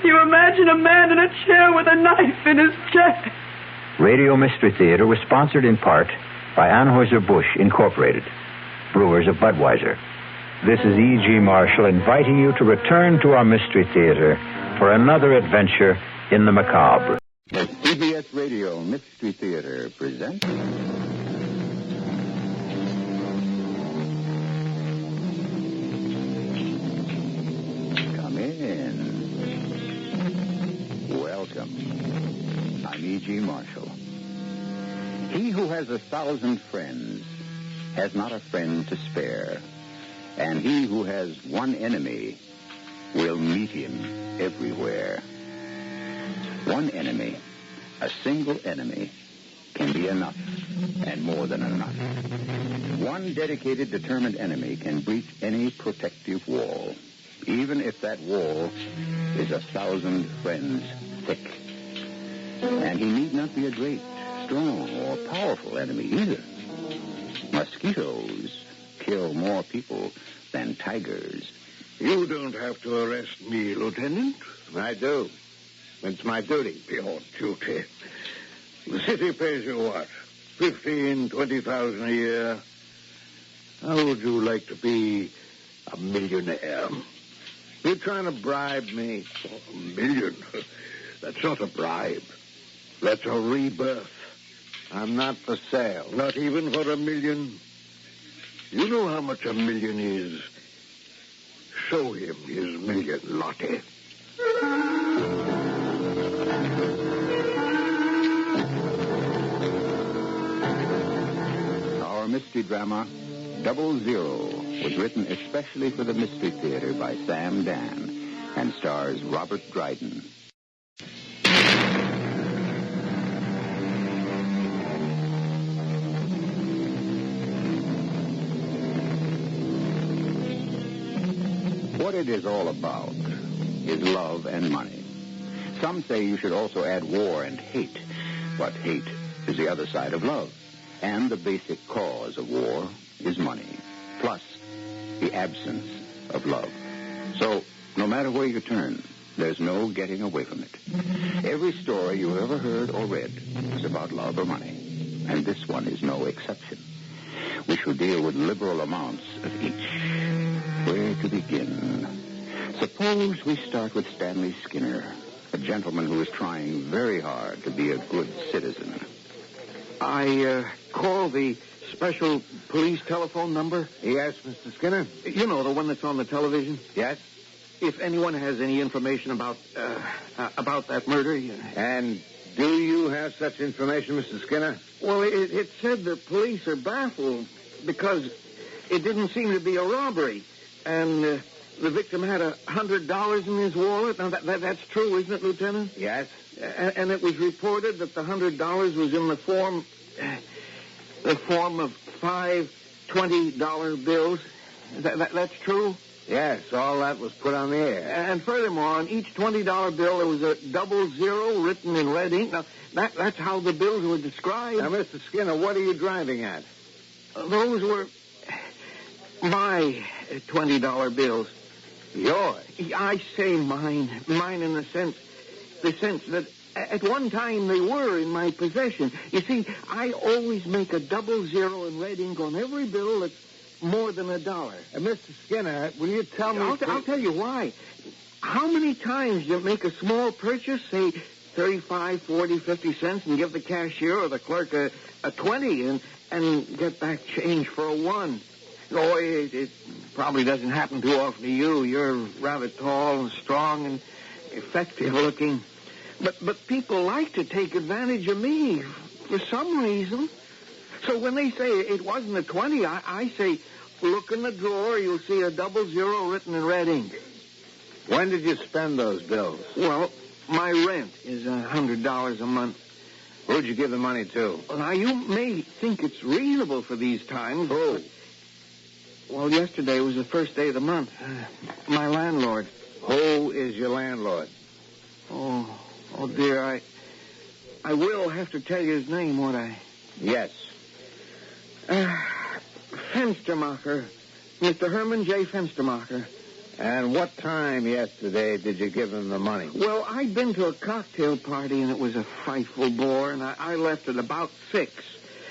You imagine a man in a chair with a knife in his chest. Radio Mystery Theater was sponsored in part by Anheuser-Busch Incorporated, brewers of Budweiser. This is E.G. Marshall inviting you to return to our Mystery Theater for another adventure in the macabre. The CBS Radio Mystery Theater presents... Come in. Welcome. I'm E.G. Marshall. He who has 1,000 friends has not a friend to spare. And he who has one enemy will meet him everywhere. One enemy, a single enemy, can be enough, and more than enough. One dedicated, determined enemy can breach any protective wall, even if that wall is 1,000 friends thick. And he need not be a great, strong, or powerful enemy either. Mosquitoes kill more people than tigers. You don't have to arrest me, Lieutenant. I do. It's my duty. Your duty. The city pays you what? 15,000, 20,000 a year? How would you like to be a millionaire? You're trying to bribe me. Oh, $1 million? That's not a bribe. That's a rebirth. I'm not for sale. Not even for $1 million? You know how much $1 million is. Show him his $1 million, Lottie. Our mystery drama, 00, was written especially for the Mystery Theater by Sam Dan and stars Robert Dryden. What it is all about is love and money. Some say you should also add war and hate, but hate is the other side of love. And the basic cause of war is money, plus the absence of love. So, no matter where you turn, there's no getting away from it. Every story you ever heard or read is about love or money, and this one is no exception. We shall deal with liberal amounts of each. Where to begin? Suppose we start with Stanley Skinner, a gentleman who is trying very hard to be a good citizen. I call the special police telephone number? Yes, Mr. Skinner? You know, the one that's on the television? Yes? If anyone has any information about that murder... And do you have such information, Mr. Skinner? Well, it said the police are baffled because it didn't seem to be a robbery. And the victim had $100 in his wallet. Now, that's true, isn't it, Lieutenant? Yes. And it was reported that the $100 was in the form of 5 $20 bills. That's true? Yes, all that was put on the air. And furthermore, on each $20 bill, there was a 00 written in red ink. Now, that's how the bills were described. Now, Mr. Skinner, what are you driving at? Those were my $20 bills. Yours? I say mine. Mine in the sense that at one time they were in my possession. You see, I always make a 00 in red ink on every bill that's more than $1. Mr. Skinner, will you tell me... I'll tell you why. How many times do you make a small purchase, say 35, 40, 50 cents, and give the cashier or the clerk a 20 and get back change for a 1? Oh, it probably doesn't happen too often to you. You're rather tall and strong and effective looking. But people like to take advantage of me for some reason. So when they say it wasn't a 20, I say, look in the drawer, you'll see a 00 written in red ink. When did you spend those bills? Well, my rent is $100 a month. Who'd you give the money to? Well, now, you may think it's reasonable for these times. Who? Well, yesterday was the first day of the month. My landlord. Who is your landlord? Oh, dear, I will have to tell you his name, won't I? Yes. Fenstermacher. Mr. Herman J. Fenstermacher. And what time yesterday did you give him the money? Well, I'd been to a cocktail party, and it was a frightful bore, and I left at about 6.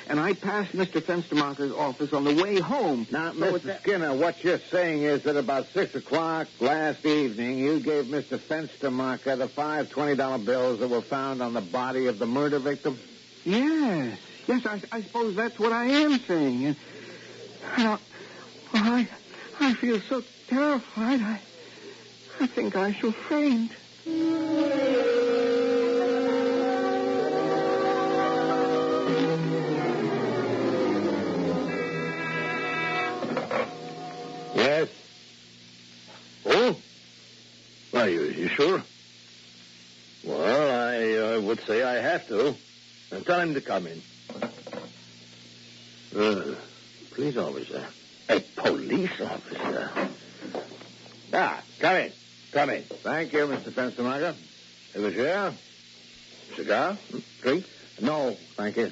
And I passed Mr. Fenstermacher's office on the way home. Now, Mr. Skinner, what you're saying is that about 6 o'clock last evening, you gave Mr. Fenstermacher the 5 $20 bills that were found on the body of the murder victim? Yes, I suppose that's what I am saying. And I feel so terrified, I think I shall faint. Yes? Oh? Are you sure? Well, I would say I have to. Tell him to come in. Police officer. A police officer? Come in. Come in. Thank you, Mr. Fenstermacher. Have a chair? Cigar? Drink? No, thank you.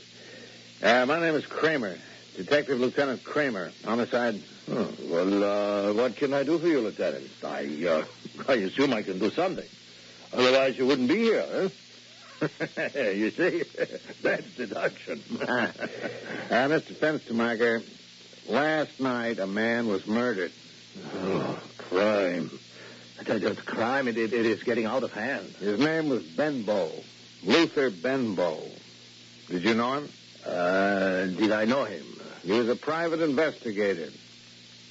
My name is Kramer. Detective Lieutenant Kramer. Homicide. Oh, well, what can I do for you, Lieutenant? I assume I can do something. Otherwise, you wouldn't be here, huh? You see, that's deduction. Mr. Fenstermacher, last night a man was murdered. Oh, crime. That's crime. It is getting out of hand. His name was Benbow. Luther Benbow. Did you know him? Did I know him? He was a private investigator.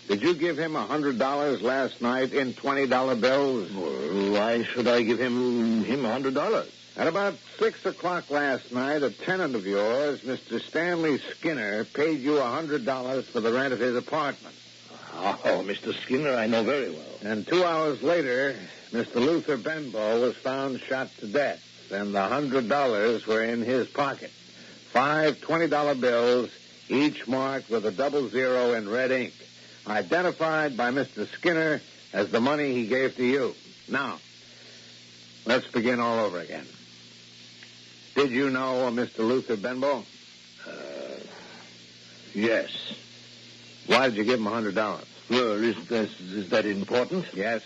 Did you give him $100 last night in $20 bills? Well, why should I give him $100? At about 6 o'clock last night, a tenant of yours, Mr. Stanley Skinner, paid you $100 for the rent of his apartment. Oh, Mr. Skinner, I know very well. And 2 hours later, Mr. Luther Benbow was found shot to death, and the $100 were in his pocket. 5 $20 bills, each marked with a 00 in red ink, identified by Mr. Skinner as the money he gave to you. Now, let's begin all over again. Did you know Mr. Luther Benbow? Yes. Why did you give him $100? Well, is that important? Yes.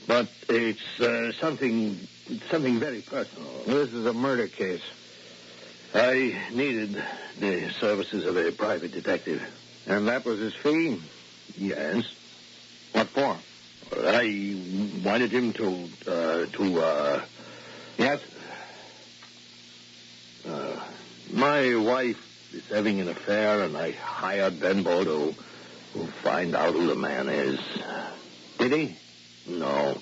But it's something very personal. This is a murder case. I needed the services of a private detective. And that was his fee? Yes. What for? I wanted him to Yes? My wife is having an affair, and I hired Benbow to find out who the man is. Did he? No.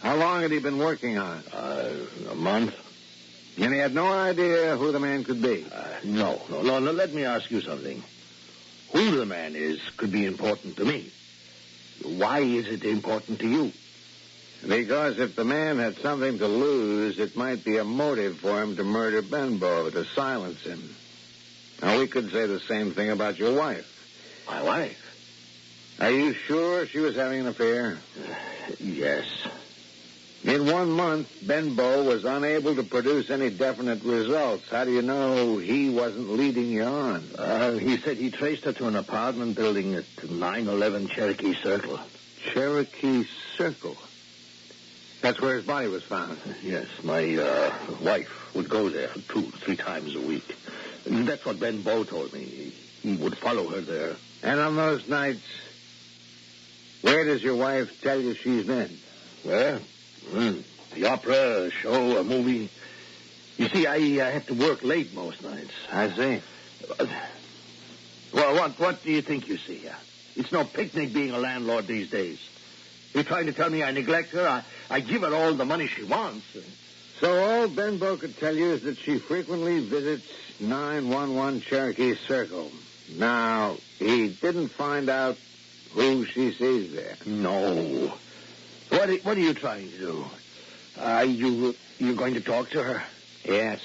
How long had he been working on it? A month. And he had no idea who the man could be? No. Let me ask you something. Who the man is could be important to me. Why is it important to you? Because if the man had something to lose, it might be a motive for him to murder Benbow, to silence him. Now, we could say the same thing about your wife. My wife? Are you sure she was having an affair? Yes. In 1 month, Benbow was unable to produce any definite results. How do you know he wasn't leading you on? He said he traced her to an apartment building at 911 Cherokee Circle. Cherokee Circle? That's where his body was found? Yes, my wife would go there 2-3 times a week. That's what Benbow told me. He would follow her there. And on those nights, where does your wife tell you she's been? Where? The opera, a show, a movie. You see, I have to work late most nights. I see. Well, what do you think you see? It's no picnic being a landlord these days. You're trying to tell me I neglect her? I give her all the money she wants. So all Benbow could tell you is that she frequently visits 911 Cherokee Circle. Now, he didn't find out who she sees there. No. What are you trying to do? Are you going to talk to her? Yes.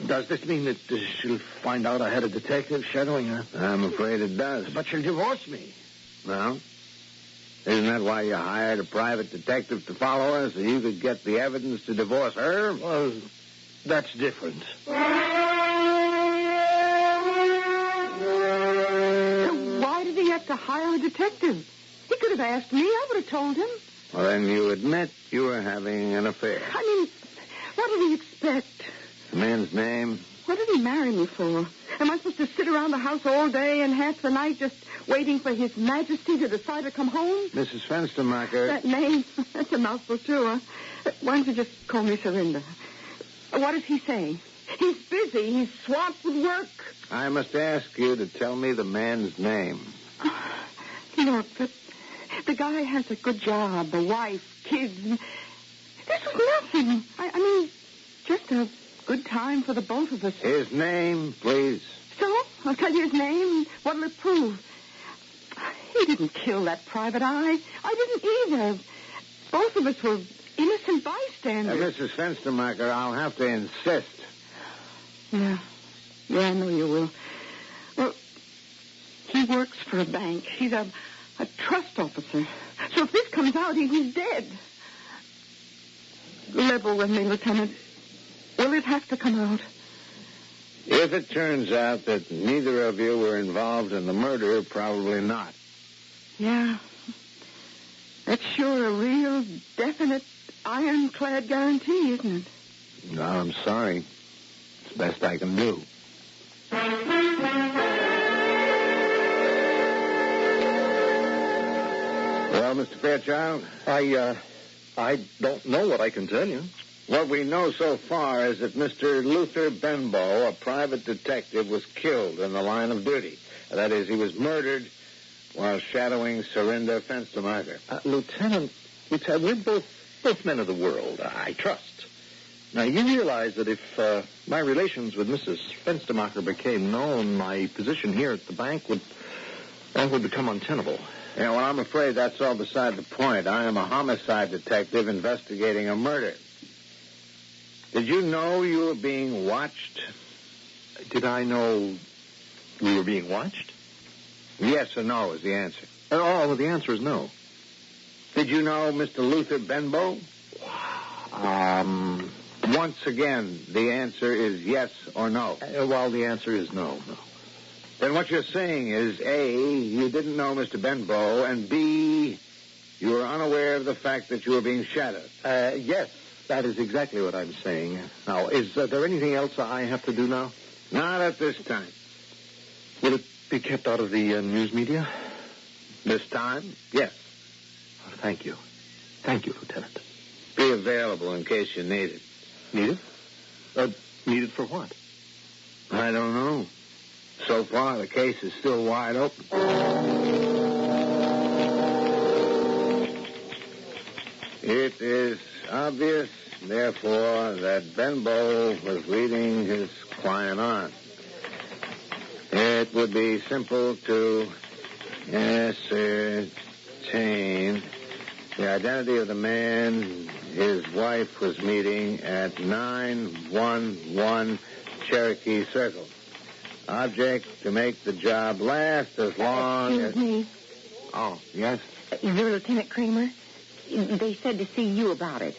Does this mean that she'll find out I had a detective shadowing her? I'm afraid it does. But she'll divorce me. Well, isn't that why you hired a private detective to follow her, so you could get the evidence to divorce her? Well, that's different. Why did he have to hire a detective? He could have asked me. I would have told him. Well, then you admit you were having an affair. I mean, what did he expect? The man's name? What did he marry me for? Am I supposed to sit around the house all day and half the night just waiting for His Majesty to decide to come home? Mrs. Fenstermacher. That name, that's a mouthful, too, huh? Why don't you just call me Serinda? What is he saying? He's busy. He's swamped with work. I must ask you to tell me the man's name. Look, the guy has a good job, a wife, kids. This was nothing. I mean, just a good time for the both of us. His name, please. So, I'll tell you his name. What'll it prove? He didn't kill that private eye. I didn't either. Both of us were innocent bystanders. Mrs. Fenstermacher, I'll have to insist. Yeah, I know you will. Well, he works for a bank. He's a trust officer. So if this comes out, he's dead. Level with me, Lieutenant. Will it have to come out? If it turns out that neither of you were involved in the murder, probably not. Yeah. That's sure a real, definite, ironclad guarantee, isn't it? No, I'm sorry. It's the best I can do. Well, Mr. Fairchild? I don't know what I can tell you. What we know so far is that Mr. Luther Benbow, a private detective, was killed in the line of duty. That is, he was murdered while shadowing Serinda Fenstermacher. Lieutenant, we're both men of the world, I trust. Now, you realize that if my relations with Mrs. Fenstermacher became known, my position here at the bank would become untenable. Yeah, well, I'm afraid that's all beside the point. I am a homicide detective investigating a murder. Did you know you were being watched? Did I know we were being watched? Yes or no is the answer. Oh, the answer is no. Did you know Mr. Luther Benbow? Once again, the answer is yes or no. Well, the answer is no. Then what you're saying is, A, you didn't know Mr. Benbow, and B, you were unaware of the fact that you were being shadowed. Yes, that is exactly what I'm saying. Now, is there anything else I have to do now? Not at this time. Will it be kept out of the news media? This time? Yes. Thank you. Thank you, Lieutenant. Be available in case you need it. Need it? Need it for what? I don't know. So far, the case is still wide open. It is obvious, therefore, that Benbow was leading his client on. It would be simple to ascertain the identity of the man his wife was meeting at 911 Cherokee Circle. Object to make the job last as long as... Excuse me. Oh, yes? You're Lieutenant Kramer? They said to see you about it.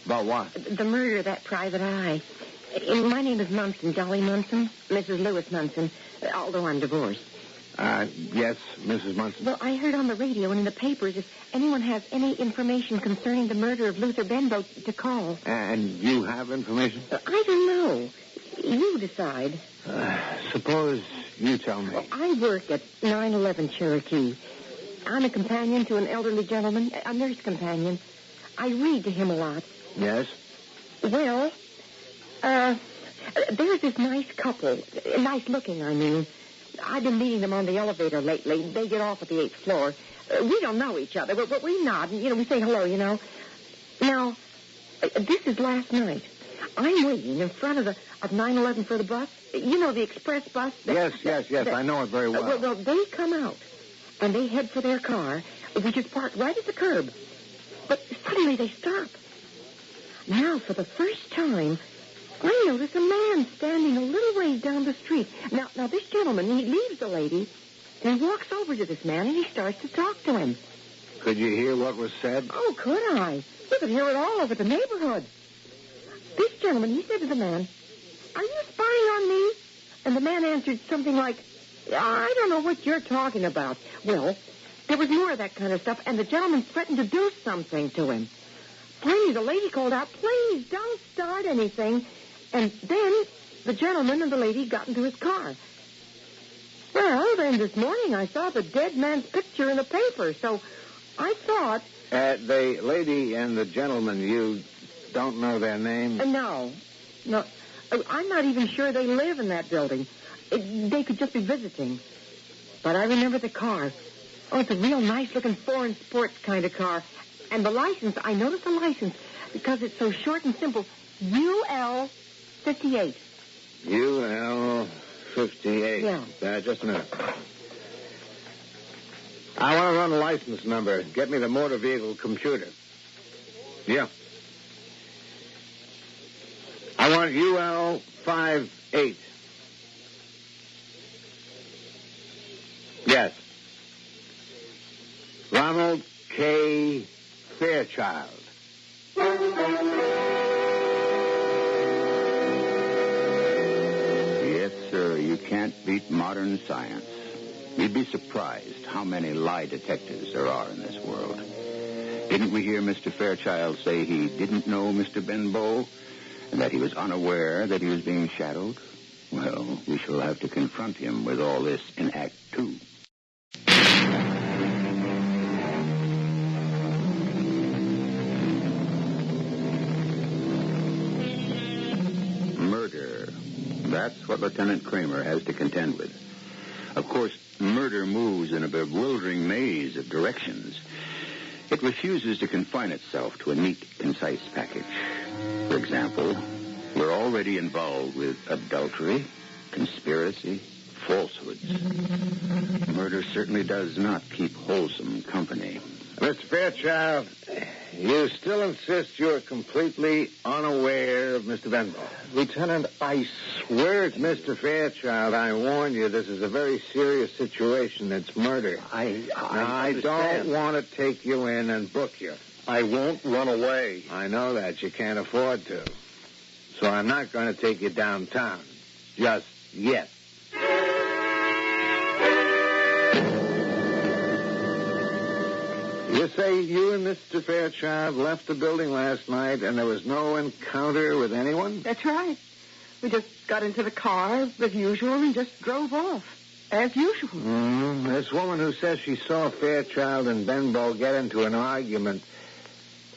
About what? The murder of that private eye. My name is Munson, Dolly Munson, Mrs. Lewis Munson, although I'm divorced. Yes, Mrs. Munson. Well, I heard on the radio and in the papers if anyone has any information concerning the murder of Luther Benbow to call. And you have information? I don't know. You decide. Suppose you tell me. Well, I work at 911 Cherokee. I'm a companion to an elderly gentleman, a nurse companion. I read to him a lot. Yes? Well, there's this nice couple. Nice looking, I mean. I've been meeting them on the elevator lately. They get off at the 8th floor. We don't know each other, but we nod and, we say hello, Now, this is last night. I'm waiting in front of 911 for the bus. You know, the express bus? Yes. I know it very well. Well, they come out, and they head for their car, which is parked right at the curb. But suddenly they stop. Now, for the first time, I I noticed a man standing a little ways down the street. Now this gentleman, he leaves the lady and walks over to this man and he starts to talk to him. Could you hear what was said? Oh, could I? You could hear it all over the neighborhood. This gentleman, he said to the man, "Are you spying on me?" And the man answered something like, "I don't know what you're talking about." Well, there was more of that kind of stuff, and the gentleman threatened to do something to him. Finally, the lady called out, "Please, don't start anything." And then the gentleman and the lady got into his car. Well, then this morning I saw the dead man's picture in the paper, so I thought... The lady and the gentleman, you don't know their names? No. I'm not even sure they live in that building. They could just be visiting. But I remember the car. Oh, it's a real nice-looking foreign sports kind of car. And the license, I noticed the license because it's so short and simple. UL 58. UL 58. Yeah. Just a minute. I want to run the license number. Get me the motor vehicle computer. Yeah. I want UL 58. Yes. Ronald K. Fairchild. Yes, sir. You can't beat modern science. You'd be surprised how many lie detectives there are in this world. Didn't we hear Mr. Fairchild say he didn't know Mr. Benbow and that he was unaware that he was being shadowed? Well, we shall have to confront him with all this in Act 2. Murder. That's what Lieutenant Kramer has to contend with. Of course, murder moves in a bewildering maze of directions. It refuses to confine itself to a neat, concise package. For example, we're already involved with adultery, conspiracy, falsehoods. Murder certainly does not keep wholesome company. Mr. Fairchild, you still insist you're completely unaware of Mr. Benbow? Lieutenant, I swear to Mr. Fairchild, I warn you, this is a very serious situation. It's murder. I don't want to take you in and book you. I won't run away. I know that. You can't afford to. So I'm not going to take you downtown. Just yet. You say you and Mr. Fairchild left the building last night and there was no encounter with anyone? That's right. We just got into the car as usual and just drove off. As usual. This woman who says she saw Fairchild and Benbow get into an argument,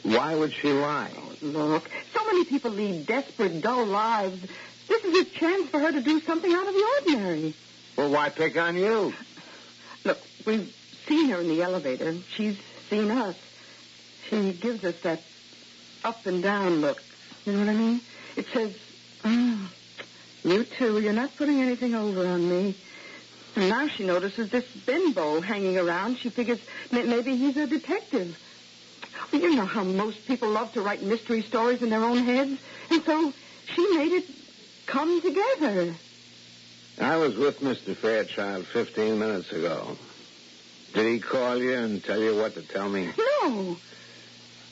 why would she lie? Oh, look, so many people lead desperate, dull lives. This is a chance for her to do something out of the ordinary. Well, why pick on you? Look, we've seen her in the elevator. She's seen us. She gives us that up and down look. You know what I mean? It says, you too, you're not putting anything over on me. And now she notices this Benbow hanging around. She figures maybe he's a detective. Well, you know how most people love to write mystery stories in their own heads. And so she made it come together. I was with Mr. Fairchild 15 minutes ago. Did he call you and tell you what to tell me? No.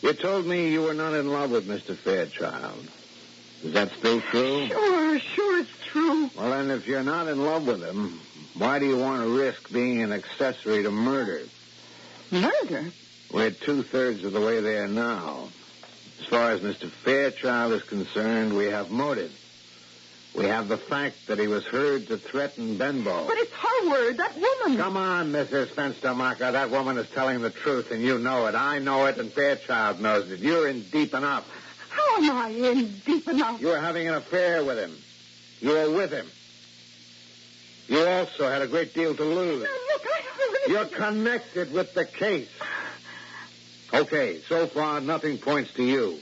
You told me you were not in love with Mr. Fairchild. Is that still true? Sure it's true. Well, then, if you're not in love with him, why do you want to risk being an accessory to murder? Murder? We're 2/3 of the way there now. As far as Mr. Fairchild is concerned, we have motive. We have the fact that he was heard to threaten Benbow. But it's her word, that woman. Come on, Mrs. Fenstermacher. That woman is telling the truth, and you know it. I know it, and Fairchild knows it. You're in deep enough. How am I in deep enough? You were having an affair with him. You were with him. You also had a great deal to lose. Now, look, You're connected with the case. Okay, so far, nothing points to you.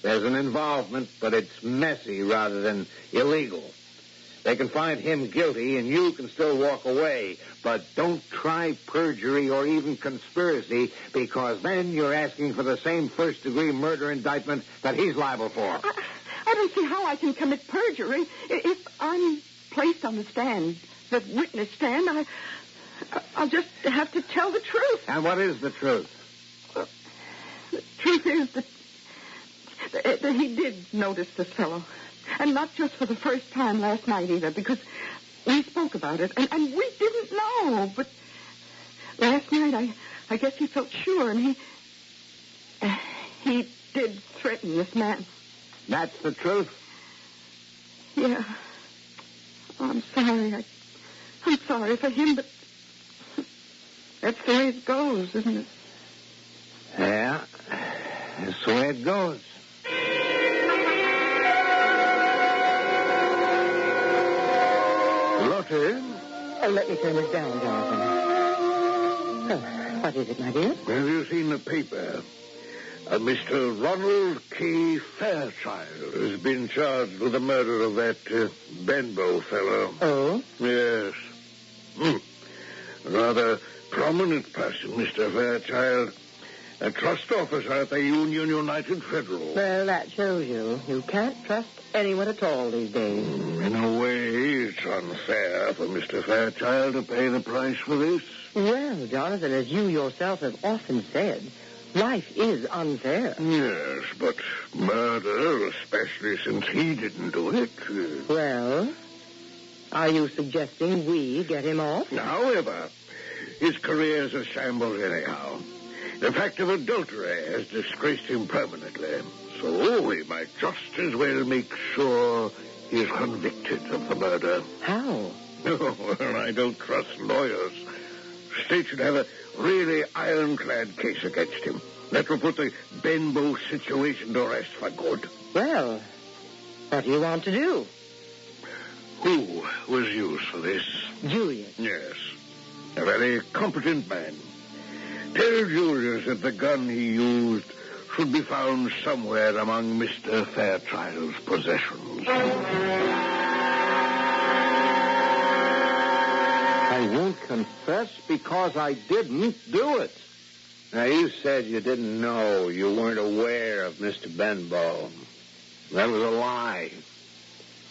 There's an involvement, but it's messy rather than illegal. They can find him guilty, and you can still walk away. But don't try perjury or even conspiracy, because then you're asking for the same first-degree murder indictment that he's liable for. I don't see how I can commit perjury. If I'm placed on the stand, the witness stand, I'll just have to tell the truth. And what is the truth? The truth is that he did notice this fellow. And not just for the first time last night either, because we spoke about it, and we didn't know. But last night, I guess he felt sure, and he did threaten this man. That's the truth? Yeah. Oh, I'm sorry. I'm sorry for him, but that's the way it goes, isn't it? Yeah, that's the way it goes. Lotte? Oh, let me turn this down, Jonathan. Oh, what is it, my dear? Have you seen the paper? Mr. Ronald K. Fairchild has been charged with the murder of that Benbow fellow. Oh? Yes. Rather prominent person, Mr. Fairchild. A trust officer at the Union United Federal. Well, that shows you. You can't trust anyone at all these days. In a way, it's unfair for Mr. Fairchild to pay the price for this. Well, Jonathan, as you yourself have often said, life is unfair. Yes, but murder, especially since he didn't do it. Well, are you suggesting we get him off? However, his career's a shambles anyhow. The fact of adultery has disgraced him permanently. So we might just as well make sure he's convicted of the murder. How? Oh, well, I don't trust lawyers. The state should have a really ironclad case against him. That will put the Benbow situation to rest for good. Well, what do you want to do? Who was used for this? Julius. Yes. A very competent man. Tell Julius that the gun he used should be found somewhere among Mr. Fairchild's possessions. I won't confess because I didn't do it. Now, you said you didn't know, you weren't aware of Mr. Benbow. That was a lie.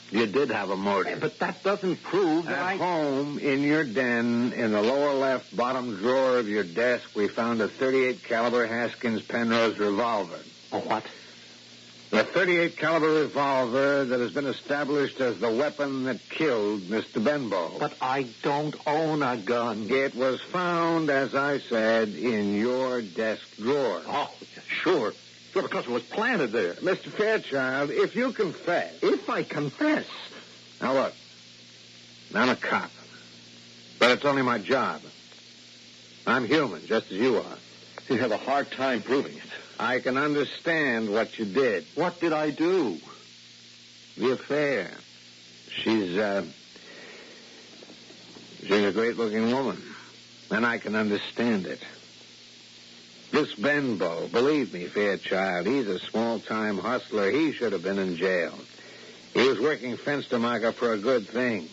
You did have a motive. But that doesn't prove that At home, in your den, in the lower left bottom drawer of your desk, we found a .38 caliber Haskins Penrose revolver. A what? The .38 caliber revolver that has been established as the weapon that killed Mr. Benbow. But I don't own a gun. It was found, as I said, in your desk drawer. Oh, sure. Sure, because it was planted there. Mr. Fairchild, if you confess... If I confess... Now, look. I'm a cop. But it's only my job. I'm human, just as you are. You have a hard time proving it. I can understand what you did. What did I do? The affair. She's a great-looking woman. And I can understand it. This Benbow, believe me, Fairchild, he's a small-time hustler. He should have been in jail. He was working Fenstermacher for a good thing.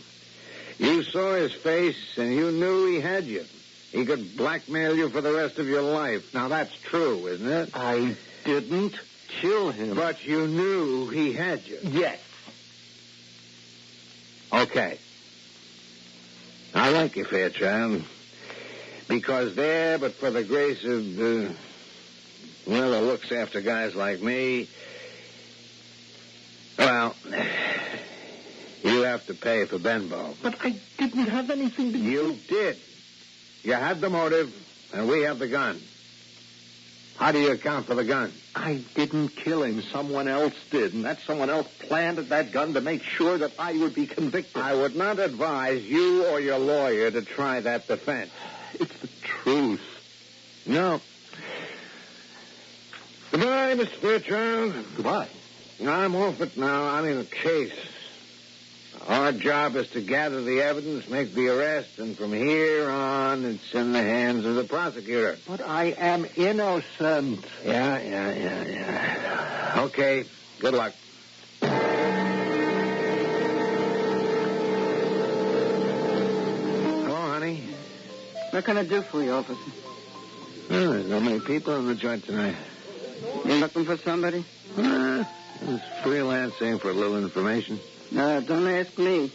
You saw his face, and you knew he had you. He could blackmail you for the rest of your life. Now, that's true, isn't it? I didn't kill him. But you knew he had you. Yes. Okay. I like you, Fairchild. Because there, but for the grace of, the looks after guys like me, well, you have to pay for Benbow. But I didn't have anything to do. You did. You had the motive, and we have the gun. How do you account for the gun? I didn't kill him. Someone else did, and that someone else planted that gun to make sure that I would be convicted. I would not advise you or your lawyer to try that defense. It's the truth. No. Goodbye, Mr. Fairchild. Goodbye. I'm off it now. I'm in a case. Our job is to gather the evidence, make the arrest, and from here on, it's in the hands of the prosecutor. But I am innocent. Yeah. Okay, good luck. Hello, honey. What can I do for you, officer? Oh, there's not many people in the joint tonight. You looking for somebody? Just freelancing for a little information. Don't ask me.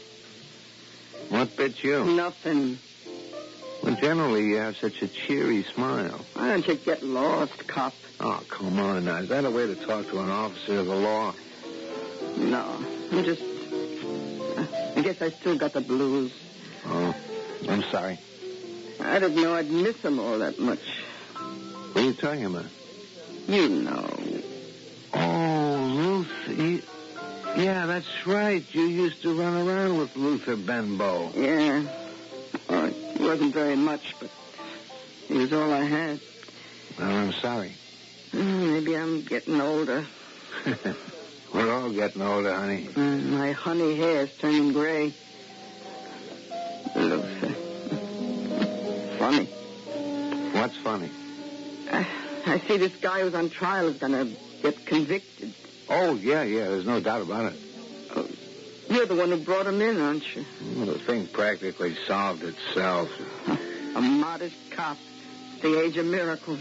What bit you? Nothing. Well, generally, you have such a cheery smile. Why don't you get lost, cop? Oh, come on now. Is that a way to talk to an officer of the law? No. I guess I still got the blues. Oh, I'm sorry. I didn't know I'd miss them all that much. What are you talking about? You know. Oh, Ruth. Yeah, that's right. You used to run around with Luther Benbow. Yeah. Oh, it wasn't very much, but it was all I had. Well, I'm sorry. Maybe I'm getting older. We're all getting older, honey. My honey hair's turning gray. Luther. Funny. What's funny? I see this guy who's on trial is going to get convicted. Oh, yeah. There's no doubt about it. Oh, you're the one who brought him in, aren't you? Well, the thing practically solved itself. A modest cop. It's the age of miracles.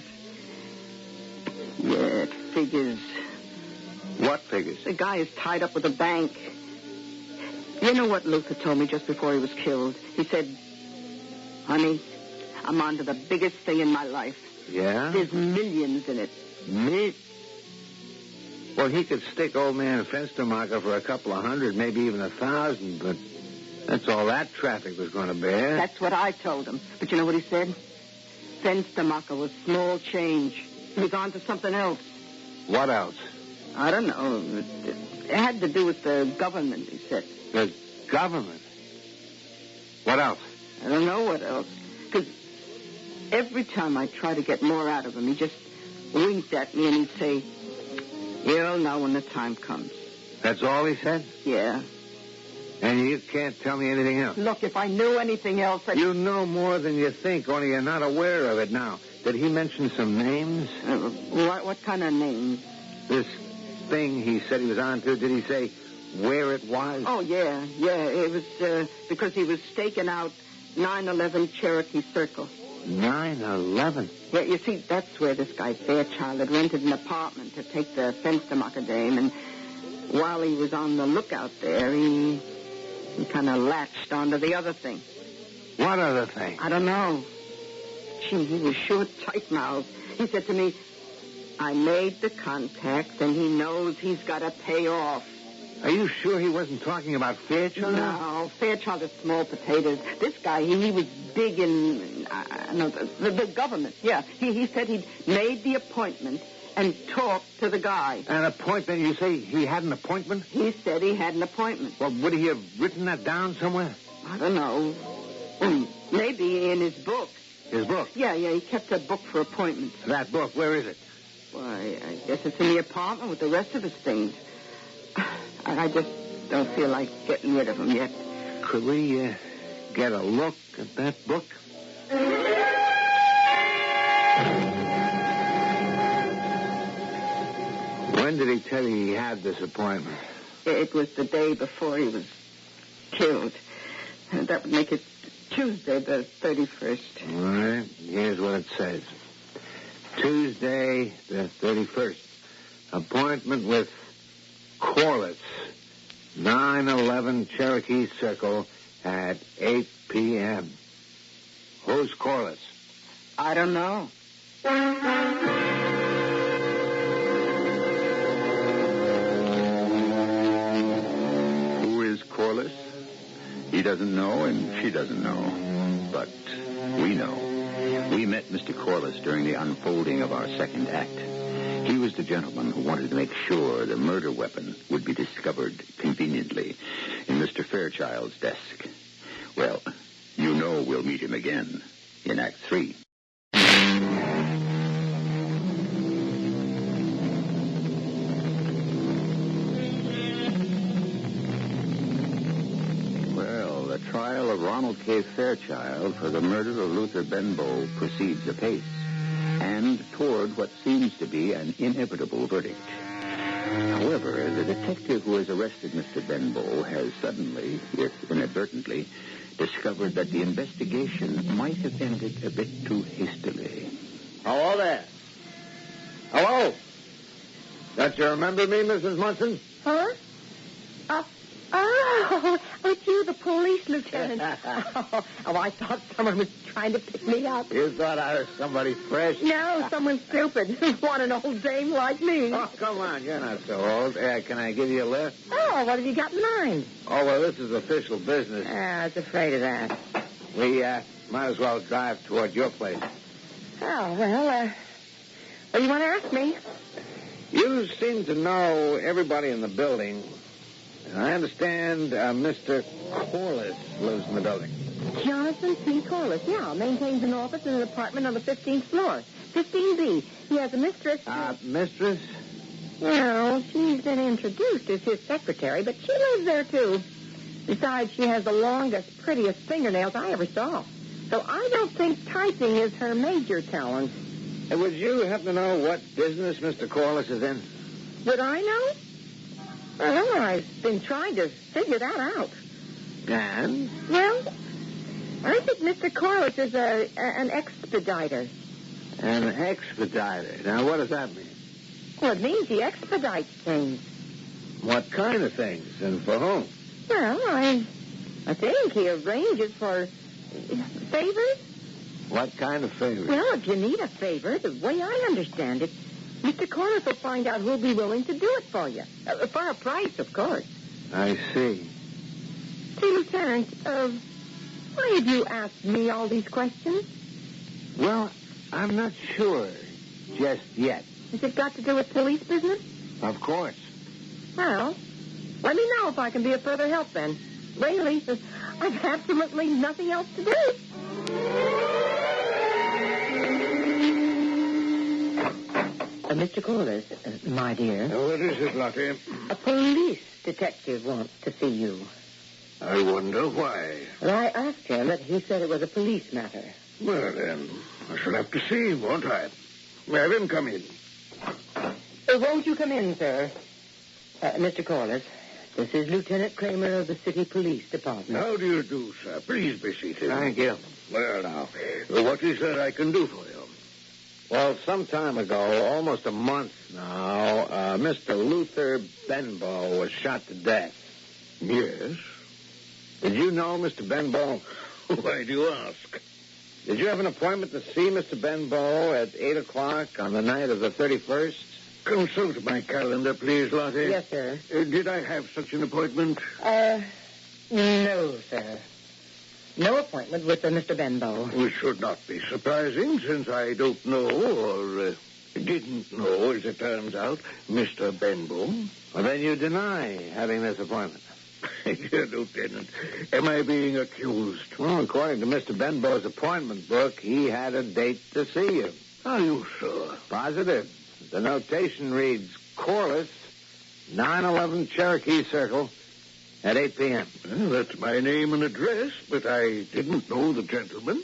Yeah, it figures. What figures? The guy is tied up with a bank. You know what Luther told me just before he was killed? He said, honey, I'm on to the biggest thing in my life. Yeah? There's millions in it. Me? Well, he could stick old man Fenstermacher for a couple of hundred, maybe even 1,000, but that's all that traffic was going to bear. That's what I told him. But you know what he said? Fenstermacher was small change. He was on to something else. What else? I don't know. It had to do with the government, he said. The government? What else? I don't know what else. Because every time I try to get more out of him, he just winked at me and he'd say, you'll know when the time comes. That's all he said? Yeah. And you can't tell me anything else? Look, if I knew anything else, You know more than you think, only you're not aware of it now. Did he mention some names? What kind of names? This thing he said he was on to, did he say where it was? Oh, yeah. It was because he was staking out 911 Cherokee Circle. 911? Yeah, you see, that's where this guy Fairchild had rented an apartment to take the Fenstermacher dame, and while he was on the lookout there, he kind of latched onto the other thing. What other thing? I don't know. Gee, he was sure tight-mouthed. He said to me, I made the contacts, and he knows he's got to pay off. Are you sure he wasn't talking about Fairchild? No, Fairchild is small potatoes. This guy, he was big in, the government. Yeah, he said he'd made the appointment and talked to the guy. An appointment? You say he had an appointment? He said he had an appointment. Well, would he have written that down somewhere? I don't know. Maybe in his book. His book? Yeah, he kept a book for appointments. That book, where is it? Why, I guess it's in the apartment with the rest of his things. I just don't feel like getting rid of him yet. Could we get a look at that book? When did he tell you he had this appointment? It was the day before he was killed. That would make it Tuesday, the 31st. All right. Here's what it says. Tuesday, the 31st. Appointment with Corliss, 911 Cherokee Circle at 8 p.m. Who's Corliss? I don't know. Who is Corliss? He doesn't know, and she doesn't know. But we know. We met Mr. Corliss during the unfolding of our second act. He was the gentleman who wanted to make sure the murder weapon would be discovered conveniently in Mr. Fairchild's desk. Well, you know we'll meet him again in Act 3. Well, the trial of Ronald K. Fairchild for the murder of Luther Benbow proceeds apace, and toward what seems to be an inevitable verdict. However, the detective who has arrested Mr. Benbow has suddenly, if inadvertently, discovered that the investigation might have ended a bit too hastily. Hello there. Hello? Don't you remember me, Mrs. Munson? Huh? It's you, the police lieutenant. I thought someone was trying to pick me up. You thought I was somebody fresh? No, someone stupid. Want an old dame like me. Oh, come on. You're not so old. Can I give you a lift? Oh, what have you got in mind? Oh, well, this is official business. I was afraid of that. We might as well drive toward your place. Oh, well, what do you want to ask me? You seem to know everybody in the building. I understand Mr. Corliss lives in the building. Jonathan C. Corliss, yeah, maintains an office in an apartment on the 15th floor. 15B. He has a mistress. Mistress? Well, she's been introduced as his secretary, but she lives there, too. Besides, she has the longest, prettiest fingernails I ever saw. So I don't think typing is her major talent. Would you happen to know what business Mr. Corliss is in? Would I know? Well, I've been trying to figure that out. And? Well, I think Mr. Corliss is an expediter. An expediter? Now, what does that mean? Well, it means he expedites things. What kind of things, and for whom? Well, I think he arranges for favors. What kind of favors? Well, if you need a favor, the way I understand it, Mr. Corliss will find out who'll be willing to do it for you. For a price, of course. I see. See, Lieutenant, why have you asked me all these questions? Well, I'm not sure just yet. Has it got to do with police business? Of course. Well, let me know if I can be of further help then. Really, I've absolutely nothing else to do. Mr. Corliss, my dear. What is it, Lottie? A police detective wants to see you. I wonder why. Well, I asked him, but he said it was a police matter. Well, then, I shall have to see him, won't I? Have him come in. Won't you come in, sir? Mr. Corliss, this is Lieutenant Kramer of the City Police Department. How do you do, sir? Please be seated. Thank you. Well, now, what is there I can do for you? Well, some time ago, almost a month now, Mr. Luther Benbow was shot to death. Yes? Did you know Mr. Benbow? Why do you ask? Did you have an appointment to see Mr. Benbow at 8 o'clock on the night of the 31st? Consult my calendar, please, Lottie. Yes, sir. Did I have such an appointment? No, sir. No appointment with Mr. Benbow. Which should not be surprising, since I don't know, or didn't know, as it turns out, Mr. Benbow. Well, then you deny having this appointment. Dear Lieutenant, am I being accused? Well, according to Mr. Benbow's appointment book, he had a date to see you. Are you sure? Positive. The notation reads, Corliss, 911 Cherokee Circle, at 8 p.m. Well, that's my name and address, but I didn't know the gentleman,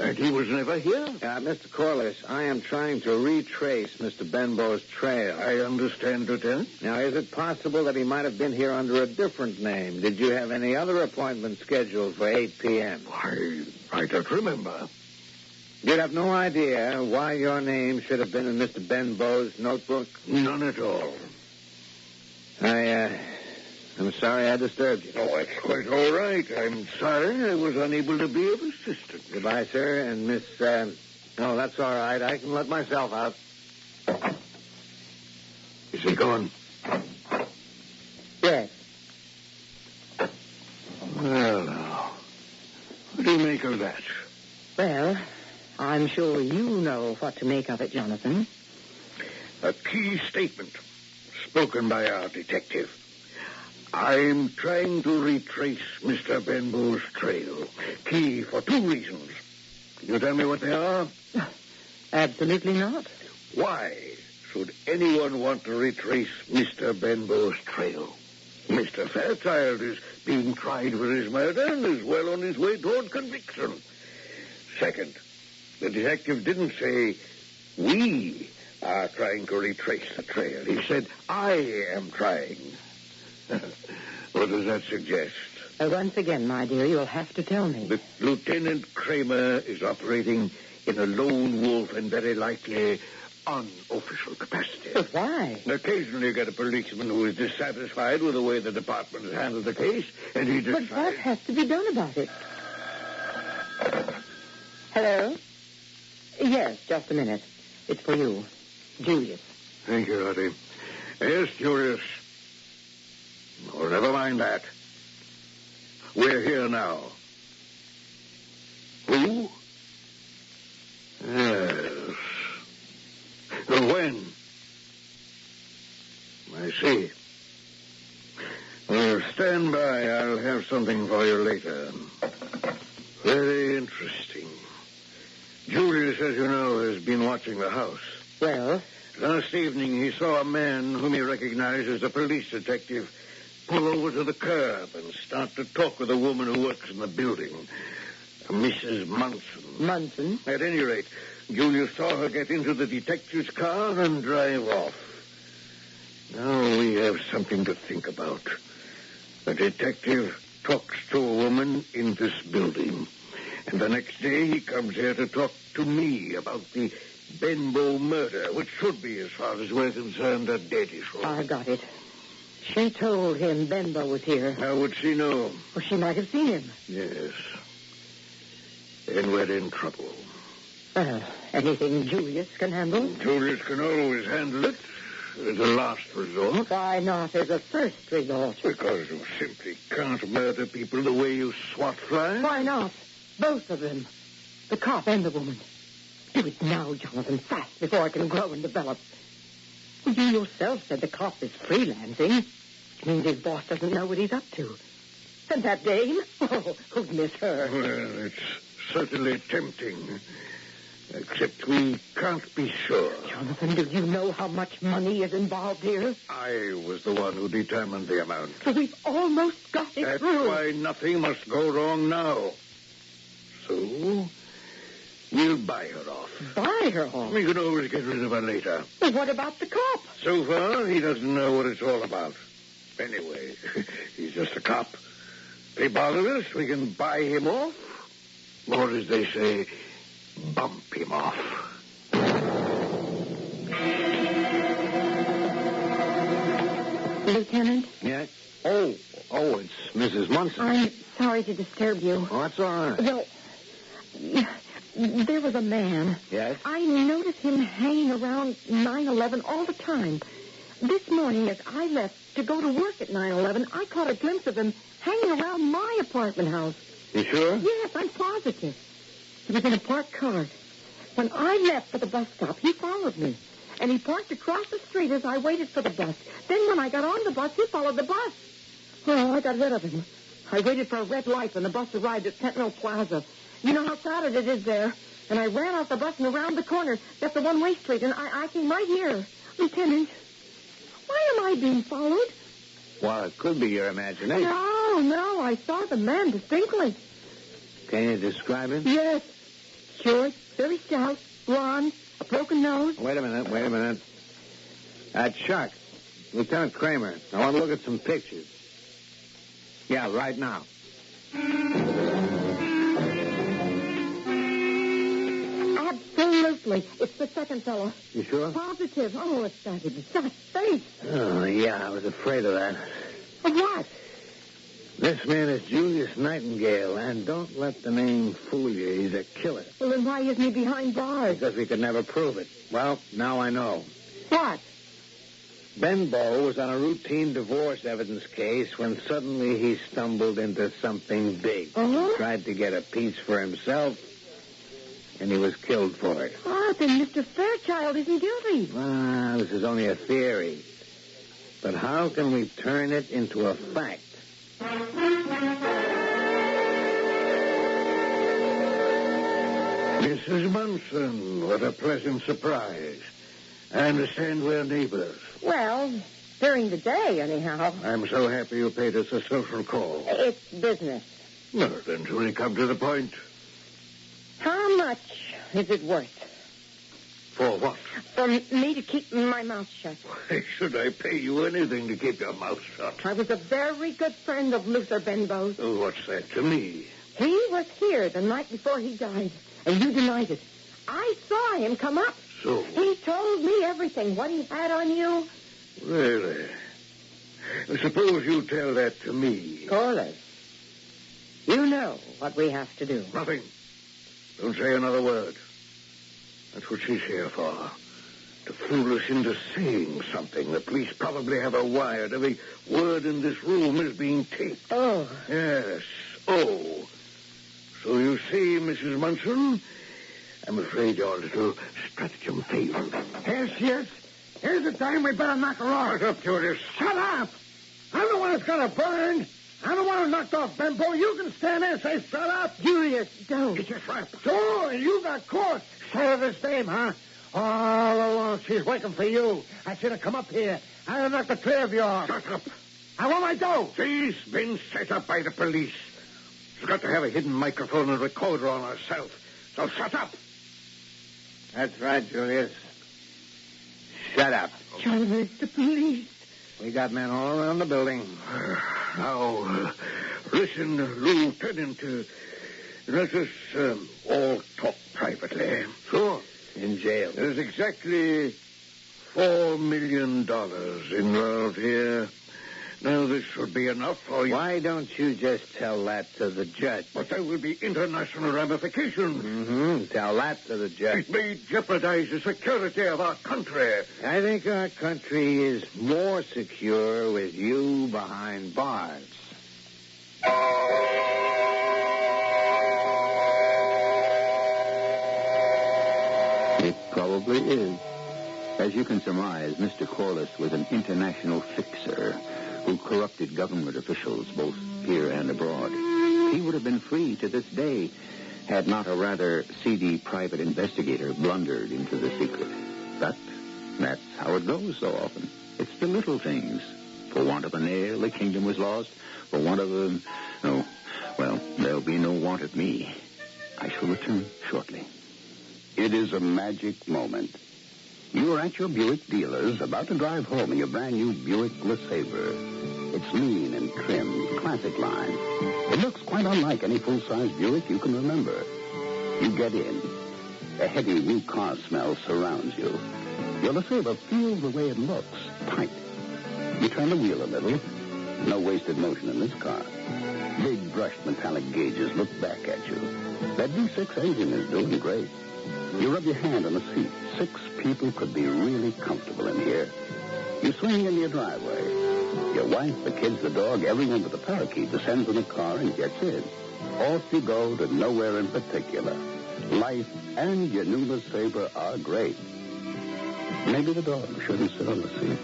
and he was never here. Mr. Corliss, I am trying to retrace Mr. Benbow's trail. I understand, Lieutenant. Now, is it possible that he might have been here under a different name? Did you have any other appointment scheduled for 8 p.m.? I don't remember. You'd have no idea why your name should have been in Mr. Benbow's notebook? None at all. I'm sorry I disturbed you. Oh, it's quite all right. I'm sorry I was unable to be of assistance. Goodbye, sir. And Miss, no, that's all right. I can let myself out. Is he gone? Yes. Well, now, what do you make of that? Well, I'm sure you know what to make of it, Jonathan. A key statement spoken by our detective. I'm trying to retrace Mr. Benbow's trail. Key for two reasons. Can you tell me what they are? Absolutely not. Why should anyone want to retrace Mr. Benbow's trail? Mr. Fairchild is being tried for his murder and is well on his way toward conviction. Second, the detective didn't say, we are trying to retrace the trail. He said, I am trying. What does that suggest? Once again, my dear, you'll have to tell me. That Lieutenant Kramer is operating in a lone wolf and very likely unofficial capacity. But why? Occasionally you get a policeman who is dissatisfied with the way the department has handled the case, and he decides... But what has to be done about it? Hello? Yes, just a minute. It's for you. Julius. Thank you, Artie. Yes, Julius. Oh, never mind that. We're here now. Who? Yes. When? I see. Well, stand by. I'll have something for you later. Very interesting. Julius, as you know, has been watching the house. Well? Last evening, he saw a man whom he recognized as a police detective pull over to the curb and start to talk with a woman who works in the building, Mrs. Munson. Munson? At any rate, Julius saw her get into the detective's car and drive off. Now we have something to think about. The detective talks to a woman in this building, and the next day he comes here to talk to me about the Benbow murder, which should be, as far as we're concerned, a dead issue. I got it. She told him Benbow was here. How would she know? Well, she might have seen him. Yes. And we're in trouble. Anything Julius can handle? Julius can always handle it as a last resort. Why not as a first resort? Because you simply can't murder people the way you swat flies. Why not? Both of them. The cop and the woman. Do it now, Jonathan, fast, before I can grow and develop. Well, you yourself said the cop is freelancing, which means his boss doesn't know what he's up to. And that dame? Oh, who'd miss her? Well, it's certainly tempting. Except we can't be sure. Jonathan, do you know how much money is involved here? I was the one who determined the amount. So we've almost got it That's through. why nothing must go wrong now. So, we'll buy her off. Buy her off? We can always get rid of her later. Well, what about the cop? So far, he doesn't know what it's all about. Anyway, he's just a cop. If he bothers us, we can buy him off. Or, as they say, bump him off. Lieutenant? Yes? Oh, it's Mrs. Munson. I'm sorry to disturb you. Oh, that's all right. Well, there was a man. Yes? I noticed him hanging around 911 all the time. This morning, as I left to go to work at 911, I caught a glimpse of him hanging around my apartment house. You sure? Yes, I'm positive. He was in a parked car. When I left for the bus stop, he followed me. And he parked across the street as I waited for the bus. Then when I got on the bus, he followed the bus. Oh, I got rid of him. I waited for a red light when the bus arrived at Sentinel Plaza. You know how crowded it is there. And I ran off the bus and around the corner. That's the one-way street, and I came right here. Lieutenant, why am I being followed? Well, it could be your imagination. No, I saw the man distinctly. Can you describe him? Yes. Short, very stout, blonde, a broken nose. Wait a minute. Chuck, Lieutenant Kramer, I want to look at some pictures. Yeah, right now. Absolutely. It's the second fellow. You sure? Positive. Oh, it's that exact face. Oh, yeah, I was afraid of that. Of what? This man is Julius Nightingale, and don't let the name fool you. He's a killer. Well, then why isn't he behind bars? Because we could never prove it. Well, now I know. What? Benbow was on a routine divorce evidence case when suddenly he stumbled into something big. Uh-huh. He tried to get a piece for himself, and he was killed for it. Oh, then Mr. Fairchild isn't guilty. Ah, this is only a theory. But how can we turn it into a fact? Mrs. Munson, what a pleasant surprise. I understand we're neighbors. Well, during the day, anyhow. I'm so happy you paid us a social call. It's business. Well, then, shall we come to the point? How much is it worth? For what? For me to keep my mouth shut. Why should I pay you anything to keep your mouth shut? I was a very good friend of Luther Benbow's. Oh, what's that to me? He was here the night before he died, and you denied it. I saw him come up. so? He told me everything, what he had on you. Really? Suppose you tell that to me. Corliss, you know what we have to do. Nothing. Don't say another word. That's what she's here for. To fool us into saying something. The police probably have her wired. Every word in this room is being taped. Oh. Yes. Oh. So you see, Mrs. Munson, I'm afraid your little stratagem failed. Here she is. Here's the time we better knock her off. Shut up, Julius. Shut up! I'm the one that's gonna burn. I'm the one who knocked off Bimbo. You can stand there and say, shut up. Julius, don't. Get your trap. So, you got caught. Say this dame, huh? All along, she's waiting for you. I should have come up here. I'd have knocked the clear of you off. Shut up. I want my dough. She's been set up by the police. She's got to have a hidden microphone and recorder on herself. So shut up. That's right, Julius. Shut up. Julius, the police. We got men all around the building. Now, listen, Lieutenant. Let us all talk privately. Sure. In jail. There's exactly $4 million involved here. Now, this should be enough for you. Why don't you just tell that to the judge? But there will be international ramifications. Mm-hmm. Tell that to the judge. It may jeopardize the security of our country. I think our country is more secure with you behind bars. It probably is. As you can surmise, Mr. Corliss was an international fixer who corrupted government officials both here and abroad. He would have been free to this day had not a rather seedy private investigator blundered into the secret. But that's how it goes so often. It's the little things. For want of a nail, the kingdom was lost. For want of a... Oh, well, there'll be no want of me. I shall return shortly. It is a magic moment. You are at your Buick dealer's, about to drive home in your brand new Buick LeSabre. It's lean and trim, classic line. It looks quite unlike any full-size Buick you can remember. You get in. A heady new car smell surrounds you. Your LeSabre feels the way it looks, tight. You turn the wheel a little. No wasted motion in this car. Big brushed metallic gauges look back at you. That V6 engine is doing great. You rub your hand on the seat. 6 people could be really comfortable in here. You swing into your driveway. Your wife, the kids, the dog, everyone but the parakeet descends in the car and gets in. Off you go to nowhere in particular. Life and your new LeSabre are great. Maybe the dog shouldn't sit on the seats.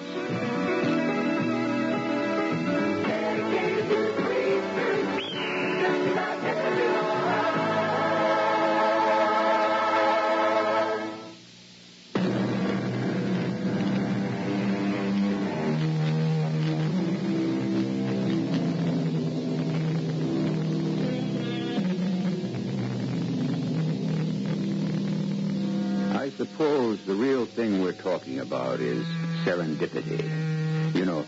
I suppose the real thing we're talking about is serendipity. You know,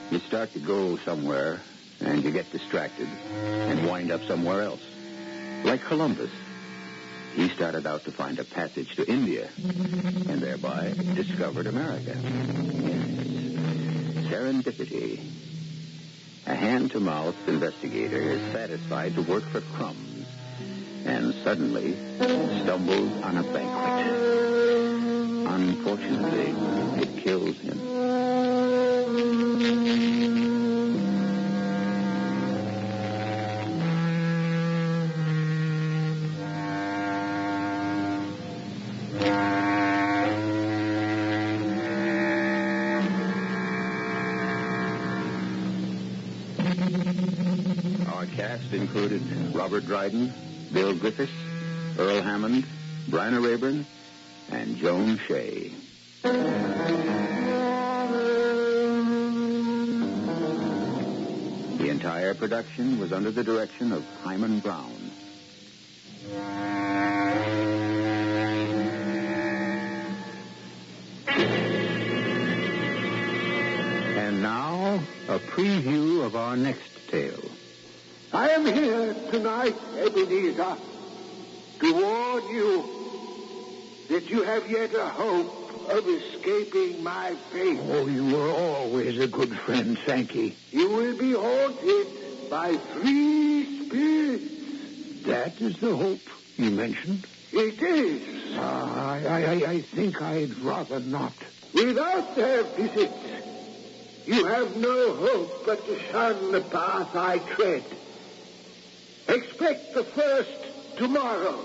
you start to go somewhere and you get distracted and wind up somewhere else. Like Columbus. He started out to find a passage to India and thereby discovered America. Yes. Serendipity. A hand-to-mouth investigator is satisfied to work for crumbs and suddenly stumbles on a banquet. Unfortunately, it kills him. Our cast included Robert Dryden, Bill Griffiths, Earl Hammond, Bryna Rayburn, and Joan Shea. The entire production was under the direction of Hyman Brown. And now, a preview of our next tale. I am here tonight, Ebenezer, to warn you that you have yet a hope of escaping my fate. Oh, you were always a good friend, Sankey. You will be haunted by 3 spirits. That is the hope you mentioned? It is. I think I'd rather not. Without their visits, you have no hope but to shun the path I tread. Expect the first tomorrow,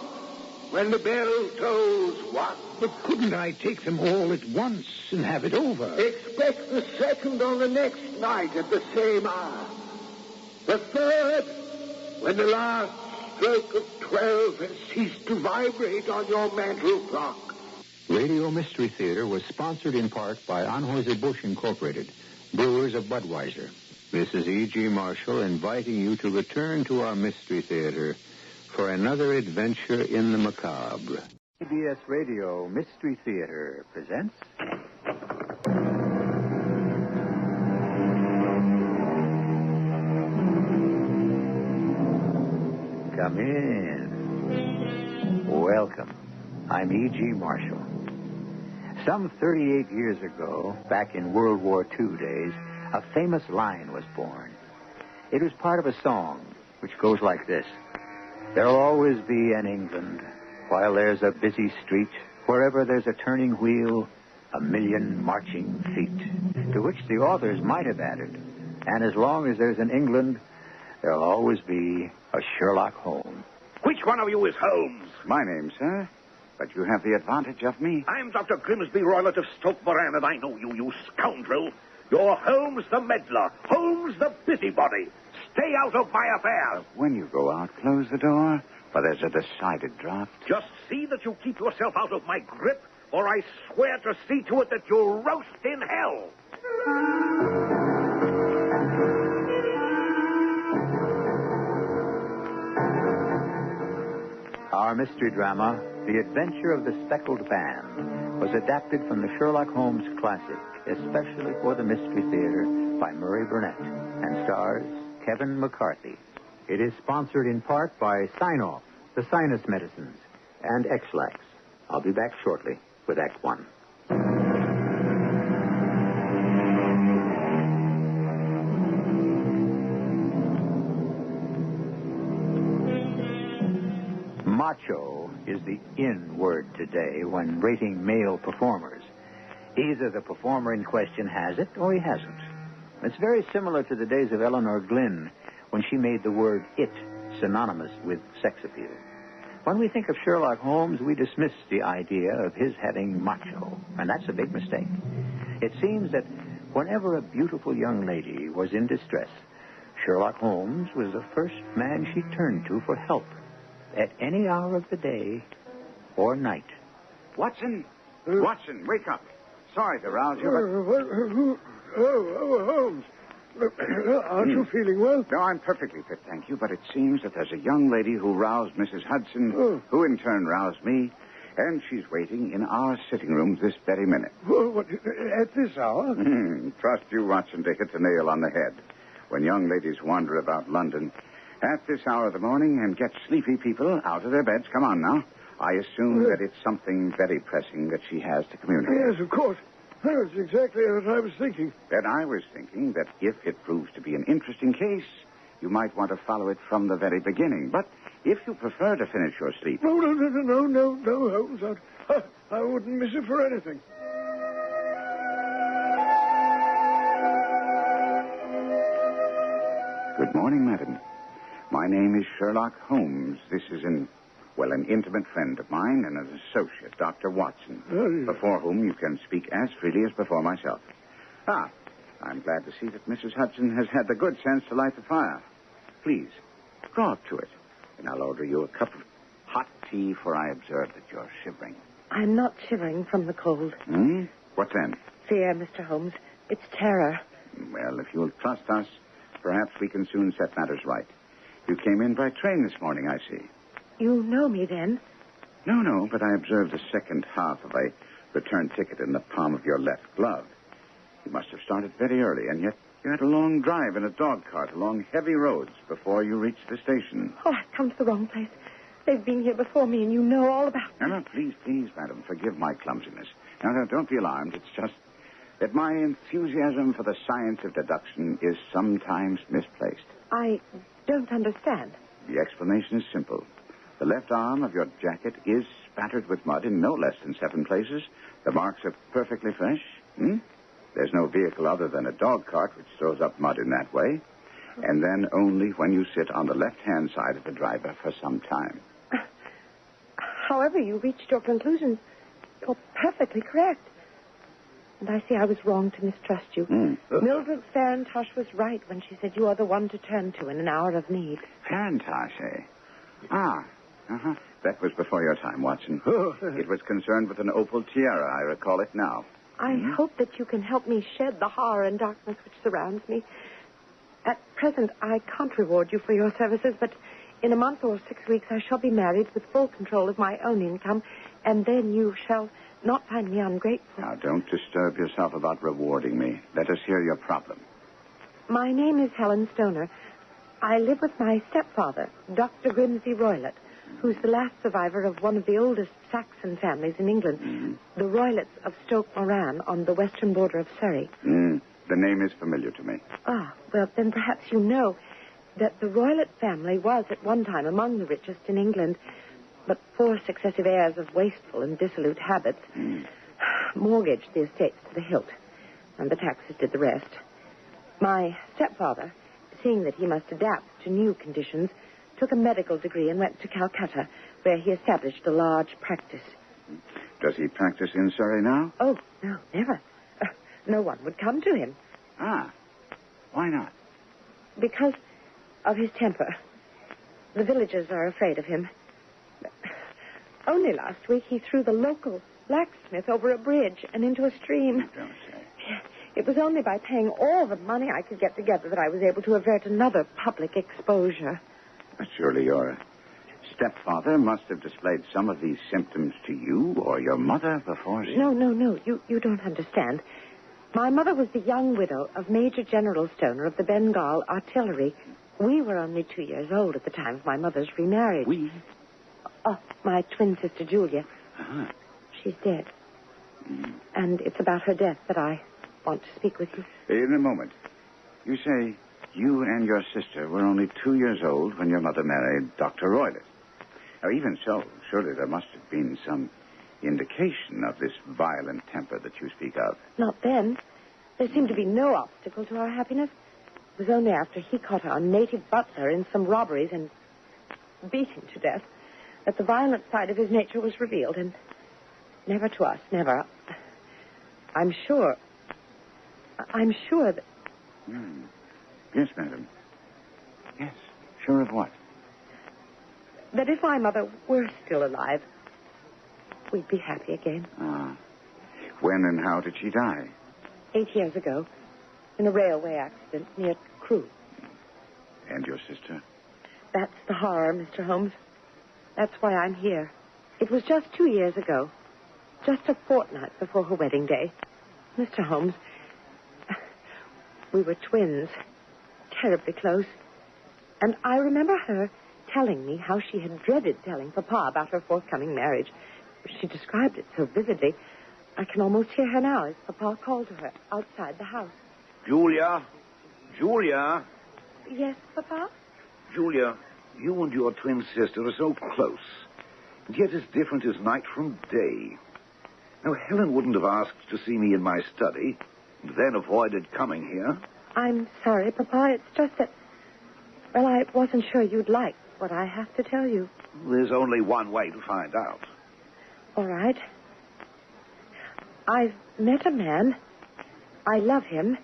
when the bell tolls 1. But couldn't I take them all at once and have it over? Expect the second on the next night at the same hour. The third, when the last stroke of 12 has ceased to vibrate on your mantle clock. Radio Mystery Theater was sponsored in part by Anheuser-Busch Incorporated, brewers of Budweiser. This is E.G. Marshall inviting you to return to our Mystery Theater for another adventure in the macabre. CBS Radio Mystery Theater presents... Come in. Welcome. I'm E.G. Marshall. Some 38 years ago, back in World War II days, a famous line was born. It was part of a song, which goes like this. There'll always be an England, while there's a busy street, wherever there's a turning wheel, a million marching feet. To which the authors might have added, and as long as there's an England, there'll always be a Sherlock Holmes. Which one of you is Holmes? My name, sir. But you have the advantage of me. I'm Dr. Grimsby Roylott of Stoke Moran, and I know you, you scoundrel. You're Holmes the meddler, Holmes the busybody. Stay out of my affair. When you go out, close the door, for there's a decided draft. Just see that you keep yourself out of my grip, or I swear to see to it that you'll roast in hell. Our mystery drama, The Adventure of the Speckled Band, was adapted from the Sherlock Holmes classic, especially for the Mystery Theater by Murray Burnett, and stars Kevin McCarthy. It is sponsored in part by Sign-Off, the sinus medicines, and X-Lax. I'll be back shortly with Act 1. Macho is the in word today when rating male performers. Either the performer in question has it or he hasn't. It's very similar to the days of Eleanor Glynn when she made the word it synonymous with sex appeal. When we think of Sherlock Holmes, we dismiss the idea of his having macho, and that's a big mistake. It seems that whenever a beautiful young lady was in distress, Sherlock Holmes was the first man she turned to for help at any hour of the day or night. Watson! Watson, wake up. Sorry to rouse you, but... Holmes. Aren't you feeling well? No, I'm perfectly fit, thank you, but it seems that there's a young lady who roused Mrs. Hudson, who in turn roused me, and she's waiting in our sitting room this very minute. What, at this hour? Trust you, Watson, to hit the nail on the head. When young ladies wander about London at this hour of the morning and get sleepy people out of their beds, come on now, I assume that it's something very pressing that she has to communicate. Yes, of course. That's exactly what I was thinking. And I was thinking that if it proves to be an interesting case, you might want to follow it from the very beginning. But if you prefer to finish your sleep... No, Holmes. I wouldn't miss it for anything. Good morning, madam. My name is Sherlock Holmes. This is an intimate friend of mine and an associate, Dr. Watson, before whom you can speak as freely as before myself. I'm glad to see that Mrs. Hudson has had the good sense to light the fire. Please, draw up to it, and I'll order you a cup of hot tea, for I observe that you're shivering. I'm not shivering from the cold. What then? Fear, Mr. Holmes. It's terror. Well, if you'll trust us, perhaps we can soon set matters right. You came in by train this morning, I see. You know me, then? No, but I observed the second half of a return ticket in the palm of your left glove. You must have started very early, and yet you had a long drive in a dog cart along heavy roads before you reached the station. Oh, I've come to the wrong place. They've been here before me, and you know all about it. No, please, madam, forgive my clumsiness. No, don't be alarmed. It's just that my enthusiasm for the science of deduction is sometimes misplaced. I don't understand. The explanation is simple. The left arm of your jacket is spattered with mud in no less than 7 places. The marks are perfectly fresh. There's no vehicle other than a dog cart which throws up mud in that way. And then only when you sit on the left-hand side of the driver for some time. However you reached your conclusion, you're perfectly correct. And I see I was wrong to mistrust you. Mildred Farintosh was right when she said you are the one to turn to in an hour of need. Farintosh, eh? That was before your time, Watson. It was concerned with an opal tiara. I recall it now. I hope that you can help me shed the horror and darkness which surrounds me. At present, I can't reward you for your services, but in a month or 6 weeks, I shall be married with full control of my own income, and then you shall not find me ungrateful. Now, don't disturb yourself about rewarding me. Let us hear your problem. My name is Helen Stoner. I live with my stepfather, Dr. Grimsby Roylott, who's the last survivor of one of the oldest Saxon families in England, the Roylotts of Stoke Moran on the western border of Surrey. The name is familiar to me. Ah, well, then perhaps you know that the Roylott family was at one time among the richest in England, but 4 successive heirs of wasteful and dissolute habits mortgaged the estates to the hilt, and the taxes did the rest. My stepfather, seeing that he must adapt to new conditions, took a medical degree and went to Calcutta, where he established a large practice. Does he practice in Surrey now? Oh, no, never. No one would come to him. Why not? Because of his temper. The villagers are afraid of him. Only last week he threw the local blacksmith over a bridge and into a stream. Don't say. It was only by paying all the money I could get together that I was able to avert another public exposure. But surely your stepfather must have displayed some of these symptoms to you or your mother before he... No. You don't understand. My mother was the young widow of Major General Stoner of the Bengal Artillery. We were only 2 years old at the time of my mother's remarriage. We? Oh, my twin sister, Julia. She's dead. And it's about her death that I want to speak with you. In a moment. You say you and your sister were only 2 years old when your mother married Dr. Roylott. Now, even so, surely there must have been some indication of this violent temper that you speak of. Not then. There seemed to be no obstacle to our happiness. It was only after he caught our native butler in some robberies and beat him to death that the violent side of his nature was revealed, and never to us, never. I'm sure that... Yes, madam. Yes. Sure of what? That if my mother were still alive, we'd be happy again. When and how did she die? 8 years ago, in a railway accident near Crewe. And your sister? That's the horror, Mr. Holmes. That's why I'm here. It was just 2 years ago, just a fortnight before her wedding day. Mr. Holmes, we were twins, terribly close. And I remember her telling me how she had dreaded telling Papa about her forthcoming marriage. She described it so vividly. I can almost hear her now as Papa called to her outside the house. Julia? Julia? Yes, Papa? Julia, you and your twin sister are so close, and yet as different as night from day. Now, Helen wouldn't have asked to see me in my study, and then avoided coming here. I'm sorry, Papa. It's just that, well, I wasn't sure you'd like what I have to tell you. There's only one way to find out. All right. I've met a man. I love him.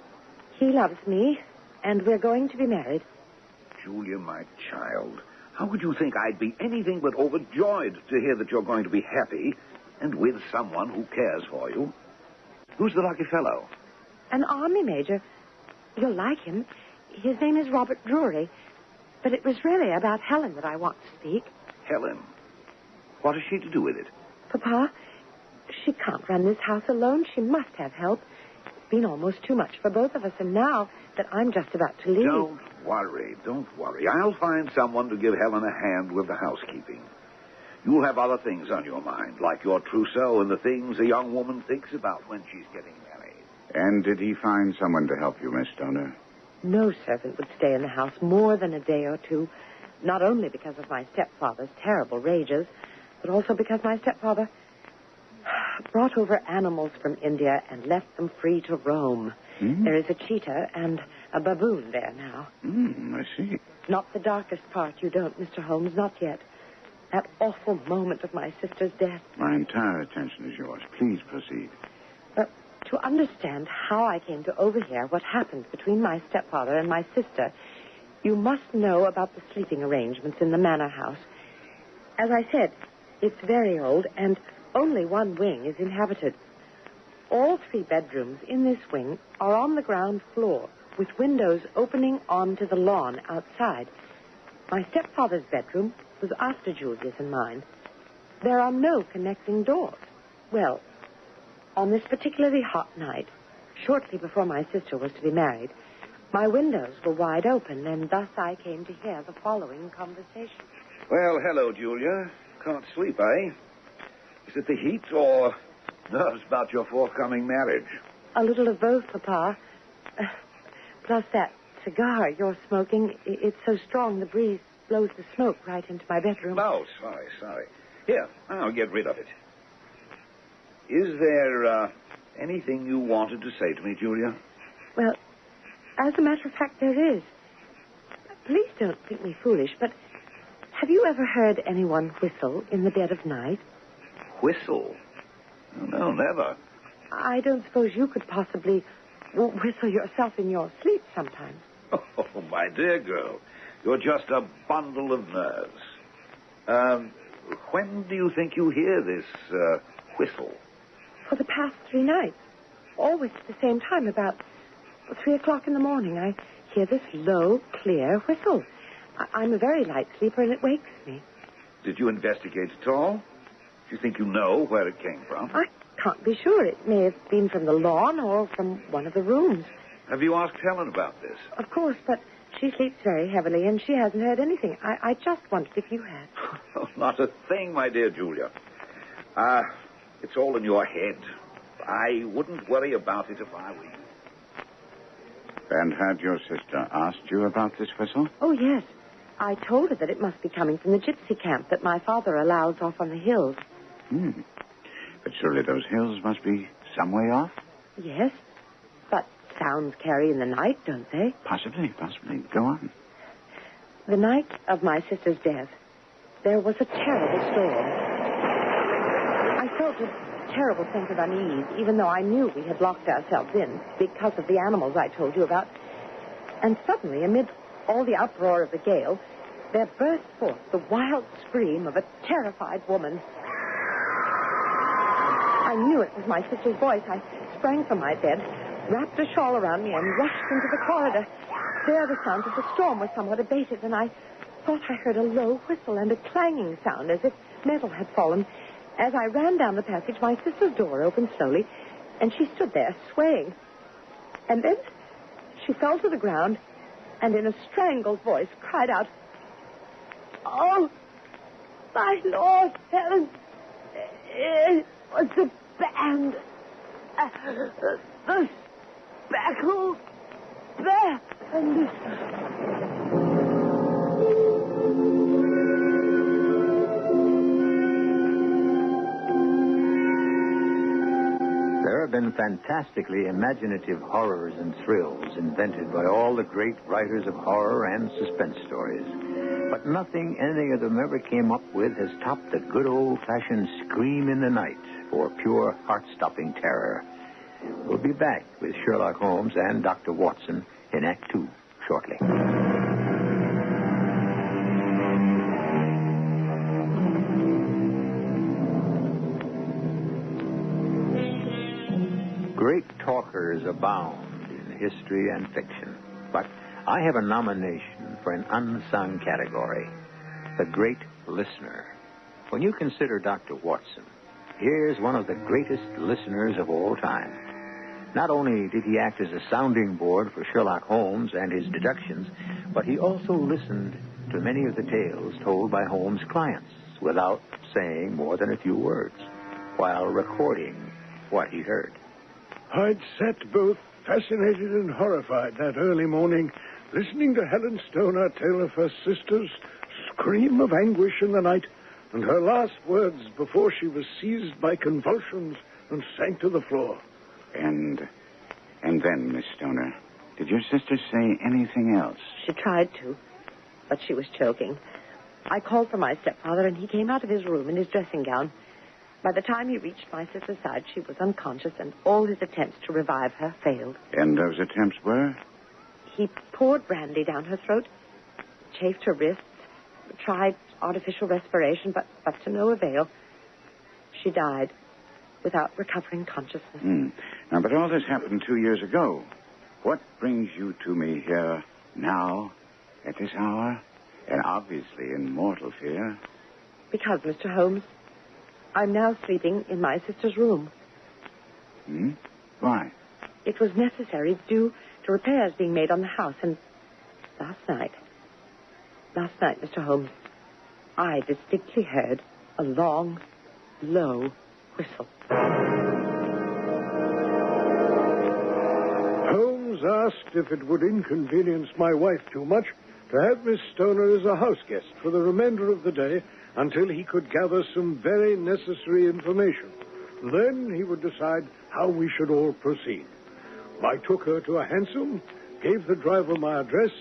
He loves me, and we're going to be married. Julia, my child, how would you think I'd be anything but overjoyed to hear that you're going to be happy and with someone who cares for you? Who's the lucky fellow? An army major. You'll like him. His name is Robert Drury. But it was really about Helen that I want to speak. Helen? What has she to do with it? Papa, she can't run this house alone. She must have help. It's been almost too much for both of us, and now that I'm just about to leave... Don't worry. I'll find someone to give Helen a hand with the housekeeping. You'll have other things on your mind, like your trousseau and the things a young woman thinks about when she's getting married. And did he find someone to help you, Miss Stoner? No servant would stay in the house more than a day or two, not only because of my stepfather's terrible rages, but also because my stepfather brought over animals from India and left them free to roam. There is a cheetah and a baboon there now. I see. Not the darkest part, you don't, Mr. Holmes, not yet. That awful moment of my sister's death. My entire attention is yours. Please proceed. But to understand how I came to overhear what happened between my stepfather and my sister, you must know about the sleeping arrangements in the manor house. As I said, it's very old, and only one wing is inhabited. All 3 bedrooms in this wing are on the ground floor, with windows opening onto the lawn outside. My stepfather's bedroom was after Julia's and mine. There are no connecting doors. Well, on this particularly hot night, shortly before my sister was to be married, my windows were wide open, and thus I came to hear the following conversation. Well, hello, Julia. Can't sleep, eh? Is it the heat or nerves about your forthcoming marriage? A little of both, Papa. Plus that cigar you're smoking. It's so strong the breeze blows the smoke right into my bedroom. Oh, sorry. Here, I'll get rid of it. Is there anything you wanted to say to me, Julia? Well, as a matter of fact, there is. Please don't think me foolish, but have you ever heard anyone whistle in the dead of night? Whistle? Oh, no, never. I don't suppose you could possibly whistle yourself in your sleep sometimes. Oh, my dear girl, you're just a bundle of nerves. When do you think you hear this whistle? For the past 3 nights. Always at the same time, about 3 o'clock in the morning, I hear this low, clear whistle. I'm a very light sleeper, and it wakes me. Did you investigate at all? Do you think you know where it came from? I can't be sure. It may have been from the lawn or from one of the rooms. Have you asked Helen about this? Of course, but she sleeps very heavily, and she hasn't heard anything. I just wondered if you had. Oh, not a thing, my dear Julia. It's all in your head. I wouldn't worry about it if I were you. And had your sister asked you about this whistle? Oh, yes. I told her that it must be coming from the gypsy camp that my father allows off on the hills. But surely those hills must be some way off? Yes, but sounds carry in the night, don't they? Possibly. Go on. The night of my sister's death, there was a terrible storm. I felt a terrible sense of unease, even though I knew we had locked ourselves in because of the animals I told you about. And suddenly, amid all the uproar of the gale, there burst forth the wild scream of a terrified woman. I knew it was my sister's voice. I sprang from my bed, wrapped a shawl around me, and rushed into the corridor. There the sounds of the storm were somewhat abated, and I thought I heard a low whistle and a clanging sound as if metal had fallen. As I ran down the passage, my sister's door opened slowly, and she stood there, swaying. And then she fell to the ground, and in a strangled voice cried out, "Oh, my Lord, Helen, it was the band, the speckled band." There have been fantastically imaginative horrors and thrills invented by all the great writers of horror and suspense stories. But nothing any of them ever came up with has topped the good old-fashioned scream in the night for pure heart-stopping terror. We'll be back with Sherlock Holmes and Dr. Watson in Act 2 shortly. Great talkers abound in history and fiction, but I have a nomination for an unsung category, the great listener. When you consider Dr. Watson, here's one of the greatest listeners of all time. Not only did he act as a sounding board for Sherlock Holmes and his deductions, but he also listened to many of the tales told by Holmes' clients without saying more than a few words, while recording what he heard. I'd sat both fascinated and horrified that early morning, listening to Helen Stoner tell of her sister's scream of anguish in the night and her last words before she was seized by convulsions and sank to the floor. And then, Miss Stoner, did your sister say anything else? She tried to, but she was choking. I called for my stepfather, and he came out of his room in his dressing gown. By the time he reached my sister's side, she was unconscious, and all his attempts to revive her failed. And those attempts were? He poured brandy down her throat, chafed her wrists, tried artificial respiration, but to no avail. She died without recovering consciousness. Now, but all this happened 2 years ago. What brings you to me here now, at this hour, and obviously in mortal fear? Because, Mr. Holmes, I'm now sleeping in my sister's room. Why? It was necessary due to repairs being made on the house, and last night, Mr. Holmes, I distinctly heard a long, low whistle. Holmes asked if it would inconvenience my wife too much to have Miss Stoner as a house guest for the remainder of the day until he could gather some very necessary information. Then he would decide how we should all proceed. I took her to a hansom, gave the driver my address.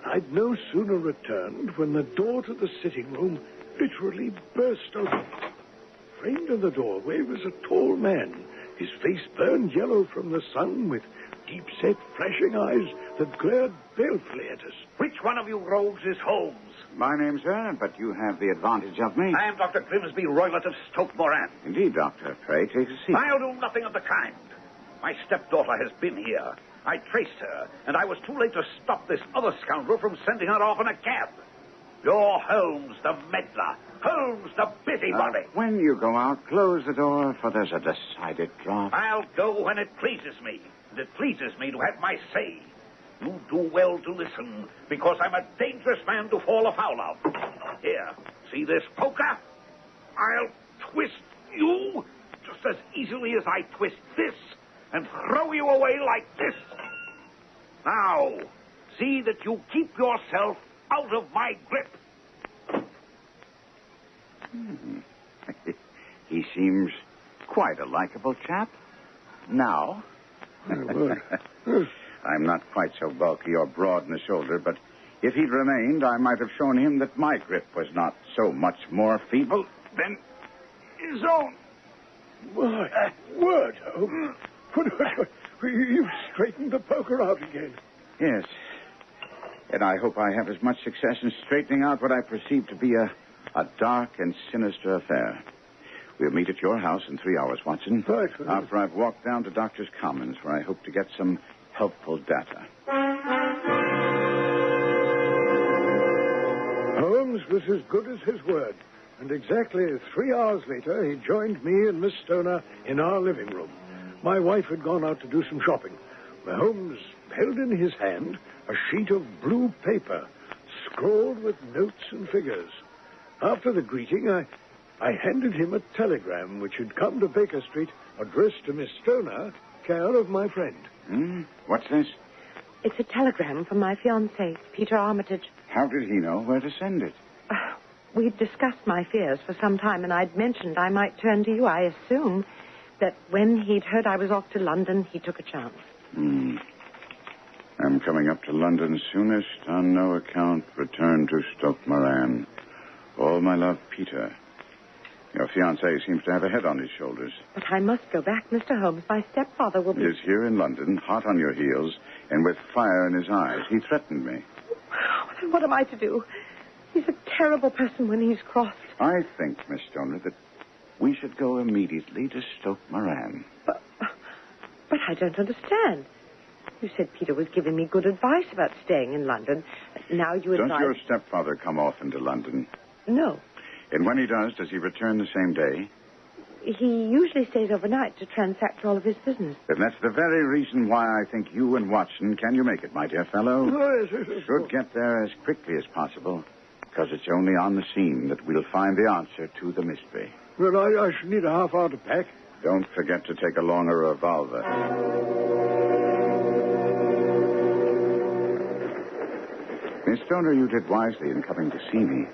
I'd no sooner returned when the door to the sitting room literally burst open. Framed in the doorway was a tall man, his face burned yellow from the sun with deep-set, flashing eyes that glared balefully at us. Which one of you rogues is Holmes? My name, sir, but you have the advantage of me. I am Dr. Grimsby Roylott of Stoke Moran. Indeed, Doctor. Pray, take a seat. I'll do nothing of the kind. My stepdaughter has been here. I traced her, and I was too late to stop this other scoundrel from sending her off in a cab. You're Holmes, the meddler. Holmes, the busybody. When you go out, close the door, for there's a decided draught. I'll go when it pleases me. And it pleases me to have my say. You do well to listen, because I'm a dangerous man to fall afoul of. Here, see this poker? I'll twist you just as easily as I twist this and throw you away like this. Now, see that you keep yourself out of my grip. He seems quite a likable chap. Now. I'm not quite so bulky or broad in the shoulder, but if he'd remained, I might have shown him that my grip was not so much more feeble than his own. My word, Holmes. You've straightened the poker out again. Yes. And I hope I have as much success in straightening out what I perceive to be a dark and sinister affair. We'll meet at your house in 3 hours, Watson. Right. After I've walked down to Doctor's Commons, where I hope to get some helpful data. Holmes was as good as his word. And exactly 3 hours later, he joined me and Miss Stoner in our living room. My wife had gone out to do some shopping. Holmes held in his hand a sheet of blue paper, scrawled with notes and figures. After the greeting, I handed him a telegram which had come to Baker Street, addressed to Miss Stoner, care of my friend. What's this? It's a telegram from my fiancé, Peter Armitage. How did he know where to send it? We'd discussed my fears for some time, and I'd mentioned I might turn to you. I assumed that when he'd heard I was off to London, he took a chance. I'm coming up to London soonest, on no account return to Stoke Moran. All my love, Peter. Your fiancé seems to have a head on his shoulders. But I must go back, Mr. Holmes. My stepfather will be... He is here in London, hot on your heels, and with fire in his eyes. He threatened me. Then what am I to do? He's a terrible person when he's crossed. I think, Miss Stoner, that we should go immediately to Stoke Moran. But I don't understand. You said Peter was giving me good advice about staying in London. Now you advise... Does your stepfather come off into London? No. And when he does he return the same day? He usually stays overnight to transact all of his business. Then that's the very reason why I think you and Watson, can you make it, my dear fellow? Yes. Should get there as quickly as possible. because it's only on the scene that we'll find the answer to the mystery. Well, I should need a half hour to pack. Don't forget to take along a revolver. Miss Stoner, you did wisely in coming to see me.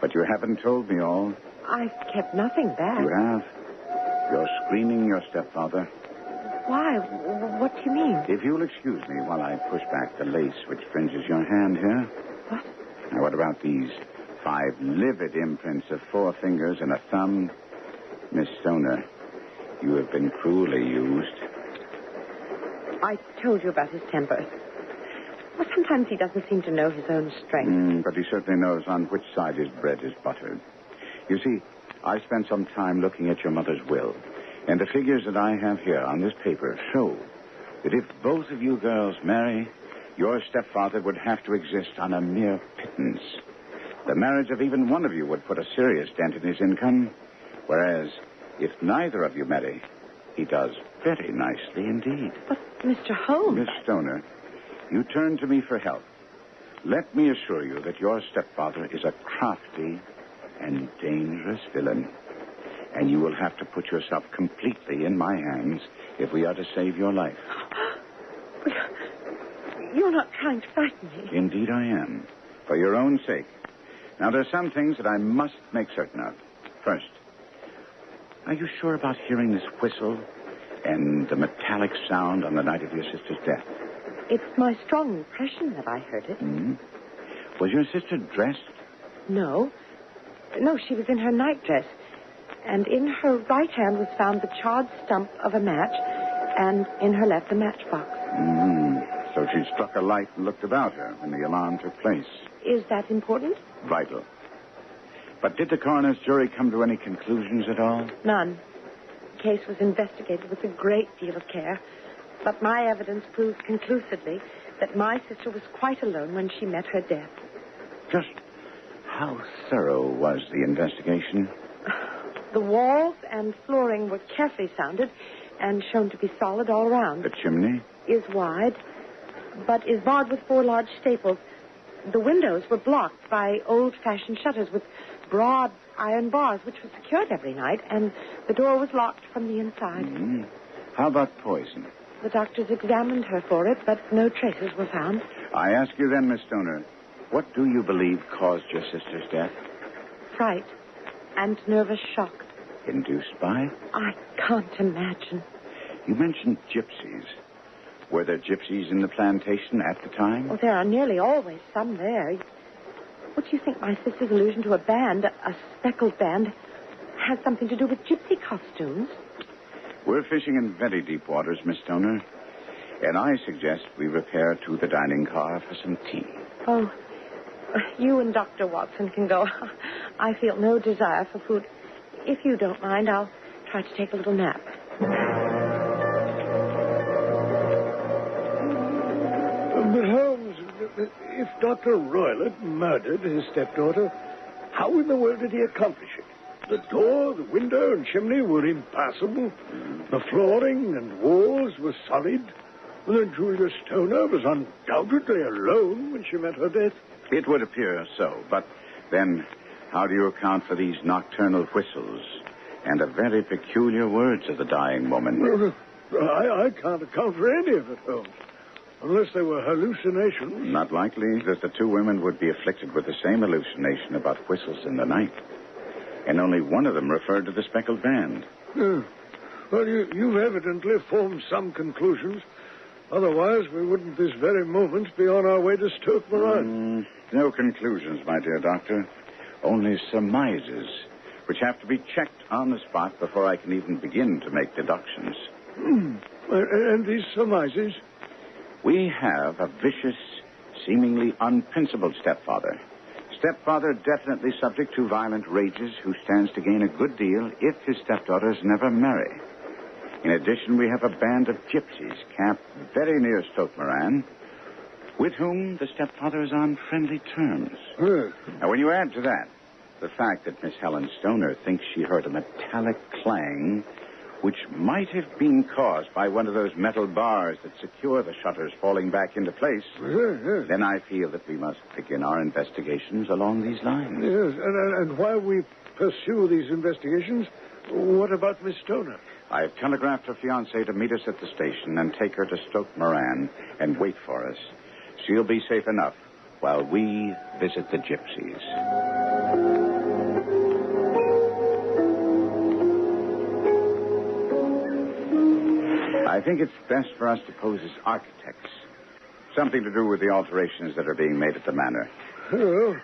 But you haven't told me all. I've kept nothing back. You have. You're screening your stepfather. Why? What do you mean? If you'll excuse me while I push back the lace which fringes your hand here. What? Now, what about these 5 livid imprints of 4 fingers and a thumb? Miss Stoner, you have been cruelly used. I told you about his temper. Well, sometimes he doesn't seem to know his own strength. But he certainly knows on which side his bread is buttered. You see, I spent some time looking at your mother's will, and the figures that I have here on this paper show that if both of you girls marry, your stepfather would have to exist on a mere pittance. The marriage of even one of you would put a serious dent in his income, whereas if neither of you marry, he does very nicely indeed. But, Mr. Holmes... Miss Stoner, you turn to me for help. Let me assure you that your stepfather is a crafty and dangerous villain. And you will have to put yourself completely in my hands if we are to save your life. You're not trying to frighten me. Indeed I am. For your own sake. Now, there are some things that I must make certain of. First, are you sure about hearing this whistle and the metallic sound on the night of your sister's death? It's my strong impression that I heard it. Was your sister dressed? No. No, she was in her nightdress. And in her right hand was found the charred stump of a match, and in her left a matchbox. So she struck a light and looked about her when the alarm took place. Is that important? Vital. But did the coroner's jury come to any conclusions at all? None. The case was investigated with a great deal of care. But my evidence proves conclusively that my sister was quite alone when she met her death. Just how thorough was the investigation? The walls and flooring were carefully sounded and shown to be solid all around. The chimney? Is wide, but is barred with 4 large staples. The windows were blocked by old-fashioned shutters with broad iron bars, which were secured every night, and the door was locked from the inside. How about poison? The doctors examined her for it, but no traces were found. I ask you then, Miss Stoner, what do you believe caused your sister's death? Fright and nervous shock. Induced by? I can't imagine. You mentioned gypsies. Were there gypsies in the plantation at the time? Well, there are nearly always some there. What do you think my sister's allusion to a band, a speckled band, has something to do with gypsy costumes? We're fishing in very deep waters, Miss Stoner. And I suggest we repair to the dining car for some tea. Oh, you and Dr. Watson can go. I feel no desire for food. If you don't mind, I'll try to take a little nap. But Holmes, if Dr. Roylott murdered his stepdaughter, how in the world did he accomplish it? The door, the window, and chimney were impassable. The flooring and walls were solid. And then Julia Stoner was undoubtedly alone when she met her death. It would appear so, but then how do you account for these nocturnal whistles and the very peculiar words of the dying woman? I can't account for any of it, Holmes. Unless they were hallucinations. Not likely that the 2 women would be afflicted with the same hallucination about whistles in the night. And only one of them referred to the speckled band. Well, you've evidently formed some conclusions. Otherwise, we wouldn't this very moment be on our way to Stoke Moran. No conclusions, my dear doctor. Only surmises, which have to be checked on the spot before I can even begin to make deductions. And these surmises? We have a vicious, seemingly unprincipled stepfather. Stepfather definitely subject to violent rages who stands to gain a good deal if his stepdaughters never marry. In addition, we have a band of gypsies camped very near Stoke Moran, with whom the stepfather is on friendly terms. Now, when you add to that the fact that Miss Helen Stoner thinks she heard a metallic clang which might have been caused by one of those metal bars that secure the shutters falling back into place, then I feel that we must begin our investigations along these lines. Yes, and while we pursue these investigations, what about Miss Stoner? I've telegraphed her fiancé to meet us at the station and take her to Stoke Moran and wait for us. She'll be safe enough while we visit the gypsies. I think it's best for us to pose as architects. Something to do with the alterations that are being made at the manor. Well,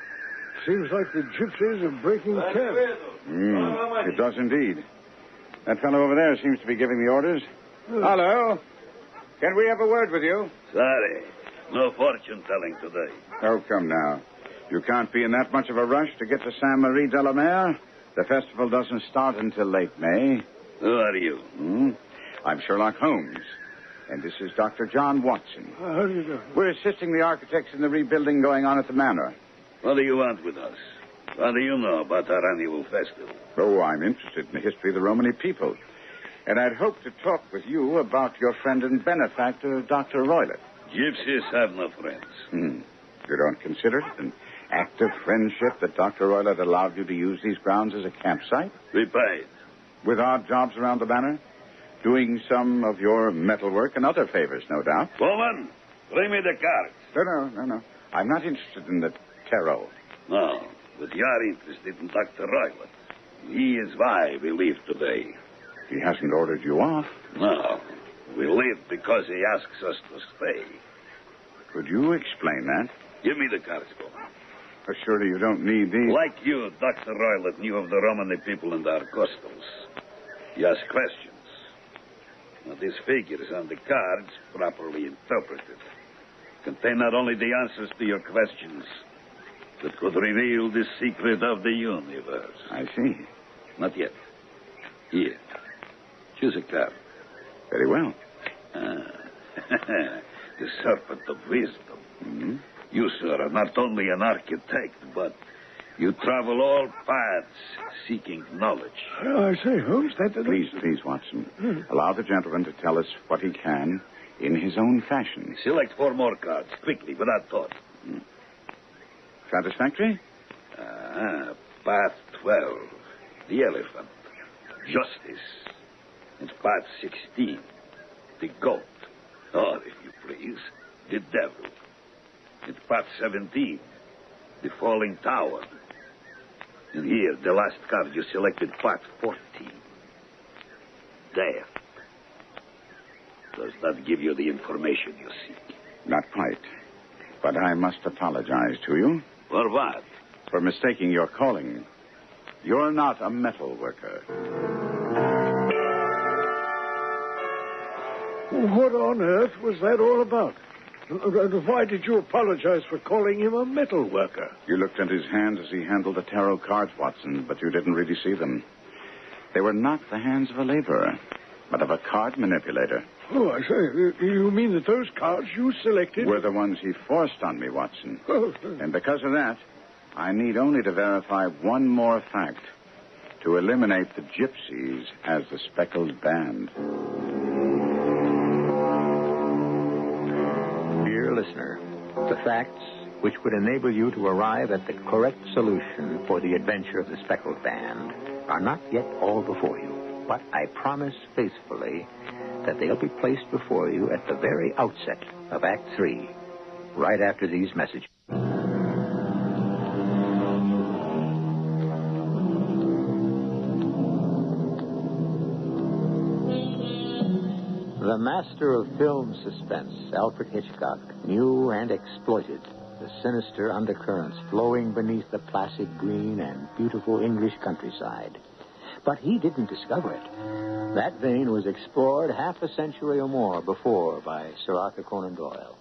seems like the gypsies are breaking camp. It does indeed. That fellow over there seems to be giving the orders. Hello. Can we have a word with you? Sorry. No fortune-telling today. Oh, come now. You can't be in that much of a rush to get to Saint Marie de la Mer. The festival doesn't start until late May. Who are you? I'm Sherlock Holmes. And this is Dr. John Watson. How do you do? We're assisting the architects in the rebuilding going on at the manor. What do you want with us? What do you know about our annual festival? Oh, I'm interested in the history of the Romany people. And I'd hope to talk with you about your friend and benefactor, Dr. Roylott. Gypsies have no friends. You don't consider it an act of friendship that Dr. Roylott allowed you to use these grounds as a campsite? We paid. With odd jobs around the manor? Doing some of your metalwork and other favors, no doubt. Woman, bring me the cards. No. I'm not interested in the tarot. No, but you're interested in Dr. Roylott. He is why we leave today. He hasn't ordered you off. No, we leave because he asks us to stay. Could you explain that? Give me the cards, woman. Surely you don't need these. Like you, Dr. Roylott knew of the Romany people and our customs. He asked questions. Now, these figures on the cards, properly interpreted, contain not only the answers to your questions, but could reveal the secret of the universe. I see. Not yet. Here. Choose a card. Very well. The Serpent of Wisdom. You, sir, are not only an architect, but you travel all paths seeking knowledge. I say, Holmes, Please, Watson. Allow the gentleman to tell us what he can in his own fashion. Select 4 more cards, quickly, without thought. Satisfactory? Path 12, the elephant. Justice. And path 16, the goat. Or, if you please, the devil. And path 17, the falling tower. And here, the last card you selected, path 14. Death. Does that give you the information you seek? Not quite. But I must apologize to you. For what? For mistaking your calling. You're not a metal worker. What on earth was that all about? And why did you apologize for calling him a metal worker? You looked at his hands as he handled the tarot cards, Watson, but you didn't really see them. They were not the hands of a laborer, but of a card manipulator. Oh, I say, you mean that those cards you selected were the ones he forced on me, Watson. Oh. And because of that, I need only to verify one more fact to eliminate the gypsies as the speckled band. Dear listener, the facts which would enable you to arrive at the correct solution for the adventure of the speckled band are not yet all before you, but I promise faithfully that they'll be placed before you at the very outset of Act 3, right after these messages. The master of film suspense, Alfred Hitchcock, knew and exploited the sinister undercurrents flowing beneath the placid green and beautiful English countryside. But he didn't discover it. That vein was explored half a century or more before by Sir Arthur Conan Doyle.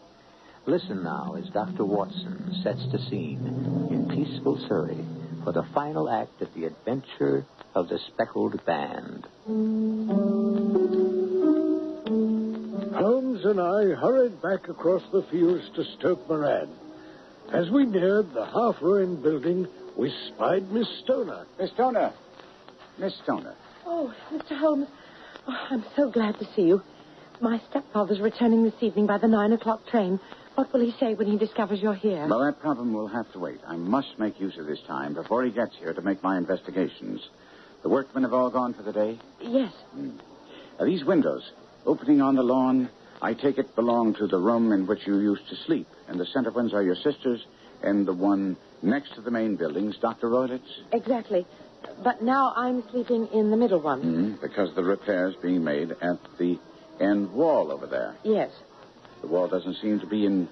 Listen now as Dr. Watson sets the scene in peaceful Surrey for the final act of the adventure of the Speckled Band. Holmes and I hurried back across the fields to Stoke Moran. As we neared the half-ruined building, we spied Miss Stoner. Miss Stoner. Miss Stoner. Oh, Mr. Holmes, Oh, I'm so glad to see you. My stepfather's returning this evening by the 9:00 train. What will he say when he discovers you're here? Well, that problem will have to wait. I must make use of this time before he gets here to make my investigations. The workmen have all gone for the day? Yes. Now, these windows opening on the lawn, I take it belong to the room in which you used to sleep. And the center ones are your sister's, and the one next to the main building's Dr. Roylett's? Exactly. But now I'm sleeping in the middle one. Because the repair's being made at the end wall over there. Yes. The wall doesn't seem to be in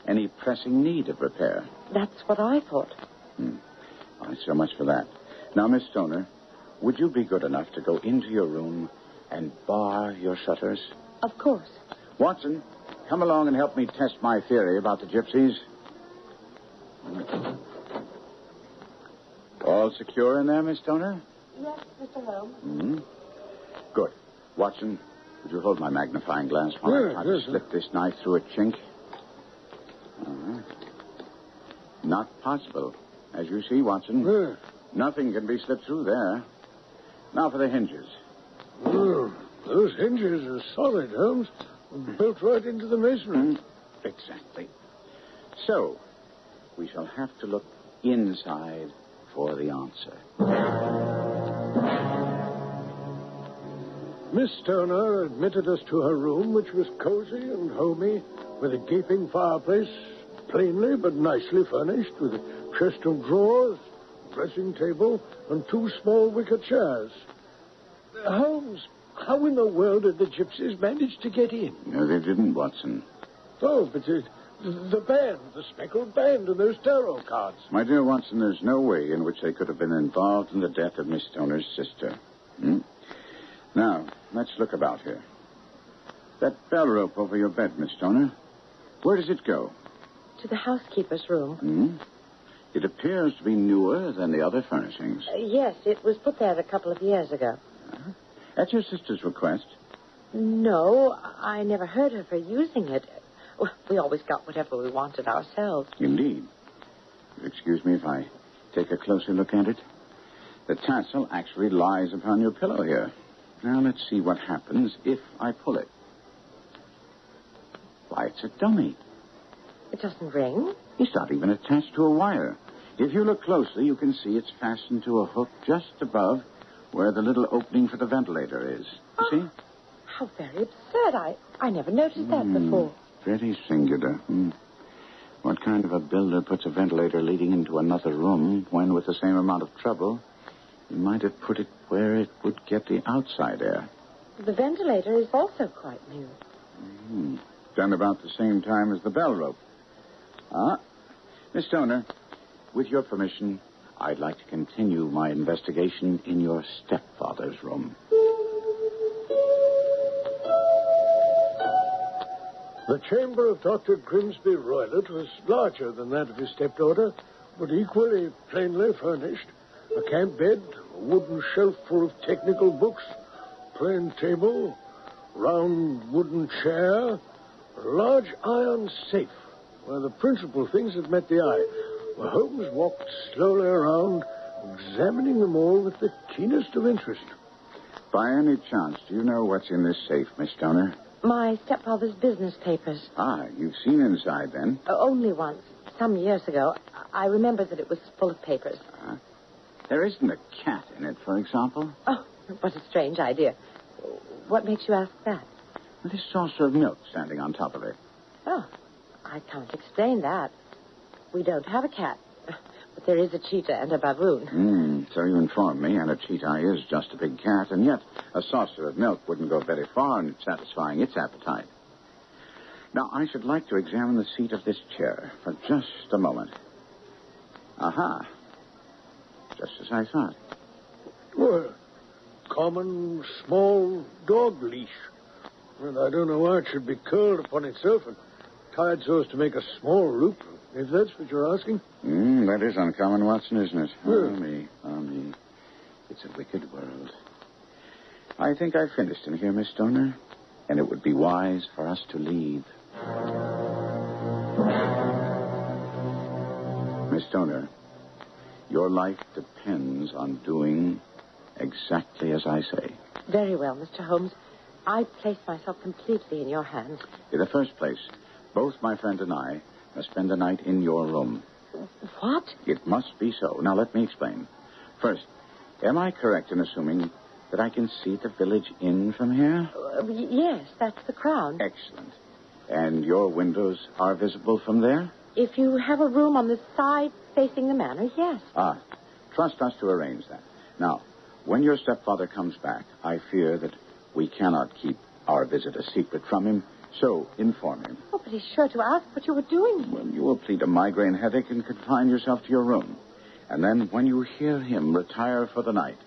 any pressing need of repair. That's what I thought. All right, so much for that. Now, Miss Stoner, would you be good enough to go into your room and bar your shutters? Of course. Watson, come along and help me test my theory about the gypsies. All secure in there, Miss Stoner? Yes, Mr. Holmes. Good. Watson, would you hold my magnifying glass while I try to slip this knife through a chink? Not possible. As you see, Watson, nothing can be slipped through there. Now for the hinges. Those hinges are solid, Holmes. Built right into the masonry. Exactly. So, we shall have to look inside for the answer. Miss Stoner admitted us to her room, which was cozy and homey, with a gaping fireplace, plainly but nicely furnished, with a chest of drawers, dressing table, and 2 small wicker chairs. Holmes, how in the world did the gypsies manage to get in? No, they didn't, Watson. Oh, but the band, the speckled band, and those tarot cards. My dear Watson, there's no way in which they could have been involved in the death of Miss Stoner's sister. Now, let's look about here. That bell rope over your bed, Miss Stoner, where does it go? To the housekeeper's room. It appears to be newer than the other furnishings. Yes, it was put there a couple of years ago. At your sister's request? No, I never heard of her using it. We always got whatever we wanted ourselves. Indeed. Excuse me if I take a closer look at it. The tassel actually lies upon your pillow here. Now, let's see what happens if I pull it. Why, it's a dummy. It doesn't ring? It's not even attached to a wire. If you look closely, you can see it's fastened to a hook just above where the little opening for the ventilator is. You see? How very absurd. I never noticed that before. Very singular. What kind of a builder puts a ventilator leading into another room when, with the same amount of trouble, he might have put it where it would get the outside air? The ventilator is also quite new. Done about the same time as the bell rope. Miss Stoner, with your permission, I'd like to continue my investigation in your stepfather's room. The chamber of Dr. Grimsby Roylott was larger than that of his stepdaughter, but equally plainly furnished. A camp bed, a wooden shelf full of technical books, plain table, round wooden chair, a large iron safe, where the principal things had met the eye. Well, Holmes walked slowly around, examining them all with the keenest of interest. By any chance, do you know what's in this safe, Miss Stoner? My stepfather's business papers. You've seen inside, then? Only once, some years ago. I remember that it was full of papers. There isn't a cat in it, for example? Oh, what a strange idea. What makes you ask that? This saucer of milk standing on top of it. Oh, I can't explain that. We don't have a cat. But there is a cheetah and a baboon. So you informed me, and a cheetah is just a big cat, and yet a saucer of milk wouldn't go very far in satisfying its appetite. Now, I should like to examine the seat of this chair for just a moment. Aha. Just as I thought. Well, common small dog leash. And I don't know why it should be curled upon itself and tied so as to make a small loop, if that's what you're asking. That is uncommon, Watson, isn't it? Oh, me. It's a wicked world. I think I've finished in here, Miss Stoner, and it would be wise for us to leave. Miss Stoner, your life depends on doing exactly as I say. Very well, Mr. Holmes. I place myself completely in your hands. In the first place, both my friend and I must spend the night in your room. What? It must be so. Now, let me explain. First, am I correct in assuming that I can see the village inn from here? Yes, that's the Crown. Excellent. And your windows are visible from there? If you have a room on the side facing the manor, yes. Trust us to arrange that. Now, when your stepfather comes back, I fear that we cannot keep our visit a secret from him, so inform him. Oh, but he's sure to ask what you were doing here. Well, you will plead a migraine headache and confine yourself to your room. And then, when you hear him retire for the night,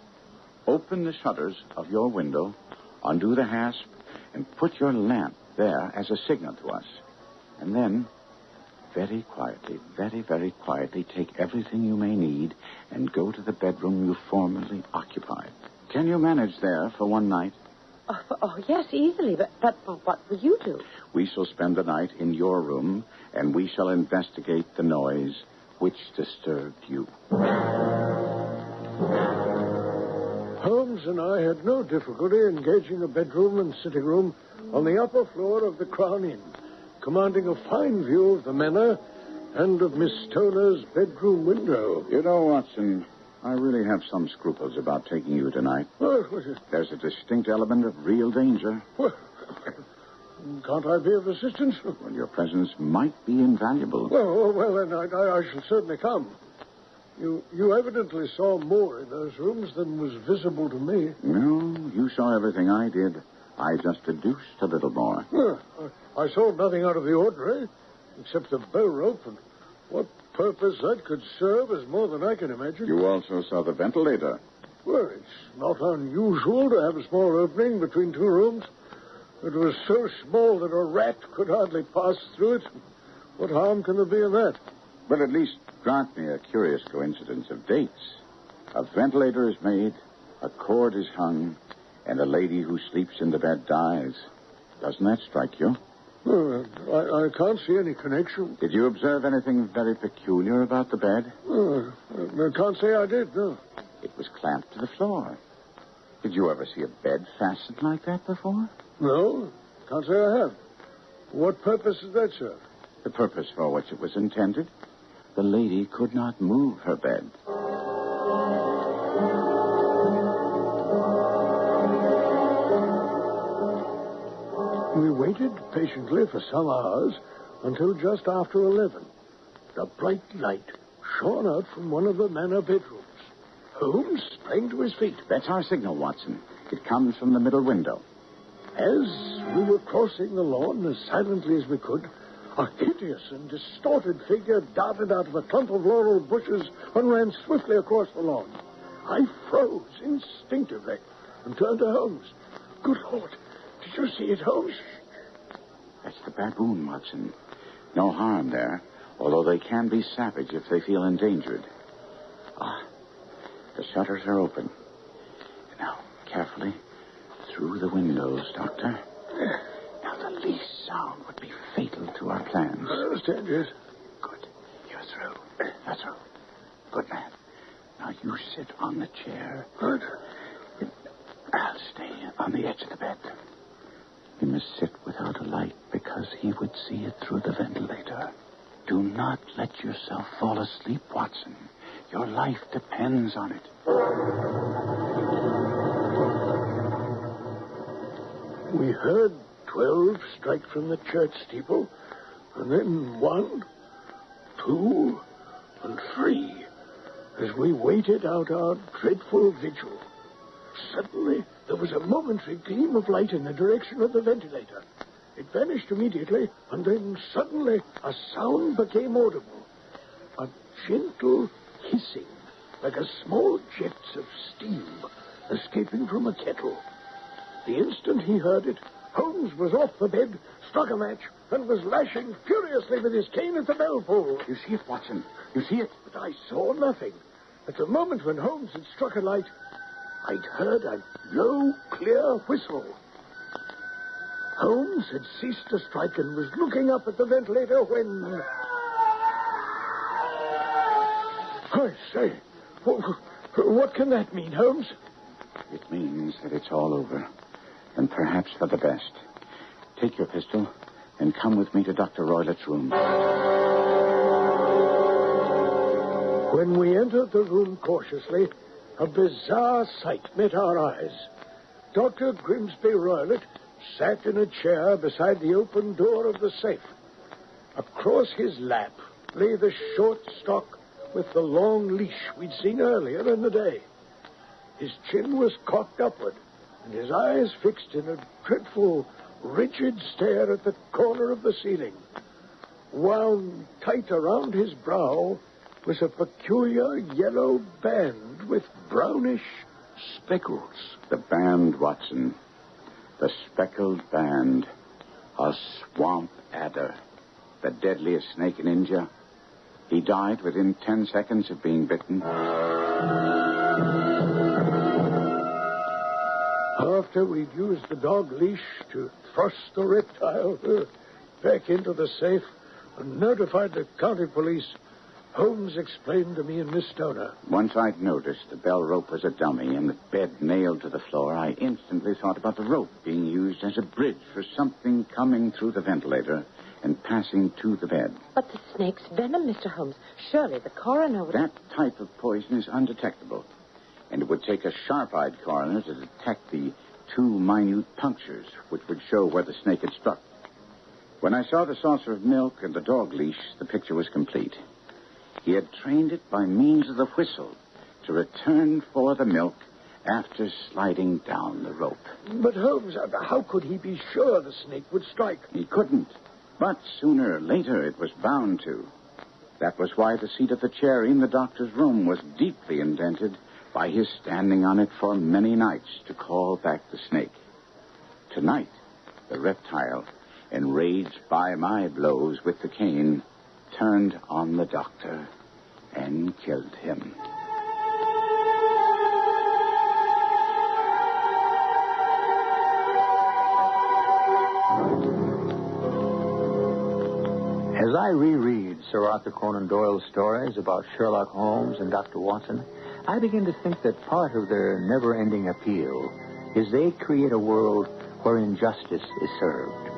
open the shutters of your window, undo the hasp, and put your lamp there as a signal to us. And then, very quietly, very, very quietly, take everything you may need and go to the bedroom you formerly occupied. Can you manage there for one night? Oh, yes, easily. But what will you do? We shall spend the night in your room, and we shall investigate the noise which disturbed you. Holmes and I had no difficulty engaging a bedroom and sitting room on the upper floor of the Crown Inn, commanding a fine view of the manor and of Miss Stoner's bedroom window. You know, Watson, I really have some scruples about taking you tonight. There's a distinct element of real danger. Well, can't I be of assistance? Well, your presence might be invaluable. Well, then I shall certainly come. You evidently saw more in those rooms than was visible to me. No, you saw everything I did. I just deduced a little more. I saw nothing out of the ordinary, except the bow rope, and what purpose that could serve is more than I can imagine. You also saw the ventilator. Well, it's not unusual to have a small opening between two rooms. It was so small that a rat could hardly pass through it. What harm can there be in that? But at least grant me a curious coincidence of dates. A ventilator is made, a cord is hung, and a lady who sleeps in the bed dies. Doesn't that strike you? I can't see any connection. Did you observe anything very peculiar about the bed? I can't say I did, no. It was clamped to the floor. Did you ever see a bed fastened like that before? No, can't say I have. What purpose does that serve? The purpose for which it was intended. The lady could not move her bed. We waited patiently for some hours until just after 11. A bright light shone out from one of the manor bedrooms. Holmes sprang to his feet. That's our signal, Watson. It comes from the middle window. As we were crossing the lawn as silently as we could, a hideous and distorted figure darted out of a clump of laurel bushes and ran swiftly across the lawn. I froze instinctively and turned to Holmes. Good Lord, did you see it, Holmes? That's the baboon, Watson. No harm there, although they can be savage if they feel endangered. The shutters are open. Now, carefully, through the windows, Doctor. Now, the least sound would be fatal to our plans. I understand, yes. Good. You're through. You're through. Good man. Now, you sit on the chair. Good. I'll stay on the edge of the bed. You must sit without a light because he would see it through the ventilator. Do not let yourself fall asleep, Watson. Your life depends on it. We heard 12 strike from the church steeple, and then 1, 2, and 3, as we waited out our dreadful vigil. Suddenly, there was a momentary gleam of light in the direction of the ventilator. It vanished immediately, and then suddenly a sound became audible. A gentle hissing, like a small jets of steam escaping from a kettle. The instant he heard it, Holmes was off the bed, struck a match, and was lashing furiously with his cane at the bell pull. You see it, Watson? You see it? But I saw nothing. At the moment when Holmes had struck a light, I'd heard a low, clear whistle. Holmes had ceased to strike and was looking up at the ventilator when... I say, what can that mean, Holmes? It means that it's all over. And perhaps for the best. Take your pistol and come with me to Dr. Roylett's room. When we entered the room cautiously, a bizarre sight met our eyes. Dr. Grimsby Roylett sat in a chair beside the open door of the safe. Across his lap lay the short stock with the long leash we'd seen earlier in the day. His chin was cocked upward, and his eyes fixed in a dreadful, rigid stare at the corner of the ceiling. Wound tight around his brow was a peculiar yellow band with brownish speckles. The band, Watson. The speckled band. A swamp adder. The deadliest snake in India. He died within 10 seconds of being bitten. After we'd used the dog leash to thrust the reptile back into the safe and notified the county police, Holmes explained to me and Miss Stoner. Once I'd noticed the bell rope was a dummy and the bed nailed to the floor, I instantly thought about the rope being used as a bridge for something coming through the ventilator and passing to the bed. But the snake's venom, Mr. Holmes. Surely the coroner would... That type of poison is undetectable. And it would take a sharp-eyed coroner to detect the 2 minute punctures, which would show where the snake had struck. When I saw the saucer of milk and the dog leash, the picture was complete. He had trained it by means of the whistle to return for the milk after sliding down the rope. But Holmes, how could he be sure the snake would strike? He couldn't. But sooner or later it was bound to. That was why the seat of the chair in the doctor's room was deeply indented by his standing on it for many nights to call back the snake. Tonight, the reptile, enraged by my blows with the cane, turned on the doctor and killed him. As I reread Sir Arthur Conan Doyle's stories about Sherlock Holmes and Dr. Watson, I begin to think that part of their never-ending appeal is they create a world where injustice is served.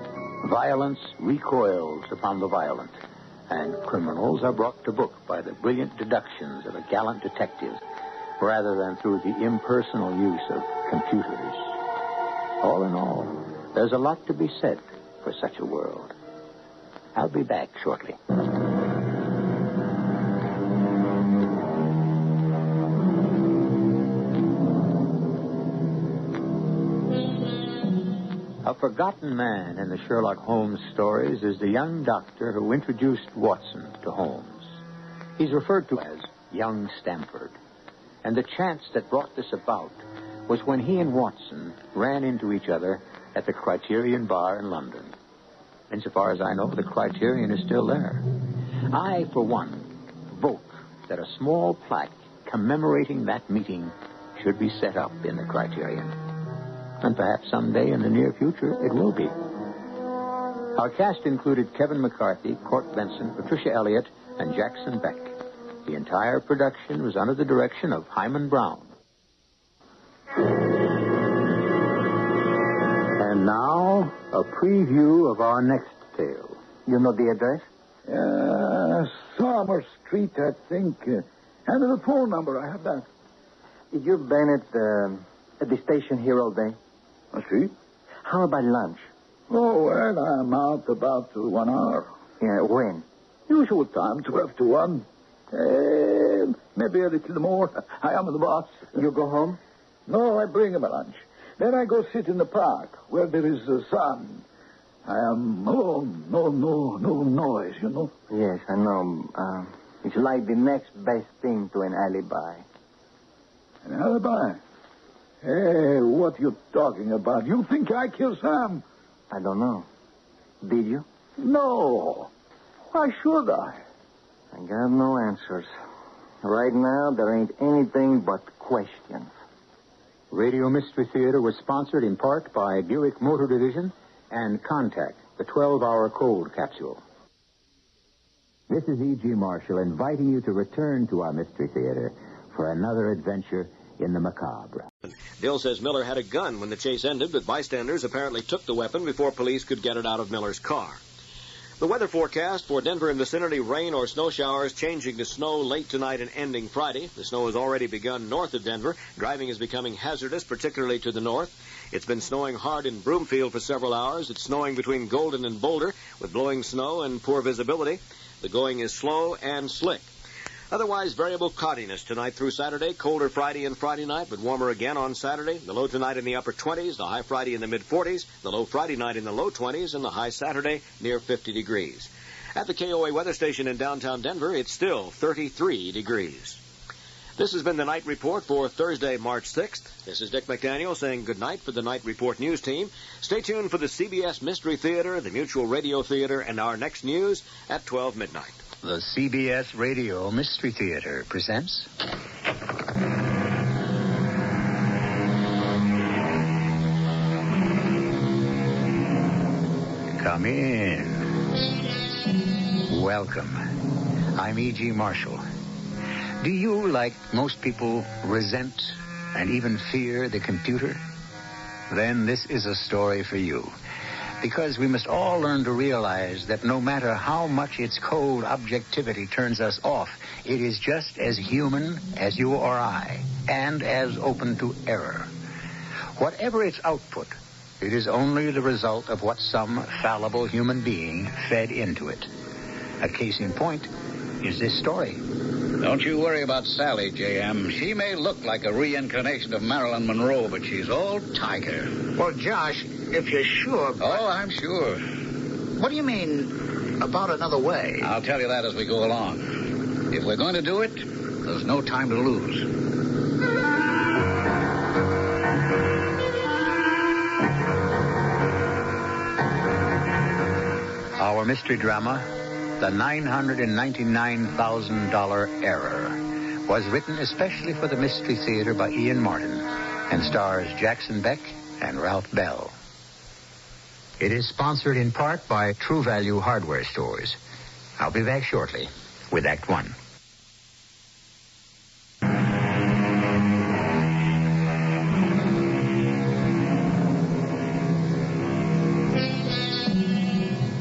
Violence recoils upon the violent, and criminals are brought to book by the brilliant deductions of a gallant detective rather than through the impersonal use of computers. All in all, there's a lot to be said for such a world. I'll be back shortly. A forgotten man in the Sherlock Holmes stories is the young doctor who introduced Watson to Holmes. He's referred to as young Stamford. And the chance that brought this about was when he and Watson ran into each other at the Criterion Bar in London. Insofar as I know, the Criterion is still there. I, for one, vote that a small plaque commemorating that meeting should be set up in the Criterion. And perhaps someday in the near future, it will be. Our cast included Kevin McCarthy, Court Benson, Patricia Elliott, and Jackson Beck. The entire production was under the direction of Hyman Brown. And now, a preview of our next tale. You know the address? Summer Street, I think. And the phone number, I have that. You've been at the station here all day? I see. How about lunch? Oh, well, I'm out about 1 hour. Yeah, when? Usual time, 12 to 1. Maybe a little more. I am the boss. You go home? No, I bring him a lunch. Then I go sit in the park where there is sun. I am alone. No noise, you know. Yes, I know. It's like the next best thing to an alibi. An alibi? Hey, what you talking about? You think I killed Sam? I don't know. Did you? No. Why should I? I got no answers. Right now, there ain't anything but questions. Radio Mystery Theater was sponsored in part by Buick Motor Division and Contact, the 12-hour cold capsule. This is E.G. Marshall inviting you to return to our Mystery Theater for another adventure in the macabre. Dill says Miller had a gun when the chase ended, but bystanders apparently took the weapon before police could get it out of Miller's car. The weather forecast for Denver and vicinity: rain or snow showers, changing to snow late tonight and ending Friday. The snow has already begun north of Denver. Driving is becoming hazardous, particularly to the north. It's been snowing hard in Broomfield for several hours. It's snowing between Golden and Boulder with blowing snow and poor visibility. The going is slow and slick. Otherwise, variable cloudiness tonight through Saturday. Colder Friday and Friday night, but warmer again on Saturday. The low tonight in the upper 20s, the high Friday in the mid-40s, the low Friday night in the low 20s, and the high Saturday near 50 degrees. At the KOA weather station in downtown Denver, it's still 33 degrees. This has been the Night Report for Thursday, March 6th. This is Dick McDaniel saying good night for the Night Report news team. Stay tuned for the CBS Mystery Theater, the Mutual Radio Theater, and our next news at 12 midnight. The CBS Radio Mystery Theater presents... Come in. Welcome. I'm E.G. Marshall. Do you, like most people, resent and even fear the computer? Then this is a story for you. Because we must all learn to realize that no matter how much its cold objectivity turns us off, it is just as human as you or I, and as open to error. Whatever its output, it is only the result of what some fallible human being fed into it. A case in point is this story. Don't you worry about Sally, J.M. She may look like a reincarnation of Marilyn Monroe, but she's all tiger. Well, Josh, if you're sure... Oh, I'm sure. What do you mean, about another way? I'll tell you that as we go along. If we're going to do it, there's no time to lose. Our mystery drama, The $999,000 Error, was written especially for the Mystery Theater by Ian Martin and stars Jackson Beck and Ralph Bell. It is sponsored in part by True Value Hardware Stores. I'll be back shortly with Act One.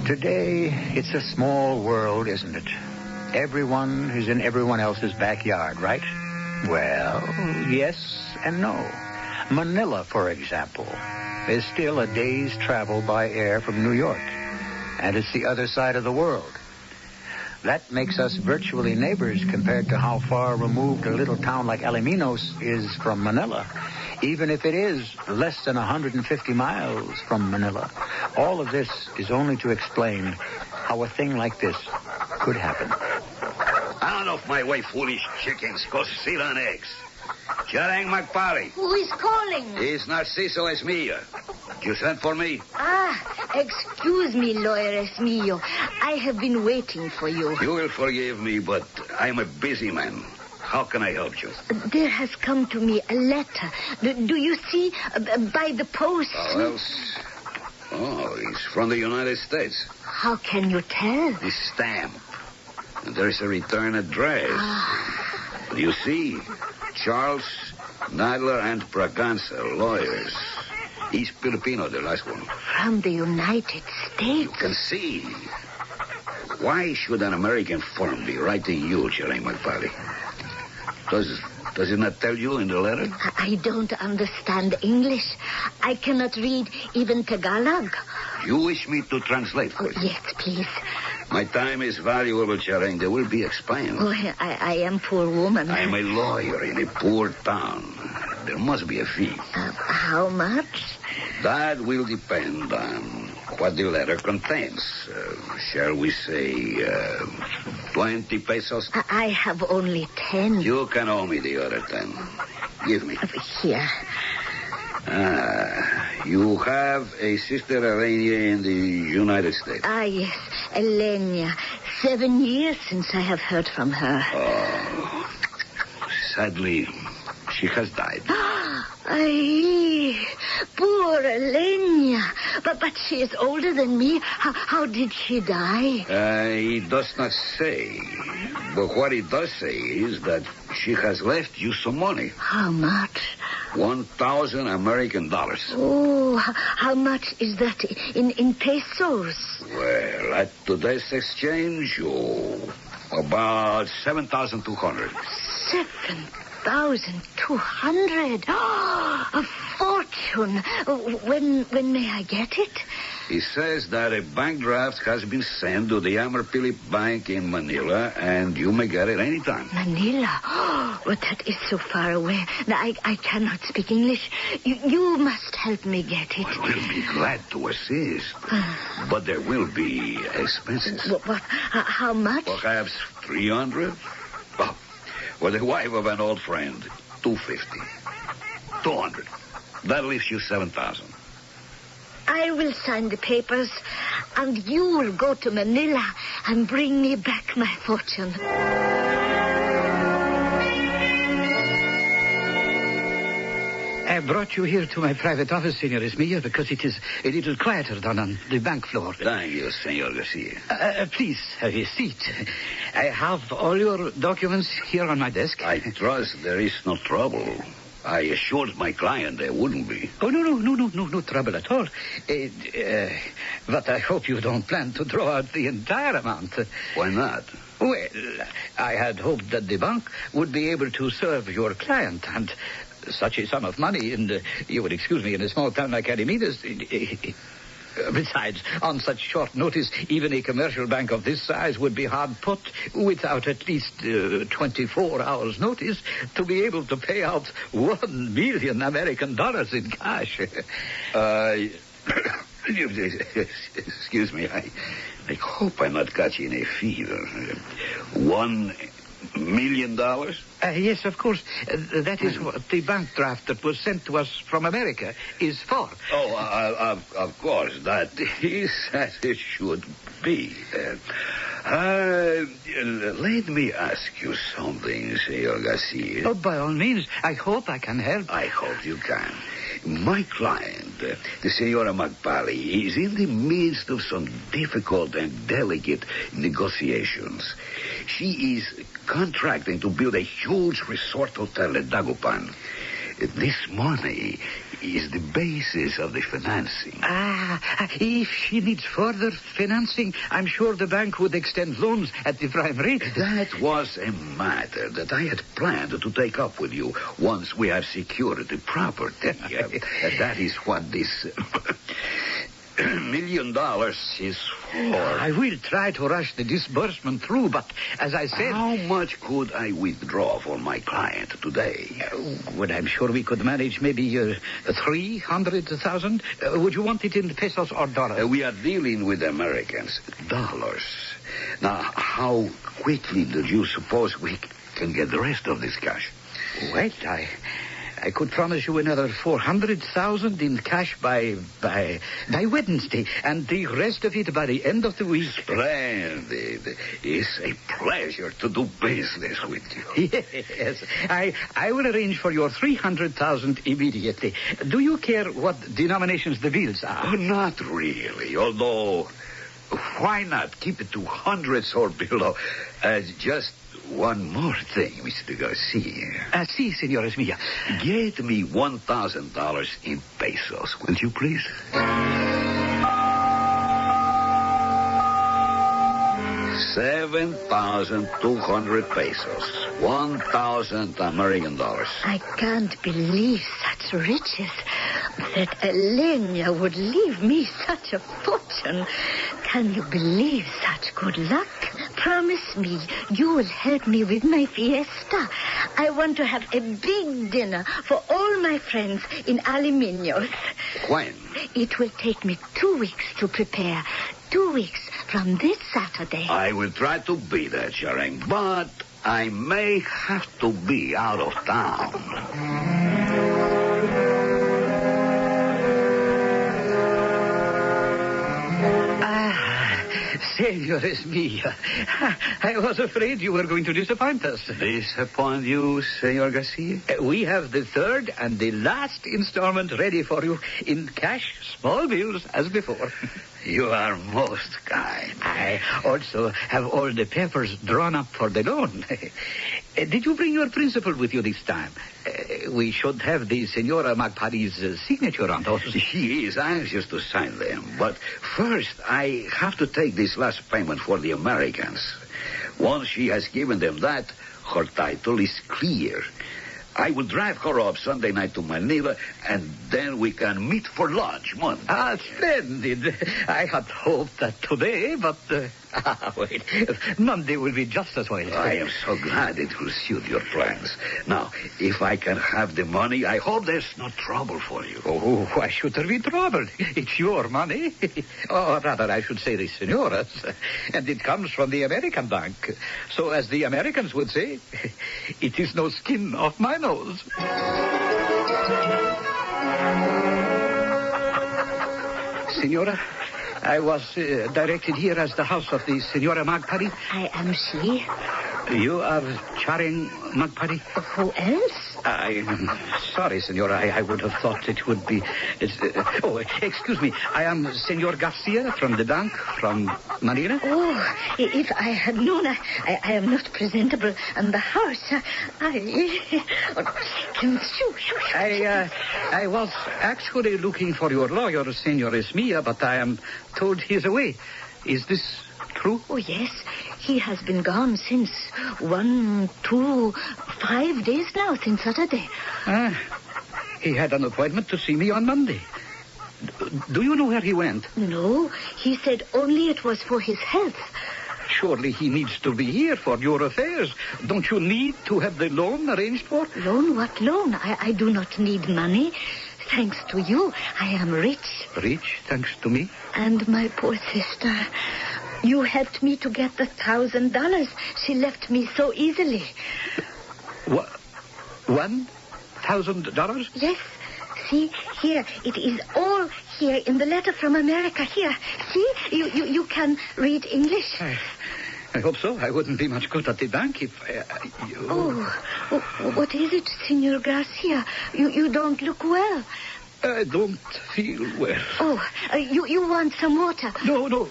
Today, it's a small world, isn't it? Everyone is in everyone else's backyard, right? Well, yes and no. Manila, for example, is still a day's travel by air from New York, and it's the other side of the world. That makes us virtually neighbors compared to how far removed a little town like Alaminos is from Manila. Even if it is less than 150 miles from Manila. All of this is only to explain how a thing like this could happen. On off my way, foolish chickens. Go sit on eggs. Jarang Magpari. Who is calling? It's Narciso Esmilla. You sent for me? Excuse me, lawyer Esmillo. I have been waiting for you. You will forgive me, but I'm a busy man. How can I help you? There has come to me a letter. Do you see? By the post. How else? Oh, it's from the United States. How can you tell? The stamp. And there's a return address. You see? Charles Nadler and Braganza, lawyers. He's Filipino, the last one. From the United States? You can see. Why should an American firm be writing you, Jarang Magpari? Does it not tell you in the letter? I don't understand English. I cannot read even Tagalog. You wish me to translate for you? Yes, please. My time is valuable, Jarang. They will be expired. Oh, I am poor woman. I am a lawyer in a poor town. There must be a fee. How much? That will depend on what the letter contains. Shall we say 20 pesos? I have only 10. You can owe me the other 10. Give me. Here. You have a sister Elenia in the United States. Yes, Elenia. 7 years since I have heard from her. Oh, sadly, she has died. Poor Elenia. But she is older than me. How did she die? It does not say. But what it does say is that she has left you some money. How much? 1,000 American dollars. Oh, how much is that in pesos? Well, at today's exchange, about 7,200. 7,200. Oh, a fortune. When may I get it? He says that a bank draft has been sent to the Amarpili Bank in Manila, and you may get it anytime. Manila? Oh, but that is so far away. Now, I cannot speak English. You must help me get it. I will be glad to assist. But there will be expenses. What? How much? Perhaps 300? Oh, for the wife of an old friend, 250. 200. That leaves you 7,000. I will sign the papers, and you will go to Manila and bring me back my fortune. I brought you here to my private office, Senor Esmilla, because it is a little quieter down on the bank floor. Thank you, Senor Garcia. Please have a seat. I have all your documents here on my desk. I trust there is no trouble. I assured my client there wouldn't be. Oh, no trouble at all. But I hope you don't plan to draw out the entire amount. Why not? Well, I had hoped that the bank would be able to serve your client, and such a sum of money, and you would excuse me, in a small town like Arimidas. Besides, on such short notice, even a commercial bank of this size would be hard put, without at least 24 hours' notice, to be able to pay out 1 million American dollars in cash. Excuse me, I hope I'm not catching a fever. $1 million? Yes, of course. That is what the bank draft that was sent to us from America is for. Oh, of course. That is as it should be. Let me ask you something, Senor Garcia. Oh, by all means. I hope I can help. I hope you can. My client, the Senora McPally, is in the midst of some difficult and delicate negotiations. She is contracting to build a huge resort hotel at Dagupan. This money is the basis of the financing. If she needs further financing, I'm sure the bank would extend loans at the prime rate. That was a matter that I had planned to take up with you once we have secured the property. That is what this $1 million is for. I will try to rush the disbursement through, but as I said... How much could I withdraw for my client today? Well, I'm sure we could manage maybe 300,000. Would you want it in pesos or dollars? We are dealing with Americans. Dollars. Now, how quickly do you suppose we can get the rest of this cash? Well, I could promise you another 400,000 in cash by Wednesday, and the rest of it by the end of the week. Splendid. It's a pleasure to do business with you. Yes. I will arrange for your 300,000 immediately. Do you care what denominations the bills are? Oh, not really, although why not keep it to hundreds or below? Just one more thing, Mr. Garcia. Si, Senor Esmilla. Get me $1,000 in pesos, will you please? 7,200 pesos. 1,000 American dollars. I can't believe such riches. That Elena would leave me such a fortune. Can you believe such good luck? Promise me you will help me with my fiesta. I want to have a big dinner for all my friends in Aluminios. When? It will take me 2 weeks to prepare. 2 weeks from this Saturday. I will try to be there, Charang, but I may have to be out of town. Senor Esmilla, I was afraid you were going to disappoint us. Disappoint you, Senor Garcia? We have the third and the last installment ready for you in cash, small bills, as before. You are most kind. I also have all the papers drawn up for the loan. Did you bring your principal with you this time? we should have the Senora Magpari's signature on those. She is anxious to sign them, but first I have to take this last payment for the Americans. Once she has given them that, her title is clear. I will drive her up Sunday night to Manila, and then we can meet for lunch Monday. Splendid. I had hoped that today, but... wait. Monday will be just as well. I am so glad it will suit your plans. Now, if I can have the money, I hope there's no trouble for you. Oh, why should there be trouble? It's your money. Or rather, I should say the Senora's. And it comes from the American bank. So, as the Americans would say, it is no skin off my nose. Senora, I was directed here as the house of the Senora Magpari. I am she. You are Charing Magpari? Who else? I'm sorry, Senora. I would have thought it would be... excuse me. I am Senor Garcia from the bank, from Manila. Oh, if I had known, I am not presentable in the house. I was actually looking for your lawyer, Senor Esmia, but I am told he is away. Is this true? Oh, yes. He has been gone since 1, 2, 5 days now, since Saturday. He had an appointment to see me on Monday. Do you know where he went? No, he said only it was for his health. Surely he needs to be here for your affairs. Don't you need to have the loan arranged for? Loan? What loan? I do not need money. Thanks to you, I am rich. Rich, thanks to me? And my poor sister. You helped me to get the $1,000. She left me so easily. What? $1,000? Yes. See, here, it is all here in the letter from America. Here, see, you can read English. I hope so. I wouldn't be much good at the bank if you... Oh, what is it, Senor Garcia? You don't look well. I don't feel well. Oh, you want some water? No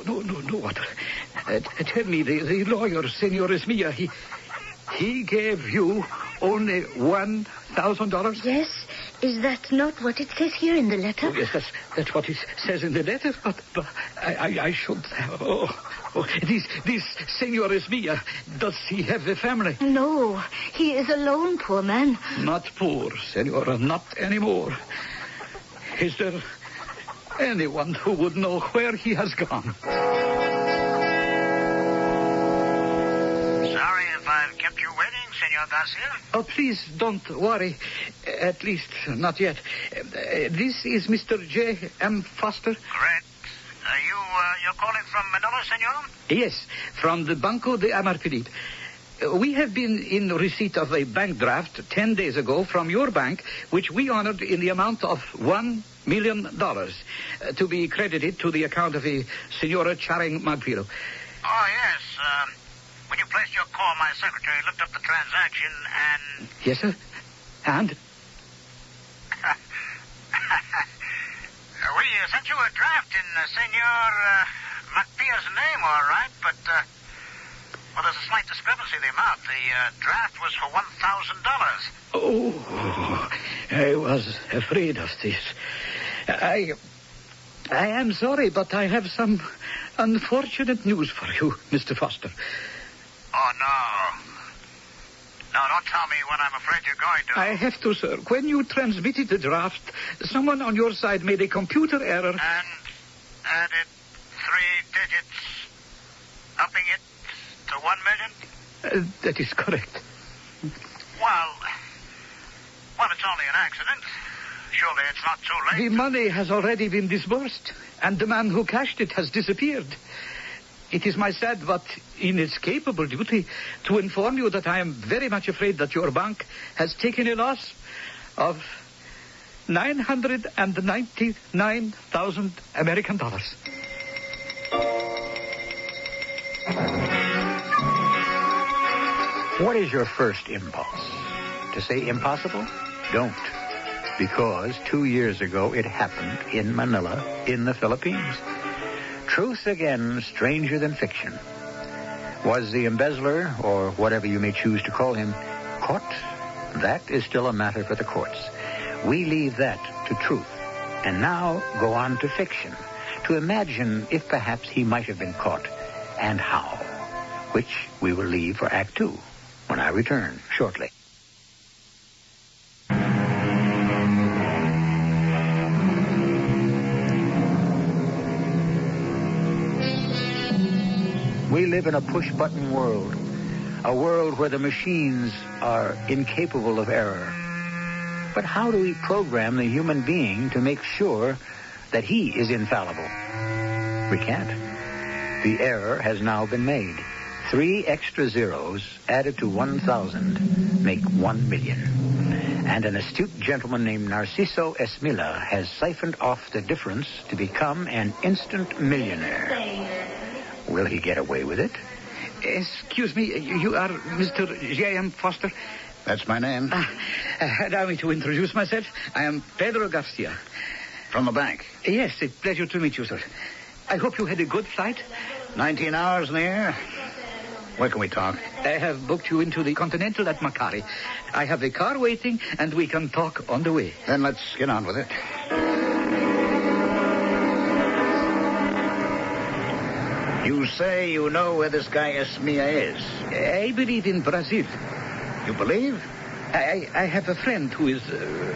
water. Tell me, the lawyer, Senor Esmia, he gave you only $1,000? Yes. Is that not what it says here in the letter? Oh, yes, that's what it says in the letter. But I should... This Senor Esmia, does he have a family? No, he is alone, poor man. Not poor, Senora, not anymore. Is there anyone who would know where he has gone? Sorry if I've kept you waiting, Senor Garcia. Oh, please don't worry. At least, not yet. This is Mr. J. M. Foster. Correct. You're calling from Manila, Senor? Yes, from the Banco de Amarpidit. We have been in receipt of a bank draft 10 days ago from your bank, which we honored in the amount of $1 million to be credited to the account of a Senora Charing Magpiro. Oh, yes. When you placed your call, my secretary looked up the transaction and... Yes, sir. And? We sent you a draft in Senor Magpiro's name, all right, but... Well, there's a slight discrepancy in the amount. The draft was for $1,000. Oh, I was afraid of this. I am sorry, but I have some unfortunate news for you, Mr. Foster. Oh, no. No, don't tell me what I'm afraid you're going to. I have to, sir. When you transmitted the draft, someone on your side made a computer error. And added 3 digits, upping it to 1 million? That is correct. Well, it's only an accident. Surely it's not too late. The money has already been disbursed, and the man who cashed it has disappeared. It is my sad but inescapable duty to inform you that I am very much afraid that your bank has taken a loss of $999,000 American dollars. What is your first impulse? To say impossible? Don't. Because 2 years ago it happened in Manila, in the Philippines. Truth again, stranger than fiction. Was the embezzler, or whatever you may choose to call him, caught? That is still a matter for the courts. We leave that to truth. And now go on to fiction, to imagine if perhaps he might have been caught, and how, which we will leave for Act 2, when I return shortly. We live in a push-button world, a world where the machines are incapable of error. But how do we program the human being to make sure that he is infallible? We can't. The error has now been made. 3 extra zeros added to 1,000 make 1 million. And an astute gentleman named Narciso Esmilla has siphoned off the difference to become an instant millionaire. Will he get away with it? Excuse me, you are Mr. J.M. Foster? That's my name. Allow me to introduce myself. I am Pedro Garcia. From the bank? Yes, a pleasure to meet you, sir. I hope you had a good flight. 19 hours in the air. Where can we talk? I have booked you into the Continental at Macabre. I have a car waiting, and we can talk on the way. Then let's get on with it. You say you know where this guy Esmilla is? I believe in Brazil. You believe? I have a friend who is,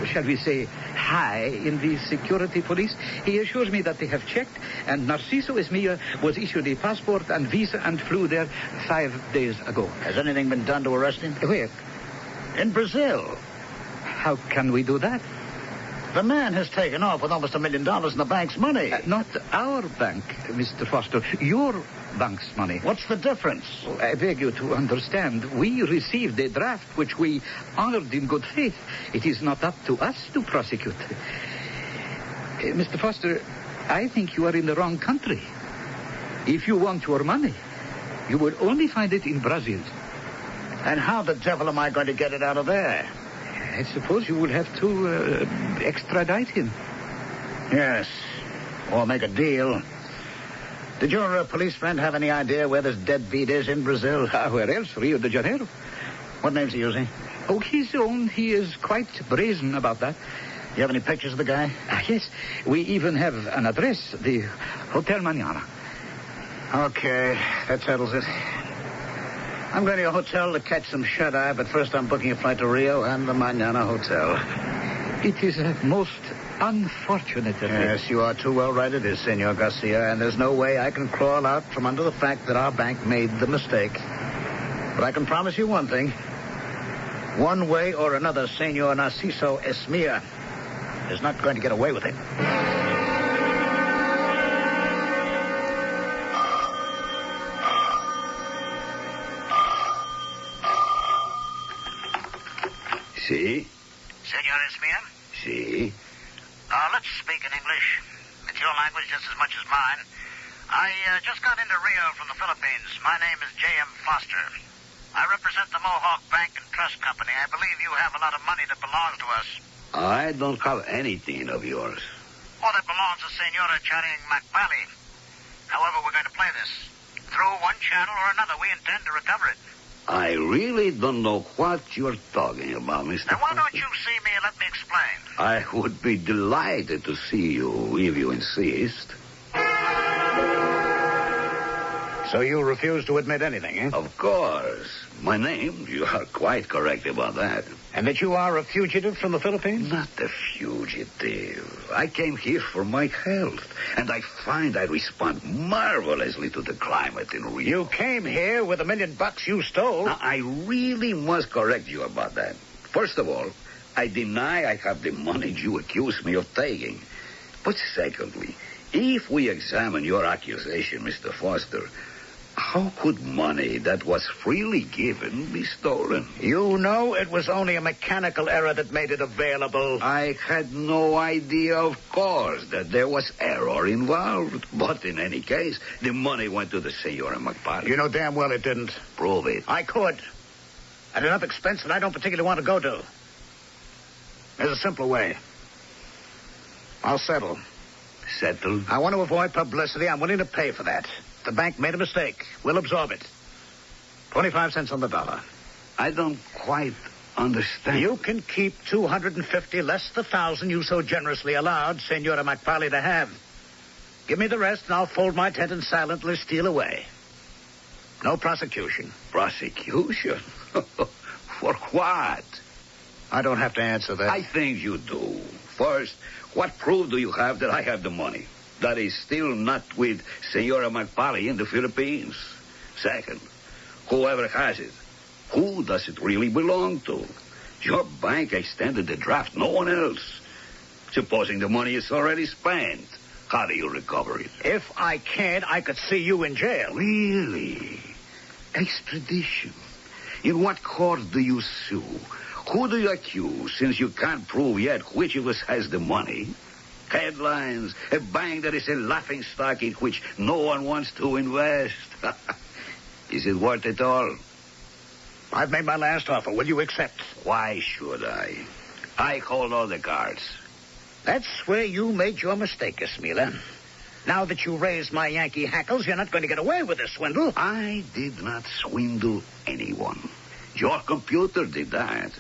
shall we say, high in the security police. He assures me that they have checked, and Narciso Esmilla was issued a passport and visa and flew there 5 days ago. Has anything been done to arrest him? Where? In Brazil. How can we do that? The man has taken off with almost $1 million in the bank's money. Not our bank, Mr. Foster. Your bank's money. What's the difference? I beg you to understand. We received a draft which we honored in good faith. It is not up to us to prosecute. Mr. Foster, I think you are in the wrong country. If you want your money, you will only find it in Brazil. And how the devil am I going to get it out of there? I suppose you will have to extradite him. Yes. Or make a deal. Did your police friend have any idea where this deadbeat is in Brazil? Where else? Rio de Janeiro. What name's he using? Oh, his own. He is quite brazen about that. You have any pictures of the guy? Yes. We even have an address, the Hotel Mañana. Okay, that settles it. I'm going to your hotel to catch some shut-eye, but first I'm booking a flight to Rio and the Mañana Hotel. It is a most unfortunate affair. Yes, you are too well right it is, Senor Garcia, and there's no way I can crawl out from under the fact that our bank made the mistake. But I can promise you one thing. One way or another, Senor Narciso Esmilla is not going to get away with it. Si? Senor Esmilla? Si? Let's speak in English. It's your language just as much as mine. I just got into Rio from the Philippines. My name is J.M. Foster. I represent the Mohawk Bank and Trust Company. I believe you have a lot of money that belongs to us. I don't have anything of yours. Oh, that belongs to Senora Charing McBally. However, we're going to play this. Through one channel or another, we intend to recover it. I really don't know what you're talking about, Mr. Now, why don't you see me and let me explain? I would be delighted to see you if you insist. So you refuse to admit anything, eh? Of course. My name, you are quite correct about that. And that you are a fugitive from the Philippines? Not a fugitive. I came here for my health, and I find I respond marvelously to the climate in Rio. You came here with $1 million you stole. Now, I really must correct you about that. First of all, I deny I have the money you accuse me of taking. But secondly, if we examine your accusation, Mr. Foster, how could money that was freely given be stolen? You know it was only a mechanical error that made it available. I had no idea, of course, that there was error involved. But in any case, the money went to the Senora McBally. You know damn well it didn't. Prove it. I could. At enough expense that I don't particularly want to go to. There's a simpler way. I'll settle. Settle? I want to avoid publicity. I'm willing to pay for that. The bank made a mistake. We'll absorb it. 25 cents on the dollar. I don't quite understand. You can keep 250 less the 1,000 you so generously allowed Senora McFarley to have. Give me the rest, and I'll fold my tent and silently steal away. No prosecution. Prosecution? For what? I don't have to answer that. I think you do. First, what proof do you have that I have the money? That is still not with Senora McFarley in the Philippines. Second, whoever has it, who does it really belong to? Your bank extended the draft, no one else. Supposing the money is already spent, how do you recover it? If I can't, I could see you in jail. Really? Extradition? In what court do you sue? Who do you accuse, since you can't prove yet which of us has the money? Headlines, a bank that is a laughingstock in which no one wants to invest. Is it worth it all? I've made my last offer. Will you accept? Why should I? I hold all the cards. That's where you made your mistake, Esmila. Now that you raised my Yankee hackles, you're not going to get away with this swindle. I did not swindle anyone. Your computer did that.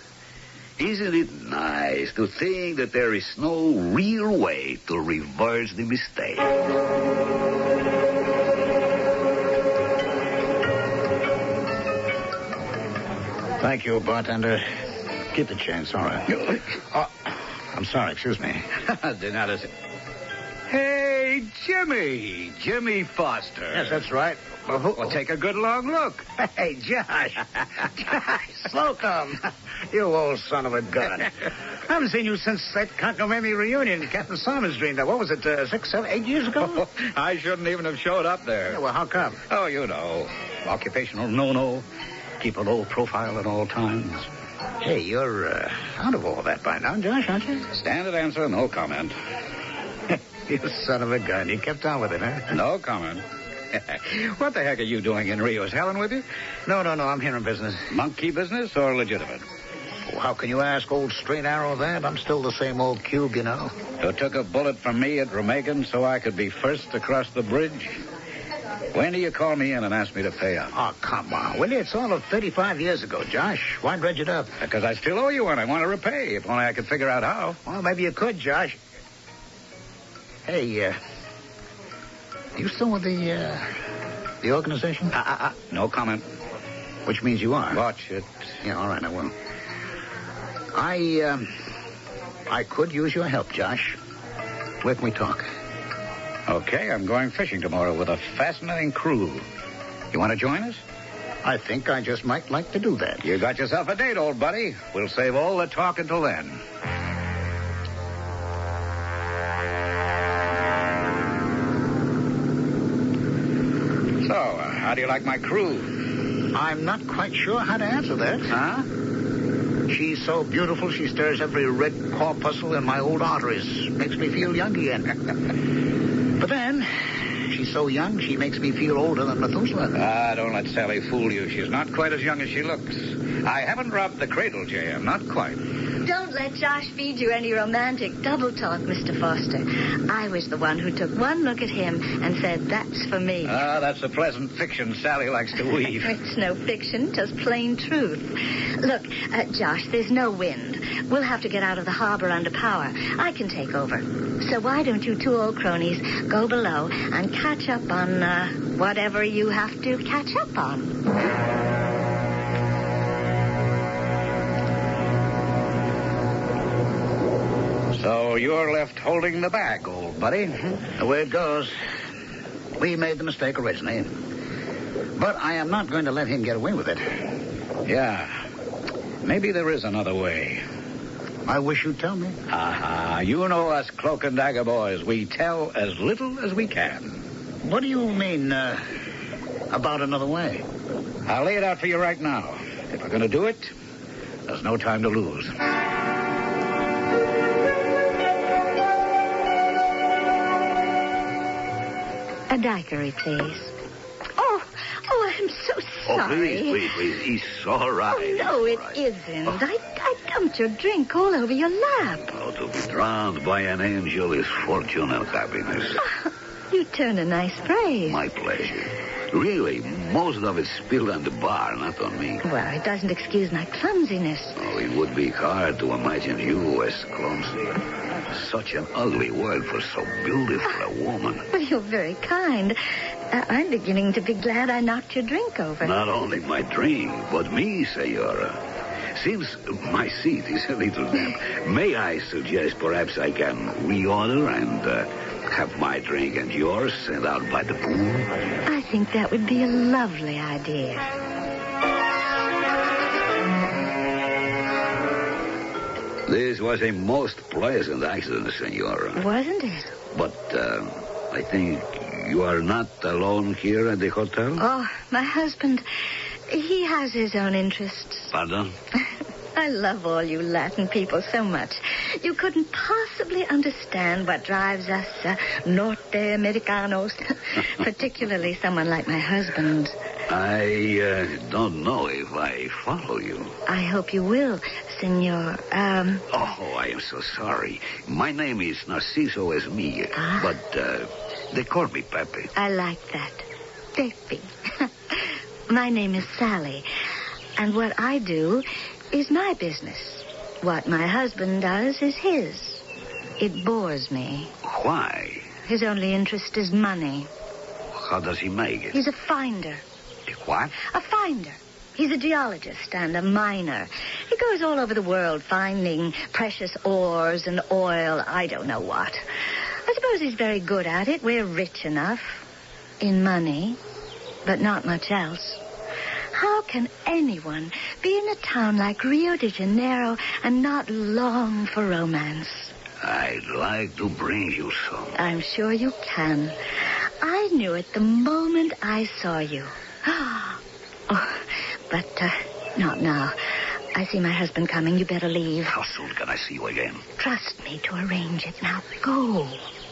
Isn't it nice to think that there is no real way to reverse the mistake? Thank you, bartender. Keep the change, all right. Oh, I'm sorry, excuse me. De nada. Hey, Jimmy. Jimmy Foster. Yes, that's right. Well, take a good long look. Hey, Josh. Josh, slow come. You old son of a gun. I haven't seen you since that Concomitant reunion Captain Simons dreamed of. What was it, 6, 7, 8 years ago? I shouldn't even have showed up there. Yeah, well, how come? Oh, you know, occupational no-no. Keep a low profile at all times. Hey, you're out of all that by now, Josh, aren't you? Standard answer, no comment. You son of a gun. You kept on with it, huh? No comment. What the heck are you doing in Rio? Is Helen with you? No. I'm here in business. Monkey business or legitimate? Well, how can you ask old Straight Arrow that? I'm still the same old cube, you know. You took a bullet from me at Remagen so I could be first across the bridge? When do you call me in and ask me to pay up? Oh, come on, will you? It's all of 35 years ago, Josh. Why dredge it up? Because I still owe you one. I want to repay, if only I could figure out how. Well, maybe you could, Josh. Hey, you still with the organization? No comment. Which means you are. Watch it. Yeah, all right, I will. I could use your help, Josh. Where can we talk? Okay, I'm going fishing tomorrow with a fascinating crew. You want to join us? I think I just might like to do that. You got yourself a date, old buddy. We'll save all the talk until then. So, how do you like my crew? I'm not quite sure how to answer that. Huh? She's so beautiful, she stirs every red corpuscle in my old arteries. Makes me feel young again. But then, she's so young, she makes me feel older than Methuselah. Don't let Sally fool you. She's not quite as young as she looks. I haven't robbed the cradle, J.M., not quite. Don't let Josh feed you any romantic double talk, Mr. Foster. I was the one who took one look at him and said, that's for me. That's a pleasant fiction Sally likes to weave. It's no fiction, just plain truth. Look, Josh, there's no wind. We'll have to get out of the harbor under power. I can take over. So why don't you two old cronies go below and catch up on whatever you have to catch up on? So you're left holding the bag, old buddy. The way it goes. We made the mistake originally. But I am not going to let him get away with it. Yeah. Maybe there is another way. I wish you'd tell me. You know us cloak and dagger boys. We tell as little as we can. What do you mean, about another way? I'll lay it out for you right now. If we're going to do it, there's no time to lose. A daiquiri, please. Oh, I'm so sorry. Oh, please. It's all right. Oh, no, it isn't. I dumped your drink all over your lap. Oh, to be drowned by an angel is fortune and happiness. You turn a nice phrase. My pleasure. Really, most of it spilled on the bar, not on me. Well, it doesn't excuse my clumsiness. Oh, it would be hard to imagine you as clumsy. Such an ugly word for so beautiful a woman. Well, you're very kind. I'm beginning to be glad I knocked your drink over. Not only my drink, but me, Senora. Since my seat is a little damp, may I suggest perhaps I can reorder and have my drink and yours sent out by the pool? I think that would be a lovely idea. This was a most pleasant accident, Senora. Wasn't it? But I think you are not alone here at the hotel? Oh, my husband, he has his own interests. Pardon? I love all you Latin people so much. You couldn't possibly understand what drives us Norte-Americanos, particularly someone like my husband. I don't know if I follow you. I hope you will, senor. Oh, I am so sorry. My name is Narciso Esmilla, but they call me Pepe. I like that. Pepe. My name is Sally, and what I do is my business. What my husband does is his. It bores me. Why? His only interest is money. How does he make it? He's a finder. A what? A finder. He's a geologist and a miner. He goes all over the world finding precious ores and oil, I don't know what. I suppose he's very good at it. We're rich enough in money, but not much else. How can anyone be in a town like Rio de Janeiro and not long for romance? I'd like to bring you some. I'm sure you can. I knew it the moment I saw you. Oh, but not now. I see my husband coming. You better leave. How soon can I see you again? Trust me to arrange it. Now go.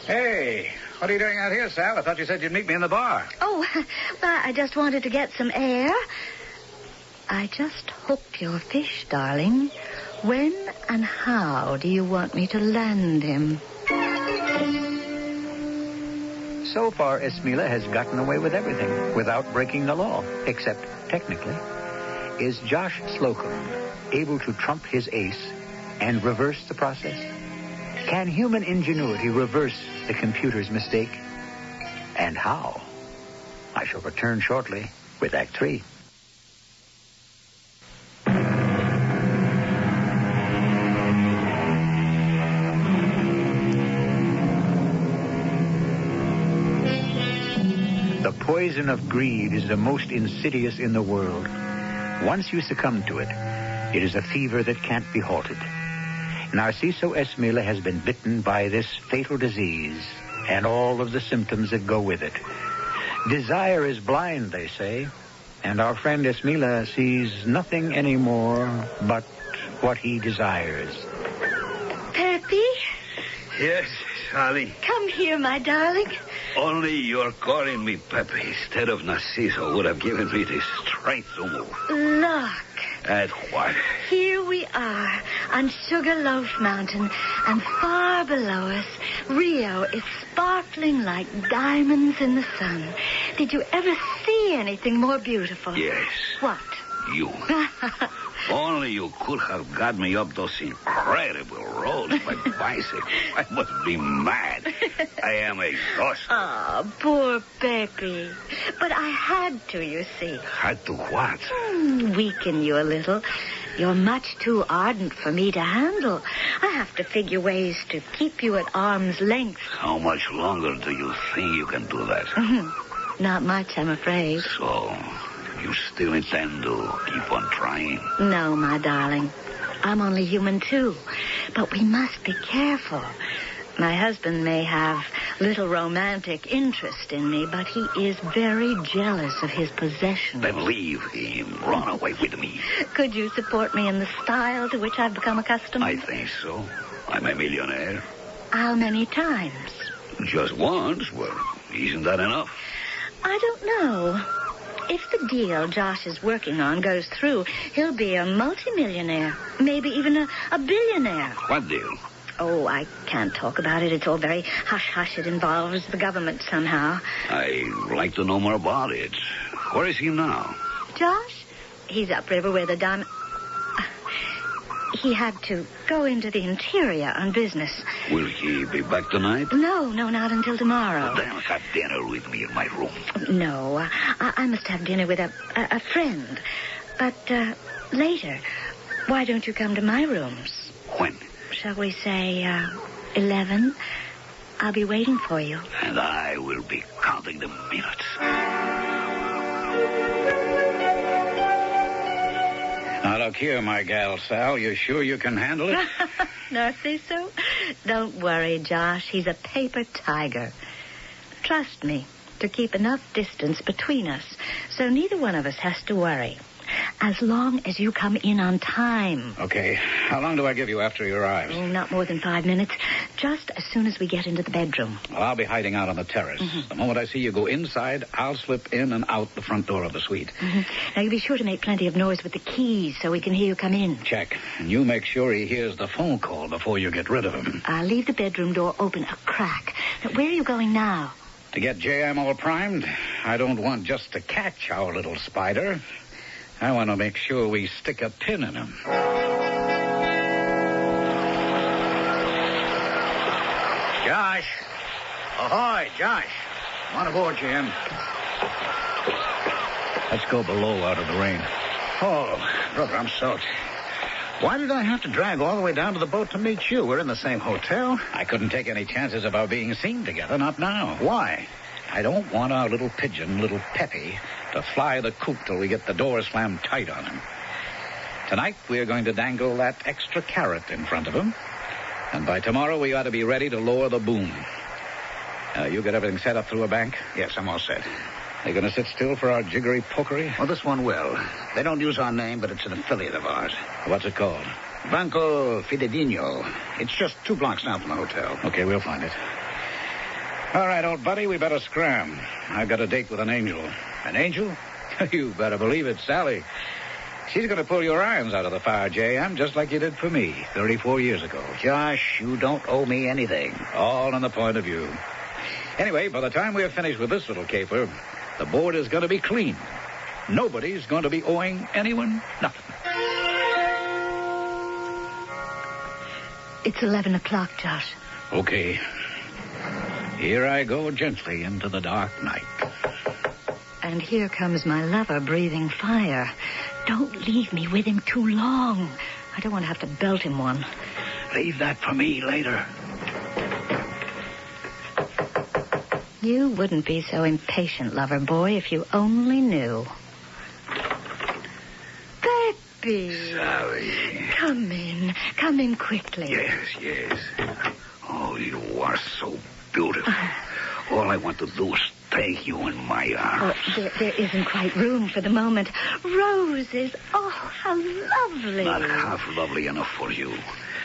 Hey, what are you doing out here, Sal? I thought you said you'd meet me in the bar. Oh, well, I just wanted to get some air. I just hooked your fish, darling. When and how do you want me to land him? So far, Esmilla has gotten away with everything without breaking the law, except technically. Is Josh Slocum able to trump his ace and reverse the process? Can human ingenuity reverse the computer's mistake? And how? I shall return shortly with Act 3. The poison of greed is the most insidious in the world. Once you succumb to it, it is a fever that can't be halted. Narciso Esmilla has been bitten by this fatal disease and all of the symptoms that go with it. Desire is blind, they say, and our friend Esmilla sees nothing anymore but what he desires. Pepe? Yes, Sally. Come here, my darling. Only your calling me Pepe instead of Narciso would have given me the strength to move. Look. At what? Here we are on Sugarloaf Mountain, and far below us, Rio is sparkling like diamonds in the sun. Did you ever see anything more beautiful? Yes. What? You. Only you could have got me up those incredible roads by bicycle. I must be mad. I am exhausted. Oh, poor Pepe. But I had to, you see. Had to what? Weaken you a little. You're much too ardent for me to handle. I have to figure ways to keep you at arm's length. How much longer do you think you can do that? Not much, I'm afraid. So, you still intend to keep on trying? No, my darling. I'm only human, too. But we must be careful. My husband may have little romantic interest in me, but he is very jealous of his possessions. Then leave him. Run away with me. Could you support me in the style to which I've become accustomed? I think so. I'm a millionaire. How many times? Just once? Well, isn't that enough? I don't know. If the deal Josh is working on goes through, he'll be a multimillionaire. Maybe even a billionaire. What deal? Oh, I can't talk about it. It's all very hush-hush. It involves the government somehow. I'd like to know more about it. Where is he now? Josh? He's upriver with a diamond. He had to go into the interior on business. Will he be back tonight? No, not until tomorrow. Then have dinner with me in my room. No, I must have dinner with a friend. But later, why don't you come to my rooms? When? Shall we say 11? I'll be waiting for you. And I will be counting the minutes. Now, look here, my gal, Sal. You sure you can handle it? Narciso? Don't worry, Josh. He's a paper tiger. Trust me, to keep enough distance between us so neither one of us has to worry. As long as you come in on time. Okay. How long do I give you after he arrives? Oh, not more than 5 minutes. Just as soon as we get into the bedroom. Well, I'll be hiding out on the terrace. The moment I see you go inside, I'll slip in and out the front door of the suite. Now, you be sure to make plenty of noise with the keys so we can hear you come in. Check. And you make sure he hears the phone call before you get rid of him. I'll leave the bedroom door open a crack. Now, where are you going now? To get J.M. all primed, I don't want just to catch our little spider. I want to make sure we stick a pin in him. Josh. Ahoy, Josh. Come on aboard, Jim. Let's go below out of the rain. Oh, brother, I'm soaked. Why did I have to drag all the way down to the boat to meet you? We're in the same hotel. I couldn't take any chances of our being seen together, not now. Why? I don't want our little pigeon, little Peppy, to fly the coop till we get the door slammed tight on him. Tonight, we're going to dangle that extra carrot in front of him. And by tomorrow, we ought to be ready to lower the boom. You got everything set up through a bank? Yes, I'm all set. They going to sit still for our jiggery pokery? Well, this one will. They don't use our name, but it's an affiliate of ours. What's it called? Banco Fidedigno. It's just 2 blocks down from the hotel. Okay, we'll find it. All right, old buddy, we better scram. I've got a date with an angel. An angel? You better believe it, Sally. She's going to pull your irons out of the fire, J.M., just like you did for me 34 years ago. Josh, you don't owe me anything. All on the point of view. Anyway, by the time we're finished with this little caper, the board is going to be clean. Nobody's going to be owing anyone nothing. It's 11 o'clock, Josh. Okay. Here I go gently into the dark night. And here comes my lover breathing fire. Don't leave me with him too long. I don't want to have to belt him one. Leave that for me later. You wouldn't be so impatient, lover boy, if you only knew. Peppy. Sally. Come in. Come in quickly. Yes. Oh, you are so beautiful. All I want to do is take you in my arms. Oh, there isn't quite room for the moment. Roses. Oh, how lovely. Not half lovely enough for you.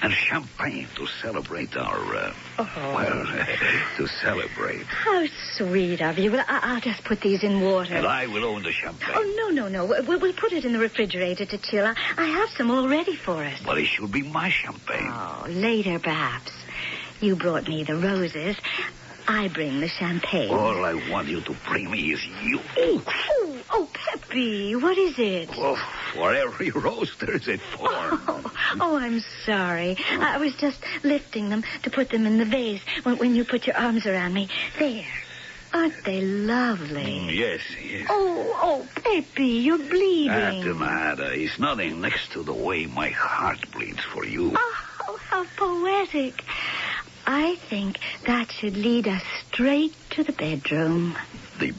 And champagne to celebrate our, to celebrate. How sweet of you. Well, I'll just put these in water. And I will own the champagne. Oh, no. We'll put it in the refrigerator to chill. I have some all ready for us. But it should be my champagne. Oh, later, perhaps. You brought me the roses. I bring the champagne. All I want you to bring me is you. Oh, Peppy, what is it? Well, for every rose, there's a thorn. Oh, I'm sorry. I was just lifting them to put them in the vase when you put your arms around me. There. Aren't they lovely? Yes. Oh, Peppy, you're bleeding. Doesn't matter. It's nothing next to the way my heart bleeds for you. Oh, how poetic. I think that should lead us straight to the bedroom. The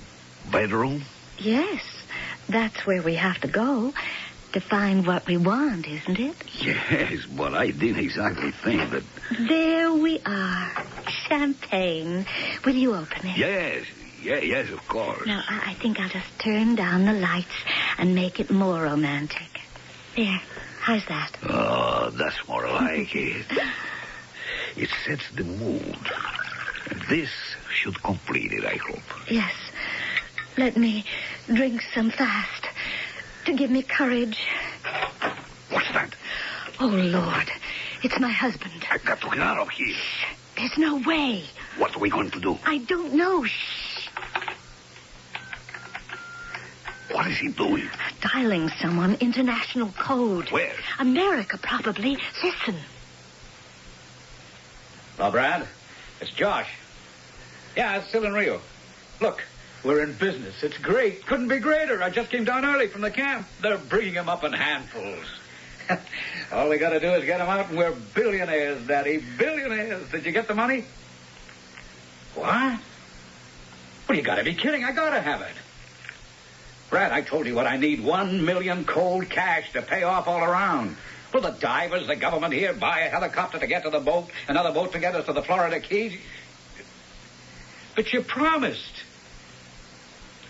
bedroom? Yes. That's where we have to go to find what we want, isn't it? Yes, but I didn't exactly think that... There we are. Champagne. Will you open it? Yes, of course. Now, I think I'll just turn down the lights and make it more romantic. There. How's that? Oh, that's more like it. It sets the mood. This should complete it, I hope. Yes. Let me drink some fast to give me courage. What's that? Oh, Lord. It's my husband. I got to get out of here. There's no way. What are we going to do? I don't know. Shh. is he doing? Dialing someone international code. Where? America, probably. Listen. Hello, Brad. It's Josh. Yeah, it's still in Rio. Look, we're in business. It's great. Couldn't be greater. I just came down early from the camp. They're bringing them up in handfuls. All we got to do is get them out, and we're billionaires, Daddy. Billionaires. Did you get the money? What? Well, you got to be kidding. I got to have it. Brad, I told you what I need. 1 million cold cash to pay off all around. Will the divers, the government here, buy a helicopter to get to the boat, another boat to get us to the Florida Keys? But you promised.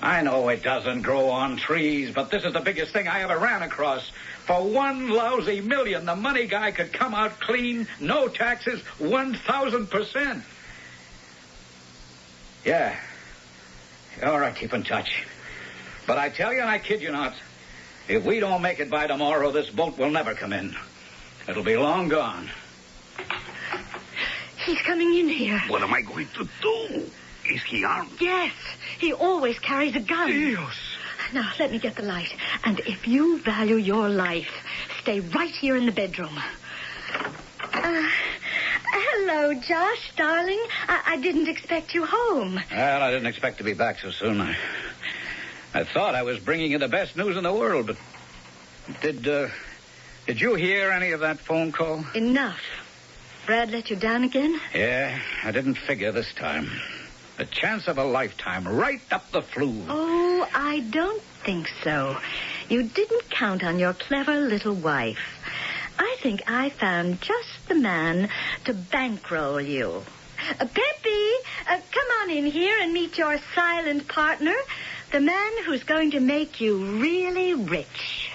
I know it doesn't grow on trees, but this is the biggest thing I ever ran across. For 1 lousy million, the money guy could come out clean, no taxes, 1,000%. Yeah. All right, keep in touch. But I tell you, and I kid you not, if we don't make it by tomorrow, this boat will never come in. It'll be long gone. He's coming in here. What am I going to do? Is he armed? Yes. He always carries a gun. Dios. Now, let me get the light. And if you value your life, stay right here in the bedroom. Hello, Josh, darling. I didn't expect you home. Well, I didn't expect to be back so soon. I thought I was bringing you the best news in the world, but did you hear any of that phone call? Enough. Brad let you down again? Yeah, I didn't figure this time. The chance of a lifetime, right up the flue. Oh, I don't think so. You didn't count on your clever little wife. I think I found just the man to bankroll you. Peppy, come on in here and meet your silent partner, the man who's going to make you really rich.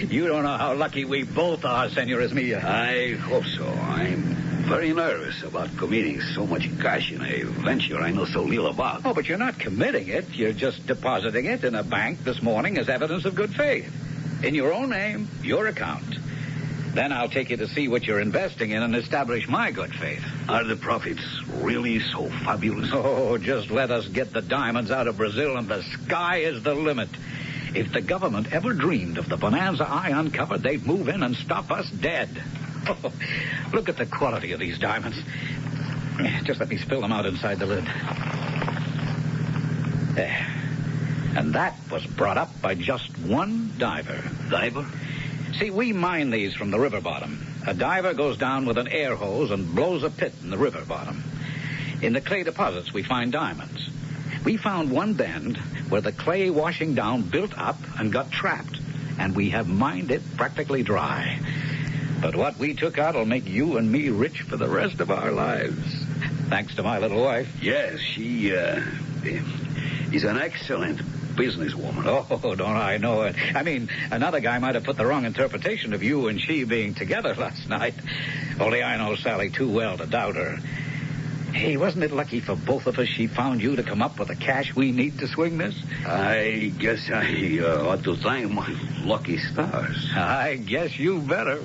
You don't know how lucky we both are, Senor Esmilla. I hope so. I'm very nervous about committing so much cash in a venture I know so little about. Oh, but you're not committing it. You're just depositing it in a bank this morning as evidence of good faith. In your own name, your account. Then I'll take you to see what you're investing in and establish my good faith. Are the profits really so fabulous? Oh, just let us get the diamonds out of Brazil and the sky is the limit. If the government ever dreamed of the bonanza I uncovered, they'd move in and stop us dead. Oh, look at the quality of these diamonds. Just let me spill them out inside the lid. There. And that was brought up by just one diver. Diver? See, we mine these from the river bottom. A diver goes down with an air hose and blows a pit in the river bottom. In the clay deposits, we find diamonds. We found one bend where the clay washing down built up and got trapped, and we have mined it practically dry. But what we took out will make you and me rich for the rest of our lives. Thanks to my little wife. Yes, she is an excellent businesswoman. Oh, don't I know it. I mean, another guy might have put the wrong interpretation of you and she being together last night. Only I know Sally too well to doubt her. Hey, wasn't it lucky for both of us she found you to come up with the cash we need to swing this? I guess I ought to thank my lucky stars. I guess you better.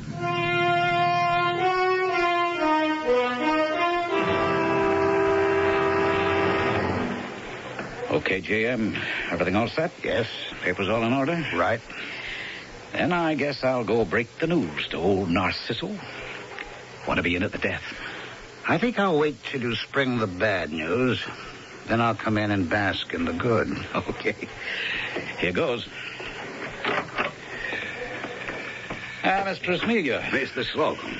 Okay, JM, everything all set? Yes. Papers all in order? Right. Then I guess I'll go break the news to old Narciso. Want to be in at the death. I think I'll wait till you spring the bad news. Then I'll come in and bask in the good. Okay. Here goes. Mr. Esmilla. Mr. Slocum,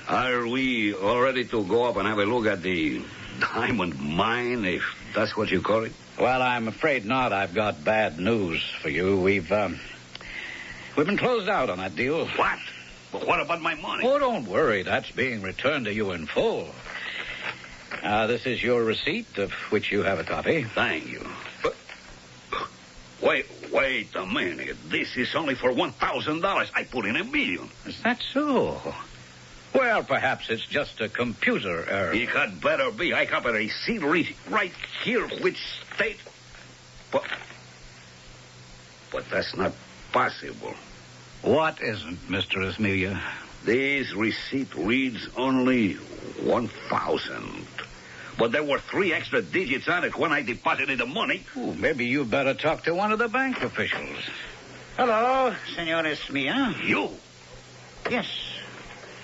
are we all ready to go up and have a look at the diamond mine, if that's what you call it? Well, I'm afraid not. I've got bad news for you. We've been closed out on that deal. What? But what about my money? Oh, don't worry. That's being returned to you in full. This is your receipt, of which you have a copy. Thank you. But wait a minute. This is only for $1,000. I put in $1 million. Is that so? Well, perhaps it's just a computer error. It had better be. I have a receipt right here which states... But that's not possible. What isn't, Mr. Esmilla? This receipt reads only 1,000. But there were 3 extra digits on it when I deposited the money. Ooh, maybe you better talk to one of the bank officials. Hello, Senores Mia. You? Yes.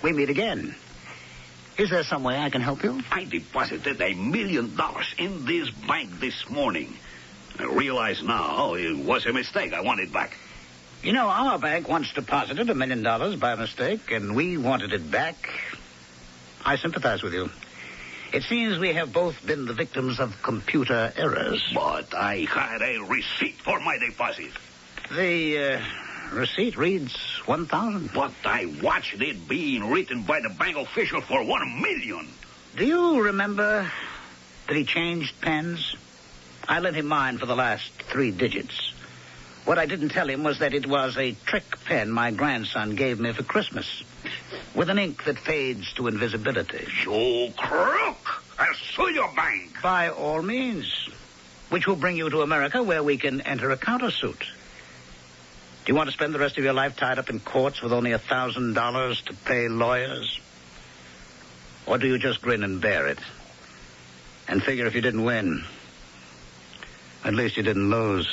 We meet again. Is there some way I can help you? I deposited $1 million in this bank this morning. I realize now it was a mistake. I want it back. You know, our bank once deposited $1 million by mistake, and we wanted it back. I sympathize with you. It seems we have both been the victims of computer errors. But I had a receipt for my deposit. The receipt reads 1,000. But I watched it being written by the bank official for $1 million. Do you remember that he changed pens? I lent him mine for the last 3 digits. What I didn't tell him was that it was a trick pen my grandson gave me for Christmas, with an ink that fades to invisibility. You crook! I'll sue your bank. By all means. Which will bring you to America, where we can enter a countersuit. Do you want to spend the rest of your life tied up in courts with only $1,000 to pay lawyers? Or do you just grin and bear it? And figure if you didn't win, at least you didn't lose.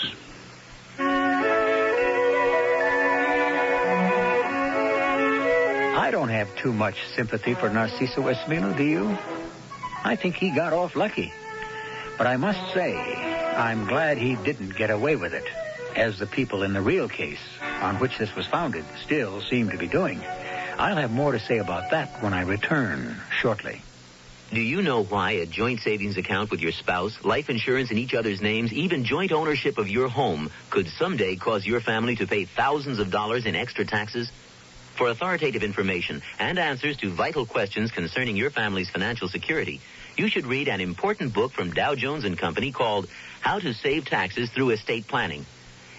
I don't have too much sympathy for Narciso Esmino, do you? I think he got off lucky. But I must say, I'm glad he didn't get away with it, as the people in the real case on which this was founded still seem to be doing. I'll have more to say about that when I return shortly. Do you know why a joint savings account with your spouse, life insurance in each other's names, even joint ownership of your home could someday cause your family to pay thousands of dollars in extra taxes? For authoritative information and answers to vital questions concerning your family's financial security, you should read an important book from Dow Jones & Company called How to Save Taxes Through Estate Planning.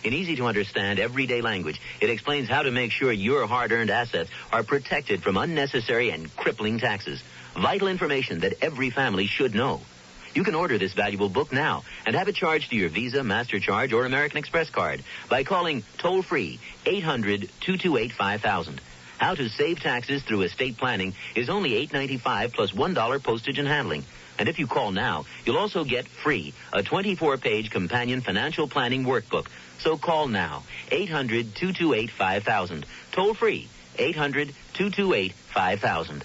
In easy-to-understand, everyday language, it explains how to make sure your hard-earned assets are protected from unnecessary and crippling taxes. Vital information that every family should know. You can order this valuable book now and have it charged to your Visa, MasterCharge, or American Express card by calling toll-free 800-228-5000. How to Save Taxes Through Estate Planning is only $8.95 plus $1 postage and handling. And if you call now, you'll also get free a 24-page companion financial planning workbook. So call now, 800-228-5000. Toll-free, 800-228-5000.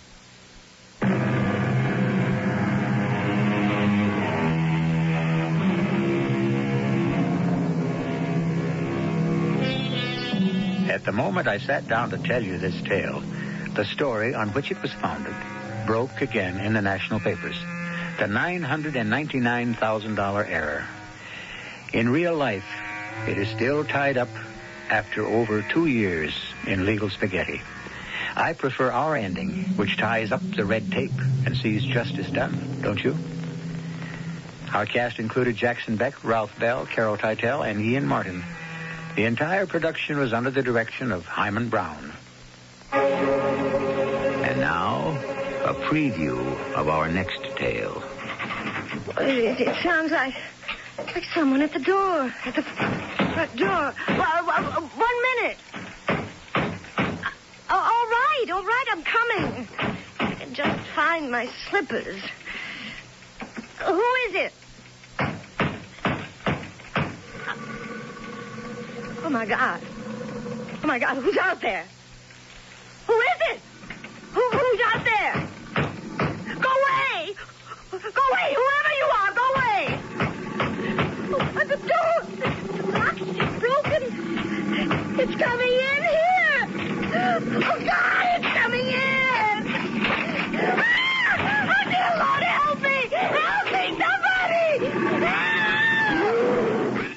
At the moment I sat down to tell you this tale, the story on which it was founded broke again in the national papers. The $999,000 error. In real life, it is still tied up after over 2 years in legal spaghetti. I prefer our ending, which ties up the red tape and sees justice done, don't you? Our cast included Jackson Beck, Ralph Bell, Carol Teitel, and Ian Martin. The entire production was under the direction of Hyman Brown. And now, a preview of our next tale. It sounds like someone at the door. At the front door. 1 minute. All right, I'm coming. I can just find my slippers. Who is it? Oh, my God, who's out there? Who is it? Who's out there? Go away! Go away, whoever you are, go away! Oh, the door, the lock is broken. It's coming in here! Oh, God, it's coming in! Ah! Oh, dear Lord, help me! Help me, somebody! Ah!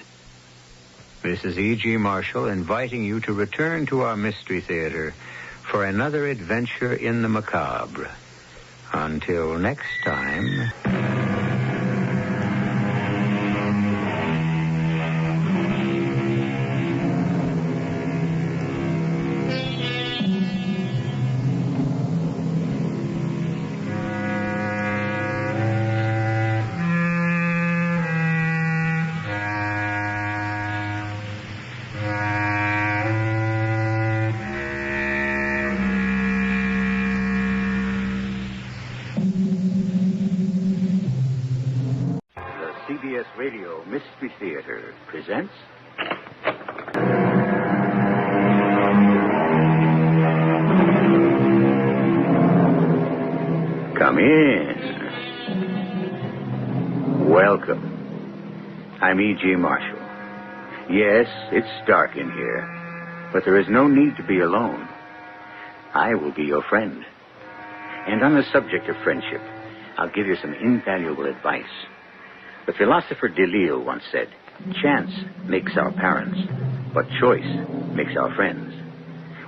This is E.G. Marshall inviting you to return to our Mystery Theater for another adventure in the macabre. Until next time... Mystery Theater presents... Come in. Welcome. I'm E.G. Marshall. Yes, it's dark in here, but there is no need to be alone. I will be your friend. And on the subject of friendship, I'll give you some invaluable advice. The philosopher Delille once said, chance makes our parents, but choice makes our friends.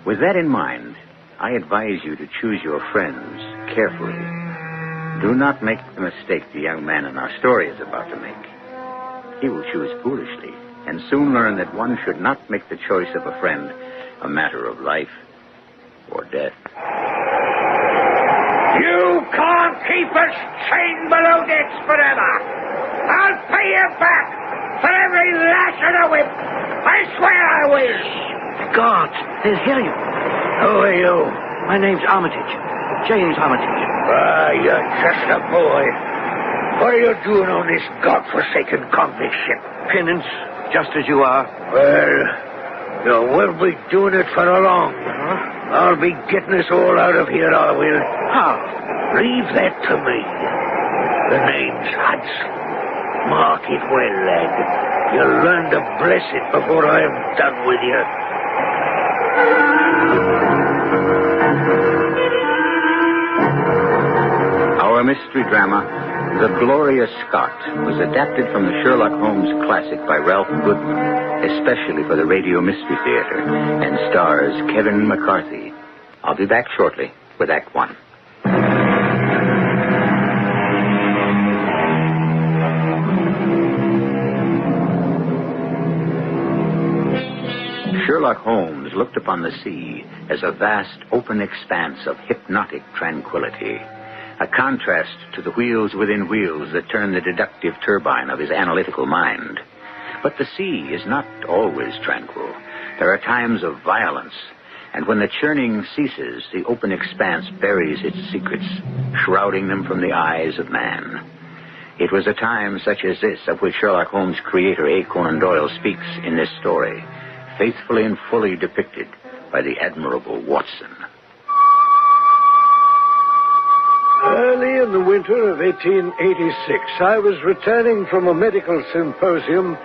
With that in mind, I advise you to choose your friends carefully. Do not make the mistake the young man in our story is about to make. He will choose foolishly and soon learn that one should not make the choice of a friend a matter of life or death. You can't keep us chained below decks forever. I'll pay you back for every lash of the whip. I swear I will. Guards, they'll hear you. Who are you? My name's Armitage. James Armitage. Ah, you're just a boy. What are you doing on this godforsaken convict ship? Penance, just as you are. Well, you will be doing it for long. I'll be getting us all out of here, I will. How? Leave that to me. The name's Hudson. Mark it well, lad. You'll learn to bless it before I am done with you. Our mystery drama, The Glorious Scott, was adapted from the Sherlock Holmes classic by Ralph Goodman, especially for the Radio Mystery Theater, and stars Kevin McCarthy. I'll be back shortly with Act One. Sherlock Holmes looked upon the sea as a vast, open expanse of hypnotic tranquility, a contrast to the wheels within wheels that turn the deductive turbine of his analytical mind. But the sea is not always tranquil. There are times of violence, and when the churning ceases, the open expanse buries its secrets, shrouding them from the eyes of man. It was a time such as this of which Sherlock Holmes' creator, A. Conan Doyle, speaks in this story, faithfully and fully depicted by the admirable Watson. Early in the winter of 1886, I was returning from a medical symposium,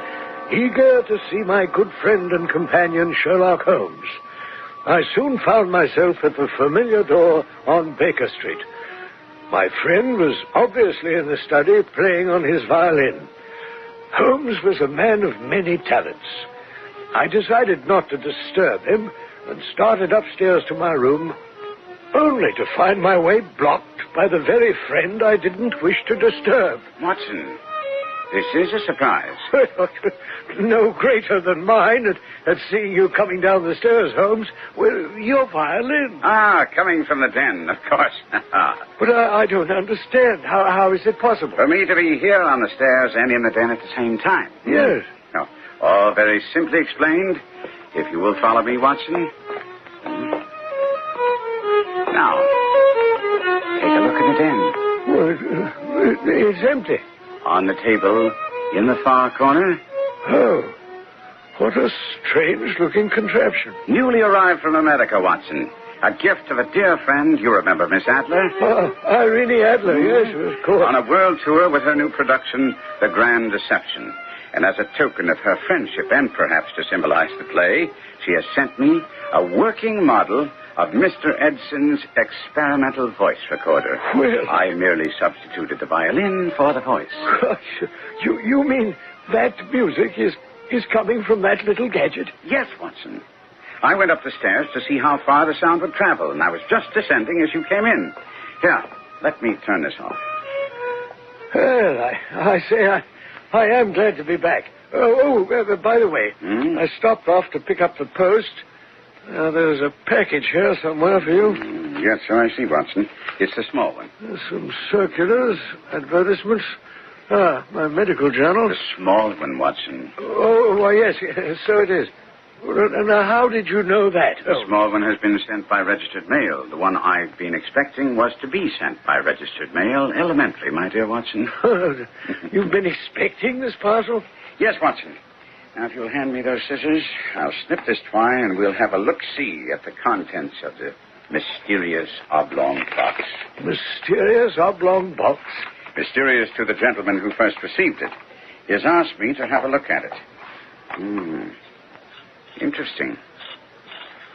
eager to see my good friend and companion, Sherlock Holmes. I soon found myself at the familiar door on Baker Street. My friend was obviously in the study, playing on his violin. Holmes was a man of many talents. I decided not to disturb him and started upstairs to my room, only to find my way blocked by the very friend I didn't wish to disturb. Watson, this is a surprise. No greater than mine at seeing you coming down the stairs, Holmes. Well, your violin. Ah, coming from the den, of course. But I don't understand. How is it possible? For me to be here on the stairs and in the den at the same time. Yes. No, all very simply explained. If you will follow me, Watson. Now, take a look in the den. Well, it's empty. On the table, in the far corner. Oh, what a strange-looking contraption. Newly arrived from America, Watson. A gift of a dear friend. You remember Miss Adler? Irene Adler, yes, of course. On a world tour with her new production, The Grand Deception. And as a token of her friendship, and perhaps to symbolize the play, she has sent me a working model of Mr. Edson's experimental voice recorder. Well, I merely substituted the violin for the voice. Gosh, you mean that music is coming from that little gadget? Yes, Watson. I went up the stairs to see how far the sound would travel, and I was just descending as you came in. Here, let me turn this off. Well, I say I am glad to be back. By the way, I stopped off to pick up the post. There's a package here somewhere for you. Yes, so I see, Watson. It's the small one. Some circulars, advertisements. My medical journal. The small one, Watson. Oh, why, yes, so it is. Now, how did you know that? The small one has been sent by registered mail. The one I've been expecting was to be sent by registered mail elementary, my dear Watson. You've been expecting this parcel? Yes, Watson. Now, if you'll hand me those scissors, I'll snip this twine and we'll have a look-see at the contents of the mysterious oblong box. Mysterious oblong box? Mysterious to the gentleman who first received it. He has asked me to have a look at it. Interesting.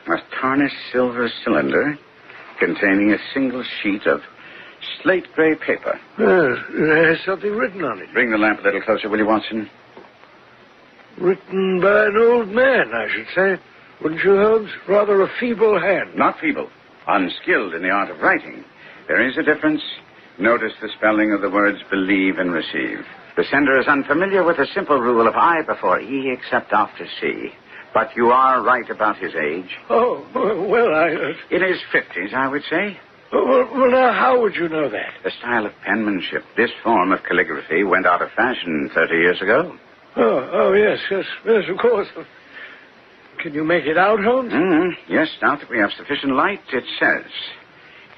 A tarnished silver cylinder containing a single sheet of slate gray paper. There's something written on it. Bring the lamp a little closer, will you, Watson? Written by an old man, I should say. Wouldn't you, Holmes? Rather a feeble hand. Not feeble. Unskilled in the art of writing. There is a difference. Notice the spelling of the words believe and receive. The sender is unfamiliar with the simple rule of I before E except after C. But you are right about his age. Oh, well, In his 50s, I would say. Well, now, how would you know that? The style of penmanship, this form of calligraphy, went out of fashion 30 years ago. Oh, yes, of course. Can you make it out, Holmes? Yes, now that we have sufficient light, it says,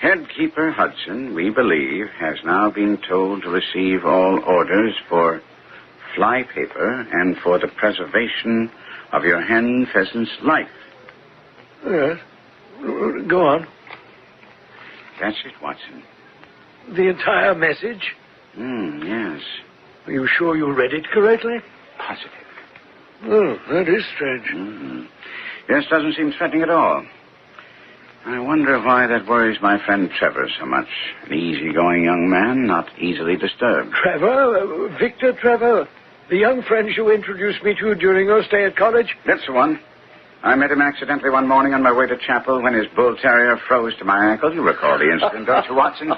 Headkeeper Hudson, we believe, has now been told to receive all orders for fly paper and for the preservation of your hen pheasant's life. Yes. Go on. That's it, Watson. The entire message? Yes. Are you sure you read it correctly? Positive. Oh, that is strange. Yes, doesn't seem threatening at all. I wonder why that worries my friend Trevor so much. An easygoing young man, not easily disturbed. Trevor? Victor Trevor? The young friend you introduced me to during your stay at college? That's the one. I met him accidentally one morning on my way to chapel when his bull terrier froze to my ankle. You recall the incident, don't you, Watson?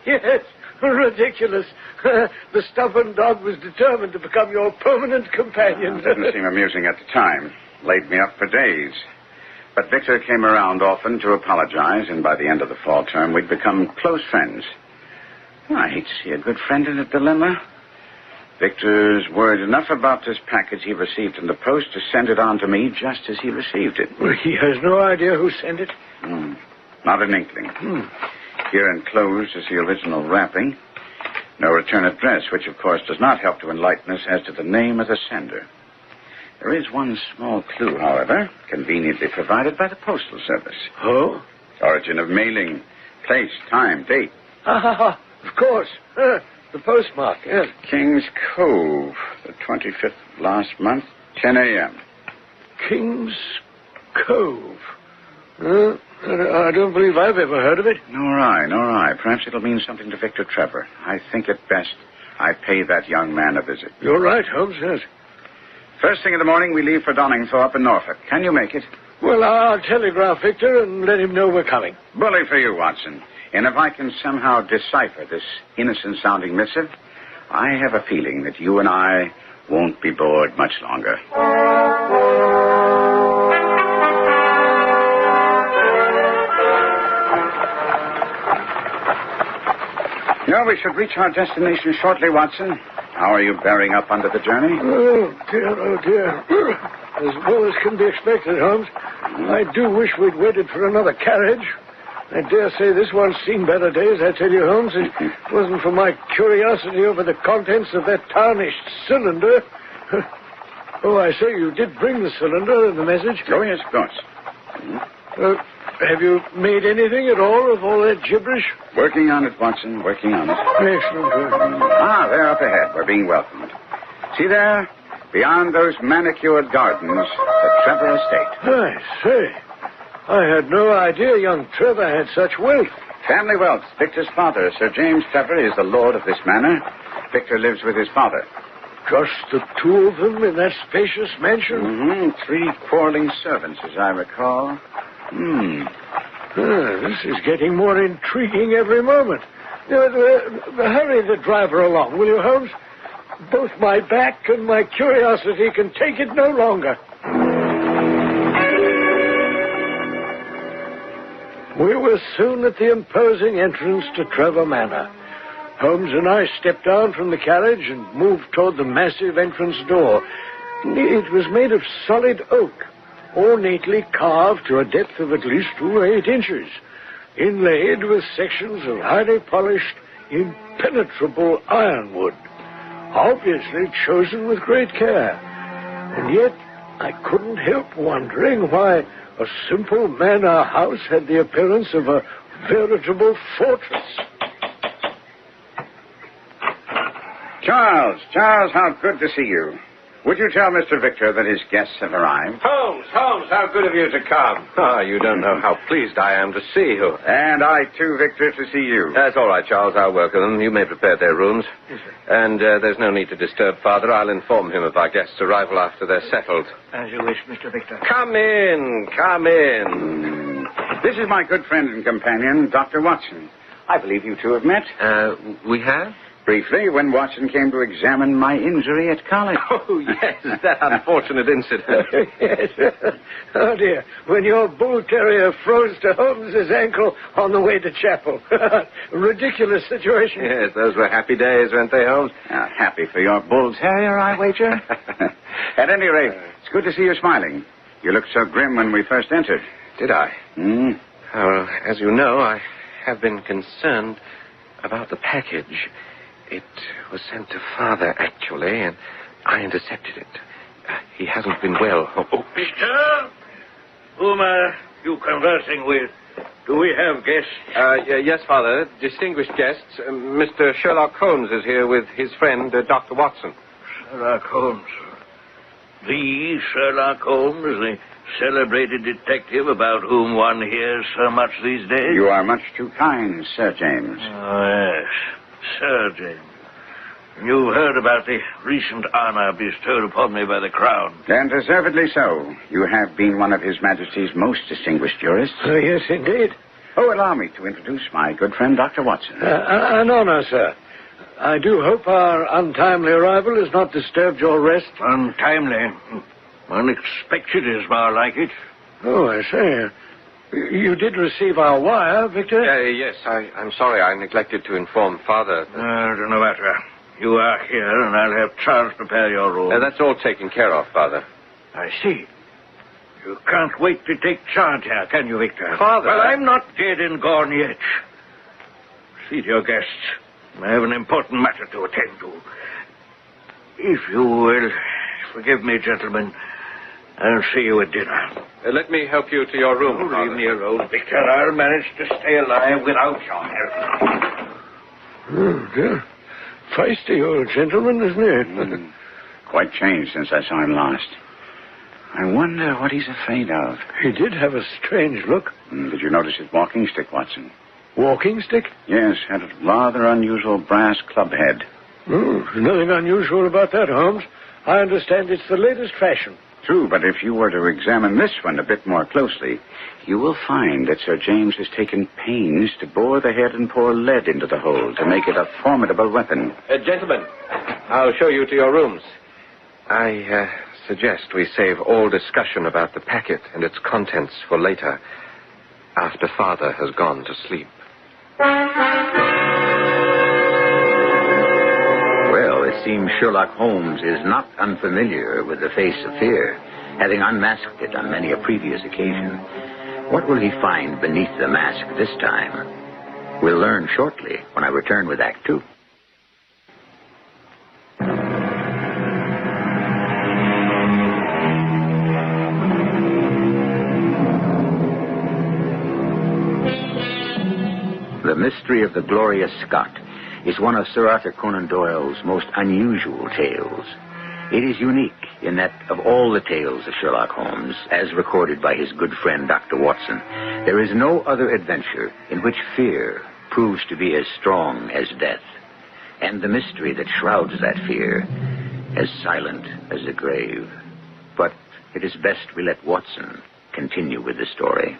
Yes. Ridiculous. The stubborn dog was determined to become your permanent companion. It didn't seem amusing at the time. Laid me up for days. But Victor came around often to apologize, and by the end of the fall term, we'd become close friends. I hate to see a good friend in a dilemma. Victor's worried enough about this package he received in the post to send it on to me just as he received it. Well, he has no idea who sent it? Not an inkling. Here enclosed is the original wrapping. No return address, which, of course, does not help to enlighten us as to the name of the sender. There is one small clue, however, conveniently provided by the Postal Service. Oh? Origin of mailing, place, time, date. Of course. The postmark, yes. King's Cove, the 25th of last month, 10 a.m. King's Cove. I don't believe I've ever heard of it. Nor I. Perhaps it'll mean something to Victor Trevor. I think it best I pay that young man a visit. You're right, Holmes, yes. First thing in the morning, we leave for Donningthorpe in Norfolk. Can you make it? Well, I'll telegraph Victor and let him know we're coming. Bully for you, Watson. And if I can somehow decipher this innocent-sounding missive, I have a feeling that you and I won't be bored much longer. We should reach our destination shortly, Watson. How are you bearing up under the journey? Oh, dear. As well as can be expected, Holmes. I do wish we'd waited for another carriage. I dare say this one's seen better days, I tell you, Holmes. It wasn't for my curiosity over the contents of that tarnished cylinder. Oh, I say, you did bring the cylinder and the message? Oh, yes, of course. Have you made anything at all of all that gibberish? Working on it, Watson, working on it. Excellent. There up ahead. We're being welcomed. See there? Beyond those manicured gardens, the Trevor estate. I say, I had no idea young Trevor had such wealth. Family wealth. Victor's father, Sir James Trevor, is the lord of this manor. Victor lives with his father. Just the two of them in that spacious mansion? 3 quarreling servants, as I recall. This is getting more intriguing every moment. Hurry the driver along, will you, Holmes? Both my back and my curiosity can take it no longer. We were soon at the imposing entrance to Trevor Manor. Holmes and I stepped down from the carriage and moved toward the massive entrance door. It was made of solid oak, ornately carved to a depth of at least 2 or 8 inches, inlaid with sections of highly polished, impenetrable ironwood. obviously chosen with great care. And yet, I couldn't help wondering why a simple manor house had the appearance of a veritable fortress. Charles, how good to see you. Would you tell Mr. Victor that his guests have arrived? Holmes, how good of you to come. Oh, you don't know how pleased I am to see you. And I, too, Victor, to see you. That's all right, Charles. I'll welcome them. You may prepare their rooms. Yes, sir. And there's no need to disturb Father. I'll inform him of our guests' arrival after they're settled. As you wish, Mr. Victor. Come in. This is my good friend and companion, Dr. Watson. I believe you two have met. We have? Briefly, when Watson came to examine my injury at college. Oh, yes, that unfortunate incident. Yes. Oh, dear. When your bull terrier froze to Holmes's ankle on the way to chapel. Ridiculous situation. Yes, those were happy days, weren't they, Holmes? Happy for your bull terrier, I wager. At any rate, it's good to see you smiling. You looked so grim when we first entered. Did I? Well, as you know, I have been concerned about the package. It was sent to Father, actually, and I intercepted it. He hasn't been well. Victor? Whom are you conversing with? Do we have guests? Yes, Father. Distinguished guests. Mr. Sherlock Holmes is here with his friend, Dr. Watson. Sherlock Holmes. The Sherlock Holmes, the celebrated detective about whom one hears so much these days? You are much too kind, Sir James. Oh, yes. Sir James. You've heard about the recent honor bestowed upon me by the Crown. And deservedly so. You have been one of His Majesty's most distinguished jurists. Yes, indeed. Oh, allow me to introduce my good friend, Dr. Watson. An honor, sir. I do hope our untimely arrival has not disturbed your rest. Untimely? Unexpected is more like it. Oh, I say. You did receive our wire, Victor? Yes, I'm sorry. I neglected to inform Father. No matter. You are here, and I'll have Charles prepare your room. That's all taken care of, Father. I see. You can't wait to take charge here, can you, Victor? Father! Well, I'm not dead and gone yet. Seat your guests. I have an important matter to attend to. If you will forgive me, gentlemen, I'll see you at dinner. Let me help you to your room, Father. Leave me alone, Victor. I'll manage to stay alive without your help. Oh, dear. Feisty old gentleman, isn't he? Quite changed since I saw him last. I wonder what he's afraid of. He did have a strange look. Did you notice his walking stick, Watson? Walking stick? Yes, had a rather unusual brass club head. Oh, there's nothing unusual about that, Holmes. I understand it's the latest fashion. True, but if you were to examine this one a bit more closely, you will find that Sir James has taken pains to bore the head and pour lead into the hole to make it a formidable weapon. Gentlemen, I'll show you to your rooms. I suggest we save all discussion about the packet and its contents for later, after Father has gone to sleep. Well, it seems Sherlock Holmes is not unfamiliar with the face of fear, having unmasked it on many a previous occasion. What will he find beneath the mask this time? We'll learn shortly when I return with Act 2. The Mystery of the Glorious Scot is one of Sir Arthur Conan Doyle's most unusual tales. It is unique in that of all the tales of Sherlock Holmes, as recorded by his good friend Dr. Watson, there is no other adventure in which fear proves to be as strong as death, and the mystery that shrouds that fear as silent as the grave. But it is best we let Watson continue with the story.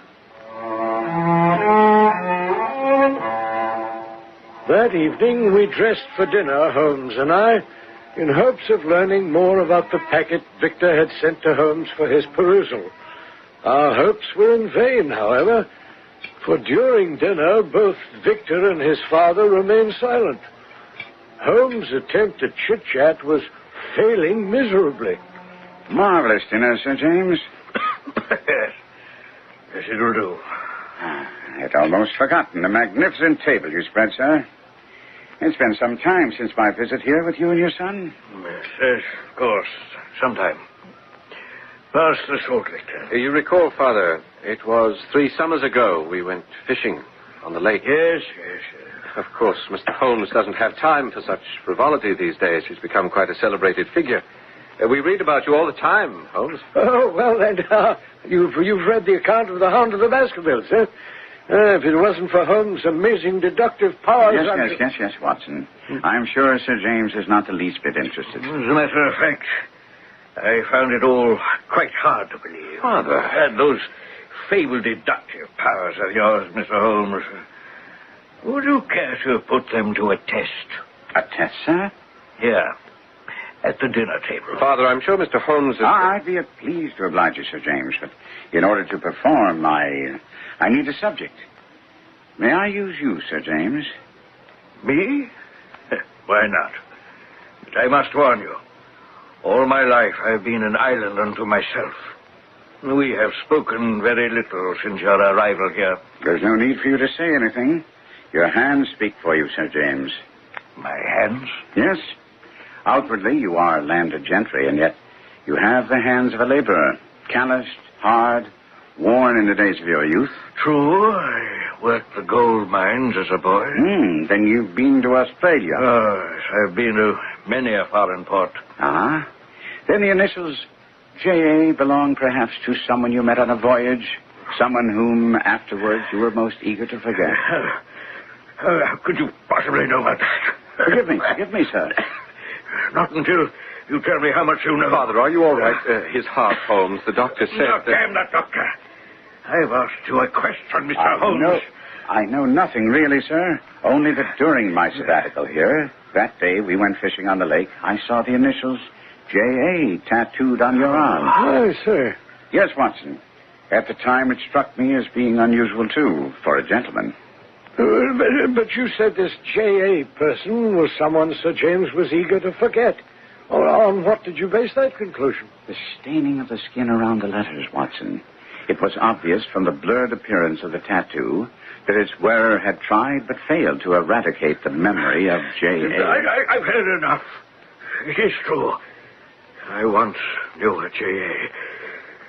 That evening, we dressed for dinner, Holmes and I, in hopes of learning more about the packet Victor had sent to Holmes for his perusal. Our hopes were in vain, however, for during dinner, both Victor and his father remained silent. Holmes' attempt at chit-chat was failing miserably. Marvelous dinner, Sir James. Yes, it will do. I'd almost forgotten the magnificent table you spread, sir. It's been some time since my visit here with you and your son. Yes, of course. Sometime. Pass the salt lick. You recall, Father, it was 3 summers ago we went fishing on the lake. Yes. Of course, Mr. Holmes doesn't have time for such frivolity these days. He's become quite a celebrated figure. We read about you all the time, Holmes. Oh, well, then, you've read the account of the Hound of the Baskervilles, eh? If it wasn't for Holmes' amazing deductive powers... Yes, Watson. I'm sure Sir James is not the least bit interested. As a matter of fact, I found it all quite hard to believe. Father. And those fabled deductive powers of yours, Mr. Holmes. Would you care to put them to a test? A test, sir? Yeah. At the dinner table. Father, I'm sure Mr. Holmes is... I'd be pleased to oblige you, Sir James, but in order to perform, I need a subject. May I use you, Sir James? Me? Why not? But I must warn you. All my life I've been an island unto myself. We have spoken very little since your arrival here. There's no need for you to say anything. Your hands speak for you, Sir James. My hands? Yes. Outwardly, you are landed gentry, and yet you have the hands of a laborer. Calloused, hard, worn in the days of your youth. True. I worked the gold mines as a boy. Then you've been to Australia. Yes, I've been to many a foreign port. Ah. Then the initials J.A. belong perhaps to someone you met on a voyage, someone whom afterwards you were most eager to forget. How could you possibly know about that? Forgive me, sir. Not until you tell me how much you know. Father, are you all right? His heart, Holmes. The doctor said that... Damn that doctor. I've asked you a question, Mr. Holmes. I know nothing really, sir. Only that during my sabbatical here, that day we went fishing on the lake, I saw the initials J.A. tattooed on your arm. Oh, sir. Yes, Watson. At the time, it struck me as being unusual, too, for a gentleman. But you said this J.A. person was someone Sir James was eager to forget. On what did you base that conclusion? The staining of the skin around the letters, Watson. It was obvious from the blurred appearance of the tattoo that its wearer had tried but failed to eradicate the memory of J.A. I've heard enough. It is true. I once knew a J.A.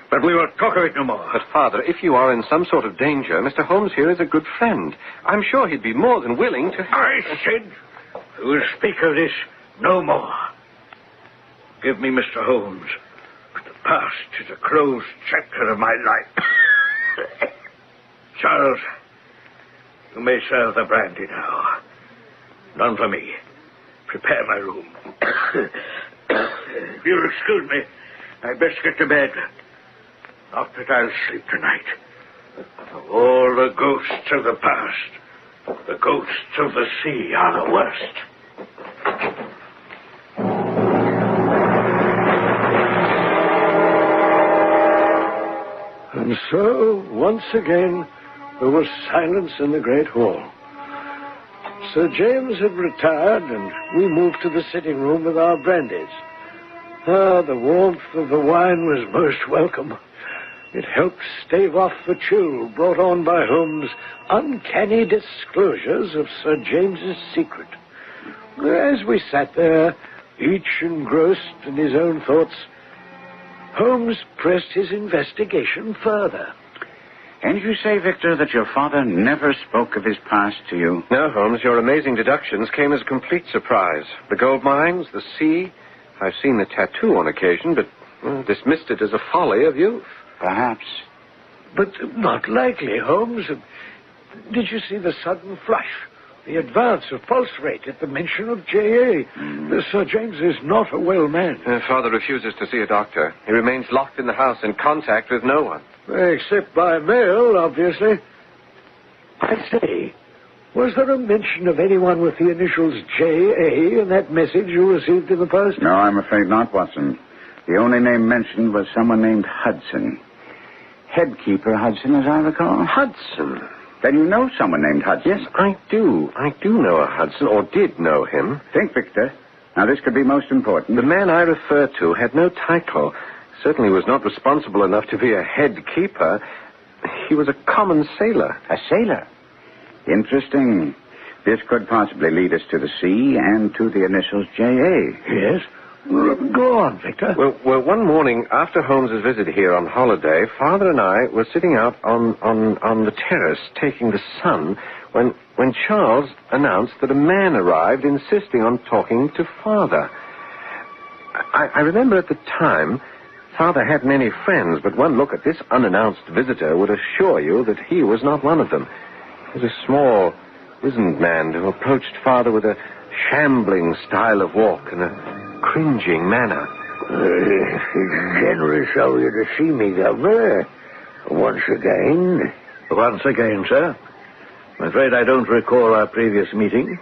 But we won't talk of it no more. But, Father, if you are in some sort of danger, Mr. Holmes here is a good friend. I'm sure he'd be more than willing to help. I said we'll speak of this no more. Give me Mr. Holmes. The past is a closed chapter of my life. Charles, you may serve the brandy now. None for me. Prepare my room. If you'll excuse me, I'd best get to bed. Not that I'll sleep tonight. Of all the ghosts of the past, the ghosts of the sea are the worst. And so, once again, there was silence in the great hall. Sir James had retired, and we moved to the sitting room with our brandies. The warmth of the wine was most welcome. It helped stave off the chill brought on by Holmes' uncanny disclosures of Sir James's secret. As we sat there, each engrossed in his own thoughts, Holmes pressed his investigation further. And you say, Victor, that your father never spoke of his past to you? No, Holmes, your amazing deductions came as a complete surprise. The gold mines, the sea. I've seen the tattoo on occasion, but dismissed it as a folly of youth. Perhaps. But not likely, Holmes. Did you see the sudden flush? The advance of pulse rate at the mention of J.A. Sir James is not a well man. Father refuses to see a doctor. He remains locked in the house in contact with no one. Except by mail, obviously. I say, was there a mention of anyone with the initials J.A. in that message you received in the post? No, I'm afraid not, Watson. The only name mentioned was someone named Hudson. Headkeeper Hudson, as I recall. Hudson? Then you know someone named Hudson. Yes, I do. I do know a Hudson, or did know him. Think, Victor. Now, this could be most important. The man I refer to had no title. Certainly was not responsible enough to be a head keeper. He was a common sailor. A sailor? Interesting. This could possibly lead us to the C and to the initials J.A. Yes? Go on, Victor. Well, one morning after Holmes's visit here on holiday, Father and I were sitting out on the terrace taking the sun when Charles announced that a man arrived insisting on talking to Father. I remember at the time, Father had many friends, but one look at this unannounced visitor would assure you that he was not one of them. He was a small, wizened man who approached Father with a shambling style of walk and a cringing manner. It's generous of you to see me, Governor. Once again. Once again, sir. I'm afraid I don't recall our previous meeting.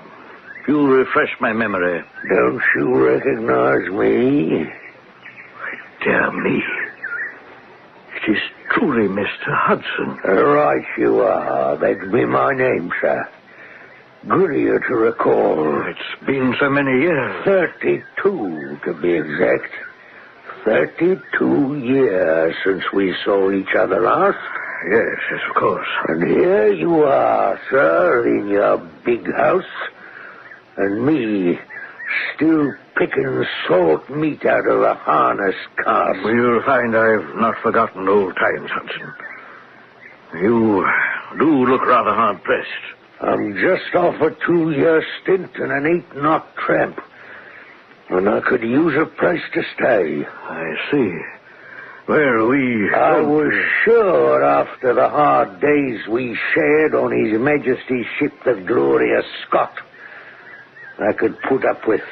If you'll refresh my memory. Don't you recognize me? Dear me. It is truly Mr. Hudson. Right you are. That'd be my name, sir. Good of you to recall. It's been so many years. 32, to be exact. 32 years since we saw each other last. Yes, of course. And here you are, sir, in your big house. And me, still picking salt meat out of a harness cart. You'll find I've not forgotten old times, Hudson. You do look rather hard-pressed. I'm just off a 2-year stint in an 8-knot tramp. And I could use a place to stay. I see. Well, I was sure after the hard days we shared on His Majesty's ship, the Glorious Scott, I could put up with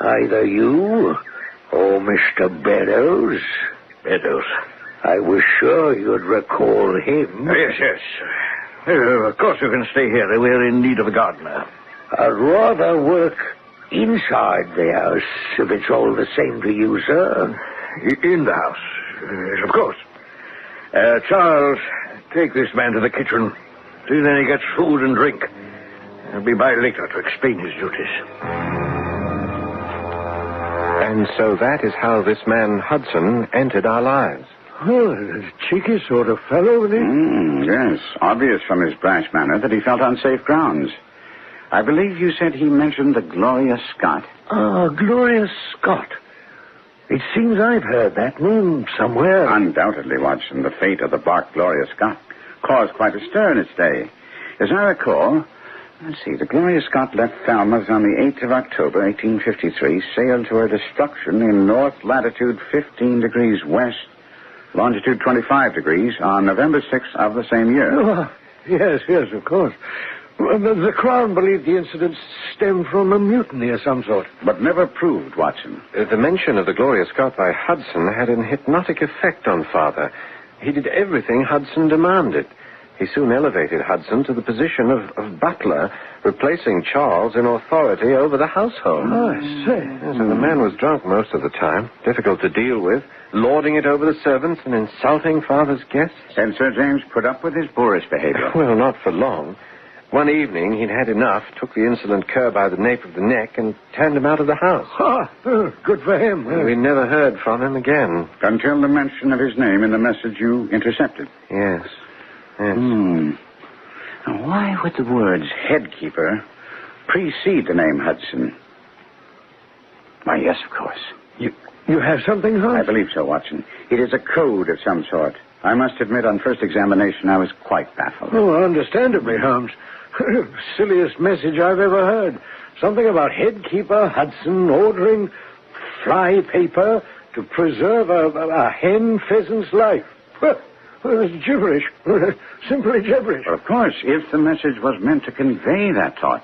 either you or Mr. Beddoes. Beddoes? I was sure you'd recall him. Yes. Of course you can stay here. We're in need of a gardener. I'd rather work inside the house, if it's all the same to you, sir. In the house? Yes, of course. Charles, take this man to the kitchen. See that he gets food and drink. I'll be by later to explain his duties. And so that is how this man Hudson entered our lives. Oh, a cheeky sort of fellow, isn't he? Yes, obvious from his brash manner that he felt on safe grounds. I believe you said he mentioned the Gloria Scott. Ah, Gloria Scott. It seems I've heard that name somewhere. Undoubtedly, Watson. The fate of the bark Gloria Scott caused quite a stir in its day. As I recall, let's see, the Gloria Scott left Falmouth on the 8th of October, 1853, sailed to her destruction in north latitude 15 degrees west, longitude 25 degrees, on November 6th of the same year. Oh, yes, of course. The Crown believed the incident stemmed from a mutiny of some sort. But never proved, Watson. The mention of the Gloria Scott by Hudson had an hypnotic effect on Father. He did everything Hudson demanded. He soon elevated Hudson to the position of butler, replacing Charles in authority over the household. Oh, I see. Yes, and the man was drunk most of the time, difficult to deal with, lording it over the servants and insulting Father's guests. And Sir James put up with his boorish behavior. Well, not for long. One evening, he'd had enough, took the insolent cur by the nape of the neck, and turned him out of the house. Good for him. We never heard from him again. Until the mention of his name in the message you intercepted. Yes. Now, why would the words headkeeper precede the name Hudson? Why, yes, of course. You have something, Holmes? I believe so, Watson. It is a code of some sort. I must admit, on first examination, I was quite baffled. Oh, understandably, Holmes. Silliest message I've ever heard. Something about headkeeper Hudson ordering fly paper to preserve a hen pheasant's life. Well, it's gibberish. Simply gibberish. Well, of course, if the message was meant to convey that thought.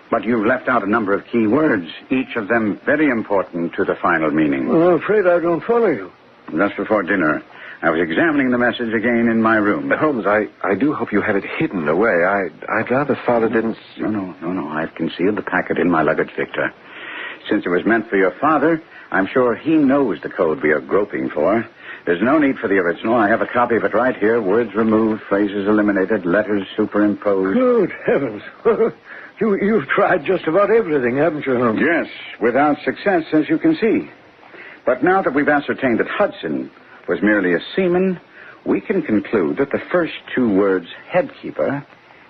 But you've left out a number of key words, each of them very important to the final meaning. Well, I'm afraid I don't follow you. Just before dinner, I was examining the message again in my room. Holmes, I do hope you have it hidden away. I'd rather Father didn't... No. I've concealed the packet in my luggage, Victor. Since it was meant for your father, I'm sure he knows the code we are groping for. There's no need for the original. I have a copy of it right here. Words removed, phrases eliminated, letters superimposed. Good heavens. You've tried just about everything, haven't you, Holmes? Yes, without success, as you can see. But now that we've ascertained that Hudson was merely a seaman, we can conclude that the first two words, headkeeper,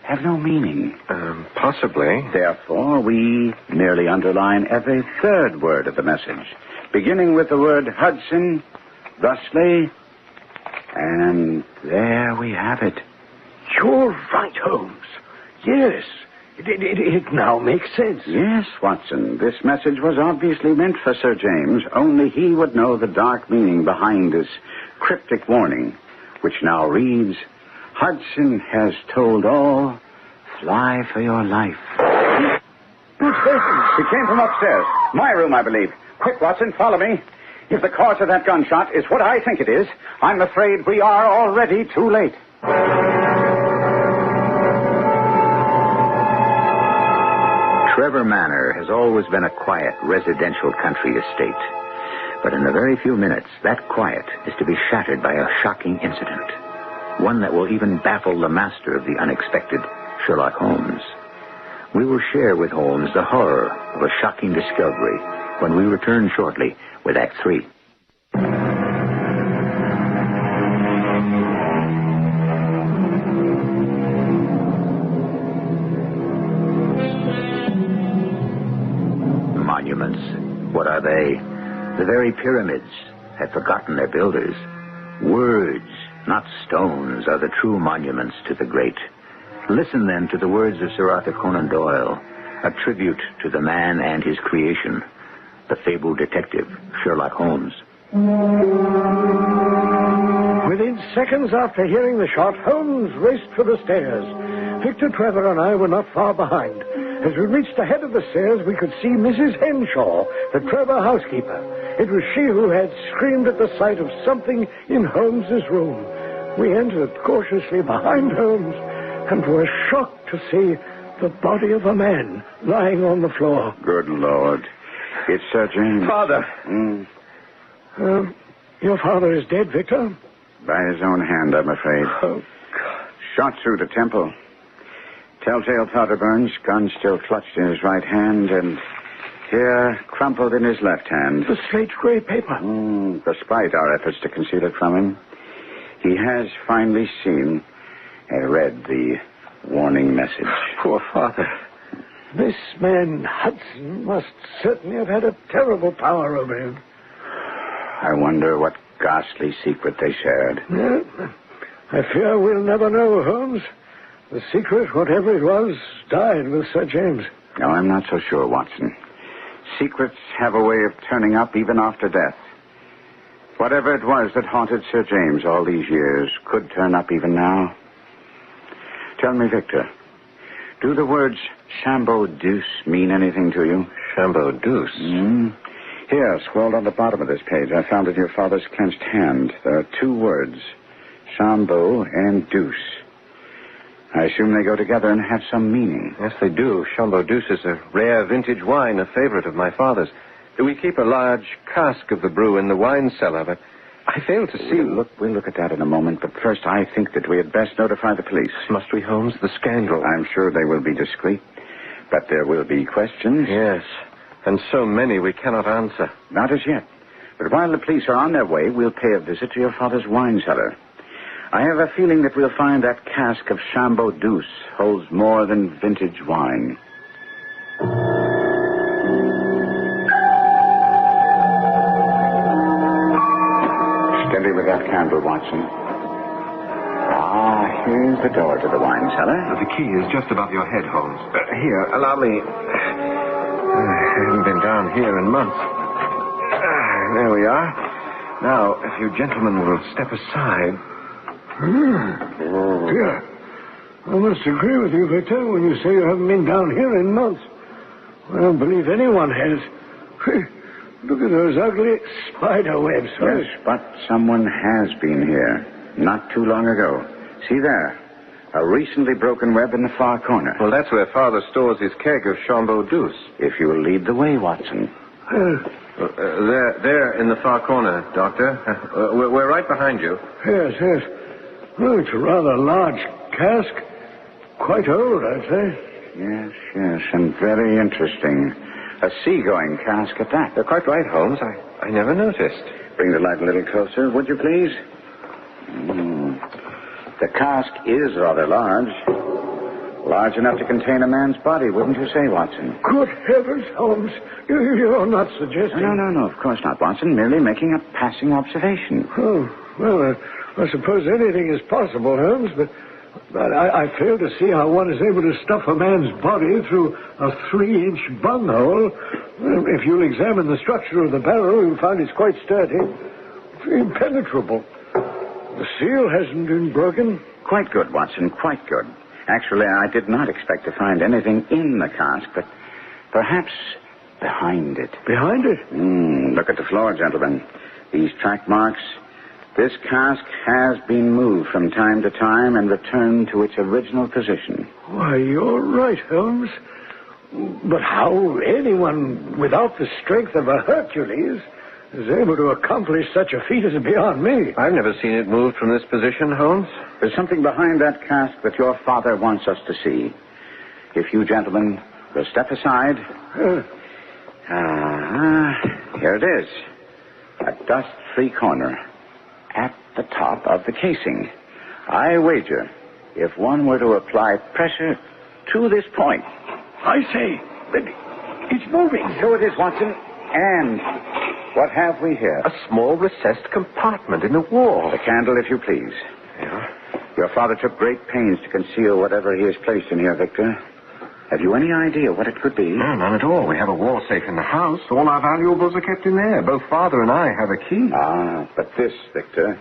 have no meaning. Possibly. Therefore, we merely underline every third word of the message, beginning with the word Hudson, thusly, and there we have it. You're right, Holmes. Yes. It now makes sense. Yes, Watson. This message was obviously meant for Sir James. Only he would know the dark meaning behind this cryptic warning, which now reads, Hudson has told all. Fly for your life. He came from upstairs. My room, I believe. Quick, Watson, follow me. If the cause of that gunshot is what I think it is, I'm afraid we are already too late. Trevor Manor has always been a quiet residential country estate. But in a very few minutes, that quiet is to be shattered by a shocking incident. One that will even baffle the master of the unexpected, Sherlock Holmes. We will share with Holmes the horror of a shocking discovery when we return shortly with Act 3. Monuments. What are they? The very pyramids have forgotten their builders. Words, not stones, are the true monuments to the great. Listen, then, to the words of Sir Arthur Conan Doyle, a tribute to the man and his creation, the fabled detective, Sherlock Holmes. Within seconds after hearing the shot, Holmes raced for the stairs. Victor, Trevor, and I were not far behind. As we reached the head of the stairs, we could see Mrs. Henshaw, the Trevor housekeeper. It was she who had screamed at the sight of something in Holmes's room. We entered cautiously behind Holmes and were shocked to see the body of a man lying on the floor. Good Lord. It's Sir James. Father. Your father is dead, Victor? By his own hand, I'm afraid. Oh, Shot through the temple. Telltale powder burns, gun still clutched in his right hand, and here, crumpled in his left hand. The slate gray paper. Despite our efforts to conceal it from him, he has finally seen and read the warning message. Poor father. This man, Hudson, must certainly have had a terrible power over him. I wonder what ghastly secret they shared. Yeah, I fear we'll never know, Holmes. The secret, whatever it was, died with Sir James. No, I'm not so sure, Watson. Secrets have a way of turning up even after death. Whatever it was that haunted Sir James all these years could turn up even now. Tell me, Victor, do the words Chambeau Deuce mean anything to you? Chambeau Deuce? Here, scrawled on the bottom of this page, I found in your father's clenched hand. There are two words, Chambeau and Deuce. I assume they go together and have some meaning. Yes, they do. Chambeau Deuce is a rare vintage wine, a favorite of my father's. We keep a large cask of the brew in the wine cellar, but I fail to see... We'll look at that in a moment, but first I think that we had best notify the police. Must we, Holmes? The scandal. I'm sure they will be discreet, but there will be questions. Yes, and so many we cannot answer. Not as yet. But while the police are on their way, we'll pay a visit to your father's wine cellar. I have a feeling that we'll find that cask of Chambeau Deuce holds more than vintage wine. Steady with that candle, Watson. Here's the door to the wine cellar. The key is just above your head, Holmes. Here, allow me. I haven't been down here in months. There we are. Now, if you gentlemen will step aside. Dear, I must agree with you, Victor, when you say you haven't been down here in months. I don't believe anyone has. Look at those ugly spider webs. Yes, but someone has been here not too long ago. See there, a recently broken web in the far corner. Well, that's where Father stores his keg of Chambeau Deuce. If you will lead the way, Watson. There in the far corner, Doctor. We're right behind you. Yes. Oh, it's a rather large cask. Quite old, I'd say. Yes, and very interesting. A seagoing cask at that. You're quite right, Holmes. I never noticed. Bring the light a little closer, would you please? The cask is rather large. Large enough to contain a man's body, wouldn't you say, Watson? Good heavens, Holmes. You're not suggesting... No, of course not, Watson. Merely making a passing observation. Oh, well, I suppose anything is possible, Holmes, but I fail to see how one is able to stuff a man's body through a 3-inch bunghole. If you'll examine the structure of the barrel, you'll find it's quite sturdy. Impenetrable. The seal hasn't been broken. Quite good, Watson, quite good. Actually, I did not expect to find anything in the cask, but perhaps behind it. Behind it? Look at the floor, gentlemen. These track marks. This cask has been moved from time to time and returned to its original position. Why, you're right, Holmes. But how anyone without the strength of a Hercules is able to accomplish such a feat is beyond me. I've never seen it moved from this position, Holmes. There's something behind that cask that your father wants us to see. If you gentlemen will step aside. Here it is. A dust-free corner at the top of the casing. I wager if one were to apply pressure to this point. I say, it's moving. So it is, Watson. And what have we here? A small recessed compartment in the wall. A candle, if you please. Yeah. Your father took great pains to conceal whatever he has placed in here, Victor. Have you any idea what it could be? No, none at all. We have a wall safe in the house. All our valuables are kept in there. Both Father and I have a key. But this, Victor,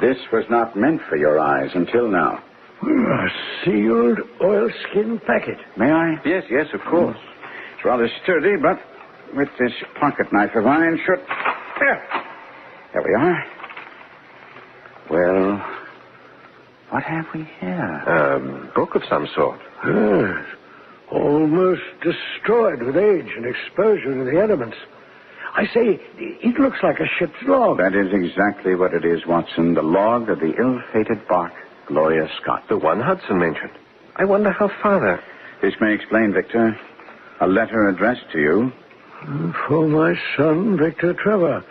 this was not meant for your eyes until now. A sealed oilskin packet. May I? Yes, of course. It's rather sturdy, but with this pocket knife of mine should... There we are. Well, what have we here? A book of some sort. Yes. Almost destroyed with age and exposure to the elements. I say, it looks like a ship's log. That is exactly what it is, Watson. The log of the ill-fated bark, Gloria Scott. The one Hudson mentioned. I wonder how Father... This may explain, Victor. A letter addressed to you. For my son, Victor Trevor,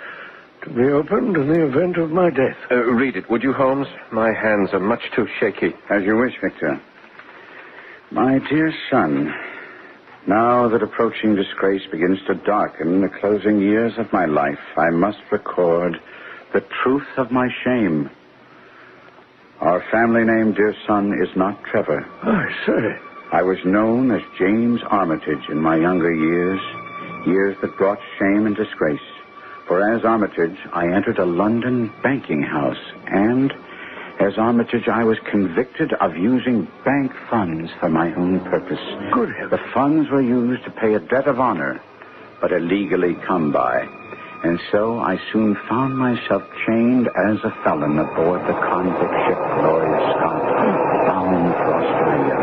to be opened in the event of my death. Read it, would you, Holmes? My hands are much too shaky. As you wish, Victor. My dear son, now that approaching disgrace begins to darken the closing years of my life, I must record the truth of my shame. Our family name, dear son, is not Trevor. I say. I was known as James Armitage in my younger years that brought shame and disgrace. For as Armitage, I entered a London banking house, and as Armitage, I was convicted of using bank funds for my own purpose. Good heavens. The funds were used to pay a debt of honor, but illegally come by. And so I soon found myself chained as a felon aboard the convict ship Gloria Scott, bound for Australia.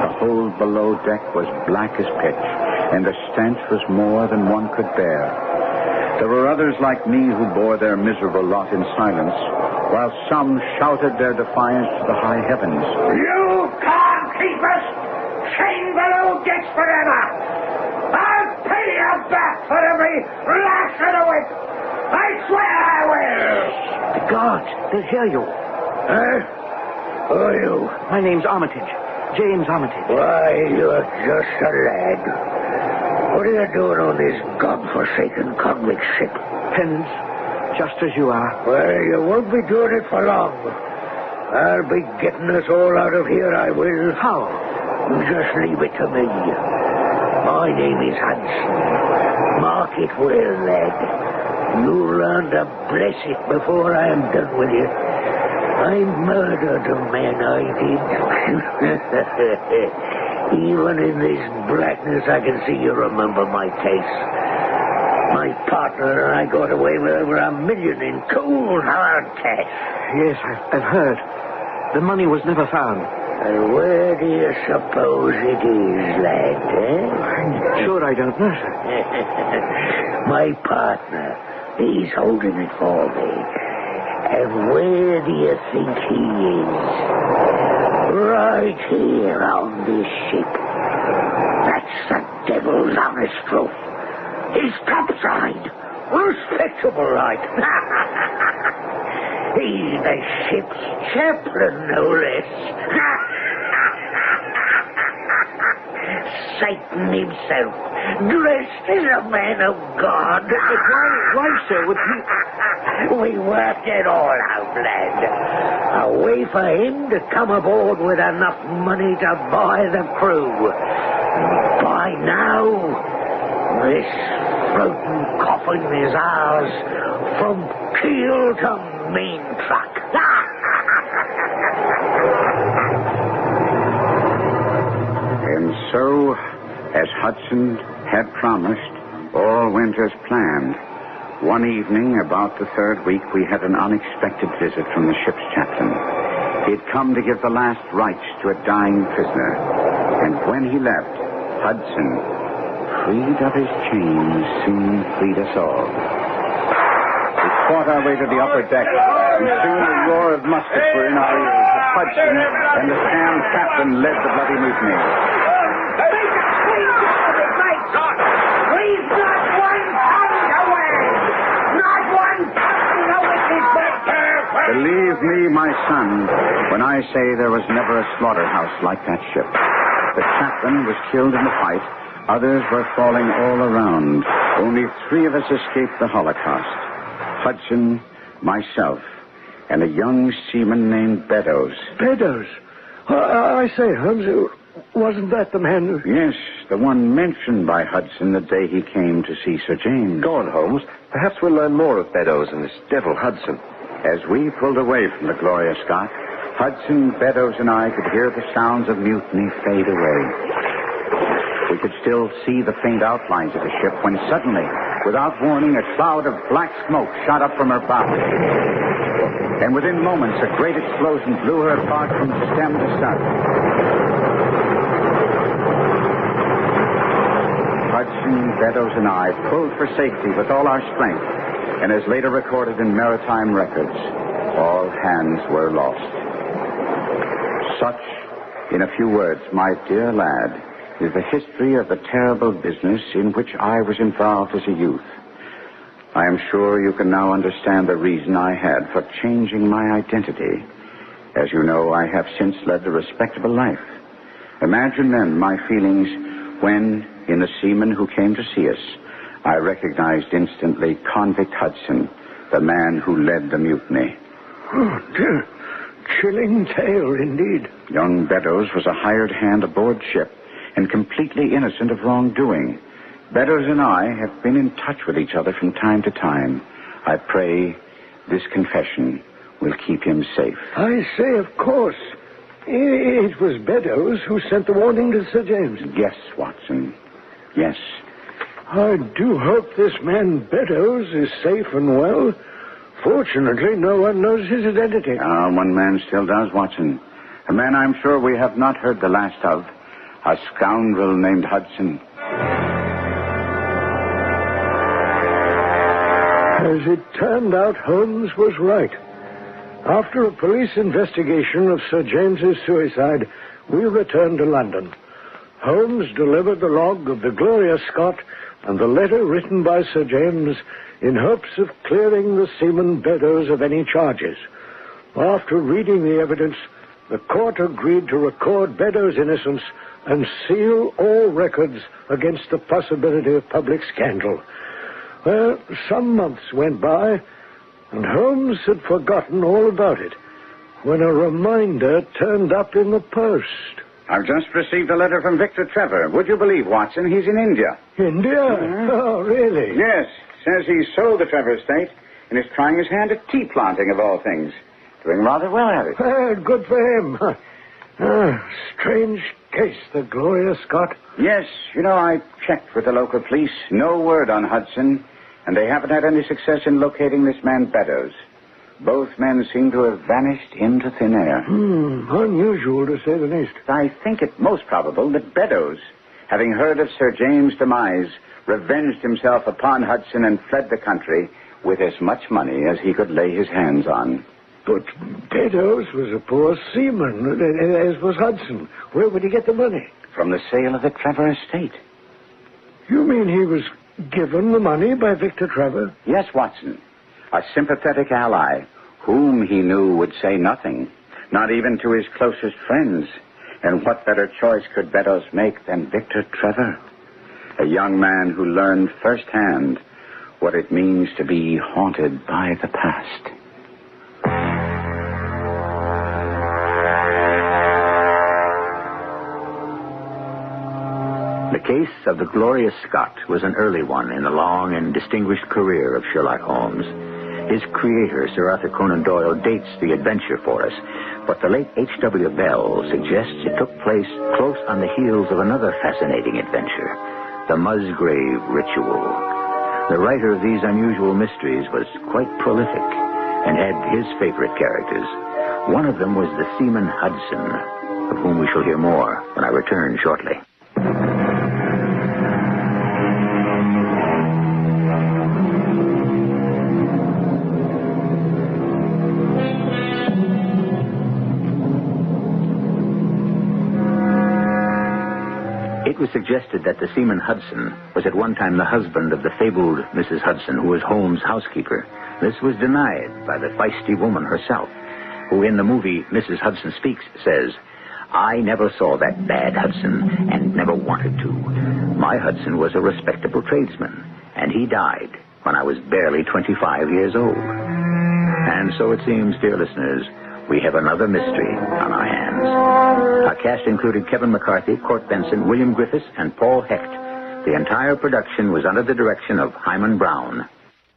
The hold below deck was black as pitch, and the stench was more than one could bear. There were others like me who bore their miserable lot in silence, while some shouted their defiance to the high heavens. You can't keep us chained below decks forever. I'll pay you back for every lash of the whip. I swear I will. The guards, they'll hear you. Who are you? My name's Armitage. James Armitage. Why, you're just a lad. What are you doing on this godforsaken convict ship? Penance, just as you are. Well, you won't be doing it for long. I'll be getting us all out of here, I will. How? You just leave it to me. My name is Hudson. Mark it well, lad. You'll learn to bless it before I am done with you. I murdered a man, I did. Even in this blackness, I can see you remember my case. My partner and I got away with over $1 million in cold, hard cash. Yes, I've heard. The money was never found. And where do you suppose it is, lad, I'm sure I don't know, sir. My partner, he's holding it for me. And where do you think he is? Right here on this ship. That's the devil's honest truth. He's topside. Respectable, right? He's the ship's chaplain, no less. Satan himself, dressed as a man of God. But why, sir, would he... We worked it all out, lad. A way for him to come aboard with enough money to buy the crew. By now, this floating coffin is ours from keel to main truck. And so, as Hudson had promised, all went as planned. One evening, about the third week, we had an unexpected visit from the ship's chaplain. He'd come to give the last rites to a dying prisoner. And when he left, Hudson, freed of his chains, soon freed us all. We fought our way to the upper deck, and soon the roar of muskets were in our ears. Hudson and the Sam captain led the bloody mutiny. We've not one pound away! Not one pound away! Believe me, my son, when I say there was never a slaughterhouse like that ship. The chaplain was killed in the fight. Others were falling all around. Only 3 of us escaped the Holocaust. Hudson, myself, and a young seaman named Beddoes. Beddoes? I say, Holmes, wasn't that the man who... Yes, the one mentioned by Hudson the day he came to see Sir James. Go on, Holmes. Perhaps we'll learn more of Beddoes and this devil Hudson. As we pulled away from the Gloria Scott, Hudson, Beddoes, and I could hear the sounds of mutiny fade away. We could still see the faint outlines of the ship when suddenly, without warning, a cloud of black smoke shot up from her bow. And within moments, a great explosion blew her apart from stem to stern. Hudson, Beddoes, and I pulled for safety with all our strength, and as later recorded in maritime records, all hands were lost. Such, in a few words, my dear lad, is the history of the terrible business in which I was involved as a youth. I am sure you can now understand the reason I had for changing my identity. As you know, I have since led a respectable life. Imagine then my feelings when, in the seaman who came to see us, I recognized instantly Convict Hudson, the man who led the mutiny. Oh, dear. Chilling tale, indeed. Young Beddoes was a hired hand aboard ship and completely innocent of wrongdoing. Beddoes and I have been in touch with each other from time to time. I pray this confession will keep him safe. I say, of course. It was Beddoes who sent the warning to Sir James. Yes, Watson. Yes. I do hope this man Beddoes is safe and well. Fortunately, no one knows his identity. One man still does, Watson. A man I'm sure we have not heard the last of. A scoundrel named Hudson. As it turned out, Holmes was right. After a police investigation of Sir James's suicide, we returned to London. Holmes delivered the log of the Gloria Scott and the letter written by Sir James in hopes of clearing the seaman Beddoes of any charges. After reading the evidence, the court agreed to record Beddoes' innocence and seal all records against the possibility of public scandal. Well, some months went by, and Holmes had forgotten all about it when a reminder turned up in the post. I've just received a letter from Victor Trevor. Would you believe, Watson, he's in India. India? Mm-hmm. Oh, really? Yes. Says he sold the Trevor estate and is trying his hand at tea planting, of all things. Doing rather well at it. Good for him. Strange case, the Gloria Scott. Yes. You know, I checked with the local police. No word on Hudson, and they haven't had any success in locating this man Beddoes. Both men seem to have vanished into thin air. Unusual, to say the least. I think it most probable that Beddoes, having heard of Sir James' demise, revenged himself upon Hudson and fled the country with as much money as he could lay his hands on. But Beddoes was a poor seaman, as was Hudson. Where would he get the money? From the sale of the Trevor estate. You mean he was given the money by Victor Trevor? Yes, Watson. A sympathetic ally whom he knew would say nothing, not even to his closest friends. And what better choice could Beddoes make than Victor Trevor? A young man who learned firsthand what it means to be haunted by the past. The case of the Glorious Scott was an early one in the long and distinguished career of Sherlock Holmes. His creator, Sir Arthur Conan Doyle, dates the adventure for us, but the late H.W. Bell suggests it took place close on the heels of another fascinating adventure, the Musgrave Ritual. The writer of these unusual mysteries was quite prolific and had his favorite characters. One of them was the seaman Hudson, of whom we shall hear more when I return shortly. It was suggested that the seaman Hudson was at one time the husband of the fabled Mrs. Hudson, who was Holmes' housekeeper. This was denied by the feisty woman herself, who in the movie Mrs. Hudson Speaks says, "I never saw that bad Hudson and never wanted to. My Hudson was a respectable tradesman, and he died when I was barely 25 years old." And so it seems, dear listeners, we have another mystery on our hands. Our cast included Kevin McCarthy, Court Benson, William Griffiths, and Paul Hecht. The entire production was under the direction of Hyman Brown.